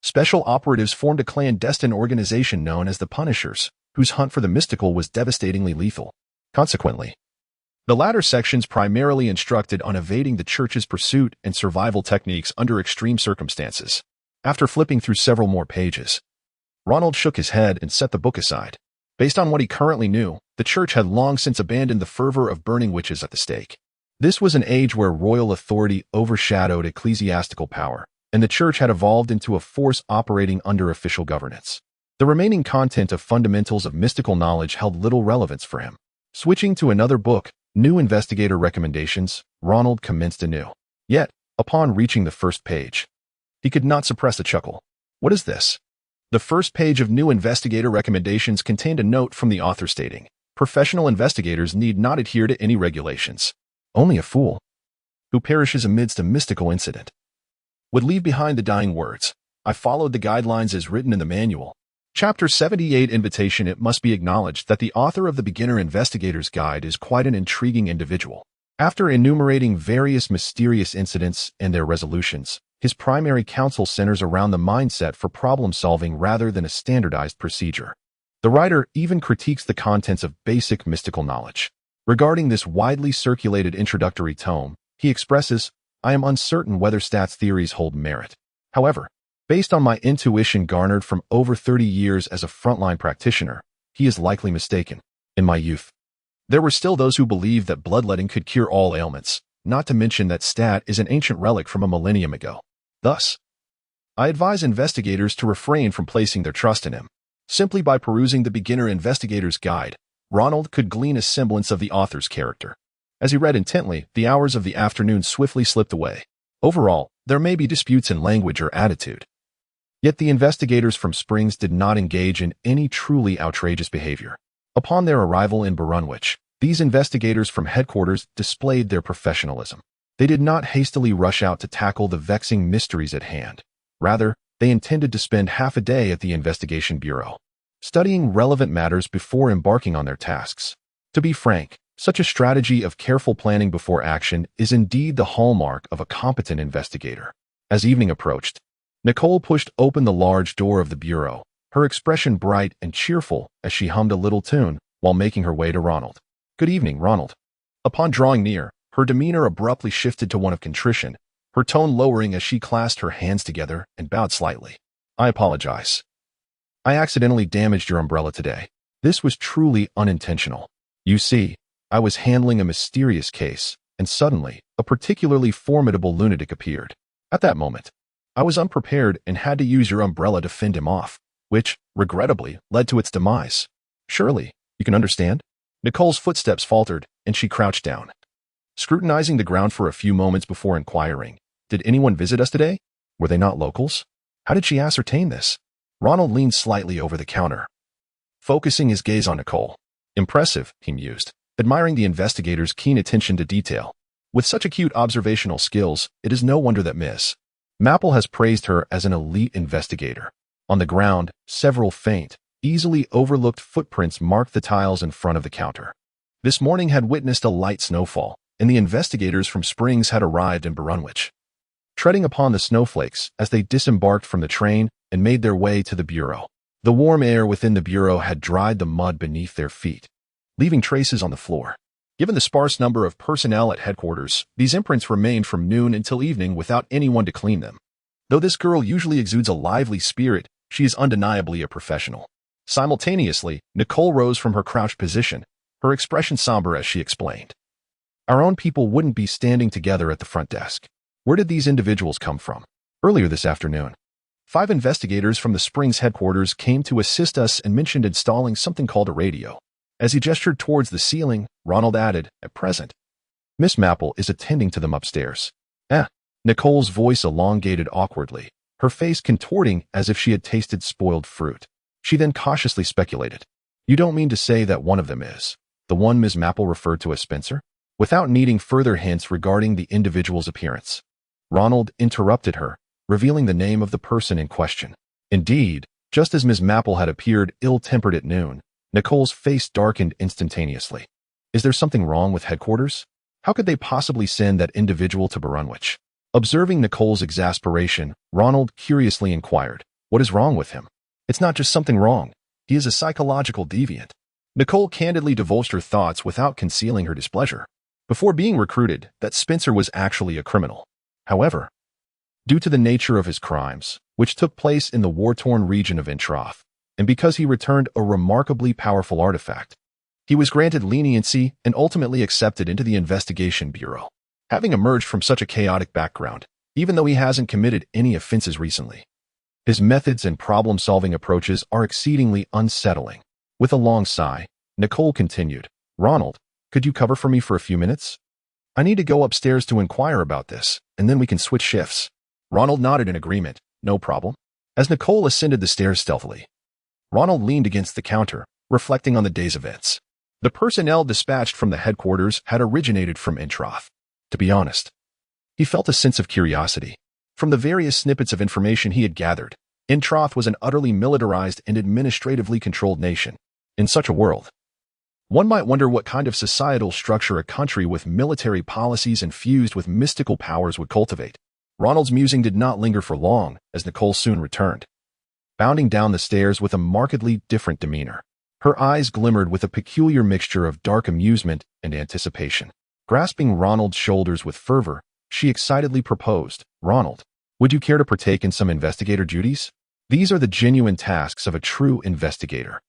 special operatives formed a clandestine organization known as the Punishers, whose hunt for the mystical was devastatingly lethal. Consequently, the latter sections primarily instructed on evading the church's pursuit and survival techniques under extreme circumstances. After flipping through several more pages, Ronald shook his head and set the book aside. Based on what he currently knew, the church had long since abandoned the fervor of burning witches at the stake. This was an age where royal authority overshadowed ecclesiastical power, and the church had evolved into a force operating under official governance. The remaining content of Fundamentals of Mystical Knowledge held little relevance for him. Switching to another book, New Investigator Recommendations, Ronald commenced anew. Yet, upon reaching the first page, he could not suppress a chuckle. What is this? The first page of New Investigator Recommendations contained a note from the author stating, professional investigators need not adhere to any regulations. Only a fool, who perishes amidst a mystical incident, would leave behind the dying words, I followed the guidelines as written in the manual. Chapter 78 Invitation. It must be acknowledged that the author of the Beginner Investigator's Guide is quite an intriguing individual. After enumerating various mysterious incidents and their resolutions, his primary counsel centers around the mindset for problem-solving rather than a standardized procedure. The writer even critiques the contents of basic mystical knowledge. Regarding this widely circulated introductory tome, he expresses, I am uncertain whether stats theories hold merit. However, based on my intuition garnered from over 30 years as a frontline practitioner, he is likely mistaken. In my youth, there were still those who believed that bloodletting could cure all ailments, not to mention that stat is an ancient relic from a millennium ago. Thus, I advise investigators to refrain from placing their trust in him. Simply by perusing the Beginner Investigator's Guide, Ronald could glean a semblance of the author's character. As he read intently, the hours of the afternoon swiftly slipped away. Overall, there may be disputes in language or attitude. Yet the investigators from Springs did not engage in any truly outrageous behavior. Upon their arrival in Barunwich, these investigators from headquarters displayed their professionalism. They did not hastily rush out to tackle the vexing mysteries at hand. Rather, they intended to spend half a day at the Investigation Bureau, studying relevant matters before embarking on their tasks. To be frank, such a strategy of careful planning before action is indeed the hallmark of a competent investigator. As evening approached, Nicole pushed open the large door of the bureau, her expression bright and cheerful as she hummed a little tune while making her way to Ronald. Good evening, Ronald. Upon drawing near, her demeanor abruptly shifted to one of contrition, her tone lowering as she clasped her hands together and bowed slightly. I apologize. I accidentally damaged your umbrella today. This was truly unintentional. You see, I was handling a mysterious case, and suddenly, a particularly formidable lunatic appeared. At that moment, I was unprepared and had to use your umbrella to fend him off, which, regrettably, led to its demise. Surely, you can understand? Nicole's footsteps faltered, and she crouched down, scrutinizing the ground for a few moments before inquiring, did anyone visit us today? Were they not locals? How did she ascertain this? Ronald leaned slightly over the counter, focusing his gaze on Nicole. Impressive, he mused, admiring the investigator's keen attention to detail. With such acute observational skills, it is no wonder that Miss Maple has praised her as an elite investigator. On the ground, several faint, easily overlooked footprints marked the tiles in front of the counter. This morning had witnessed a light snowfall, and the investigators from Springs had arrived in Brunwich. Treading upon the snowflakes as they disembarked from the train and made their way to the bureau. The warm air within the bureau had dried the mud beneath their feet, leaving traces on the floor. Given the sparse number of personnel at headquarters, these imprints remained from noon until evening without anyone to clean them. Though this girl usually exudes a lively spirit, she is undeniably a professional. Simultaneously, Nicole rose from her crouched position, her expression somber as she explained. Our own people wouldn't be standing together at the front desk. Where did these individuals come from? Earlier this afternoon, 5 investigators from the Springs headquarters came to assist us and mentioned installing something called a radio. As he gestured towards the ceiling, Ronald added, at present, Miss Maple is attending to them upstairs. Nicole's voice elongated awkwardly, her face contorting as if she had tasted spoiled fruit. She then cautiously speculated. You don't mean to say that one of them is the one Ms. Maple referred to as Spencer? Without needing further hints regarding the individual's appearance, Ronald interrupted her, revealing the name of the person in question. Indeed, just as Ms. Maple had appeared ill-tempered at noon, Nicole's face darkened instantaneously. Is there something wrong with headquarters? How could they possibly send that individual to Brunwich? Observing Nicole's exasperation, Ronald curiously inquired, what is wrong with him? It's not just something wrong. He is a psychological deviant. Nicole candidly divulged her thoughts without concealing her displeasure. Before being recruited, that Spencer was actually a criminal. However, due to the nature of his crimes, which took place in the war-torn region of Introth, and because he returned a remarkably powerful artifact, he was granted leniency and ultimately accepted into the Investigation Bureau. Having emerged from such a chaotic background, even though he hasn't committed any offenses recently, his methods and problem-solving approaches are exceedingly unsettling. With a long sigh, Nicole continued, Ronald, could you cover for me for a few minutes? I need to go upstairs to inquire about this, and then we can switch shifts. Ronald nodded in agreement. No problem. As Nicole ascended the stairs stealthily, Ronald leaned against the counter, reflecting on the day's events. The personnel dispatched from the headquarters had originated from Introth. To be honest, he felt a sense of curiosity. From the various snippets of information he had gathered, Introth was an utterly militarized and administratively controlled nation. In such a world, one might wonder what kind of societal structure a country with military policies infused with mystical powers would cultivate. Ronald's musing did not linger for long, as Nicole soon returned, bounding down the stairs with a markedly different demeanor. Her eyes glimmered with a peculiar mixture of dark amusement and anticipation. Grasping Ronald's shoulders with fervor, she excitedly proposed, Ronald, would you care to partake in some investigator duties? These are the genuine tasks of a true investigator.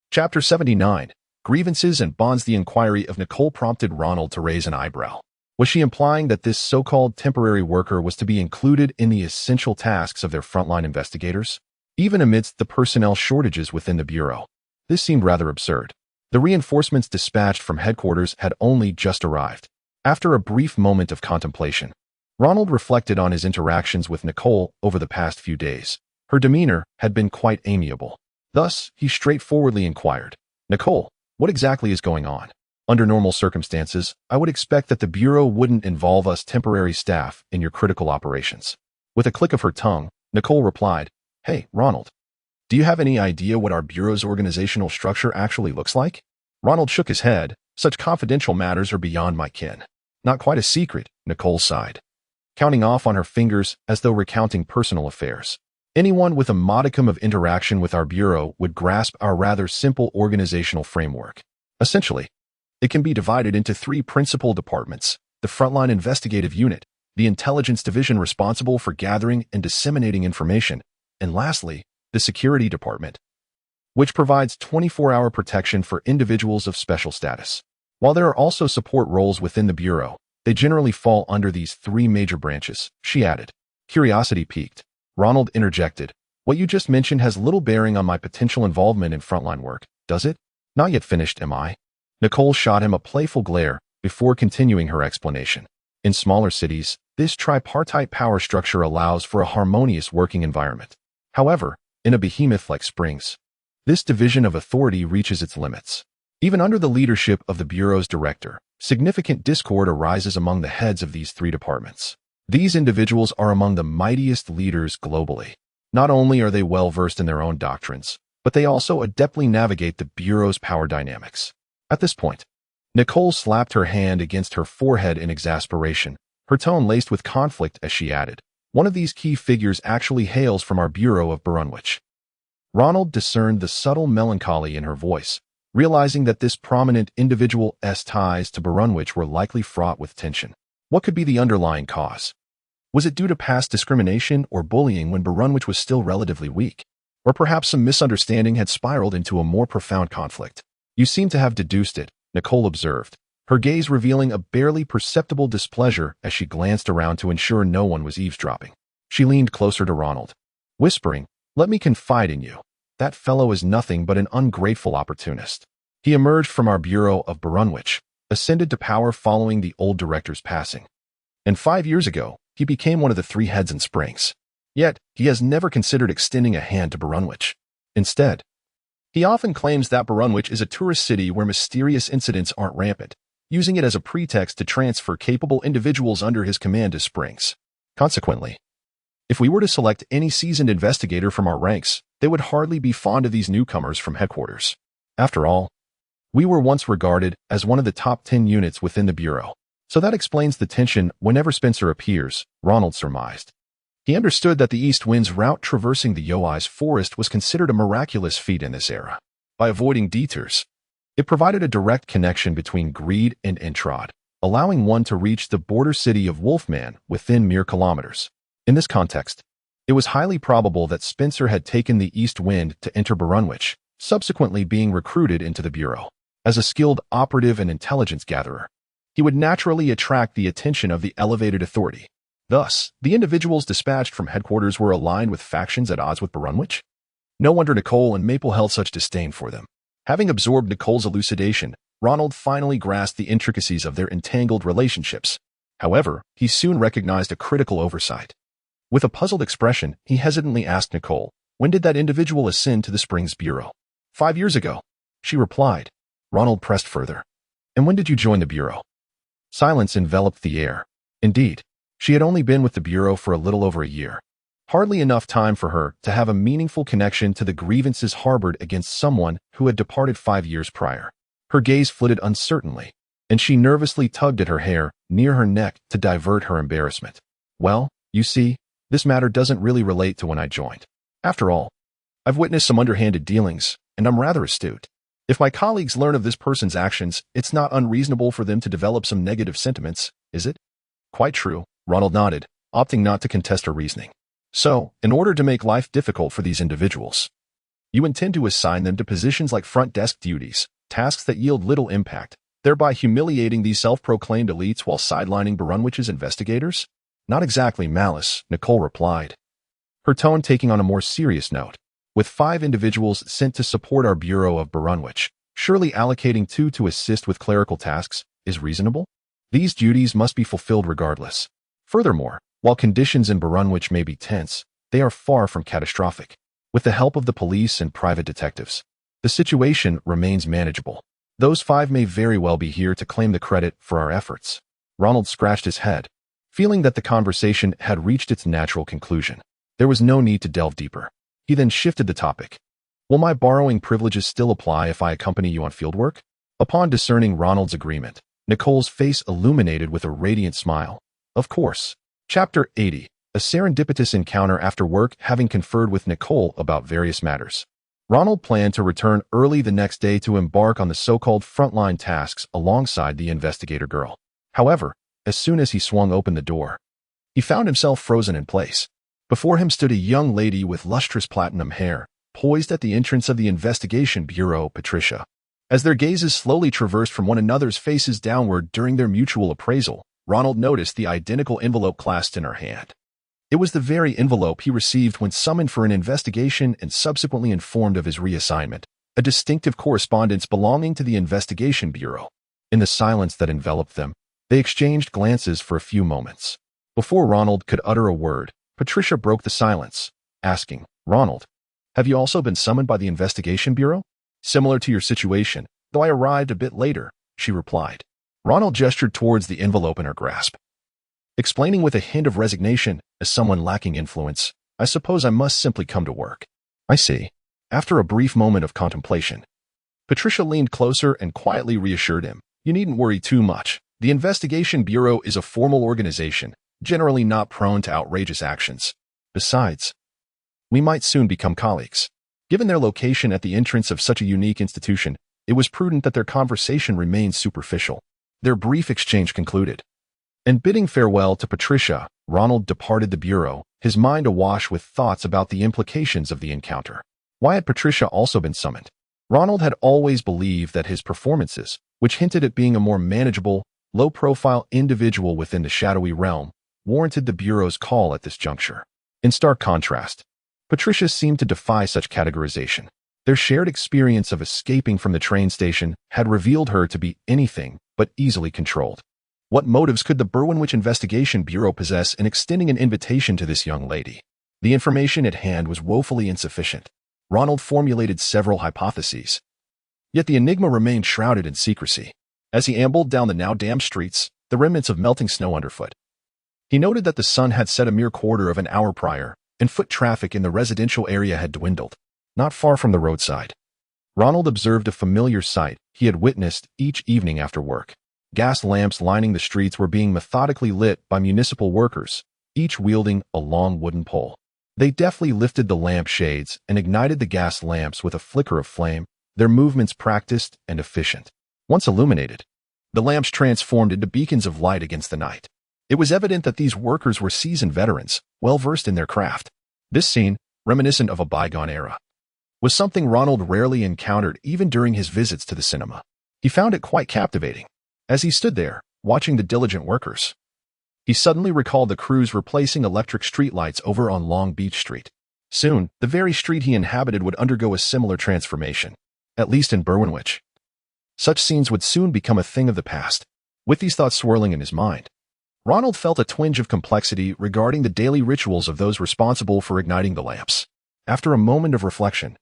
Chapter 79. Grievances and bonds. The inquiry of Nicole prompted Ronald to raise an eyebrow. Was she implying that this so-called temporary worker was to be included in the essential tasks of their frontline investigators? Even amidst the personnel shortages within the Bureau, this seemed rather absurd. The reinforcements dispatched from headquarters had only just arrived. After a brief moment of contemplation, Ronald reflected on his interactions with Nicole over the past few days. Her demeanor had been quite amiable. Thus, he straightforwardly inquired, Nicole, what exactly is going on? Under normal circumstances, I would expect that the Bureau wouldn't involve us temporary staff in your critical operations. With a click of her tongue, Nicole replied, Hey, Ronald, do you have any idea what our Bureau's organizational structure actually looks like? Ronald shook his head. Such confidential matters are beyond my ken. Not quite a secret, Nicole sighed, counting off on her fingers as though recounting personal affairs. Anyone with a modicum of interaction with our Bureau would grasp our rather simple organizational framework. Essentially, it can be divided into 3 principal departments: the Frontline Investigative Unit, the Intelligence Division responsible for gathering and disseminating information, and lastly, the Security Department, which provides 24-hour protection for individuals of special status. While there are also support roles within the Bureau, they generally fall under these 3 major branches, she added. Curiosity piqued, Ronald interjected, what you just mentioned has little bearing on my potential involvement in frontline work, does it? Not yet finished, am I? Nicole shot him a playful glare before continuing her explanation. In smaller cities, this tripartite power structure allows for a harmonious working environment. However, in a behemoth like Springs, this division of authority reaches its limits. Even under the leadership of the Bureau's director, significant discord arises among the heads of these 3 departments. These individuals are among the mightiest leaders globally. Not only are they well-versed in their own doctrines, but they also adeptly navigate the Bureau's power dynamics. At this point, Nicole slapped her hand against her forehead in exasperation, her tone laced with conflict as she added, "One of these key figures actually hails from our Bureau of Barunwich." Ronald discerned the subtle melancholy in her voice, realizing that this prominent individual's ties to Barunwich were likely fraught with tension. What could be the underlying cause? Was it due to past discrimination or bullying when Barunwich was still relatively weak? Or perhaps some misunderstanding had spiraled into a more profound conflict? "You seem to have deduced it," Nicole observed, her gaze revealing a barely perceptible displeasure as she glanced around to ensure no one was eavesdropping. She leaned closer to Ronald, whispering, "Let me confide in you. That fellow is nothing but an ungrateful opportunist. He emerged from our Bureau of Barunwich, ascended to power following the old director's passing. And 5 years ago, he became one of the 3 heads in Springs. Yet, he has never considered extending a hand to Barunwich. Instead, he often claims that Barunwich is a tourist city where mysterious incidents aren't rampant, using it as a pretext to transfer capable individuals under his command to Springs. Consequently, if we were to select any seasoned investigator from our ranks, they would hardly be fond of these newcomers from headquarters. After all, we were once regarded as one of the top 10 units within the Bureau. So that explains the tension whenever Spencer appears," Ronald surmised. He understood that the East Wind's route traversing the Yoai's forest was considered a miraculous feat in this era. By avoiding detours, it provided a direct connection between Greed and Introd, allowing one to reach the border city of Wolfman within mere kilometers. In this context, it was highly probable that Spencer had taken the East Wind to enter Barunwich, subsequently being recruited into the Bureau. As a skilled operative and intelligence gatherer, he would naturally attract the attention of the elevated authority. Thus, the individuals dispatched from headquarters were aligned with factions at odds with Barunwich. No wonder Nicole and Maple held such disdain for them. Having absorbed Nicole's elucidation, Ronald finally grasped the intricacies of their entangled relationships. However, he soon recognized a critical oversight. With a puzzled expression, he hesitantly asked Nicole, "When did that individual ascend to the Springs Bureau?" 5 years ago," she replied. Ronald pressed further. "And when did you join the Bureau?" Silence enveloped the air. Indeed, she had only been with the Bureau for a little over a year. Hardly enough time for her to have a meaningful connection to the grievances harbored against someone who had departed 5 years prior. Her gaze flitted uncertainly, and she nervously tugged at her hair near her neck to divert her embarrassment. "Well, you see, this matter doesn't really relate to when I joined. After all, I've witnessed some underhanded dealings, and I'm rather astute. If my colleagues learn of this person's actions, it's not unreasonable for them to develop some negative sentiments, is it?" "Quite true," Ronald nodded, opting not to contest her reasoning. "So, in order to make life difficult for these individuals, you intend to assign them to positions like front desk duties, tasks that yield little impact, thereby humiliating these self-proclaimed elites while sidelining Barunwich's investigators?" "Not exactly malice," Nicole replied, her tone taking on a more serious note. "With 5 individuals sent to support our Bureau of Barunwich, surely allocating 2 to assist with clerical tasks is reasonable? These duties must be fulfilled regardless. Furthermore, while conditions in Barunwich may be tense, they are far from catastrophic. With the help of the police and private detectives, the situation remains manageable. Those 5 may very well be here to claim the credit for our efforts." Ronald scratched his head, feeling that the conversation had reached its natural conclusion. There was no need to delve deeper. He then shifted the topic. "Will my borrowing privileges still apply if I accompany you on fieldwork?" Upon discerning Ronald's agreement, Nicole's face illuminated with a radiant smile. "Of course." Chapter 80. A serendipitous encounter after work. Having conferred with Nicole about various matters, Ronald planned to return early the next day to embark on the so-called frontline tasks alongside the investigator girl. However, as soon as he swung open the door, he found himself frozen in place. Before him stood a young lady with lustrous platinum hair, poised at the entrance of the investigation bureau, Patricia. As their gazes slowly traversed from one another's faces downward during their mutual appraisal, Ronald noticed the identical envelope clasped in her hand. It was the very envelope he received when summoned for an investigation and subsequently informed of his reassignment, a distinctive correspondence belonging to the investigation bureau. In the silence that enveloped them, they exchanged glances for a few moments. Before Ronald could utter a word, Patricia broke the silence, asking, "Ronald, have you also been summoned by the investigation bureau?" "Similar to your situation, though I arrived a bit later," she replied. Ronald gestured towards the envelope in her grasp. explaining with a hint of resignation, as someone lacking influence, I suppose I must simply come to work. I see. After a brief moment of contemplation, Patricia leaned closer and quietly reassured him. You needn't worry too much. The Investigation Bureau is a formal organization, generally not prone to outrageous actions. Besides, we might soon become colleagues. Given their location at the entrance of such a unique institution, it was prudent that their conversation remain superficial. Their brief exchange concluded. And bidding farewell to Patricia, Ronald departed the bureau, his mind awash with thoughts about the implications of the encounter. Why had Patricia also been summoned? Ronald had always believed that his performances, which hinted at being a more manageable, low-profile individual within the shadowy realm, warranted the bureau's call at this juncture. In stark contrast, Patricia seemed to defy such categorization. Their shared experience of escaping from the train station had revealed her to be anything but easily controlled. What motives could the Berwynwich Investigation Bureau possess in extending an invitation to this young lady? The information at hand was woefully insufficient. Ronald formulated several hypotheses. Yet the enigma remained shrouded in secrecy. As he ambled down the now damp streets, the remnants of melting snow underfoot, he noted that the sun had set a mere quarter of an hour prior, and foot traffic in the residential area had dwindled. Not far from the roadside, Ronald observed a familiar sight he had witnessed each evening after work. Gas lamps lining the streets were being methodically lit by municipal workers, each wielding a long wooden pole. They deftly lifted the lamp shades and ignited the gas lamps with a flicker of flame, their movements practiced and efficient. Once illuminated, the lamps transformed into beacons of light against the night. It was evident that these workers were seasoned veterans, well-versed in their craft. This scene, reminiscent of a bygone era, was something Ronald rarely encountered even during his visits to the cinema. He found it quite captivating. As he stood there, watching the diligent workers, he suddenly recalled the crews replacing electric streetlights over on Long Beach Street. Soon, the very street he inhabited would undergo a similar transformation, at least in Berwynwich. Such scenes would soon become a thing of the past. With these thoughts swirling in his mind, Ronald felt a twinge of complexity regarding the daily rituals of those responsible for igniting the lamps. After a moment of reflection,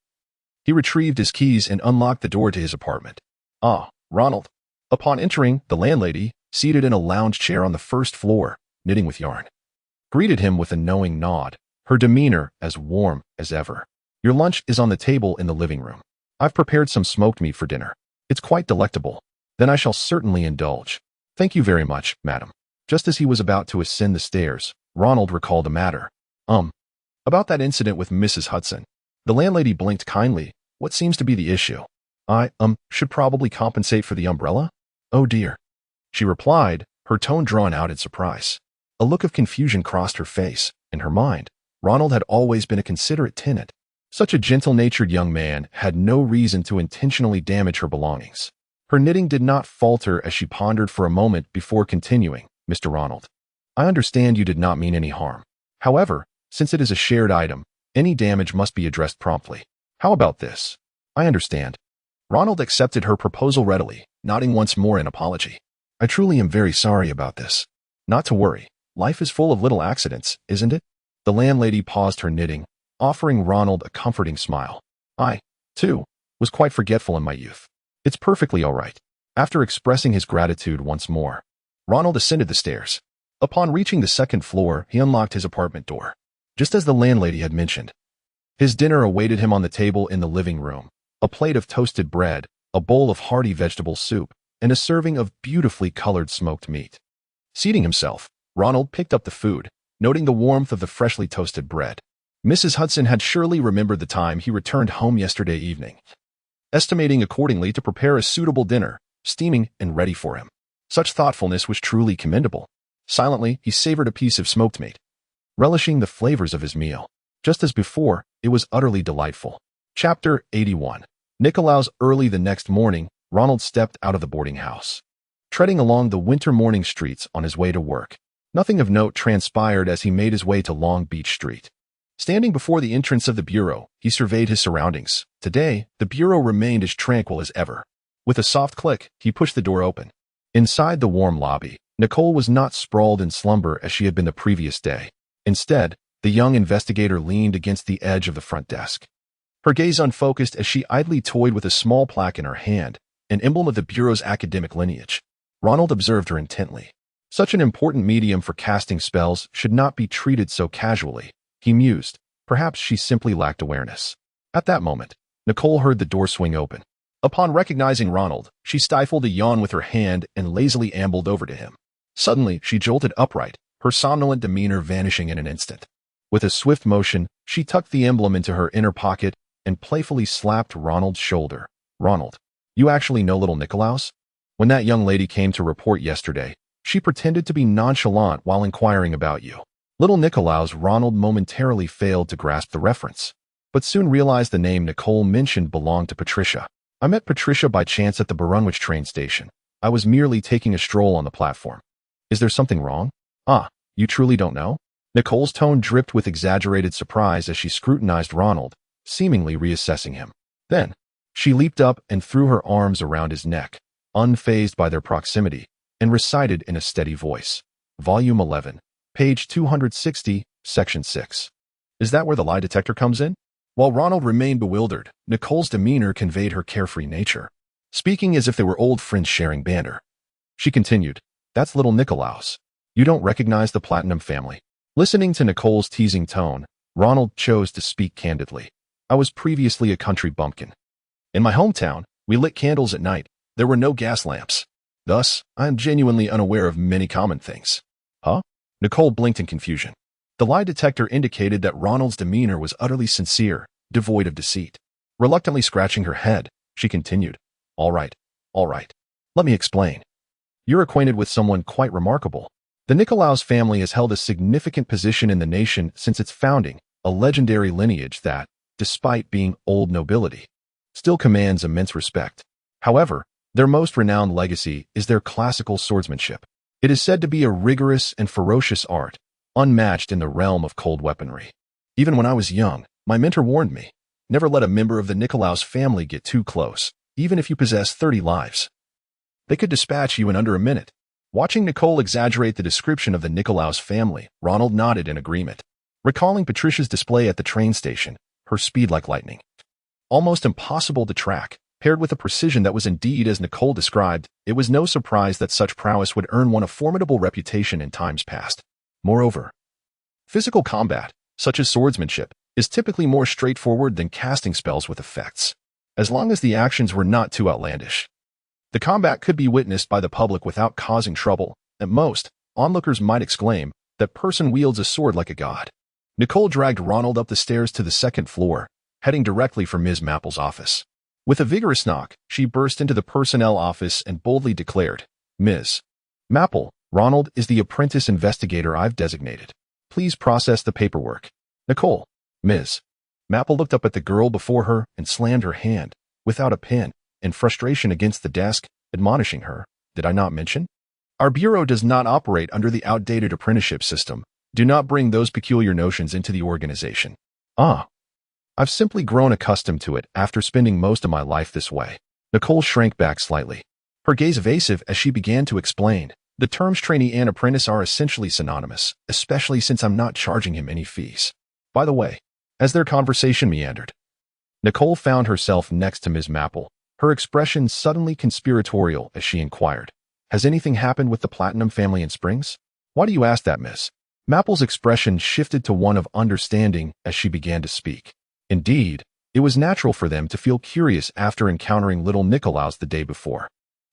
he retrieved his keys and unlocked the door to his apartment. Ah, Ronald. Upon entering, the landlady, seated in a lounge chair on the first floor, knitting with yarn, greeted him with a knowing nod, her demeanor as warm as ever. Your lunch is on the table in the living room. I've prepared some smoked meat for dinner. It's quite delectable. Then I shall certainly indulge. Thank you very much, madam. Just as he was about to ascend the stairs, Ronald recalled a matter. About that incident with Mrs. Hudson. The landlady blinked kindly. What seems to be the issue? I, should probably compensate for the umbrella? Oh dear. She replied, her tone drawn out in surprise. A look of confusion crossed her face. In her mind, Ronald had always been a considerate tenant. Such a gentle-natured young man had no reason to intentionally damage her belongings. Her knitting did not falter as she pondered for a moment before continuing. Mr. Ronald, I understand you did not mean any harm. However, since it is a shared item, any damage must be addressed promptly. How about this? I understand. Ronald accepted her proposal readily, nodding once more in apology. I truly am very sorry about this. Not to worry. Life is full of little accidents, isn't it? The landlady paused her knitting, offering Ronald a comforting smile. I, too, was quite forgetful in my youth. It's perfectly all right. After expressing his gratitude once more, Ronald ascended the stairs. Upon reaching the second floor, he unlocked his apartment door. Just as the landlady had mentioned, his dinner awaited him on the table in the living room. A plate of toasted bread, a bowl of hearty vegetable soup, and a serving of beautifully colored smoked meat. Seating himself, Ronald picked up the food, noting the warmth of the freshly toasted bread. Mrs. Hudson had surely remembered the time he returned home yesterday evening, estimating accordingly to prepare a suitable dinner, steaming and ready for him. Such thoughtfulness was truly commendable. Silently, he savored a piece of smoked meat, relishing the flavors of his meal. Just as before, it was utterly delightful. Chapter 81. Nicolaus. Early the next morning, Ronald stepped out of the boarding house, treading along the winter morning streets on his way to work. Nothing of note transpired as he made his way to Long Beach Street. Standing before the entrance of the bureau, he surveyed his surroundings. Today, the bureau remained as tranquil as ever. With a soft click, he pushed the door open. Inside the warm lobby, Nicole was not sprawled in slumber as she had been the previous day. Instead, the young investigator leaned against the edge of the front desk, her gaze unfocused as she idly toyed with a small plaque in her hand, an emblem of the bureau's academic lineage. Ronald observed her intently. Such an important medium for casting spells should not be treated so casually, he mused. Perhaps she simply lacked awareness. At that moment, Nicole heard the door swing open. Upon recognizing Ronald, she stifled a yawn with her hand and lazily ambled over to him. Suddenly, she jolted upright, her somnolent demeanor vanishing in an instant. With a swift motion, she tucked the emblem into her inner pocket and playfully slapped Ronald's shoulder. Ronald, you actually know little Nicolaus? When that young lady came to report yesterday, she pretended to be nonchalant while inquiring about you. Little Nicolaus. Ronald momentarily failed to grasp the reference, but soon realized the name Nicole mentioned belonged to Patricia. I met Patricia by chance at the Brunwich train station. I was merely taking a stroll on the platform. Is there something wrong? Ah, you truly don't know? Nicole's tone dripped with exaggerated surprise as she scrutinized Ronald, seemingly reassessing him. Then, she leaped up and threw her arms around his neck, unfazed by their proximity, and recited in a steady voice. Volume 11, page 260, section 6. Is that where the lie detector comes in? While Ronald remained bewildered, Nicole's demeanor conveyed her carefree nature. Speaking as if they were old friends sharing banter, she continued, That's little Nicolaus. You don't recognize the Platinum family. Listening to Nicole's teasing tone, Ronald chose to speak candidly. I was previously a country bumpkin. In my hometown, we lit candles at night. There were no gas lamps. Thus, I am genuinely unaware of many common things. Huh? Nicole blinked in confusion. The lie detector indicated that Ronald's demeanor was utterly sincere, devoid of deceit. Reluctantly scratching her head, she continued, All right. Let me explain. You're acquainted with someone quite remarkable. The Nicolaus family has held a significant position in the nation since its founding, a legendary lineage that, despite being old nobility, still commands immense respect. However, their most renowned legacy is their classical swordsmanship. It is said to be a rigorous and ferocious art, unmatched in the realm of cold weaponry. Even when I was young, my mentor warned me, never let a member of the Nicolaus family get too close, even if you possess 30 lives. They could dispatch you in under a minute. Watching Nicole exaggerate the description of the Nicolaus family, Ronald nodded in agreement. Recalling Patricia's display at the train station, her speed like lightning, almost impossible to track, paired with a precision that was indeed as Nicole described, it was no surprise that such prowess would earn one a formidable reputation in times past. Moreover, physical combat, such as swordsmanship, is typically more straightforward than casting spells with effects, as long as the actions were not too outlandish. The combat could be witnessed by the public without causing trouble. At most, onlookers might exclaim, that person wields a sword like a god. Nicole dragged Ronald up the stairs to the second floor, heading directly for Ms. Mapple's office. With a vigorous knock, she burst into the personnel office and boldly declared, Ms. Mapple, Ronald is the apprentice investigator I've designated. Please process the paperwork. Nicole. Ms. Mapple looked up at the girl before her and slammed her hand, without a pen, in frustration against the desk, admonishing her, Did I not mention? Our bureau does not operate under the outdated apprenticeship system. Do not bring those peculiar notions into the organization. I've simply grown accustomed to it after spending most of my life this way. Nicole shrank back slightly, her gaze evasive as she began to explain. The terms trainee and apprentice are essentially synonymous, especially since I'm not charging him any fees. By the way, as their conversation meandered, Nicole found herself next to Ms. Mapple, her expression suddenly conspiratorial as she inquired, Has anything happened with the Platinum family in Springs? Why do you ask that, Miss? Mapple's expression shifted to one of understanding as she began to speak. Indeed, it was natural for them to feel curious after encountering little Nicolaus the day before.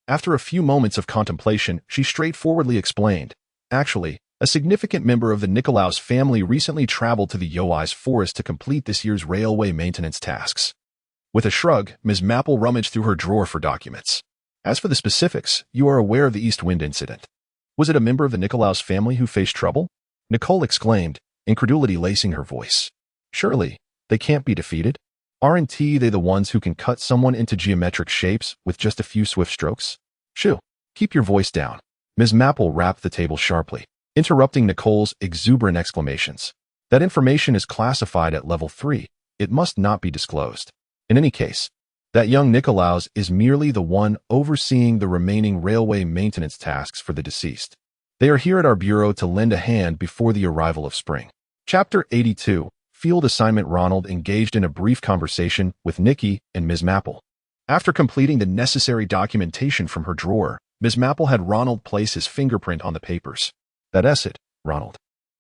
After a few moments of contemplation, she straightforwardly explained, Actually, a significant member of the Nicolaus family recently traveled to the Yoais forest to complete this year's railway maintenance tasks. With a shrug, Ms. Mapple rummaged through her drawer for documents. As for the specifics, you are aware of the East Wind incident. Was it a member of the Nicolaus family who faced trouble? Nicole exclaimed, incredulity lacing her voice. Surely, they can't be defeated? Aren't they the ones who can cut someone into geometric shapes with just a few swift strokes? Shoo, keep your voice down. Ms. Mapple rapped the table sharply, interrupting Nicole's exuberant exclamations. That information is classified at level 3. It must not be disclosed. In any case, that young Nicolaus is merely the one overseeing the remaining railway maintenance tasks for the deceased. They are here at our bureau to lend a hand before the arrival of spring. Chapter 82. Field Assignment. Ronald engaged in a brief conversation with Nikki and Ms. Mapple. After completing the necessary documentation from her drawer, Ms. Maple had Ronald place his fingerprint on the papers. That's it, Ronald.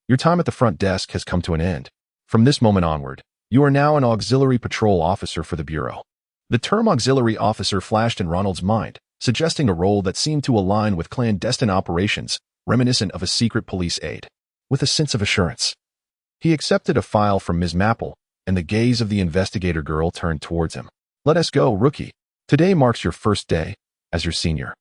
Your time at the front desk has come to an end. From this moment onward, you are now an auxiliary patrol officer for the Bureau. The term auxiliary officer flashed in Ronald's mind, suggesting a role that seemed to align with clandestine operations, reminiscent of a secret police aide. With a sense of assurance, he accepted a file from Ms. Maple, and the gaze of the investigator girl turned towards him. Let us go, rookie. Today marks your first day as your senior.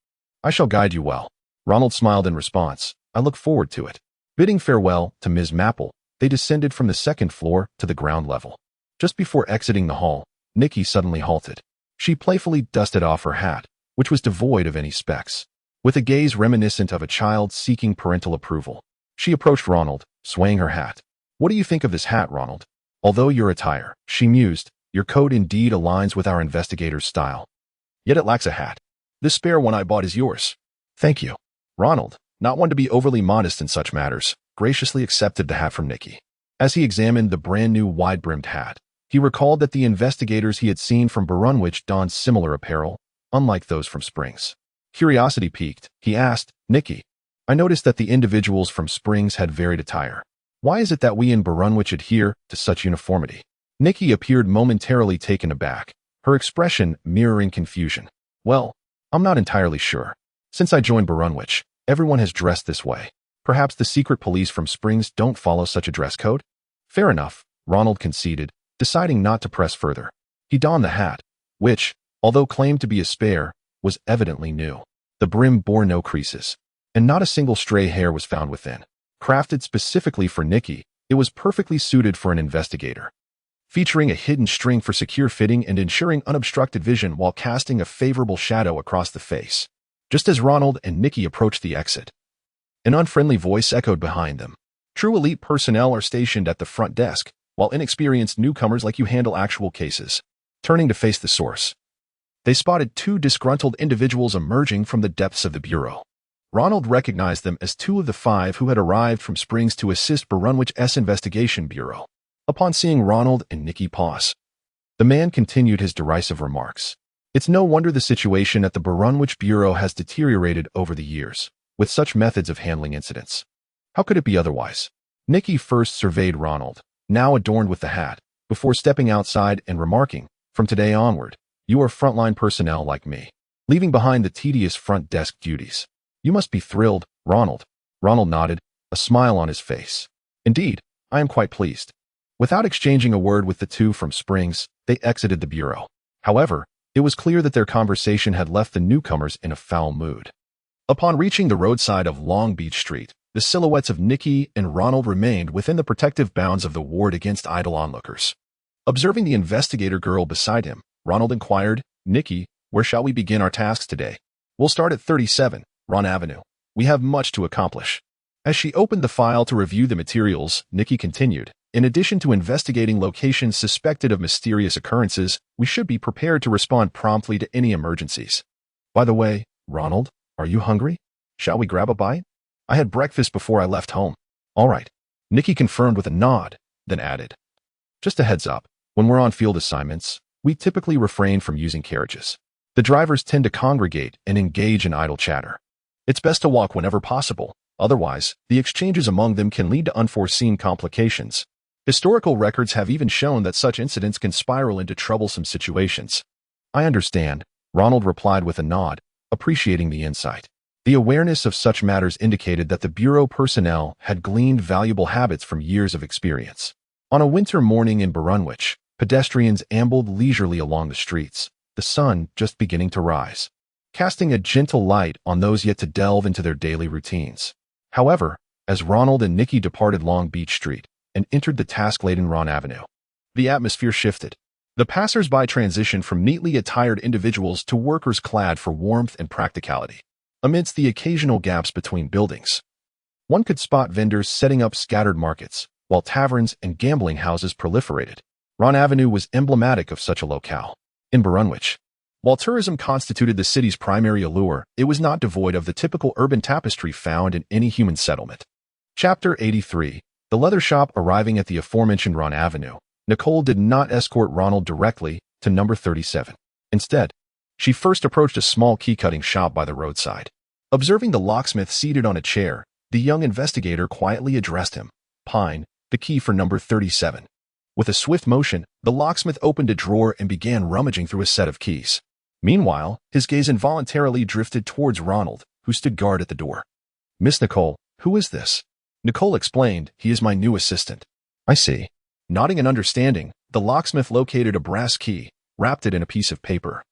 I shall guide you well. Ronald smiled in response. I look forward to it. Bidding farewell to Ms. Maple, they descended from the second floor to the ground level. Just before exiting the hall, Nikki suddenly halted. She playfully dusted off her hat, which was devoid of any specks. With a gaze reminiscent of a child seeking parental approval, she approached Ronald, swaying her hat. What do you think of this hat, Ronald? Although your attire, she mused, your coat indeed aligns with our investigator's style. Yet it lacks a hat. This spare one I bought is yours. Thank you. Ronald, not one to be overly modest in such matters, graciously accepted the hat from Nikki. As he examined the brand-new wide-brimmed hat, he recalled that the investigators he had seen from Barunwich donned similar apparel, unlike those from Springs. Curiosity piqued, he asked, Nikki, I noticed that the individuals from Springs had varied attire. Why is it that we in Barunwich adhere to such uniformity? Nikki appeared momentarily taken aback, her expression mirroring confusion. Well, I'm not entirely sure. Since I joined Barunwich, everyone has dressed this way. Perhaps the secret police from Springs don't follow such a dress code? Fair enough, Ronald conceded, deciding not to press further. He donned the hat, which, although claimed to be a spare, was evidently new. The brim bore no creases, and not a single stray hair was found within. Crafted specifically for Nikki, it was perfectly suited for an investigator. Featuring a hidden string for secure fitting and ensuring unobstructed vision while casting a favorable shadow across the face. Just as Ronald and Nikki approached the exit, an unfriendly voice echoed behind them. True elite personnel are stationed at the front desk, while inexperienced newcomers like you handle actual cases. Turning to face the source, they spotted two disgruntled individuals emerging from the depths of the Bureau. Ronald recognized them as two of the 5 who had arrived from Springs to assist Barunwich's investigation bureau. Upon seeing Ronald and Nikki pause, the man continued his derisive remarks. It's no wonder the situation at the Barunwich Bureau has deteriorated over the years, with such methods of handling incidents. How could it be otherwise? Nikki first surveyed Ronald, now adorned with the hat, before stepping outside and remarking, from today onward, you are frontline personnel like me, leaving behind the tedious front desk duties. You must be thrilled, Ronald. Ronald nodded, a smile on his face. Indeed, I am quite pleased. Without exchanging a word with the two from Springs, they exited the bureau. However, it was clear that their conversation had left the newcomers in a foul mood. Upon reaching the roadside of Long Beach Street, the silhouettes of Nikki and Ronald remained within the protective bounds of the ward against idle onlookers. Observing the investigator girl beside him, Ronald inquired, Nikki, where shall we begin our tasks today? We'll start at 37, Ron Avenue. We have much to accomplish. As she opened the file to review the materials, Nikki continued, in addition to investigating locations suspected of mysterious occurrences, we should be prepared to respond promptly to any emergencies. By the way, Ronald, are you hungry? Shall we grab a bite? I had breakfast before I left home. All right. Nikki confirmed with a nod, then added, just a heads up, when we're on field assignments, we typically refrain from using carriages. The drivers tend to congregate and engage in idle chatter. It's best to walk whenever possible, otherwise, the exchanges among them can lead to unforeseen complications. Historical records have even shown that such incidents can spiral into troublesome situations. I understand, Ronald replied with a nod, appreciating the insight. The awareness of such matters indicated that the Bureau personnel had gleaned valuable habits from years of experience. On a winter morning in Barunwich, pedestrians ambled leisurely along the streets, the sun just beginning to rise, casting a gentle light on those yet to delve into their daily routines. However, as Ronald and Nikki departed Long Beach Street and entered the task-laden Ron Avenue, the atmosphere shifted. The passers-by transitioned from neatly attired individuals to workers clad for warmth and practicality. Amidst the occasional gaps between buildings, one could spot vendors setting up scattered markets, while taverns and gambling houses proliferated. Ron Avenue was emblematic of such a locale. In Barunwich, while tourism constituted the city's primary allure, it was not devoid of the typical urban tapestry found in any human settlement. Chapter 83. The leather shop. Arriving at the aforementioned Ron Avenue, Nicole did not escort Ronald directly to number 37. Instead, she first approached a small key-cutting shop by the roadside. Observing the locksmith seated on a chair, the young investigator quietly addressed him. "Pine, the key for number 37. With a swift motion, the locksmith opened a drawer and began rummaging through a set of keys. Meanwhile, his gaze involuntarily drifted towards Ronald, who stood guard at the door. "Miss Nicole, who is this?" Nicole explained, "He is my new assistant." "I see." Nodding in understanding, the locksmith located a brass key, wrapped it in a piece of paper,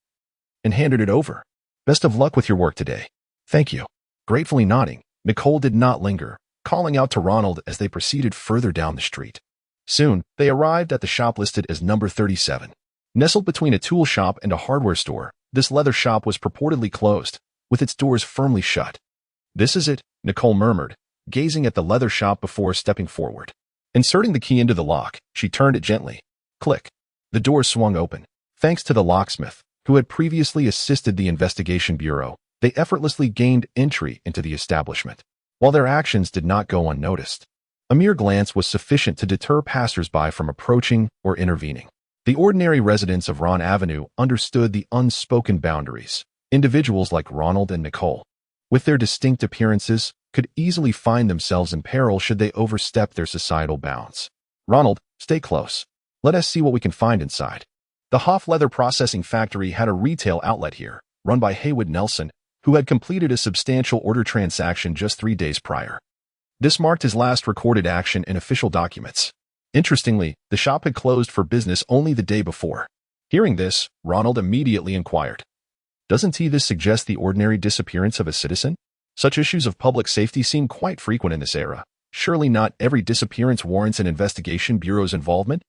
and handed it over. "Best of luck with your work today." "Thank you." Gratefully nodding, Nicole did not linger, calling out to Ronald as they proceeded further down the street. Soon, they arrived at the shop listed as number 37. Nestled between a tool shop and a hardware store, this leather shop was purportedly closed, with its doors firmly shut. "This is it," Nicole murmured, gazing at the leather shop before stepping forward. Inserting the key into the lock, she turned it gently. Click. The door swung open. Thanks to the locksmith, who had previously assisted the investigation bureau, they effortlessly gained entry into the establishment. While their actions did not go unnoticed, a mere glance was sufficient to deter passers-by from approaching or intervening. The ordinary residents of Ron Avenue understood the unspoken boundaries. Individuals like Ronald and Nicole, with their distinct appearances, could easily find themselves in peril should they overstep their societal bounds. "Ronald, stay close. Let us see what we can find inside." The Hoff Leather Processing Factory had a retail outlet here, run by Haywood Nelson, who had completed a substantial order transaction just 3 days prior. This marked his last recorded action in official documents. Interestingly, the shop had closed for business only the day before. Hearing this, Ronald immediately inquired, "Doesn't this suggest the ordinary disappearance of a citizen? Such issues of public safety seem quite frequent in this era. Surely not every disappearance warrants an investigation bureau's involvement?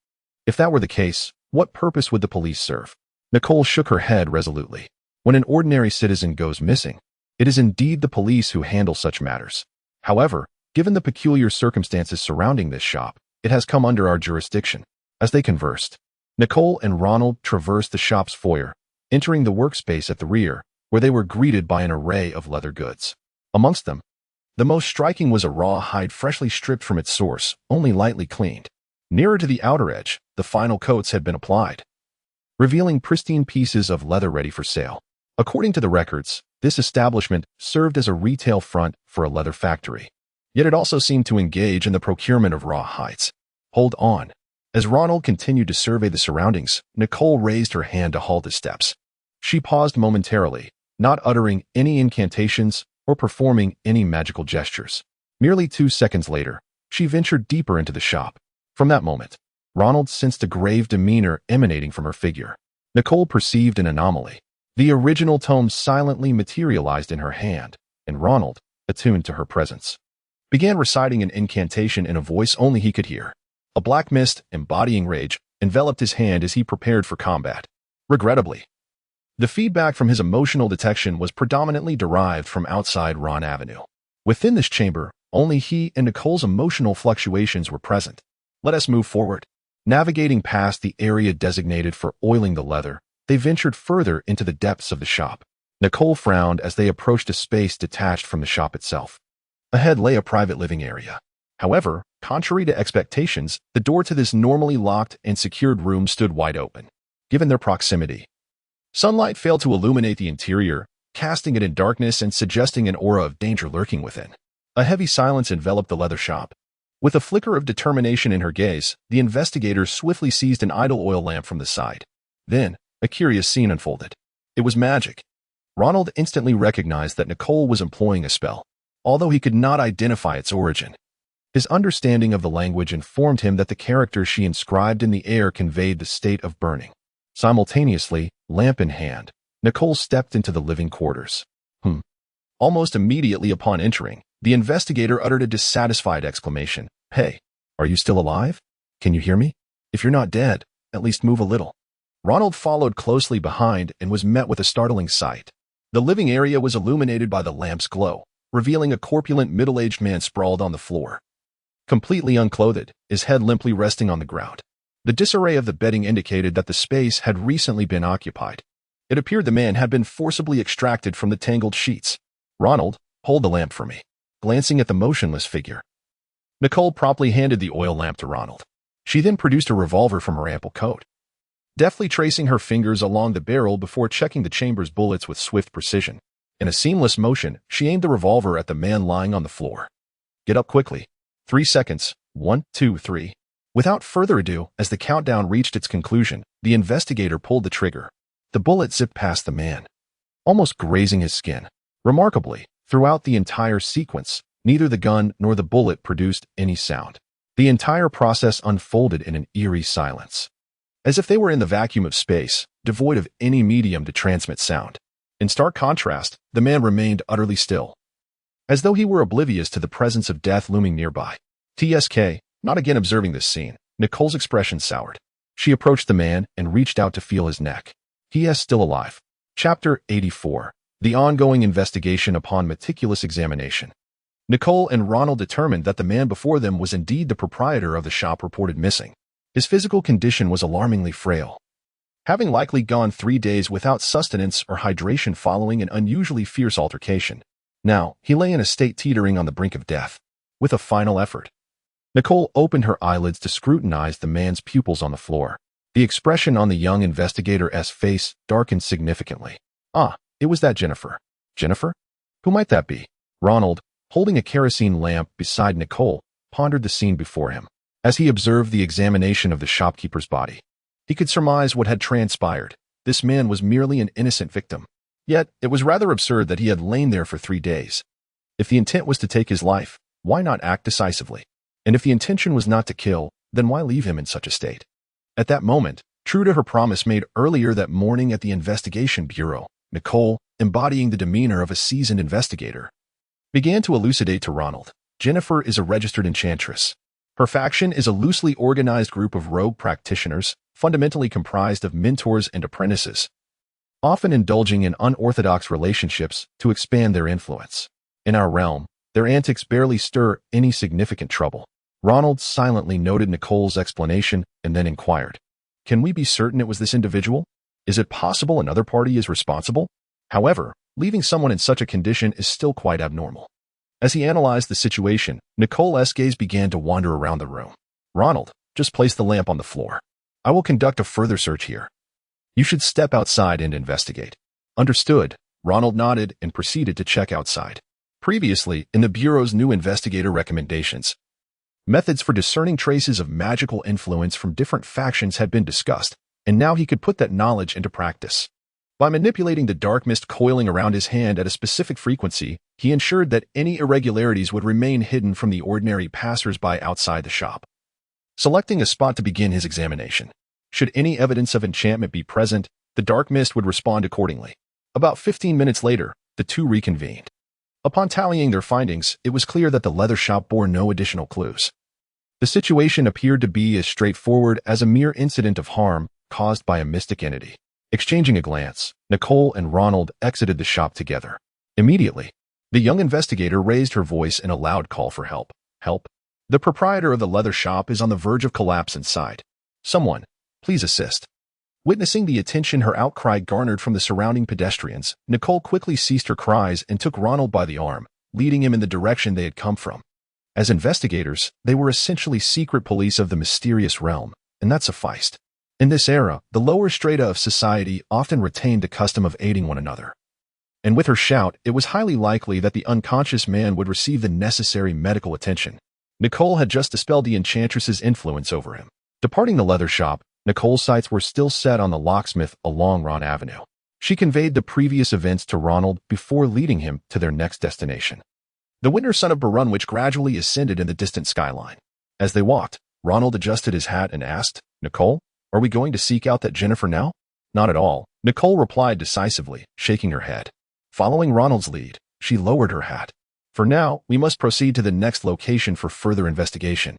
If that were the case, what purpose would the police serve?" Nicole shook her head resolutely. When an ordinary citizen goes missing, it is indeed the police who handle such matters. However, given the peculiar circumstances surrounding this shop, it has come under our jurisdiction. As they conversed, Nicole and Ronald traversed the shop's foyer, entering the workspace at the rear, where they were greeted by an array of leather goods. Amongst them, the most striking was a raw hide freshly stripped from its source, only lightly cleaned. Nearer to the outer edge, the final coats had been applied, revealing pristine pieces of leather ready for sale. According to the records, this establishment served as a retail front for a leather factory. Yet it also seemed to engage in the procurement of raw hides. "Hold on." As Ronald continued to survey the surroundings, Nicole raised her hand to halt his steps. She paused momentarily, not uttering any incantations or performing any magical gestures. Merely 2 seconds later, she ventured deeper into the shop. From that moment, Ronald sensed a grave demeanor emanating from her figure. Nicole perceived an anomaly. The original tome silently materialized in her hand, and Ronald, attuned to her presence, began reciting an incantation in a voice only he could hear. A black mist, embodying rage, enveloped his hand as he prepared for combat. Regrettably, the feedback from his emotional detection was predominantly derived from outside Ron Avenue. Within this chamber, only he and Nicole's emotional fluctuations were present. Let us move forward. Navigating past the area designated for oiling the leather, they ventured further into the depths of the shop. Nicole frowned as they approached a space detached from the shop itself. Ahead lay a private living area. However, contrary to expectations, the door to this normally locked and secured room stood wide open. Given their proximity, sunlight failed to illuminate the interior, casting it in darkness and suggesting an aura of danger lurking within. A heavy silence enveloped the leather shop. With a flicker of determination in her gaze, the investigator swiftly seized an idle oil lamp from the side. Then, a curious scene unfolded. It was magic. Ronald instantly recognized that Nicole was employing a spell, although he could not identify its origin. His understanding of the language informed him that the character she inscribed in the air conveyed the state of burning. Simultaneously, lamp in hand, Nicole stepped into the living quarters. Almost immediately upon entering, the investigator uttered a dissatisfied exclamation. "Hey, are you still alive? Can you hear me? If you're not dead, at least move a little." Ronald followed closely behind and was met with a startling sight. The living area was illuminated by the lamp's glow, revealing a corpulent middle-aged man sprawled on the floor, completely unclothed, his head limply resting on the ground. The disarray of the bedding indicated that the space had recently been occupied. It appeared the man had been forcibly extracted from the tangled sheets. "Ronald, hold the lamp for me." Glancing at the motionless figure, Nicole promptly handed the oil lamp to Ronald. She then produced a revolver from her ample coat, deftly tracing her fingers along the barrel before checking the chamber's bullets with swift precision. In a seamless motion, she aimed the revolver at the man lying on the floor. "Get up quickly. 3 seconds. 1, 2, 3. Without further ado, as the countdown reached its conclusion, the investigator pulled the trigger. The bullet zipped past the man, almost grazing his skin. Remarkably, throughout the entire sequence, neither the gun nor the bullet produced any sound. The entire process unfolded in an eerie silence, as if they were in the vacuum of space, devoid of any medium to transmit sound. In stark contrast, the man remained utterly still, as though he were oblivious to the presence of death looming nearby. TSK, not again observing this scene, Nicole's expression soured. She approached the man and reached out to feel his neck. He is still alive. Chapter 84. The ongoing investigation upon meticulous examination. Nicole and Ronald determined that the man before them was indeed the proprietor of the shop reported missing. His physical condition was alarmingly frail, having likely gone 3 days without sustenance or hydration following an unusually fierce altercation. Now, he lay in a state teetering on the brink of death. With a final effort, Nicole opened her eyelids to scrutinize the man's pupils on the floor. The expression on the young investigator's face darkened significantly. Ah, it was that Jennifer. Jennifer? Who might that be? Ronald, holding a kerosene lamp beside Nicole, pondered the scene before him. As he observed the examination of the shopkeeper's body, he could surmise what had transpired. This man was merely an innocent victim. Yet, it was rather absurd that he had lain there for 3 days. If the intent was to take his life, why not act decisively? And if the intention was not to kill, then why leave him in such a state? At that moment, true to her promise made earlier that morning at the investigation bureau, Nicole, embodying the demeanor of a seasoned investigator, began to elucidate to Ronald. Jennifer is a registered enchantress. Her faction is a loosely organized group of rogue practitioners, fundamentally comprised of mentors and apprentices, often indulging in unorthodox relationships to expand their influence. In our realm, their antics barely stir any significant trouble. Ronald silently noted Nicole's explanation and then inquired, "Can we be certain it was this individual? Is it possible another party is responsible?" However, leaving someone in such a condition is still quite abnormal. As he analyzed the situation, Nicole's gaze began to wander around the room. "Ronald, just place the lamp on the floor. I will conduct a further search here. You should step outside and investigate." "Understood." Ronald nodded and proceeded to check outside. Previously, in the Bureau's new investigator recommendations, methods for discerning traces of magical influence from different factions had been discussed, and now he could put that knowledge into practice. By manipulating the dark mist coiling around his hand at a specific frequency, he ensured that any irregularities would remain hidden from the ordinary passers-by outside the shop. Selecting a spot to begin his examination, should any evidence of enchantment be present, the dark mist would respond accordingly. About 15 minutes later, the two reconvened. Upon tallying their findings, it was clear that the leather shop bore no additional clues. The situation appeared to be as straightforward as a mere incident of harm caused by a mystic entity. Exchanging a glance, Nicole and Ronald exited the shop together. Immediately, the young investigator raised her voice in a loud call for help. "Help! The proprietor of the leather shop is on the verge of collapse inside. Someone, please assist." Witnessing the attention her outcry garnered from the surrounding pedestrians, Nicole quickly ceased her cries and took Ronald by the arm, leading him in the direction they had come from. As investigators, they were essentially secret police of the mysterious realm, and that sufficed. In this era, the lower strata of society often retained the custom of aiding one another. And with her shout, it was highly likely that the unconscious man would receive the necessary medical attention. Nicole had just dispelled the enchantress's influence over him. Departing the leather shop, Nicole's sights were still set on the locksmith along Ron Avenue. She conveyed the previous events to Ronald before leading him to their next destination. The winter sun of Barunwich gradually ascended in the distant skyline. As they walked, Ronald adjusted his hat and asked, "Nicole, are we going to seek out that Jennifer now?" "Not at all," Nicole replied decisively, shaking her head. Following Ronald's lead, she lowered her hat. "For now, we must proceed to the next location for further investigation.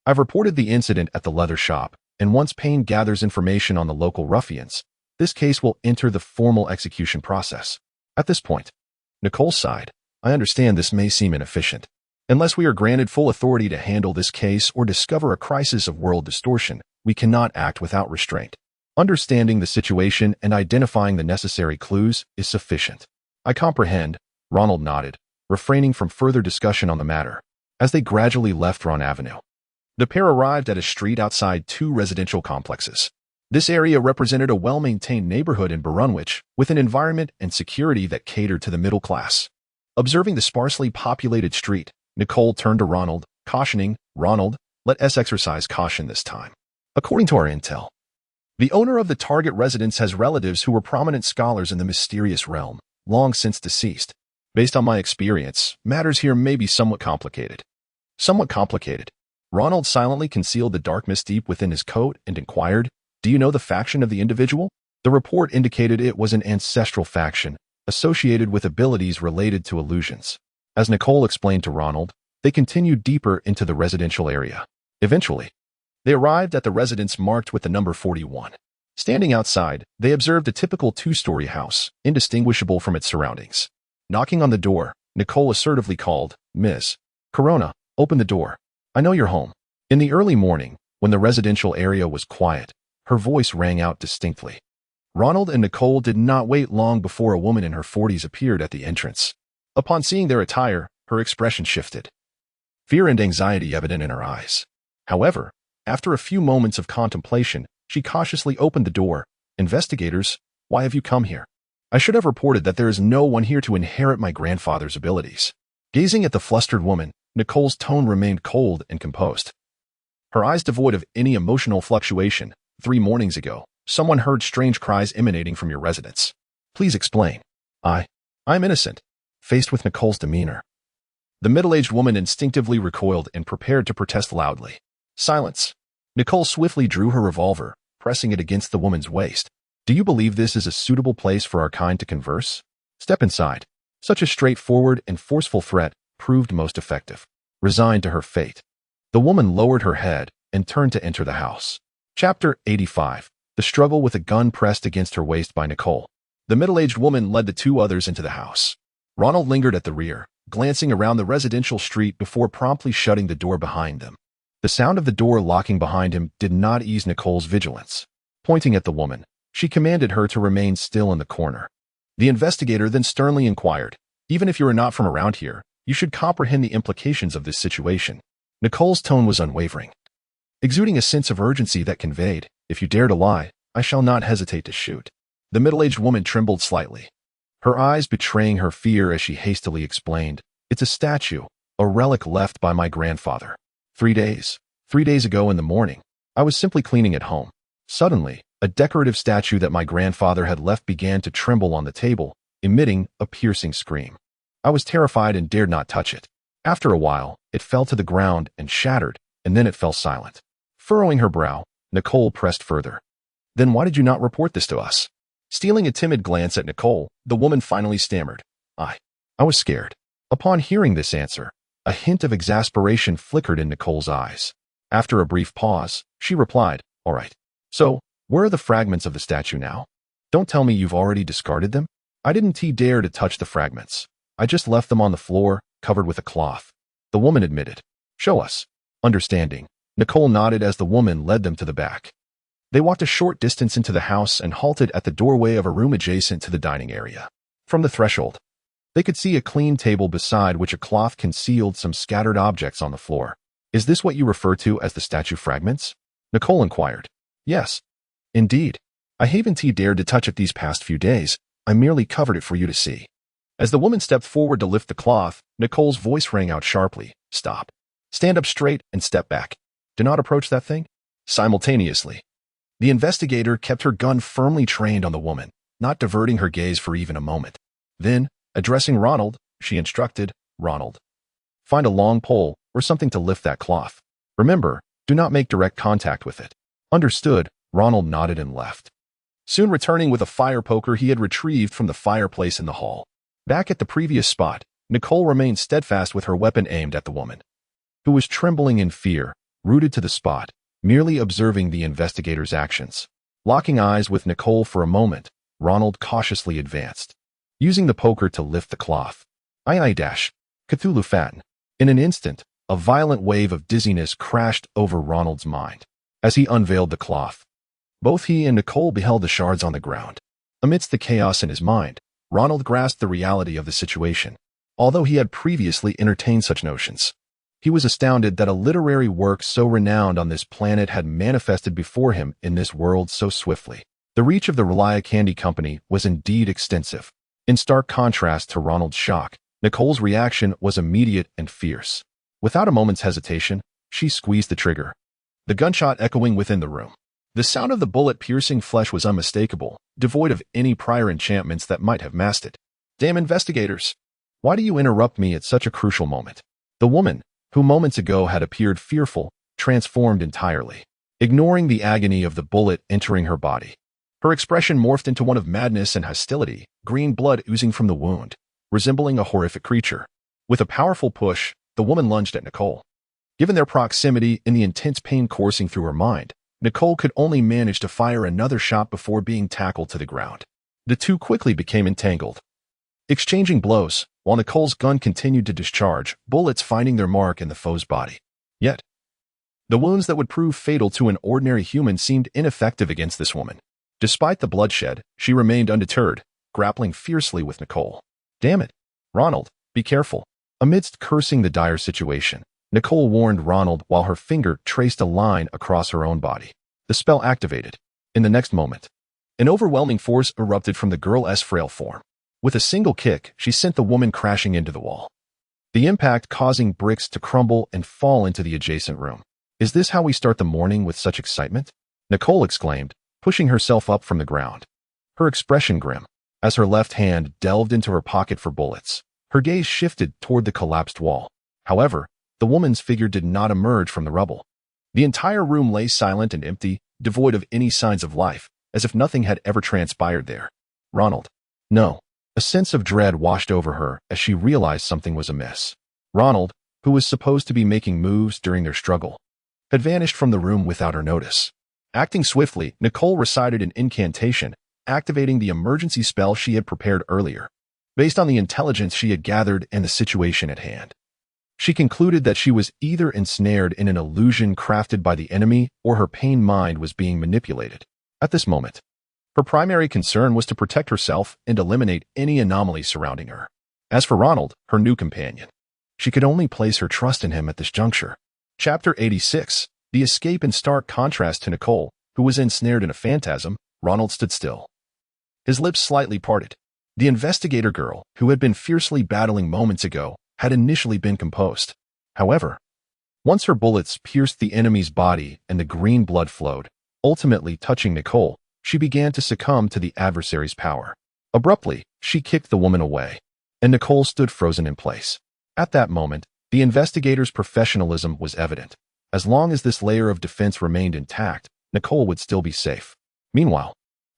I've reported the incident at the leather shop, and once Payne gathers information on the local ruffians, this case will enter the formal execution process." At this point, Nicole sighed. "I understand this may seem inefficient. Unless we are granted full authority to handle this case or discover a crisis of world distortion, we cannot act without restraint. Understanding the situation and identifying the necessary clues is sufficient." "I comprehend," Ronald nodded, refraining from further discussion on the matter. As they gradually left Ron Avenue, the pair arrived at a street outside two residential complexes. This area represented a well-maintained neighborhood in Barunwich, with an environment and security that catered to the middle class. Observing the sparsely populated street, Nicole turned to Ronald, cautioning, "Ronald, let us exercise caution this time. According to our intel, the owner of the target residence has relatives who were prominent scholars in the mysterious realm, long since deceased. Based on my experience, matters here may be somewhat complicated." Somewhat complicated. Ronald silently concealed the darkness deep within his coat and inquired, "Do you know the faction of the individual?" The report indicated it was an ancestral faction, associated with abilities related to illusions. As Nicole explained to Ronald, they continued deeper into the residential area. Eventually, they arrived at the residence marked with the number 41. Standing outside, they observed a typical two-story house, indistinguishable from its surroundings. Knocking on the door, Nicole assertively called, "Ms. Corona, open the door. I know you're home." In the early morning, when the residential area was quiet, her voice rang out distinctly. Ronald and Nicole did not wait long before a woman in her 40s appeared at the entrance. Upon seeing their attire, her expression shifted. Fear and anxiety evident in her eyes. However, after a few moments of contemplation, she cautiously opened the door. "Investigators, why have you come here? I should have reported that there is no one here to inherit my grandfather's abilities." Gazing at the flustered woman, Nicole's tone remained cold and composed. Her eyes devoid of any emotional fluctuation. "3 mornings ago, someone heard strange cries emanating from your residence. Please explain." I'm innocent." Faced with Nicole's demeanor, the middle-aged woman instinctively recoiled and prepared to protest loudly. "Silence." Nicole swiftly drew her revolver, pressing it against the woman's waist. "Do you believe this is a suitable place for our kind to converse? Step inside." Such a straightforward and forceful threat proved most effective. Resigned to her fate, the woman lowered her head and turned to enter the house. Chapter 85. The struggle with a gun pressed against her waist by Nicole. The middle-aged woman led the two others into the house. Ronald lingered at the rear, glancing around the residential street before promptly shutting the door behind them. The sound of the door locking behind him did not ease Nicole's vigilance. Pointing at the woman, she commanded her to remain still in the corner. The investigator then sternly inquired, "Even if you are not from around here, you should comprehend the implications of this situation." Nicole's tone was unwavering, exuding a sense of urgency that conveyed, "If you dare to lie, I shall not hesitate to shoot." The middle-aged woman trembled slightly, her eyes betraying her fear as she hastily explained, "It's a statue, a relic left by my grandfather. 3 days ago in the morning, I was simply cleaning at home. Suddenly, a decorative statue that my grandfather had left began to tremble on the table, emitting a piercing scream. I was terrified and dared not touch it. After a while, it fell to the ground and shattered, and then it fell silent." Furrowing her brow, Nicole pressed further. "Then why did you not report this to us?" Stealing a timid glance at Nicole, the woman finally stammered, I was scared." Upon hearing this answer, a hint of exasperation flickered in Nicole's eyes. After a brief pause, she replied, "All right. So, where are the fragments of the statue now? Don't tell me you've already discarded them." "I didn't dare to touch the fragments. I just left them on the floor, covered with a cloth," the woman admitted. "Show us." Understanding, Nicole nodded as the woman led them to the back. They walked a short distance into the house and halted at the doorway of a room adjacent to the dining area. From the threshold, they could see a clean table beside which a cloth concealed some scattered objects on the floor. "Is this what you refer to as the statue fragments?" Nicole inquired. "Yes. Indeed. I haven't dared to touch it these past few days. I merely covered it for you to see." As the woman stepped forward to lift the cloth, Nicole's voice rang out sharply, "Stop. Stand up straight and step back. Do not approach that thing." Simultaneously, the investigator kept her gun firmly trained on the woman, not diverting her gaze for even a moment. Then, addressing Ronald, she instructed, "Ronald, find a long pole or something to lift that cloth. Remember, do not make direct contact with it." "Understood." Ronald nodded and left, soon returning with a fire poker he had retrieved from the fireplace in the hall. Back at the previous spot, Nicole remained steadfast with her weapon aimed at the woman, who was trembling in fear, rooted to the spot, merely observing the investigator's actions. Locking eyes with Nicole for a moment, Ronald cautiously advanced, using the poker to lift the cloth. Cthulhu Fatin. In an instant, a violent wave of dizziness crashed over Ronald's mind. As he unveiled the cloth, both he and Nicole beheld the shards on the ground. Amidst the chaos in his mind, Ronald grasped the reality of the situation, although he had previously entertained such notions. He was astounded that a literary work so renowned on this planet had manifested before him in this world so swiftly. The reach of the Relia Candy Company was indeed extensive. In stark contrast to Ronald's shock, Nicole's reaction was immediate and fierce. Without a moment's hesitation, she squeezed the trigger, the gunshot echoing within the room. The sound of the bullet piercing flesh was unmistakable, devoid of any prior enchantments that might have masked it. Damn investigators! Why do you interrupt me at such a crucial moment? The woman, who moments ago had appeared fearful, transformed entirely, ignoring the agony of the bullet entering her body. Her expression morphed into one of madness and hostility, green blood oozing from the wound, resembling a horrific creature. With a powerful push, the woman lunged at Nicole. Given their proximity and the intense pain coursing through her mind, Nicole could only manage to fire another shot before being tackled to the ground. The two quickly became entangled, exchanging blows, while Nicole's gun continued to discharge, bullets finding their mark in the foe's body. Yet, the wounds that would prove fatal to an ordinary human seemed ineffective against this woman. Despite the bloodshed, she remained undeterred, grappling fiercely with Nicole. Damn it, Ronald, be careful. Amidst cursing the dire situation, Nicole warned Ronald while her finger traced a line across her own body. The spell activated. In the next moment, an overwhelming force erupted from the girl's frail form. With a single kick, she sent the woman crashing into the wall, the impact causing bricks to crumble and fall into the adjacent room. Is this how we start the morning with such excitement? Nicole exclaimed, pushing herself up from the ground. Her expression grim, as her left hand delved into her pocket for bullets. Her gaze shifted toward the collapsed wall. However, the woman's figure did not emerge from the rubble. The entire room lay silent and empty, devoid of any signs of life, as if nothing had ever transpired there. Ronald. No. A sense of dread washed over her as she realized something was amiss. Ronald, who was supposed to be making moves during their struggle, had vanished from the room without her notice. Acting swiftly, Nicole recited an incantation, activating the emergency spell she had prepared earlier. Based on the intelligence she had gathered and the situation at hand, she concluded that she was either ensnared in an illusion crafted by the enemy or her pain mind was being manipulated. At this moment, her primary concern was to protect herself and eliminate any anomalies surrounding her. As for Ronald, her new companion, she could only place her trust in him at this juncture. Chapter 86. The escape. In stark contrast to Nicole, who was ensnared in a phantasm, Ronald stood still, his lips slightly parted. The investigator girl, who had been fiercely battling moments ago, had initially been composed. However, once her bullets pierced the enemy's body and the green blood flowed, ultimately touching Nicole, she began to succumb to the adversary's power. Abruptly, she kicked the woman away, and Nicole stood frozen in place. At that moment, the investigator's professionalism was evident. As long as this layer of defense remained intact, Nicole would still be safe. Meanwhile,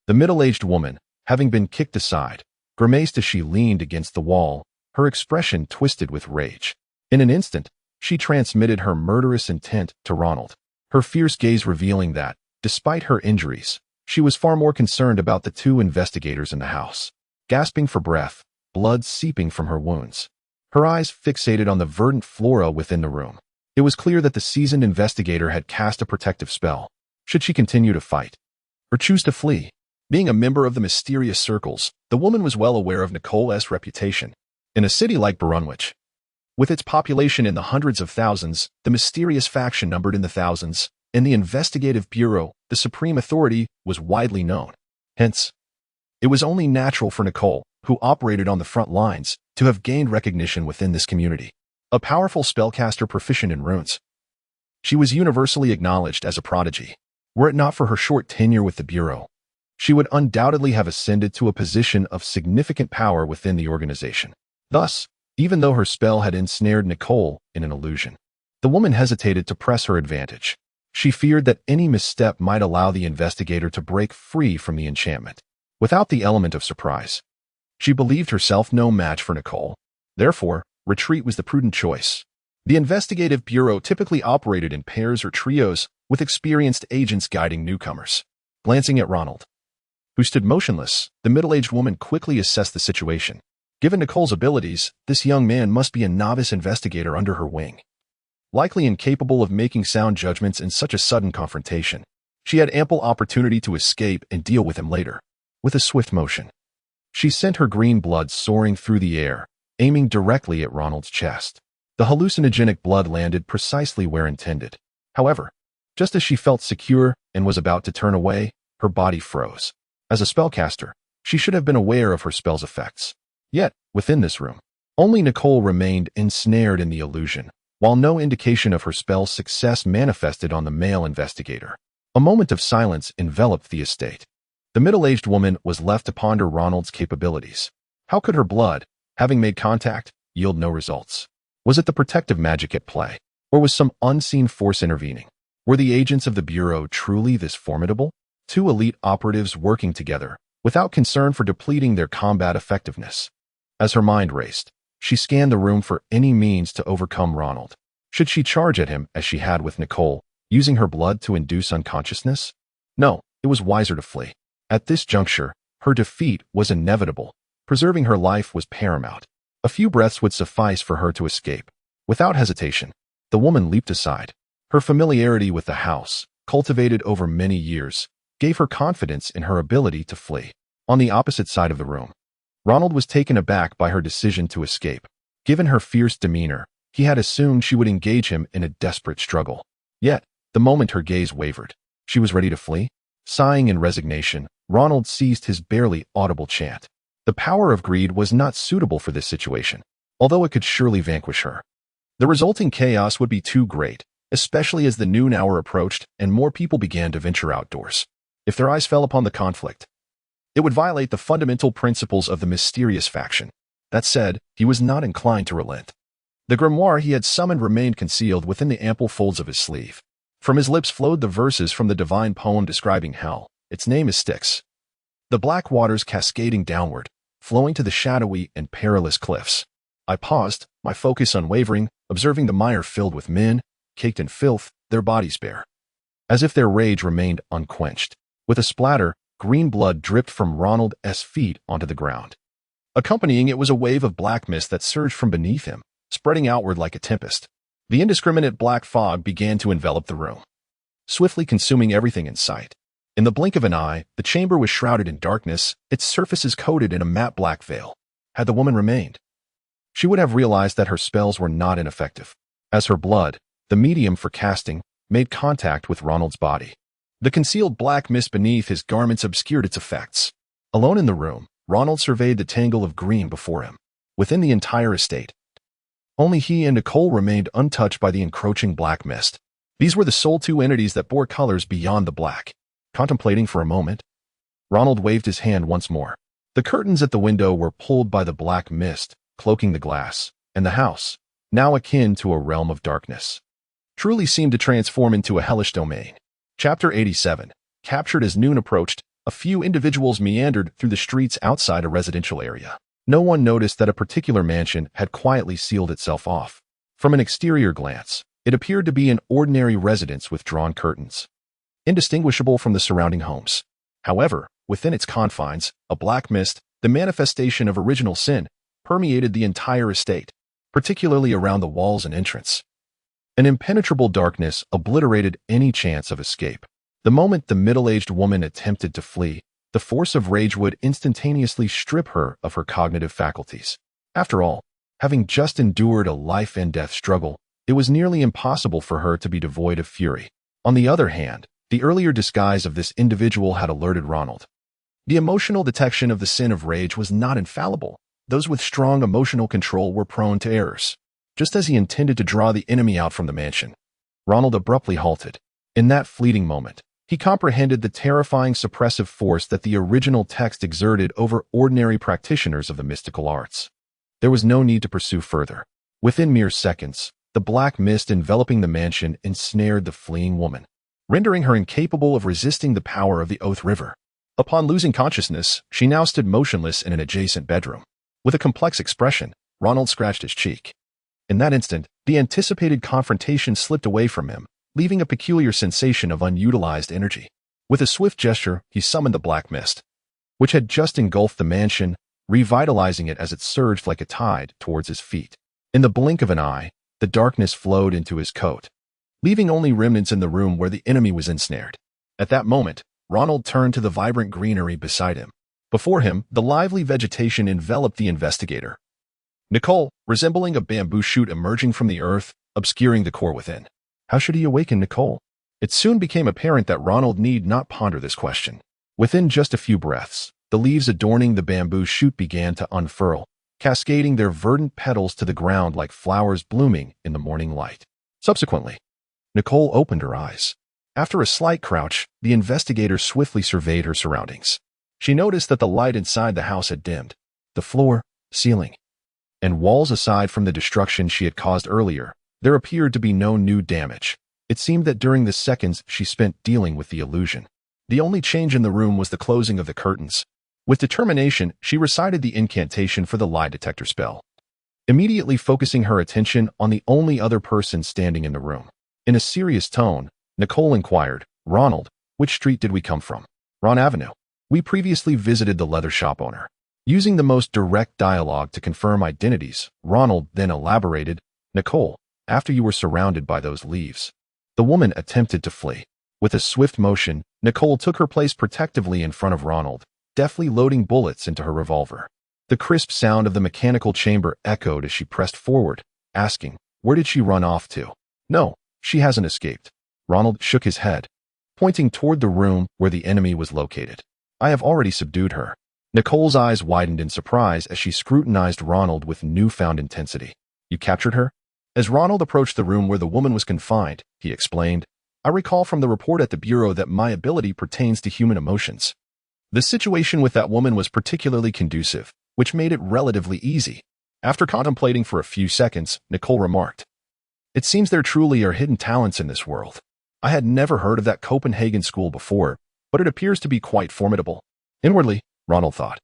the middle-aged woman, having been kicked aside, grimaced as she leaned against the wall, her expression twisted with rage. In an instant, she transmitted her murderous intent to Ronald, her fierce gaze revealing that, despite her injuries, she was far more concerned about the two investigators in the house. Gasping for breath, blood seeping from her wounds, her eyes fixated on the verdant flora within the room. It was clear that the seasoned investigator had cast a protective spell. Should she continue to fight, or choose to flee? Being a member of the mysterious circles, the woman was well aware of Nicole's reputation. In a city like Brunwich, with its population in the hundreds of thousands, the mysterious faction numbered in the thousands, and the investigative bureau, the supreme authority, was widely known. Hence, it was only natural for Nicole, who operated on the front lines, to have gained recognition within this community. A powerful spellcaster proficient in runes, she was universally acknowledged as a prodigy. Were it not for her short tenure with the bureau, she would undoubtedly have ascended to a position of significant power within the organization. Thus, even though her spell had ensnared Nicole in an illusion, the woman hesitated to press her advantage. She feared that any misstep might allow the investigator to break free from the enchantment, without the element of surprise. She believed herself no match for Nicole. Therefore, retreat was the prudent choice. The investigative bureau typically operated in pairs or trios, with experienced agents guiding newcomers. Glancing at Ronald, who stood motionless, the middle-aged woman quickly assessed the situation. Given Nicole's abilities, this young man must be a novice investigator under her wing, likely incapable of making sound judgments in such a sudden confrontation. She had ample opportunity to escape and deal with him later. With a swift motion, she sent her green blood soaring through the air, aiming directly at Ronald's chest. The hallucinogenic blood landed precisely where intended. However, just as she felt secure and was about to turn away, her body froze. As a spellcaster, she should have been aware of her spell's effects. Yet, within this room, only Nicole remained ensnared in the illusion, while no indication of her spell's success manifested on the male investigator. A moment of silence enveloped the estate. The middle-aged woman was left to ponder Ronald's capabilities. How could her blood, having made contact, yield no results? Was it the protective magic at play, or was some unseen force intervening? Were the agents of the Bureau truly this formidable? Two elite operatives working together, without concern for depleting their combat effectiveness. As her mind raced, she scanned the room for any means to overcome Ronald. Should she charge at him as she had with Nicole, using her blood to induce unconsciousness? No, it was wiser to flee. At this juncture, her defeat was inevitable. Preserving her life was paramount. A few breaths would suffice for her to escape. Without hesitation, the woman leaped aside. Her familiarity with the house, cultivated over many years, gave her confidence in her ability to flee. On the opposite side of the room, Ronald was taken aback by her decision to escape. Given her fierce demeanor, he had assumed she would engage him in a desperate struggle. Yet, the moment her gaze wavered, she was ready to flee. Sighing in resignation, Ronald ceased his barely audible chant. The power of greed was not suitable for this situation, although it could surely vanquish her. The resulting chaos would be too great, especially as the noon hour approached and more people began to venture outdoors. If their eyes fell upon the conflict, it would violate the fundamental principles of the mysterious faction. That said, he was not inclined to relent. The grimoire he had summoned remained concealed within the ample folds of his sleeve. From his lips flowed the verses from the divine poem describing hell. Its name is Styx. The black waters cascading downward, flowing to the shadowy and perilous cliffs. I paused, my focus unwavering, observing the mire filled with men, caked in filth, their bodies bare, as if their rage remained unquenched. With a splatter, green blood dripped from Ronald's feet onto the ground. Accompanying it was a wave of black mist that surged from beneath him, spreading outward like a tempest. The indiscriminate black fog began to envelop the room, swiftly consuming everything in sight. In the blink of an eye, the chamber was shrouded in darkness, its surfaces coated in a matte black veil. Had the woman remained, she would have realized that her spells were not ineffective, as her blood, the medium for casting, made contact with Ronald's body. The concealed black mist beneath his garments obscured its effects. Alone in the room, Ronald surveyed the tangle of green before him. Within the entire estate, only he and Nicole remained untouched by the encroaching black mist. These were the sole two entities that bore colors beyond the black. Contemplating for a moment, Ronald waved his hand once more. The curtains at the window were pulled by the black mist, cloaking the glass, and the house, now akin to a realm of darkness, truly seemed to transform into a hellish domain. Chapter 87. Captured. As noon approached, a few individuals meandered through the streets outside a residential area. No one noticed that a particular mansion had quietly sealed itself off. From an exterior glance, it appeared to be an ordinary residence with drawn curtains, indistinguishable from the surrounding homes. However, within its confines, a black mist, the manifestation of original sin, permeated the entire estate, particularly around the walls and entrance. An impenetrable darkness obliterated any chance of escape. The moment the middle-aged woman attempted to flee, the force of rage would instantaneously strip her of her cognitive faculties. After all, having just endured a life-and-death struggle, it was nearly impossible for her to be devoid of fury. On the other hand, the earlier disguise of this individual had alerted Ronald. The emotional detection of the sin of rage was not infallible. Those with strong emotional control were prone to errors. Just as he intended to draw the enemy out from the mansion, Ronald abruptly halted. In that fleeting moment, he comprehended the terrifying suppressive force that the original text exerted over ordinary practitioners of the mystical arts. There was no need to pursue further. Within mere seconds, the black mist enveloping the mansion ensnared the fleeing woman, rendering her incapable of resisting the power of the Oath River. Upon losing consciousness, she now stood motionless in an adjacent bedroom. With a complex expression, Ronald scratched his cheek. In that instant, the anticipated confrontation slipped away from him, leaving a peculiar sensation of unutilized energy. With a swift gesture, he summoned the black mist, which had just engulfed the mansion, revitalizing it as it surged like a tide towards his feet. In the blink of an eye, the darkness flowed into his coat, leaving only remnants in the room where the enemy was ensnared. At that moment, Ronald turned to the vibrant greenery beside him. Before him, the lively vegetation enveloped the investigator, Nicole, resembling a bamboo shoot emerging from the earth, obscuring the core within. How should he awaken Nicole? It soon became apparent that Ronald need not ponder this question. Within just a few breaths, the leaves adorning the bamboo shoot began to unfurl, cascading their verdant petals to the ground like flowers blooming in the morning light. Subsequently, Nicole opened her eyes. After a slight crouch, the investigator swiftly surveyed her surroundings. She noticed that the light inside the house had dimmed. The floor, ceiling, and walls, aside from the destruction she had caused earlier, there appeared to be no new damage. It seemed that during the seconds she spent dealing with the illusion, the only change in the room was the closing of the curtains. With determination, she recited the incantation for the lie detector spell, immediately focusing her attention on the only other person standing in the room. In a serious tone, Nicole inquired, "Ronald, which street did we come from?" "Ron Avenue. We previously visited the leather shop owner." Using the most direct dialogue to confirm identities, Ronald then elaborated, "Nicole, after you were surrounded by those leaves, the woman attempted to flee." With a swift motion, Nicole took her place protectively in front of Ronald, deftly loading bullets into her revolver. The crisp sound of the mechanical chamber echoed as she pressed forward, asking, "Where did she run off to?" "No, she hasn't escaped." Ronald shook his head, pointing toward the room where the enemy was located. "I have already subdued her." Nicole's eyes widened in surprise as she scrutinized Ronald with newfound intensity. "You captured her?" As Ronald approached the room where the woman was confined, he explained, "I recall from the report at the Bureau that my ability pertains to human emotions. The situation with that woman was particularly conducive, which made it relatively easy." After contemplating for a few seconds, Nicole remarked, "It seems there truly are hidden talents in this world. I had never heard of that Copenhagen school before, but it appears to be quite formidable." Inwardly, Ronald thought,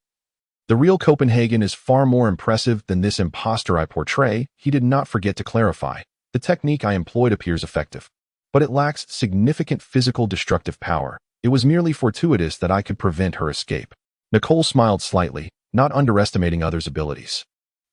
"The real Copenhagen is far more impressive than this imposter I portray." He did not forget to clarify, "The technique I employed appears effective, but it lacks significant physical destructive power. It was merely fortuitous that I could prevent her escape." Nicole smiled slightly, not underestimating others' abilities.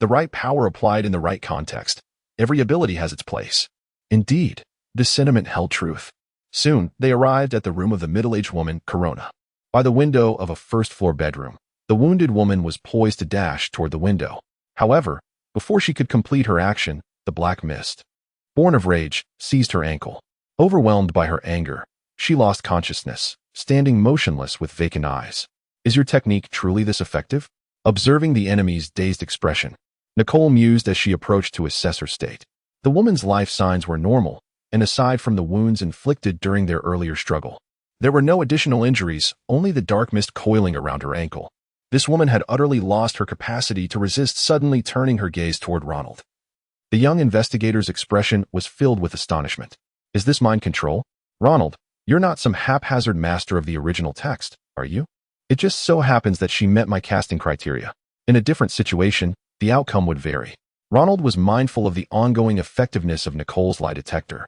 The right power applied in the right context. Every ability has its place. Indeed, this sentiment held truth. Soon, they arrived at the room of the middle-aged woman, Corona. By the window of a first-floor bedroom, the wounded woman was poised to dash toward the window. However, before she could complete her action, the black mist, born of rage, seized her ankle. Overwhelmed by her anger, she lost consciousness, standing motionless with vacant eyes. "Is your technique truly this effective?" Observing the enemy's dazed expression, Nicole mused as she approached to assess her state. The woman's life signs were normal, and aside from the wounds inflicted during their earlier struggle, there were no additional injuries, only the dark mist coiling around her ankle. This woman had utterly lost her capacity to resist, suddenly turning her gaze toward Ronald. The young investigator's expression was filled with astonishment. "Is this mind control? Ronald, you're not some haphazard master of the original text, are you?" "It just so happens that she met my casting criteria. In a different situation, the outcome would vary." Ronald was mindful of the ongoing effectiveness of Nicole's lie detector,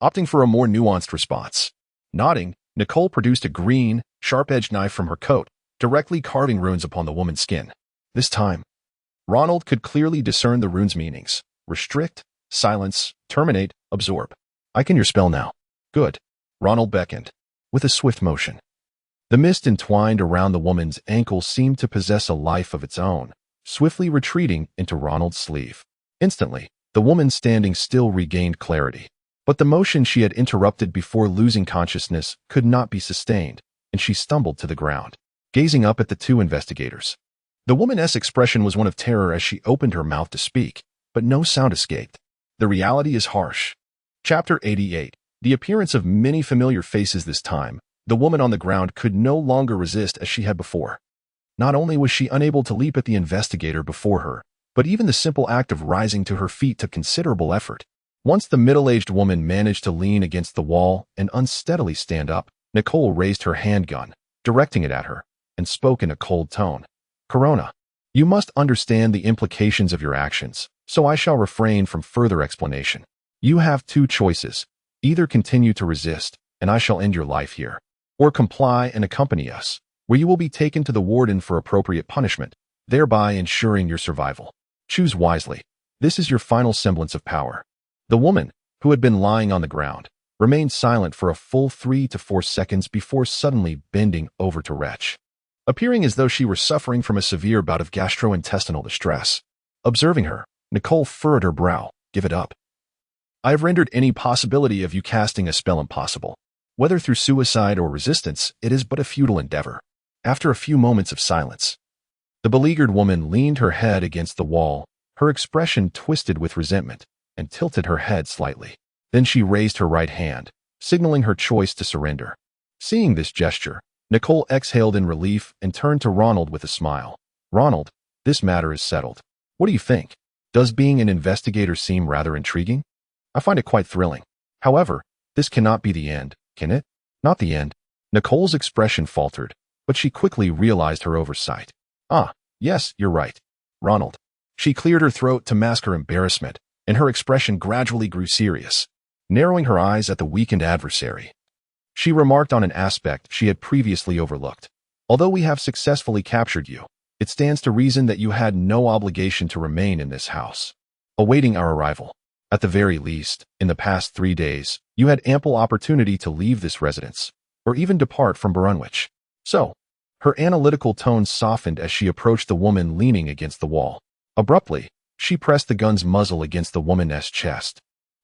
opting for a more nuanced response. Nodding, Nicole produced a green, sharp-edged knife from her coat, directly carving runes upon the woman's skin. This time, Ronald could clearly discern the runes' meanings: restrict, silence, terminate, absorb. "I can your spell now." "Good." Ronald beckoned, with a swift motion. The mist entwined around the woman's ankle seemed to possess a life of its own, swiftly retreating into Ronald's sleeve. Instantly, the woman standing still regained clarity. But the motion she had interrupted before losing consciousness could not be sustained, and she stumbled to the ground, gazing up at the two investigators. The woman's expression was one of terror as she opened her mouth to speak, but no sound escaped. The reality is harsh. Chapter 88. The appearance of many familiar faces this time, the woman on the ground could no longer resist as she had before. Not only was she unable to leap at the investigator before her, but even the simple act of rising to her feet took considerable effort. Once the middle-aged woman managed to lean against the wall and unsteadily stand up, Nicole raised her handgun, directing it at her, and spoke in a cold tone. "Corona, you must understand the implications of your actions, so I shall refrain from further explanation. You have two choices. Either continue to resist, and I shall end your life here, or comply and accompany us, where you will be taken to the warden for appropriate punishment, thereby ensuring your survival. Choose wisely. This is your final semblance of power." The woman, who had been lying on the ground, remained silent for a full 3 to 4 seconds before suddenly bending over to retch, appearing as though she were suffering from a severe bout of gastrointestinal distress. Observing her, Nicole furrowed her brow. Give it up. I have rendered any possibility of you casting a spell impossible. Whether through suicide or resistance, it is but a futile endeavor. After a few moments of silence, the beleaguered woman leaned her head against the wall, her expression twisted with resentment, and tilted her head slightly. Then she raised her right hand, signaling her choice to surrender. Seeing this gesture, Nicole exhaled in relief and turned to Ronald with a smile. Ronald, this matter is settled. What do you think? Does being an investigator seem rather intriguing? I find it quite thrilling. However, this cannot be the end, can it? Not the end. Nicole's expression faltered, but she quickly realized her oversight. Ah, yes, you're right. Ronald. She cleared her throat to mask her embarrassment, and her expression gradually grew serious, narrowing her eyes at the weakened adversary. She remarked on an aspect she had previously overlooked. Although we have successfully captured you, it stands to reason that you had no obligation to remain in this house, awaiting our arrival. At the very least, in the past 3 days, you had ample opportunity to leave this residence, or even depart from Barunwich. So, her analytical tone softened as she approached the woman leaning against the wall. Abruptly, she pressed the gun's muzzle against the woman's chest,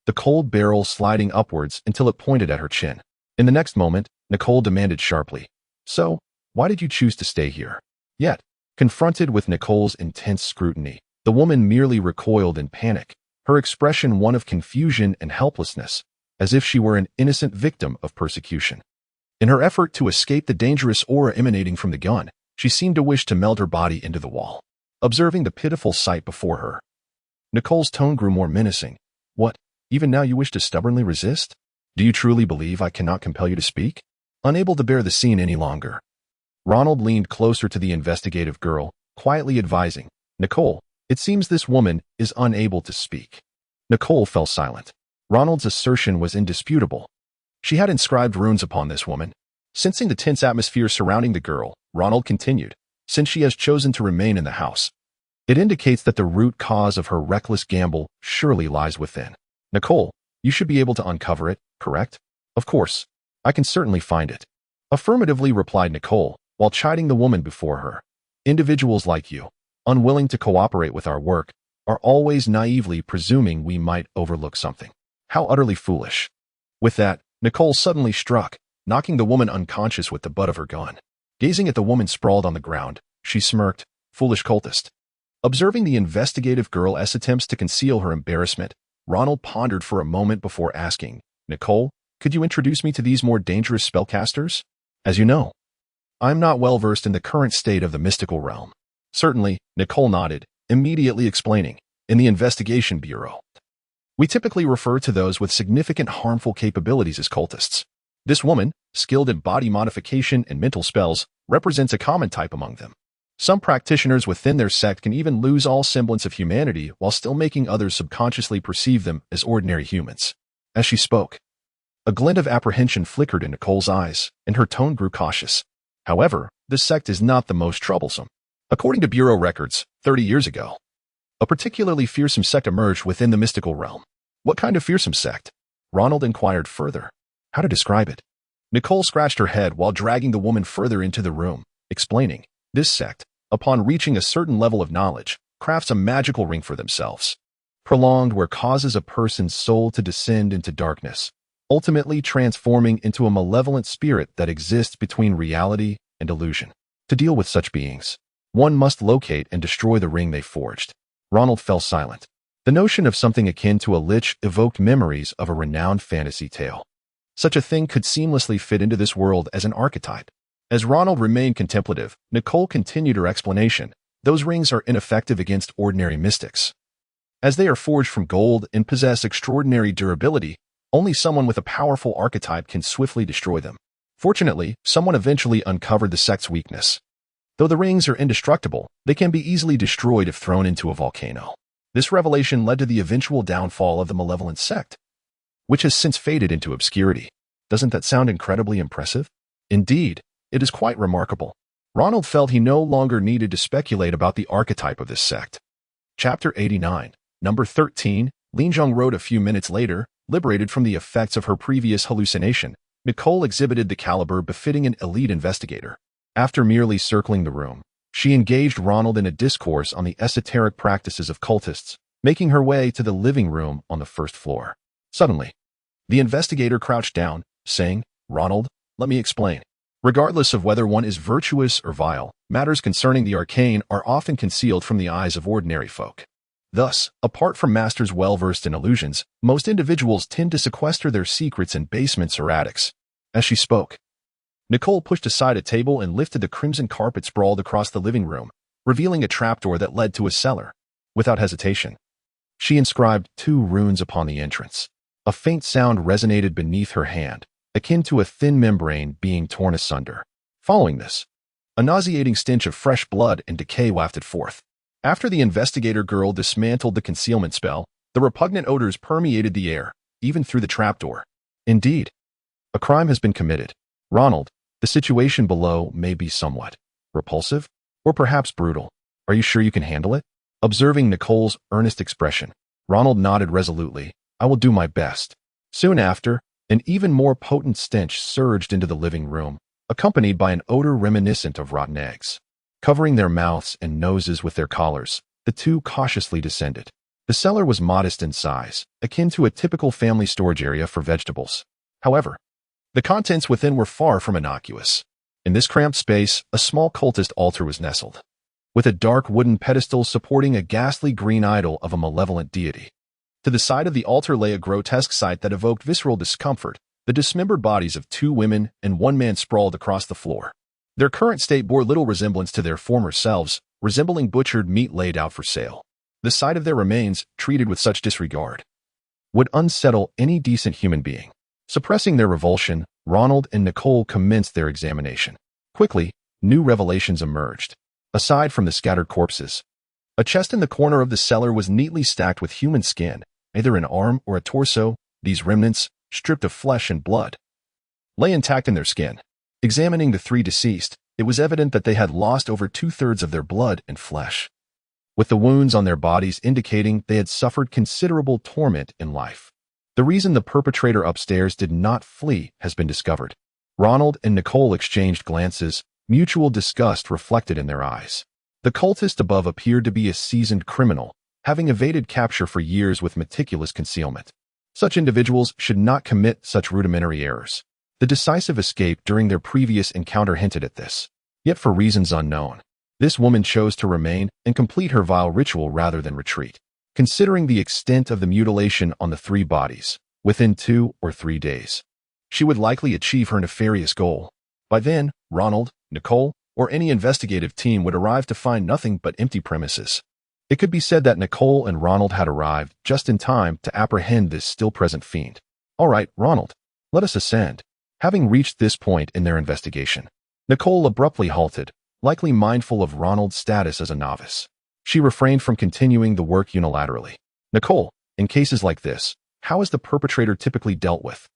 the cold barrel sliding upwards until it pointed at her chin. In the next moment, Nicole demanded sharply, "So, why did you choose to stay here?" Yet, confronted with Nicole's intense scrutiny, the woman merely recoiled in panic, her expression one of confusion and helplessness, as if she were an innocent victim of persecution. In her effort to escape the dangerous aura emanating from the gun, she seemed to wish to meld her body into the wall. Observing the pitiful sight before her, Nicole's tone grew more menacing. What, even now you wish to stubbornly resist? Do you truly believe I cannot compel you to speak? Unable to bear the scene any longer, Ronald leaned closer to the investigative girl, quietly advising, Nicole, it seems this woman is unable to speak. Nicole fell silent. Ronald's assertion was indisputable. She had inscribed runes upon this woman. Sensing the tense atmosphere surrounding the girl, Ronald continued, since she has chosen to remain in the house, it indicates that the root cause of her reckless gamble surely lies within. Nicole, you should be able to uncover it, correct? Of course. I can certainly find it. Affirmatively replied Nicole, while chiding the woman before her. Individuals like you, unwilling to cooperate with our work, are always naively presuming we might overlook something. How utterly foolish. With that, Nicole suddenly struck, knocking the woman unconscious with the butt of her gun. Gazing at the woman sprawled on the ground, she smirked, foolish cultist. Observing the investigative girl's attempts to conceal her embarrassment, Ronald pondered for a moment before asking, Nicole, could you introduce me to these more dangerous spellcasters? As you know, I'm not well versed in the current state of the mystical realm. Certainly, Nicole nodded, immediately explaining, in the investigation bureau, we typically refer to those with significant harmful capabilities as cultists. This woman, skilled in body modification and mental spells, represents a common type among them. Some practitioners within their sect can even lose all semblance of humanity while still making others subconsciously perceive them as ordinary humans. As she spoke, a glint of apprehension flickered in Nicole's eyes, and her tone grew cautious. However, this sect is not the most troublesome. According to Bureau records, 30 years ago, a particularly fearsome sect emerged within the mystical realm. What kind of fearsome sect? Ronald inquired further. How to describe it? Nicole scratched her head while dragging the woman further into the room, explaining, this sect, upon reaching a certain level of knowledge, crafts a magical ring for themselves, prolonged where causes a person's soul to descend into darkness, ultimately transforming into a malevolent spirit that exists between reality and illusion. To deal with such beings, one must locate and destroy the ring they forged. Ronald fell silent. The notion of something akin to a lich evoked memories of a renowned fantasy tale. Such a thing could seamlessly fit into this world as an archetype. As Ronald remained contemplative, Nicole continued her explanation. Those rings are ineffective against ordinary mystics. As they are forged from gold and possess extraordinary durability, only someone with a powerful archetype can swiftly destroy them. Fortunately, someone eventually uncovered the sect's weakness. Though the rings are indestructible, they can be easily destroyed if thrown into a volcano. This revelation led to the eventual downfall of the malevolent sect, which has since faded into obscurity. Doesn't that sound incredibly impressive? Indeed, it is quite remarkable. Ronald felt he no longer needed to speculate about the archetype of this sect. Chapter 89, Number 13, Linjong wrote a few minutes later, liberated from the effects of her previous hallucination. Nicole exhibited the caliber befitting an elite investigator. After merely circling the room, She engaged Ronald in a discourse on the esoteric practices of cultists, making her way to the living room on the first floor. Suddenly, the investigator crouched down, saying, "Ronald, let me explain. Regardless of whether one is virtuous or vile, matters concerning the arcane are often concealed from the eyes of ordinary folk. Thus, apart from masters well-versed in illusions, most individuals tend to sequester their secrets in basements or attics." As she spoke, Nicole pushed aside a table and lifted the crimson carpet sprawled across the living room, revealing a trapdoor that led to a cellar. Without hesitation, she inscribed 2 runes upon the entrance. A faint sound resonated beneath her hand, akin to a thin membrane being torn asunder. Following this, a nauseating stench of fresh blood and decay wafted forth. After the investigator girl dismantled the concealment spell, the repugnant odors permeated the air, even through the trapdoor. Indeed, a crime has been committed. Ronald, the situation below may be somewhat repulsive, or perhaps brutal. Are you sure you can handle it? Observing Nicole's earnest expression, Ronald nodded resolutely. "I will do my best." Soon after, an even more potent stench surged into the living room, accompanied by an odor reminiscent of rotten eggs. Covering their mouths and noses with their collars, the 2 cautiously descended. The cellar was modest in size, akin to a typical family storage area for vegetables. However, the contents within were far from innocuous. In this cramped space, a small cultist altar was nestled, with a dark wooden pedestal supporting a ghastly green idol of a malevolent deity. To the side of the altar lay a grotesque sight that evoked visceral discomfort. The dismembered bodies of 2 women and 1 man sprawled across the floor. Their current state bore little resemblance to their former selves, resembling butchered meat laid out for sale. The sight of their remains, treated with such disregard, would unsettle any decent human being. Suppressing their revulsion, Ronald and Nicole commenced their examination. Quickly, new revelations emerged. Aside from the scattered corpses, a chest in the corner of the cellar was neatly stacked with human skin, either an arm or a torso. These remnants, stripped of flesh and blood, lay intact in their skin. Examining the 3 deceased, it was evident that they had lost over 2/3 of their blood and flesh, with the wounds on their bodies indicating they had suffered considerable torment in life. The reason the perpetrator upstairs did not flee has been discovered. Ronald and Nicole exchanged glances, mutual disgust reflected in their eyes. The cultist above appeared to be a seasoned criminal, having evaded capture for years with meticulous concealment. Such individuals should not commit such rudimentary errors. The decisive escape during their previous encounter hinted at this. Yet for reasons unknown, this woman chose to remain and complete her vile ritual rather than retreat. Considering the extent of the mutilation on the 3 bodies, within 2 or 3 days, she would likely achieve her nefarious goal. By then, Ronald, Nicole, or any investigative team would arrive to find nothing but empty premises. It could be said that Nicole and Ronald had arrived just in time to apprehend this still-present fiend. "All right, Ronald, let us ascend." Having reached this point in their investigation, Nicole abruptly halted, likely mindful of Ronald's status as a novice. She refrained from continuing the work unilaterally. "Nicole, in cases like this, how is the perpetrator typically dealt with?"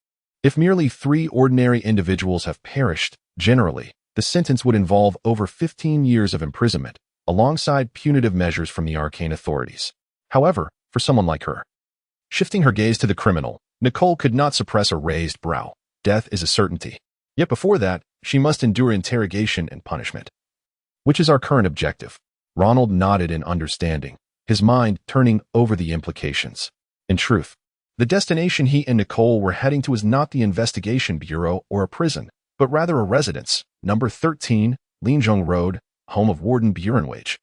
If merely 3 ordinary individuals have perished, generally, the sentence would involve over 15 years of imprisonment, alongside punitive measures from the arcane authorities. However, for someone like her, shifting her gaze to the criminal, Nicole could not suppress a raised brow. Death is a certainty. Yet before that, she must endure interrogation and punishment. "Which is our current objective?" Ronald nodded in understanding, his mind turning over the implications. In truth, the destination he and Nicole were heading to is not the investigation bureau or a prison, but rather a residence, number 13, Linjong Road, home of Warden Burenwage.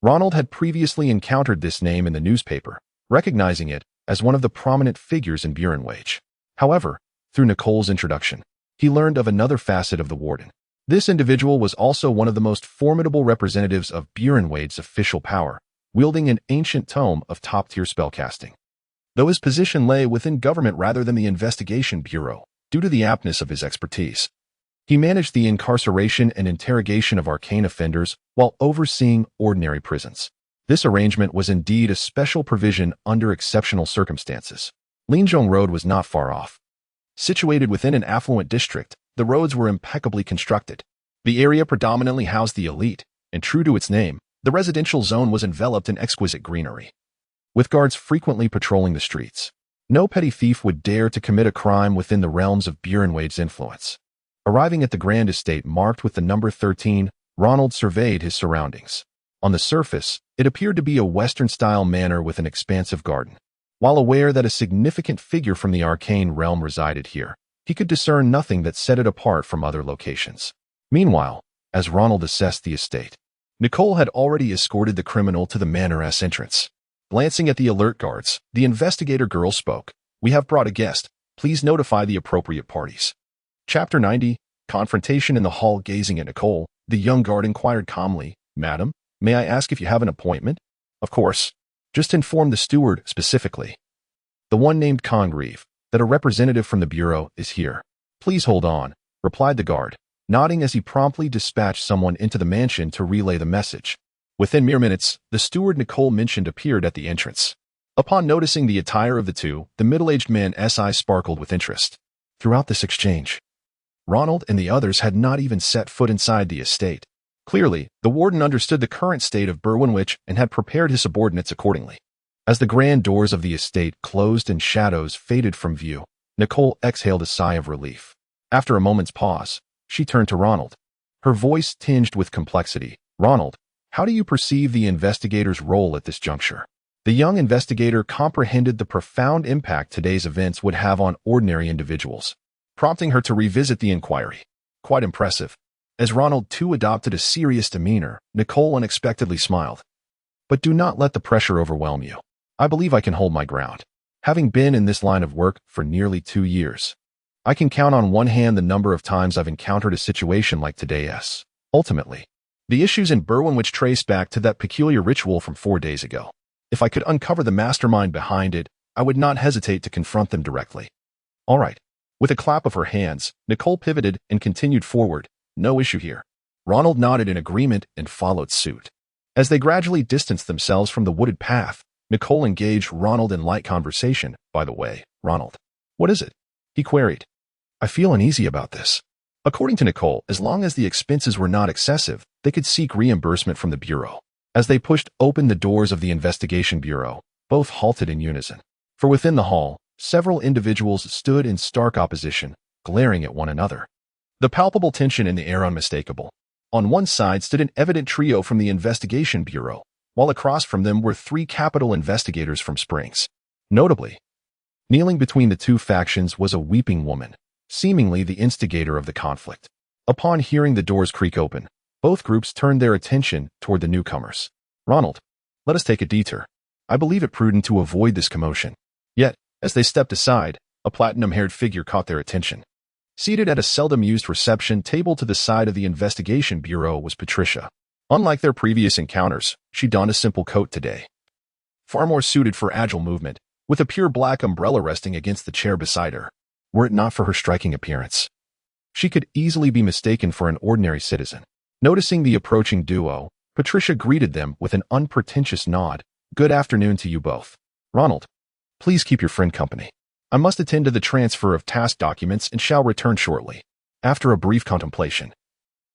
Ronald had previously encountered this name in the newspaper, recognizing it as one of the prominent figures in Burenwage. However, through Nicole's introduction, he learned of another facet of the warden. This individual was also one of the most formidable representatives of Burenwage's official power, wielding an ancient tome of top-tier spellcasting. Though his position lay within government rather than the investigation bureau, due to the aptness of his expertise, he managed the incarceration and interrogation of arcane offenders while overseeing ordinary prisons. This arrangement was indeed a special provision under exceptional circumstances. Linjong Road was not far off. Situated within an affluent district, the roads were impeccably constructed. The area predominantly housed the elite, and true to its name, the residential zone was enveloped in exquisite greenery, with guards frequently patrolling the streets. No petty thief would dare to commit a crime within the realms of Burenwage's influence. Arriving at the grand estate marked with the number 13, Ronald surveyed his surroundings. On the surface, it appeared to be a Western-style manor with an expansive garden. While aware that a significant figure from the arcane realm resided here, he could discern nothing that set it apart from other locations. Meanwhile, as Ronald assessed the estate, Nicole had already escorted the criminal to the manor's entrance. Glancing at the alert guards, the investigator girl spoke. "We have brought a guest. Please notify the appropriate parties." Chapter 90, Confrontation in the Hall. Gazing at Nicole, the young guard inquired calmly, "Madam, may I ask if you have an appointment?" "Of course. Just inform the steward specifically." "The one named Congreve, that a representative from the Bureau is here." "Please hold on," replied the guard, nodding as he promptly dispatched someone into the mansion to relay the message. Within mere minutes, the steward Nicole mentioned appeared at the entrance. Upon noticing the attire of the two, the middle-aged man's eyes sparkled with interest. Throughout this exchange, Ronald and the others had not even set foot inside the estate. Clearly, the warden understood the current state of Berwynwich and had prepared his subordinates accordingly. As the grand doors of the estate closed and shadows faded from view, Nicole exhaled a sigh of relief. After a moment's pause, she turned to Ronald. Her voice tinged with complexity. "Ronald, how do you perceive the investigator's role at this juncture?" The young investigator comprehended the profound impact today's events would have on ordinary individuals, prompting her to revisit the inquiry. "Quite impressive." As Ronald too adopted a serious demeanor, Nicole unexpectedly smiled. "But do not let the pressure overwhelm you. I believe I can hold my ground. Having been in this line of work for nearly 2 years, I can count on one hand the number of times I've encountered a situation like today's. Ultimately, the issues in Berwynwich trace back to that peculiar ritual from 4 days ago. If I could uncover the mastermind behind it, I would not hesitate to confront them directly." "All right." With a clap of her hands, Nicole pivoted and continued forward. "No issue here." Ronald nodded in agreement and followed suit. As they gradually distanced themselves from the wooded path, Nicole engaged Ronald in light conversation. "By the way, Ronald, what is it?" he queried. "I feel uneasy about this." According to Nicole, as long as the expenses were not excessive, they could seek reimbursement from the Bureau. As they pushed open the doors of the Investigation Bureau, both halted in unison. For within the hall, several individuals stood in stark opposition, glaring at one another. The palpable tension in the air unmistakable. On one side stood an evident trio from the Investigation Bureau, while across from them were 3 capital investigators from Springs. Notably, kneeling between the two factions was a weeping woman, seemingly the instigator of the conflict. Upon hearing the doors creak open, both groups turned their attention toward the newcomers. "Ronald, let us take a detour. I believe it prudent to avoid this commotion." Yet, as they stepped aside, a platinum-haired figure caught their attention. Seated at a seldom-used reception table to the side of the Investigation Bureau was Patricia. Unlike their previous encounters, she donned a simple coat today, far more suited for agile movement, with a pure black umbrella resting against the chair beside her. Were it not for her striking appearance, she could easily be mistaken for an ordinary citizen. Noticing the approaching duo, Patricia greeted them with an unpretentious nod. "Good afternoon to you both. Ronald, please keep your friend company. I must attend to the transfer of task documents and shall return shortly." After a brief contemplation,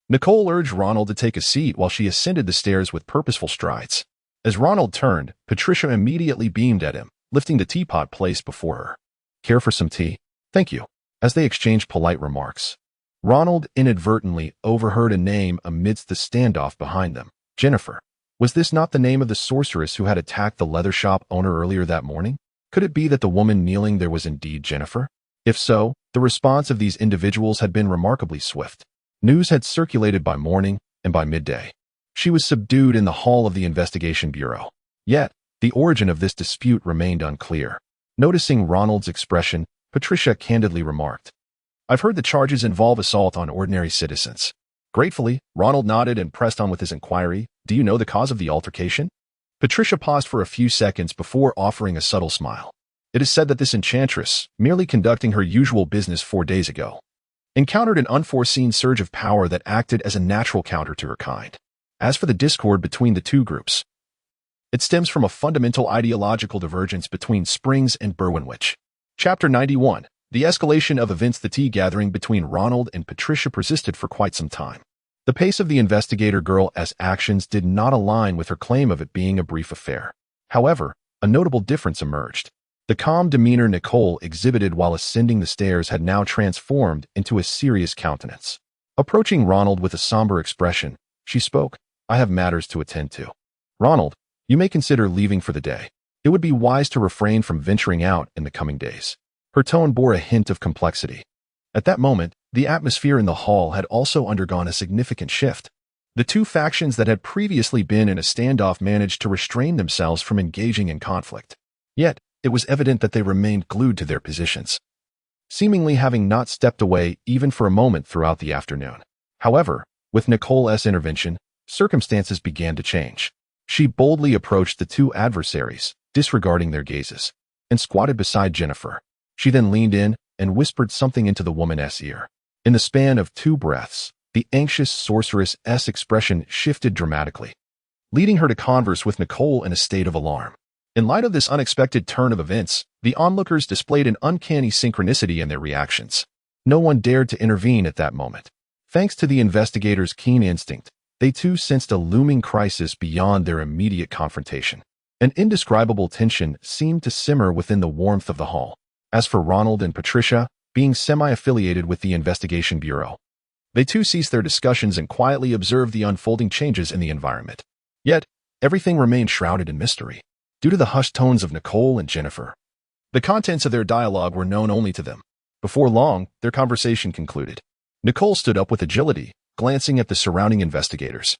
Nicole urged Ronald to take a seat while she ascended the stairs with purposeful strides. As Ronald turned, Patricia immediately beamed at him, lifting the teapot placed before her. "Care for some tea?" "Thank you." As they exchanged polite remarks, Ronald inadvertently overheard a name amidst the standoff behind them. Jennifer. Was this not the name of the sorceress who had attacked the leather shop owner earlier that morning? Could it be that the woman kneeling there was indeed Jennifer? If so, the response of these individuals had been remarkably swift. News had circulated by morning, and by midday, she was subdued in the hall of the Investigation Bureau. Yet, the origin of this dispute remained unclear. Noticing Ronald's expression, Patricia candidly remarked, "I've heard the charges involve assault on ordinary citizens." Gratefully, Ronald nodded and pressed on with his inquiry. "Do you know the cause of the altercation?" Patricia paused for a few seconds before offering a subtle smile. "It is said that this enchantress, merely conducting her usual business 4 days ago, encountered an unforeseen surge of power that acted as a natural counter to her kind. As for the discord between the two groups, it stems from a fundamental ideological divergence between Springs and Berwynwich." Chapter 91. The escalation of events. The tea gathering between Ronald and Patricia persisted for quite some time. The pace of the investigator girl's actions did not align with her claim of it being a brief affair. However, a notable difference emerged. The calm demeanor Nicole exhibited while ascending the stairs had now transformed into a serious countenance. Approaching Ronald with a somber expression, She spoke. I have matters to attend to. Ronald, you may consider leaving for the day. It would be wise to refrain from venturing out in the coming days. Her tone bore a hint of complexity. At that moment, the atmosphere in the hall had also undergone a significant shift. The two factions that had previously been in a standoff managed to restrain themselves from engaging in conflict. Yet, it was evident that they remained glued to their positions, seemingly having not stepped away even for a moment throughout the afternoon. However, with Nicole's intervention, circumstances began to change. She boldly approached the two adversaries, disregarding their gazes, and squatted beside Jennifer. She then leaned in and whispered something into the woman's ear. In the span of 2 breaths, the anxious sorceress's expression shifted dramatically, leading her to converse with Nicole in a state of alarm. In light of this unexpected turn of events, the onlookers displayed an uncanny synchronicity in their reactions. No one dared to intervene at that moment. Thanks to the investigators' keen instinct, they too sensed a looming crisis beyond their immediate confrontation. An indescribable tension seemed to simmer within the warmth of the hall. As for Ronald and Patricia, being semi-affiliated with the Investigation Bureau, they too ceased their discussions and quietly observed the unfolding changes in the environment. Yet, everything remained shrouded in mystery. Due to the hushed tones of Nicole and Jennifer, the contents of their dialogue were known only to them. Before long, their conversation concluded. Nicole stood up with agility, glancing at the surrounding investigators.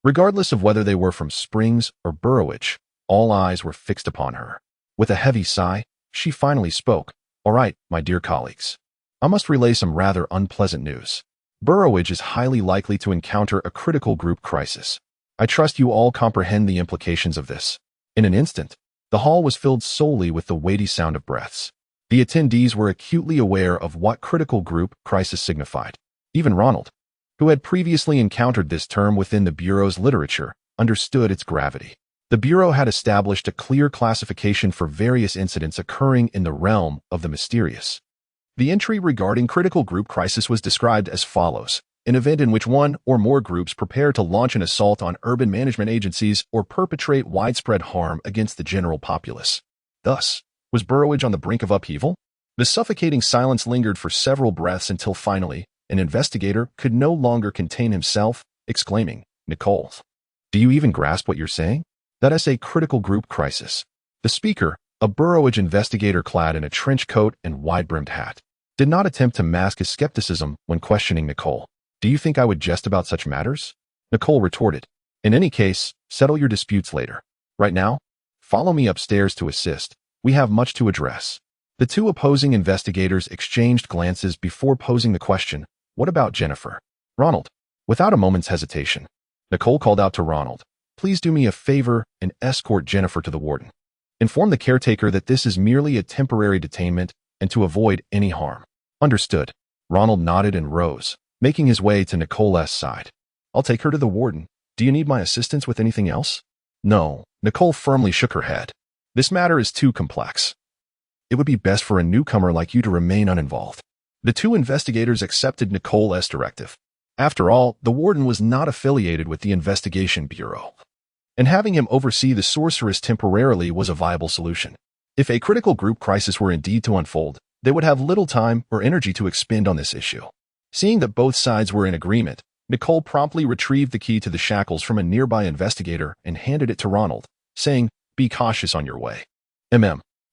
Regardless of whether they were from Springs or Burrowage, all eyes were fixed upon her. With a heavy sigh, she finally spoke. All right, my dear colleagues. I must relay some rather unpleasant news. Burrowage is highly likely to encounter a critical group crisis. I trust you all comprehend the implications of this. In an instant, the hall was filled solely with the weighty sound of breaths. The attendees were acutely aware of what critical group crisis signified. Even Ronald, who had previously encountered this term within the Bureau's literature, understood its gravity. The Bureau had established a clear classification for various incidents occurring in the realm of the mysterious. The entry regarding critical group crisis was described as follows: an event in which one or more groups prepare to launch an assault on urban management agencies or perpetrate widespread harm against the general populace. Thus, was Burrowage on the brink of upheaval? The suffocating silence lingered for several breaths until finally, an investigator could no longer contain himself, exclaiming, Nicole, do you even grasp what you're saying? That is a critical group crisis. The speaker, a Burrowage investigator clad in a trench coat and wide-brimmed hat, did not attempt to mask his skepticism when questioning Nicole. Do you think I would jest about such matters? Nicole retorted. In any case, settle your disputes later. Right now, follow me upstairs to assist. We have much to address. The two opposing investigators exchanged glances before posing the question, what about Jennifer? Ronald. Without a moment's hesitation, Nicole called out to Ronald, please do me a favor and escort Jennifer to the warden. Inform the caretaker that this is merely a temporary detainment and to avoid any harm. Understood. Ronald nodded and rose, making his way to Nicole's side. I'll take her to the warden. Do you need my assistance with anything else? No. Nicole firmly shook her head. This matter is too complex. It would be best for a newcomer like you to remain uninvolved. The two investigators accepted Nicole's directive. After all, the warden was not affiliated with the Investigation Bureau, and having him oversee the sorceress temporarily was a viable solution. If a critical group crisis were indeed to unfold, they would have little time or energy to expend on this issue. Seeing that both sides were in agreement, Nicole promptly retrieved the key to the shackles from a nearby investigator and handed it to Ronald, saying, be cautious on your way.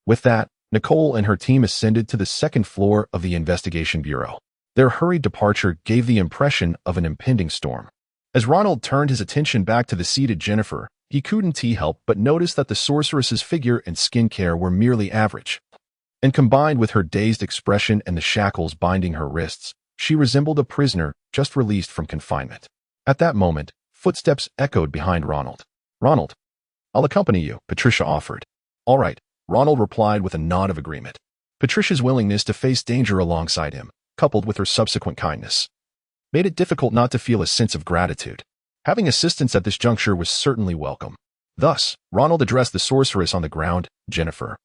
With that, Nicole and her team ascended to the second floor of the Investigation Bureau. Their hurried departure gave the impression of an impending storm. As Ronald turned his attention back to the seated Jennifer, he couldn't help but notice that the sorceress's figure and skin care were merely average. And combined with her dazed expression and the shackles binding her wrists, she resembled a prisoner just released from confinement. At that moment, footsteps echoed behind Ronald. Ronald, I'll accompany you, Patricia offered. All right, Ronald replied with a nod of agreement. Patricia's willingness to face danger alongside him, coupled with her subsequent kindness, made it difficult not to feel a sense of gratitude. Having assistance at this juncture was certainly welcome. Thus, Ronald addressed the sorceress on the ground, Jennifer.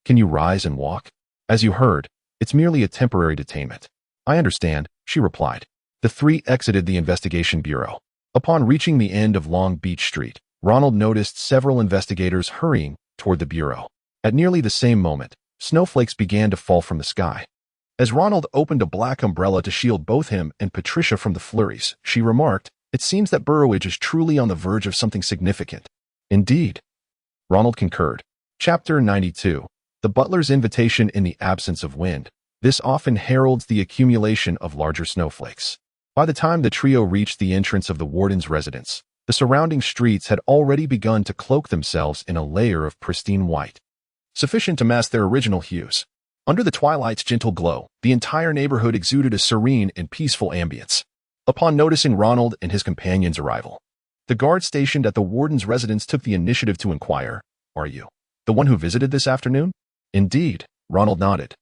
Can you rise and walk? As you heard, it's merely a temporary detainment. I understand, she replied. The three exited the Investigation Bureau. Upon reaching the end of Long Beach Street, Ronald noticed several investigators hurrying toward the Bureau. At nearly the same moment, snowflakes began to fall from the sky. As Ronald opened a black umbrella to shield both him and Patricia from the flurries, she remarked, It seems that Burrowage is truly on the verge of something significant. Indeed, Ronald concurred. Chapter 92. The Butler's Invitation in the Absence of Wind. This often heralds the accumulation of larger snowflakes. By the time the trio reached the entrance of the warden's residence, the surrounding streets had already begun to cloak themselves in a layer of pristine white, sufficient to mask their original hues. Under the twilight's gentle glow, the entire neighborhood exuded a serene and peaceful ambience. Upon noticing Ronald and his companion's arrival, the guard stationed at the warden's residence took the initiative to inquire, "Are you the one who visited this afternoon?" "Indeed," Ronald nodded,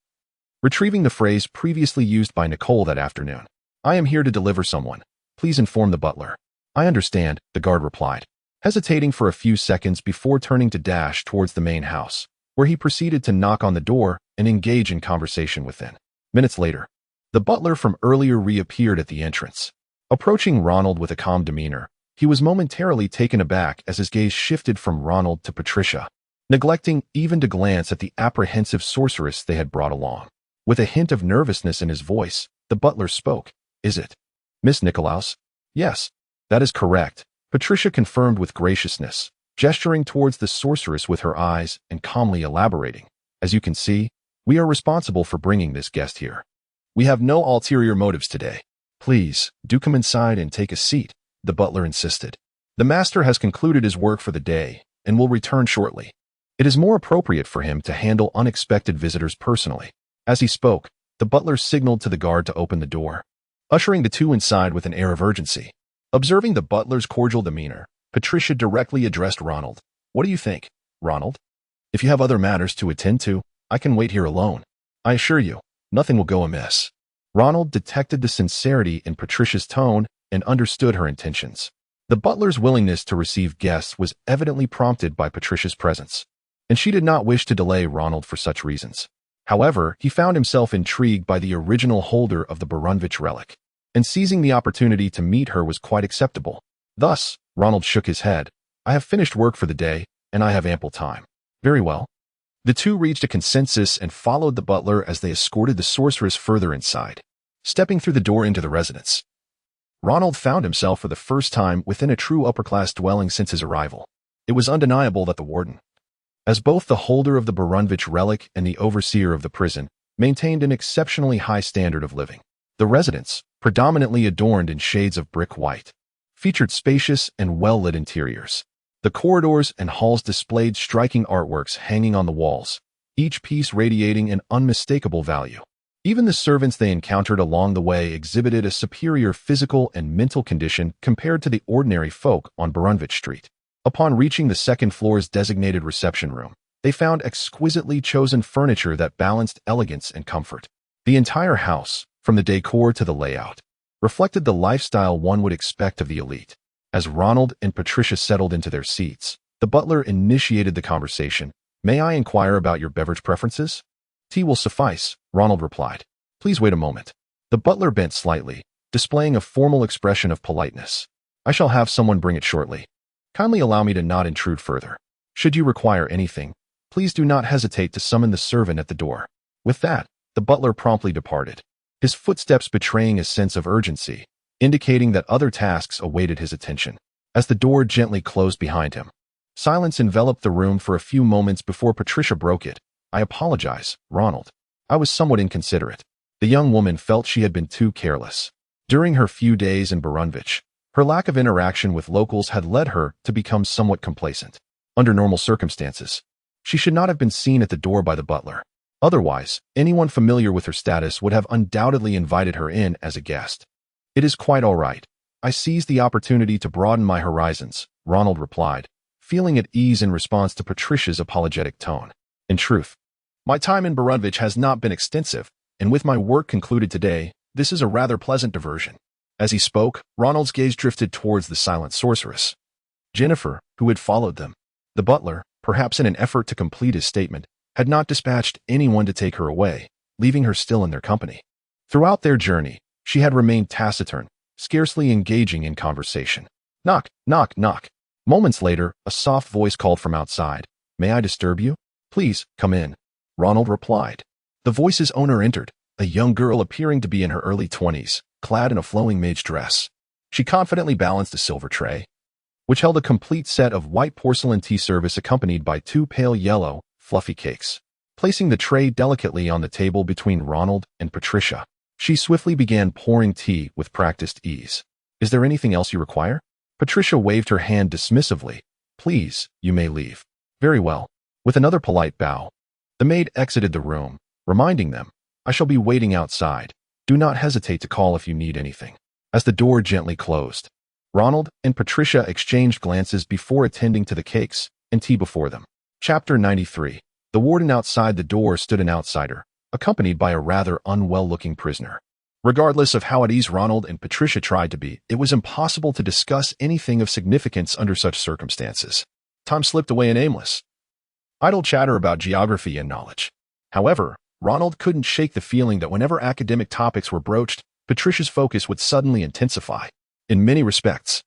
retrieving the phrase previously used by Nicole that afternoon. "I am here to deliver someone. Please inform the butler." "I understand," the guard replied, hesitating for a few seconds before turning to dash towards the main house, where he proceeded to knock on the door and engage in conversation within. Minutes later, the butler from earlier reappeared at the entrance. Approaching Ronald with a calm demeanor, he was momentarily taken aback as his gaze shifted from Ronald to Patricia, neglecting even to glance at the apprehensive sorceress they had brought along. With a hint of nervousness in his voice, the butler spoke. "Is it Miss Nicolaus?" "Yes, that is correct," Patricia confirmed with graciousness, gesturing towards the sorceress with her eyes and calmly elaborating. "As you can see, we are responsible for bringing this guest here. We have no ulterior motives today. Please, do come inside and take a seat," the butler insisted. "The master has concluded his work for the day and will return shortly. It is more appropriate for him to handle unexpected visitors personally." As he spoke, the butler signaled to the guard to open the door, ushering the two inside with an air of urgency. Observing the butler's cordial demeanor, Patricia directly addressed Ronald. "What do you think, Ronald? If you have other matters to attend to, I can wait here alone. I assure you, nothing will go amiss." Ronald detected the sincerity in Patricia's tone and understood her intentions. The butler's willingness to receive guests was evidently prompted by Patricia's presence, and she did not wish to delay Ronald for such reasons. However, he found himself intrigued by the original holder of the Barunvich relic, and seizing the opportunity to meet her was quite acceptable. Thus, Ronald shook his head. "I have finished work for the day, and I have ample time." "Very well." The two reached a consensus and followed the butler as they escorted the sorceress further inside. Stepping through the door into the residence, Ronald found himself for the first time within a true upper-class dwelling since his arrival. It was undeniable that the warden, as both the holder of the Barunvich relic and the overseer of the prison, maintained an exceptionally high standard of living. The residence, predominantly adorned in shades of brick white, featured spacious and well-lit interiors. The corridors and halls displayed striking artworks hanging on the walls, each piece radiating an unmistakable value. Even the servants they encountered along the way exhibited a superior physical and mental condition compared to the ordinary folk on Barunvich Street. Upon reaching the second floor's designated reception room, they found exquisitely chosen furniture that balanced elegance and comfort. The entire house, from the decor to the layout, reflected the lifestyle one would expect of the elite. As Ronald and Patricia settled into their seats, the butler initiated the conversation. "May I inquire about your beverage preferences?" "Tea will suffice," Ronald replied. "Please wait a moment." The butler bent slightly, displaying a formal expression of politeness. "I shall have someone bring it shortly. Kindly allow me to not intrude further. Should you require anything, please do not hesitate to summon the servant at the door." With that, the butler promptly departed, his footsteps betraying a sense of urgency, indicating that other tasks awaited his attention. As the door gently closed behind him, silence enveloped the room for a few moments before Patricia broke it. "I apologize, Ronald. I was somewhat inconsiderate." The young woman felt she had been too careless. During her few days in Barunvich, her lack of interaction with locals had led her to become somewhat complacent. Under normal circumstances, she should not have been seen at the door by the butler. Otherwise, anyone familiar with her status would have undoubtedly invited her in as a guest. "It is quite all right. I seized the opportunity to broaden my horizons," Ronald replied, feeling at ease in response to Patricia's apologetic tone. "In truth, my time in Barunvich has not been extensive, and with my work concluded today, this is a rather pleasant diversion." As he spoke, Ronald's gaze drifted towards the silent sorceress, Jennifer, who had followed them. The butler, perhaps in an effort to complete his statement, had not dispatched anyone to take her away, leaving her still in their company. Throughout their journey, she had remained taciturn, scarcely engaging in conversation. Knock, knock, knock. Moments later, a soft voice called from outside. "May I disturb you?" "Please, come in," Ronald replied. The voice's owner entered, a young girl appearing to be in her early 20s, clad in a flowing mage dress. She confidently balanced a silver tray, which held a complete set of white porcelain tea service accompanied by 2 pale yellow, fluffy cakes. Placing the tray delicately on the table between Ronald and Patricia, she swiftly began pouring tea with practiced ease. "Is there anything else you require?" Patricia waved her hand dismissively. "Please, you may leave." "Very well." With another polite bow, the maid exited the room, reminding them, "I shall be waiting outside. Do not hesitate to call if you need anything." As the door gently closed, Ronald and Patricia exchanged glances before attending to the cakes and tea before them. Chapter 93. The warden outside the door stood an outsider, accompanied by a rather unwell-looking prisoner. Regardless of how at ease Ronald and Patricia tried to be, it was impossible to discuss anything of significance under such circumstances. Time slipped away in aimless, idle chatter about geography and knowledge. However, Ronald couldn't shake the feeling that whenever academic topics were broached, Patricia's focus would suddenly intensify. In many respects,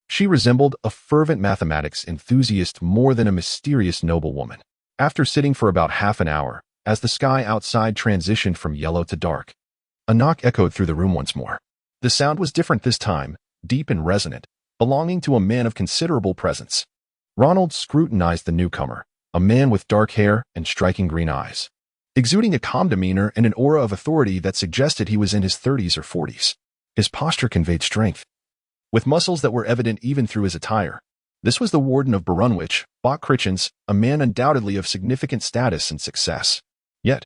she resembled a fervent mathematics enthusiast more than a mysterious noblewoman. After sitting for about half an hour, as the sky outside transitioned from yellow to dark, a knock echoed through the room once more. The sound was different this time, deep and resonant, belonging to a man of considerable presence. Ronald scrutinized the newcomer, a man with dark hair and striking green eyes, exuding a calm demeanor and an aura of authority that suggested he was in his 30s or 40s. His posture conveyed strength, with muscles that were evident even through his attire. This was the warden of Barunwich, Bach Critchens, a man undoubtedly of significant status and success. Yet,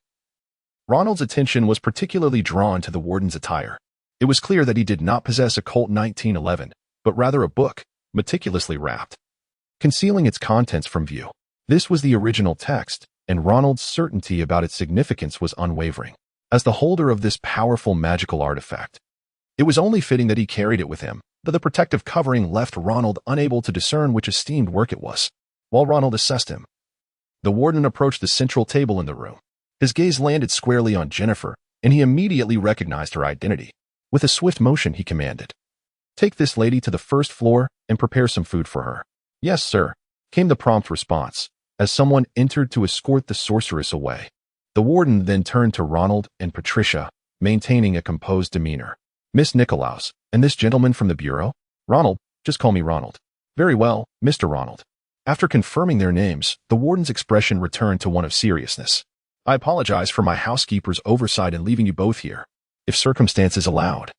Ronald's attention was particularly drawn to the warden's attire. It was clear that he did not possess a Colt 1911, but rather a book, meticulously wrapped, concealing its contents from view. This was the original text, and Ronald's certainty about its significance was unwavering. As the holder of this powerful magical artifact, it was only fitting that he carried it with him, though the protective covering left Ronald unable to discern which esteemed work it was. While Ronald assessed him, the warden approached the central table in the room. His gaze landed squarely on Jennifer, and he immediately recognized her identity. With a swift motion, he commanded, "Take this lady to the first floor and prepare some food for her." "Yes, sir," came the prompt response, as someone entered to escort the sorceress away. The warden then turned to Ronald and Patricia, maintaining a composed demeanor. "Miss Nicolaus, and this gentleman from the bureau?" "Ronald, just call me Ronald." "Very well, Mr. Ronald." After confirming their names, the warden's expression returned to one of seriousness. "I apologize for my housekeeper's oversight in leaving you both here. If circumstances allowed,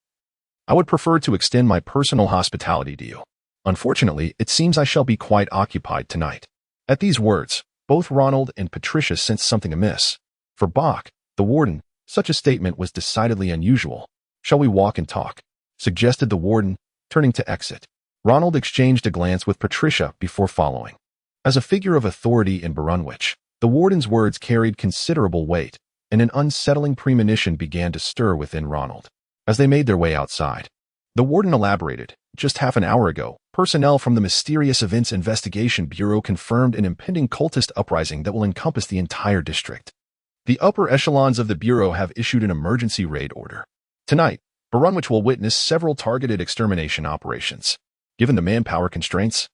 I would prefer to extend my personal hospitality to you. Unfortunately, it seems I shall be quite occupied tonight." At these words, both Ronald and Patricia sensed something amiss. For Bach, the warden, such a statement was decidedly unusual. "Shall we walk and talk?" suggested the warden, turning to exit. Ronald exchanged a glance with Patricia before following. As a figure of authority in Barunwich, the warden's words carried considerable weight, and an unsettling premonition began to stir within Ronald. As they made their way outside, the warden elaborated, "Just half an hour ago, personnel from the Mysterious Events Investigation Bureau confirmed an impending cultist uprising that will encompass the entire district. The upper echelons of the Bureau have issued an emergency raid order. Tonight, Barunwich will witness several targeted extermination operations. Given the manpower constraints,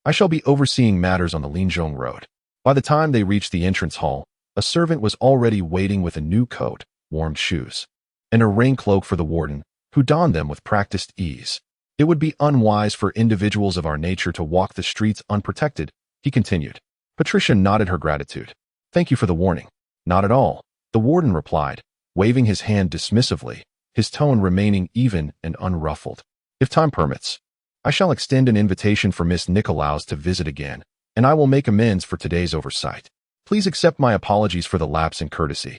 I shall be overseeing matters on the Linzhong Road." By the time they reached the entrance hall, a servant was already waiting with a new coat, warmed shoes, and a rain cloak for the warden, who donned them with practiced ease. "It would be unwise for individuals of our nature to walk the streets unprotected," he continued. Patricia nodded her gratitude. "Thank you for the warning." "Not at all," the warden replied, waving his hand dismissively, his tone remaining even and unruffled. "If time permits, I shall extend an invitation for Miss Nicolaus to visit again, and I will make amends for today's oversight. Please accept my apologies for the lapse in courtesy."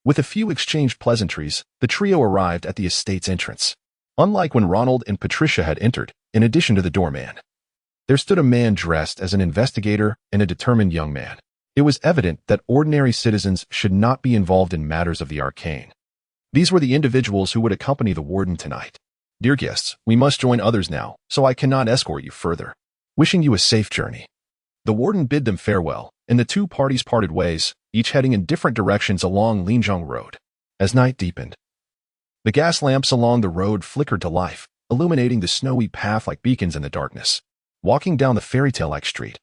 With a few exchanged pleasantries, the trio arrived at the estate's entrance. Unlike when Ronald and Patricia had entered, in addition to the doorman, there stood a man dressed as an investigator and a determined young man. It was evident that ordinary citizens should not be involved in matters of the arcane. These were the individuals who would accompany the warden tonight. "Dear guests, we must join others now, so I cannot escort you further. Wishing you a safe journey." The warden bid them farewell, and the two parties parted ways, each heading in different directions along Linzhong Road. As night deepened, the gas lamps along the road flickered to life, illuminating the snowy path like beacons in the darkness. Walking down the fairy-tale-like street,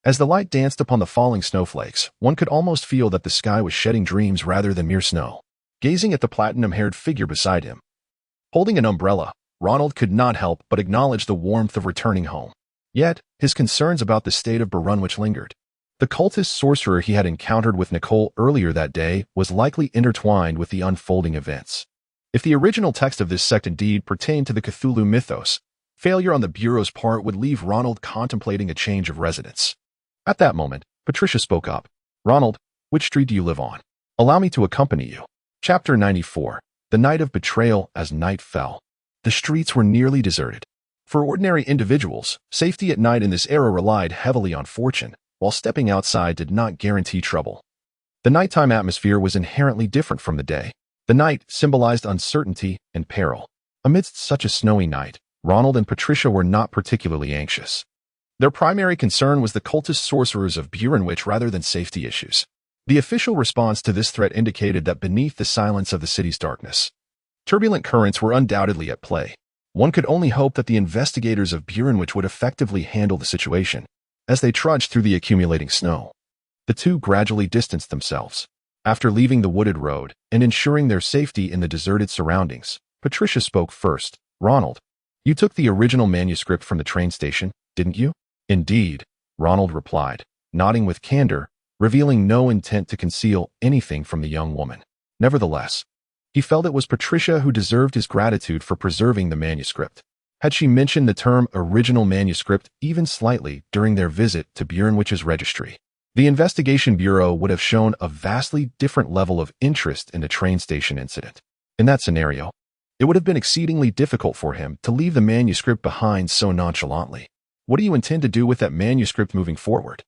as the light danced upon the falling snowflakes, one could almost feel that the sky was shedding dreams rather than mere snow. Gazing at the platinum-haired figure beside him, holding an umbrella, Ronald could not help but acknowledge the warmth of returning home. Yet, his concerns about the state of Berunwich lingered. The cultist sorcerer he had encountered with Nicole earlier that day was likely intertwined with the unfolding events. If the original text of this sect indeed pertained to the Cthulhu mythos, failure on the Bureau's part would leave Ronald contemplating a change of residence. At that moment, Patricia spoke up. "Ronald, which street do you live on? Allow me to accompany you." Chapter 94. The Night of Betrayal. As night fell, the streets were nearly deserted. For ordinary individuals, safety at night in this era relied heavily on fortune, while stepping outside did not guarantee trouble. The nighttime atmosphere was inherently different from the day. The night symbolized uncertainty and peril. Amidst such a snowy night, Ronald and Patricia were not particularly anxious. Their primary concern was the cultist sorcerers of Berunwich rather than safety issues. The official response to this threat indicated that beneath the silence of the city's darkness, turbulent currents were undoubtedly at play. One could only hope that the investigators of Berunwich would effectively handle the situation. As they trudged through the accumulating snow, the two gradually distanced themselves. After leaving the wooded road and ensuring their safety in the deserted surroundings, Patricia spoke first. "Ronald, you took the original manuscript from the train station, didn't you?" "Indeed," Ronald replied, nodding with candor, revealing no intent to conceal anything from the young woman. Nevertheless, he felt it was Patricia who deserved his gratitude for preserving the manuscript. Had she mentioned the term original manuscript even slightly during their visit to Berunwich's registry, the investigation bureau would have shown a vastly different level of interest in the train station incident. In that scenario, it would have been exceedingly difficult for him to leave the manuscript behind so nonchalantly. "What do you intend to do with that manuscript moving forward?"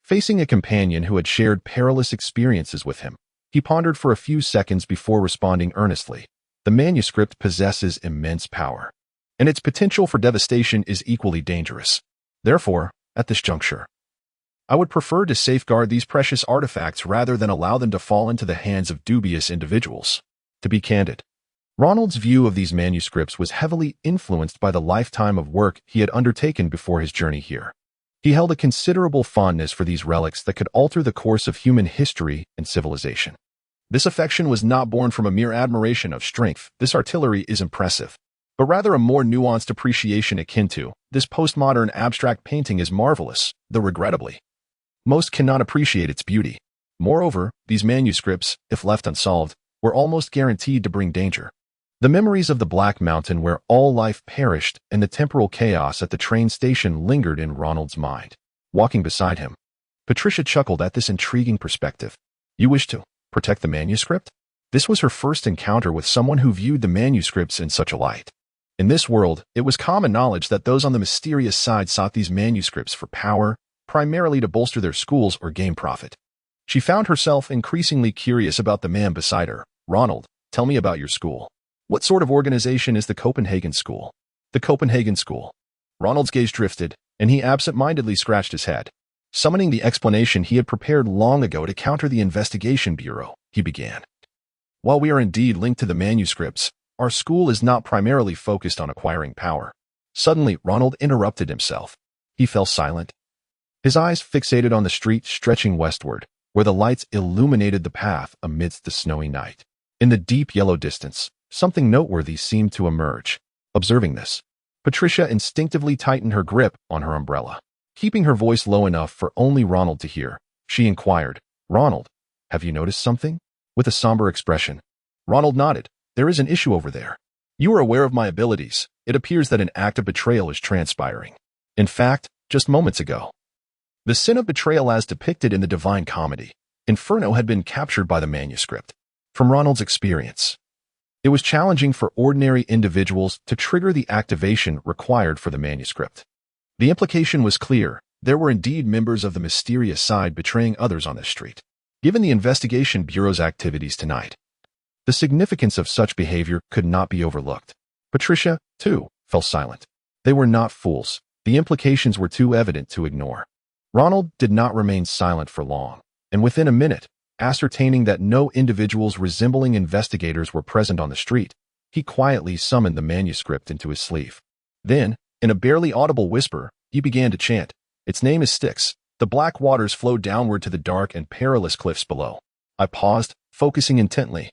Facing a companion who had shared perilous experiences with him, he pondered for a few seconds before responding earnestly. "The manuscript possesses immense power, and its potential for devastation is equally dangerous. Therefore, at this juncture, I would prefer to safeguard these precious artifacts rather than allow them to fall into the hands of dubious individuals." To be candid, Ronald's view of these manuscripts was heavily influenced by the lifetime of work he had undertaken before his journey here. He held a considerable fondness for these relics that could alter the course of human history and civilization. This affection was not born from a mere admiration of strength. "This artillery is impressive," but rather a more nuanced appreciation akin to, "This postmodern abstract painting is marvelous, though regrettably, most cannot appreciate its beauty." Moreover, these manuscripts, if left unsolved, were almost guaranteed to bring danger. The memories of the Black Mountain where all life perished and the temporal chaos at the train station lingered in Ronald's mind. Walking beside him, Patricia chuckled at this intriguing perspective. "You wish to protect the manuscript?" This was her first encounter with someone who viewed the manuscripts in such a light. In this world, it was common knowledge that those on the mysterious side sought these manuscripts for power, primarily to bolster their schools or gain profit. She found herself increasingly curious about the man beside her. "Ronald, tell me about your school. What sort of organization is the Copenhagen School?" "The Copenhagen School." Ronald's gaze drifted, and he absent-mindedly scratched his head. Summoning the explanation he had prepared long ago to counter the investigation bureau, he began. "While we are indeed linked to the manuscripts, our school is not primarily focused on acquiring power." Suddenly, Ronald interrupted himself. He fell silent, his eyes fixated on the street stretching westward, where the lights illuminated the path amidst the snowy night. In the deep yellow distance, something noteworthy seemed to emerge. Observing this, Patricia instinctively tightened her grip on her umbrella. Keeping her voice low enough for only Ronald to hear, she inquired, "Ronald, have you noticed something?" With a somber expression, Ronald nodded. "There is an issue over there. You are aware of my abilities. It appears that an act of betrayal is transpiring. In fact, just moments ago, the sin of betrayal as depicted in the Divine Comedy, Inferno, had been captured by the manuscript." From Ronald's experience, it was challenging for ordinary individuals to trigger the activation required for the manuscript. The implication was clear. There were indeed members of the mysterious side betraying others on this street. Given the investigation bureau's activities tonight, the significance of such behavior could not be overlooked. Patricia, too, fell silent. They were not fools. The implications were too evident to ignore. Ronald did not remain silent for long, and within a minute, ascertaining that no individuals resembling investigators were present on the street, he quietly summoned the manuscript into his sleeve. Then, in a barely audible whisper, he began to chant, "Its name is Styx. The black waters flow downward to the dark and perilous cliffs below." I paused, focusing intently,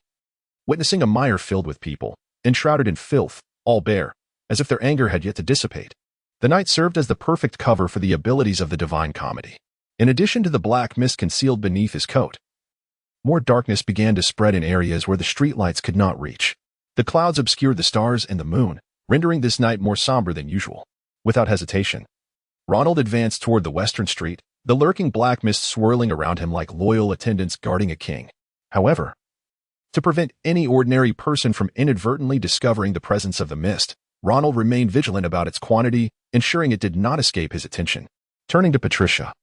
witnessing a mire filled with people, enshrouded in filth, all bare, as if their anger had yet to dissipate. The night served as the perfect cover for the abilities of the Divine Comedy. In addition to the black mist concealed beneath his coat, more darkness began to spread in areas where the streetlights could not reach. The clouds obscured the stars and the moon, rendering this night more somber than usual. Without hesitation, Ronald advanced toward the western street, the lurking black mist swirling around him like loyal attendants guarding a king. However, to prevent any ordinary person from inadvertently discovering the presence of the mist, Ronald remained vigilant about its quantity, ensuring it did not escape his attention. Turning to Patricia,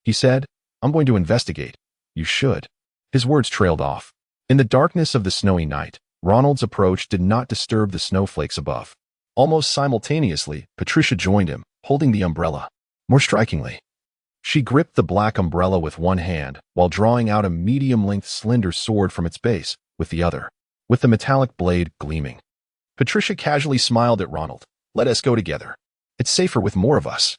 he said, "I'm going to investigate." "You should." His words trailed off. In the darkness of the snowy night, Ronald's approach did not disturb the snowflakes above. Almost simultaneously, Patricia joined him, holding the umbrella. More strikingly, she gripped the black umbrella with one hand while drawing out a medium-length slender sword from its base with the other, with the metallic blade gleaming. Patricia casually smiled at Ronald. "Let us go together. It's safer with more of us."